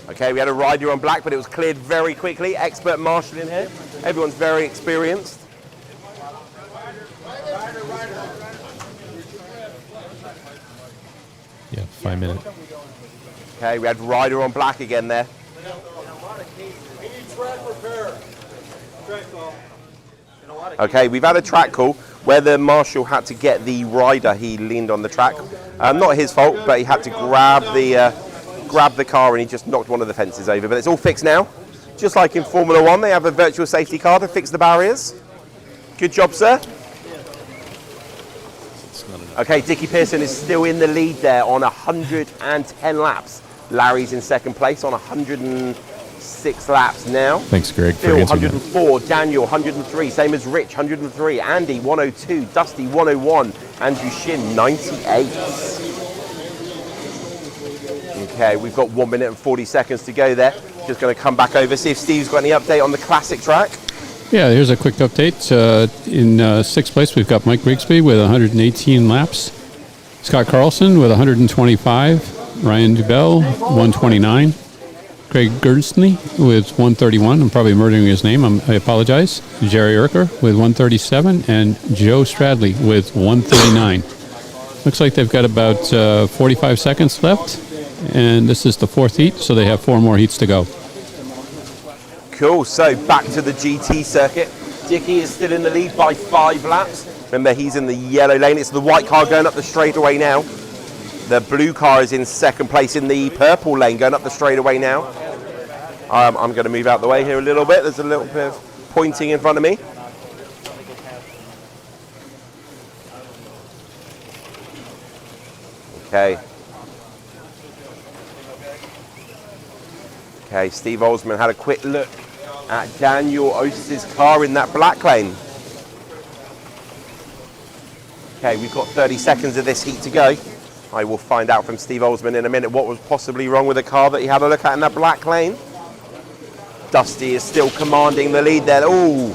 Okay, we had a rider on black, but it was cleared very quickly. Expert marshal in here. Everyone's very experienced. Yeah, qualifying minute. Okay, we had Ryder on black again there. Okay, we've had a track call where the marshal had to get the rider. He leaned on the track. Not his fault, but he had to grab the car and he just knocked one of the fences over. But it's all fixed now. Just like in Formula One, they have a virtual safety car to fix the barriers. Good job, sir. Okay, Dickie Pearson is still in the lead there on 110 laps. Larry's in second place on 106 laps now. Thanks, Greg, for Phil, answering that. 104. Daniel, 103. Same as Rich, 103. Andy, 102. Dusty, 101. Andrew Shin, 98. Okay, we've got 1 minute and 40 seconds to go there. Just going to come back over, see if Steve's got any update on the classic track. Yeah, here's a quick update. In sixth place, we've got Mike Grigsby with 118 laps. Scott Carlson with 125. Ryan Dubell, 129. Craig Gerstney with 131. I'm probably murdering his name. I apologize. Jerry Urker with 137. And Joe Stradley with 139. Looks like they've got about 45 seconds left. And this is the fourth heat, so they have 4 more heats to go. Cool, so back to the GT circuit. Dickie is still in the lead by 5 laps. Remember, he's in the yellow lane. It's the white car going up the straightaway now. The blue car is in second place in the purple lane going up the straightaway now. I'm going to move out the way here a little bit. There's a little bit of pointing in front of me. Okay. Okay, Steve Olsman had a quick look at Daniel Oates' car in that black lane. Okay, we've got 30 seconds of this heat to go. I will find out from Steve Olsman in a minute what was possibly wrong with the car that he had a look at in that black lane. Dusty is still commanding the lead there. Ooh,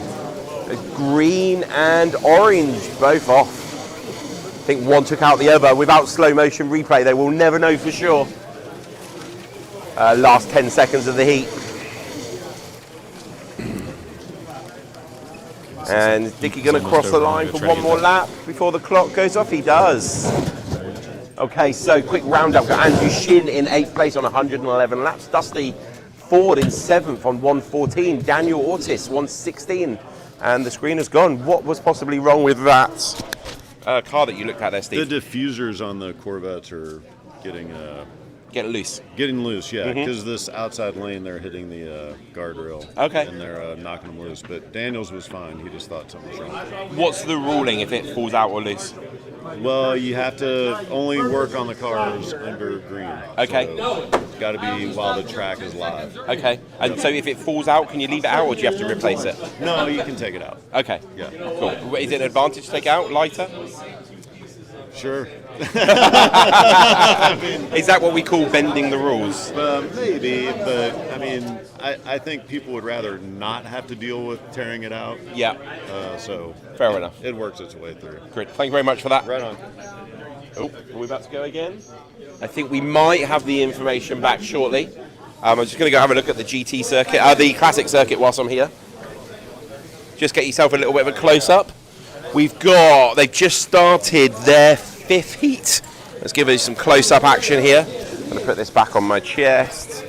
green and orange, both off. I think one took out the other. Without slow motion replay, they will never know for sure. Last 10 seconds of the heat. And Dickie going to cross the line for one more lap before the clock goes off. He does. Okay, so quick roundup. Got Andrew Shin in 8th place on 111 laps. Dusty Ford in 7th on 114. Daniel Ortiz 116. And the screen has gone. What was possibly wrong with that car that you looked at there, Steve? The diffusers on the Corvettes are getting loose. Getting loose, yeah. Mhm. Because this outside lane, they're hitting the guardrail. Okay. And they're knocking them loose. But Daniels was fine. He just thought something was wrong. What's the ruling if it falls out or loose? Well, you have to only work on the cars under green. Okay. So it's got to be while the track is live. Okay. And so if it falls out, can you leave it out or do you have to replace it? No, you can take it out. Okay. Yeah. Cool. Is it an advantage to take it out, lighter? Sure. Is that what we call bending the rules? Maybe, but I mean, I think people would rather not have to deal with tearing it out. Yeah. So fair enough. It works its way through. Great. Thank you very much for that. Right on. Oh, are we about to go again? I think we might have the information back shortly. I'm just going to go have a look at the GT circuit, the classic circuit whilst I'm here. Just get yourself a little bit of a close-up. They've just started their 5th heat. Let's give you some close-up action here. I'm going to put this back on my chest.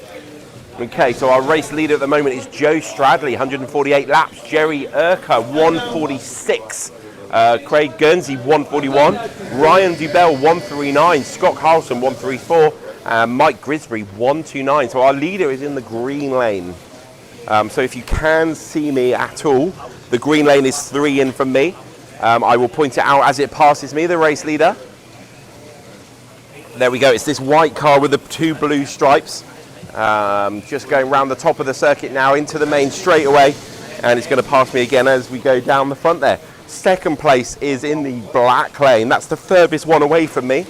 Okay, so our race leader at the moment is Joe Stradley, 148 laps. Jerry Urker, 146. Craig Guernsey, 141. Ryan Dubell, 139. Scott Carlson, 134. Mike Grisby, 129. So our leader is in the green lane. So if you can see me at all, the green lane is 3 in from me. I will point it out as it passes me, the race leader. There we go. It's this white car with the 2 blue stripes. Just going around the top of the circuit now into the main straightaway. And it's going to pass me again as we go down the front there. Second place is in the black lane. That's the furthest one away from me.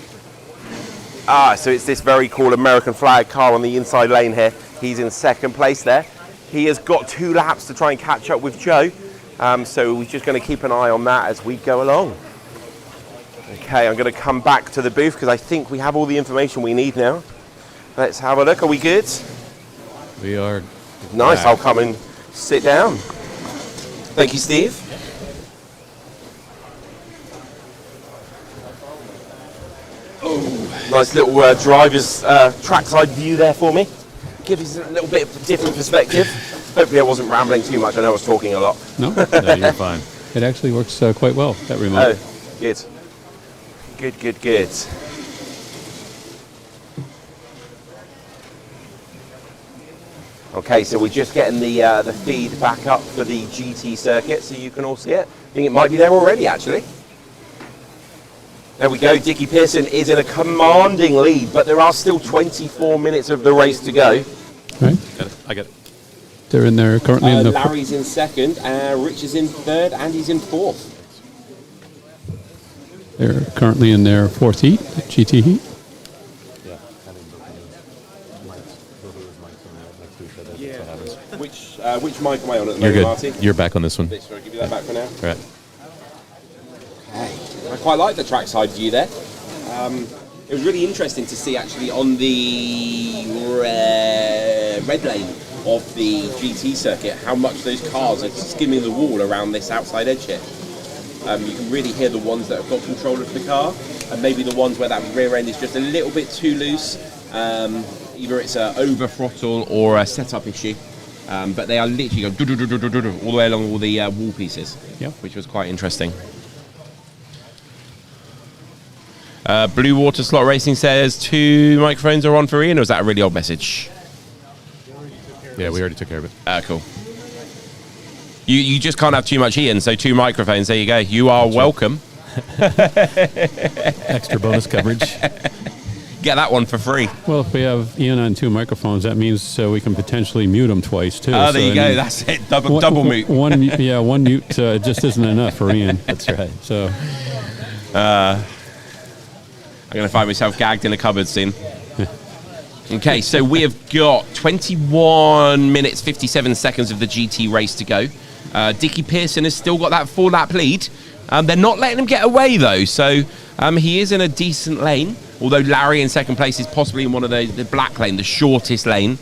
So it's this very cool American flag car on the inside lane here. He's in second place there. He has got 2 laps to try and catch up with Joe. So we're just going to keep an eye on that as we go along. Okay, I'm going to come back to the booth because I think we have all the information we need now. Let's have a look. Are we good? We are. Nice. Back. I'll come and sit down. Thank you, Steve. Nice little driver's trackside view there for me. Give us a little bit of a different perspective. Hopefully I wasn't rambling too much. I know I was talking a lot. No, No, you're fine. it actually works quite well, that remote. Oh, good. Good. Okay, so we're just getting the feed back up for the GT circuit so you can all see it. I think it might be there already, actually. There we go. Dickie Pearson is in a commanding lead, but there are still 24 minutes of the race to go. Right. I got it. They're in there currently in the... Larry's in second, Rich is in third, and he's in fourth. They're currently in their fourth heat, GT heat. Which mic am I on at the You're moment, good. Marty? You're back on this one. Shall I give you that back for now? Right. I quite like the trackside view there. It was really interesting to see actually on the red lane of the GT circuit how much those cars are skimming the wall around this outside edge here. You can really hear the ones that have got control of the car, and maybe the ones where that rear end is just a little bit too loose. Either it's an over throttle or a setup issue. But they are literally going all the way along all the wall pieces, which was quite interesting. Blue Water Slot Racing says 2 microphones are on for Ian, or was that a really old message? Yeah, we already took care of it. Cool. You just can't have too much Ian, so 2 microphones, there you go. You are welcome. Extra bonus coverage. Get that one for free. Well, if we have Ian on 2 microphones, that means we can potentially mute him twice, too. Oh, there you go. That's it. Double mute. One mute just isn't enough for Ian. That's right. So, I'm going to find myself gagged in a cupboard soon. Okay, so we have got 21 minutes, 57 seconds of the GT race to go. Dickie Pearson has still got that 4-lap lead. They're not letting him get away, though, so he is in a decent lane, although Larry in second place is possibly in one of the black lane, the shortest lane.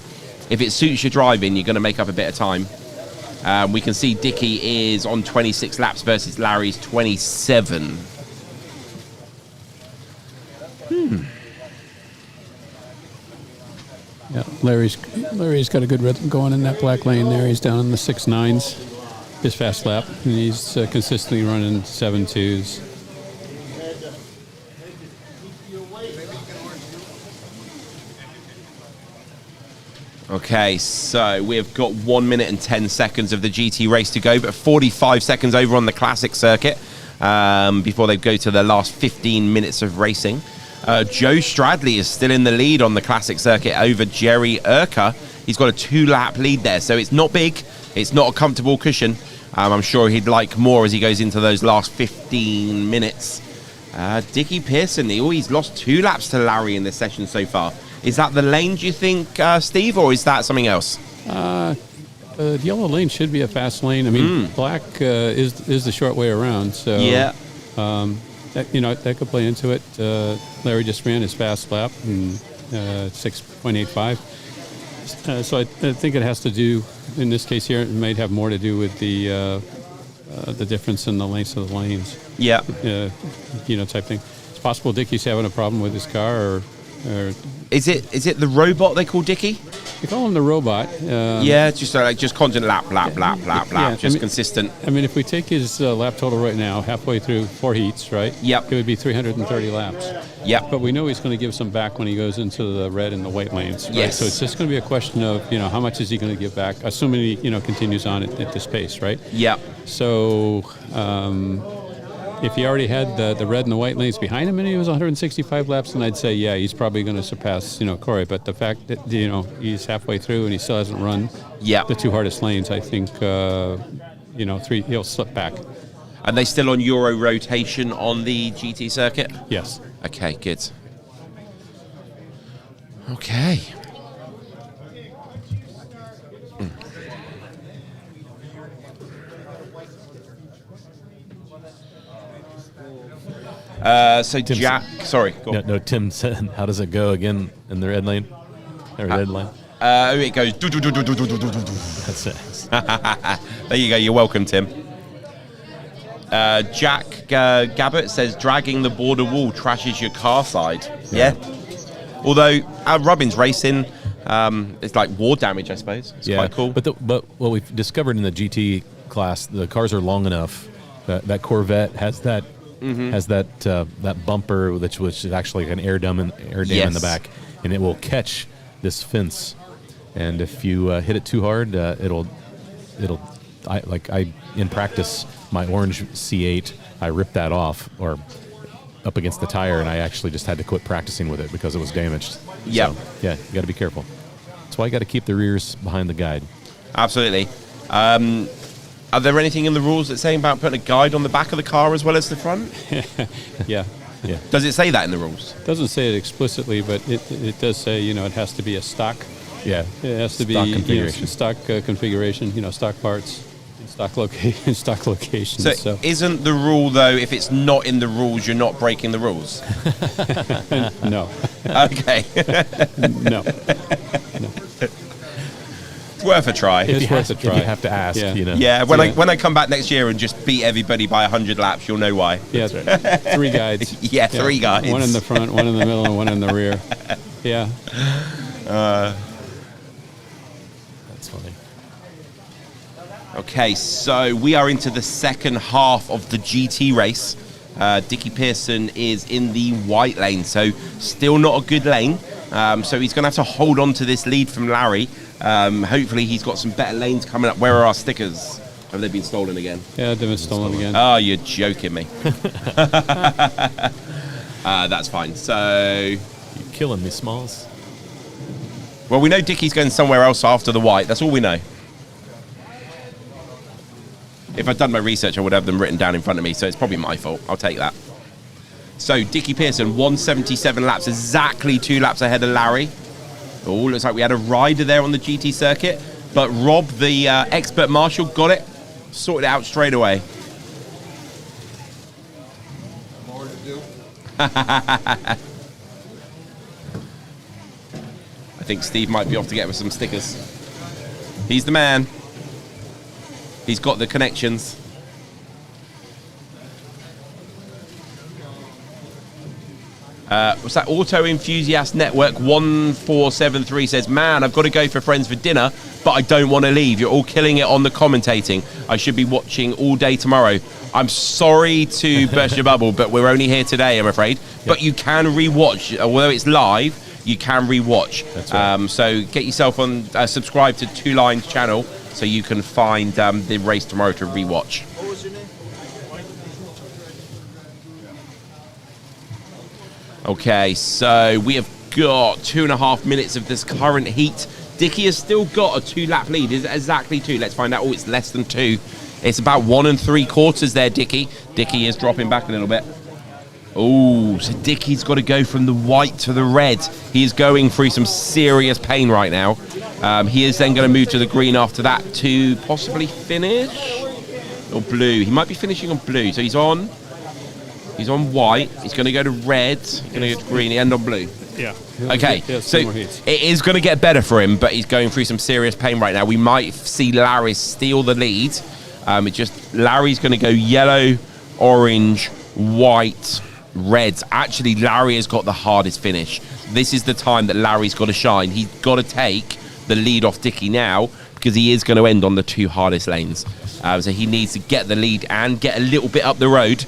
If it suits your driving, you're going to make up a bit of time. We can see Dickie is on 26 laps versus Larry's 27. Yeah, Larry's got a good rhythm going in that black lane there. He's down in the 6.9s, his fast lap, and he's consistently running 7.2s. Okay, so we've got 1 minute and 10 seconds of the GT race to go, but 45 seconds over on the classic circuit before they go to the last 15 minutes of racing. Joe Stradley is still in the lead on the classic circuit over Jerry Urker. He's got a 2-lap lead there, so it's not big. It's not a comfortable cushion. I'm sure he'd like more as he goes into those last 15 minutes. Dickie Pearson, he's lost 2 laps to Larry in this session so far. Is that the lane, do you think, Steve, or is that something else? The yellow lane should be a fast lane. I mean, black is the short way around, so yeah. That could play into it. Larry just ran his fast lap in 6.85. So I think it has to do, in this case here, it might have more to do with the difference in the lengths of the lanes. Yeah. Type thing. It's possible Dickie's having a problem with his car, or is it the robot they call Dickie? They call him the robot. Just constant lap, just consistent. I mean, if we take his lap total right now, halfway through 4 heats, right? Yep. It would be 330 laps. Yep. But we know he's going to give some back when he goes into the red and the white lanes. Right? Yes. So it's just going to be a question of, how much is he going to give back, assuming he, continues on at this pace, right? Yep. So if he already had the red and the white lanes behind him and he was 165 laps, then I'd say, yeah, he's probably going to surpass, Corey. But the fact that, he's halfway through and he still hasn't run the 2 hardest lanes, I think, he'll slip back. Are they still on Euro rotation on the GT circuit? Yes. Okay, good. Okay. So Tim Jack, sorry. Go on. No, Tim said, how does it go again in the red lane? Or red line? It goes. That's it. There you go. You're welcome, Tim. Jack Gabbett says dragging the border wall trashes your car side. Yeah. Although Robin's racing, it's like war damage, I suppose. It's quite cool. But what we've discovered in the GT class, the cars are long enough. That Corvette has that that bumper, which is actually an air dam in the back, and it will catch this fence. And if you hit it too hard, it'll. I in practice, my orange C8, I ripped that off or up against the tire, and I actually just had to quit practicing with it because it was damaged. Yeah. So, yeah, you got to be careful. That's why you got to keep the rears behind the guide. Absolutely. Are there anything in the rules that say about putting a guide on the back of the car as well as the front? Yeah. Does it say that in the rules? It doesn't say it explicitly, but it does say, it has to be a stock. Yeah. It has to be configuration. Stock configuration, stock parts, stock location. So isn't the rule, though, if it's not in the rules, you're not breaking the rules? No. Okay. No. It's worth a try. It's worth a try. If you have to ask, Yeah, when I come back next year and just beat everybody by 100 laps, you'll know why. Yeah, 3 guides. Yeah, 3 guides. One in the front, one in the middle, and one in the rear. Yeah. That's funny. Okay, so we are into the second half of the GT race. Dickie Pearson is in the white lane, so still not a good lane. So he's going to have to hold on to this lead from Larry. Hopefully he's got some better lanes coming up. Where are our stickers? Have they been stolen again? Yeah, they've been stolen again. Oh, you're joking me. That's fine. So you're killing me, Smalls. Well, we know Dickie's going somewhere else after the white. That's all we know. If I'd done my research, I would have them written down in front of me, so it's probably my fault. I'll take that. So, Dickie Pearson, 177 laps, exactly 2 laps ahead of Larry. Oh, looks like we had a rider there on the GT circuit, but Rob, the expert marshal, got it, sorted it out straight away. More to do. I think Steve might be off to get with some stickers. He's the man. He's got the connections. What's that? Auto Enthusiast Network 1473 says, man, I've got to go for friends for dinner, but I don't want to leave. You're all killing it on the commentating. I should be watching all day tomorrow. I'm sorry to burst your bubble, but we're only here today, I'm afraid. Yep. But you can rewatch. Although it's live, you can rewatch. That's right. So get yourself on, subscribe to Two Lines channel so you can find the race tomorrow to rewatch. What was your name? Okay, so we have got 2.5 minutes of this current heat. Dickie has still got a 2-lap lead. Is it exactly 2? Let's find out. Oh, it's less than 2. It's about 1 3/4 there, Dickie. Dickie is dropping back a little bit. Oh, so Dickie's got to go from the white to the red. He is going through some serious pain right now. He is then going to move to the green after that to possibly finish. Or blue. He might be finishing on blue. So he's on white. He's going to go to red. He's going to go to green. He end on blue. Yeah. Okay. So it is going to get better for him, but he's going through some serious pain right now. We might see Larry steal the lead. Larry's going to go yellow, orange, white, red. Actually, Larry has got the hardest finish. This is the time that Larry's got to shine. He's got to take the lead off Dickie now because he is going to end on the 2 hardest lanes. So he needs to get the lead and get a little bit up the road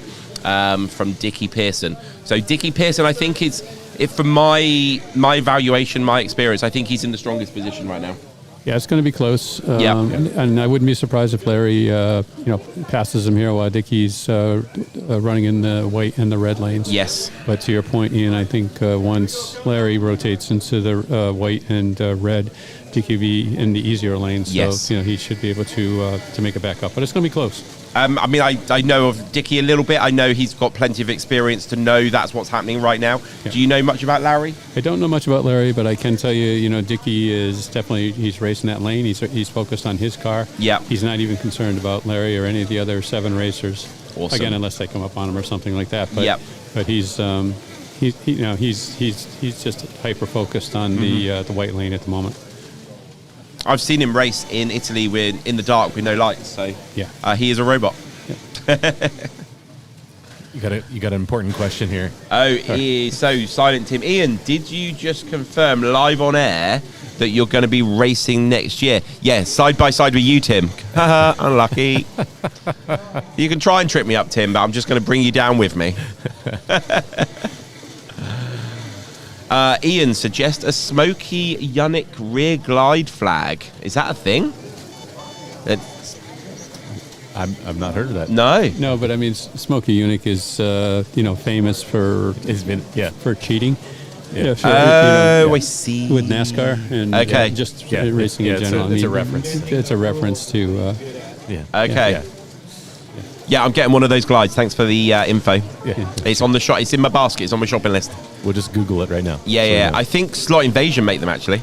from Dickie Pearson. So Dickie Pearson, I think, from my evaluation, my experience, I think he's in the strongest position right now. Yeah, it's going to be close. And I wouldn't be surprised if Larry, passes him here while Dickie's running in the white and the red lanes. Yes. But to your point, Ian, I think once Larry rotates into the white and red, Dickie will be in the easier lanes. So, yes. He should be able to make it back up. But it's going to be close. I know of Dickie a little bit. I know he's got plenty of experience to know that's what's happening right now. Yeah. Do you know much about Larry? I don't know much about Larry, but I can tell you, Dickie is definitely, he's racing that lane. He's focused on his car. Yeah. He's not even concerned about Larry or any of the other 7 racers. Awesome. Again, unless they come up on him or something like that. But, yep. But he's just hyper focused on the white lane at the moment. I've seen him race in Italy in the dark with no lights, so yeah, he is a robot. Yeah. You got an important question here. Oh, so Silent Tim. Ian, did you just confirm live on air that you're going to be racing next year? Yeah, side by side with you, Tim. Haha, unlucky. You can try and trip me up, Tim, but I'm just going to bring you down with me. Ian, suggest a Smoky Yannick rear glide flag. Is that a thing? I've not heard of that. No, but I mean, Smokey Unique is famous for for cheating. Yeah. I see. With NASCAR and racing in general. It's a reference. It's a reference to. Okay. Yeah, I'm getting one of those glides. Thanks for the info. Yeah. It's on the shot. It's in my basket. It's on my shopping list. We'll just Google it right now. Yeah. I think Slot Invasion make them actually.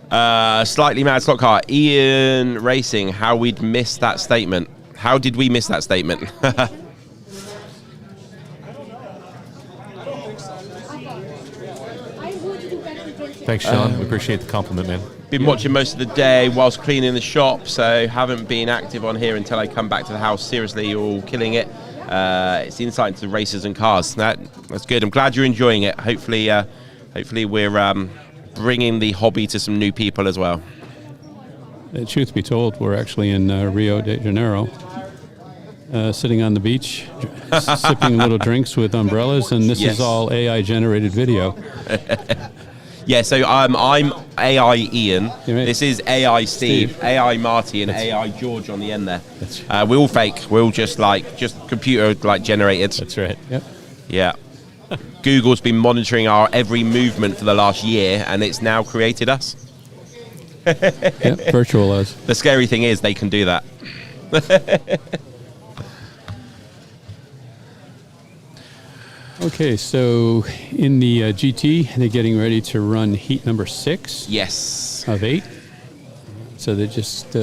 Slightly mad slot car. Ian Racing. How we'd missed that statement. How did we miss that statement? Thanks, Sean. We appreciate the compliment, man. Been watching most of the day whilst cleaning the shop, so haven't been active on here until I come back to the house. Seriously, you're all killing it. It's insight into races and cars. That's good. I'm glad you're enjoying it. Hopefully we're bringing the hobby to some new people as well. Truth be told, we're actually in Rio de Janeiro, sitting on the beach, sipping little drinks with umbrellas, and this is all AI-generated video. Yeah, so I'm AI Ian. This is AI Steve, AI Marty, and AI George on the end there. We're all fake. We're all just computer generated. That's right. Yep. Yeah. Google's been monitoring our every movement for the last year, and it's now created us. Virtual us. The scary thing is they can do that. Okay, so in the GT, they're getting ready to run heat number 6. Yes. Of 8. So they're just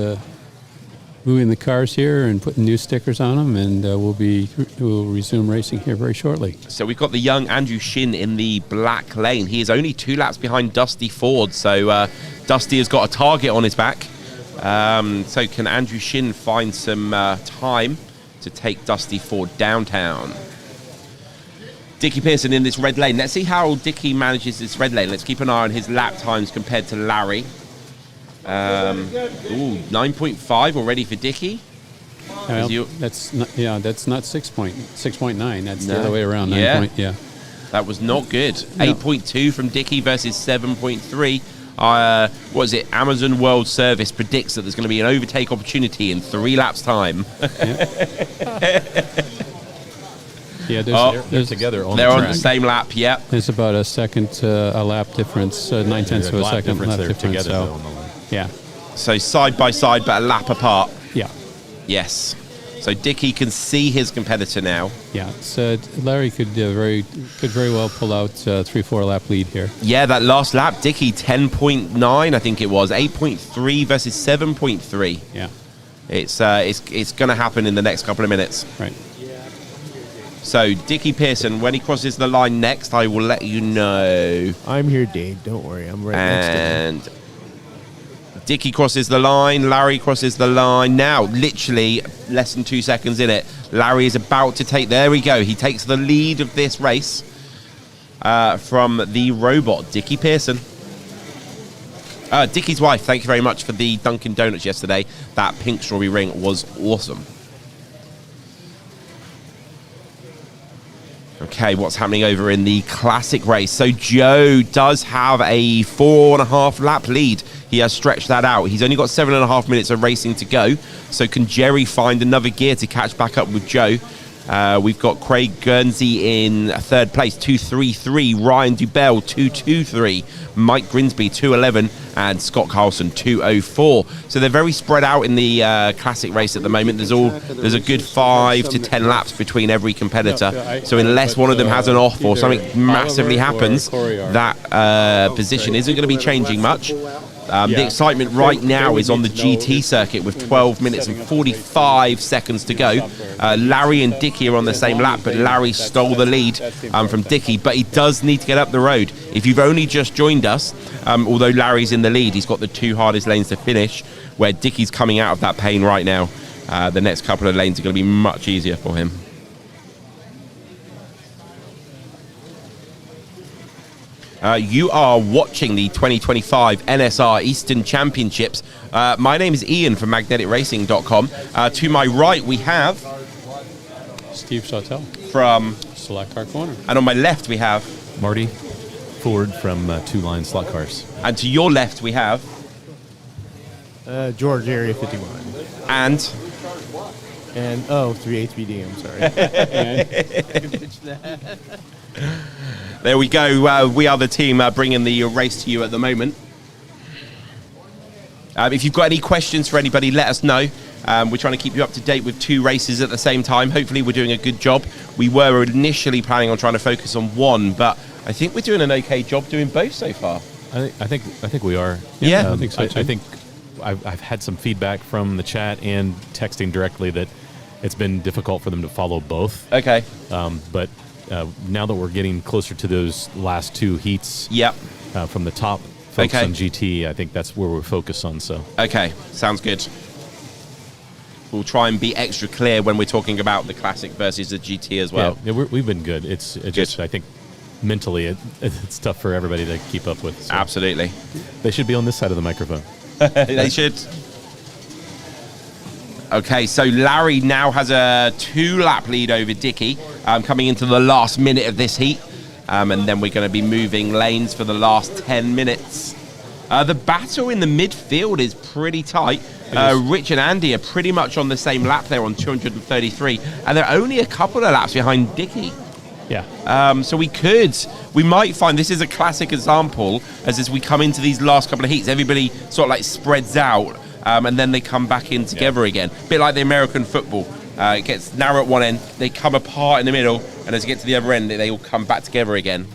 moving the cars here and putting new stickers on them, and we'll resume racing here very shortly. So we've got the young Andrew Shin in the black lane. He is only 2 laps behind Dusty Ford, so Dusty has got a target on his back. So can Andrew Shin find some time to take Dusty Ford downtown? Dickie Pearson in this red lane. Let's see how Dickie manages this red lane. Let's keep an eye on his lap times compared to Larry. 9.5 already for Dickie. That's not 6.9. That's the other way around. 9 Yeah. point, yeah. That was not good. No. 8.2 from Dickie versus 7.3. What is it? Amazon World Service predicts that there's going to be an overtake opportunity in 3 laps' time. Yeah, they're together on they're the on track. the same lap. Yep. There's about a second, a lap difference, 9/10 of a second lap difference. Together, So, though, on the line. yeah. So side by side, but a lap apart. Yeah. Yes. So Dickie can see his competitor now. Yeah. So Larry could very well pull out 3-4 lap lead here. Yeah, that last lap, Dickie 10.9, I think it was 8.3 versus 7.3. Yeah. It's going to happen in the next couple of minutes. Right. So Dickie Pearson, when he crosses the line next, I will let you know. I'm here, Dave. Don't worry. I'm right next to him. And Dickie crosses the line. Larry crosses the line. Now, literally less than 2 seconds in it. Larry is about to take... There we go. He takes the lead of this race from the robot, Dickie Pearson. Dickie's wife, thank you very much for the Dunkin' Donuts yesterday. That pink strawberry ring was awesome. Okay, what's happening over in the classic race? So Joe does have a 4.5 lap lead. He has stretched that out. He's only got 7.5 minutes of racing to go. So can Jerry find another gear to catch back up with Joe? We've got Craig Guernsey in 3rd place, 2.33. Ryan Dubell, 2.23. Mike Grinsby, 2.11. And Scott Carlson, 2.04. So they're very spread out in the classic race at the moment. There's a good 5 to 10 laps between every competitor. So unless one of them has an off or something massively happens, that position isn't going to be changing much. The excitement right now is on the GT circuit with 12 minutes and 45 seconds to go. Larry and Dickie are on the same lap, but Larry stole the lead from Dickie, but he does need to get up the road. If you've only just joined us, although Larry's in the lead, he's got the 2 hardest lanes to finish, where Dickie's coming out of that pain right now. the next couple of lanes are going to be much easier for him. You are watching the 2025 NSR Eastern Championships. My name is Ian from magneticracing.com. To my right, we have Steve Swatelle from Slot Car Corner. And on my left, we have Marty Ford from Two Line Slot Cars. And to your left, we have George, Area 51. And 3HBD, I'm sorry. There we go. We are the team bringing the race to you at the moment. If you've got any questions for anybody, let us know. We're trying to keep you up to date with 2 races at the same time. Hopefully we're doing a good job. We were initially planning on trying to focus on one, but I think we're doing an okay job doing both so far. I think we are. Yeah. I think so too. I think I've had some feedback from the chat and texting directly that it's been difficult for them to follow both. Okay. But now that we're getting closer to those last 2 heats, from the top folks on GT, I think that's where we're focused on. So okay, sounds good. We'll try and be extra clear when we're talking about the classic versus the GT as well. Yeah, we've been good. It's just, I think mentally it's tough for everybody to keep up with. So absolutely. They should be on this side of the microphone. They should. Okay, so Larry now has a 2-lap lead over Dicky, coming into the last minute of this heat. And then we're going to be moving lanes for the last 10 minutes. The battle in the midfield is pretty tight. Rich and Andy are pretty much on the same lap there on 233. And they're only a couple of laps behind Dicky. Yeah. So we might find this is a classic example as we come into these last couple of heats, everybody sort of like spreads out and then they come back in together again. A bit like the American football. It gets narrow at one end, they come apart in the middle, and as you get to the other end, they all come back together again.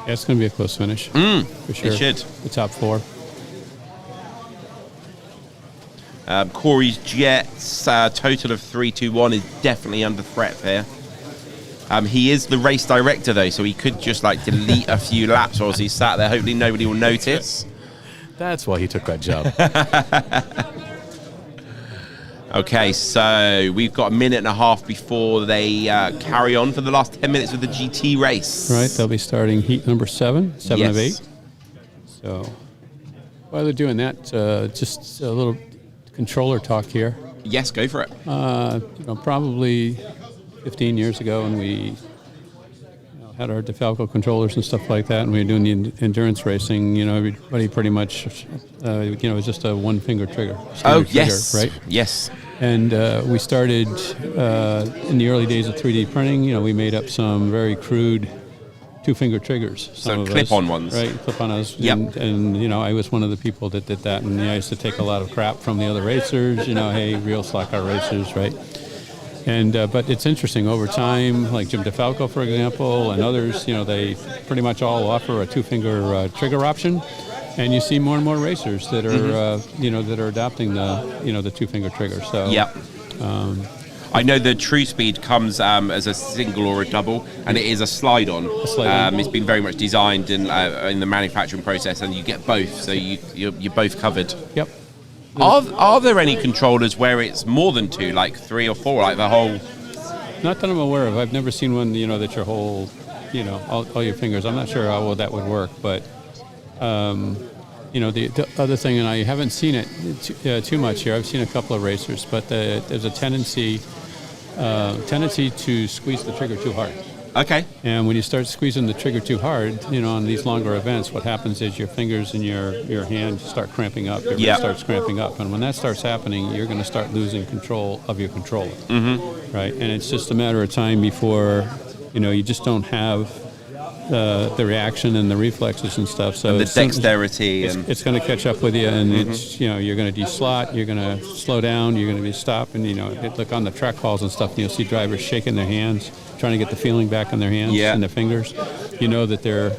Yeah, it's going to be a close finish. For sure. It should. The top 4. Corey's Jets total of 3-2-1 is definitely under threat here. He is the race director though, so he could just like delete a few laps whilst he's sat there. Hopefully nobody will notice. That's why he took that job. Okay, so we've got a minute and a half before they carry on for the last 10 minutes of the GT race. Right, they'll be starting heat number 7 of 8. So while they're doing that, just a little controller talk here. Yes, go for it. Probably 15 years ago when we had our Difalco controllers and stuff like that, and we were doing the endurance racing, everybody pretty much, it was just a 1-finger trigger. Yes. Trigger, right? Yes. And we started in the early days of 3D printing. We made up some very crude 2-finger triggers. So clip-on ones. Right, clip-on. Yep. And I was one of the people that did that, and I used to take a lot of crap from the other racers, hey, real slot car racers, right? And but it's interesting, over time, like Jim Difalco, for example, and others, they pretty much all offer a 2-finger trigger option. And you see more and more racers that are, that are adopting the 2-finger trigger. So, yep. I know the True Speed comes as a single or a double, and it is a slide-on. It's been very much designed in the manufacturing process, and you get both, so you're both covered. Yep. Are there any controllers where it's more than 2, like 3 or 4, like the whole? Not that I'm aware of. I've never seen one, that your whole, all your fingers. I'm not sure how well that would work, but. The other thing, and I haven't seen it too much here. I've seen a couple of racers, but there's a tendency to squeeze the trigger too hard. Okay. And when you start squeezing the trigger too hard, on these longer events, what happens is your fingers and your hand start cramping up. Your wrist starts cramping up, and when that starts happening, you're going to start losing control of your controller. Right, and it's just a matter of time before you just don't have the reaction and the reflexes and stuff. So and the dexterity, it's going to catch up with you, and it's you're going to de-slot, you're going to slow down, you're going to be stopped, and look on the track calls and stuff. You'll see drivers shaking their hands, trying to get the feeling back in their hands and their fingers. That they're.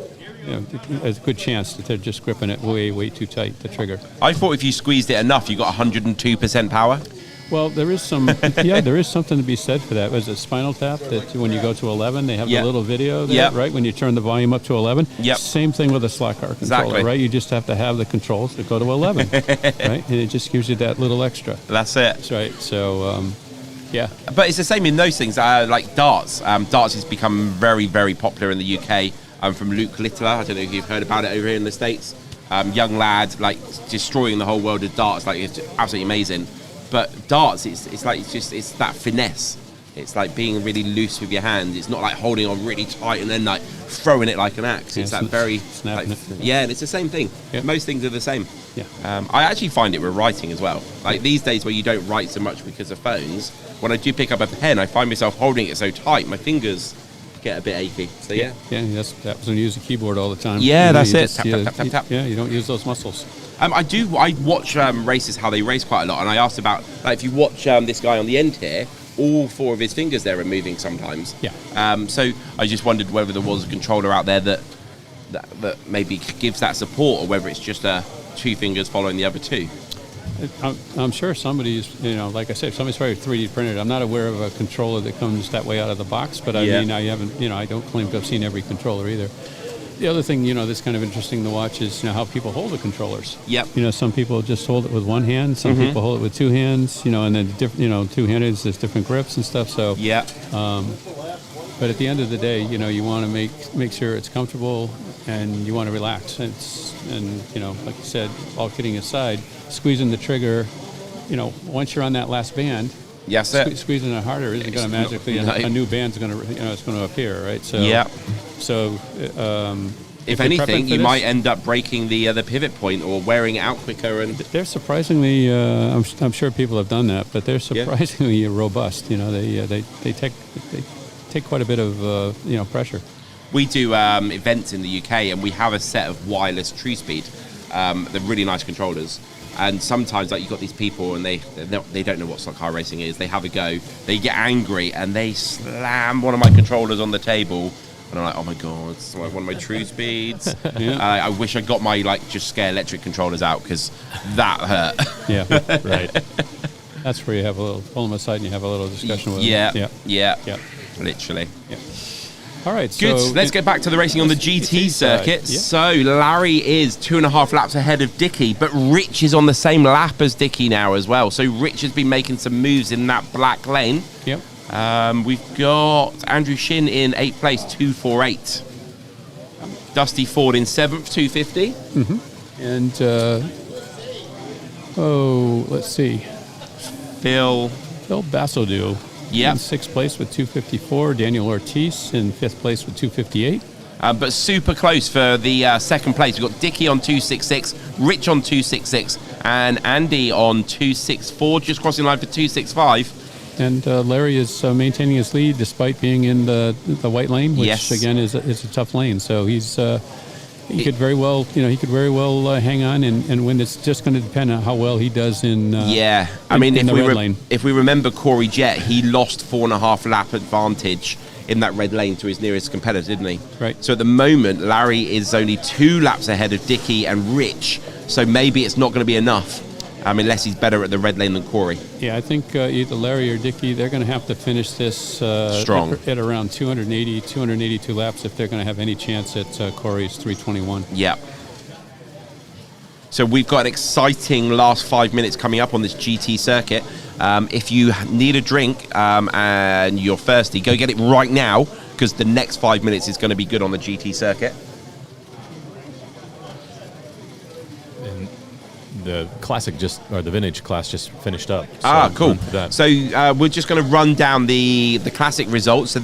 There's a good chance that they're just gripping it way too tight, the trigger. I thought if you squeezed it enough, you got 102% power. Well, there is some, there is something to be said for that. Was it Spinal Tap that when you go to 11, they have Yeah. the little video there, Yeah. right? When you turn the volume up to 11. Yep. Same thing with a slot car controller, Exactly. right? You just have to have the controls that go to 11, right? And it just gives you that little extra. That's it. That's right. So, yeah. But it's the same in those things, like darts. Darts has become very, very popular in the UK. From Luke Littler. I don't know if you've heard about it over here in the States. Young lad, like destroying the whole world of darts. Like it's absolutely amazing. But darts, it's that finesse. It's like being really loose with your hand. It's not like holding on really tight and then like throwing it like an axe. It's that very snapping it. yeah, and it's the same thing. Yep. Most things are the same. Yeah. I actually find it with writing as well. Like these days where you don't write so much because of phones, when I do pick up a pen, I find myself holding it so tight, my fingers get a bit achy. So yeah. Yeah, that was when you use the keyboard all the time. Yeah, that's you it. just- Tap, tap, tap, tap, tap. Yeah, you don't use those muscles. I watch races, how they race quite a lot, and I asked about, like, if you watch this guy on the end here, all four of his fingers there are moving sometimes. Yeah. So I just wondered whether there was a controller out there that maybe gives that support, or whether it's just two fingers following the other two. I'm sure somebody's, like I said, somebody's probably 3D printed. I'm not aware of a controller that comes that way out of the box, but I mean, I haven't, I don't claim to have seen every controller either. The other thing, that's kind of interesting to watch is how people hold the controllers. Yep. Some people just hold it with one hand. Some people hold it with two hands. And then two-handed, there's different grips and stuff. So yeah. But at the end of the day, you want to make sure it's comfortable and you want to relax. And like you said, all kidding aside, squeezing the trigger, once you're on that last band. Yes, squeezing it harder isn't going to magically a new band's going to it's going to appear, right? So yeah. So if anything, you might end up breaking the pivot point or wearing it out quicker. And they're surprisingly, I'm sure people have done that, but they're surprisingly robust. They take quite a bit of pressure. We do events in the UK, and we have a set of wireless True Speed. They're really nice controllers. And sometimes, like, you've got these people and they don't know what slot car racing is. They have a go, they get angry, and they slam one of my controllers on the table. And I'm like, oh my God, it's one of my True Speeds. Yeah. I wish I'd got my, just scare electric controllers out, because that hurt. Yeah, right. That's where you have a little, pull them aside and you have a little discussion with them. Yeah. Literally. Yeah. All right, good. so Let's get back to the racing on the GT circuit. Yeah. So Larry is 2.5 laps ahead of Dickie, but Rich is on the same lap as Dickie now as well. So Rich has been making some moves in that black lane. Yep. We've got Andrew Shin in 8th place, 248. Dusty Ford in 7th, 250. Mm-hmm. And let's see. Phil Basildou. Yep. In 6th place with 254. Daniel Ortiz in 5th place with 258. But super close for the 2nd place. We've got Dickie on 266, Rich on 266, and Andy on 264, just crossing line for 265. And Larry is maintaining his lead despite being in the white lane, which again is a tough lane. So he could very well hang on and win. It's just going to depend on how well he does in if we remember Corey Jett, he lost 4.5 lap advantage in that red lane to his nearest competitor, didn't he? Right. So at the moment, Larry is only 2 laps ahead of Dickie and Rich. So maybe it's not going to be enough, unless he's better at the red lane than Corey. Yeah, I think either Larry or Dickie, they're going to have to finish this strong at around 282 laps if they're going to have any chance at Corey's 321. Yeah. So we've got an exciting last 5 minutes coming up on this GT circuit. If you need a drink and you're thirsty, go get it right now, because the next 5 minutes is going to be good on the GT circuit. And the classic the vintage class just finished up. So Cool. So we're just going to run down the classic results. So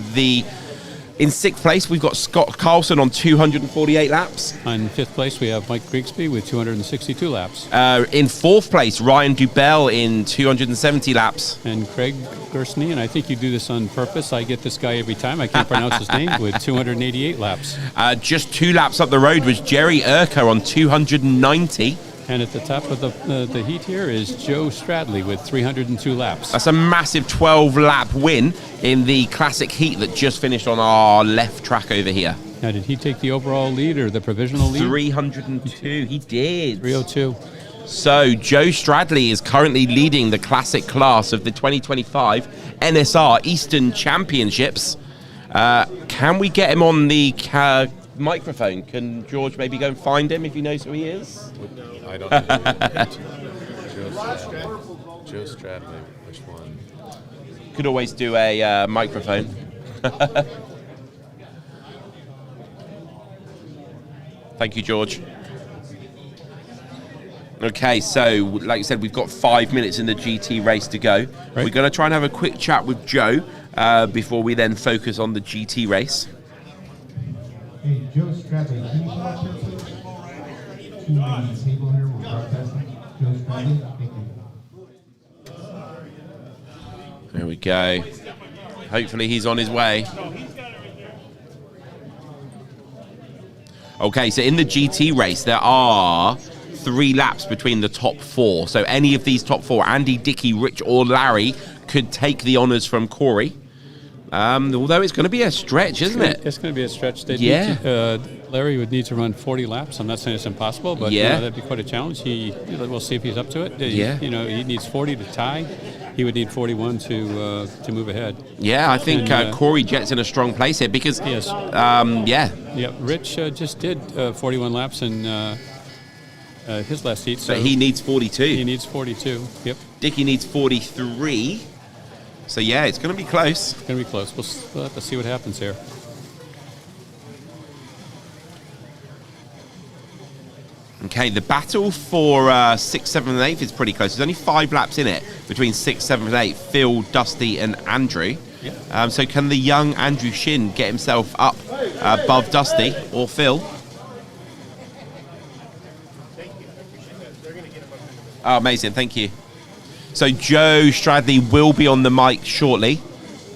in 6th place, we've got Scott Carlson on 248 laps. In 5th place, we have Mike Grigsby with 262 laps. In 4th place, Ryan Dubell in 270 laps. And Craig Gersney, and I think you do this on purpose. I get this guy every time. I can't pronounce his name, with 288 laps. Just 2 laps up the road was Jerry Urker on 290. And at the top of the heat here is Joe Stradley with 302 laps. That's a massive 12-lap win in the classic heat that just finished on our left track over here. Now, did he take the overall lead or the provisional lead? 302, he did. 302. So Joe Stradley is currently leading the classic class of the 2025 NSR Eastern Championships. Can we get him on the microphone? Can George maybe go and find him if he knows who he is? I don't know. Joe Stradley, which one? Could always do a microphone. Thank you, George. Okay, so like I said, we've got 5 minutes in the GT race to go. Right. We're going to try and have a quick chat with Joe before we then focus on the GT race. Hey, Joe Stradley, can you come up here, please? To the table here, we're broadcasting. Joe Stradley, thank you. There we go. Hopefully he's on his way. Okay, so in the GT race, there are 3 laps between the top 4. So any of these top 4, Andy, Dickie, Rich, or Larry, could take the honours from Corey. Although it's going to be a stretch, isn't it? It's going to be a stretch. Yeah. Larry would need to run 40 laps. I'm not saying it's impossible, but yeah, that'd be quite a challenge. We'll see if he's up to it. Yeah. He needs 40 to tie. He would need 41 to move ahead. Yeah, I think Corey Jett's in a strong place here because, yes. Yeah, Rich just did 41 laps in his last heat. So but he needs 42. He needs 42, yep. Dickie needs 43. So, yeah, it's going to be close. It's going to be close. We'll have to see what happens here. Okay, the battle for 6th, 7th, and 8th is pretty close. There's only 5 laps in it between 6th, 7th, and 8th. Phil, Dusty, and Andrew. Yeah. So can the young Andrew Shin get himself up above Dusty or Phil? Oh, amazing. Thank you. So Joe Stradley will be on the mic shortly.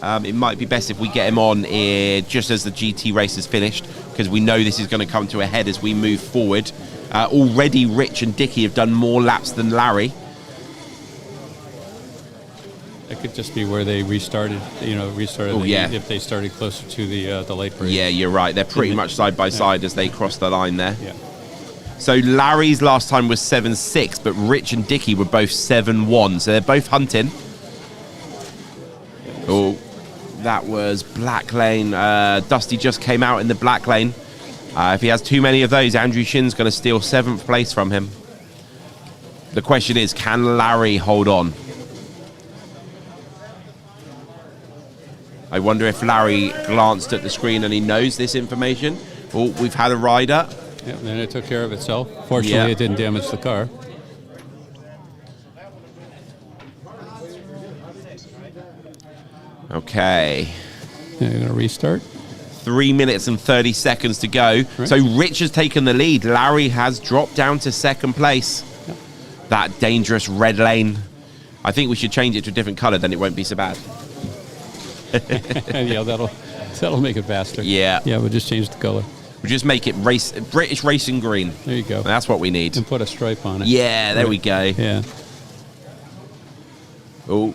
It might be best if we get him on just as the GT race is finished, because we know this is going to come to a head as we move forward. Already Rich and Dickie have done more laps than Larry. It could just be where they restarted. If they started closer to the late break. Yeah, you're right. They're pretty much side by side as they cross the line there. Yeah. So Larry's last time was 7.6, but Rich and Dickie were both 7.1. So they're both hunting. Oh, that was black lane. Dusty just came out in the black lane. If he has too many of those, Andrew Shin's going to steal 7th place from him. The question is, can Larry hold on? I wonder if Larry glanced at the screen and he knows this information. Oh, we've had a rider. Yeah, then it took care of itself. Fortunately, it didn't damage the car. Okay. Yeah, you're going to restart. 3 minutes and 30 seconds to go. Right. So Rich has taken the lead. Larry has dropped down to 2nd place. Yep. That dangerous red lane. I think we should change it to a different color, then it won't be so bad. Yeah, that'll make it faster. Yeah. Yeah, we'll just change the color. We'll just make it British racing green. There you go. That's what we need. And put a stripe on it. Yeah, there we go. Yeah. Oh,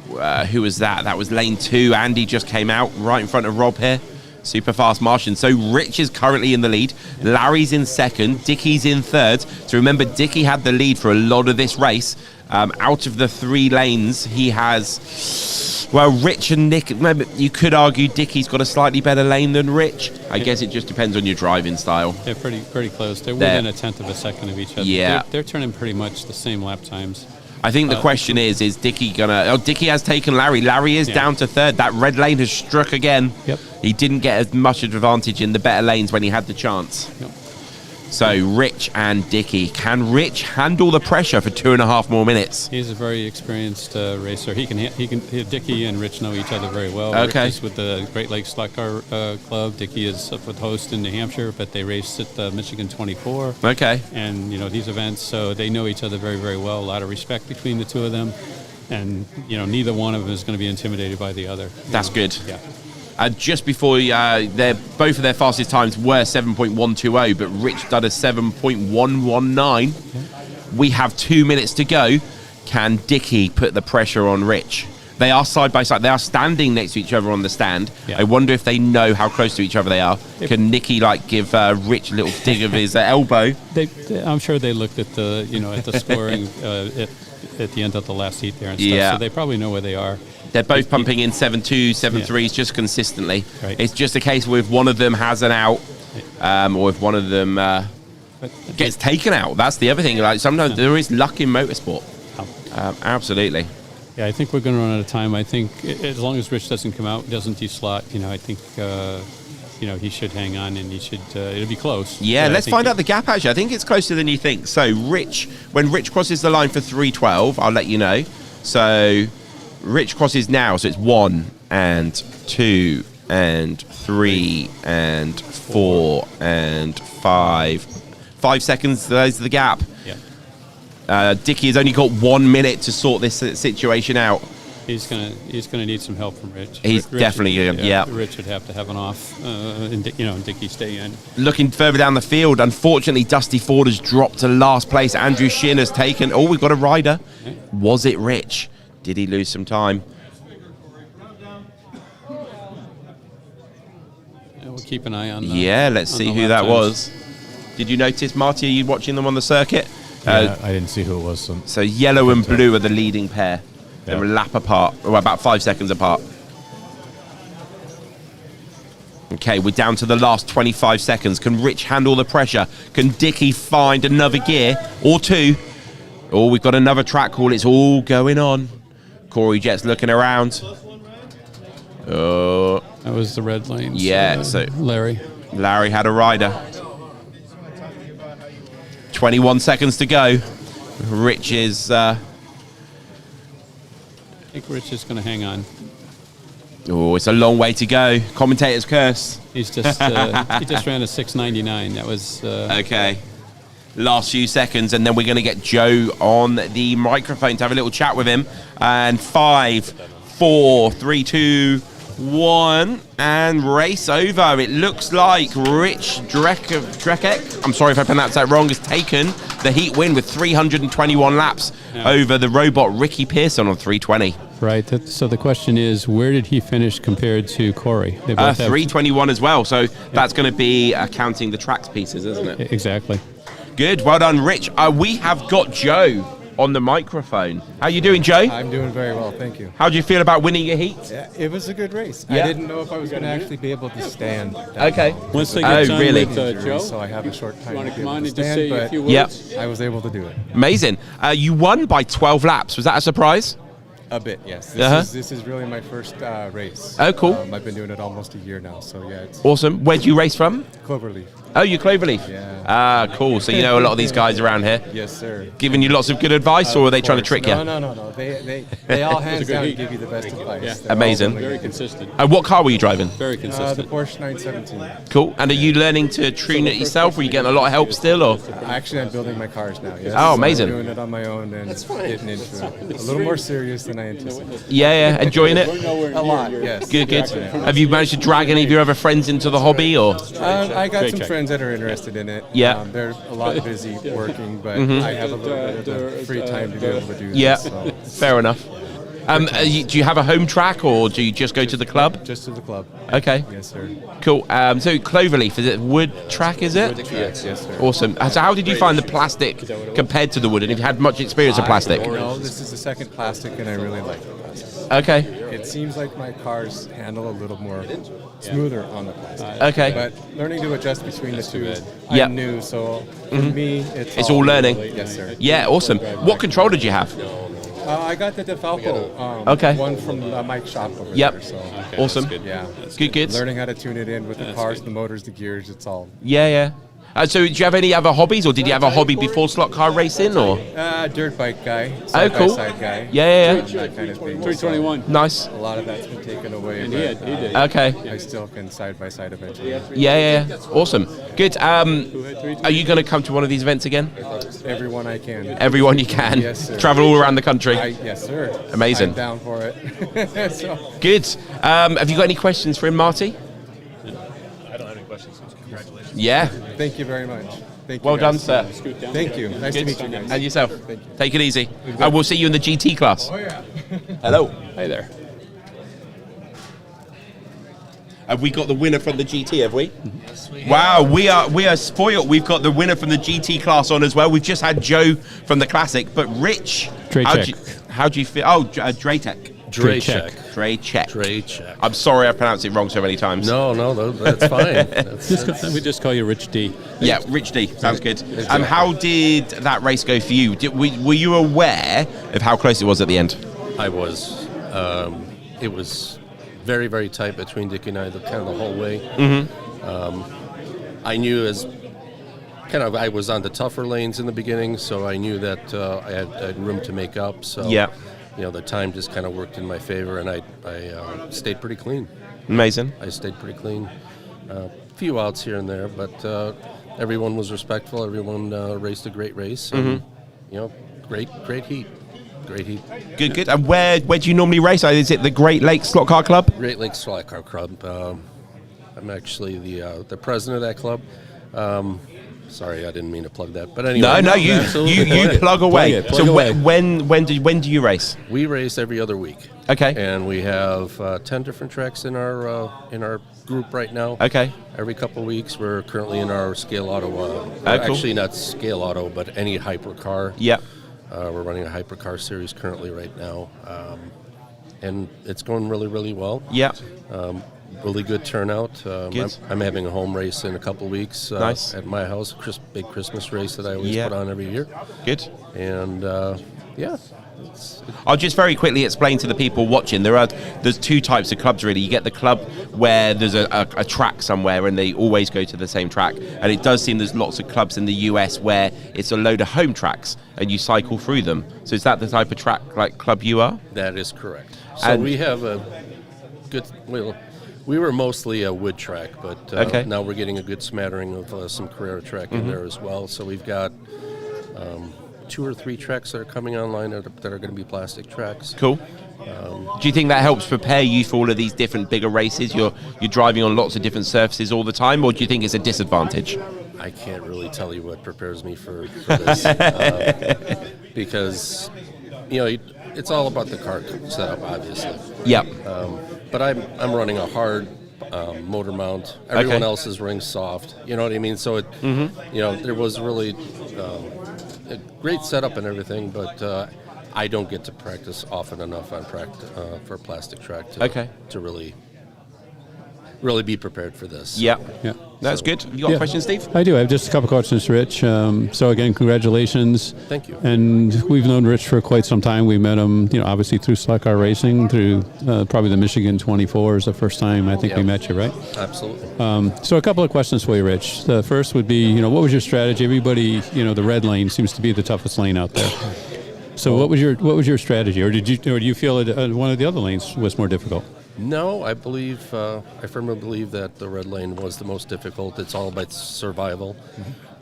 who was that? That was lane 2. Andy just came out right in front of Rob here. Super fast Martian. So Rich is currently in the lead. Larry's in 2nd. Dickie's in 3rd. So remember, Dickie had the lead for a lot of this race. Out of the 3 lanes, he has... Well, Rich and Nick... Remember, you could argue Dickie's got a slightly better lane than Rich. I guess it just depends on your driving style. They're pretty close. They're within a 1/10 of a second of each other. Yeah. They're turning pretty much the same lap times. I think the question is Dickie gonna... Oh, Dickie has taken Larry. Larry is down to 3rd. That red lane has struck again. Yep. He didn't get as much advantage in the better lanes when he had the chance. Yep. So Rich and Dickie. Can Rich handle the pressure for 2.5 more minutes? He's a very experienced racer. Dickie and Rich know each other very well. Okay. Rich is with the Great Lakes Slot Car Club. Dickie is up with Host in New Hampshire, but they race at the Michigan 24. Okay. And these events, so they know each other very, very well. A lot of respect between the two of them, and neither one of them is going to be intimidated by the other. That's good. Yeah. Just before both of their fastest times were 7.120, but Rich did a 7.119. Yeah. We have 2 minutes to go. Can Dickie put the pressure on Rich? They are side by side. They are standing next to each other on the stand. Yeah. I wonder if they know how close to each other they are. Can Nicky give Rich a little dig of his elbow? I'm sure they looked at the at the scoring at the end of the last heat there and stuff. Yeah. So they probably know where they are. They're both pumping in 7.2, 7.3s just consistently. Right. It's just a case where if one of them has an out, or if one of them gets taken out. That's the other thing. Like sometimes there is luck in motorsport. Absolutely. Yeah, I think we're going to run out of time. I think as long as Rich doesn't come out, doesn't deslot, I think he should hang on and he should. It'll be close. Yeah, let's find out the gap. Actually, I think it's closer than you think. So when Rich crosses the line for 3:12, I'll let you know. So Rich crosses now, so it's 1 and 2 and 3 and 4 and 5. 5 seconds. There's the gap. Yeah. Dickie has only got 1 minute to sort this situation out. He's gonna need some help from Rich. He's definitely yeah. Rich would have to have an off, and Dickie stay in. Looking further down the field, unfortunately, Dusty Ford has dropped to last place. Andrew Shin has taken. Oh, we've got a rider. Okay. Was it Rich? Did he lose some time? We'll keep an eye on. Yeah, let's see who that was. Did you notice, Marty? Are you watching them on the circuit? Yeah, I didn't see who it was. So yellow and blue are the leading pair. Yeah. They're a lap apart, or about 5 seconds apart. Okay, we're down to the last 25 seconds. Can Rich handle the pressure? Can Dickie find another gear or two? Oh, we've got another track call. It's all going on. Corey Jett's looking around. Oh, that was the red lane. Yeah, so Larry had a rider. 21 seconds to go. Rich is... I think Rich is going to hang on. Oh, it's a long way to go. Commentator's curse. He just ran a 6:99. That was... Okay. Last few seconds, and then we're going to get Joe on the microphone to have a little chat with him. And 5, 4, 3, 2, 1, and race over. It looks like Rich Drekek, I'm sorry if I pronounced that wrong, has taken the heat win with 321 laps over the robot Ricky Pearson on 320. Right. So the question is, where did he finish compared to Corey? 321 as well. So that's going to be counting the tracks pieces, isn't it? Exactly. Good. Well done, Rich. We have got Joe on the microphone. How you doing, Joe? I'm doing very well, thank you. How do you feel about winning your heat? Yeah, it was a good race. Yeah. I didn't know if I was going to actually be able to stand. Okay. Once they get done really? with Joe, so I have a short time to come on be and able to just say stand, a few but words? I was able to do it. Amazing. You won by 12 laps. Was that a surprise? A bit, yes. This is really my first race. Oh, cool. I've been doing it almost a year now, so yeah. It's Awesome. Where do you race from? Cloverleaf. Oh, you're Cloverleaf? Yeah. Ah, cool. So you know a lot of these guys around here? Yes, sir. Giving you lots of good advice, or are they trying to trick you? No. They all hands down give you the best advice. Yeah. Amazing. Very consistent. And what car were you driving? Very consistent. The Porsche 917. Cool. And are you learning to tune it yourself? Are you getting a lot of help still, or? Actually, I'm building my cars now. Yes. Oh, amazing. I'm doing it on my own and getting into it. A little more serious than I anticipated. Yeah. Enjoying it? A lot, yes. Good. Have you managed to drag any of your other friends into the hobby, or? I got some friends that are interested in it. Yeah. They're a lot busy working, but I have a little bit of free time to be able to do Yeah, this. So. fair enough. Do you have a home track, or do you just go to the club? Just to the club. Okay. Yes, sir. Cool. So Cloverleaf, is it wood track, is it? Wood tracks, yes, sir. Awesome. So how did you find the plastic compared to the wood? And have you had much experience of plastic? No, this is the second plastic, and I really like the plastic. Okay. It seems like my cars handle a little more smoother on the plastic. Okay. But learning to adjust between the two, Yep. I'm new, so for me, It's all learning. Yes, sir. Yeah, awesome. What control did you have? I got the Difalco Okay. one from Mike's shop over Yep. there. So. Awesome. Yeah. Good. Learning how to tune it in with the cars, the motors, the gears, it's all. Yeah. So do you have any other hobbies, or did you have a hobby before slot car racing, or? Dirt bike guy. Oh, cool. Side guy. Yeah. That kind of thing. 321. Nice. A lot of that's been taken away. And but, he did. Okay. I still can side by side eventually. Yeah. Awesome. Good. Are you going to come to one of these events again? Everyone I can. Everyone you can. Yes, sir. Travel all around the country. Yes, sir. Amazing. I'm down for it. So. Good. Have you got any questions for him, Marty? I don't have any questions. Congratulations. Yeah. Thank you very much. Thank you. Well done, guys. sir. Thank you. Nice to Good. meet you guys. And yourself. Thank you. Take it easy. And we'll see you in the GT class. Oh, yeah. Hello. Hi there. Have we got the winner from the GT, have we? Wow, we are spoiled. We've got the winner from the GT class on as well. We've just had Joe from the Classic, but Rich, how do you feel? Oh, Draytech. Draycheck. I'm sorry I pronounced it wrong so many times. No, that's fine. We just call you Rich D. Yeah, Rich D. Sounds good. How did that race go for you? Were you aware of how close it was at the end? I was. It was very, very tight between Dickie and I the whole way. I knew I was on the tougher lanes in the beginning, so I knew that I had room to make up. So the time just kind of worked in my favor, and I stayed pretty clean. Amazing. I stayed pretty clean. A few outs here and there, but everyone was respectful. Everyone raced a great race. And, great heat. Great heat. Good. And where do you normally race? Is it the Great Lakes Slot Car Club? Great Lakes Slot Car Club. I'm actually the president of that club. Sorry, I didn't mean to plug that. But anyway, no, you plug away. Plug away. When do you race? We race every other week. Okay. And we have 10 different tracks in our group right now. Okay. Every couple of weeks, we're currently in our scale auto. Cool. Actually, not scale auto, but any hypercar. Yeah. We're running a hypercar series currently right now, and it's going really, really well. Yeah. Really good turnout. Good. I'm having a home race in a couple of weeks nice. at my house, big Christmas race that I always put on every year. Good. And I'll just very quickly explain to the people watching. There's two types of clubs really. You get the club where there's a track somewhere and they always go to the same track. And it does seem there's lots of clubs in the US where it's a load of home tracks and you cycle through them. So is that the type of track like club you are? That is correct. So we have a good. We were mostly a wood track, but now we're getting a good smattering of some Carrera track in there as well. So we've got 2 or 3 tracks that are coming online that are going to be plastic tracks. Cool. Do you think that helps prepare you for all of these different bigger races? You're driving on lots of different surfaces all the time, or do you think it's a disadvantage? I can't really tell you what prepares me for this because it's all about the car setup, obviously. Yep. But I'm running a hard motor mount. Everyone else is running soft. You know what I mean? So it, there was really a great setup and everything, but I don't get to practice often enough on for a plastic track to really be prepared for this. Yeah. That's good. You got a question, Steve? I do. I have just a couple questions, Rich. So again, congratulations. Thank you. And we've known Rich for quite some time. We met him, obviously through Slot Car Racing, through probably the Michigan 24 is the first time I think we met you, right? Absolutely. So a couple of questions for you, Rich. The first would be, what was your strategy? Everybody, the red lane seems to be the toughest lane out there. So what was your strategy, or do you feel that one of the other lanes was more difficult? No, I firmly believe that the red lane was the most difficult. It's all about survival.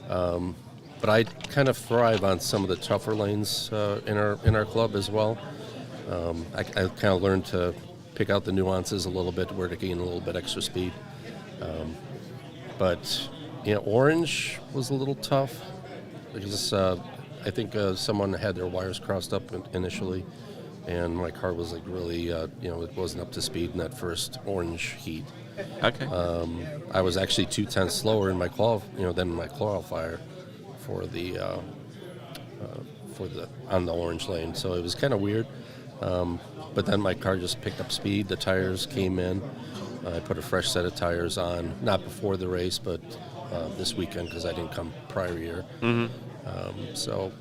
But I kind of thrive on some of the tougher lanes in our club as well. I kind of learned to pick out the nuances a little bit, where to gain a little bit extra speed. But orange was a little tough because I think someone had their wires crossed up initially. And my car was really, it wasn't up to speed in that first orange heat. Okay. I was actually 2/10 slower in my than my qualifier on the orange lane. So it was kind of weird. But then my car just picked up speed. The tires came in. I put a fresh set of tires on, not before the race, but this weekend because I didn't come prior year. So.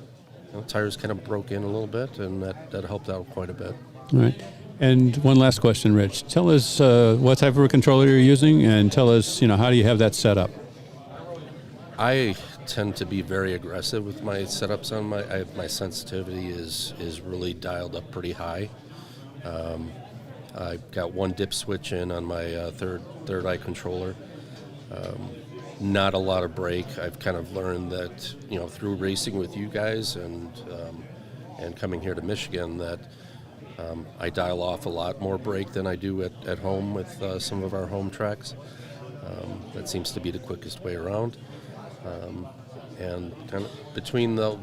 Tires kind of broke in a little bit, and that helped out quite a bit. All right. And one last question, Rich. Tell us what type of a controller you're using, and tell us, how do you have that set up? I tend to be very aggressive with my setups on my sensitivity is really dialed up pretty high. I've got one dip switch in on my third eye controller. Not a lot of brake. I've kind of learned that, through racing with you guys and coming here to Michigan, that I dial off a lot more brake than I do at home with some of our home tracks. That seems to be the quickest way around. And kind of between the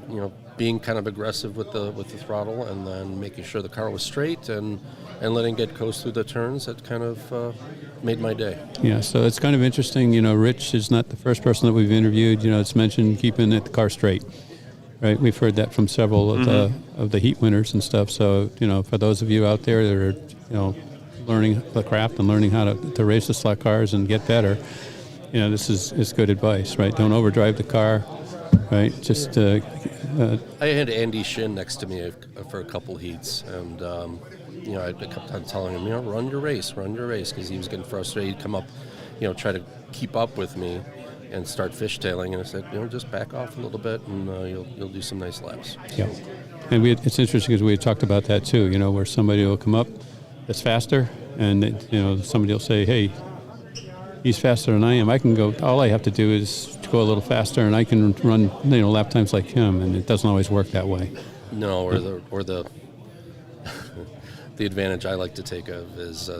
being kind of aggressive with the throttle and then making sure the car was straight and letting it coast through the turns, that kind of made my day. Yeah, so it's kind of interesting. Rich is not the first person that we've interviewed. It's mentioned keeping the car straight, right? We've heard that from several of the heat winners and stuff. So for those of you out there that are learning the craft and learning how to race the slot cars and get better, this is good advice, right? Don't overdrive the car, right? Just I had Andy Shin next to me for a couple heats, and I kept on telling him, run your race, because he was getting frustrated. He'd come up, try to keep up with me and start fishtailing, and I said, just back off a little bit, and you'll do some nice laps. Yeah, and it's interesting because we had talked about that too. Where somebody will come up that's faster, and somebody will say, hey, he's faster than I am. I can go. All I have to do is go a little faster, and I can run lap times like him. And it doesn't always work that way. No, or the the advantage I like to take of is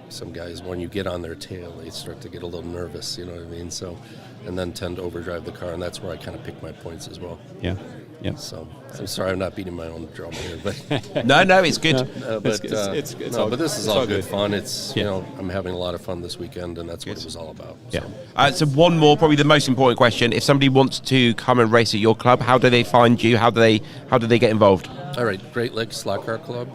some guys, when you get on their tail, they start to get a little nervous. You know what I mean? So, and then tend to overdrive the car, and that's where I kind of pick my points as well. Yeah. Yeah. So I'm sorry I'm not beating my own drum here, but no, it's good. But this is all good fun. It's I'm having a lot of fun this weekend, and that's what it was all about. Yeah. So one more, probably the most important question: if somebody wants to come and race at your club, how do they find you? How do they get involved? All right, Great Lakes Slot Car Club.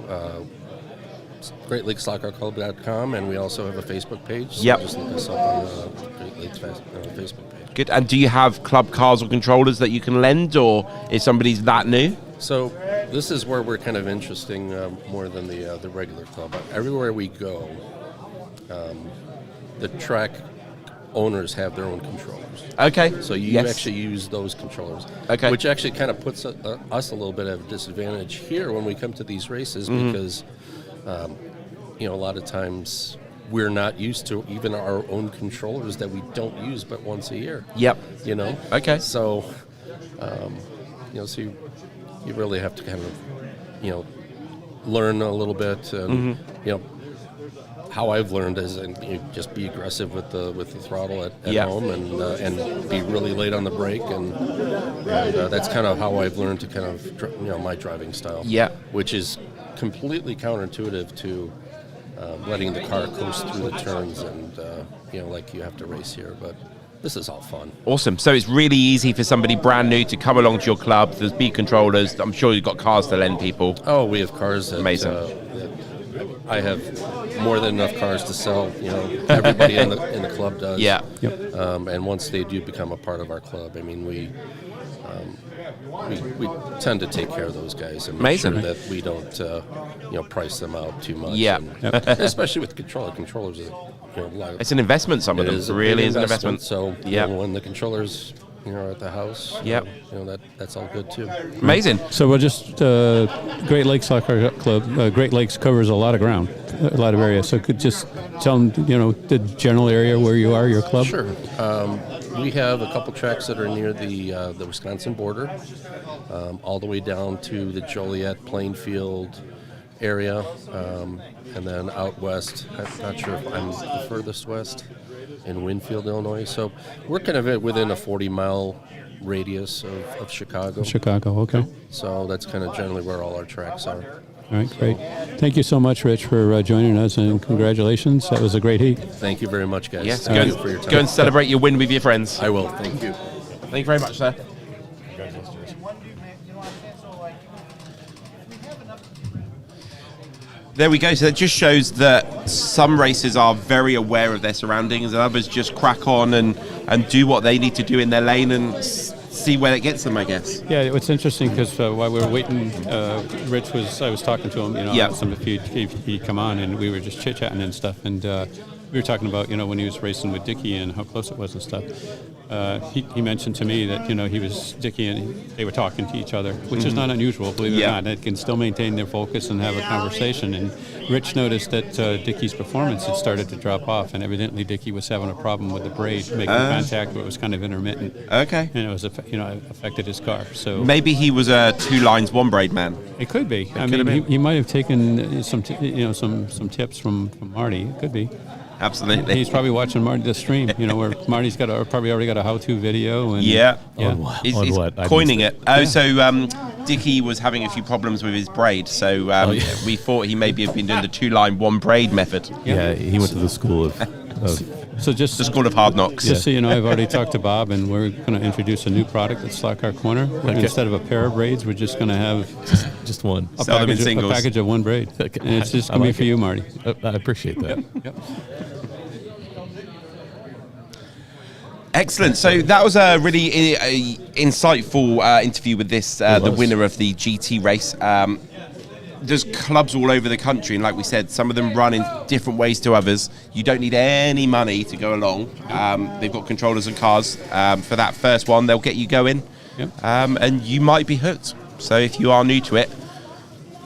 GreatLakesSlotCarClub.com, and we also have a Facebook page. So just look us up on the Great Lakes Facebook page. Good. And do you have club cars or controllers that you can lend, or if somebody's that new? So this is where we're kind of interesting more than the regular club. Everywhere we go, the track owners have their own controllers. Okay. So you actually use those controllers. Okay. Which actually kind of puts us a little bit at a disadvantage here when we come to these races because, a lot of times we're not used to even our own controllers that we don't use but once a year. Yep. Okay. So, so you really have to kind of, learn a little bit and, how I've learned is just be aggressive with the throttle at home and be really late on the brake and that's kind of how I've learned to kind of my driving style. Yeah. Which is completely counterintuitive to letting the car coast through the turns and like you have to race here, but this is all fun. Awesome. So it's really easy for somebody brand new to come along to your club. There's B controllers. I'm sure you've got cars to lend people. Oh, we have cars that, amazing. I have more than enough cars to sell. Everybody in the club does. Yeah. Yep. And once they do become a part of our club, I mean, we tend to take care of those guys and make sure that we don't press them out too much. Yeah. Especially with controllers. It's an investment. Some of them really is an investment. So when the controllers at the house, that's all good too. Amazing. So we'll just Great Lakes Soccer Club. Great Lakes covers a lot of ground, a lot of area. So could just tell them, the general area where you are, your club. Sure. We have a couple tracks that are near the Wisconsin border, all the way down to the Joliet, Plainfield area, and then out west. I'm not sure if I'm the furthest west in Winfield, Illinois. So we're kind of within a 40-mile radius of Chicago. Chicago, okay. So that's kind of generally where all our tracks are. All right, great. Thank you so much, Rich, for joining us, and congratulations. That was a great heat. Thank you very much, guys. Yes, Thank you for your time. Go and celebrate your win with your friends. I will. Thank you. Thank you very much, sir. There we go. So that just shows that some racers are very aware of their surroundings and others just crack on and do what they need to do in their lane and see where it gets them, I guess. Yeah, it's interesting because while we were waiting, I was talking to him, if he'd come on, and we were just chit-chatting and stuff, and we were talking about, when he was racing with Dickie and how close it was and stuff. He mentioned to me that, he was Dickie and they were talking to each other, which is not unusual, believe it or not. They can still maintain their focus and have a conversation. And Rich noticed that Dickie's performance had started to drop off, and evidently Dickie was having a problem with the braid making contact, but it was kind of intermittent. Okay. And it was, affected his car. So maybe he was a 2 lines 1 braid man. It could be. I mean, he might have taken some tips from Marty. It could be. Absolutely. He's probably watching Marty the stream, where Marty's probably already got a how-to video. And Yeah. On He's what? I coining missed it. So Dickie was having a few problems with his braid, so we thought he maybe have been doing the 2-line 1 braid method. Yeah, he went to the school of So just the school of hard knocks. Just so you know, I've already talked to Bob, and we're going to introduce a new product at Slot Car Corner. Instead of a pair of braids, we're just going to have just one. A package of 1 braid. And it's just going to be for you, Marty. I appreciate that. Yep. Excellent. So that was a really insightful interview with the winner of the GT race. There's clubs all over the country, and like we said, some of them run in different ways to others. You don't need any money to go along. They've got controllers and cars. For that first one, they'll get you going, and you might be hooked. So if you are new to it,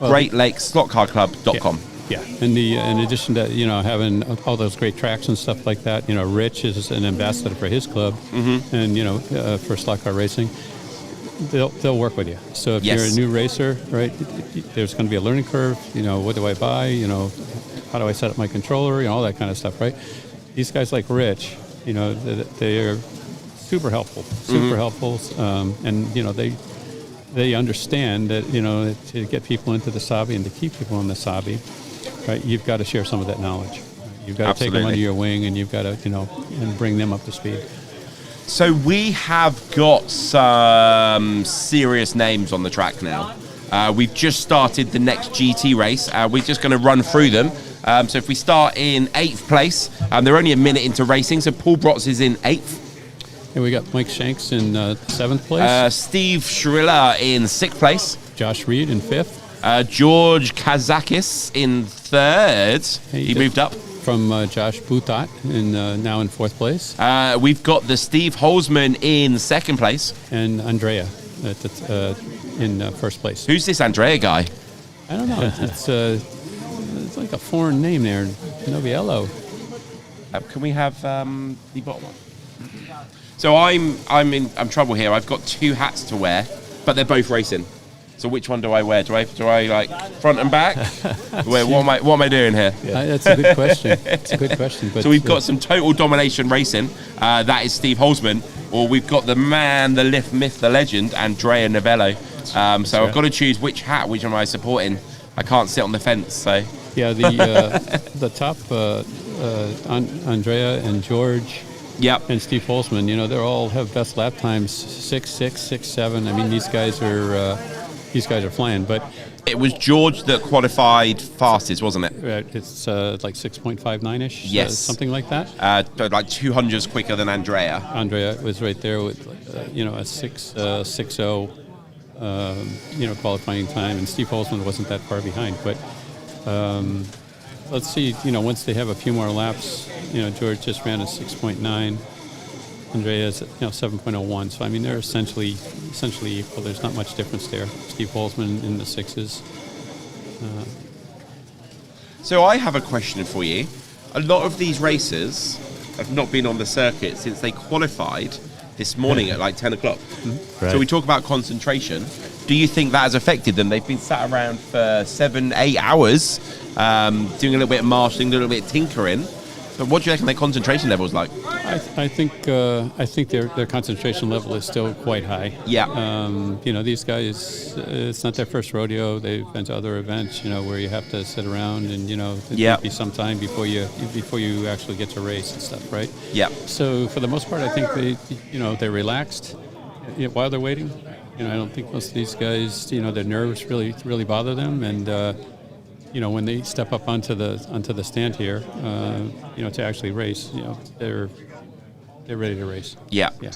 GreatLakesSlotCarClub.com. Yeah, and in addition to having all those great tracks and stuff like that, Rich is an ambassador for his club, and for slot car racing. They'll work with you. So if you're a new racer, right, there's going to be a learning curve. What do I buy? How do I set up my controller? All that kind of stuff, right? These guys like Rich, they are super helpful, and they understand that to get people into the hobby and to keep people in the hobby, right, you've got to share some of that knowledge. You've got to take them under your wing, and you've got to and bring them up to speed. So we have got some serious names on the track now. We've just started the next GT race. We're just going to run through them. So if we start in 8th place, they're only a minute into racing, so Paul Brotz is in 8th. And we got Mike Shanks in 7th place. Steve Schirilla in 6th place. Josh Reed in 5th. George Kazakis in 3rd. He moved up. From Josh Boutot, now in 4th place. We've got the Steve Holzman in 2nd place. And Andrea in 1st place. Who's this Andrea guy? I don't know. It's like a foreign name there. Noviello. Can we have the bottom one? So I'm in trouble here. I've got 2 hats to wear, but they're both racing. So which one do I wear? Do I like front and back? What am I doing here? That's a good question. It's a good question. But so we've got some Total Domination Racing. That is Steve Holzman. Or we've got the man, the lift myth, the legend, Andrea Novello. So I've got to choose which am I supporting. I can't sit on the fence. So yeah, the top Andrea and George. Yep. And Steve Holzman. They all have best lap times 6.6, 6.7. I mean, these guys are flying, but it was George that qualified fastest, wasn't it? It's like 6.59-ish. Yes, something like that. Like 200s quicker than Andrea. Andrea was right there with a 6.60 qualifying time, and Steve Holzman wasn't that far behind. But let's see. Once they have a few more laps, George just ran a 6.9. Andrea's 7.01, so I mean they're essentially equal. There's not much difference there. Steve Holzman in the 6s. So I have a question for you. A lot of these racers have not been on the circuit since they qualified this morning at like 10 o'clock. Right. So we talk about concentration. Do you think that has affected them? They've been sat around for 7-8 hours, doing a little bit of marshalling, a little bit of tinkering. But what do you reckon their concentration level is like? I think their concentration level is still quite high. Yeah. These guys, it's not their first rodeo. They've been to other events, where you have to sit around and it be some time before you actually get to race and stuff, right? Yeah. So for the most part, I think they're relaxed while they're waiting. I don't think most of these guys, their nerves really bother them, and when they step up onto the stand here, to actually race, they're ready to race. Yeah. Yeah.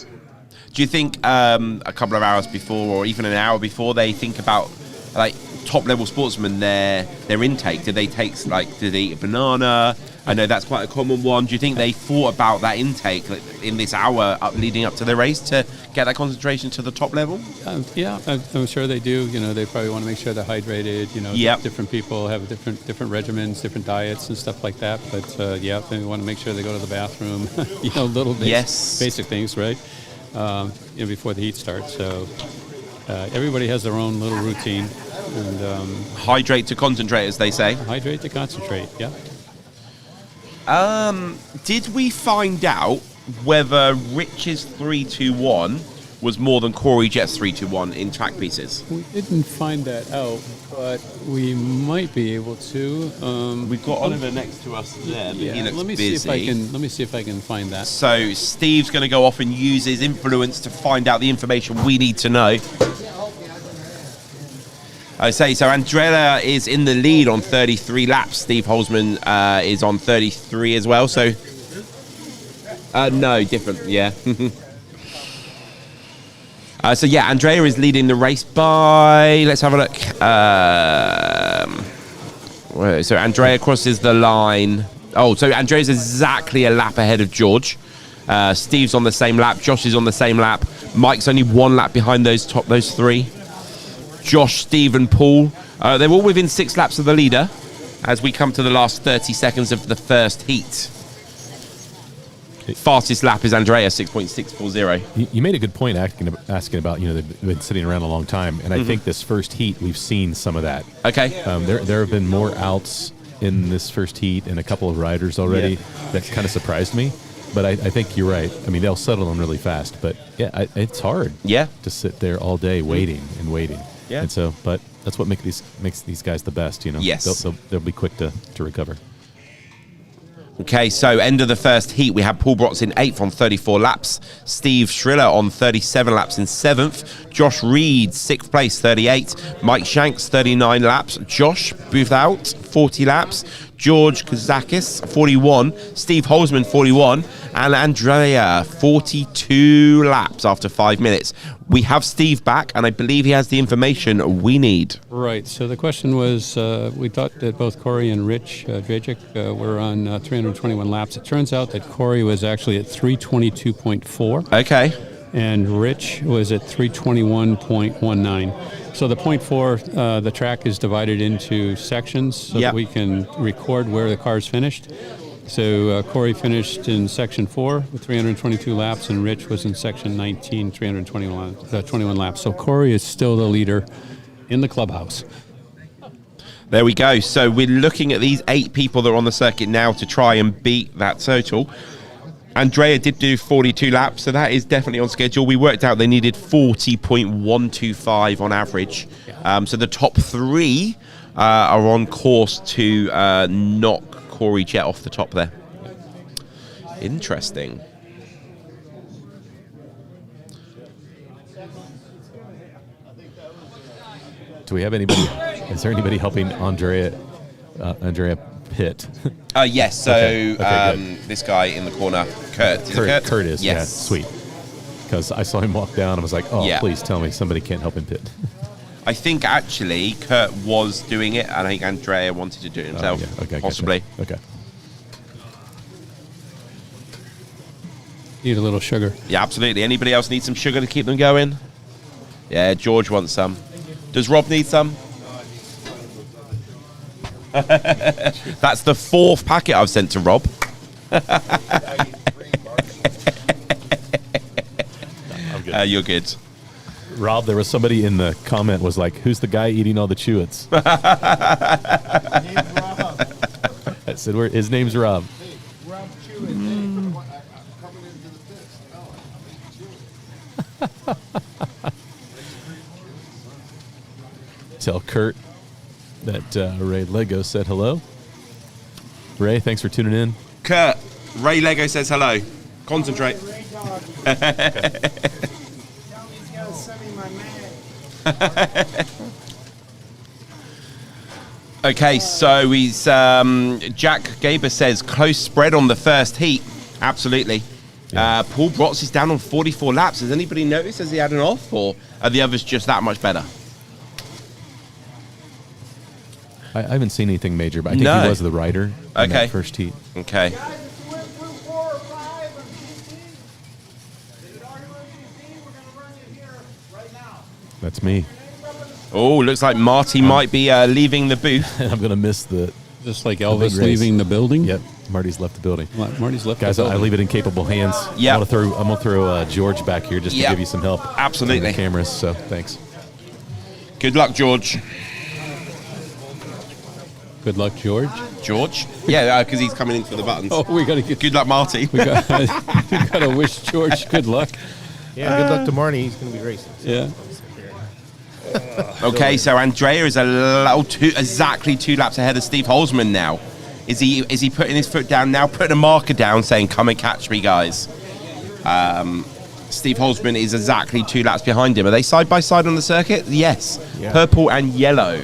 Do you think a couple of hours before, or even an hour before, they think about like top level sportsmen their intake? Do they eat a banana? I know that's quite a common one. Do you think they thought about that intake in this hour leading up to the race to get that concentration to the top level? Yeah, I'm sure they do. They probably want to make sure they're hydrated. Different people have different regimens, different diets and stuff like that. But they want to make sure they go to the bathroom. Little basic things, right? Before the heat starts. So everybody has their own little routine. And hydrate to concentrate, as they say. Hydrate to concentrate. Yeah. Did we find out whether Rich's 321 was more than Corey Jett's 321 in track pieces? We didn't find that out, but we might be able to. We've got Oliver next to us there, but he looks let me busy. Let me see if I can find that. So Steve's going to go off and use his influence to find out the information we need to know. I say, so Andrea is in the lead on 33 laps. Steve Holzman is on 33 as well. So, no, different, yeah. So, yeah, Andrea is leading the race by, let's have a look. So Andrea crosses the line. Oh, so Andrea's exactly a lap ahead of George. Steve's on the same lap. Josh is on the same lap. Mike's only one lap behind those three. Josh, Steve, and Paul. They're all within 6 laps of the leader as we come to the last 30 seconds of the first heat. Fastest lap is Andrea, 6.640. You made a good point asking about, they've been sitting around a long time, and I think this first heat, we've seen some of that. Okay. There have been more outs in this first heat and a couple of riders already. That kind of surprised me. But I think you're right. I mean, they'll settle them really fast. But, it's hard to sit there all day waiting and waiting. Yeah. And so, but that's what makes these guys the best, Yes. They'll be quick to recover. Okay, so end of the first heat, we have Paul Brotz in 8th on 34 laps, Steve Schriller on 37 laps in 7th, Josh Reed, 6th place, 38, Mike Shanks, 39 laps, Josh Boothout, 40 laps, George Kazakis, 41, Steve Holzman, 41, and Andrea, 42 laps after 5 minutes. We have Steve back, and I believe he has the information we need. Right, so the question was, we thought that both Corey and Rich Dragic were on 321 laps. It turns out that Corey was actually at 322.4. Okay. And Rich was at 321.19. So the 0.4, the track is divided into sections so that we can record where the car's finished. So Corey finished in section 4 with 322 laps, and Rich was in section 19, 21 laps. So Corey is still the leader in the clubhouse. There we go. So we're looking at these 8 people that are on the circuit now to try and beat that total. Andrea did do 42 laps, so that is definitely on schedule. We worked out they needed 40.125 on average. So the top 3 are on course to knock Corey Jett off the top there. Interesting. Do we have anybody? Is there anybody helping Andrea pit? Yes, so this guy in the corner, Kurt. Kurt is, yes. Yeah, sweet. Because I saw him walk down and I was like, please tell me somebody can't help him pit. I think actually Kurt was doing it, and I think Andrea wanted to do it himself, possibly. Gotcha. Okay. Need a little sugar. Yeah, absolutely. Anybody else need some sugar to keep them going? Yeah, George wants some. Does Rob need some? That's the 4th packet I've sent to Rob. I'm good. You're good. Rob, there was somebody in the comment was like, who's the guy eating all the Chewits? I said, his name's Rob. Hey, Rob Chewit, coming into the pits. Tell Kurt that Ray Lego said hello. Ray, thanks for tuning in. Kurt, Ray Lego says hello. Concentrate. Okay, so he's Jack Gaber says close spread on the first heat. Absolutely. Yeah. Paul Brotz is down on 44 laps. Has anybody noticed? Has he had an off, or are the others just that much better? I haven't seen anything major, but I think he was the rider in that first heat. Okay. That's me. Oh, looks like Marty might be leaving the booth. I'm going to miss the... Just like Elvis leaving the building? Yep, Marty's left the building. Marty's left Guys, the building. I leave it in capable hands. Yeah. I'm gonna throw George back here just to give you some help. Absolutely. On the cameras, so thanks. Good luck, George. Good luck, George. George? Yeah, because he's coming in for the buttons. Oh, we got to get. Good luck, Marty. We got to wish George good luck. Yeah, good luck to Marty. He's going to be racing. So. Yeah. Okay, so Andrea is exactly 2 laps ahead of Steve Holzman now. Is he putting his foot down now, putting a marker down, saying, "Come and catch me, guys"? Steve Holzman is exactly 2 laps behind him. Are they side by side on the circuit? Yes. Yeah. Purple and yellow.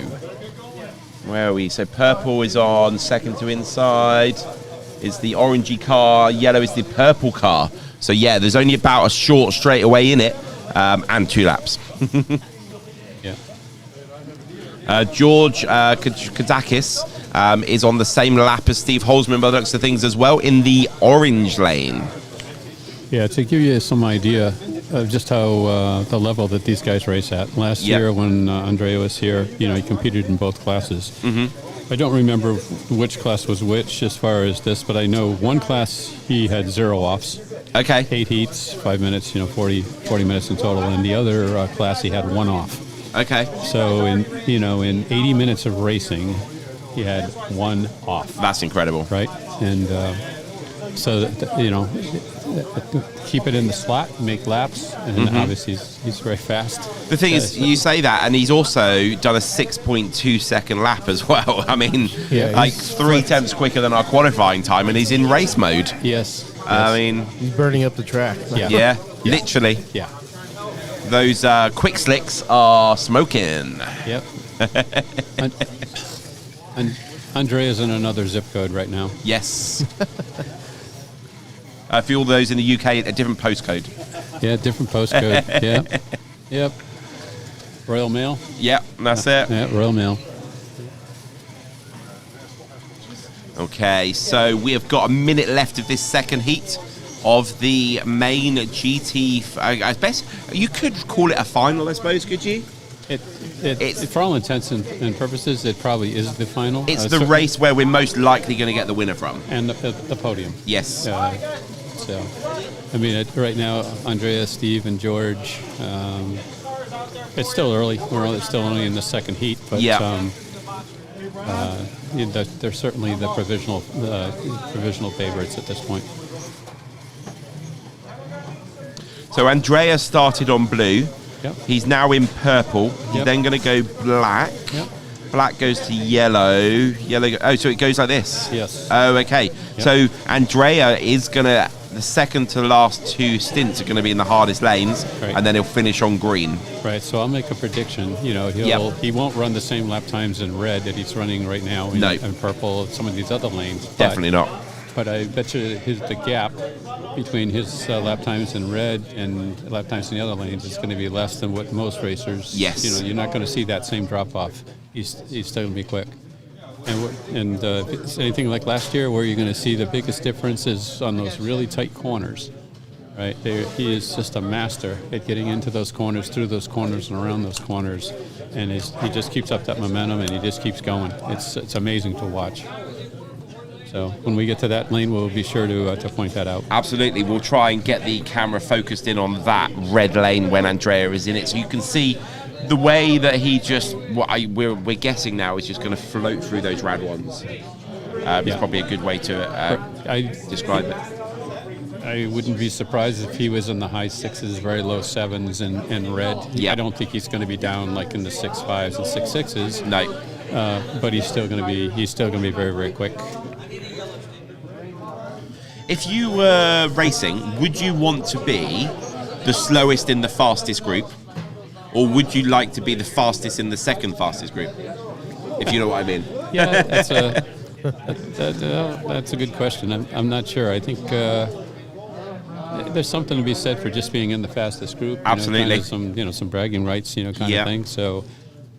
Where are we? So purple is on second to inside. Is the orangey car. Yellow is the purple car. So yeah, there's only about a short straightaway in it, and 2 laps. Yeah. George Kazakis is on the same lap as Steve Holzman by the looks of things as well, in the orange lane. Yeah, to give you some idea of just how the level that these guys race at. Last year when Andrea was here, he competed in both classes. Mm-hmm. I don't remember which class was which as far as this, but I know one class he had 0 offs. Okay. 8 heats, 5 minutes, 40 minutes in total. And the other class he had 1 off. Okay. So in 80 minutes of racing, he had 1 off. That's incredible. Right? And so, keep it in the slot, make laps, and obviously he's very fast. The thing is, you say that, and he's also done a 6.2 second lap as well. I mean, like 3 tenths quicker than our qualifying time, and he's in race mode. Yes. I mean, he's burning up the track. Yeah, literally. Yeah. Those quick slicks are smoking. Yep. and Andrea's in another zip code right now. Yes. For all those in the UK, a different postcode. Yeah, different postcode. Yeah. Yep. Royal Mail. Yep, that's it. Yeah, Royal Mail. Okay, so we have got a minute left of this second heat of the main GT. I guess you could call it a final, I suppose, could you? It's for all intents and purposes, it probably is the final. It's the race where we're most likely going to get the winner from. And the podium. Yes. So, I mean, right now, Andrea, Steve, and George, it's still early. We're still only in the second heat, but they're certainly the provisional favorites at this point. So Andrea started on blue. Yep. He's now in purple. He's then going to go black. Yep. Black goes to yellow. So it goes like this? Yes. Oh, okay. Yep. So Andrea is going to, the second to last 2 stints are going to be in the hardest lanes, and then he'll finish on green. Right, so I'll make a prediction. He won't run the same lap times in red that he's running right now in purple, some of these other lanes. Definitely not. But I bet you the gap between his lap times in red and lap times in the other lanes is going to be less than what most racers. Yes. You're not going to see that same drop off. He's still going to be quick. And it's anything like last year, where you're going to see the biggest difference is on those really tight corners. Right, he is just a master at getting into those corners, through those corners, and around those corners, and he just keeps up that momentum, and he just keeps going. It's amazing to watch. So when we get to that lane, we'll be sure to point that out. Absolutely, we'll try and get the camera focused in on that red lane when Andrea is in it, so you can see the way that he just. We're guessing now is just going to float through those rad ones. It's probably a good way to describe it. I wouldn't be surprised if he was in the high 6s, very low 7s in red. I don't think he's going to be down like in the 6.5s and 6.6s. No. But he's still going to be very, very quick. If you were racing, would you want to be the slowest in the fastest group, or would you like to be the fastest in the second fastest group? If you know what I mean. Yeah, that's a good question. I'm not sure. I think there's something to be said for just being in the fastest group. Absolutely. Some bragging rights, kind of thing. So.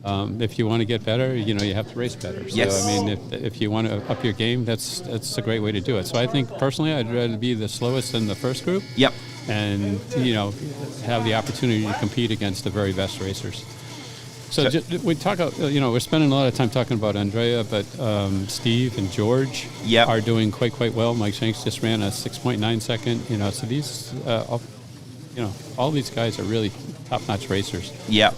If you want to get better, you have to race better. So, yes. I mean, if you want to up your game, that's a great way to do it. So I think, personally, I'd rather be the slowest in the first group. Yep. And, have the opportunity to compete against the very best racers. So we talk, we're spending a lot of time talking about Andrea, but Steve and George are doing quite well. Mike Shanks just ran a 6.9 second, so these, all these guys are really top-notch racers. Yep.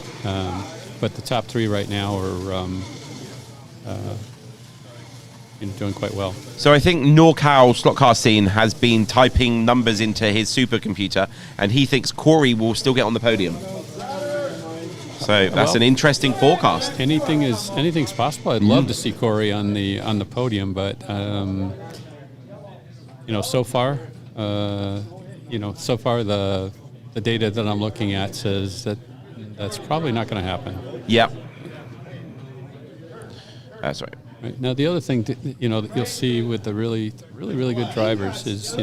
But the top 3 right now are been doing quite well. So I think NorCal slot car scene has been typing numbers into his supercomputer, and he thinks Corey will still get on the podium. So that's an interesting forecast. Anything's possible. I'd love to see Corey on the podium, but so far, the data that I'm looking at says that that's probably not going to happen. Yep. That's right. Right. Now, the other thing that you'll see with the really good drivers is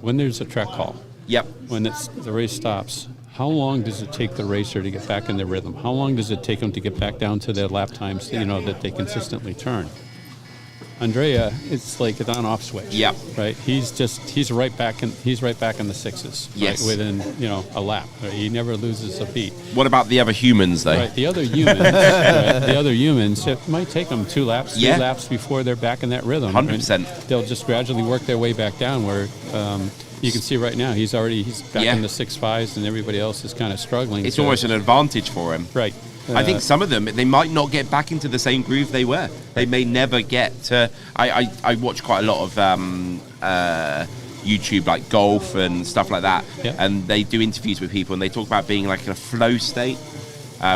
when there's a track call. Yep. When the race stops, how long does it take the racer to get back in their rhythm? How long does it take them to get back down to their lap times? That they consistently turn. Andrea, it's like an on-off switch. Yep. Right. He's right back in the sixes. Yes. Right, within a lap. Right? He never loses a beat. What about the other humans, though? Right. The other humans. It might take them 2 laps, 3 laps before they're back in that rhythm. 100%. They'll just gradually work their way back down where. You can see right now he's back in the 6.5s, and everybody else is kind of struggling. It's almost an advantage for him. Right. I think some of them, they might not get back into the same groove they were. They may never get to... I watch quite a lot of YouTube, like golf and stuff like that, and they do interviews with people, and they talk about being like in a flow state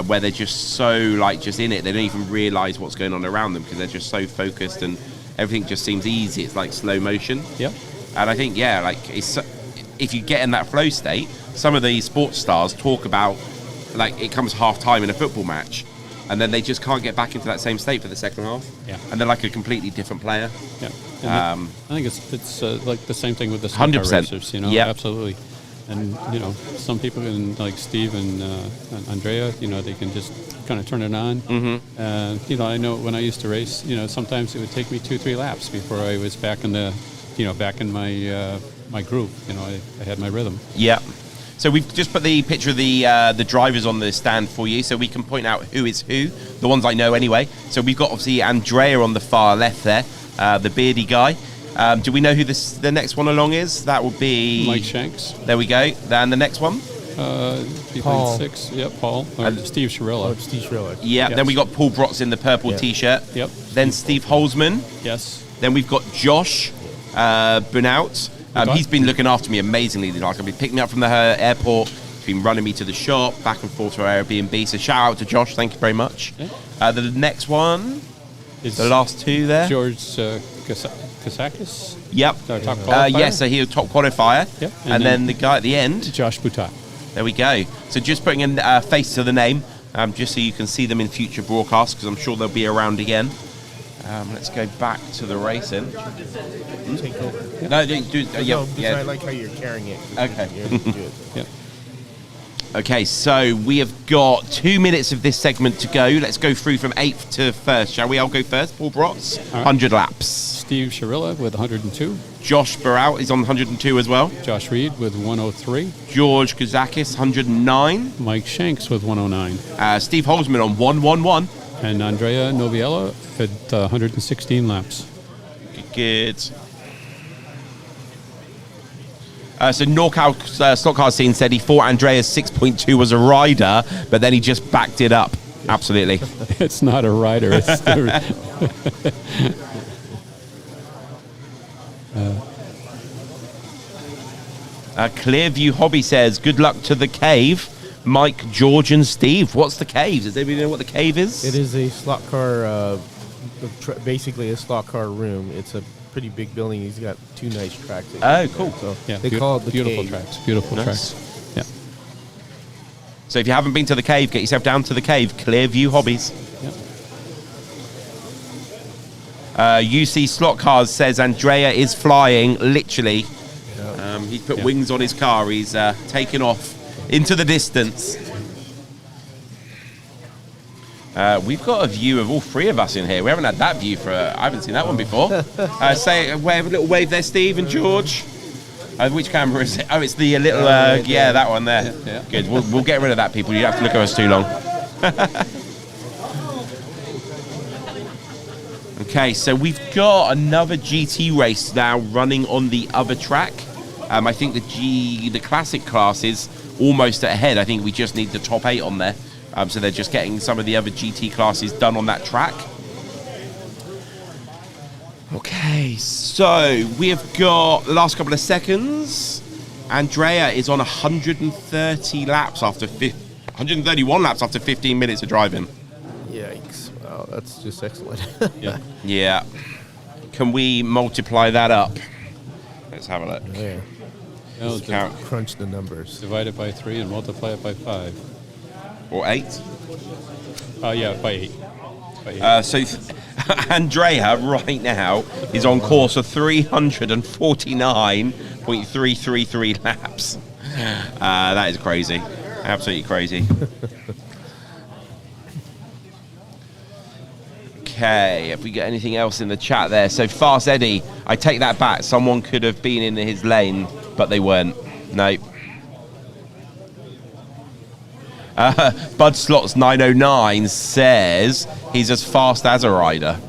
where they're just so just in it. They don't even realise what's going on around them because they're just so focused, and everything just seems easy. It's like slow motion. Yep. And I think, if you get in that flow state, some of the sports stars talk about, it comes half-time in a football match, and then they just can't get back into that same state for the second half. Yeah. And they're like a completely different player. Yeah. I think it's like the same thing with the stock 100%. car racers, Yeah. Absolutely. And, some people can, like Steve and Andrea, they can just kind of turn it on. Mm-hmm. I know when I used to race, sometimes it would take me 2-3 laps before I was back in my groove. I had my rhythm. Yeah. So we've just put the picture of the drivers on the stand for you, so we can point out who is who. The ones I know anyway. So we've got obviously Andrea on the far left there, the beardy guy. Do we know who the next one along is? That would be Mike Shanks. There we go. And the next one. Paul. 6. Yep, Paul. Steve Shirilla. Steve Shirilla. Yeah. Yes. Then we got Paul Brotz in the purple T-shirt. Yep. Then Steve Holzman. Yes. Then we've got Josh Burnout. He's been looking after me amazingly. I've been picking me up from the airport. He's been running me to the shop, back and forth to our Airbnb. So shout out to Josh. Thank you very much. Yeah. The next one is the last two there. George Kasakis. Yep. Top qualifier. Yes, so he was top qualifier. Yep. And then the guy at the end. Josh Boutat. There we go. So just putting a face to the name, just so you can see them in future broadcasts, because I'm sure they'll be around again. Let's go back to the racing. Take over. No, do I like how you're carrying it. Okay. Yep. Okay, so we have got 2 minutes of this segment to go. Let's go through from 8th to 1st, shall we? I'll go first. Paul Brotz, 100 laps. Steve Shirilla with 102. Josh Burrout is on 102 as well. Josh Reed with 103. George Kazakis, 109. Mike Shanks with 109. Steve Holzman on 111. And Andrea Noviello at 116 laps. Good. So NorCal Stock Car Scene said he thought Andrea's 6.2 was a rider, but then he just backed it up. Absolutely. It's not a rider. It's Clearview Hobby says, good luck to the cave. Mike, George, and Steve. What's the cave? Does anybody know what the cave is? It is a slot car, basically a slot car room. It's a pretty big building. He's got 2 nice tracks. Oh, cool. So yeah, they call it the beautiful cave. tracks. Beautiful Nice. tracks. Yeah. So if you haven't been to the cave, get yourself down to the cave. Clearview Hobbies. Yep. UC Slot Cars says Andrea is flying, literally. He's put wings on his car. He's taken off into the distance. We've got a view of all 3 of us in here. We haven't had that view I haven't seen that one before. Wave a little wave there, Steve and George. Which camera is it? Oh, it's the little, that one there. Yeah. Good, we'll get rid of that, people. You don't have to look at us too long. Okay, so we've got another GT race now running on the other track. I think the classic class is almost ahead. I think we just need the top 8 on there. So they're just getting some of the other GT classes done on that track. Okay, so we have got the last couple of seconds. Andrea is on 130 laps after 131 laps after 15 minutes of driving. Yikes. Wow, that's just excellent. Yeah. Can we multiply that up? Let's have a look. Yeah. Let's count. Crunch the numbers. Divide it by 3 and multiply it by 5. Or 8? Yeah, by 8. So Andrea right now is on course for 349.333 laps. That is crazy. Absolutely crazy. Okay, if we get anything else in the chat there. So Fast Eddie, I take that back. Someone could have been in his lane, but they weren't. No. Bud Slots 909 says he's as fast as a rider.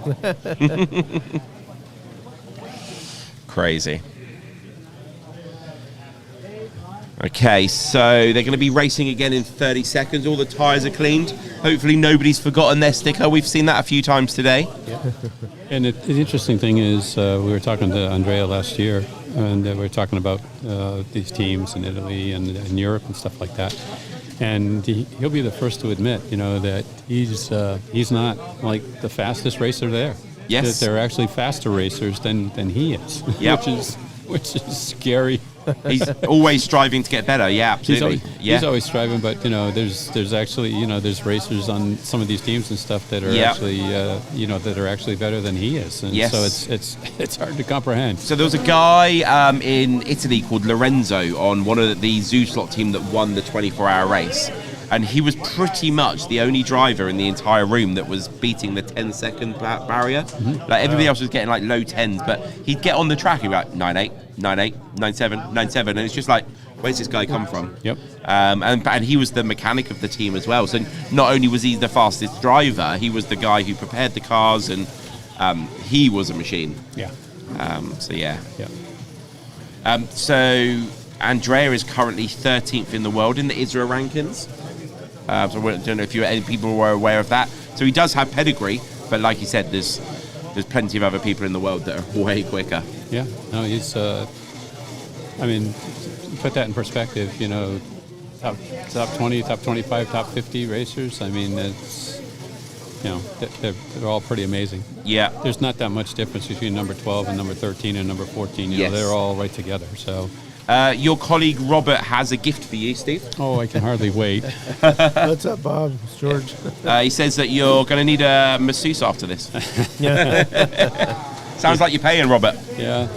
Crazy. Okay, so they're going to be racing again in 30 seconds. All the tyres are cleaned. Hopefully nobody's forgotten their sticker. We've seen that a few times today. And the interesting thing is, we were talking to Andrea last year, and we were talking about these teams in Italy and in Europe and stuff like that. And he'll be the first to admit, that he's not like the fastest racer there. Yes, that they're actually faster racers than he is. Yep. which is scary. He's always striving to get better. Yeah, absolutely. He's always striving, but there's actually there's racers on some of these teams and stuff that are actually that are actually better than he is. And so it's hard to comprehend. So there was a guy in Italy called Lorenzo on one of the Zoo Slot team that won the 24-hour race, and he was pretty much the only driver in the entire room that was beating the 10-second barrier. Mm-hmm. Like everybody else was getting like low 10s, but he'd get on the track, he'd be like 9.8, 9.8, 9.7, 9.7, and it's just like, where's this guy come from? Yep. And he was the mechanic of the team as well. So not only was he the fastest driver, he was the guy who prepared the cars, and he was a machine. Yeah. So Andrea is currently 13th in the world in the ISRA rankings. So I don't know if any people were aware of that. So he does have pedigree, but like you said, there's plenty of other people in the world that are way quicker. Yeah, no, he's. Put that in perspective. Top 20, top 25, top 50 racers. I mean, it's they're all pretty amazing. Yeah. There's not that much difference between number 12 and number 13 and number 14. Yes. They're all right together. So. Your colleague Robert has a gift for you, Steve. Oh, I can hardly wait. What's up, Bob? It's George. He says that you're going to need a masseuse after this. Sounds like you're paying, Robert. Yeah.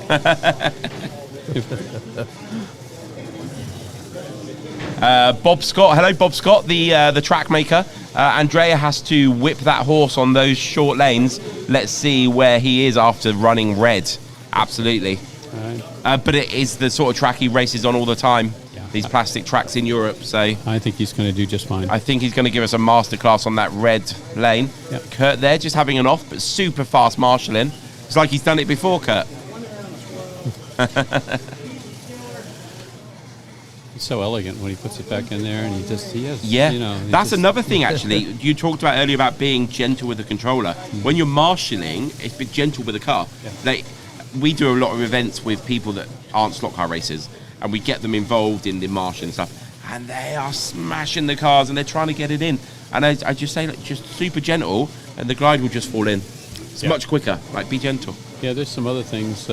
Bob Scott. Hello, Bob Scott, the track maker. Andrea has to whip that horse on those short lanes. Let's see where he is after running red. Absolutely. But it is the sort of track he races on all the time. Yeah. These plastic tracks in Europe. So I think he's going to do just fine. I think he's going to give us a masterclass on that red lane. Yep. Kurt there just having an off, but super fast marshalling. It's like he's done it before, Kurt. He's so elegant when he puts it back in there, and he has. Yeah, that's another thing actually. You talked about earlier about being gentle with the controller. When you're marshalling, it's be gentle with the car. Yeah. Like, we do a lot of events with people that aren't slot car racers, and we get them involved in the marshalling stuff, and they are smashing the cars and they're trying to get it in. And I just say, like, just super gentle, and the glide will just fall in. It's much quicker. Like, be gentle. Yeah, there's some other things.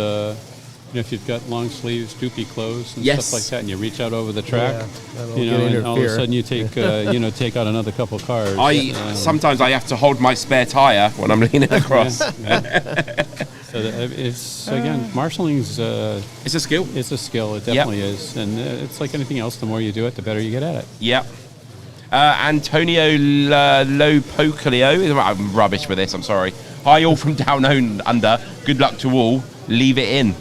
If you've got long sleeves, stoopy clothes, and stuff like that, and you reach out over the track, and all of a sudden you take take out another couple cars. Sometimes I have to hold my spare tire when I'm leaning across. So it's again, marshalling's it's a skill. It's a skill. It definitely is, and it's like anything else. The more you do it, the better you get at it. Yep. Antonio Lopocalio. I'm rubbish with this. I'm sorry. Hi all from down under. Good luck to all. Leave it in.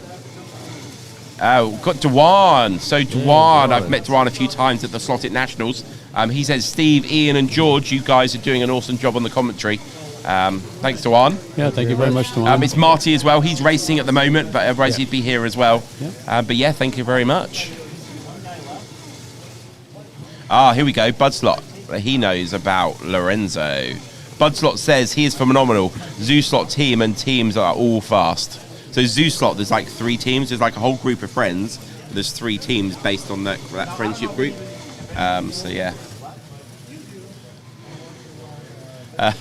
Got Dwan. So Dwan, I've met Dwan a few times at the Slotted Nationals. He says, Steve, Ian and George, you guys are doing an awesome job on the commentary. Thanks, Dwan. Yeah, thank you very much, Dwan. It's Marty as well. He's racing at the moment, but otherwise he'd be here as well. But yeah, thank you very much. Here we go. Bud Slot. He knows about Lorenzo. Budslot says he is phenomenal. Zooslot team and teams are all fast. So Zooslot, there's like 3 teams. There's like a whole group of friends. There's 3 teams based on that friendship group. So yeah. Yeah,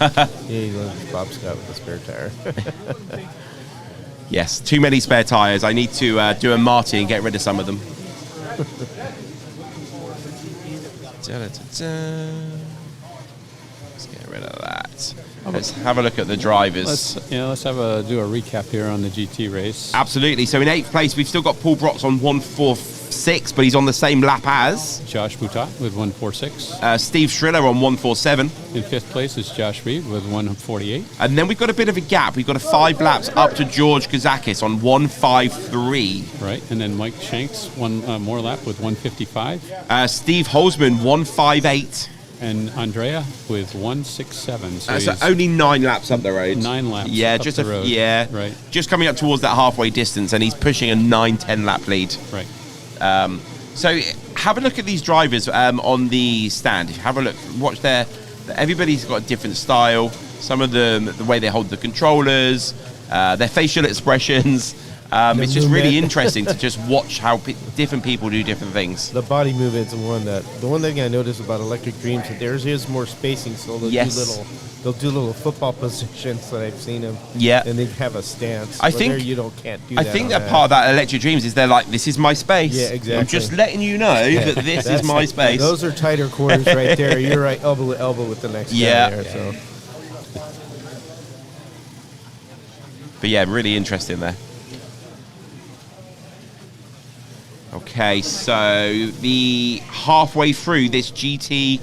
he loves Bob Scott with the spare tire. Yes, too many spare tires. I need to do a Marty and get rid of some of them. Let's get rid of that. Let's have a look at the drivers. Let's do a recap here on the GT race. Absolutely. So in 8th place, we've still got Paul Brotz on 146, but he's on the same lap as Josh Boutot with 146. Steve Striller on 147. In 5th place is Josh Reed with 148. And then we've got a bit of a gap. We've got a 5 laps up to George Kazakis on 153. Right, and then Mike Shanks one more lap with 155. Steve Holzman 158. And Andrea with 167. So only 9 laps up the road. 9 laps. Yeah, up just the road. right. Just coming up towards that halfway distance, and he's pushing a 9-10 lap lead. Right. So have a look at these drivers on the stand. Have a look, watch everybody's got a different style. Some of them, the way they hold the controllers, their facial expressions. It's just really interesting to just watch how different people do different things. The body movement's the one thing I noticed about Electric Dreams, that theirs is more spacing, so they'll do little football positions that I've seen them. Yeah, and they have a stance. I think can't do I that. think that part of that Electric Dreams is they're like, this is my space. Yeah, exactly. I'm just letting you know that this is my space. Those are tighter quarters right there. You're right, elbow to elbow with the next guy there. So. But yeah, really interesting there. Okay, so the halfway through this GT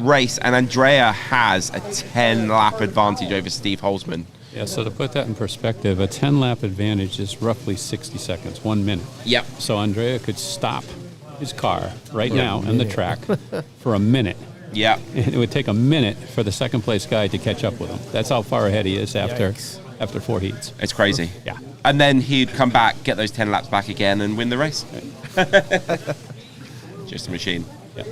race, and Andrea has a 10-lap advantage over Steve Holzman. Yeah, so to put that in perspective, a 10-lap advantage is roughly 60 seconds, 1 minute. Yep. So Andrea could stop his car right now on the track for a minute. Yeah. It would take a minute for the second-place guy to catch up with him. That's how far ahead he is after 4 heats. It's crazy. Yeah. And then he'd come back, get those 10 laps back again, and win the race. Just a machine. Yeah.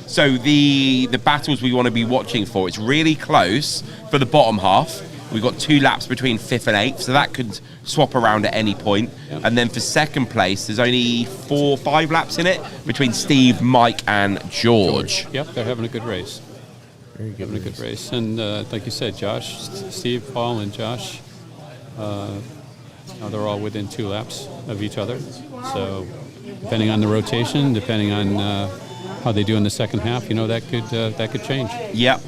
So the battles we want to be watching for, it's really close for the bottom half. We've got 2 laps between 5th and 8th, so that could swap around at any point. Yep. And then for second place, there's only 4-5 laps in it between Steve, Mike, and George. Yep, they're having a good race. Very good. Having a good race. And like you said, Josh, Steve, Paul, and Josh, they're all within 2 laps of each other. So depending on the rotation, depending on how they do in the second half, that could change. Yep.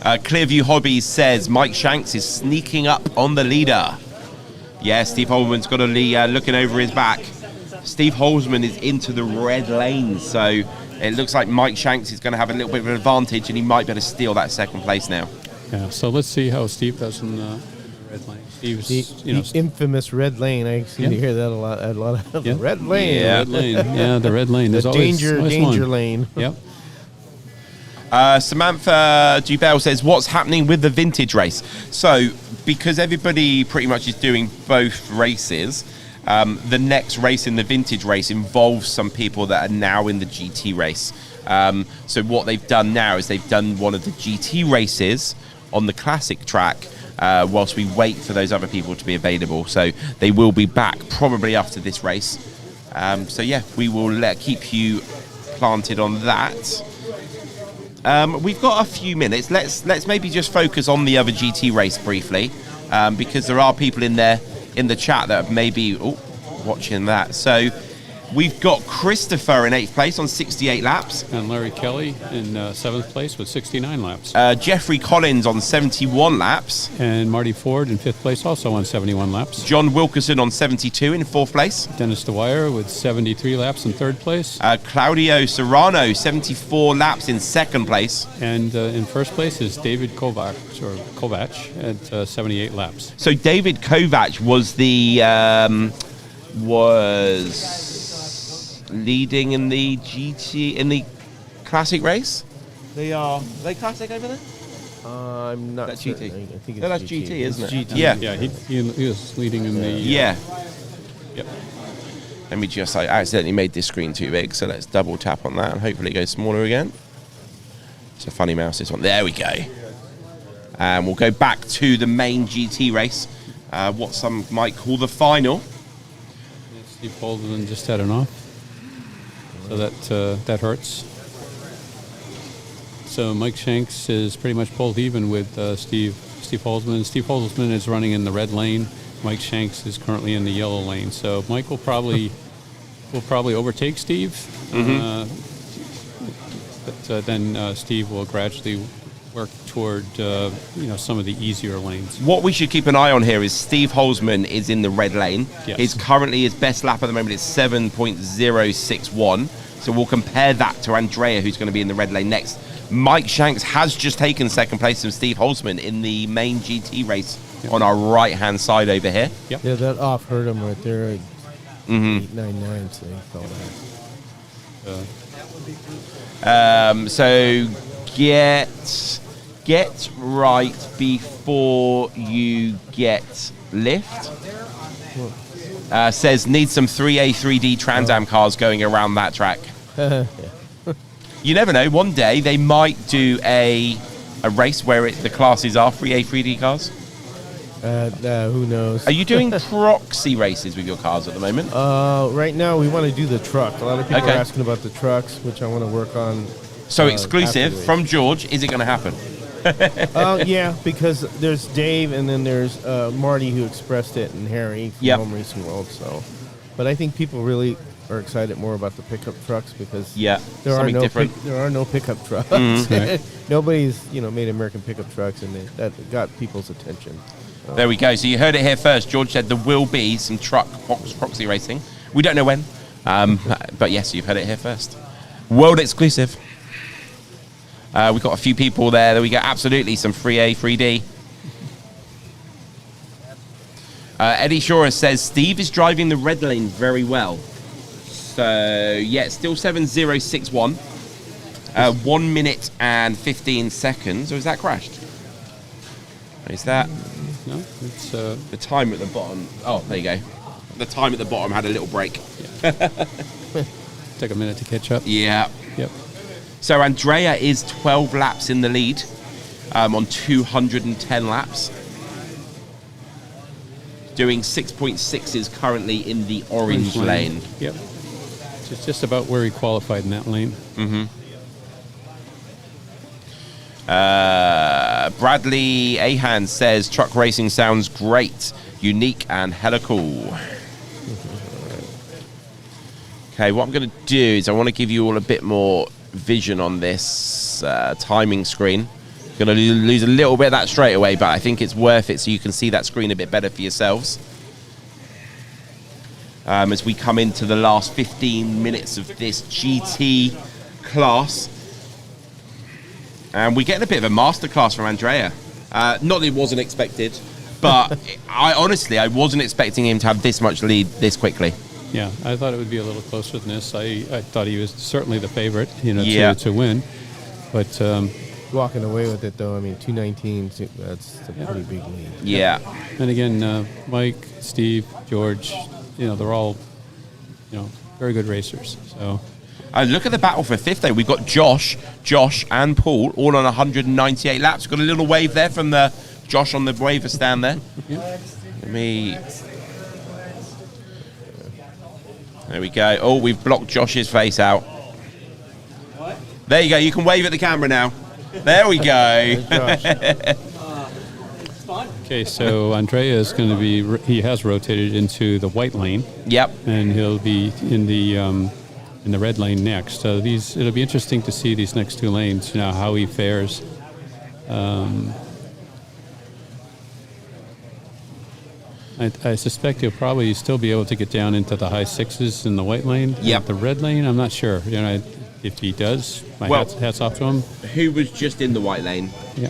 Clearview Hobbies says Mike Shanks is sneaking up on the leader. Yeah, Steve Holzman's got a looking over his back. Steve Holzman is into the red lane, so it looks like Mike Shanks is going to have a little bit of an advantage, and he might be able to steal that second place now. Yeah, so let's see how Steve does in the red lane. Steve's, the infamous red lane. I seem to hear that a lot of yeah. Red lane. Yeah, red lane. Yeah, the red lane. There's danger one. lane. Yep. Samantha Dubell says, what's happening with the vintage race? So, because everybody pretty much is doing both races, the next race in the vintage race involves some people that are now in the GT race. So what they've done now is they've done one of the GT races on the classic track whilst we wait for those other people to be available. So they will be back probably after this race. So yeah, we will keep you planted on that. We've got a few minutes. Let's maybe just focus on the other GT race briefly, because there are people in there in the chat that may be watching that. So we've got Christopher in 8th place on 68 laps. And Larry Kelly in 7th place with 69 laps. Jeffrey Collins on 71 laps. And Marty Ford in 5th place also on 71 laps. John Wilkerson on 72 in 4th place. Dennis Weir with 73 laps in 3rd place. Claudio Serrano, 74 laps in 2nd place. And in 1st place is David Kovac at 78 laps. So David Kovac was leading in the GT in the classic race. Are they classic over there? I'm not. That's sure. GT. I think No, it's that's GT, isn't it? GT. Yeah. Yeah, he was leading in the. Yeah. Yep. Let me just. I accidentally made this screen too big, so let's double tap on that and hopefully it goes smaller again. It's a funny mouse. This one. There we go. And we'll go back to the main GT race, what some might call the final. Steve Holzman just had an off, so that hurts. So Mike Shanks is pretty much pulled even with Steve Holzman. Steve Holzman is running in the red lane. Mike Shanks is currently in the yellow lane. So Mike will probably overtake Steve. But then Steve will gradually work toward some of the easier lanes. What we should keep an eye on here is Steve Holzman is in the red lane. Yes. His best lap at the moment is 7.061. So we'll compare that to Andrea, who's going to be in the red lane next. Mike Shanks has just taken second place from Steve Holzman in the main GT race on our right-hand side over here. Yeah, that off hurt him right there at 899, so he fell back. So get right before you get lift. Says need some 3A, 3D Trans Am cars going around that track. You never know. One day they might do a race where the classes are 3A, 3D cars. Who knows? Are you doing proxy races with your cars at the moment? Right now we want to do the truck. A lot of people are asking about the trucks, which I want to work on. So exclusive from George, is it going to happen? Yeah, because there's Dave and then there's Marty who expressed it and Harry from Home Racing World. So, but I think people really are excited more about the pickup trucks because there are no pickup trucks. Right. Nobody's made American pickup trucks, and that got people's attention. There we go. So you heard it here first. George said there will be some truck proxy racing. We don't know when, but yes, you've heard it here first. World exclusive. We've got a few people there. We got absolutely some 3A, 3D. Eddie Shore says Steve is driving the red lane very well. So yeah, still 7.061. 1 minute and 15 seconds. Or is that crashed? Is that? No, it's the time at the bottom. Oh, there you go. The time at the bottom had a little break. Take a minute to catch up. Yeah. Yep. So Andrea is 12 laps in the lead on 210 laps. Doing 6.6s currently in the orange lane. Yep. Just about where he qualified in that lane. Mm-hmm. Bradley Ahan says truck racing sounds great, unique and hella cool. Okay, what I'm going to do is I want to give you all a bit more vision on this timing screen. Going to lose a little bit of that straight away, but I think it's worth it so you can see that screen a bit better for yourselves. As we come into the last 15 minutes of this GT class. And we're getting a bit of a masterclass from Andrea. Not that it wasn't expected, but I wasn't expecting him to have this much lead this quickly. Yeah, I thought it would be a little closer than this. I thought he was certainly the favorite, to win. But walking away with it, though, I mean, 219, that's a pretty big lead. Yeah. And again, Mike, Steve, George, they're all, very good racers. So. Look at the battle for fifth, though. We've got Josh, and Paul all on 198 laps. Got a little wave there from the Josh on the waiver stand there. There we go. Oh, we've blocked Josh's face out. There you go. You can wave at the camera now. There we go. Okay, so Andrea is going to be. He has rotated into the white lane. Yep. And he'll be in the red lane next. So it'll be interesting to see these next two lanes. How he fares. I suspect he'll probably still be able to get down into the high sixes in the white lane. Yep. The red lane, I'm not sure. If he does, hats off to him. Who was just in the white lane? Yeah.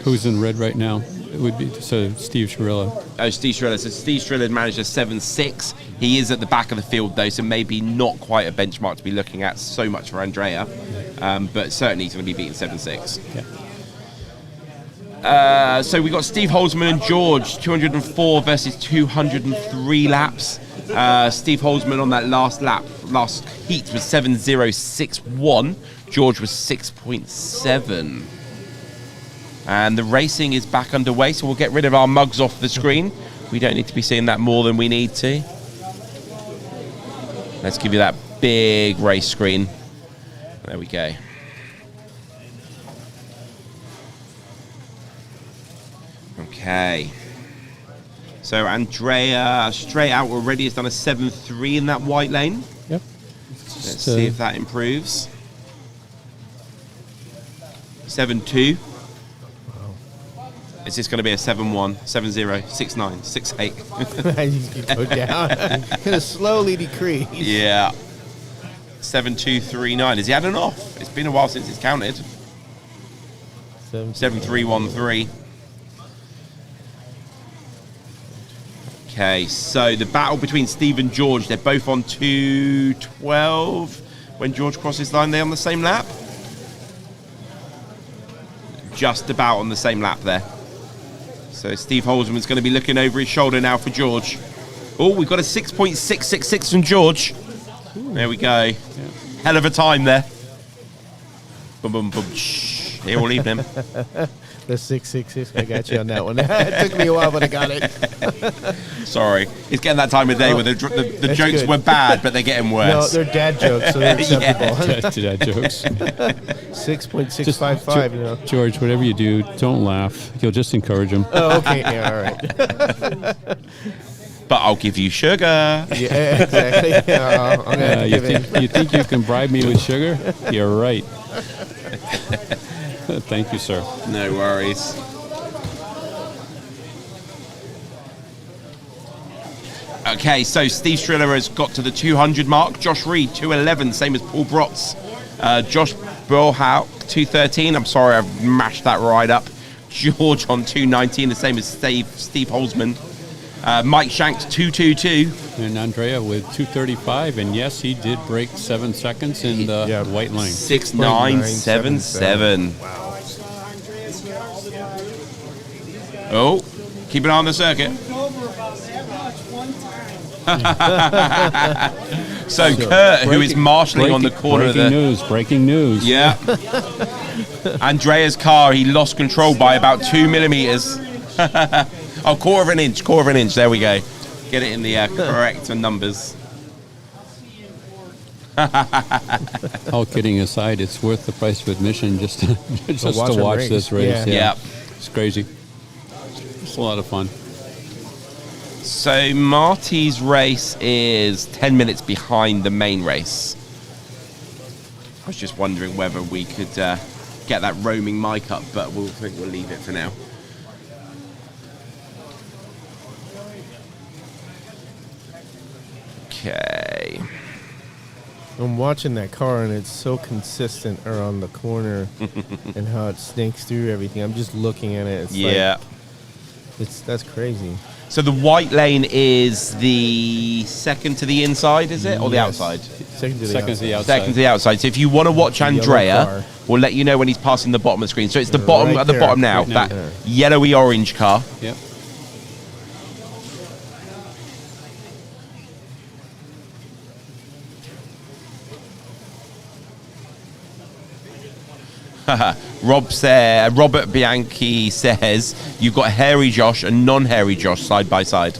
Who's in red right now? It would be Steve Shirilla. Oh, Steve Shirilla. So Steve Shirilla managed a 7.6. He is at the back of the field though, so maybe not quite a benchmark to be looking at so much for Andrea, but certainly he's going to be beating 7.6. Yeah. So we got Steve Holzman and George, 204 versus 203 laps. Steve Holzman on that last heat was 7.061. George was 6.7. And the racing is back underway, so we'll get rid of our mugs off the screen. We don't need to be seeing that more than we need to. Let's give you that big race screen. There we go. Okay. So Andrea, straight out already, has done a 7.3 in that white lane. Yep. Let's see if that improves. 7.2. Is this going to be a 7.1, 7.0, 6.9, 6.8? You can go down. Going to slowly decrease. Yeah. 7.239. Has he had an off? It's been a while since it's counted. 7.313. Okay, so the battle between Steve and George, they're both on 2.12. When George crosses line, they're on the same lap? Just about on the same lap there. So Steve Holzman's going to be looking over his shoulder now for George. Oh, we've got a 6.666 from George. Ooh. There we go. Yeah. Hell of a time there. Boom, boom, boom. Shh. Here all evening. The 666. I got you on that one. It took me a while, but I got it. Sorry. It's getting that time of day where the jokes good. were bad, but they're getting worse. No, they're dad jokes, so they're acceptable. Dad jokes. 6.655, you know. George, whatever you do, don't laugh. You'll just encourage him. Oh, okay. Yeah, all right. But I'll give you sugar. Yeah, exactly. Yeah, you think you can bribe me with sugar? You're right. Thank you, sir. No worries. Okay, so Steve Striller has got to the 200 mark. Josh Reed, 211, same as Paul Brotz. Josh Burhout, 213. I'm sorry, I've mashed that right up. George on 219, the same as Steve Holzman. Mike Shanks, 222. And Andrea with 235. And yes, he did break 7 seconds in the white lane. 6.977. Wow. Oh, keep an eye on the circuit. So Kurt, who is marshalling on the corner of the... Breaking news. Yeah. Andrea's car, he lost control by about 2 millimeters. Oh, quarter of an inch. There we go. Get it in the correct numbers. All kidding aside, it's worth the price of admission just to watch this race. Yeah. It's crazy. It's a lot of fun. So Marty's race is 10 minutes behind the main race. I was just wondering whether we could get that roaming mic up, but we'll leave it for now. Okay. I'm watching that car, and it's so consistent around the corner and how it snakes through everything. I'm just looking at it. It's that's crazy. So the white lane is the second to the inside, is it? Or the outside? Second to the outside. Second to the outside. So if you want to watch Andrea, we'll let you know when he's passing the bottom of the screen. So it's the bottom at the bottom now. Right that now. yellowy orange car. Yep. Robert Bianchi says you've got hairy Josh and non-hairy Josh side by side.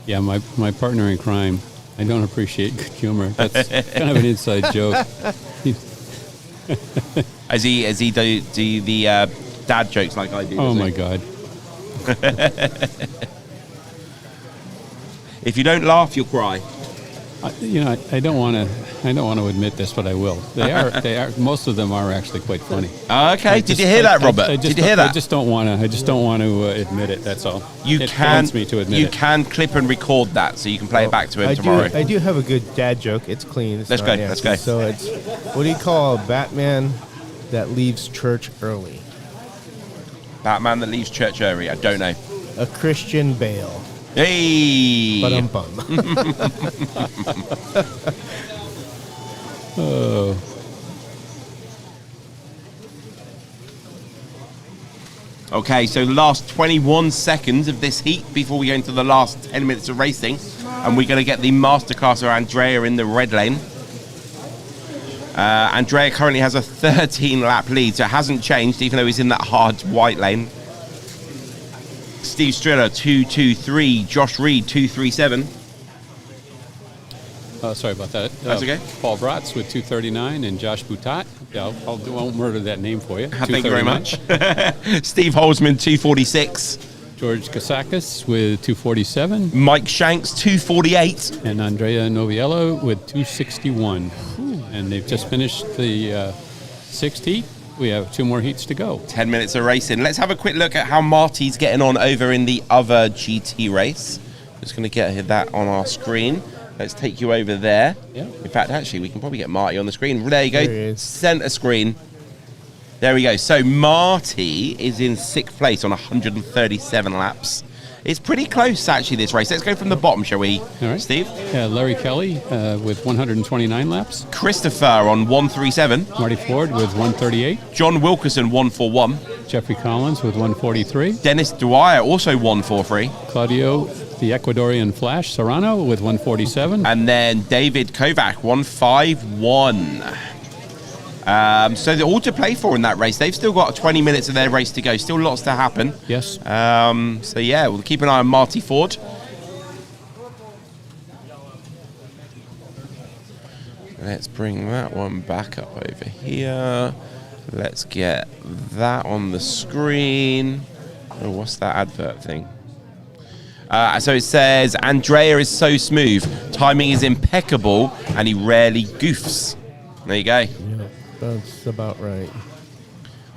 Yeah, my partner in crime. I don't appreciate good humor. That's kind of an inside joke. As he do the dad jokes like I do. Oh my God. If you don't laugh, you'll cry. I don't want to admit this, but I will. They are. Most of them are actually quite funny. Okay. Did you hear that, Robert? Did you hear that? I just don't want to admit it. That's all. It pains me to admit it. You can clip and record that, so you can play it back to him tomorrow. I do have a good dad joke. It's clean. Let's go. So it's, what do you call a Batman that leaves church early? Batman that leaves church early. I don't know. A Christian Bale. Hey! Ba-dum-bum. Oh. Okay, so the last 21 seconds of this heat before we go into the last 10 minutes of racing. And we're going to get the masterclass of Andrea in the red lane. Andrea currently has a 13-lap lead, so it hasn't changed, even though he's in that hard white lane. Steve Striller, 223. Josh Reed, 237. Sorry about that. That's okay. Paul Bratz with 239 and Josh Boutat. Yeah, I won't murder that name for you. Thank you very much. Steve Holzman, 246. George Kasakis with 247. Mike Shanks, 248. And Andrea Noviello with 261. And they've just finished the sixth heat. We have 2 more heats to go. 10 minutes of racing. Let's have a quick look at how Marty's getting on over in the other GT race. Just going to get that on our screen. Let's take you over there. Yeah. In fact, actually, we can probably get Marty on the screen. There you go. There he is. Center screen. There we go. So Marty is in 6th place on 137 laps. It's pretty close, actually, this race. Let's go from the bottom, shall we, All right. Steve? Larry Kelly with 129 laps. Christopher on 137. Marty Ford with 138. John Wilkerson, 141. Jeffrey Collins with 143. Dennis Dwyer, also 143. Claudio, the Ecuadorian Flash, Serrano with 147. And then David Kovac, 151. So they're all to play for in that race. They've still got 20 minutes of their race to go. Still lots to happen. Yes. So yeah, we'll keep an eye on Marty Ford. Let's bring that one back up over here. Let's get that on the screen. Oh, what's that advert thing? So it says, Andrea is so smooth. Timing is impeccable, and he rarely goofs. There you go. Yeah, that's about right.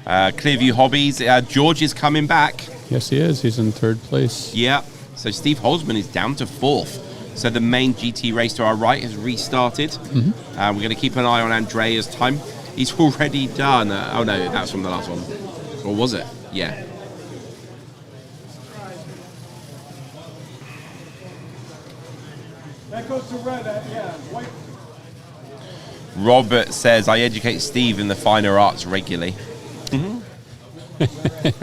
Clearview Hobbies. George is coming back. Yes, he is. He's in 3rd place. Yeah. So Steve Holzman is down to 4th. So the main GT race to our right has restarted. We're going to keep an eye on Andrea's time. He's already done. Oh no, that's from the last one. Or was it? Yeah. That goes to red, yeah, white. Robert says, I educate Steve in the finer arts regularly.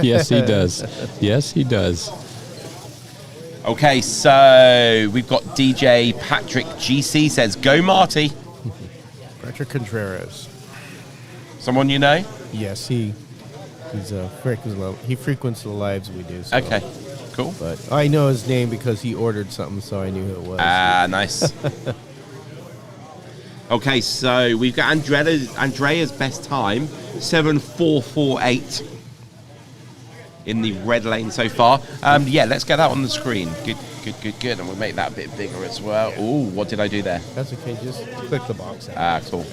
Yes, he does. Yes, he does. Okay, so we've got DJ Patrick GC says, go Marty. Patrick Contreras. Someone you know? Yes, he frequents the lives we do. So. Okay, cool. But I know his name because he ordered something, so I knew who it was. Ah, nice. Okay, so we've got Andrea's best time, 7:4:48 in the red lane so far. Yeah, let's get that on the screen. Good. And we'll make that a bit bigger as well. Ooh, what did I do there? That's okay, just click the box out. Ah, cool.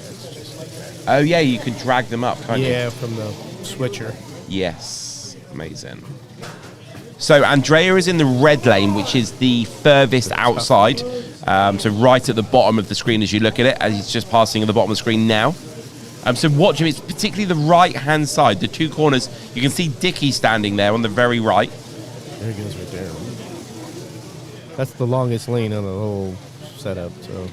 Oh, yeah, you can drag them up, can't you? Yeah, from the switcher. Yes, amazing. So Andrea is in the red lane, which is the furthest outside. So right at the bottom of the screen as you look at it, as he's just passing at the bottom of the screen now. So watch him. It's particularly the right-hand side, the 2 corners. You can see Dickie standing there on the very right. There he goes right there. That's the longest lane on the whole setup, so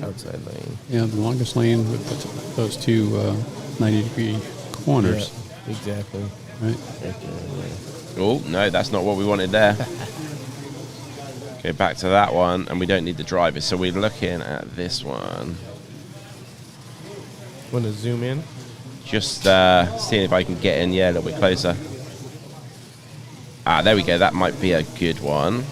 outside lane. Yeah, the longest lane with those 2 90-degree corners. Yeah, exactly. Right. Oh, no, that's not what we wanted there. Go back to that one, and we don't need the driver, so we're looking at this one. Want to zoom in? Just seeing if I can get in, yeah, a little bit closer. Ah, there we go. That might be a good one.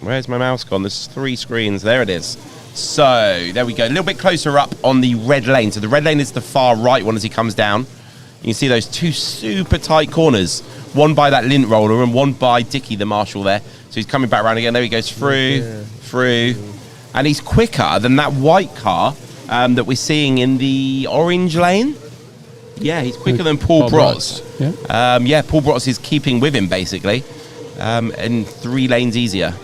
Where's my mouse gone? There's 3 screens. There it is. So, there we go. A little bit closer up on the red lane. So the red lane is the far right one as he comes down. You can see those 2 super tight corners. One by that lint roller and one by Dickie, the marshal there. So he's coming back around again. There he goes. Through. And he's quicker than that white car that we're seeing in the orange lane. Yeah, he's quicker than Paul Brotz. Yeah. Paul Brotz is keeping with him, basically. And 3 lanes easier.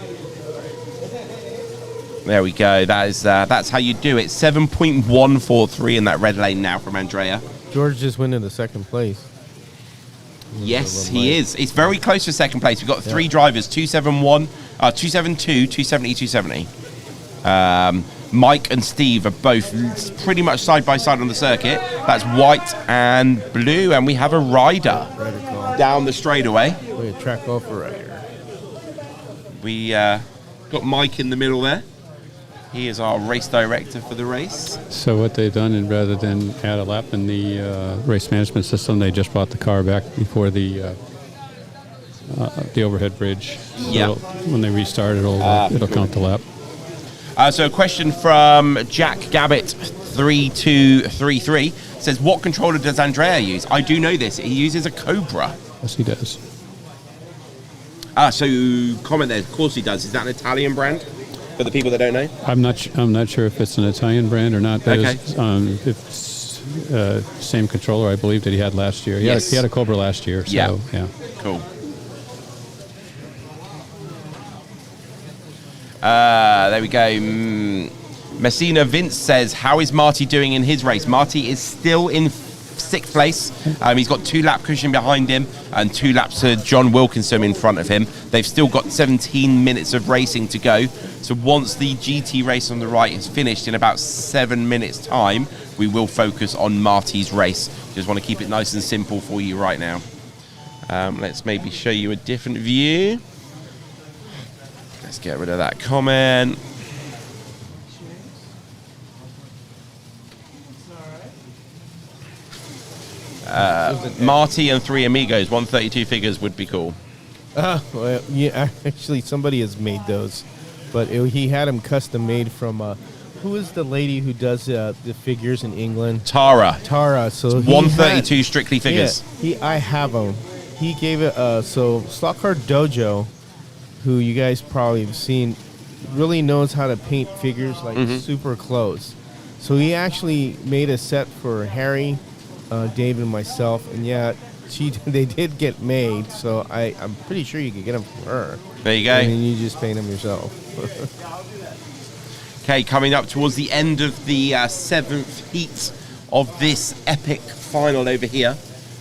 There we go. That's how you do it. 7.143 in that red lane now from Andrea. George just went into 2nd place. Yes, he is. It's very close for 2nd place. We've got 3 drivers, 271, 272, 270, 270. Mike and Steve are both pretty much side by side on the circuit. That's white and blue, and we have a rider down the straightaway. We're a track off a rider. We got Mike in the middle there. He is our race director for the race. So what they've done, and rather than add a lap in the race management system, they just brought the car back before the overhead bridge. So Yeah. when they restart, it'll count the lap. So a question from Jack Gabbett 3233 says, what controller does Andrea use? I do know this. He uses a Cobra. Yes, he does. So comment there. Of course he does. Is that an Italian brand? For the people that don't know? I'm not sure if it's an Italian brand or not. That Okay. is, it's same controller I believe that he had last year. Yes. He had a Cobra last year. So, yeah. Cool. There we go. Messina Vince says, how is Marty doing in his race? Marty is still in 6th place. He's got 2 lap cushion behind him and 2 laps to John Wilkinson in front of him. They've still got 17 minutes of racing to go. So once the GT race on the right is finished in about 7 minutes time, we will focus on Marty's race. Just want to keep it nice and simple for you right now. Let's maybe show you a different view. Let's get rid of that comment. Marty and 3 Amigos, 132 figures would be cool. Well, yeah, actually, somebody has made those, but he had them custom made from. Who is the lady who does the figures in England? Tara. So 132 strictly figures. Yeah, I have them. He gave it. So Slot Car Dojo, who you guys probably have seen, really knows how to paint figures like super close. So he actually made a set for Harry, Dave, and myself, and they did get made. So I'm pretty sure you could get them from her. There you go. And then you just paint them yourself. Okay, coming up towards the end of the 7th heat of this epic final over here,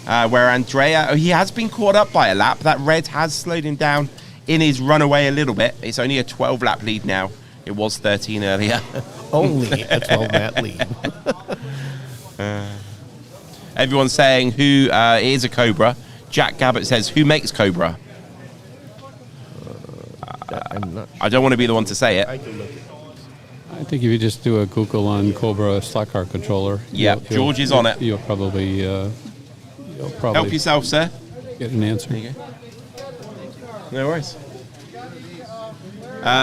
where Andrea, he has been caught up by a lap. That red has slowed him down in his runaway a little bit. It's only a 12-lap lead now. It was 13 earlier. Only a 12-lap lead. Everyone's saying who is a Cobra. Jack Gabbett says, who makes Cobra? I'm not sure. I don't want to be the one to say it. I can look at it. I think if you just do a Google on Cobra slot car controller, Yeah, George is on it. You'll probably Help yourself, sir. get an answer. There you go. No worries.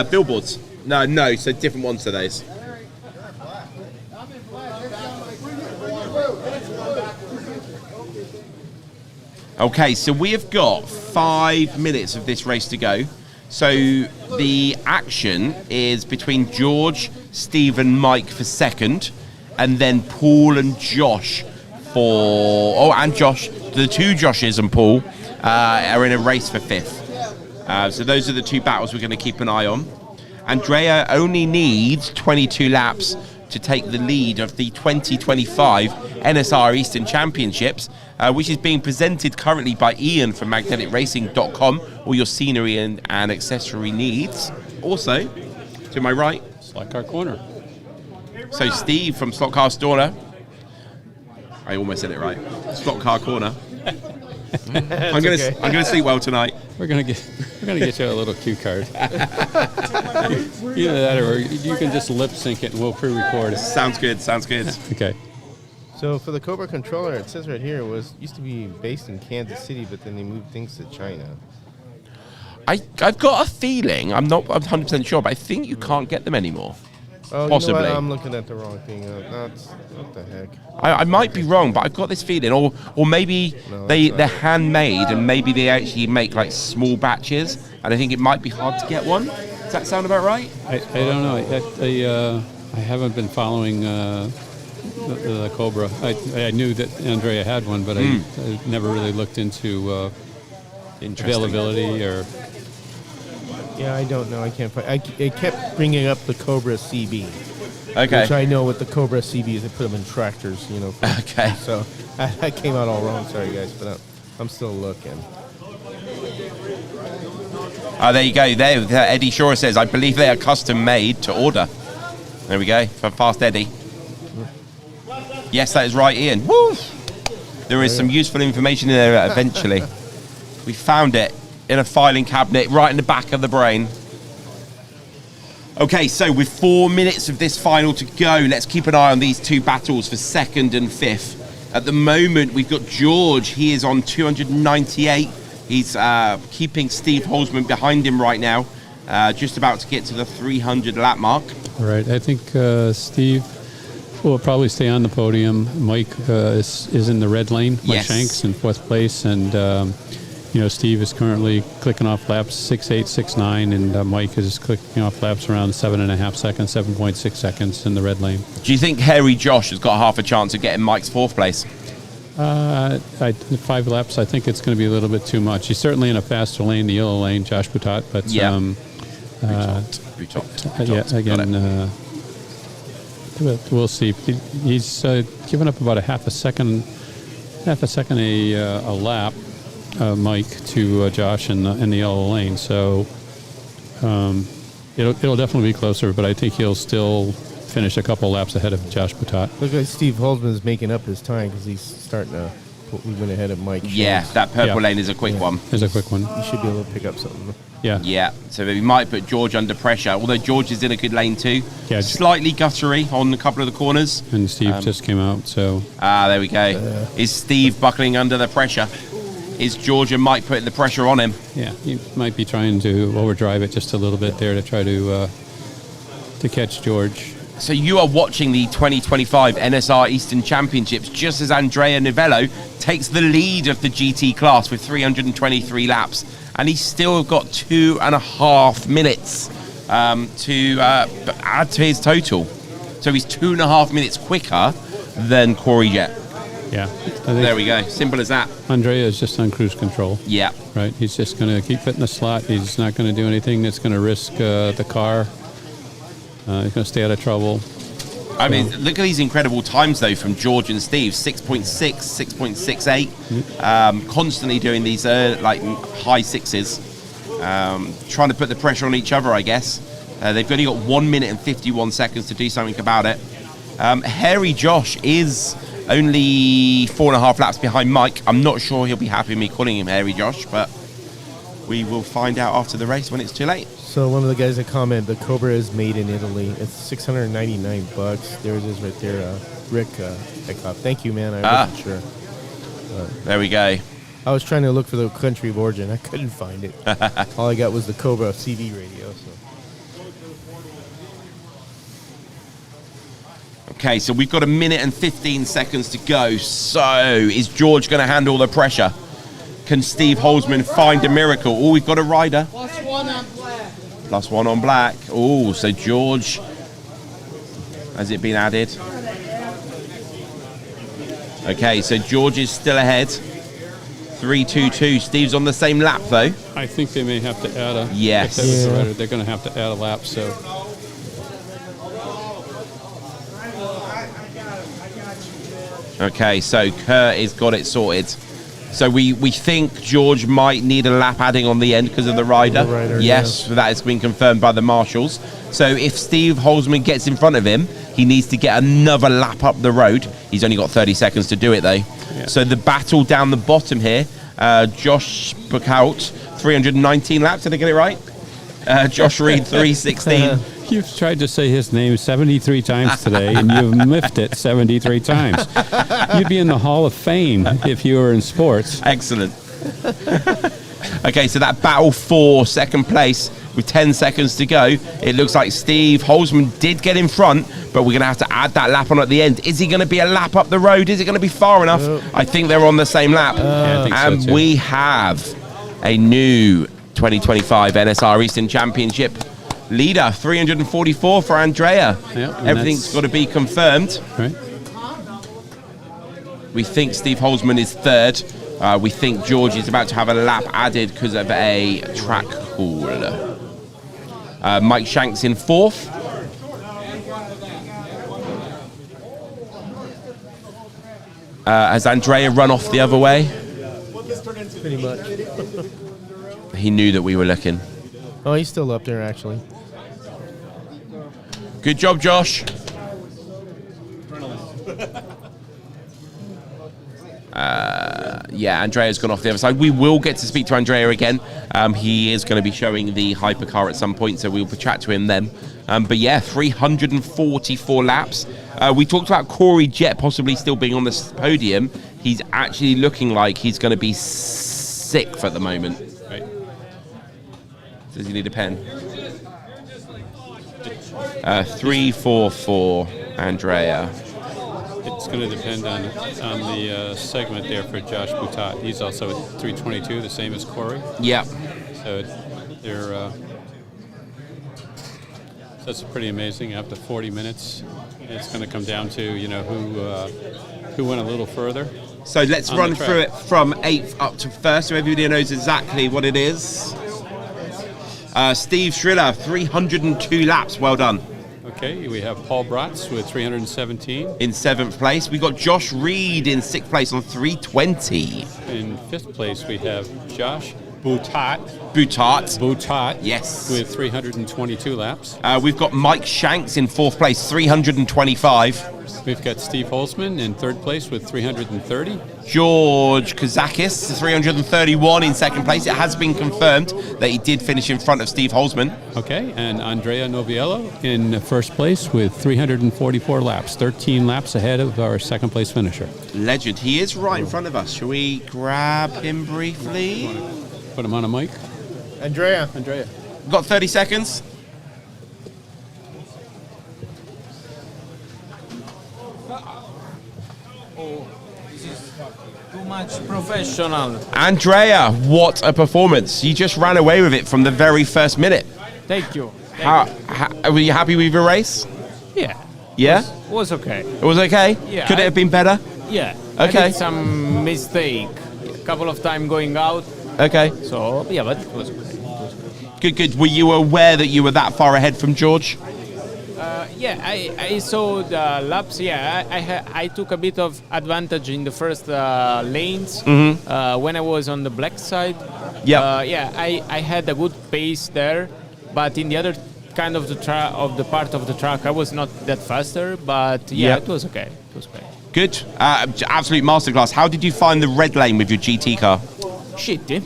Billboards. No, so different ones to those. Okay, so we have got 5 minutes of this race to go. So the action is between George, Steve, and Mike for 2nd, and then Paul and Josh and Josh. The 2 Joshes and Paul are in a race for 5th. So those are the 2 battles we're going to keep an eye on. Andrea only needs 22 laps to take the lead of the 2025 NSR Eastern Championships, which is being presented currently by Ian from magneticracing.com. All your scenery and accessory needs. Also, to my right, Slot Car Corner. So Steve from Slot Car Corner. I almost said it right. Slot Car Corner. I'm gonna sleep well tonight. We're gonna get you a little cue card. Either that, or you can just lip sync it, and we'll pre-record it. Sounds good. Okay. So for the Cobra controller, it says right here, used to be based in Kansas City, but then they moved things to China. I've got a feeling, I'm not 100% sure, but I think you can't get them anymore. Oh, possibly. You know what? I'm looking at the wrong thing. What the heck? I might be wrong, but I've got this feeling, or maybe they're handmade, and maybe they actually make like small batches, and I think it might be hard to get one. Does that sound about right? I don't know. I haven't been following the Cobra. I knew that Andrea had one, but I never really looked into availability or. Yeah, I don't know. I can't find. It kept bringing up the Cobra CB. Okay. Which I know what the Cobra CB is. They put them in tractors, Okay. So I came out all wrong. Sorry, guys, but I'm still looking. There you go. There, Eddie Shore says, I believe they are custom made to order. There we go. For Fast Eddie. Yes, that is right, Ian. Woo! There is some useful information in there eventually. We found it in a filing cabinet right in the back of the brain. Okay, so with 4 minutes of this final to go, let's keep an eye on these two battles for 2nd and 5th. At the moment, we've got George. He is on 298. He's keeping Steve Holzman behind him right now, just about to get to the 300 lap mark. All right, I think Steve will probably stay on the podium. Mike is in the red lane. Mike Shanks in 4th place, and Steve is currently clicking off laps 6.8, 6.9, and Mike is clicking off laps around 7.5 seconds, 7.6 seconds in the red lane. Do you think Hairy Josh has got half a chance of getting Mike's 4th place? 5 laps, I think it's going to be a little bit too much. He's certainly in a faster lane, the yellow lane, Josh Boutot, but we'll see. He's given up about a half a second a lap, Mike, to Josh in the yellow lane. So it'll definitely be closer, but I think he'll still finish a couple laps ahead of Josh Boutot. Looks like Steve Holzman's making up his time because he's starting to. He went ahead of Mike. Yeah, that purple lane is a quick one. It's a quick one. You should be able to pick up something. Yeah. So we might put George under pressure, although George is in a good lane too. Yeah. Slightly guttery on a couple of the corners. And Steve just came out, so. There we go. Is Steve buckling under the pressure? Is George and Mike putting the pressure on him? Yeah, he might be trying to overdrive it just a little bit there to try to catch George. So you are watching the 2025 NSR Eastern Championships just as Andrea Novello takes the lead of the GT class with 323 laps. And he's still got 2.5 minutes to add to his total. So he's 2.5 minutes quicker than Corey Jett. Yeah. There we go. Simple as that. Andrea is just on cruise control. Yeah. Right. He's just going to keep it in the slot. He's not going to do anything that's going to risk the car. He's going to stay out of trouble. I mean, look at these incredible times, though, from George and Steve. 6.6, 6.68. Constantly doing these high sixes. Trying to put the pressure on each other, I guess. They've only got 1 minute and 51 seconds to do something about it. Hairy Josh is only 4.5 laps behind Mike. I'm not sure he'll be happy with me calling him Hairy Josh, but we will find out after the race when it's too late. So one of the guys that commented, the Cobra is made in Italy. It's $699. There it is right there, Rick Eckhoff. Thank you, man. I wasn't sure. There we go. I was trying to look for the country of origin. I couldn't find it. All I got was the Cobra CD radio. So. Okay, so we've got 1 minute and 15 seconds to go. So is George going to handle the pressure? Can Steve Holzman find a miracle? Oh, we've got a rider. +1 on black. +1 on black. Oh, so George, has it been added? Okay, so George is still ahead. 3:22. Steve's on the same lap, though. I think they may have to add a... Yes. If that was the rider, they're going to have to add a lap, so... Okay, so Kurt has got it sorted. So we think George might need a lap adding on the end because of the rider. Yes, that has been confirmed by the marshals. So if Steve Holzman gets in front of him, he needs to get another lap up the road. He's only got 30 seconds to do it, though. Yeah. So the battle down the bottom here, Josh Boutot, 319 laps. Did I get it right? Josh Reed, 316. You've tried to say his name 73 times today, and you've miffed it 73 times. You'd be in the Hall of Fame if you were in sports. Excellent. Okay, so that battle for second place with 10 seconds to go. It looks like Steve Holzman did get in front, but we're going to have to add that lap on at the end. Is he going to be a lap up the road? Is it going to be far enough? I think they're on the same lap. Yeah, I think and so too. We have a new 2025 NSR Eastern Championship leader, 344 for Andrea. Yep, Everything's got to be confirmed. Right. We think Steve Holzman is third. We think George is about to have a lap added because of a track call. Mike Shanks in fourth. Has Andrea run off the other way? Pretty much. He knew that we were looking. Oh, he's still up there, actually. Good job, Josh. Yeah, Andrea's gone off the other side. We will get to speak to Andrea again. He is going to be showing the hypercar at some point, so we'll chat to him then. But yeah, 344 laps. We talked about Corey Jett possibly still being on this podium. He's actually looking like he's going to be sixth at the moment. Right. Does he need a pen? 344, Andrea. It's going to depend on the segment there for Josh Boutot. He's also at 322, the same as Corey. Yeah. So they're that's pretty amazing. After 40 minutes, it's going to come down to who went a little further. So let's run through it from 8th up to 1st, so everybody knows exactly what it is. Steve Schriller, 302 laps. Well done. Okay, we have Paul Bratz with 317. In 7th place. We got Josh Reed in 6th place on 320. In 5th place, we have Josh Boutot. Yes. With 322 laps. We've got Mike Shanks in 4th place, 325. We've got Steve Holzman in 3rd place with 330. George Kazakis, 331 in 2nd place. It has been confirmed that he did finish in front of Steve Holzman. Okay, and Andrea Noviello in 1st place with 344 laps, 13 laps ahead of our 2nd place finisher. Legend. He is right in front of us. Shall we grab him briefly? Put him on a mic. Andrea. We've got 30 seconds. Too much professional. Andrea, what a performance. You just ran away with it from the very first minute. Thank you. Were you happy with your race? Yeah. Yeah? Was okay. It was okay? Yeah. Could it have been better? Yeah. Okay. I did some mistake. A couple of times going out. Okay. So, yeah, but it was okay. Good. Were you aware that you were that far ahead from George? Yeah, I saw the laps. Yeah, I took a bit of advantage in the first lanes when I was on the black side. Yeah. Yeah, I had a good pace there, but in the other kind of the part of the track, I was not that faster. But yeah, it was okay. It was okay. Good. Absolute masterclass. How did you find the red lane with your GT car? Shitty.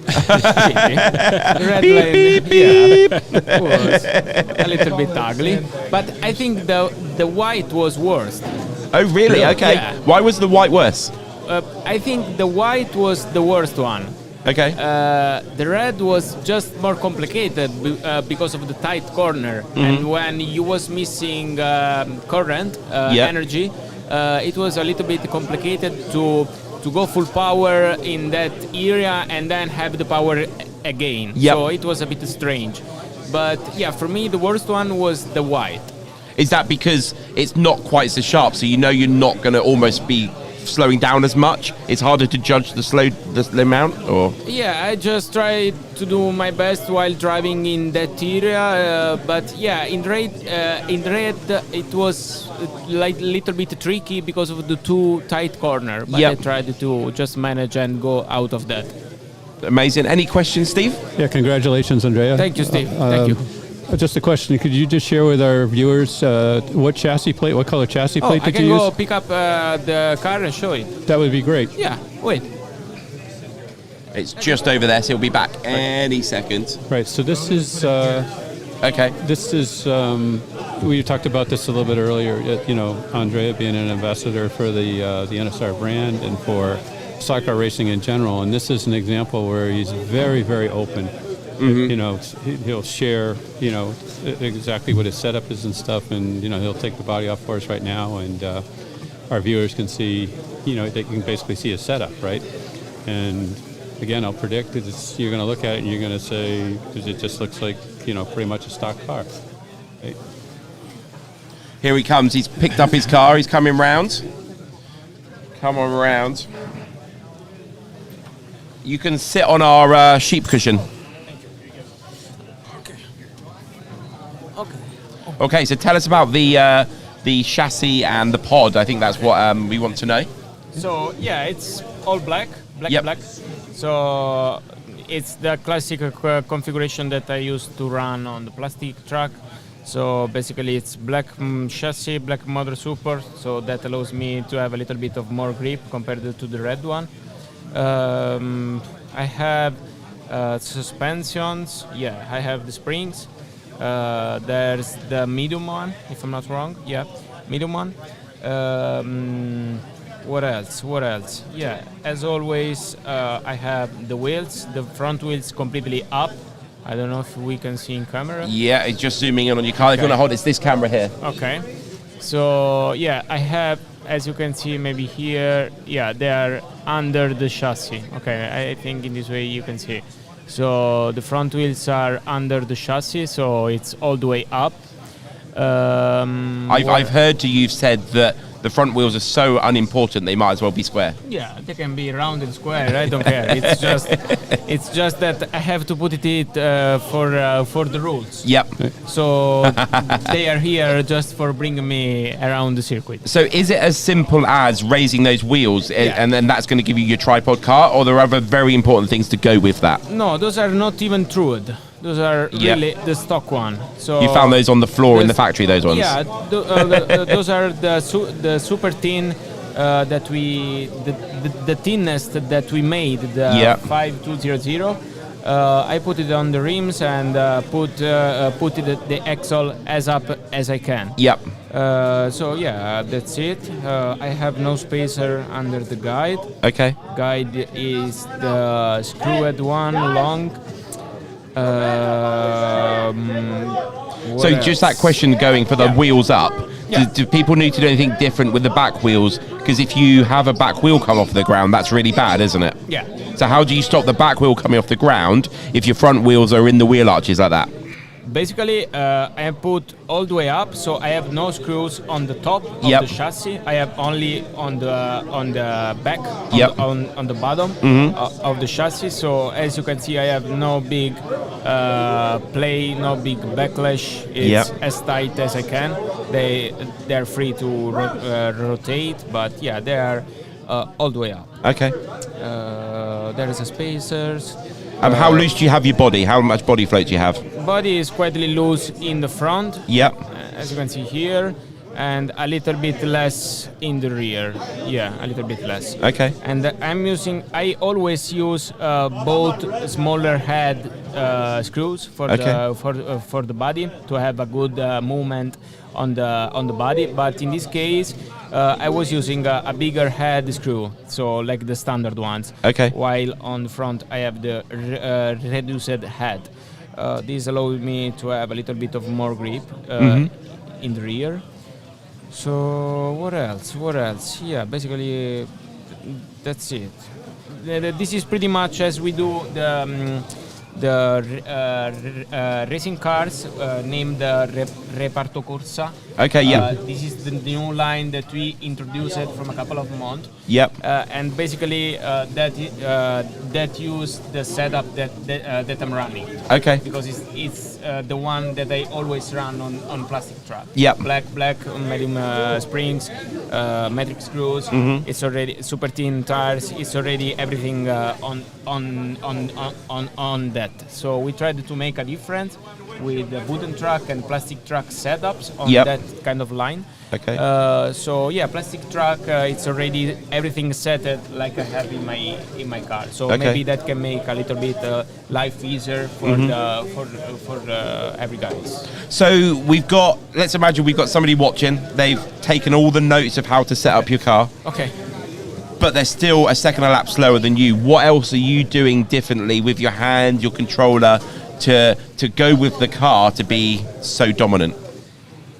Red lane, yeah, was a little bit ugly, but I think the white was worse. Oh, really? Okay. Yeah. Why was the white worse? I think the white was the worst one. Okay. The red was just more complicated because of the tight corner, and when you was missing current energy, it was a little bit complicated to go full power in that area and then have the power again. Yep. So it was a bit strange. But yeah, for me the worst one was the white. Is that because it's not quite so sharp, so you know you're not going to almost be slowing down as much? It's harder to judge the amount, or? Yeah, I just tried to do my best while driving in that area, but yeah, in red it was like a little bit tricky because of the too tight corner. But I tried to just manage and go out of that. Amazing. Any questions, Steve? Yeah, congratulations, Andrea. Thank you, Steve. Thank you. Just a question. Could you just share with our viewers what color chassis plate did you use? I can go pick up the car and show it. That would be great. Yeah, wait. It's just over there, so he'll be back any second. Right, so this is... okay. This is... we talked about this a little bit earlier, Andrea being an ambassador for the NSR brand and for stock car racing in general, and this is an example where he's very, very open. He'll share, exactly what his setup is and stuff, and he'll take the body off for us right now, and our viewers can see, they can basically see his setup, right? And again, I'll predict you're going to look at it and you're going to say, because it just looks like, pretty much a stock car. Right? Here he comes. He's picked up his car. He's coming round. Come on round. You can sit on our sheep cushion. Okay, so tell us about the chassis and the pod. I think that's what we want to know. So yeah, it's all black. So it's the classic configuration that I used to run on the plastic track. So basically it's black chassis, black motor support, so that allows me to have a little bit of more grip compared to the red one. I have suspensions, yeah, I have the springs. There's the medium one, if I'm not wrong, yeah, medium one. What else? Yeah, as always, I have the wheels, the front wheels completely up. I don't know if we can see in camera. Yeah, it's just zooming in on your car. If you want to hold, it's this camera here. Okay. So, yeah, I have, as you can see maybe here, yeah, they are under the chassis. Okay, I think in this way you can see. So the front wheels are under the chassis, so it's all the way up. I've heard you've said that the front wheels are so unimportant they might as well be square. Yeah, they can be round and square. I don't care. It's just that I have to put it for the rules. Yep. So they are here just for bringing me around the circuit. So is it as simple as raising those wheels and then that's going to give you your tripod car, or there are other very important things to go with that? No, those are not even trued. Those are really the stock one. So you found those on the floor in the factory, those ones? Yeah, those are the super thin that the thinnest that we made, the 5200. I put it on the rims and put the axle as up as I can. Yep. So yeah, that's it. I have no spacer under the guide. Okay. Guide is the screwed one, long. So just that question going for the wheels up. Yeah. Do people need to do anything different with the back wheels? Because if you have a back wheel come off the ground, that's really bad, isn't it? Yeah. So how do you stop the back wheel coming off the ground if your front wheels are in the wheel arches like that? Basically, I have put all the way up, so I have no screws on the top of the chassis. I have only on the back, on the bottom of the chassis. So as you can see, I have no big play, no big backlash. It's as tight as I can. They're free to rotate, but yeah, they are all the way up. Okay. There is a spacers. How loose do you have your body? How much body float do you have? Body is quite loose in the front. Yep. As you can see here, and a little bit less in the rear. Yeah, a little bit less. Okay. And I always use both smaller head screws for the body to have a good movement on the body. But in this case, I was using a bigger head screw, so like the standard ones. Okay. While on the front, I have the reduced head. This allows me to have a little bit of more grip in the rear. So what else? Yeah, basically that's it. This is pretty much as we do the racing cars named Reparto Corsa. Okay, yeah. This is the new line that we introduced from a couple of months. Yep. And basically that use the setup that I'm running. Okay. Because it's the one that I always run on plastic track. Yep. Black medium springs, metric screws. It's already super thin tires. It's already everything on that. So we tried to make a difference with the wooden truck and plastic truck setups on that kind of line. Okay. So yeah, plastic truck. It's already everything set like I have in my car. So maybe that can make a little bit life easier for every guys. So let's imagine we've got somebody watching. They've taken all the notes of how to set up your car. Okay. But they're still a second a lap slower than you. What else are you doing differently with your hand, your controller, to go with the car to be so dominant?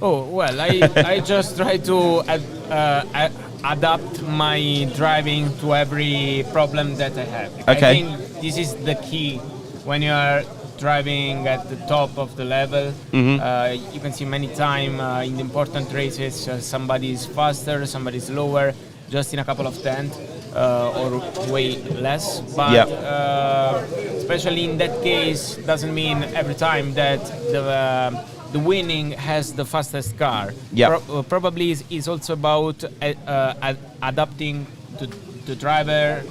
Oh, well, I just try to adapt my driving to every problem that I have. Okay. I think this is the key when you are driving at the top of the level. You can see many times in the important races, somebody is faster, somebody is slower, just in a couple of tenths or way less. But especially in that case, doesn't mean every time that the winning has the fastest car. Probably is also about adapting the driving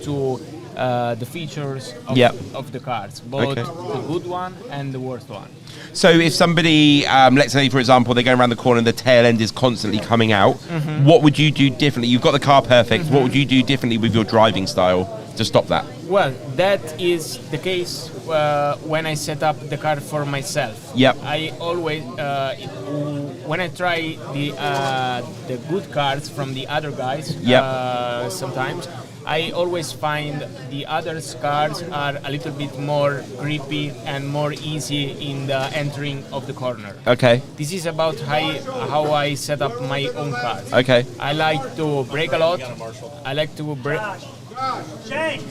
to the features of, Yep. of the cars, both Okay. the good one and the worst one. So if somebody, let's say, for example, they're going around the corner and the tail end is constantly coming out, Mhm. what would you do differently? You've got the car perfect. What would you do differently with your driving style to stop that? Well, that is the case when I set up the car for myself. Yep. I always, when I try the good cars from the other guys, Yep. sometimes I always find the other cars are a little bit more grippy and more easy in the entering of the corner. Okay. This is about how I set up my own cars. Okay. I like to brake a lot. I like to brake.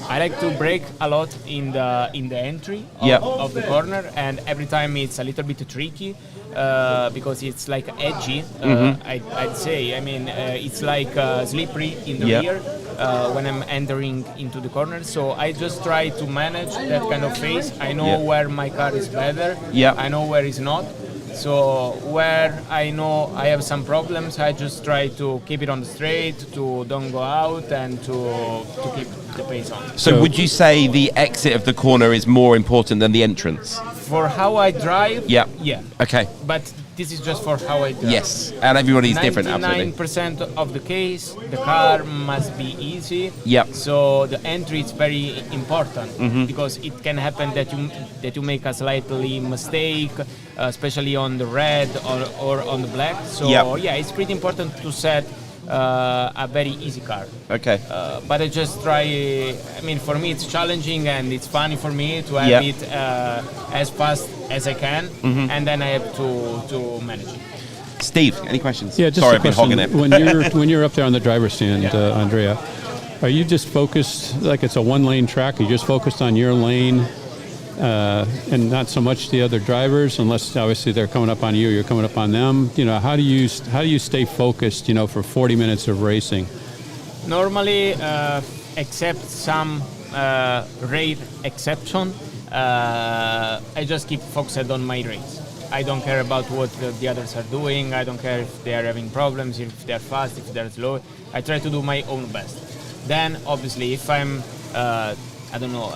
I like to brake a lot in the entry Yep. of the corner, and every time it's a little bit tricky because it's like edgy. Mhm. I'd say. I mean, it's like slippery in the Yep. rear when I'm entering into the corner. So I just try to manage that kind of phase. I know Yep. where my car is better. Yep. I know where it's not. So where I know I have some problems, I just try to keep it on the straight, to don't go out, and to keep the pace on. So would you say the exit of the corner is more important than the entrance? For how I drive, Yep. yeah. Okay. But this is just for how I drive. Yes, and everybody's different, absolutely. 99% of the case, the car must be easy. Yep. So the entry is very important Mhm. because it can happen that you make a slightly mistake, especially on the red or on the black. So Yep. yeah, it's pretty important to set a very easy car. Okay. But I just try. I mean, for me, it's challenging and it's funny for me to have Yep. it as fast as I can, Mhm. and then I have to manage it. Steve, any questions? Yeah, just Sorry, a I've been question. hogging it. when you're up there on the driver's stand, Andrea, are you just focused like it's a one-lane track? Are you just focused on your lane and not so much the other drivers, unless obviously they're coming up on you, you're coming up on them? You know, how do you stay focused? You know, for 40 minutes of racing. Normally, except some rare exception, I just keep focused on my race. I don't care about what the others are doing. I don't care if they are having problems, if they're fast, if they're slow. I try to do my own best. Then, obviously, if I'm, I don't know,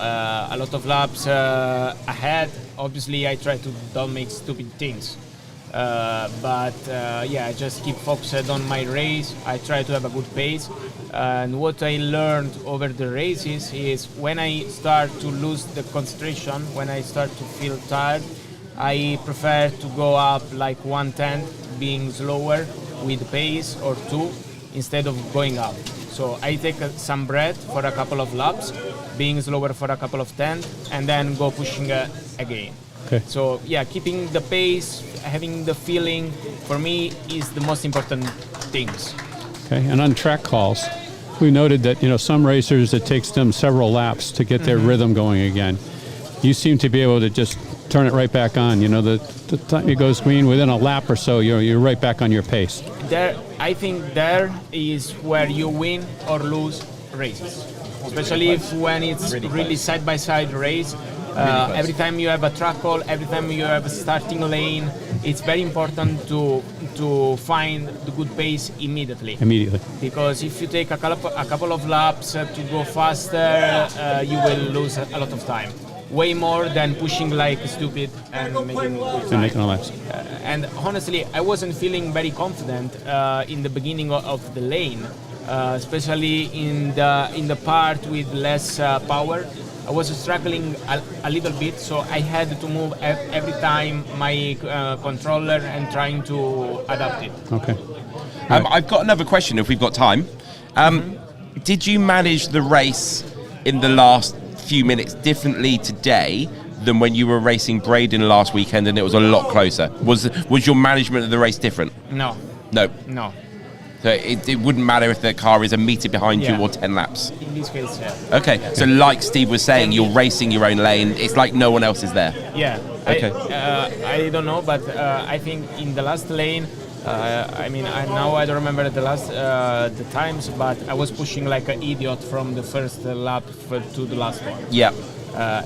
a lot of laps ahead, obviously I try to don't make stupid things. But yeah, I just keep focused on my race. I try to have a good pace. And what I learned over the races is when I start to lose the concentration, when I start to feel tired, I prefer to go up like 1/10, being slower with pace or two, instead of going up. So I take some breath for a couple of laps, being slower for a couple of 10, and then go pushing again. Okay. So yeah, keeping the pace, having the feeling, for me is the most important things. Okay, and on track calls, we noted that, you know, some racers, it takes them several laps to get their rhythm going again. You seem to be able to just turn it right back on. You know, the time it goes green, within a lap or so, you're right back on your pace. There, I think there is where you win or lose races, especially if when it's really side-by-side race. Every time you have a track call, every time you have a starting lane, it's very important to find the good pace immediately. Immediately. Because if you take a couple of laps to go faster, you will lose a lot of time. Way more than pushing like stupid and making good time. Making laps. And honestly, I wasn't feeling very confident in the beginning of the lane, especially in the part with less power. I was struggling a little bit, so I had to move every time my controller and trying to adapt it. Okay. I've got another question if we've got time. Did you manage the race in the last few minutes differently today than when you were racing Braden last weekend and it was a lot closer? Was your management of the race different? No. No. No. So it wouldn't matter if the car is a meter behind you Yeah. or 10 laps? In this case, yeah. Okay, so like Steve was saying, you're racing your own lane. It's like no one else is there. Yeah. Okay. I don't know, but I think in the last lane, I mean, I don't remember the times, but I was pushing like an idiot from the first lap to the last one. Yeah.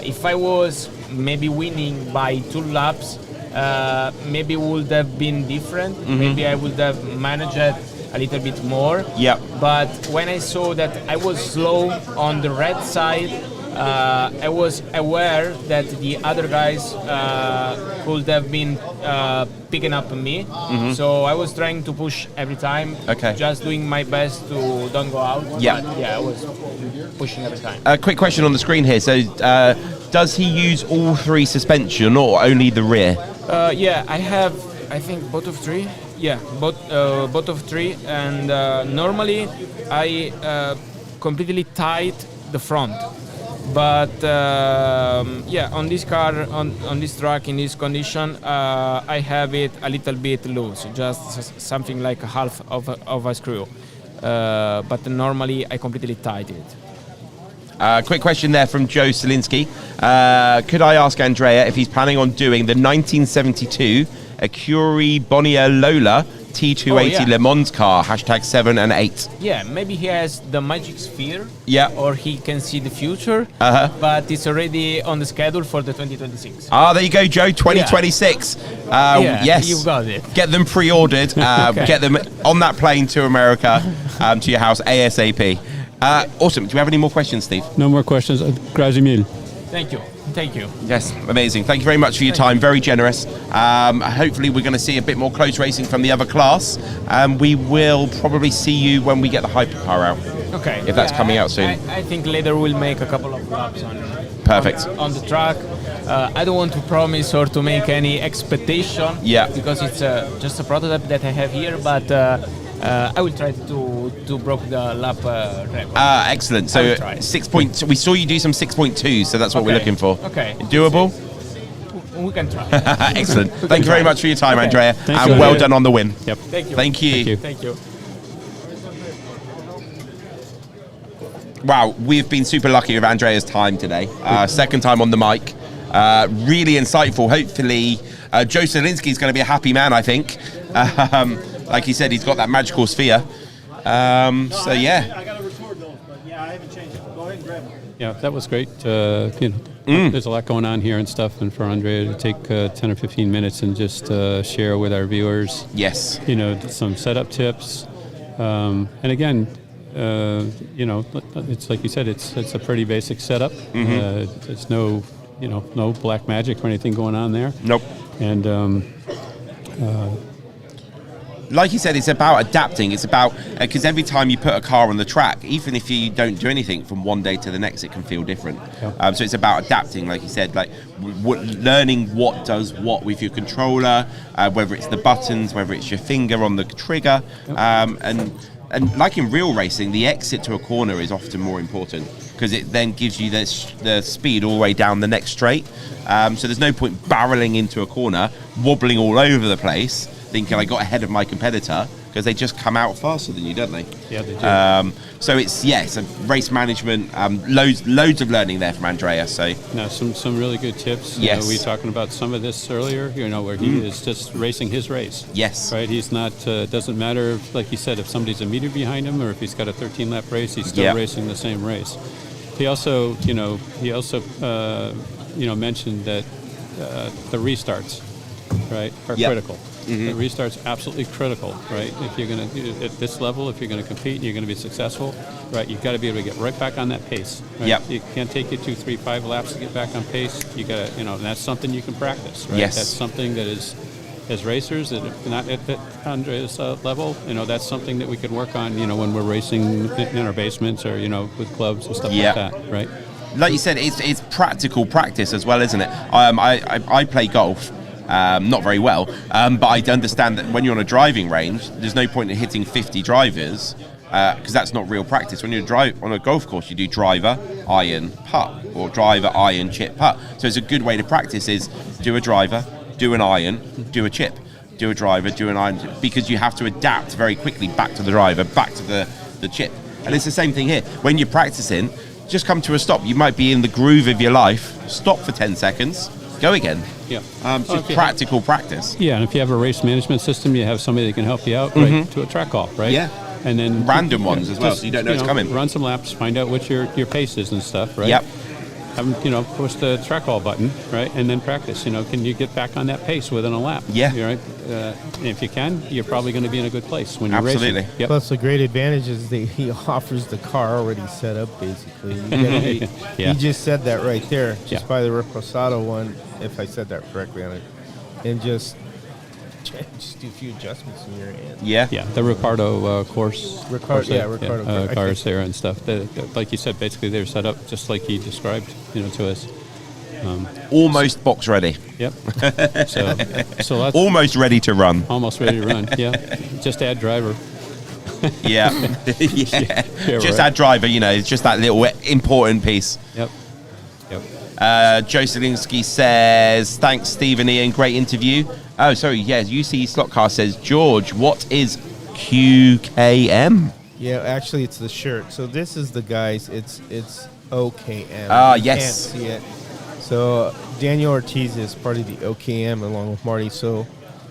If I was maybe winning by 2 laps, maybe it would have been different. Mhm. Maybe I would have managed a little bit more. Yep. But when I saw that I was slow on the red side, I was aware that the other guys could have been picking up on me. So I was trying to push every time. Okay. Just doing my best to don't go out. Yeah. But yeah, I was pushing every time. A quick question on the screen here. So, does he use all 3 suspension or only the rear? Yeah, I have, I think, both of 3. Yeah, both of 3. And normally I completely tied the front. But yeah, on this car, on this track, in this condition, I have it a little bit loose, just something like half of a screw. But normally I completely tied it. Quick question there from Joe Selinski. Could I ask Andrea if he's planning on doing the 1972 Acuri Bonnier Lola T280 Le Mans car, #7 and 8? Yeah, maybe he has the magic sphere. Yeah. Or he can see the future. But it's already on the schedule for the 2026. Ah, there you go, Joe. 2026. Yeah, yes, you've got it. Get them pre-ordered. Okay. Get them on that plane to America, to your house ASAP. Awesome. Do you have any more questions, Steve? No more questions. Grazie mille. Thank you. Thank you. Yes, amazing. Thank you very much for your time. Very generous. Hopefully we're going to see a bit more close racing from the other class. We will probably see you when we get the hypercar out. Okay. If that's coming out soon. I think later we'll make a couple of laps on. Perfect. On the track. I don't want to promise or to make any expectation. Yeah. Because it's just a prototype that I have here, but I will try to break the lap record. Excellent. So 6 we saw you do some 6.2, so that's what we're looking for. Okay. Doable? We can try. Excellent. Thank you very much for your time, Andrea, Thank and you. well done on the win. Yep. Thank you. Thank you. Thank you. Wow, we've been super lucky with Andrea's time today. Second time on the mic. Really insightful. Hopefully, Joe Selinski is going to be a happy man, I think. Like he said, he's got that magical sphere. So, yeah. I got to record those, but yeah, I haven't changed it. Go ahead and grab them. Yeah, that was great. There's a lot going on here and stuff, and for Andrea to take 10 or 15 minutes and just share with our viewers. Yes. Some setup tips. And again, it's like you said, it's a pretty basic setup. There's no black magic or anything going on there. Nope. And like you said, it's about adapting. It's about, because every time you put a car on the track, even if you don't do anything from one day to the next, it can feel different. Yeah. So it's about adapting, like you said, like learning what does what with your controller, whether it's the buttons, whether it's your finger on the trigger. And like in real racing, the exit to a corner is often more important because it then gives you the speed all the way down the next straight. So there's no point barreling into a corner, wobbling all over the place, thinking I got ahead of my competitor, because they just come out faster than you, don't they? Yeah, they do. So it's a race management, loads of learning there from Andrea. So no, some really good tips. Yes. We were talking about some of this earlier, where he is just racing his race. Yes. Right. He's not. Doesn't matter, like you said, if somebody's a meter behind him or if he's got a 13-lap race, he's still racing the same race. He also, mentioned that the restarts, right, are critical. The restart's absolutely critical, right? If you're going to, at this level, if you're going to compete and you're going to be successful, right, you've got to be able to get right back on that pace. Right? Yep. It can't take you 2, 3, 5 laps to get back on pace. You got to, and that's something you can practice, right? Yes. That's something that is, as racers, that if not at Andrea's level, that's something that we could work on, when we're racing in our basements or, with clubs and stuff like that, right? Like you said, it's practical practice as well, isn't it? I play golf. Not very well, but I understand that when you're on a driving range, there's no point in hitting 50 drivers because that's not real practice. When you're on a golf course, you do driver, iron, putt, or driver, iron, chip, putt. So it's a good way to practice is do a driver, do an iron, do a chip, do a driver, do an iron, because you have to adapt very quickly back to the driver, back to the chip. And it's the same thing here. When you're practicing, just come to a stop. You might be in the groove of your life, stop for 10 seconds, go again. Yeah. Just practical practice. Yeah, and if you have a race management system, you have somebody that can help you out, right, to a track off, right? Yeah. And then random ones as well, so you don't know it's coming. Run some laps, find out what your pace is and stuff, right? Yep. have them, push the track all button, right, and then practice. Can you get back on that pace within a lap? Yeah. Right? And if you can, you're probably going to be in a good place when you're Absolutely. racing. Yep. Plus, the great advantage is that he offers the car already set up, basically. Yeah. He just said that right there, just Yeah. by the Reposado one, if I said that correctly on it, and just do a few adjustments in your hand. Yeah. Yeah, the Ricardo course. Ricardo course. Cars there and stuff. Like you said, basically they're set up just like he described, to us. Almost box ready. Yep. So that's almost ready to run. Almost ready to run. Yeah. Just add driver. Yeah. Yeah, Just right. add driver. It's just that little important piece. Yep. Joe Zielinski says, thanks, Steve and Ian. Great interview. Oh, sorry. Yeah, UC Slot Car says, George, what is QKM? Yeah, actually, it's the shirt. So this is the guys. It's OKM. Ah, You yes. Can't see it. So Daniel Ortiz is part of the OKM along with Marty. So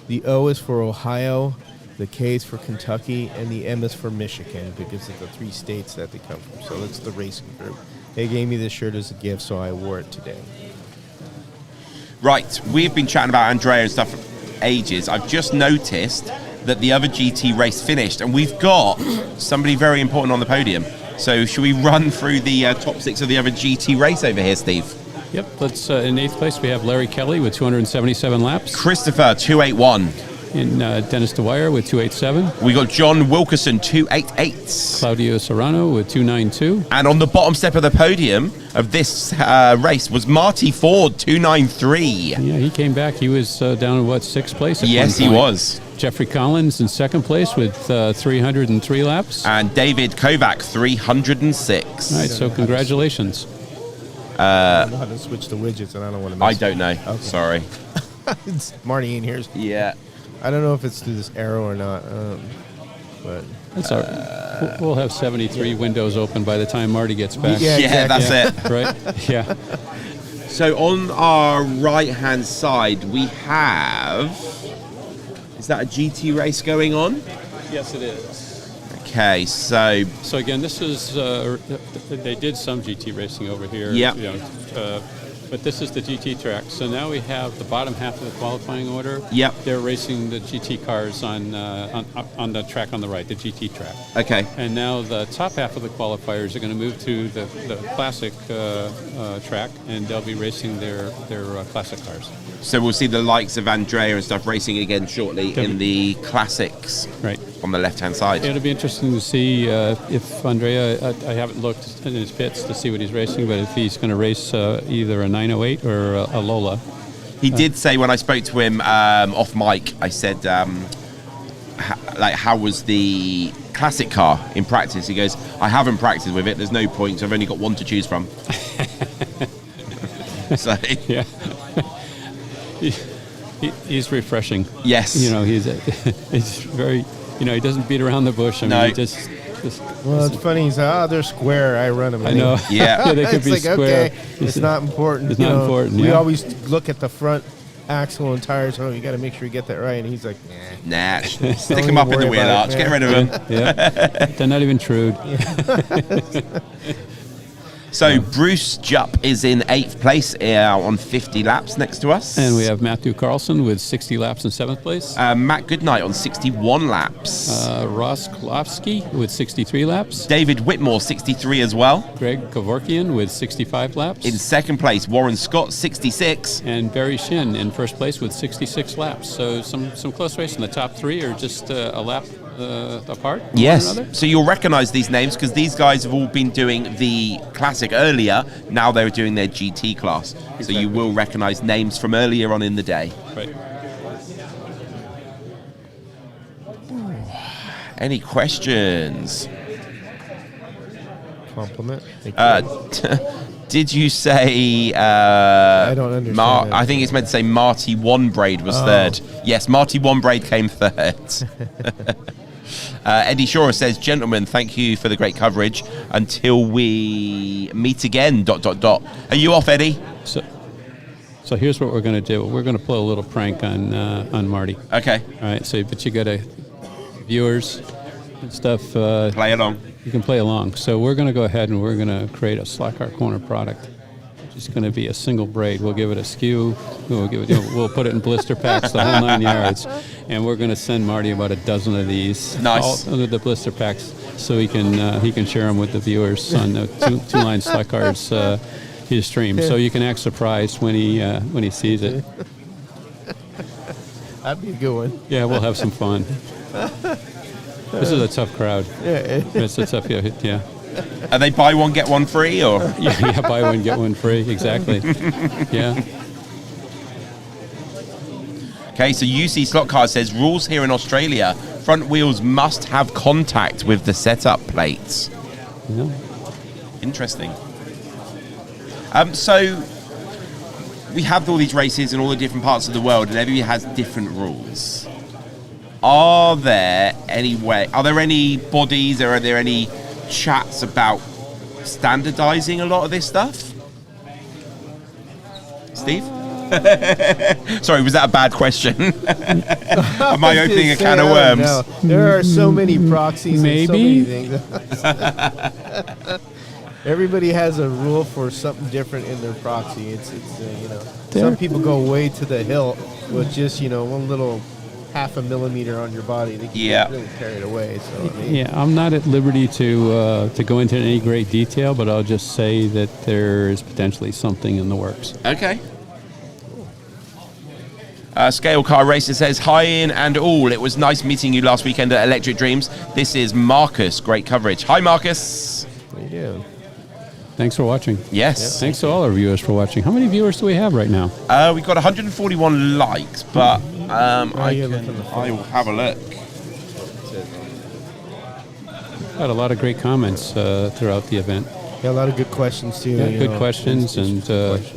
the O is for Ohio, the K is for Kentucky, and the M is for Michigan because of the 3 states that they come from. So it's the racing group. They gave me this shirt as a gift, so I wore it today. Right, we've been chatting about Andrea and stuff for ages. I've just noticed that the other GT race finished, and we've got somebody very important on the podium. So should we run through the top 6 of the other GT race over here, Steve? Yep. Let's in 8th place we have Larry Kelly with 277 laps. Christopher 281. In Dennis DeWire with 287. We got John Wilkerson 288. Claudio Serrano with 292. And on the bottom step of the podium of this race was Marty Ford 293. Yeah, he came back. He was down in 6th place at Yes, one he point. was. Jeffrey Collins in 2nd place with 303 laps. And David Kovac 306. All right, so congratulations. I don't know how to switch the widgets, and I don't want to. I don't know. Okay. Sorry. It's Marty in here. Yeah. I don't know if it's through this arrow or not, but that's all right. We'll have 73 windows open by the time Marty gets back. Yeah, exactly. That's it. Right? Yeah. So on our right-hand side, we have... Is that a GT race going on? Yes, it is. Okay, so again, this is they did some GT racing over here. Yeah. But this is the GT track. So now we have the bottom half of the qualifying order. Yep. They're racing the GT cars on the track on the right, the GT track. Okay. And now the top half of the qualifiers are going to move to the classic track, and they'll be racing their classic cars. So we'll see the likes of Andrea and stuff racing again shortly in the classics. Right. On the left-hand side. It'll be interesting to see if Andrea, I haven't looked in his pits to see what he's racing, but if he's going to race either a 908 or a Lola. He did say when I spoke to him off mic, I said, how was the classic car in practice? He goes, I haven't practiced with it. There's no point. So I've only got one to choose from. So yeah. He's refreshing. Yes. He's very, he doesn't beat around the bush. I mean, he just well, it's funny. He's they're square. I run them. I know. Yeah. They could it's be like, square. okay, it's not important. It's not important. We yeah. always look at the front axle and tires. Oh, you got to make sure you get that right. And he's like, nah. Stick him up in the wheel arch. Get rid of him. Yeah. They're not even trued. So Bruce Jupp is in 8th place on 50 laps next to us. And we have Matthew Carlson with 60 laps in 7th place. Matt Goodnight on 61 laps. Ross Klofsky with 63 laps. David Whitmore, 63 as well. Greg Kevorkian with 65 laps. In 2nd place, Warren Scott, 66. And Barry Shin in 1st place with 66 laps. So some close race in the top 3 are just a lap apart. Yes. So you'll recognize these names because these guys have all been doing the classic earlier. Now they're doing their GT class. Exactly. So you will recognize names from earlier on in the day. Right. Any questions? Compliment. Did you say... I don't understand. I think it's meant to say Marty One-Braid was third. Yes, Marty One-Braid came third. Eddie Shore says, gentlemen, thank you for the great coverage. Until we meet again, ... Are you off, Eddie? So here's what we're going to do. We're going to play a little prank on Marty. Okay. All right. So, but you got to viewers and stuff. Play along. You can play along. So we're going to go ahead and we're going to create a Slot Car Corner product. It's going to be a single braid. We'll give it a skew. We'll give it. We'll put it in blister packs, the whole 9 yards, and we're going to send Marty about a dozen of these. Nice. All the blister packs, so he can share them with the viewers on the two-line slot cards his stream. So you can act surprised when he sees it. That'd be a good one. Yeah, we'll have some fun. This is a tough crowd. Yeah. It's a tough, yeah. Are they buy one, get one free, or? Yeah, buy one, get one free, exactly. Yeah. Okay, so UC Slot Car says, rules here in Australia, front wheels must have contact with the setup plates. Yeah. Interesting. So we have all these races in all the different parts of the world, and everybody has different rules. Are there any bodies, or are there any chats about standardizing a lot of this stuff? Steve? Sorry, was that a bad question? Am I opening a can of worms? No. There are so many proxies and so many things. Everybody has a rule for something different in their proxy. It's some people go way to the hilt with just one little half a millimeter on your body. They can get really carried away. So I'm not at liberty to go into any great detail, but I'll just say that there is potentially something in the works. Okay. Scale Car Racer says, hi Ian and all. It was nice meeting you last weekend at Electric Dreams. This is Marcus. Great coverage. Hi, Marcus. How you doing? Thanks for watching. Yes. Thanks to all our viewers for watching. How many viewers do we have right now? We've got 141 likes, but I will have a look. Got a lot of great comments throughout the event. Yeah, a lot of good questions too. Yeah, good questions, and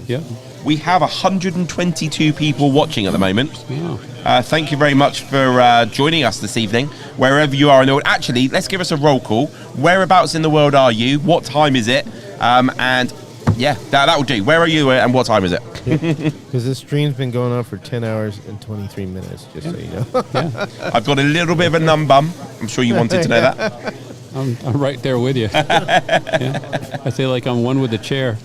yeah. We have 122 people watching at the moment. Wow. Thank you very much for joining us this evening, wherever you are in the world. Actually, let's give us a roll call. Whereabouts in the world are you? What time is it? And yeah, that will do. Where are you and what time is it? Because this stream's been going on for 10 hours and 23 minutes, just so you know. I've got a little bit of a numb bum. I'm sure you wanted to know that. I'm right there with you. Yeah. I feel like I'm one with the chair.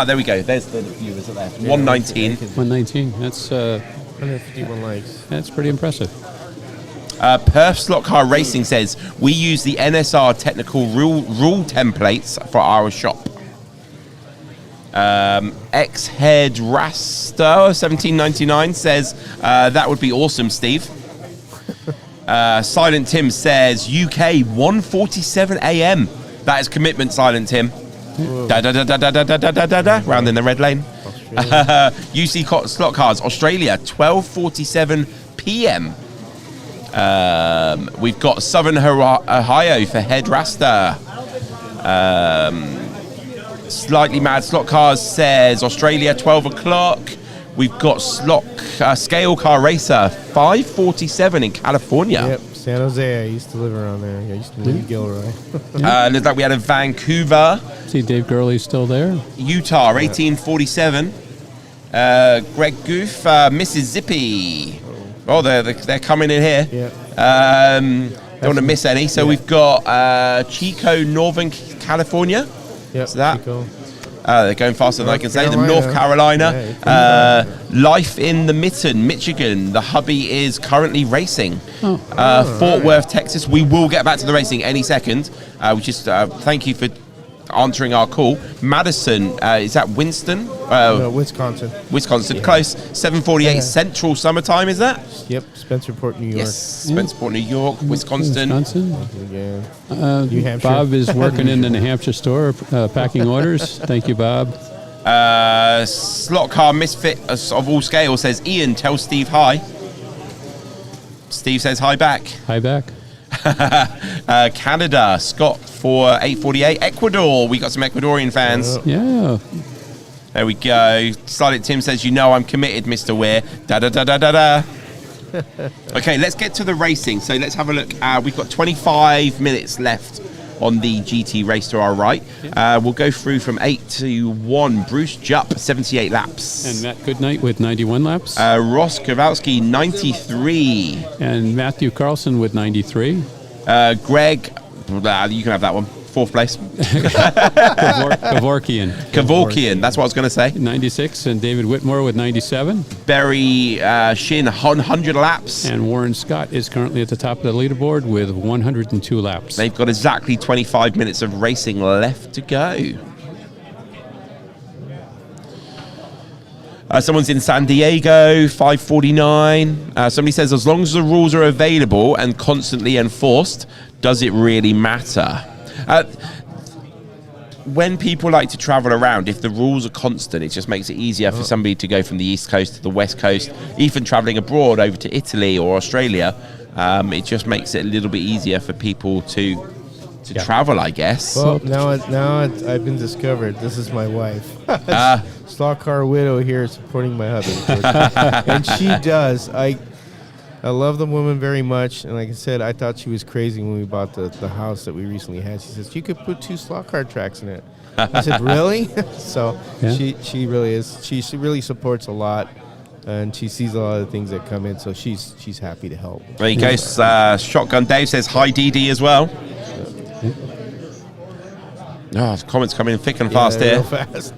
There we go. There's the viewers at there. 119. 119. That's 151 likes. That's pretty impressive. Perth Slot Car Racing says, we use the NSR technical rule templates for our shop. X-Head Rasta 1799 says, that would be awesome, Steve. Silent Tim says, UK 1:47 a.m. That is commitment, Silent Tim. Round in the red lane. UC Slot Cars, Australia, 12:47 p.m. We've got Southern Ohio for Head Rasta. Slightly Mad Slot Cars says Australia, 12 o'clock. We've got Scale Car Racer, 5:47 in California. Yep, San Jose. I used to live around there. I used to live in Gilroy. Looks like we had a Vancouver. See Dave Gurley's still there. Utah, 1847. Greg Goof, Mississippi. Oh, they're coming in here. Yeah. Don't want to miss any. So we've got Chico, Northern California. Yep, so that. Chico. They're going faster than I can say. Carolina. North Carolina. Life in the Mitten, Michigan. The hubby is currently racing. Fort Worth, Texas. We will get back to the racing any second. Thank you for answering our call. Madison, is that Winston? No, Wisconsin. Wisconsin, close. 7:48 Central Summertime, is that? Yep, Spencerport, New York. Yes, Spencerport, New York, Wisconsin. New Hampshire. Bob is working in the New Hampshire store, packing orders. Thank you, Bob. Slot Car Misfit of all scales says, Ian, tell Steve hi. Steve says hi back. Hi back. Canada, Scott for 8:48. Ecuador, we got some Ecuadorian fans. Yeah. There we go. Silent Tim says, you know I'm committed, Mr. Weir. Da-da-da-da-da-da. Okay, let's get to the racing. So let's have a look. We've got 25 minutes left on the GT race to our right. We'll go through from 8 to 1. Bruce Jupp, 78 laps. And Matt Goodnight with 91 laps. Ross Kowalski, 93. And Matthew Carlson with 93. Greg, you can have that one. fourth place. Kevorkian. That's what I was going to say. 96, and David Whitmore with 97. Barry Shin, 100 laps. And Warren Scott is currently at the top of the leaderboard with 102 laps. They've got exactly 25 minutes of racing left to go. Someone's in San Diego, 5:49. Somebody says, as long as the rules are available and constantly enforced, does it really matter? When people like to travel around, if the rules are constant, it just makes it easier for somebody to go from the East Coast to the West Coast, even traveling abroad over to Italy or Australia. It just makes it a little bit easier for people to travel, I guess. Well, now I've been discovered. This is my wife. Slot car widow here supporting my hubby. And she does. I love the woman very much. And like I said, I thought she was crazy when we bought the house that we recently had. She says, you could put 2 slot car tracks in it. I said, really? So she really is. She really supports a lot. And she sees a lot of things that come in. So she's happy to help. There you go. Shotgun Dave says, hi, DD as well. Oh, comments coming in thick and fast here. Real fast.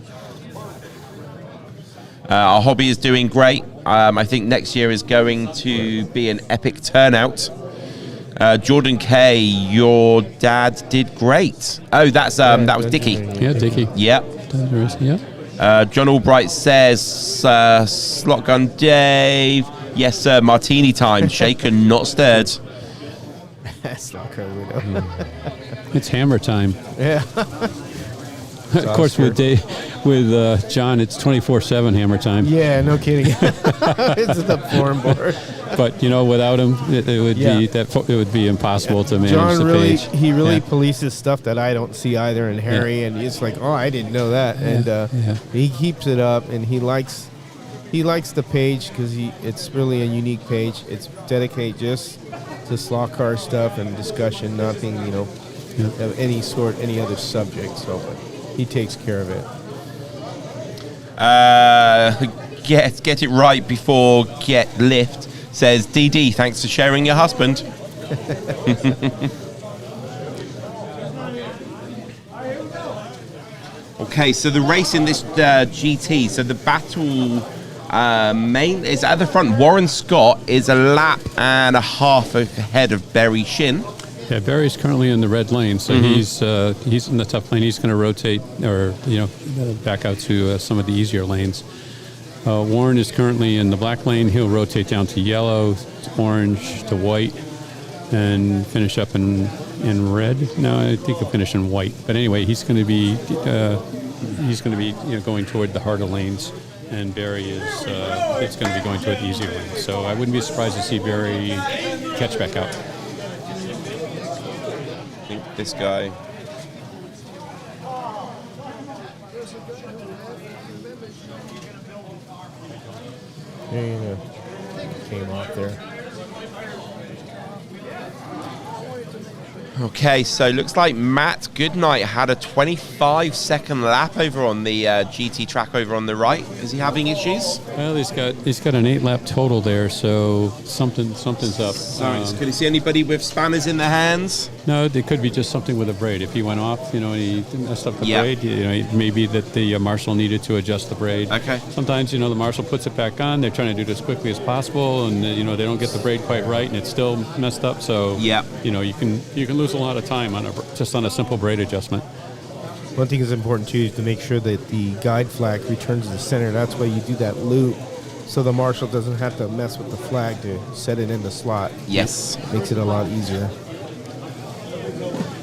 Our hobby is doing great. I think next year is going to be an epic turnout. Jordan K, your dad did great. Oh, that was Dickie. Yeah, Dickie. Yep. Yeah. John Albright says, Slot Gun Dave. Yes, sir. Martini time. Shaken, not stirred. Slot car widow. It's hammer time. Yeah. Of course, with John, it's 24/7 hammer time. Yeah, no kidding. It's the form board. But without him, it would be impossible to manage John the really, page. he really polices stuff that I don't see either in Harry, and it's like, oh, I didn't know that, and he keeps it up, and he likes the page because it's really a unique page. It's dedicated just to slot car stuff and discussion, nothing of any sort, any other subject. So he takes care of it. Get it right before get lift, says DD. Thanks for sharing your husband. Okay, so the race in this GT, so the battle main is at the front. Warren Scott is a lap and a half ahead of Barry Shin. Yeah, Barry's currently in the red lane, so he's in the tough lane. He's going to rotate or back out to some of the easier lanes. Warren is currently in the black lane. He'll rotate down to yellow, to orange, to white, and finish up in red. No, I think he'll finish in white. But anyway, he's going to be going toward the harder lanes, and Barry is going to be going toward the easier lanes. So I wouldn't be surprised to see Barry catch back out. I think this guy. Yeah, came off there. Okay, so looks like Matt Goodnight had a 25-second lap over on the GT track over on the right. Is he having issues? Well, he's got an 8-lap total there, so something's up. Could you see anybody with spanners in their hands? No, it could be just something with a braid. If he went off, and he messed up the braid, it may be that the marshal needed to adjust the braid. Okay. Sometimes, the marshal puts it back on. They're trying to do it as quickly as possible, and they don't get the braid quite right, and it's still messed up. So, you can lose a lot of time on just on a simple braid adjustment. One thing is important too is to make sure that the guide flag returns to the center. That's why you do that loop, so the marshal doesn't have to mess with the flag to set it in the slot. Yes, makes it a lot easier.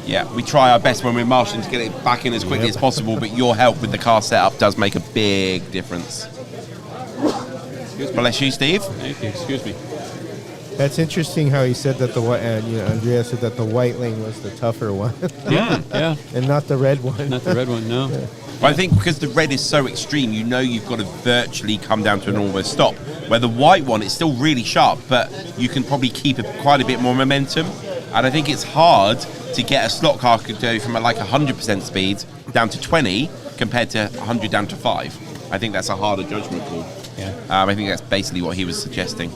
Yeah, we try our best when we're marshalling to get it back in as quickly as possible, but your help with the car setup does make a big difference. Bless you, Steve. Thank you. Excuse me. That's interesting how he said that Andrea said that the white lane was the tougher one. Yeah. And not the red one. Not the red one, no. Yeah. Well, I think because the red is so extreme, you've got to virtually come down to an almost stop. Where the white one, it's still really sharp, but you can probably keep quite a bit more momentum. And I think it's hard to get a slot car to go from like 100% speed down to 20 compared to 100 down to 5. I think that's a harder judgment call. Yeah. I think that's basically what he was suggesting.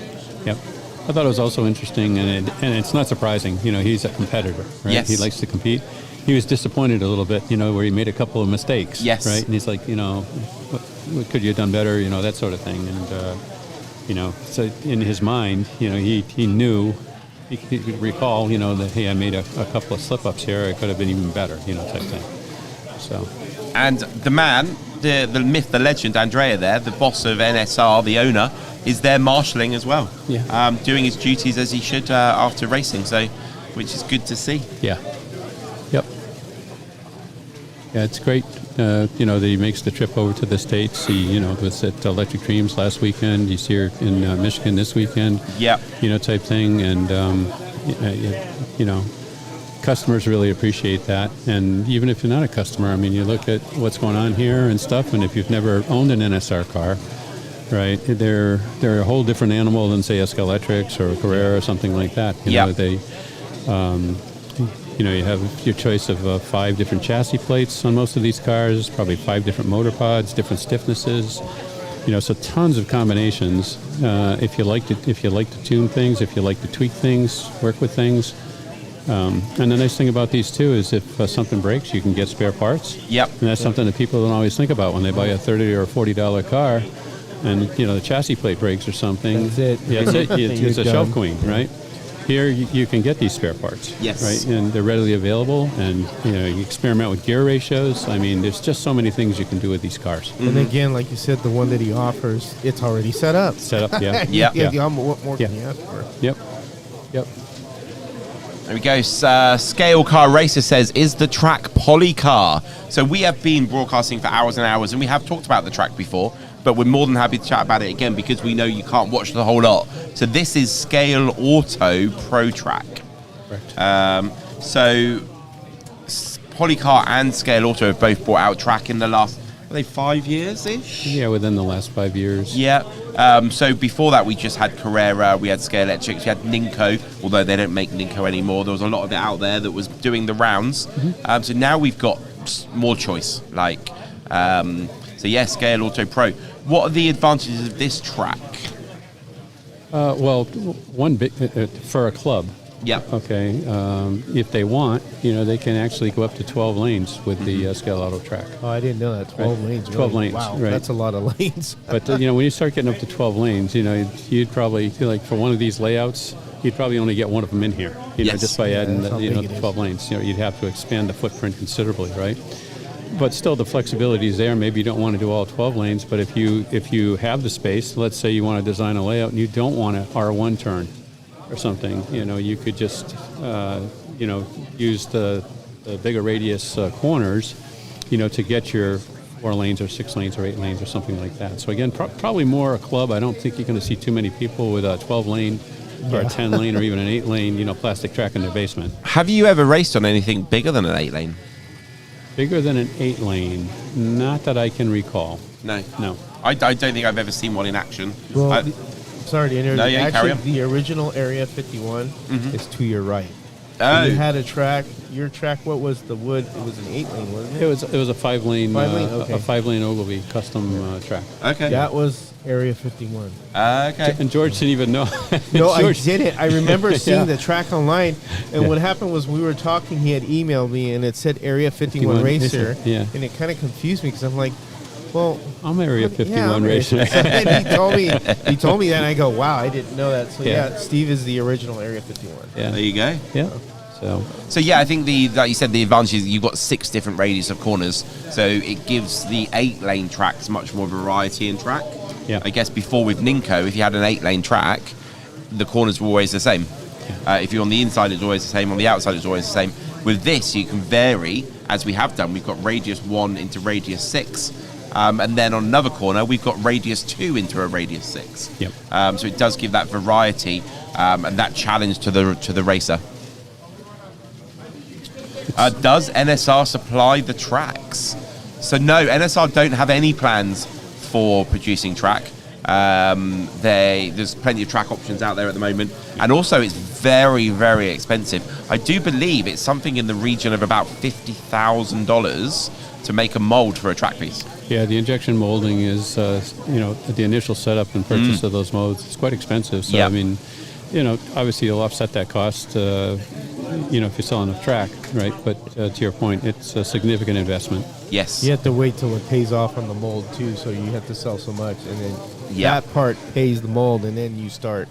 Yep. I thought it was also interesting, and it's not surprising. He's a competitor, right? Yes. He likes to compete. he was disappointed a little bit, where he made a couple of mistakes. Yes. Right? And he's like, what could you have done better, that sort of thing. And, so in his mind, he knew, he could recall, that, hey, I made a couple of slip-ups here. I could have been even better, type thing. So. And the man, the myth, the legend, Andrea there, the boss of NSR, the owner, is there marshalling as well. Yeah. Doing his duties as he should after racing, which is good to see. Yeah. Yep. Yeah, it's great, that he makes the trip over to the States. He, was at Electric Dreams last weekend. He's here in Michigan this weekend. Yeah. Type thing. And, customers really appreciate that. And even if you're not a customer, you look at what's going on here and stuff, and if you've never owned an NSR car, right, they're a whole different animal than, say, SK Electrics or Carrera or something like that. They, you have your choice of 5 different chassis plates on most of these cars, probably 5 different motor pods, different stiffnesses. So tons of combinations. If you like to tune things, if you like to tweak things, work with things. And the nice thing about these too is if something breaks, you can get spare parts. Yep. And that's something that people don't always think about when they buy a $30 or $40 car, and the chassis plate breaks or something. That's it. Yeah, that's it. It's a shelf queen, right? Here you can get these spare parts. Yes. Right, and they're readily available. And you experiment with gear ratios. There's just so many things you can do with these cars. And again, like you said, the one that he offers, it's already set up. Set up, yeah. What more can you ask for? Yep. There we go. Scale Car Racer says, is the track Polycar? So we have been broadcasting for hours and hours, and we have talked about the track before, but we're more than happy to chat about it again because we know you can't watch the whole lot. So this is Scale Auto Pro Track. Correct. So Polycar and Scale Auto have both brought out track in the last, 5 years-ish? Yeah, within the last 5 years. Yeah. So before that, we just had Carrera, we had Scale Electrics, we had Ninko, although they don't make Ninko anymore. There was a lot of it out there that was doing the rounds. Mm-hmm. So now we've got more choice. Scale Auto Pro. What are the advantages of this track? Well, one big for a club. Yeah. Okay. If they want, they can actually go up to 12 lanes with the Scale Auto track. Oh, I didn't know that. 12 lanes. 12 really? lanes. Wow, right. that's a lot of lanes. But when you start getting up to 12 lanes, you'd probably for one of these layouts, you'd probably only get one of them in here. Just by adding the 12 lanes. You'd have to expand the footprint considerably, right? But still, the flexibility is there. Maybe you don't want to do all 12 lanes, but if you have the space, let's say you want to design a layout and you don't want an R1 turn or something, you could just use the bigger radius corners, to get your 4 lanes or 6 lanes or 8 lanes or something like that. So again, probably more a club. I don't think you're going to see too many people with a 12 lane or a 10 lane or even an 8 lane, plastic track in their basement. Have you ever raced on anything bigger than an 8 lane? Bigger than an 8 lane? Not that I can recall. No. I don't think I've ever seen one in action. Well, sorry to interrupt. No, yeah, carry Actually, on. the original Area 51 is to your right. Oh. You had a track. Your track. What was the wood? It was an 8 lane, wasn't it? It was a 5 lane. 5 lane. Okay. A 5 lane Ogilvy custom track. Okay. That was Area 51. Okay. And George didn't even know. No, George, I didn't. I remember seeing Yeah. the track online, and Yeah. what happened was we were talking. He had emailed me, and it said Area 51 Racer. Yeah. And it kind of confused me because I'm like, well, I'm Area 51 I'm Racer. So then he told me that, and I go, wow, I didn't know that. So Yeah. Steve is the original Area 51. Yeah. There you go. Yeah. So yeah, I think like you said, the advantage is you've got 6 different radius of corners, so it gives the 8 lane tracks much more variety in track. Yeah. I guess before with Ninko, if you had an 8 lane track, the corners were always the same. If you're on the inside, it's always the same. On the outside, it's always the same. With this, you can vary, as we have done. We've got radius 1 into radius 6. And then on another corner, we've got radius 2 into a radius 6. Yep. So it does give that variety and that challenge to the racer. Does NSR supply the tracks? So no, NSR don't have any plans for producing track. There's plenty of track options out there at the moment, and also it's very, very expensive. I do believe it's something in the region of about $50,000 to make a mold for a track piece. Yeah, the injection molding is, the initial setup and purchase of those molds is quite expensive. So, Yeah. I mean, obviously you'll offset that cost, if you sell enough track, right? But to your point, it's a significant investment. Yes. You have to wait till it pays off on the mold too, so you have to sell so much, and then Yeah. that part pays the mold, and then you start,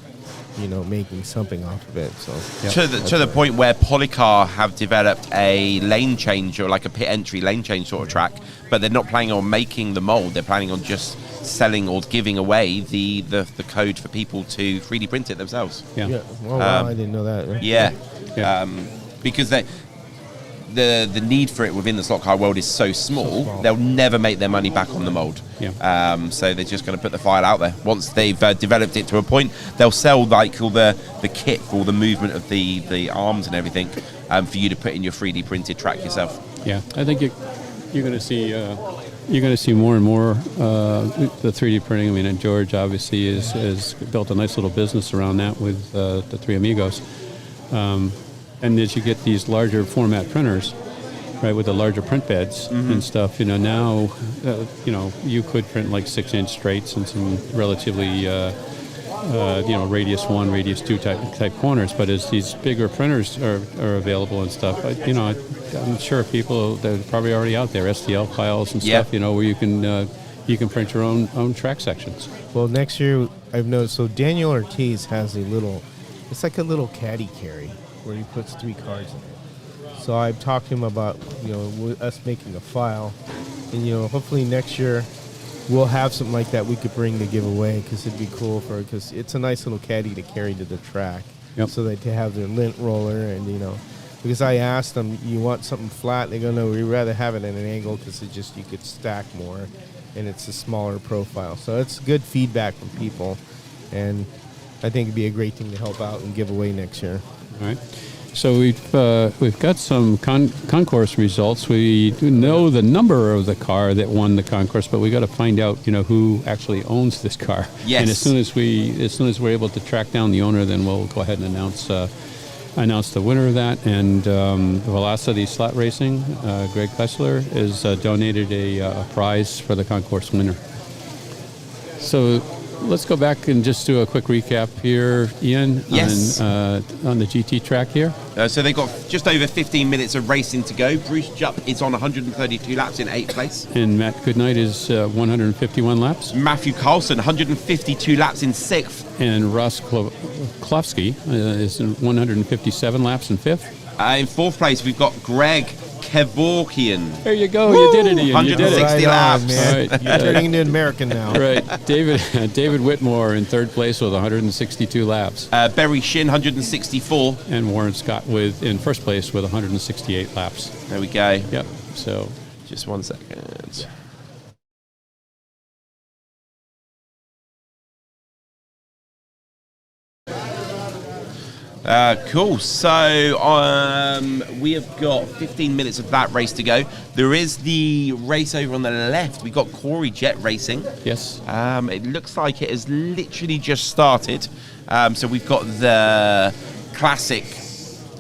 making something off of it. So To the point where Polycar have developed a lane change, or like a pit entry lane change sort of track, but they're not planning on making the mold. They're planning on just selling or giving away the code for people to 3D print it themselves. Yeah. Oh, wow, I didn't know that. Yeah. Because the need for it within the slot car world is so small, they'll never make their money back on the mold. Yeah. So they're just going to put the file out there. Once they've developed it to a point, they'll sell like all the kit for all the movement of the arms and everything for you to put in your 3D printed track yourself. Yeah, I think you're going to see more and more the 3D printing. I mean, and George obviously has built a nice little business around that with the Three Amigos. And as you get these larger format printers, right, with the larger print beds and stuff, now, you could print like 6-inch straights and some relatively, radius 1, radius 2 type corners. But as these bigger printers are available and stuff, I'm sure people that are probably already out there, STL files and stuff, where you can print your own track sections. Well, next year I've noticed. So Daniel Ortiz has it's like a little caddy carry where he puts 3 cards in it. So I've talked to him about us making a file, and hopefully next year we'll have something like that we could bring to give away, because it'd be cool because it's a nice little caddy to carry to the track. Yep. So that they have their lint roller, and because I asked them, you want something flat? They go, no, we'd rather have it at an angle because you could stack more, and it's a smaller profile. So it's good feedback from people, and I think it'd be a great thing to help out and give away next year. All right. So we've got some concourse results. We do know the number of the car that won the concourse, but we got to find out who actually owns this car. Yes. And as soon as we're able to track down the owner, then we'll go ahead and announce the winner of that. And Velocity Slot Racing, Greg Kessler, has donated a prize for the concourse winner. So let's go back and just do a quick recap here, Ian, Yes. on the GT track here. So they've got just over 15 minutes of racing to go. Bruce Jupp is on 132 laps in 8th place. And Matt Goodnight is 151 laps. Matthew Carlson, 152 laps in 6th. And Ross Klofsky is 157 laps in 5th. In 4th place, we've got Greg Kevorkian. There you go. You did it, Ian. 160 laps. Man. All right. You're turning into an American now. Right. David Whitmore in 3rd place with 162 laps. Barry Shin, 164. And Warren Scott in 1st place with 168 laps. There we go. Yep. So just 1 second. Cool. So we have got 15 minutes of that race to go. There is the race over on the left. We've got Corey Jet Racing. Yes. It looks like it has literally just started. So we've got the classic,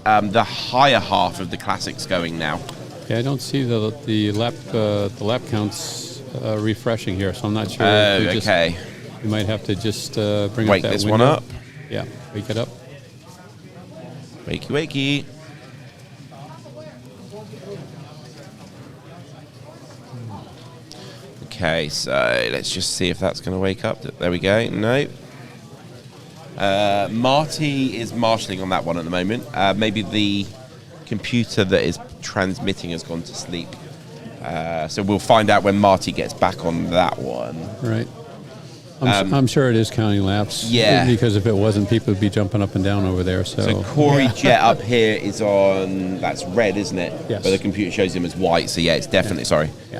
the higher half of the classics going now. Yeah, I don't see the lap counts refreshing here, so I'm not sure. Okay. You might have to just bring Wake up that this window. one up. Yeah, wake it up. Wakey, wakey. Okay, so let's just see if that's going to wake up. There we go. No. Marty is marshalling on that one at the moment. Maybe the computer that is transmitting has gone to sleep. So we'll find out when Marty gets back on that one. Right. I'm sure it is counting laps. Yeah. Because if it wasn't, people would be jumping up and down over there. So Corey Jet up here is on, that's red, isn't it? Yes. But the computer shows him as white. So yeah, it's definitely,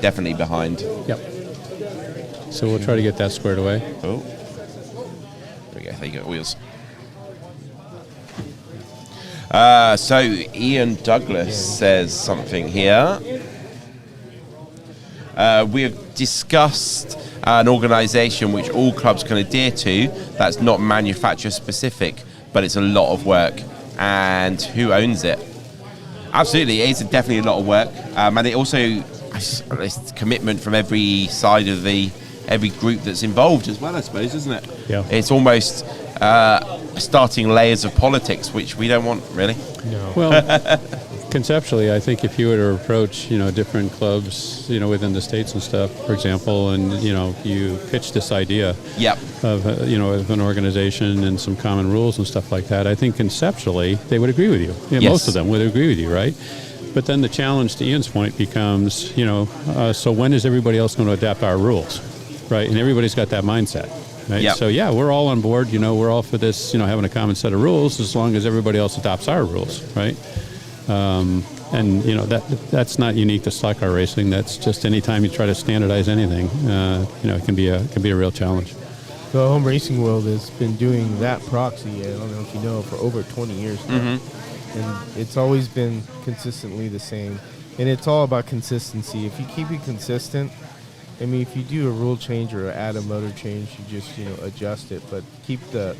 definitely behind. Yep. So we'll try to get that squared away. Oh. There we go. There you go, wheels. So Ian Douglas says something here. We have discussed an organisation which all clubs can adhere to that's not manufacturer specific, but it's a lot of work. And who owns it? Absolutely, it is definitely a lot of work. And it also, it's commitment from every side of every group that's involved as well, I suppose, isn't it? Yeah. It's almost, starting layers of politics, which we don't want, really. No. Well, conceptually, I think if you were to approach, different clubs, within the states and stuff, for example, and, you pitch this idea of, of an organization and some common rules and stuff like that, I think conceptually they would agree with you. Yes. Most of them would agree with you, right? But then the challenge, to Ian's point, becomes, so when is everybody else going to adapt our rules, right? And everybody's got that mindset. Right? Yep. So yeah, we're all on board. We're all for this. Having a common set of rules, as long as everybody else adopts our rules, right? And that's not unique to stock car racing. That's just any time you try to standardize anything, it can be a real challenge. The home racing world has been doing that proxy. I don't know if you know, for over 20 years now, and it's always been consistently the same. And it's all about consistency. If you keep it consistent. I mean, if you do a rule change or add a motor change, you just, adjust it, but keep the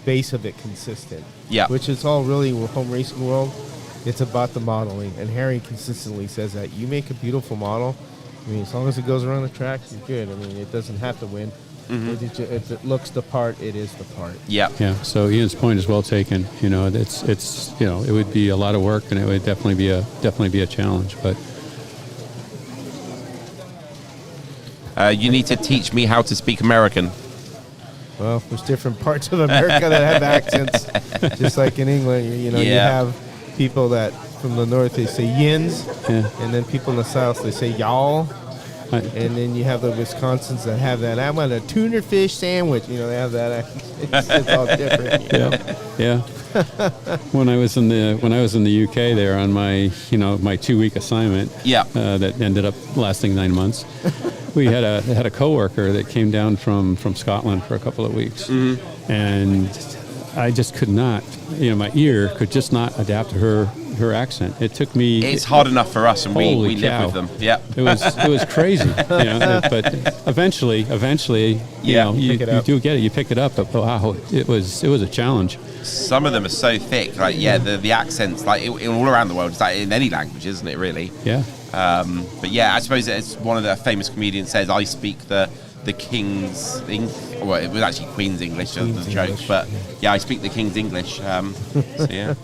base of it consistent. Yeah. Which is all really with home racing world. It's about the modeling, and Harry consistently says that you make a beautiful model. I mean, as long as it goes around the track, you're good. I mean, it doesn't have to win. If it looks the part, it is the part. Yeah. Yeah. So Ian's point is well taken. It's it would be a lot of work, and it would definitely be a challenge, but. You need to teach me how to speak American. Well, there's different parts of America that have accents, just like in England. You have people that from the north, they say yins, and then people in the south, they say y'all. And then you have the Wisconsins that have that. I want a tuna fish sandwich. They have that. It's all different. Yeah. When I was in the UK there on my my 2-week assignment. That ended up lasting 9 months. We had a coworker that came down from Scotland for a couple of weeks, and I just could not. My ear could just not adapt to her accent. It took me. It's hard enough for us, and we live with them. Yeah, it was crazy. But eventually, you do get it. You pick it up. But wow, it was a challenge. Some of them are so thick. Like the accents all around the world. It's like in any language, isn't it? Really. Yeah. But yeah, I suppose it's one of the famous comedians says, "I speak the King's English." Well, it was actually Queen's English, as a joke. But yeah, I speak the King's English. So yeah,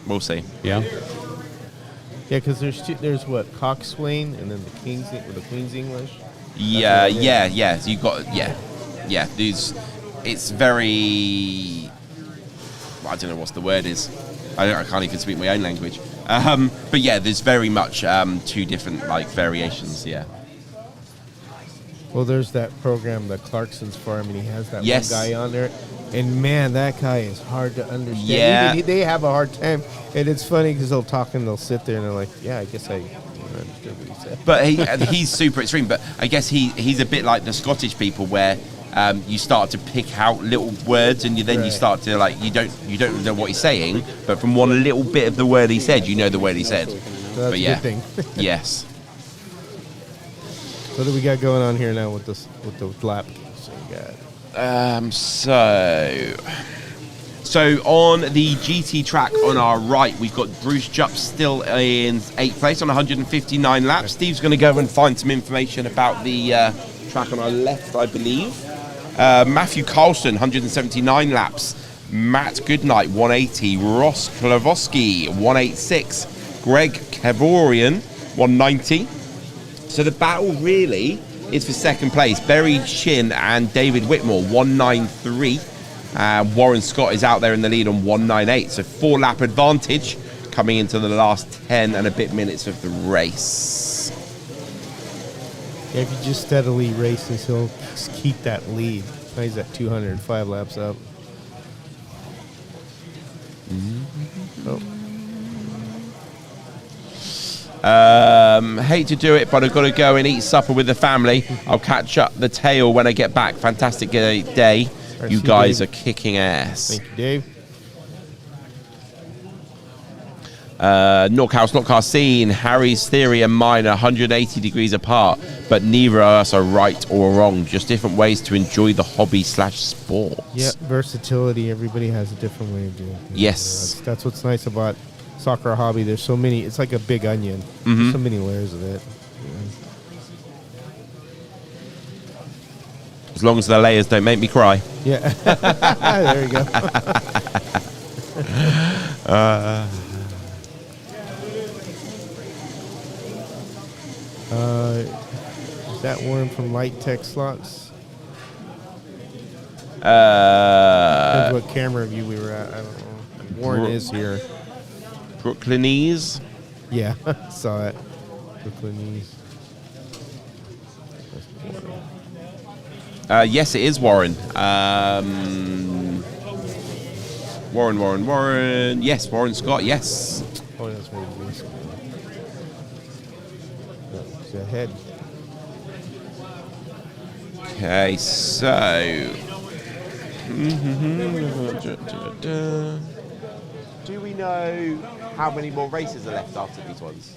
we'll see. Yeah. Yeah, because there's what, Coxswain, and then the Queen's English. Yeah. So you got it's very. I don't know what the word is. I can't even speak my own language. But yeah, there's very much two different variations. Yeah. Well, there's that program, the Clarkson's Farm, and he has that Yes. one guy on there. And man, that guy is hard to understand. Yeah. Even they have a hard time. And it's funny because they'll talk and they'll sit there and they're like, yeah, I guess I understood what he said. But he's super extreme. But I guess he's a bit like the Scottish people where you start to pick out little words and you start to you don't know what he's saying, but from one little bit of the word he said, you know the word he said. So that's but a good thing. Yes. What do we got going on here now with the lap? So you got So on the GT track on our right, we've got Bruce Jupp still in 8th place on 159 laps. Steve's going to go and find some information about the track on our left, I believe. Matthew Carlson, 179 laps. Matt Goodnight, 180. Ross Klavosky, 186. Greg Kevorian, 190. So the battle really is for second place. Barry Shin and David Whitmore, 193. Warren Scott is out there in the lead on 198. So 4-lap advantage coming into the last 10 and a bit minutes of the race. Yeah, if you just steadily race this, he'll keep that lead. Now he's at 205 laps up. Oh. Hate to do it, but I've got to go and eat supper with the family. I'll catch up the tail when I get back. Fantastic day. You guys are kicking ass. Thank you, Dave. Knockhouse, Knockhouse scene. Harry's theory and mine are 180 degrees apart, but neither of us are right or wrong. Just different ways to enjoy the hobby/sport. Yeah, versatility. Everybody has a different way of doing things. Yes. That's what's nice about soccer hobby. There's so many. It's like a big onion. There's so many layers of it. As long as the layers don't make me cry. Yeah. There you go. Is that Warren from Light Tech Slots? Depends what camera view we were at. I don't know. Warren is here. Brooklynese? Yeah, saw it. Brooklynese. Yes, it is Warren. Warren. Yes, Warren Scott, yes. Oh, that's what it is. It's ahead. Okay, so... Do we know how many more races are left after these ones?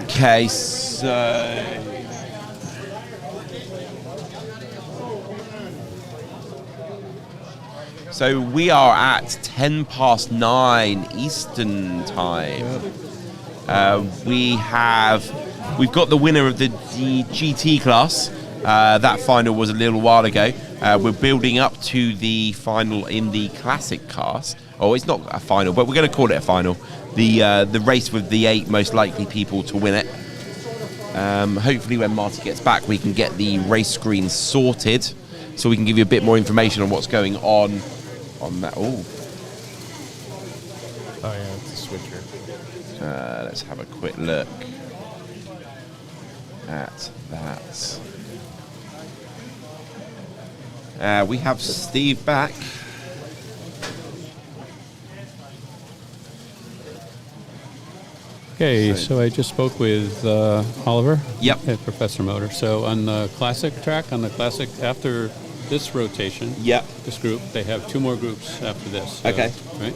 Okay, so we are at 9:10 Eastern time. We've got the winner of the GT class. That final was a little while ago. We're building up to the final in the classic cast. Oh, it's not a final, but we're going to call it a final. The race with the 8 most likely people to win it. Hopefully when Marty gets back, we can get the race screen sorted so we can give you a bit more information on what's going on that. Oh yeah, it's a switcher. Let's have a quick look at that. We have Steve back. Okay, so I just spoke with Oliver at Professor Motor. So on the classic track, after this rotation, this group, they have 2 more groups after this. So, Okay. Right?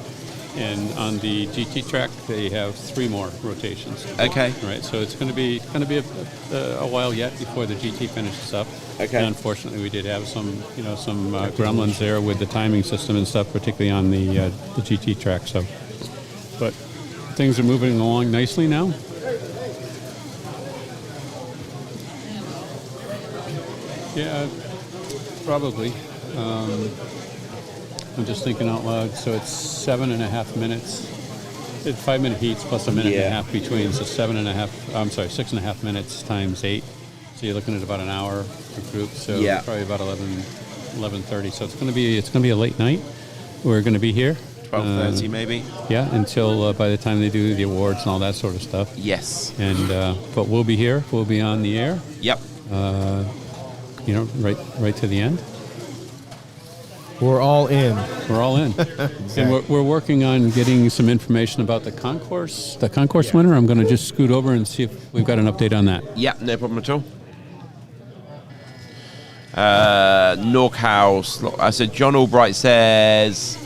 And on the GT track, they have 3 more rotations. Okay. Right, so it's going to be a while yet before the GT finishes up. Okay. And unfortunately, we did have some gremlins there with the timing system and stuff, particularly on the GT track. So, but things are moving along nicely now. Yeah, probably. I'm just thinking out loud. So it's 7.5 minutes. It's 5-minute heats plus a minute and a half between. So 6.5 minutes times 8. So you're looking at about an hour per group. So probably about 11:30. So it's going to be a late night. We're going to be here. 12:30 maybe. Yeah, until by the time they do the awards and all that sort of stuff. Yes. And but we'll be here. We'll be on the air. Yep. Right to the end. We're all in. We're all in. Exactly. And we're working on getting some information about the concourse. The concourse winner. I'm going to just scoot over and see if we've got an update on that. Yeah, no problem at all. Norkhouse. So John Albright says,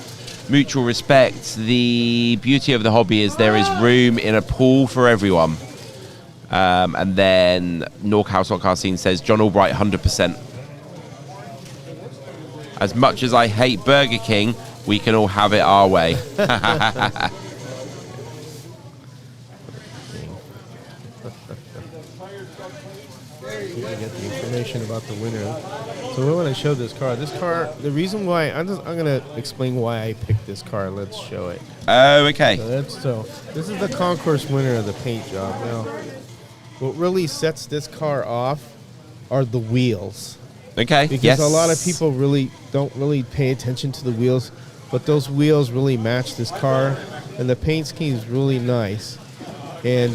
mutual respect. The beauty of the hobby is there is room in a pool for everyone. And then Norkhouse Karstine says, John Albright, 100%. As much as I hate Burger King, we can all have it our way. You get the information about the winner. So when I showed this car, the reason why I'm going to explain why I picked this car. Let's show it. Oh, okay. So this is the concourse winner of the paint job. Now, what really sets this car off are the wheels. Okay. Because a lot of people don't really pay attention to the wheels, but those wheels really match this car, and the paint scheme is really nice. And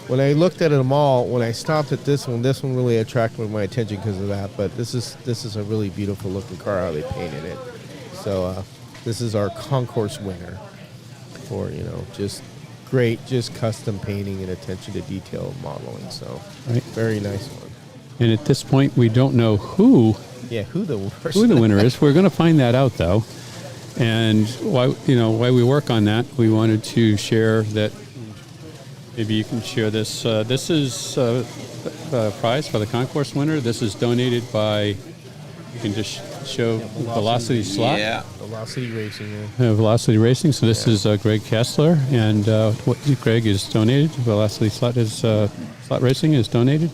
when I looked at them all, when I stopped at this one really attracted my attention because of that. But this is a really beautiful looking car, how they painted it. So this is our concourse winner for just great, just custom painting and attention to detail modeling. So very nice one. And at this point, we don't know who the winner is. We're going to find that out, though. And while we work on that, we wanted to share that Maybe you can share this. This is a prize for the concourse winner. This is donated by, you can just show Velocity Slot. Yeah. Velocity Racing. Velocity Racing. So this is Greg Kessler, and what Greg is donated. Velocity Slot is Slot Racing is donated.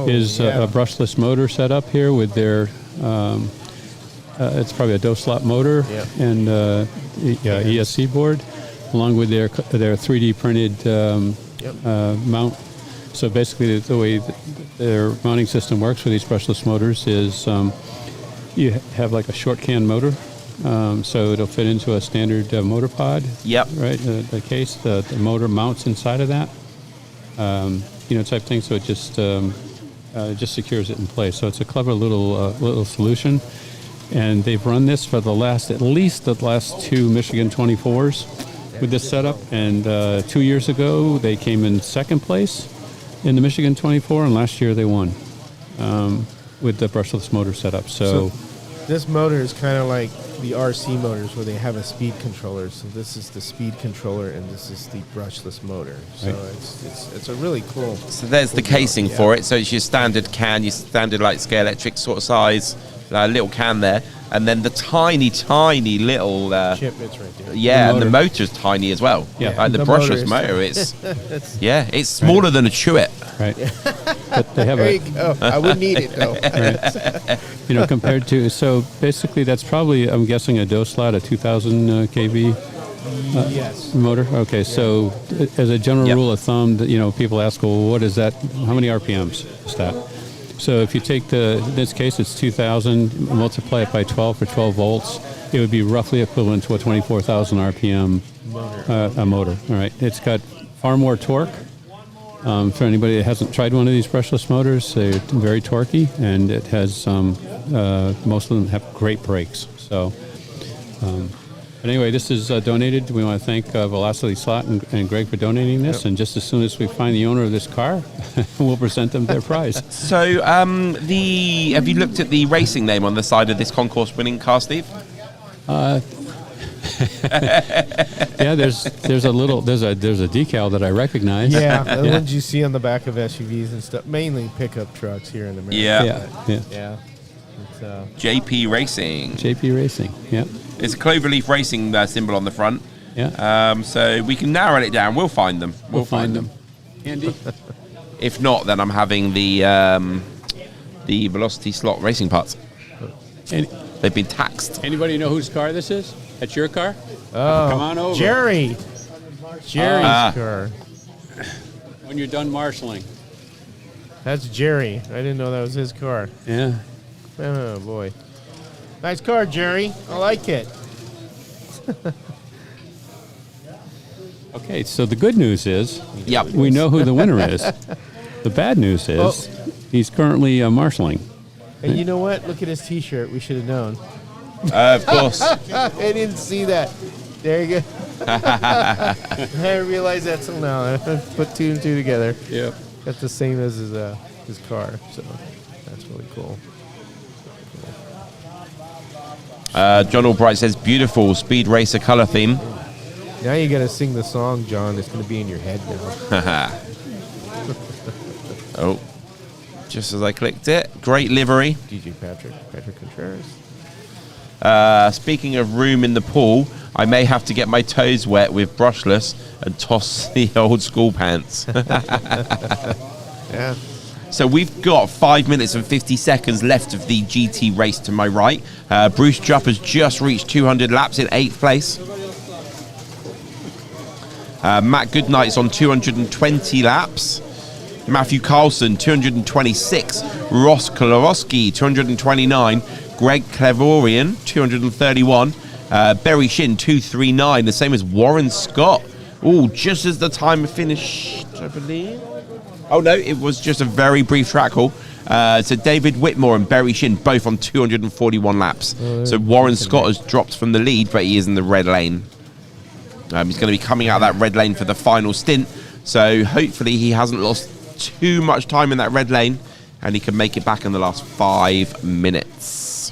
Is a brushless motor set up here with their. It's probably a DOE slot motor and ESC board, along with their 3D printed mount. So basically, the way their mounting system works for these brushless motors is you have like a short can motor, so it'll fit into a standard motor pod. Yep. Right. The case, the motor mounts inside of that. Type thing. So it just secures it in place. So it's a clever little solution. And they've run this for at least the last 2 Michigan 24s with this setup. And 2 years ago, they came in second place in the Michigan 24, and last year they won with the brushless motor setup. So this motor is kind of like the RC motors where they have a speed controller. So this is the speed controller, and this is the brushless motor. So it's a really cool. So there's the casing for it. So it's your standard can, your standard like scale electric sort of size. Little can there, and then the tiny little chip. It's right there. Yeah, and the motor's tiny as well. Yeah, like the brushless motor. It's it's smaller than a Chewit. Right. But they have there you go. I wouldn't need it though. Right. Compared to basically that's probably, I'm guessing, a DOE slot, a 2,000 kV. Yes. Motor. Okay, so as a general rule of thumb, people ask, well, what is that? How many RPMs is that? So if you take in this case, it's 2,000, multiply it by 12 for 12 volts, it would be roughly equivalent to a 24,000 RPM motor. All right. It's got far more torque. For anybody that hasn't tried one of these brushless motors, they're very torquey, and it has most of them have great brakes. So, but anyway, this is donated. We want to thank Velocity Slot and Greg for donating this. And just as soon as we find the owner of this car, we'll present them their prize. So, have you looked at the racing name on the side of this concourse winning car, Steve? Yeah, there's a decal that I recognize. Yeah, the ones you see on the back of SUVs and stuff, mainly pickup trucks here in America. Yeah. It's, JP Racing. JP Racing. Yeah. It's a Cloverleaf Racing symbol on the front. Yeah. So we can narrow it down. We'll find them. We'll find them. Andy. If not, then I'm having the Velocity Slot racing parts. They've been taxed. Anybody know whose car this is? That's your car? Oh, come on over. Jerry's car. When you're done marshalling. That's Jerry. I didn't know that was his car. Yeah. Oh, boy. Nice car, Jerry. I like it. Okay, so the good news is Yep. we know who the winner is. The bad news is he's currently marshalling. And you know what? Look at his T-shirt. We should have known. Of course. I didn't see that. There you go. I realized that till now. I put 2 and 2 together. Yep. Got the same as his car, so that's really cool. John Albright says, beautiful Speed Racer color theme. Now you got to sing the song, John. It's going to be in your head now. Oh, just as I clicked it. Great livery. DJ Patrick Contreras. Speaking of room in the pool, I may have to get my toes wet with brushless and toss the old school pants. Yeah. So we've got 5 minutes and 50 seconds left of the GT race to my right. Bruce Jupp has just reached 200 laps in 8th place. Matt Goodnight's on 220 laps. Matthew Carlson, 226. Ross Kolorowski, 229. Greg Clevorian, 231. Berry Shin, 239. The same as Warren Scott. Oh, just as the time finished, I believe. Oh, no, it was just a very brief track haul. So David Whitmore and Berry Shin both on 241 laps. So Warren Scott has dropped from the lead, but he is in the red lane. He's going to be coming out of that red lane for the final stint. So hopefully he hasn't lost too much time in that red lane and he can make it back in the last 5 minutes.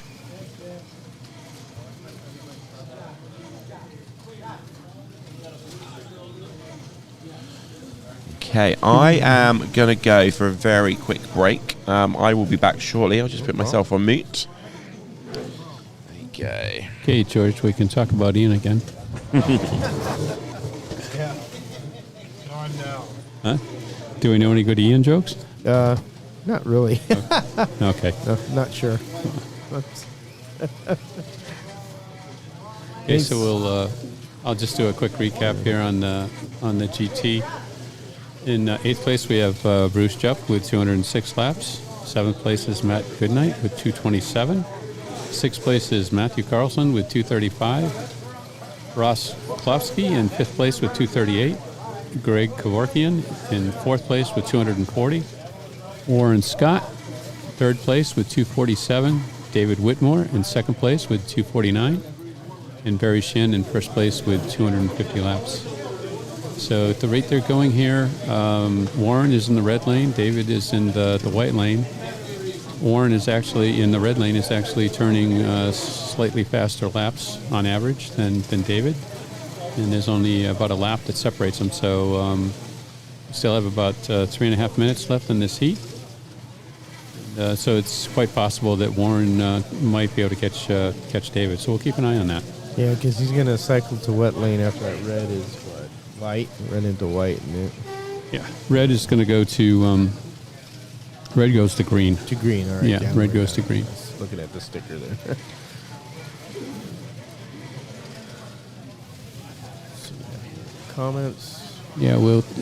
Okay, I am going to go for a very quick break. I will be back shortly. I'll just put myself on mute. Okay. Okay, George, we can talk about Ian again. Yeah. On now. Huh? Do we know any good Ian jokes? Not really. Okay. No, not sure. Okay, so we'll. I'll just do a quick recap here on the GT. In 8th place, we have Bruce Jupp with 206 laps. 7th place is Matt Goodnight with 227. 6th place is Matthew Carlson with 235. Ross Klofsky in 5th place with 238. Greg Kevorkian in 4th place with 240. Warren Scott, 3rd place with 247. David Whitmore in 2nd place with 249. And Barry Shin in 1st place with 250 laps. So at the rate they're going here, Warren is in the red lane. David is in the white lane. Warren is actually in the red lane, is actually turning slightly faster laps on average than David. And there's only about a lap that separates them. So still have about 3.5 minutes left in this heat. So it's quite possible that Warren might be able to catch David. So we'll keep an eye on that. Yeah, because he's going to cycle to wet lane after that red is what? Light? Run into white. And yeah. Red is going to go to... red goes to green. To green, all right. Yeah, red goes to green. Looking at the sticker there. Comments? Yeah,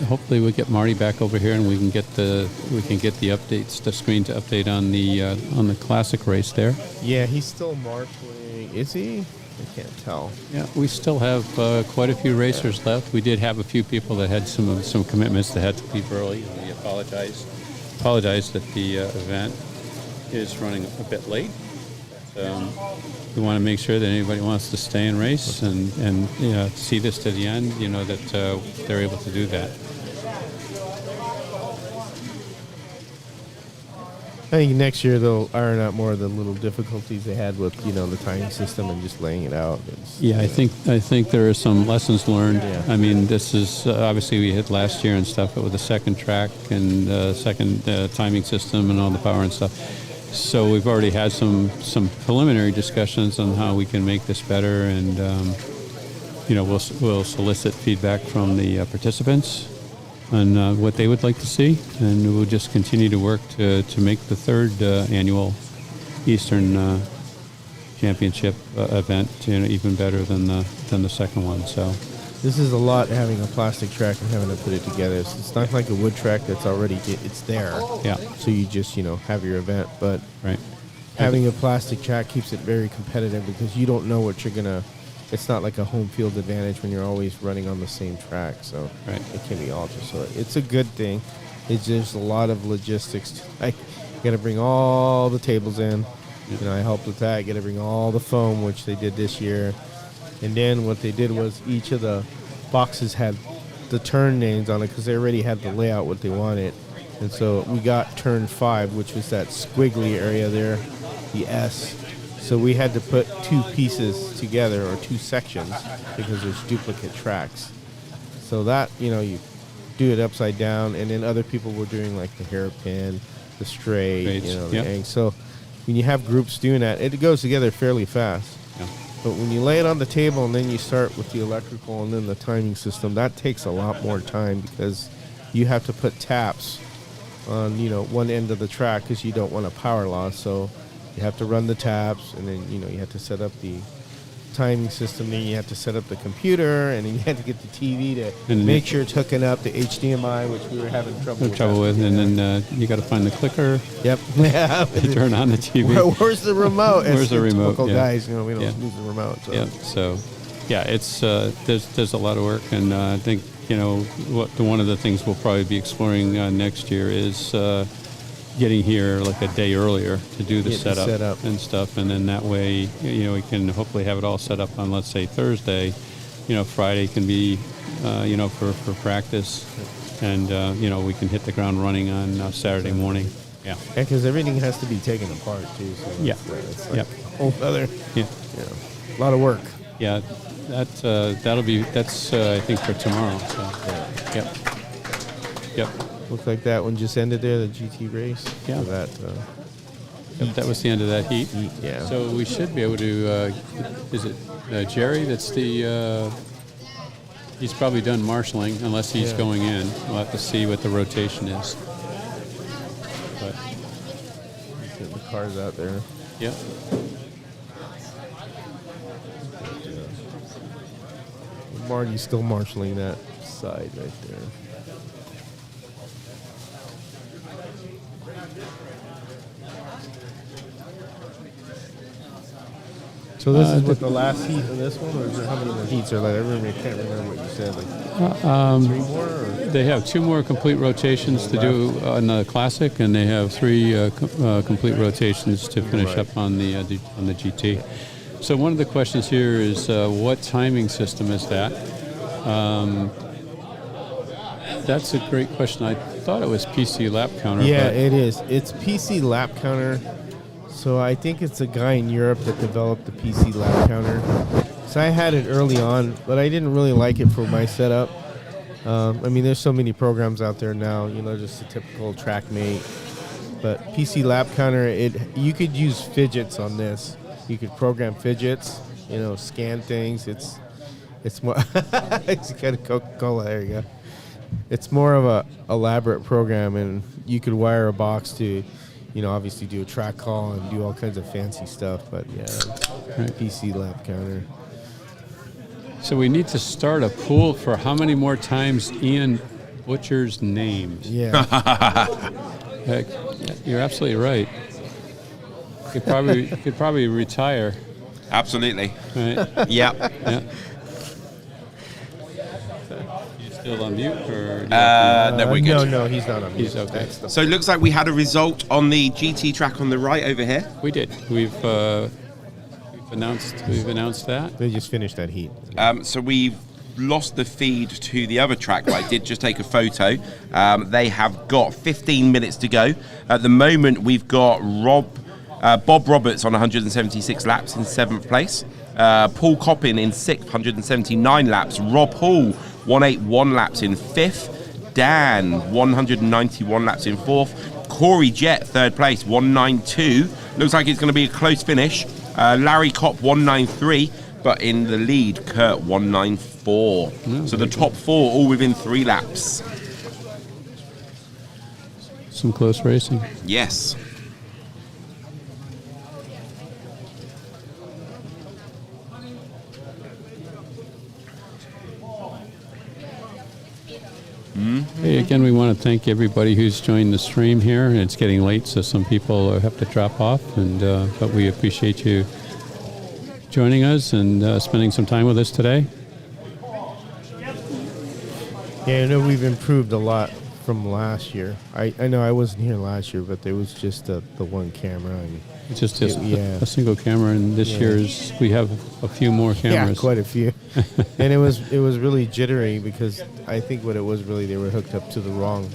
hopefully we'll get Marty back over here and we can get the updates, the screen to update on the classic race there. Yeah, he's still marshaling. Is he? I can't tell. Yeah, we still have quite a few racers left. We did have a few people that had some commitments that had to leave early. We apologize that the event is running a bit late. We want to make sure that anybody who wants to stay and race and see this to the end, that they're able to do that. I think next year they'll iron out more of the little difficulties they had with the timing system and just laying it out. Yeah, I think there are some lessons learned. Yeah. I mean, this is obviously we hit last year and stuff, but with the second track and second timing system and all the power and stuff. So we've already had some preliminary discussions on how we can make this better, and we'll solicit feedback from the participants on what they would like to see, and we'll just continue to work to make the 3rd annual Eastern Championship event even better than the second one. So this is a lot, having a plastic track and having to put it together. It's not like a wood track that's already it's there. Yeah. So you just have your event, but right. Having a plastic track keeps it very competitive because you don't know what you're gonna. It's not like a home field advantage when you're always running on the same track. So right. It can be altered. So it's a good thing. It's just a lot of logistics. I got to bring all the tables in. I helped with that. Got to bring all the foam, which they did this year. And then what they did was each of the boxes had the turn names on it because they already had the layout what they wanted. And so we got turn 5, which was that squiggly area there, the S. So we had to put 2 pieces together or 2 sections because there's duplicate tracks. So that, you do it upside down, and then other people were doing like the hairpin, the straight, the angle. So when you have groups doing that, it goes together fairly fast. Yeah. But when you lay it on the table and then you start with the electrical and then the timing system, that takes a lot more time because you have to put taps on, one end of the track because you don't want a power loss. So you have to run the taps, and then, you have to set up the timing system. Then you have to set up the computer, and then you have to get the TV to make sure it's hooking up to HDMI, which we were having trouble with. And then you got to find the clicker. Yep. To turn on the TV. Where's the remote? Where's the remote? Typical guys, we don't use the remote. So. Yeah. So, it's there's a lot of work, and I think one of the things we'll probably be exploring next year is getting here like a day earlier to do the setup and stuff, and then that way we can hopefully have it all set up on, let's say, Thursday. Friday can be for practice, and we can hit the ground running on Saturday morning. Yeah, because everything has to be taken apart too. So it's like a whole other a lot of work. Yeah, that's I think for tomorrow. So. Yep. Yep. Looks like that one just ended there, the GT race. Yeah. So that, Yep, that was the end of that heat. Yeah. So we should be able to, is it Jerry that's the, he's probably done marshalling unless he's Yeah. going in. We'll have to see what the rotation is. But get the cars out there. yeah. Marty's still marshalling that side right there. So this is what the last heat of this one, or is there how many more heats are like? I can't remember what you said. Like 3 more? Or? They have 2 more complete rotations to do on the Classic, and they have 3 complete rotations to finish up on the GT. So one of the questions here is what timing system is that? That's a great question. I thought it was PC lap counter. Yeah, but it is. It's PC lap counter. So I think it's a guy in Europe that developed the PC lap counter. So I had it early on, but I didn't really like it for my setup. I mean, there's so many programs out there now, just a typical TrackMate. But PC lap counter, you could use fidgets on this. You could program fidgets, scan things. It's more. It's kind of Coca-Cola. There you go. It's more of a elaborate program, and you could wire a box to, obviously do a track call and do all kinds of fancy stuff. But yeah, Right. PC lap counter. So we need to start a pool for how many more times Ian butchers names. Yeah. Heck, you're absolutely right. Could probably retire. Absolutely. Right? Yep. Yeah. You still on mute or? No, we're good. No, he's not on mute. He's okay. So it looks like we had a result on the GT track on the right over here. We did. We've announced that. They just finished that heat. So we've lost the feed to the other track, but I did just take a photo. They have got 15 minutes to go. At the moment, we've got Bob Roberts on 176 laps in 7th place. Paul Coppin in 6th, 179 laps. Rob Hall, 181 laps in 5th. Dan, 191 laps in 4th. Corey Jett, 3rd place, 192. Looks like it's going to be a close finish. Larry Kopp, 193. But in the lead, Kurt, 194. So the top 4 all within 3 laps. Some close racing. Yes. Hey, again, we want to thank everybody who's joined the stream here. It's getting late, so some people have to drop off, but we appreciate you joining us and spending some time with us today. Yeah, I know we've improved a lot from last year. I know I wasn't here last year, but there was just the one camera. And It's just a single camera, and this year's we have a few more cameras. Yeah, quite a few. And it was really jittery because I think what it was really they were hooked up to the wrong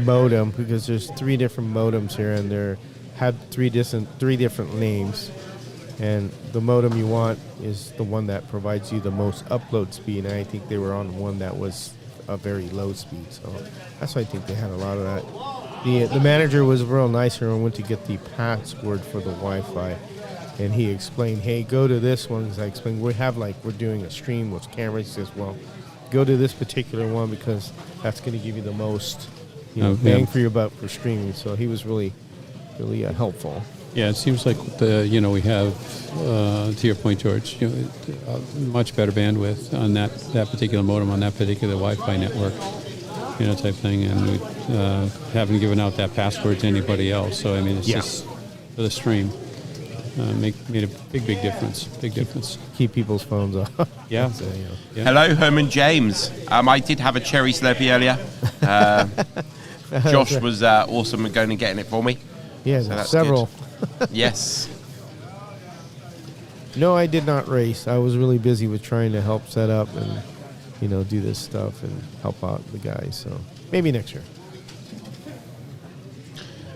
modem, because there's 3 different modems here, and they had 3 different names. And the modem you want is the one that provides you the most upload speed, and I think they were on one that was a very low speed. So that's why I think they had a lot of that. The manager was real nice here and went to get the password for the Wi-Fi, and he explained, "Hey, go to this one." Because I explained we're doing a stream with cameras. He says, "Well, go to this particular one because that's going to give you the most bang for your buck for streaming." So he was really helpful. Yeah, it seems like we have, to your point, George, much better bandwidth on that particular modem on that particular Wi-Fi network, type thing, and we haven't given out that password to anybody else. So I mean, it's just for the stream, made a big difference. Big difference. Keep people's phones off. Yeah. So, Hello, Herman James. I did have a cherry Slurpee earlier. Josh was awesome at going and getting it for me. Yeah, so that's several. Good. Yes. No, I did not race. I was really busy with trying to help set up and, do this stuff and help out the guys. So maybe next year.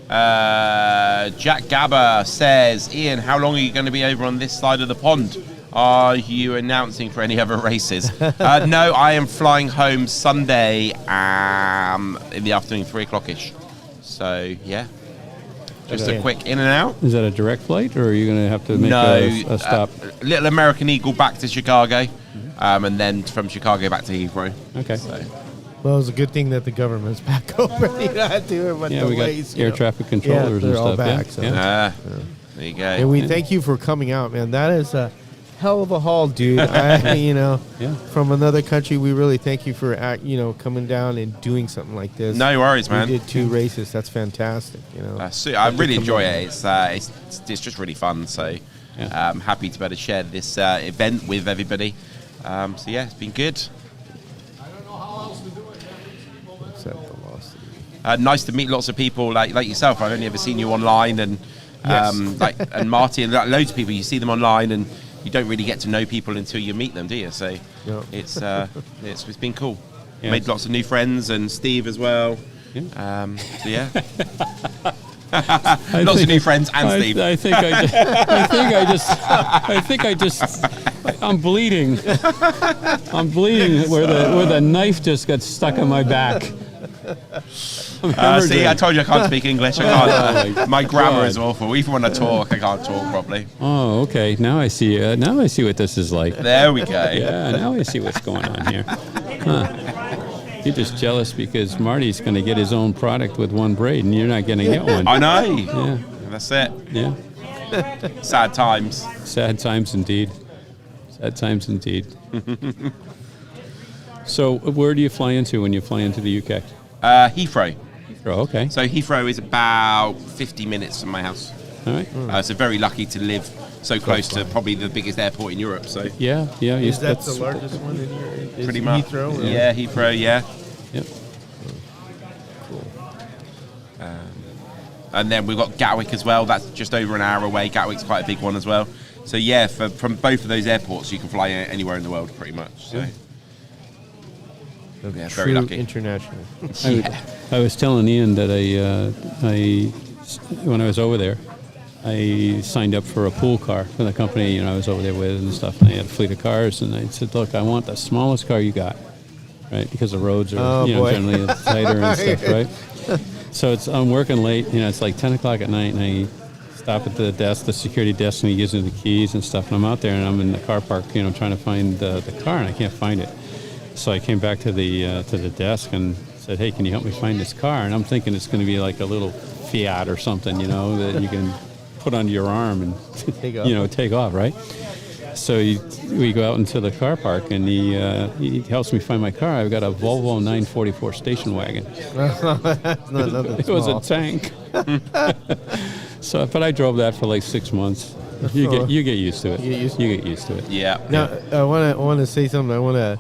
Jack Gabber says, Ian, how long are you going to be over on this side of the pond? Are you announcing for any other races? No, I am flying home Sunday in the afternoon, 3 o'clock-ish. So, yeah. Just a quick in and out. Is that a direct flight, or are you going to have to make a stop? Little American Eagle back to Chicago, and then from Chicago back to Heathrow. Okay. So. Well, it's a good thing that the government's back open. You don't have to worry about we got delays, air traffic controllers and they're all stuff. back. Yeah. So. There you go. And we thank you for coming out, man. That is a hell of a haul, dude. From another country, we really thank you for coming down and doing something like this. No worries, man. We did 2 races. That's fantastic. I really enjoy it. It's just really fun. So I'm happy to be able to share this event with everybody. It's been good. Nice to meet lots of people like yourself. I've only ever seen you online, and and Marty, and loads of people. You see them online, and you don't really get to know people until you meet them, do you? So it's been cool. Yeah. Made lots of new friends, and Steve as well. Lots of new friends and Steve. I'm bleeding. I'm bleeding where the knife just got stuck in my back. See, I told you I can't speak English. I can't. My grammar is awful. Even when I talk, I can't talk properly. Oh, okay. Now I see. Now I see what this is like. There we go. Yeah. Now I see what's going on here. You're just jealous because Marty's going to get his own product with one braid, and you're not going to get one. I know. Yeah. That's it. Yeah. Sad times. Sad times indeed. Sad times indeed. So, where do you fly into when you fly into the UK? Heathrow. Okay. So Heathrow is about 50 minutes from my house. All right. So very lucky to live so close to probably the biggest airport in Europe. So yeah. Is that the largest one in Europe? Pretty much. Heathrow? Or? Yeah, Heathrow. Yeah. Yep. Cool. And then we've got Gatwick as well. That's just over an hour away. Gatwick's quite a big one as well. So yeah, from both of those airports, you can fly anywhere in the world pretty much. So. Yeah. Yeah, True very lucky. International. I was telling Ian that I when I was over there, I signed up for a pool car for the company I was over there with and stuff. And I had a fleet of cars, and I said, "Look, I want the smallest car you got, right? Because the roads are generally tighter and stuff, right?" So I'm working late. It's like 10 o'clock at night, and I stop at the desk, the security desk, and he gives me the keys and stuff. And I'm out there, and I'm in the car park, trying to find the car, and I can't find it. So I came back to the desk and said, "Hey, can you help me find this car?" And I'm thinking it's going to be like a little Fiat or something, that you can put under your arm and take off, right? So we go out into the car park, and he helps me find my car. I've got a Volvo 944 station wagon. It was a tank. But I drove that for like 6 months. You get used to it. You get used to it. Yeah. Now I want to say something.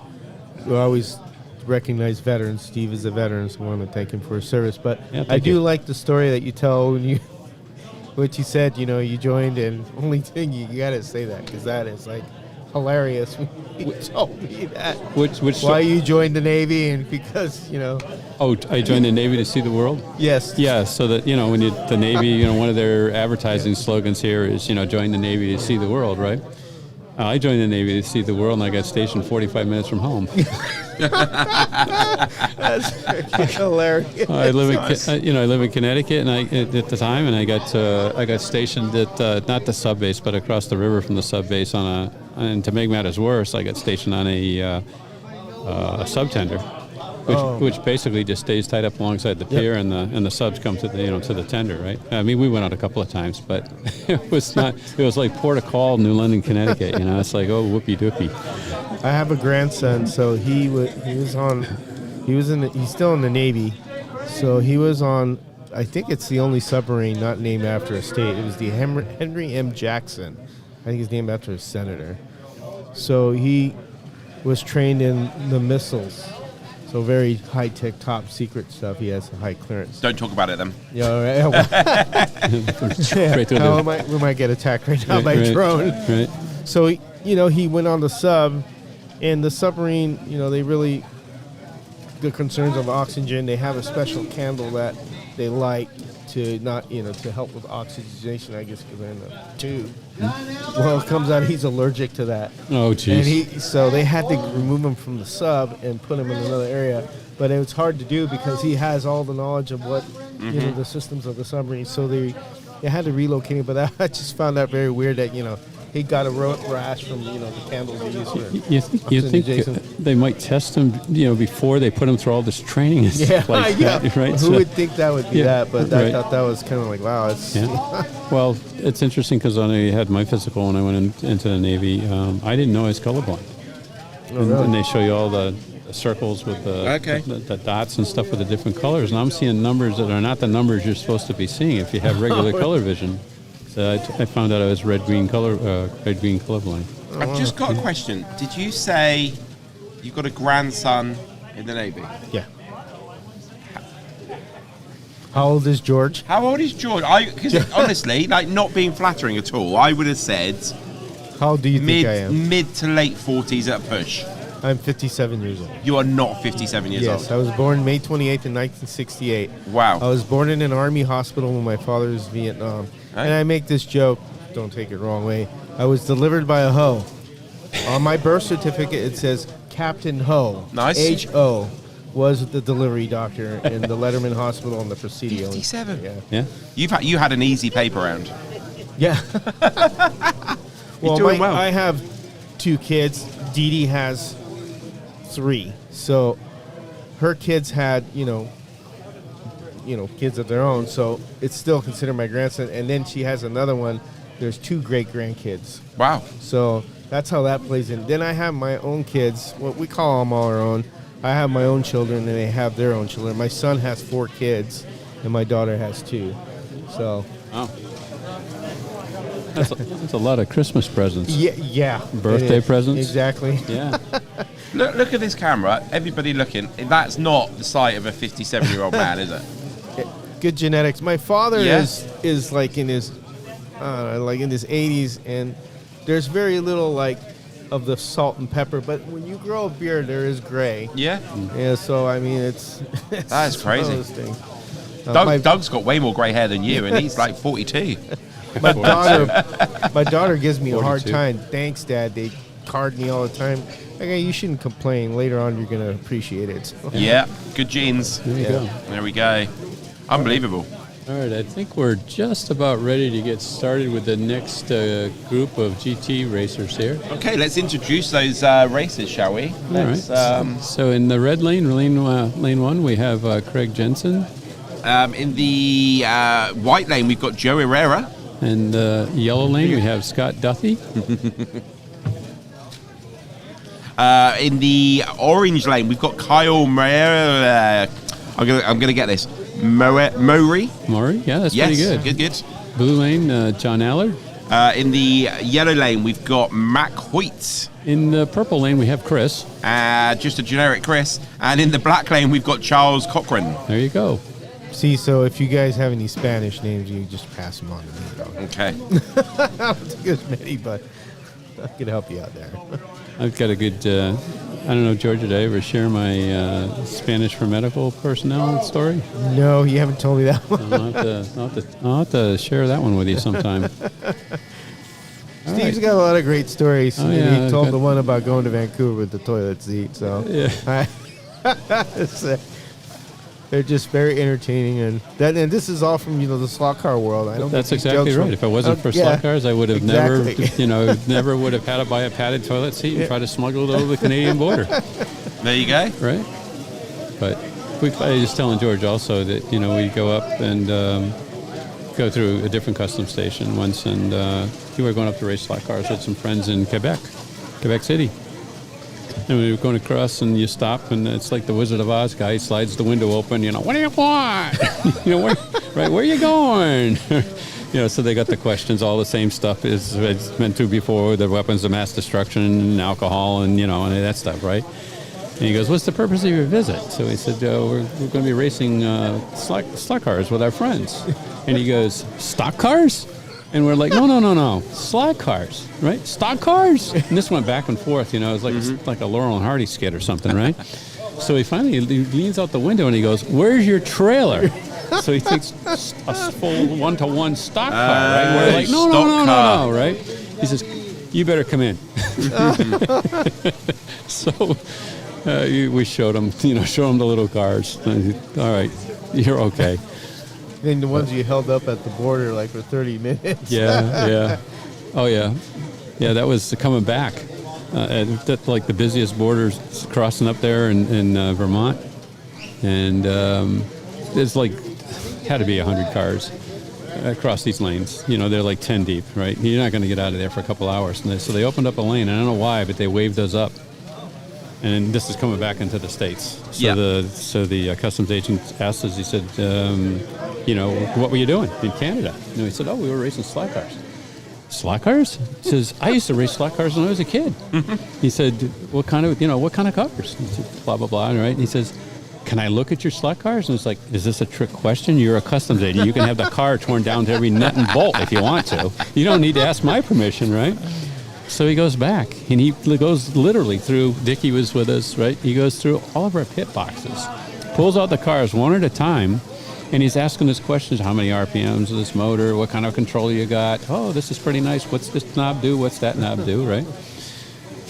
We always recognize veterans. Steve is a veteran, so I want to thank him for his service. But I do like the story that you tell when what you said. You joined, and only thing you got to say that because that is like hilarious. You told me that. Why you joined the Navy and because Oh, I joined the Navy to see the world. Yes. Yeah. So that when the Navy, one of their advertising slogans here is join the Navy to see the world, right? I joined the Navy to see the world, and I got stationed 45 minutes from home. That's hilarious. I live in Connecticut, and at the time, and I got stationed at not the sub base, but across the river from the sub base and to make matters worse, I got stationed on a sub tender, which basically just stays tied up alongside the pier, and the subs come to the tender, right? I mean, we went out a couple of times, but it was like Port of Call, New London, Connecticut. It's like, oh, whoopee doopie. I have a grandson, so he's still in the Navy, so he was on. I think it's the only submarine not named after a state. It was the Henry M. Jackson. I think it's named after a senator. So he was trained in the missiles. So very high-tech, top-secret stuff. He has a high clearance. Don't talk about it, then. Yeah, all right. We might get attacked right now by a drone. Right. So, he went on the sub, and the submarine, the concerns of oxygen, they have a special candle that they light to not, to help with oxygenation, I guess, because they're in the tube. Well, it comes out he's allergic to that. Oh, jeez. And so they had to remove him from the sub and put him in another area. But it was hard to do because he has all the knowledge of what, the systems of the submarine. So they had to relocate him. But I just found that very weird that, he got a rash from, the candles they use for You think they might test him, before they put him through all this training and stuff like that, right? Who would think that would be that? But I right. thought that was kind of like, wow. It's Well, it's interesting because when I had my physical when I went into the Navy, I didn't know I was colorblind. And they show you all the circles with the dots and stuff with the different colors. And I'm seeing numbers that are not the numbers you're supposed to be seeing if you have regular color vision. So I found out I was red-green colorblind. I've just got a question. Did you say you've got a grandson in the Navy? Yeah. How old is George? How old is George? Because honestly, not being flattering at all, I would have said. How old do you think I am? Mid to late 40s at a push. I'm 57 years old. You are not 57 years old. Yes, I was born May 28th in 1968. Wow. I was born in an Army hospital when my father was in Vietnam. And I make this joke, don't take it the wrong way. I was delivered by a Ho. On my birth certificate, it says Captain Ho. Nice. H-O was the delivery doctor in the Letterman Hospital in the Presidio. 57? Yeah. You had an easy paper round. Yeah. You're doing well. I have 2 kids. Dee Dee has 3. So her kids had, kids of their own. So it's still considered my grandson. And then she has another one. There's 2 great grandkids. Wow. So that's how that plays in. Then I have my own kids. Well, we call them all our own. I have my own children, and they have their own children. My son has 4 kids, and my daughter has 2. So. Oh. That's a lot of Christmas presents. Yeah. Birthday presents. Exactly. Yeah. Look at this camera. Everybody looking. That's not the sight of a 57-year-old man, is it? Good genetics. My father is like in his 80s, and there's very little of the salt and pepper. But when you grow a beard, there is gray. Yeah. Yeah. So I mean, it's that's crazy. One of those things. Doug's got way more gray hair than you, and he's like 42. My daughter gives me 42. A hard time. Thanks, Dad. They card me all the time. Okay, you shouldn't complain. Later on, you're going to appreciate it. So. Yeah, good genes. There you go. There we go. Unbelievable. All right, I think we're just about ready to get started with the next group of GT racers here. Okay, let's introduce those racers, shall we? All right. So in the red lane 1, we have Craig Jensen. In the white lane, we've got Joe Herrera. In the yellow lane, we have Scott Duthie. In the orange lane, we've got Kyle Moreira. I'm gonna get this. Murray, yeah, that's pretty good. Good. Blue lane, John Allard. In the yellow lane, we've got Mac Hoyt. In the purple lane, we have Chris. Just a generic Chris. And in the black lane, we've got Charles Cochran. There you go. See, so if you guys have any Spanish names, you just pass them on to me. Okay. I don't think there's many, but I can help you out there. I've got a good, I don't know, George, did I ever share my Spanish for medical personnel story? No, you haven't told me that one. I'll have to share that one with you sometime. Steve's got a lot of great stories. Oh, yeah, he told the one about going to Vancouver with the toilet seat. So yeah. They're just very entertaining, and this is all from the slot car world. I don't. That's exactly right. If it wasn't for slot cars, I would have never would have had to buy a padded toilet seat and try to smuggle it over the Canadian border. There you go. Right. But I was just telling George also that we go up and go through a different custom station once, and we were going up to race slot cars with some friends in Quebec City. And we were going across, and you stop, and it's like the Wizard of Oz guy slides the window open. What do you want? Where are you going? So they got the questions, all the same stuff as it's meant to before, the weapons of mass destruction, and alcohol, and and that stuff, right? And he goes, "What's the purpose of your visit?" So he said, "We're going to be racing slot cars with our friends." And he goes, "Stock cars?" And we're like, no, slot cars, right? Stock cars? And this went back and forth, it was like a Laurel and Hardy skit or something, right? So he finally leans out the window and he goes, "Where's your trailer?" So he takes a full 1-to-1 stock car, right? We're like, no, stock car. right? He says, you better come in. So we showed him, show him the little cars. All right, you're okay. And the ones you held up at the border like for 30 minutes. Yeah. Oh, yeah. Yeah, that was coming back. That's like the busiest borders crossing up there in Vermont. And there's like, had to be 100 cars across these lanes. They're like 10 deep, right? You're not going to get out of there for a couple hours. So they opened up a lane. I don't know why, but they waved us up. And this is coming back into the States. So the customs agent asked us, he said, what were you doing in Canada? He said, we were racing slot cars. Slot cars? He says, I used to race slot cars when I was a kid. He said, what kind of cars? He said, blah, blah, blah, right? And he says, can I look at your slot cars? And it's like, is this a trick question? You're a customs agent. You can have the car torn down to every nut and bolt if you want to. You don't need to ask my permission, right? So he goes back, and he goes literally through, Dickie was with us, right? He goes through all of our pit boxes, pulls out the cars one at a time, and he's asking us questions. How many RPMs is this motor? What kind of control you got? Oh, this is pretty nice. What's this knob do? What's that knob do, right?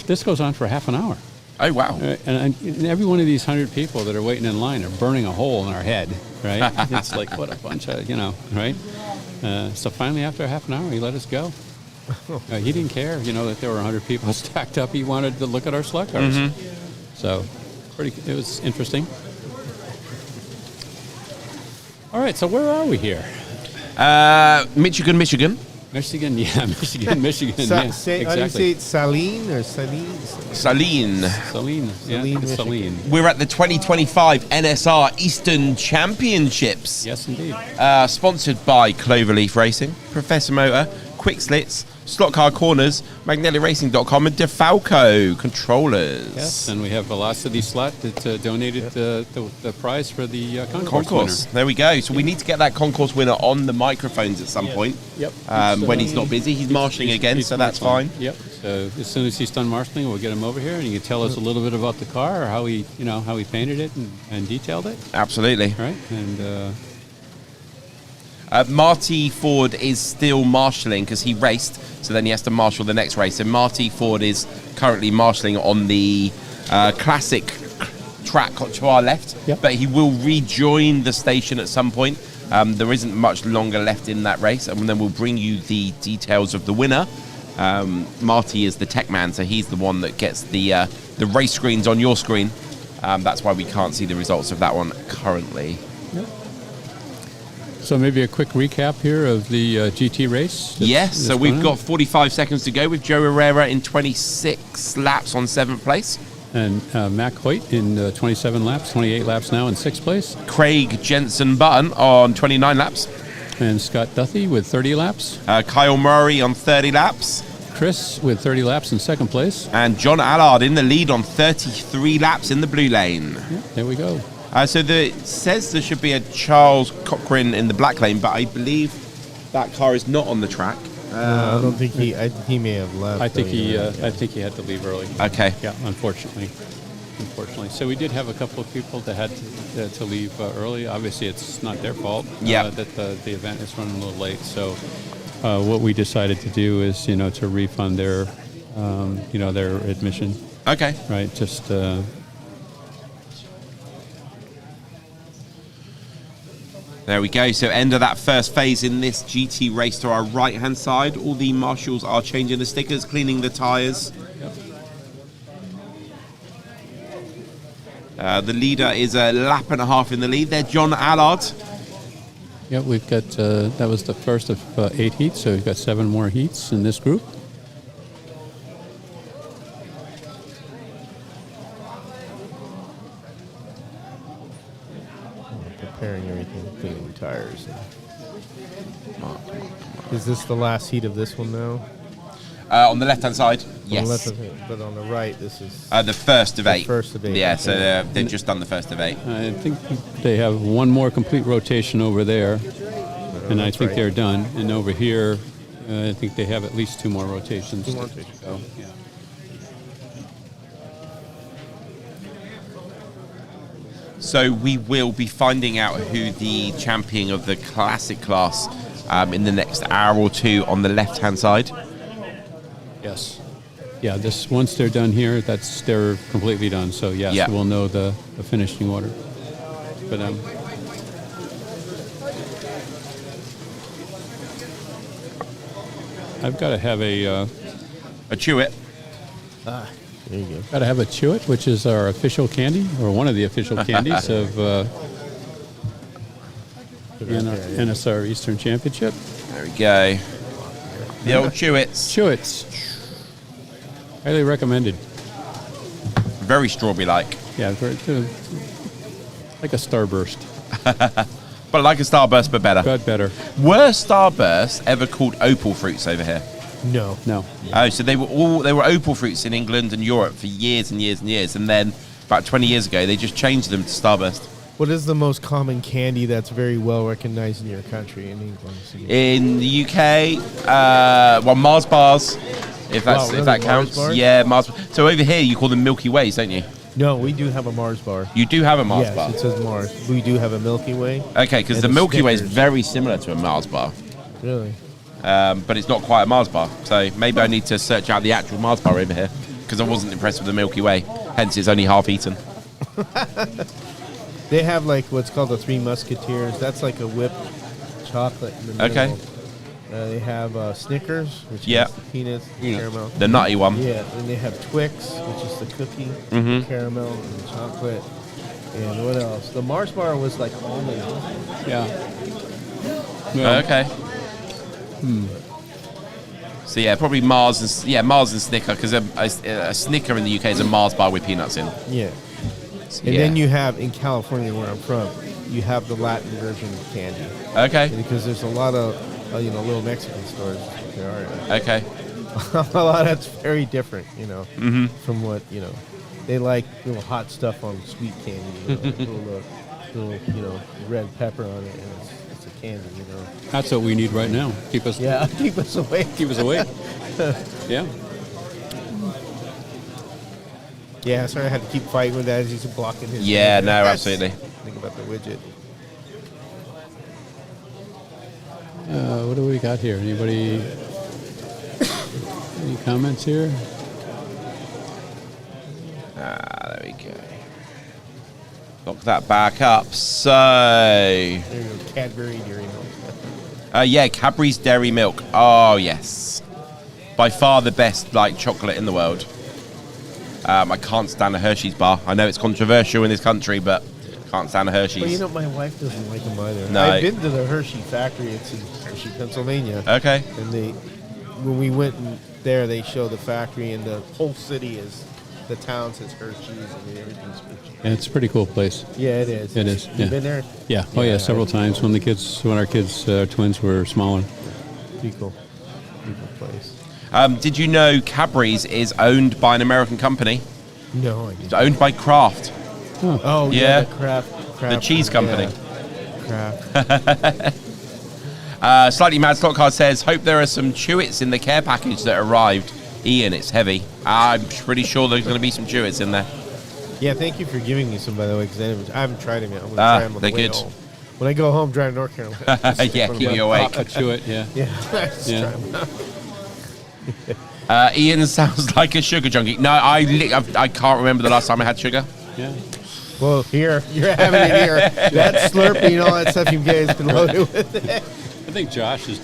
This goes on for half an hour. Oh, wow. And every one of these 100 people that are waiting in line are burning a hole in our head, right? It's like, what a bunch of, right? So finally, after half an hour, he let us go. He didn't care, that there were 100 people stacked up. He wanted to look at our slot cars. So it was interesting. All right, so where are we here? Michigan. Michigan, yeah, Michigan. Yeah, exactly. How do you say it? Saline or Saline? Saline. Yeah, Saline. We're at the 2025 NSR Eastern Championships. Yes, indeed. Sponsored by Cloverleaf Racing, Professor Motor, Quick Slits, Slot Car Corners, MagnetiRacing.com, and Difalco controllers. Yes, and we have Velocity Slot that donated the prize for the concourse winner. There we go. So we need to get that concourse winner on the microphones at some point. Yep. When he's not busy. He's marshalling again, so that's fine. Yep. So as soon as he's done marshalling, we'll get him over here, and he can tell us a little bit about the car, or how he painted it and detailed it. Absolutely. Right. And Marty Ford is still marshalling because he raced, so then he has to marshal the next race. So Marty Ford is currently marshalling on the classic track to our left, but he will rejoin the station at some point. There isn't much longer left in that race, and then we'll bring you the details of the winner. Marty is the tech man, so he's the one that gets the race screens on your screen. That's why we can't see the results of that one currently. Yep. So maybe a quick recap here of the GT race. Yes, so we've got 45 seconds to go with Joe Herrera in 26 laps on 7th place. And Mac Hoyt in 27 laps, 28 laps now in 6th place. Craig Jensen-Button on 29 laps. And Scott Duthie with 30 laps. Kyle Murray on 30 laps. Chris with 30 laps in 2nd place. And John Allard in the lead on 33 laps in the blue lane. Yeah, there we go. So it says there should be a Charles Cochran in the black lane, but I believe that car is not on the track. No, I don't think he may have left. I think he had to leave early. Okay. Yeah, unfortunately. So we did have a couple of people that had to leave early. Obviously, it's not their fault that the event is running a little late. So what we decided to do is, to refund their, their admission. Okay. Right. Just. There we go. So end of that first phase in this GT race to our right-hand side. All the marshals are changing the stickers, cleaning the tyres. The leader is a lap and a half in the lead. They're John Allard. Yeah, we've got, that was the first of 8 heats, so we've got 7 more heats in this group. Preparing everything, cleaning tires. Is this the last heat of this one now? On the left-hand side, yes. But on the right, this is... the first of 8. First of 8. Yeah, so they've just done the first of 8. I think they have one more complete rotation over there, and I think they're done. And over here, I think they have at least 2 more rotations. 2 more rotations. So, yeah. So we will be finding out who the champion of the classic class in the next hour or two on the left-hand side. Yes. Yeah, this once they're done here, they're completely done. So yes, Yeah. we'll know the finishing order for them. I've got to have a Chewit. There you go. Got to have a Chewit, which is our official candy, or one of the official candies of the NSR Eastern Championship. There we go. The old Chewits. Chewits. Highly recommended. Very strawberry-like. Yeah, like a Starburst. But like a Starburst, but better. But better. Were Starbursts ever called opal fruits over here? No. No. Oh, so they were opal fruits in England and Europe for years and years and years, and then about 20 years ago they just changed them to Starburst. What is the most common candy that's very well recognized in your country, in England? In the UK, Mars bars, if that counts. Mars bars? Yeah, Mars. So over here you call them Milky Ways, don't you? No, we do have a Mars bar. You do have a Mars yes, bar? It says Mars. We do have a Milky Way. Okay, because the Milky Way is very similar to a Mars bar. Really? But it's not quite a Mars bar. So maybe I need to search out the actual Mars bar over here, because I wasn't impressed with the Milky Way. Hence, it's only half eaten. They have like what's called the Three Musketeers. That's like a whipped chocolate in the middle. Okay. They have Snickers, which Yeah. is the peanuts, caramel. The nutty one. Yeah, and they have Twix, which is the cookie, Mhm. caramel, and chocolate. And what else? The Mars bar was like almond. Yeah. Okay. So yeah, probably Mars and Snicker, because a Snicker in the UK is a Mars bar with peanuts in. Yeah. So, And yeah. then you have, in California where I'm from, you have the Latin version of candy. Okay. Because there's a lot of, little Mexican stores. There are. Okay. A lot that's very different, Mhm. from what, they like little hot stuff on sweet candy, little red pepper on it, and it's a candy, That's what we need right now. Keep us keep us awake. Keep us awake. Yeah. Yeah, sorry I had to keep fighting with that as he's blocking his... Yeah, no, absolutely. Think about the widget. What do we got here? Anybody? Any comments here? There we go. Lock that back up. So, There you go, Cadbury Dairy Milk. yeah, Cadbury's Dairy Milk. Oh yes, by far the best chocolate in the world. I can't stand a Hershey's bar. I know it's controversial in this country, but can't stand a Hershey's. Well, my wife doesn't like them either. No. I've been to the Hershey factory. It's in Hershey, Pennsylvania. Okay. And when we went there, they show the factory, and the whole city the town says Hershey's, and everything's Hershey. Yeah, it's a pretty cool place. Yeah, it is. It is. You been there? Yeah. Oh yeah, several times when our kids twins were smaller. Pretty cool. Beautiful place. Did you know Cadbury's is owned by an American company? No, I didn't. It's owned by Kraft. Oh, yeah. The Kraft. The cheese company. Yeah. Kraft. Slightly Mad Slot Card says, hope there are some Chewits in the care package that arrived. Ian, it's heavy. I'm pretty sure there's going to be some Chewits in there. Yeah, thank you for giving me some, by the way, because I haven't tried them yet. I'm going to try them on the they're way good. home. When I go home, drive to North Carolina. Yeah, keep you awake. A Chewit, yeah. Yeah. Just Yeah. try 'em out. Ian sounds like a sugar junkie. No, I can't remember the last time I had sugar. Yeah. Well, here, you're having it here. That Slurpee and all that stuff you guys been loaded with. I think Josh is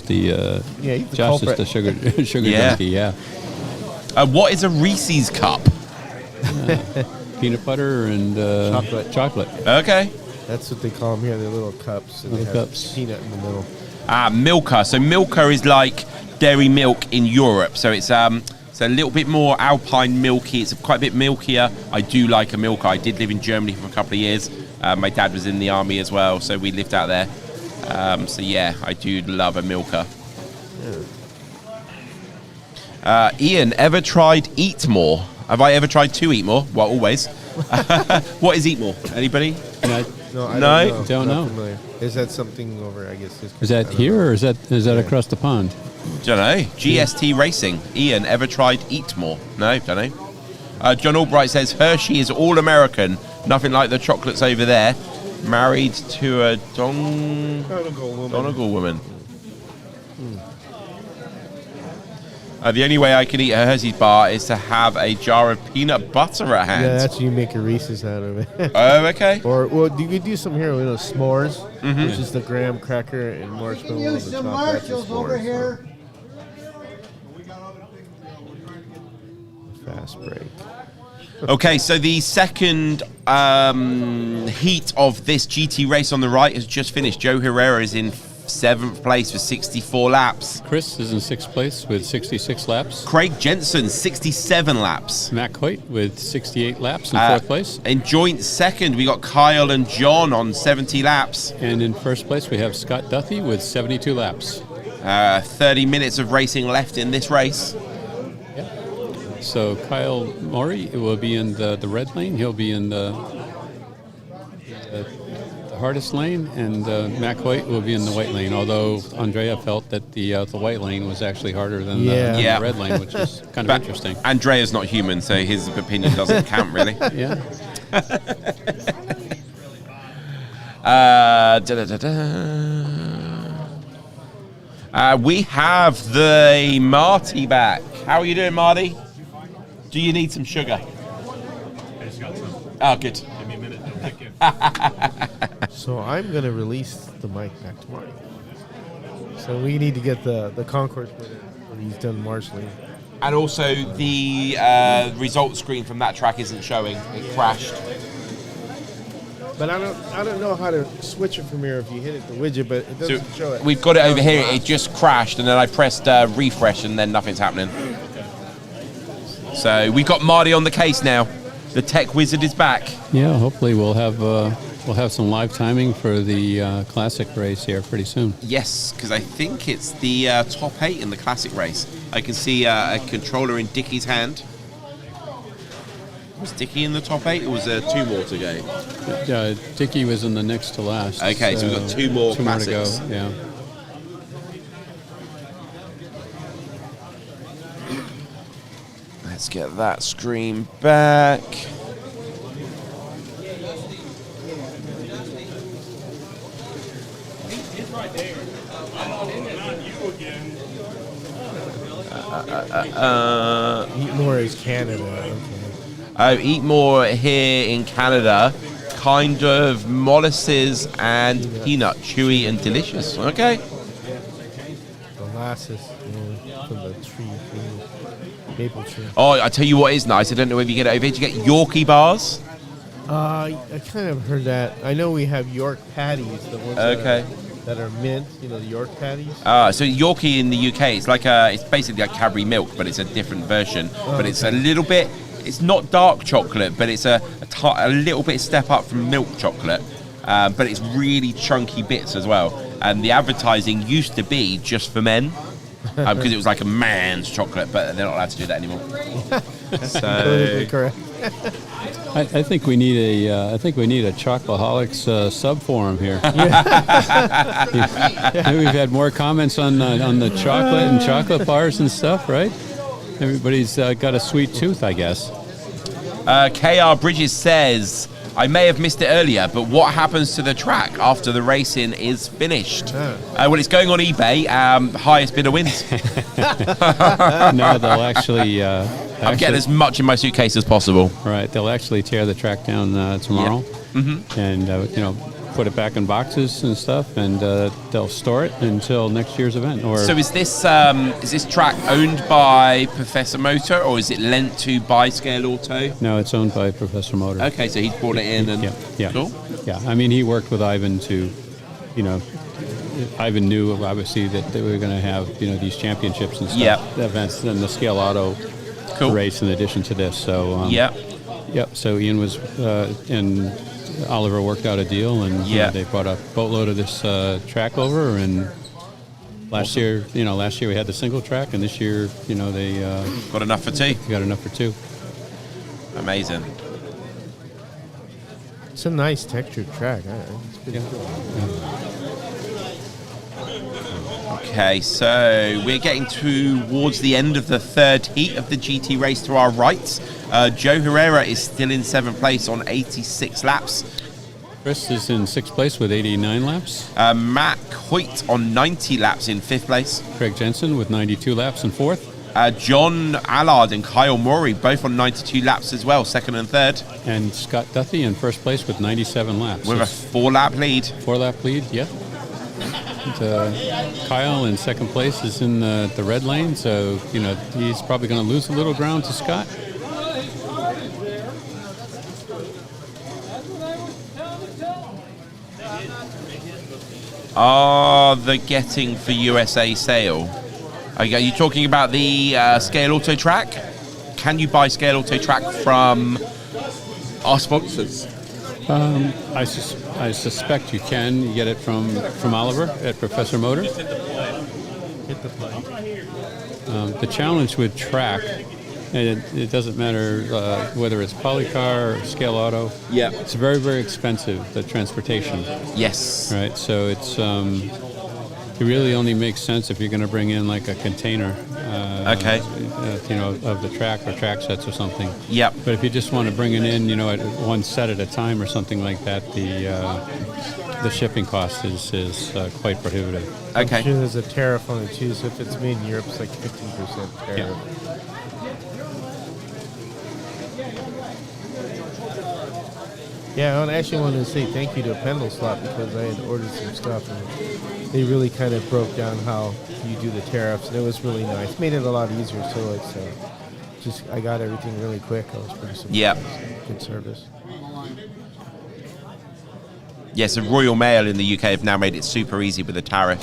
the he's the Josh culprit. is the sugar Yeah. junkie. Yeah. What is a Reese's cup? Peanut butter and chocolate. Okay. That's what they call them here. They're little cups. And Little they have cups. peanut in the middle. Milka. So Milka is like dairy milk in Europe. So it's a little bit more alpine milky. It's quite a bit milkier. I do like a Milka. I did live in Germany for a couple of years. My dad was in the army as well, so we lived out there. So yeah, I do love a Milka. Ian, ever tried Eat More? Have I ever tried to eat more? Well, always. What is Eat More? Anybody? No, I No? Don't Not know. familiar. Is that something over, I guess? Is that here or is that across the pond? Don't know. GST Racing. Ian, ever tried Eat More? No, don't know. John Albright says Hershey is all American, Nothing like the chocolates over there. Married to a Donegal woman. The only way I can eat a Hershey's bar is to have a jar of peanut butter at hand. Yeah, that's you make a Reese's out of it. Oh, okay. Or well, you could do some here with s'mores, which is the graham cracker and marshmallow on the top. That's a s'mores. Fast break. Okay, so the second heat of this GT race on the right has just finished. Joe Herrera is in 7th place with 64 laps. Chris is in 6th place with 66 laps. Craig Jensen, 67 laps. Matt Coit with 68 laps in 4th place. In joint second, we got Kyle and John on 70 laps. And in 1st place, we have Scott Duthie with 72 laps. 30 minutes of racing left in this race. So Kyle Maury will be in the red lane. He'll be in the hardest lane, and Matt Coit will be in the white lane. Although Andrea felt that the white lane was actually harder than the red lane, which is kind of interesting. Andrea's not human, so his opinion doesn't count really. Yeah. We have the Marty back. How are you doing, Marty? Do you need some sugar? I just got some. Oh, good. Give me a minute. It'll kick in. So I'm going to release the mic back to Marty. So we need to get the concourse when he's done marshalling. And also, the result screen from that track isn't showing. It crashed. But I don't know how to switch it from here if you hit it the widget, but it doesn't show it. We've got it over here. It just crashed, and then I pressed refresh, and then nothing's happening. So we've got Marty on the case now. The tech wizard is back. Yeah, hopefully we'll have some live timing for the classic race here pretty soon. Yes, because I think it's the top 8 in the classic race. I can see a controller in Dickie's hand. Was Dickie in the top 8, or was there 2 more to go? Dickie was in the next to last. Okay, so we've got 2 more classics. More to go, yeah. Let's get that screen back. It's right there. Not you again. Eat More is Canada. Okay. Oh, Eat More here in Canada. Kind of molasses and peanut, chewy and delicious. Okay. Molasses from the tree, maple tree. Oh, I tell you what is nice. I don't know if you get it over here. Did you get Yorkie bars? I kind of heard that. I know we have York patties, the ones that are mint. You know, the York patties. So Yorkie in the UK, it's like it's basically like Cadbury milk, but it's a different version. But it's a little bit. It's not dark chocolate, but it's a little bit step up from milk chocolate. But it's really chunky bits as well. And the advertising used to be just for men, because it was like a man's chocolate, but they're not allowed to do that anymore. So correct. I think we need a Chocoholics sub forum here. We've had more comments on the chocolate and chocolate bars and stuff, right? Everybody's got a sweet tooth, I guess. KR Bridges says, I may have missed it earlier, but what happens to the track after the racing is finished? Well, it's going on eBay. Highest bidder wins. No, they'll actually... I'm getting as much in my suitcase as possible. Right, they'll actually tear the track down tomorrow, and put it back in boxes and stuff, and they'll store it until next year's event. So is this track owned by Professor Motor, or is it lent to Bi-Scale Auto? No, it's owned by Professor Motor. Okay, so he's brought it in, and yeah, cool. Yeah, I mean, he worked with Ivan to, Ivan knew obviously that they were going to have these championships and stuff, events, and the Scale Auto race in addition to this. So so Ian was and Oliver worked out a deal, and they brought a boatload of this track over. And last year we had the single track, and this year they got enough for 2. Got enough for 2. Amazing. It's a nice textured track. It's pretty cool. Okay, so we're getting towards the end of the third heat of the GT race to our right. Joe Herrera is still in 7th place on 86 laps. Chris is in 6th place with 89 laps. Matt Hoyt on 90 laps in 5th place. Craig Jensen with 92 laps in 4th. John Allard and Kyle Maury both on 92 laps as well, 2nd and 3rd. And Scott Duthie in 1st place with 97 laps. With a 4-lap lead. 4-lap lead, yeah. And, Kyle in 2nd place is in the red lane, so he's probably going to lose a little ground to Scott. Are the getting for USA sale? Are you talking about the Scale Auto Track? Can you buy Scale Auto Track from our sponsors? I suspect you can. You get it from Oliver at Professor Motor. Hit the play. The challenge with track, it doesn't matter whether it's Polycar or Scale Auto. Yeah, it's very, very expensive, the transportation. Yes. Right. So it's it really only makes sense if you're going to bring in like a container. Okay. Of the track or track sets or something. Yep. But if you just want to bring it in, at one set at a time or something like that, the shipping cost is quite prohibitive. Okay. I'm sure there's a tariff on it too, so if it's made in Europe, it's like 15% tariff. Yeah. Yeah, I actually wanted to say thank you to Pendle Slot because I had ordered some stuff and they really kind of broke down how you do the tariffs, and it was really nice. Made it a lot easier, so it's I got everything really quick. I was pretty surprised. Yeah. Good service. Yes, so Royal Mail in the UK have now made it super easy with the tariff.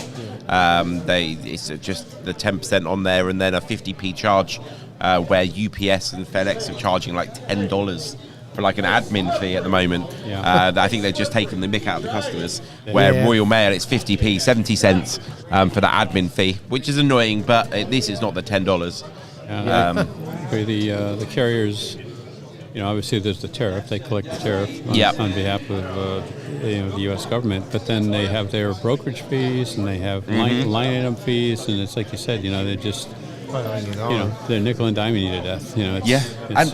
It's just the 10% on there and then a 50p charge, where UPS and FedEx are charging like $10 for like an admin fee at the moment. Yeah. I think they've just taken the mick out of the customers. Where Royal Mail, it's 50p, 70 cents for the admin fee, which is annoying, but at least it's not the $10. For the carriers, obviously there's the tariff. They collect the tariff on behalf of the U.S. government, but then they have their brokerage fees and they have line item fees, and it's like you said, they just they're nickel and diming you to death.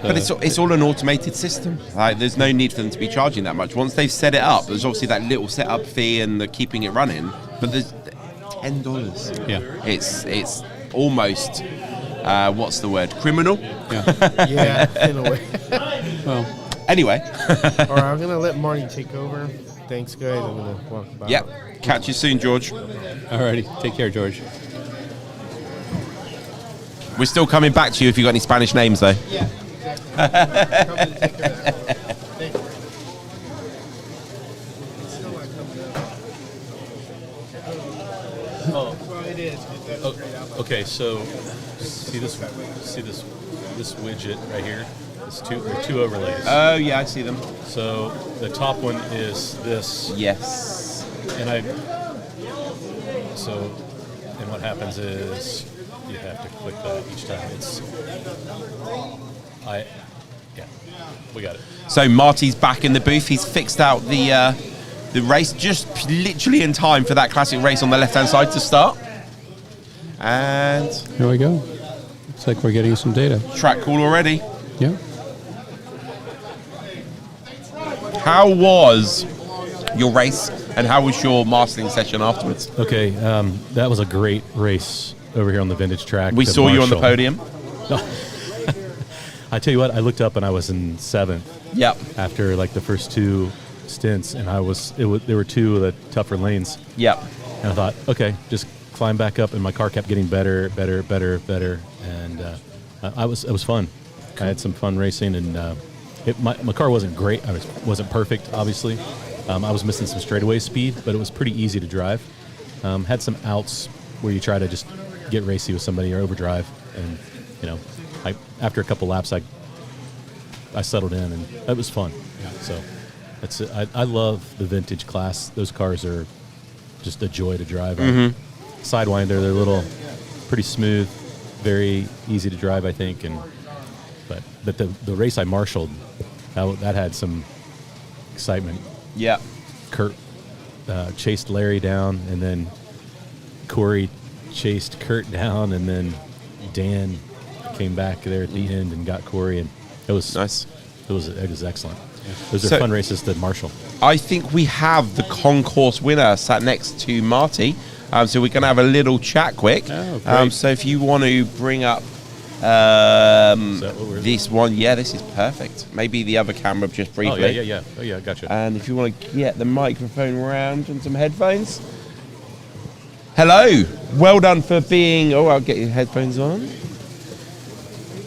But it's all an automated system. Like, there's no need for them to be charging that much. Once they've set it up, there's obviously that little setup fee and the keeping it running. But there's $10. Yeah, it's almost what's the word? Criminal. Yeah, in a way. Well, anyway. All right, I'm gonna let Marty take over. Thanks, guys. I'm gonna walk about. Yep. Catch you soon, George. Alrighty. Take care, George. We're still coming back to you if you've got any Spanish names, though. Yeah. Okay, so see this widget right here? There are two overlays. Oh yeah, I see them. So the top one is this. Yes. And what happens is you have to click that each time. We got it. So Marty's back in the booth. He's fixed out the race just literally in time for that classic race on the left-hand side to start. And here we go. Looks like we're getting some data. Track call already. Yeah. How was your race, and how was your mastering session afterwards? Okay, that was a great race over here on the vintage track. We saw you on the podium. I tell you what, I looked up and I was in 7th. Yep. After like the first 2 stints, and there were 2 of the tougher lanes. Yep. And I thought, okay, just climb back up, and my car kept getting better, and it was fun. I had some fun racing, and my car wasn't great. Wasn't perfect, obviously. I was missing some straightaway speed, but it was pretty easy to drive. Had some outs where you try to just get racy with somebody or overdrive, and after a couple laps, I settled in, and it was fun. Yeah. So that's it. I love the vintage class. Those cars are just a joy to drive. Mm-hmm. Sidewinder, they're pretty smooth, very easy to drive, I think. But the race I marshaled, that had some excitement. Yeah. Kurt chased Larry down, and then Corey chased Kurt down, and then Dan came back there at the end and got Corey, and it was nice. It was excellent. Those are So- fun races to marshal. I think we have the concourse winner sat next to Marty. So we're going to have a little chat quick. Oh, great. So if you want to bring up this one, yeah, this is perfect. Maybe the other camera just briefly. Oh, yeah. Oh, yeah, gotcha. And if you want to get the microphone around and some headphones. Hello. Well done for being... Oh, I'll get your headphones on.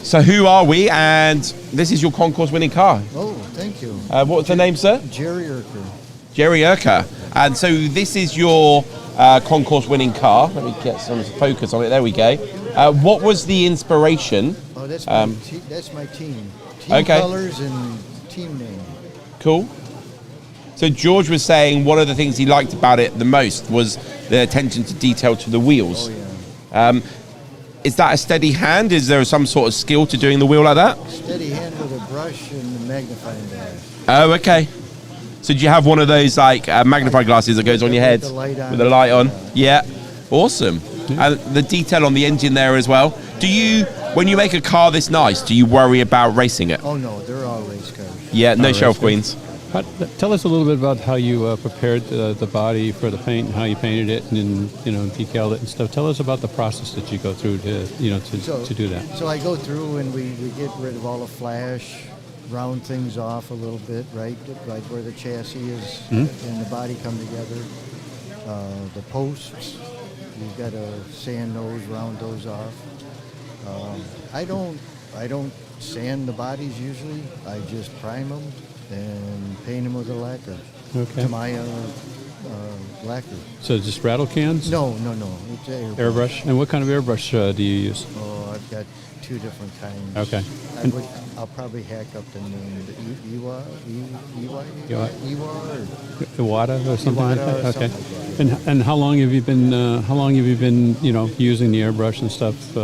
So who are we? And this is your concourse winning car. Oh, thank you. What's the name, sir? Jerry Urker. Jerry Urker. And so this is your concourse winning car. Let me get some focus on it. There we go. What was the inspiration? Oh, that's my team. Team Okay. colors and team name. Cool. So George was saying one of the things he liked about it the most was the attention to detail to the wheels. Oh, yeah. Is that a steady hand? Is there some sort of skill to doing the wheel like that? Steady hand with a brush and a magnifying glass. Oh, okay. So do you have one of those like magnifying glasses that goes on your head With the light on. with the light on? Yeah. Awesome. And the detail on the engine there as well. Do you, when you make a car this nice, do you worry about racing it? Oh, no, they're all race cars. Yeah, no All shelf race queens. Tell us a little bit about how you prepared the body for the paint and how you painted it and decaled it and stuff. Tell us about the process that you go through to do that. So I go through and we get rid of all the flash, round things off a little bit, right where the chassis is and the body come together. The posts, you've got to sand those, round those off. I don't sand the bodies usually. I just prime them and paint them with a lacquer. Okay. Tamiya lacquer. So just rattle cans? No. It's Airbrush. And what kind of airbrush do you use? Oh, I've got two different kinds. Okay. I'll probably hack up the name. The Iwa Iwata or something like Iwata that. or Okay. something like And how long have you been using the airbrush and stuff?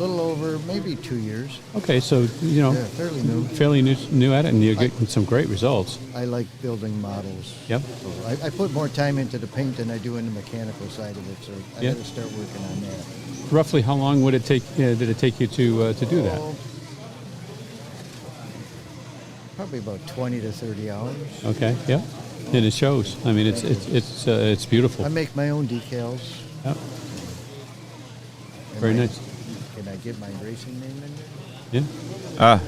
a little over maybe 2 years. Okay, so fairly new. Fairly new at it, and you're getting some great results. I like building models. Yep. So I put more time into the paint than I do in the mechanical side of it, so I Yeah. got to start working on that. Roughly, how long would it take? Did it take you to do that? Probably about 20 to 30 hours. Okay. Yeah. And it shows. I mean, it's beautiful. I make my own decals. Yep. And Very nice. Can I get my racing name in there? Yeah.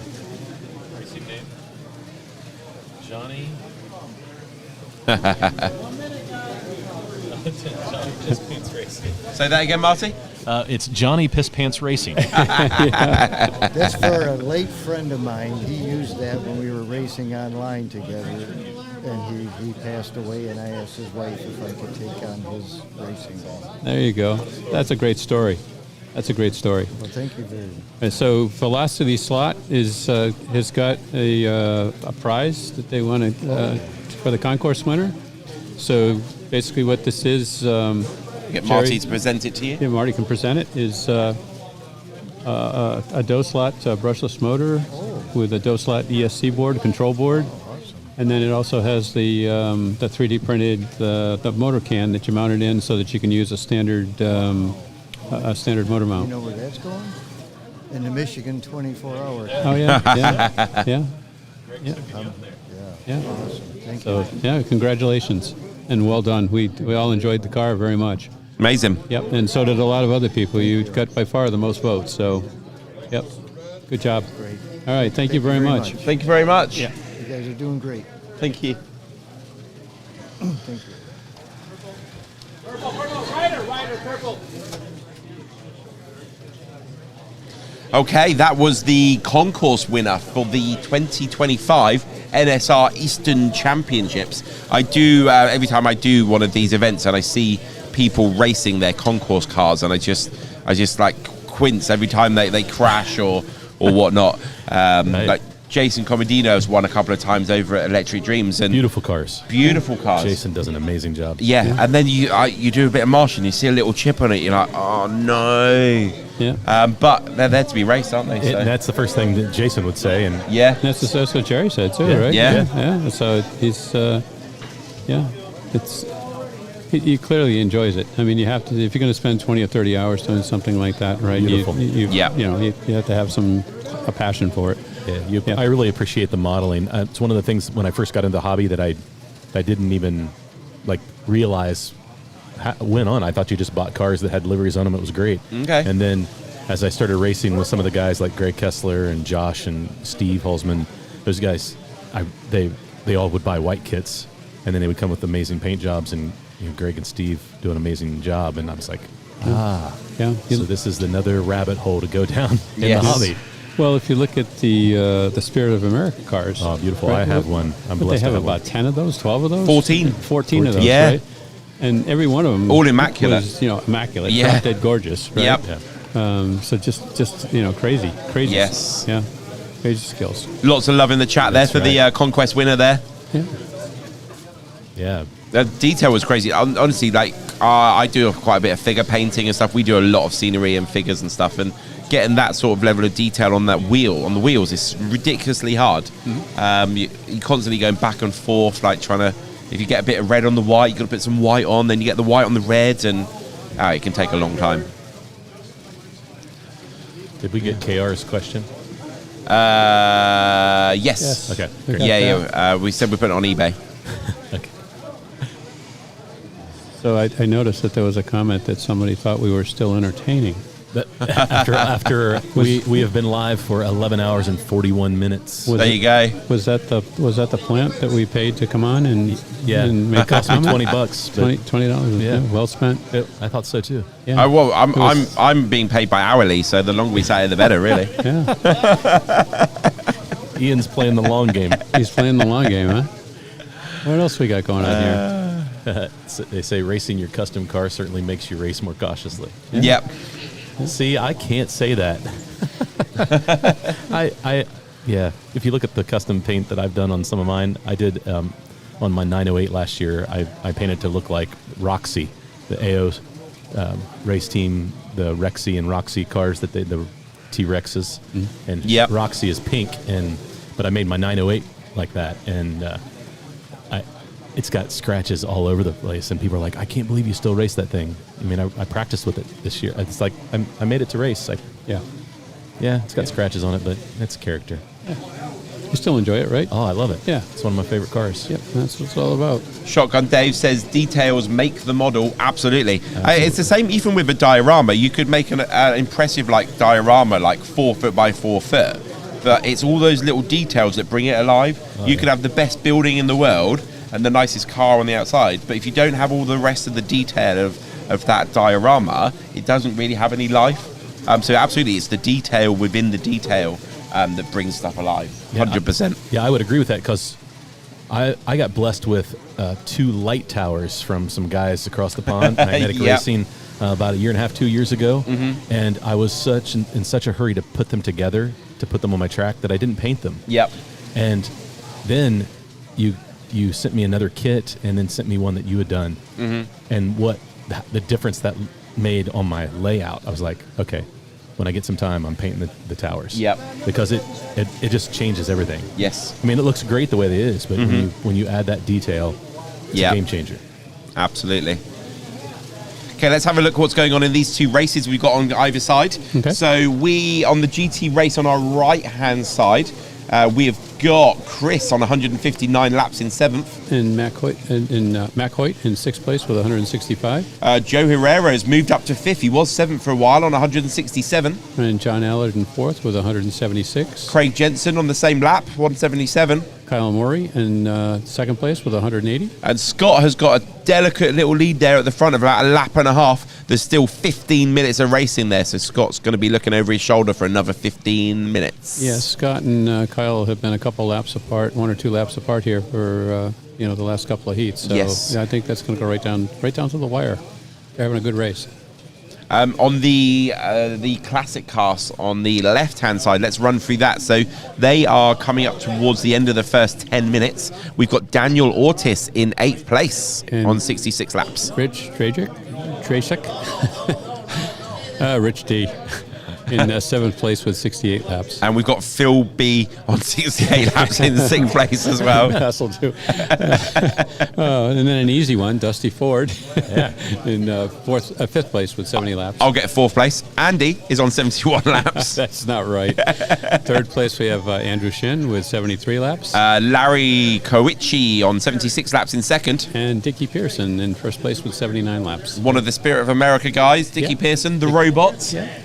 Racing name? Johnny. Johnny Piss Racing. Say that again, Marty? It's Johnny Piss Pants Racing. That's for a late friend of mine. He used that when we were racing online together, and he passed away, and I asked his wife if I could take on his racing. There you go. That's a great story. That's a great story. Well, thank you very much. And so Velocity Slot has got a prize that they want to for the concourse winner. So basically, what this is, Get Marty to present it to you. Yeah, Marty can present it. Is a Doslot brushless motor with a Doslot ESC board, control board, and then it also has the 3D printed the motor can that you mount it in, so that you can use a standard motor mount. You know where that's going? In the Michigan 24-hour. Oh yeah. Yeah. Awesome. Thank So you. yeah, congratulations and well done. We all enjoyed the car very much. Amazing. Yep, and so did a lot of other people. You got by far the most votes. So, yep, good job. Great. All right, thank you very much. Thank you very much. You guys are doing great. Thank you. Thank you. Okay, that was the concourse winner for the 2025 NSR Eastern Championships. I do, every time I do one of these events and I see people racing their concourse cars, and I just like quince every time they crash or whatnot. Like Jason Comodino has won a couple of times over at Electric Dreams, and Beautiful cars. Beautiful cars. Jason does an amazing job. Yeah, and then you do a bit of marshing, you see a little chip on it, you're like, oh no. Yeah. But they're there to be raced, aren't they? So. And that's the first thing that Jason would say. And yeah, that's what Jerry said too, Yeah. right? Yeah. Yeah. So he's, it's He clearly enjoys it. I mean, you have to, if you're going to spend 20 or 30 hours doing something like that, right? Beautiful. You have to have a passion for it. Yeah, I really appreciate the modeling. It's one of the things when I first got into the hobby that I didn't even realize went on. I thought you just bought cars that had liveries on them. It was great. Okay. And then as I started racing with some of the guys like Greg Kessler and Josh and Steve Holzman, those guys, they all would buy white kits, and then they would come with amazing paint jobs, and Greg and Steve do an amazing job, and I was like, yeah. So this is another rabbit hole to go down in the hobby. Well, if you look at the Spirit of America cars. Oh, beautiful. Right? I have one. I'm blessed they have to have about one. 10 of those, 12 of those? 14 of those, yeah. Right? And every one of them all immaculate. Was, immaculate. Yeah. Dead gorgeous, right? Yep. Yeah. So just crazy. Yes. Yeah. Crazy skills. Lots of love in the chat there for the Conquest winner there. Yeah. Yeah. The detail was crazy. Honestly, I do quite a bit of figure painting and stuff. We do a lot of scenery and figures and stuff, and getting that sort of level of detail on the wheels is ridiculously hard. Mm-hmm. You're constantly going back and forth, trying to. If you get a bit of red on the white, you've got to put some white on, then you get the white on the red, and it can take a long time. Did we get KR's question? Yes. Okay. Yeah. We said we put it on eBay. Okay. So I noticed that there was a comment that somebody thought we were still entertaining. But after we have been live for 11 hours and 41 minutes. There you go. Was that the plant that we paid to come on and make cost me $20? $20. Yeah, well spent. I thought so too. Yeah. I'm being paid by hourly, so the longer we sat here, the better, really. Yeah. Ian's playing the long game. He's playing the long game, huh? What else we got going on here? They say racing your custom car certainly makes you race more cautiously. Yep. See, I can't say that. If you look at the custom paint that I've done on some of mine, I did on my 908 last year. I painted to look like Roxy, the AO race team, the Rexy and Roxy cars the T-Rexes, and Roxy is pink, but I made my 908 like that, and it's got scratches all over the place, and people are like, I can't believe you still race that thing. I mean, I practiced with it this year. It's like, I made it to race. It's got scratches on it, but it's character. Yeah. You still enjoy it, right? Oh, I love it. Yeah. It's one of my favorite cars. Yep, that's what it's all about. Shotgun Dave says, details make the model. Absolutely. It's the same even with a diorama. You could make an impressive diorama, 4 foot by 4 foot, but it's all those little details that bring it alive. You could have the best building in the world and the nicest car on the outside, but if you don't have all the rest of the detail of that diorama, it doesn't really have any life. So absolutely, it's the detail within the detail that brings stuff alive. 100%. I would agree with that, because I got blessed with 2 light towers from some guys across the pond, Magnetic Racing, about 2 years ago, and I was in such a hurry to put them together, to put them on my track, that I didn't paint them. Yep. And then you sent me another kit, and then sent me one that you had done, and what the difference that made on my layout. I was like, okay, when I get some time, I'm painting the towers. Yep. Because it just changes everything. Yes. I mean, it looks great the way it is, but when you add that detail, it's a game changer. Absolutely. Okay, let's have a look at what's going on in these 2 races we've got on either side. Okay. So we, on the GT race on our right-hand side, we have got Chris on 159 laps in 7th. And Mac Hoyt in 6th place with 165. Joe Herrera has moved up to 5th. He was 7th for a while on 167. And John Allard in 4th with 176. Craig Jensen on the same lap, 177. Kyle Murray in 2nd place with 180. And Scott has got a delicate little lead there at the front of about a lap and a half. There's still 15 minutes of racing there, so Scott's going to be looking over his shoulder for another 15 minutes. Yeah, Scott and Kyle have been a couple laps apart, 1 or 2 laps apart here for the last couple of heats. So I think that's going to go right down to the wire. They're having a good race. On the classic cars on the left-hand side, let's run through that. So they are coming up towards the end of the first 10 minutes. We've got Daniel Ortiz in 8th place on 66 laps. Rich Trajek? Rich D. in seventh place with 68 laps. And we've got Phil B on 68 laps in sixth place as well. That'll do. And then an easy one, Dusty Ford, in fifth place with 70 laps. I'll get fourth place. Andy is on 71 laps. That's not right. Third place we have Andrew Shin with 73 laps. Larry Koichi on 76 laps in second. And Dickie Pearson in first place with 79 laps. One of the Spirit of America guys, Dickie Pearson, the robot. Yeah.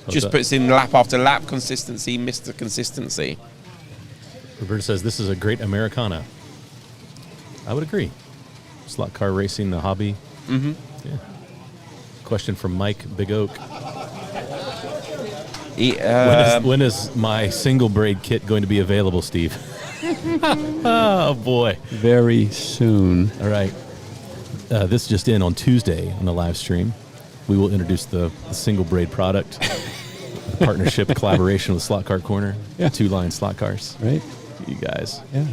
Just puts in lap after lap, consistency, Mr. Consistency. Roberta says this is a great Americana. I would agree. Slot car racing, the hobby. Mm-hmm. Yeah. Question from Mike Big Oak. When is my single braid kit going to be available, Steve? Oh, boy. Very soon. All right. This just in on Tuesday on the live stream. We will introduce the single braid product. Partnership collaboration with Slot Car Corner. Yeah. 2-line slot cars. Right. You guys. Yeah.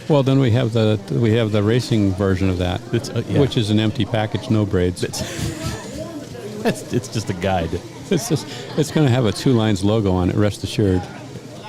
Well, then we have the racing version of that, which is an empty package, no braids. It's just a guide. It's going to have a 2 lines logo on it, rest assured.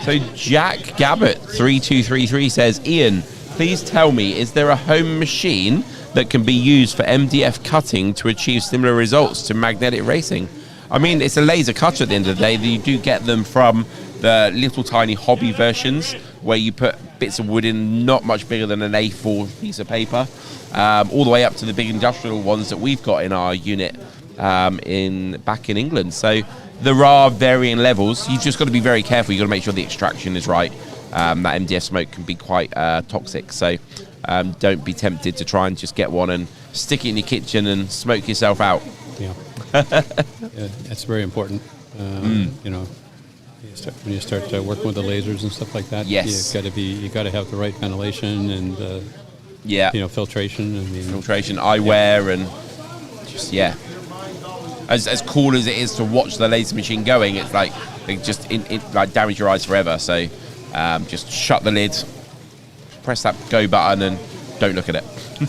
So Jack Gabbett 3233 says, Ian, please tell me, is there a home machine that can be used for MDF cutting to achieve similar results to magnetic racing? I mean, it's a laser cutter at the end of the day. You do get them from the little tiny hobby versions where you put bits of wood in not much bigger than an A4 piece of paper, all the way up to the big industrial ones that we've got in our unit back in England. So there are varying levels. You've just got to be very careful. You've got to make sure the extraction is right. That MDF smoke can be quite toxic. So don't be tempted to try and just get one and stick it in your kitchen and smoke yourself out. Yeah. Yeah, that's very important. You know, when you start working with the lasers and stuff like that, yes, you got to have the right ventilation and filtration. Filtration, eyewear, and just as cool as it is to watch the laser machine going, it's like it just like damage your eyes forever. So just shut the lid, press that go button, and don't look at it.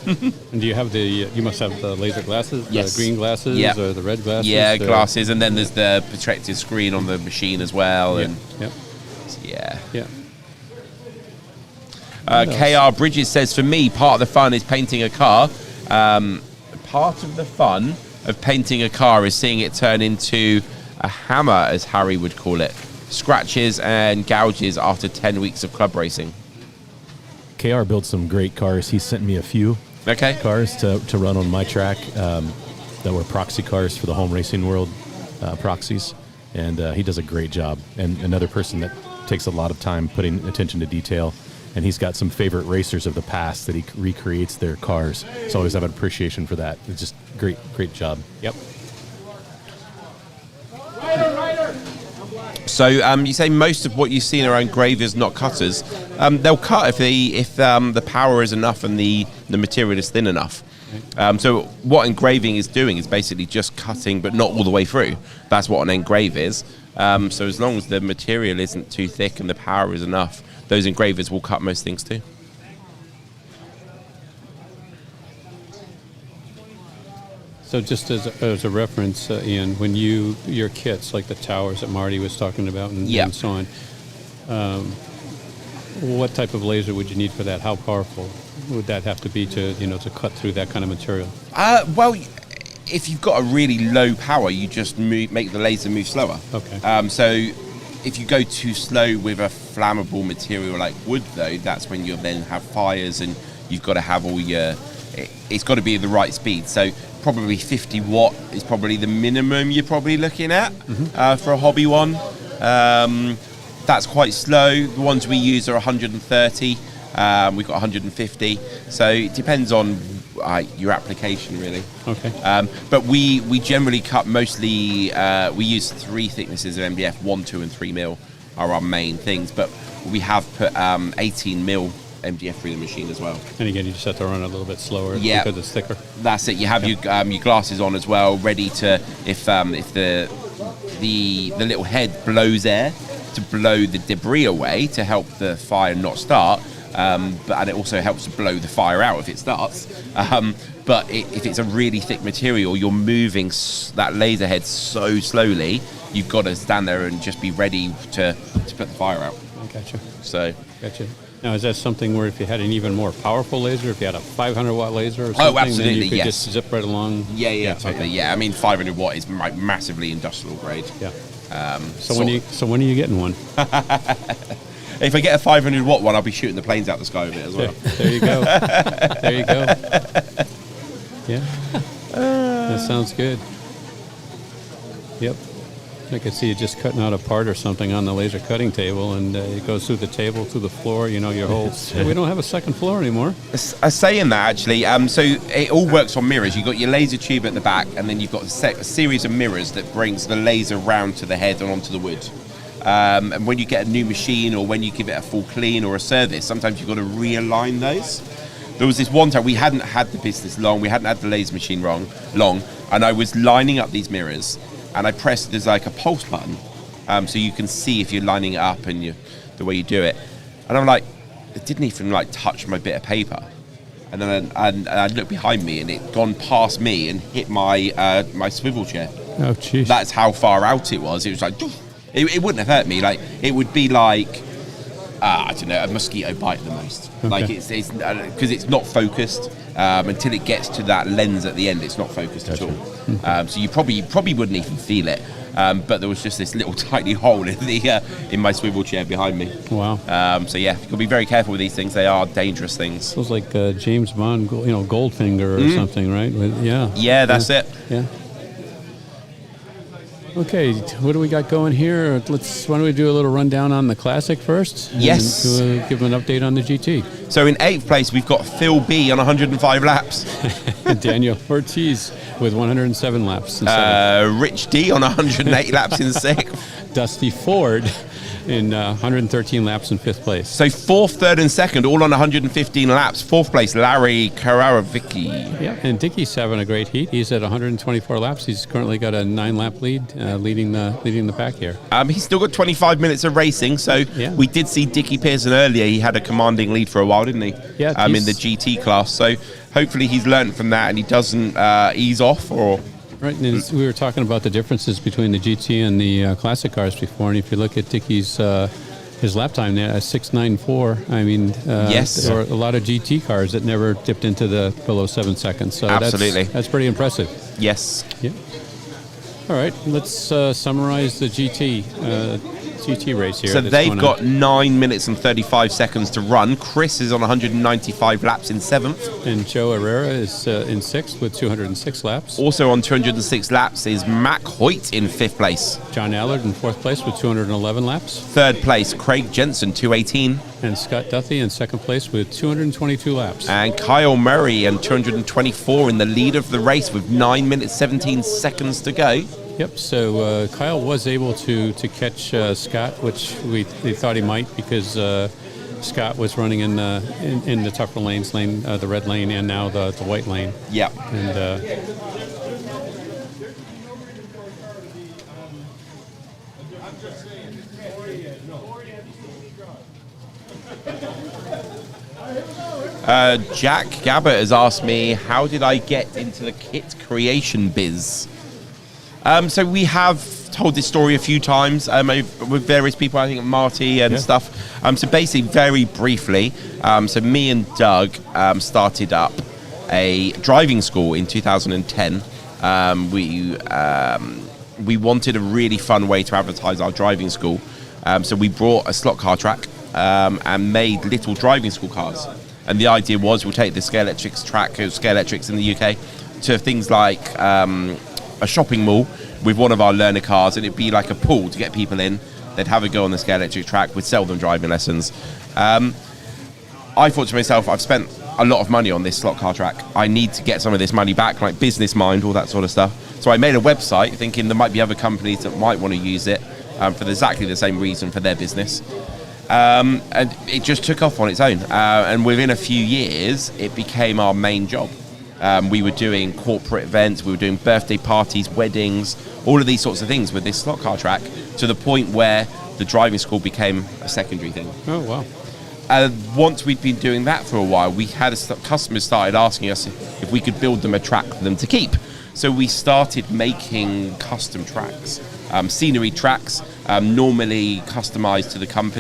And do you have you must have the laser glasses, yes, the green glasses, or the red glasses? Yeah, glasses, and then there's the protective screen on the machine as well. And KR Bridges says, for me, part of the fun is painting a car. Part of the fun of painting a car is seeing it turn into a hammer, as Harry would call it. Scratches and gouges after 10 weeks of club racing. KR built some great cars. He sent me a few cars to run on my track that were proxy cars for the home racing world, proxies. And he does a great job. And another person that takes a lot of time putting attention to detail. And he's got some favorite racers of the past that he recreates their cars. So I always have an appreciation for that. It's just great job. Yep. So you say most of what you've seen are engravers, not cutters. They'll cut if the power is enough and the material is thin enough. So what engraving is doing is basically just cutting, but not all the way through. That's what an engrave is. So as long as the material isn't too thick and the power is enough, those engravers will cut most things too. So just as a reference, Ian, when your kits, like the towers that Marty was talking about and so on, what type of laser would you need for that? How powerful would that have to be to cut through that kind of material? Well, if you've got a really low power, you just make the laser move slower. Okay. So if you go too slow with a flammable material like wood, though, that's when you'll then have fires, and you've got to have all your... It's got to be the right speed. So probably 50 watt is probably the minimum you're probably looking at for a hobby one. That's quite slow. The ones we use are 130. We've got 150. So it depends on your application, really. Okay. But we generally cut mostly, we use 3 thicknesses of MDF, 1, 2 and 3 mil are our main things. But we have put 18 mil MDF through the machine as well. And again, you just have to run a little bit slower because it's thicker. That's it. You have your glasses on as well, ready to, if the little head blows air, to blow the debris away to help the fire not start. and it also helps to blow the fire out if it starts. But if it's a really thick material, you're moving that laser head so slowly, you've got to stand there and just be ready to put the fire out. I gotcha. So, gotcha. Now, is that something where if you had an even more powerful laser, if you had a 500-watt laser or something, absolutely, then you could yes. just zip right along? Yeah, totally. Okay. Yeah, I mean, 500 watt is massively industrial grade. Yeah. So when are you getting one? If I get a 500 watt one, I'll be shooting the planes out the sky with it as well. There you go. There you go. Yeah. That sounds good. Yep. I could see you just cutting out a part or something on the laser cutting table, and it goes through the table, through the floor, your whole... We don't have a second floor anymore. Saying that, actually, so it all works on mirrors. You've got your laser tube at the back, and then you've got a series of mirrors that brings the laser round to the head and onto the wood. And when you get a new machine, or when you give it a full clean or a service, sometimes you've got to realign those. There was this one time we hadn't had the business long, we hadn't had the laser machine long, and I was lining up these mirrors, and I pressed, there's like a pulse button, so you can see if you're lining it up and the way you do it. And I'm like, it didn't even touch my bit of paper. And then I looked behind me, and it'd gone past me and hit my my swivel chair. Oh, jeez. That's how far out it was. It was like, it wouldn't have hurt me. It would be like, I don't know, a mosquito bite at the most. Okay. It's because it's not focused until it gets to that lens at the end. It's not focused at all. So you probably wouldn't even feel it. But there was just this little tiny hole in the in my swivel chair behind me. Wow. So yeah, you've got to be very careful with these things. They are dangerous things. It was like James Bond, Goldfinger or something, right? Yeah, that's it. Yeah. Okay, what do we got going here? Why don't we do a little rundown on the Classic first? Yes. And give them an update on the GT. So in 8th place, we've got Phil B on 105 laps. Daniel Ortiz with 107 laps. Rich D on 108 laps in 6th. Dusty Ford in 113 laps in 5th place. So 4th, 3rd, and 2nd, all on 115 laps. 4th place, Larry Karavicky. Yeah, and Dickey's having a great heat. He's at 124 laps. He's currently got a 9-lap lead, leading the pack here. He's still got 25 minutes of racing. So we did see Dickie Pearson earlier. He had a commanding lead for a while, didn't he? Yeah. In the GT class. So hopefully he's learned from that and he doesn't ease off or. Right, and we were talking about the differences between the GT and the classic cars before, and if you look at Dickey's his lap time there, 6:94. I mean, yes, there were a lot of GT cars that never dipped into the below 7 seconds. So absolutely, that's pretty impressive. Yes. Yeah. All right, let's summarize the GT race here. So they've got 9 minutes and 35 seconds to run. Chris is on 195 laps in 7th. And Joe Herrera is in 6th with 206 laps. Also on 206 laps is Mac Hoyt in 5th place. John Allard in 4th place with 211 laps. 3rd place, Craig Jensen, 218. And Scott Duthie in 2nd place with 222 laps. And Kyle Murray and 224 in the lead of the race with 9 minutes 17 seconds to go. Yep, so Kyle was able to catch Scott, which we thought he might because Scott was running in the tougher lanes, the red lane and now the white lane. Yeah. And Jack Gabbert has asked me, how did I get into the kit creation biz? So we have told this story a few times with various people, I think Marty and stuff. So basically, very briefly, so me and Doug started up a driving school in 2010. We wanted a really fun way to advertise our driving school. So we brought a slot car track and made little driving school cars. And the idea was we'll take the Scalextrics track, Scalextrics in the UK, to things like a shopping mall with one of our learner cars, and it'd be like a pool to get people in. They'd have a go on the Scalextric track. We'd sell them driving lessons. I thought to myself, I've spent a lot of money on this slot car track. I need to get some of this money back, like business mind, all that sort of stuff. So I made a website thinking there might be other companies that might want to use it for exactly the same reason for their business. And it just took off on its own. And within a few years, it became our main job. We were doing corporate events, we were doing birthday parties, weddings, all of these sorts of things with this slot car track, to the point where the driving school became a secondary thing. Oh, wow. once we'd been doing that for a while, we had customers started asking us if we could build them a track for them to keep. So we started making custom tracks, scenery tracks, normally customized to the company.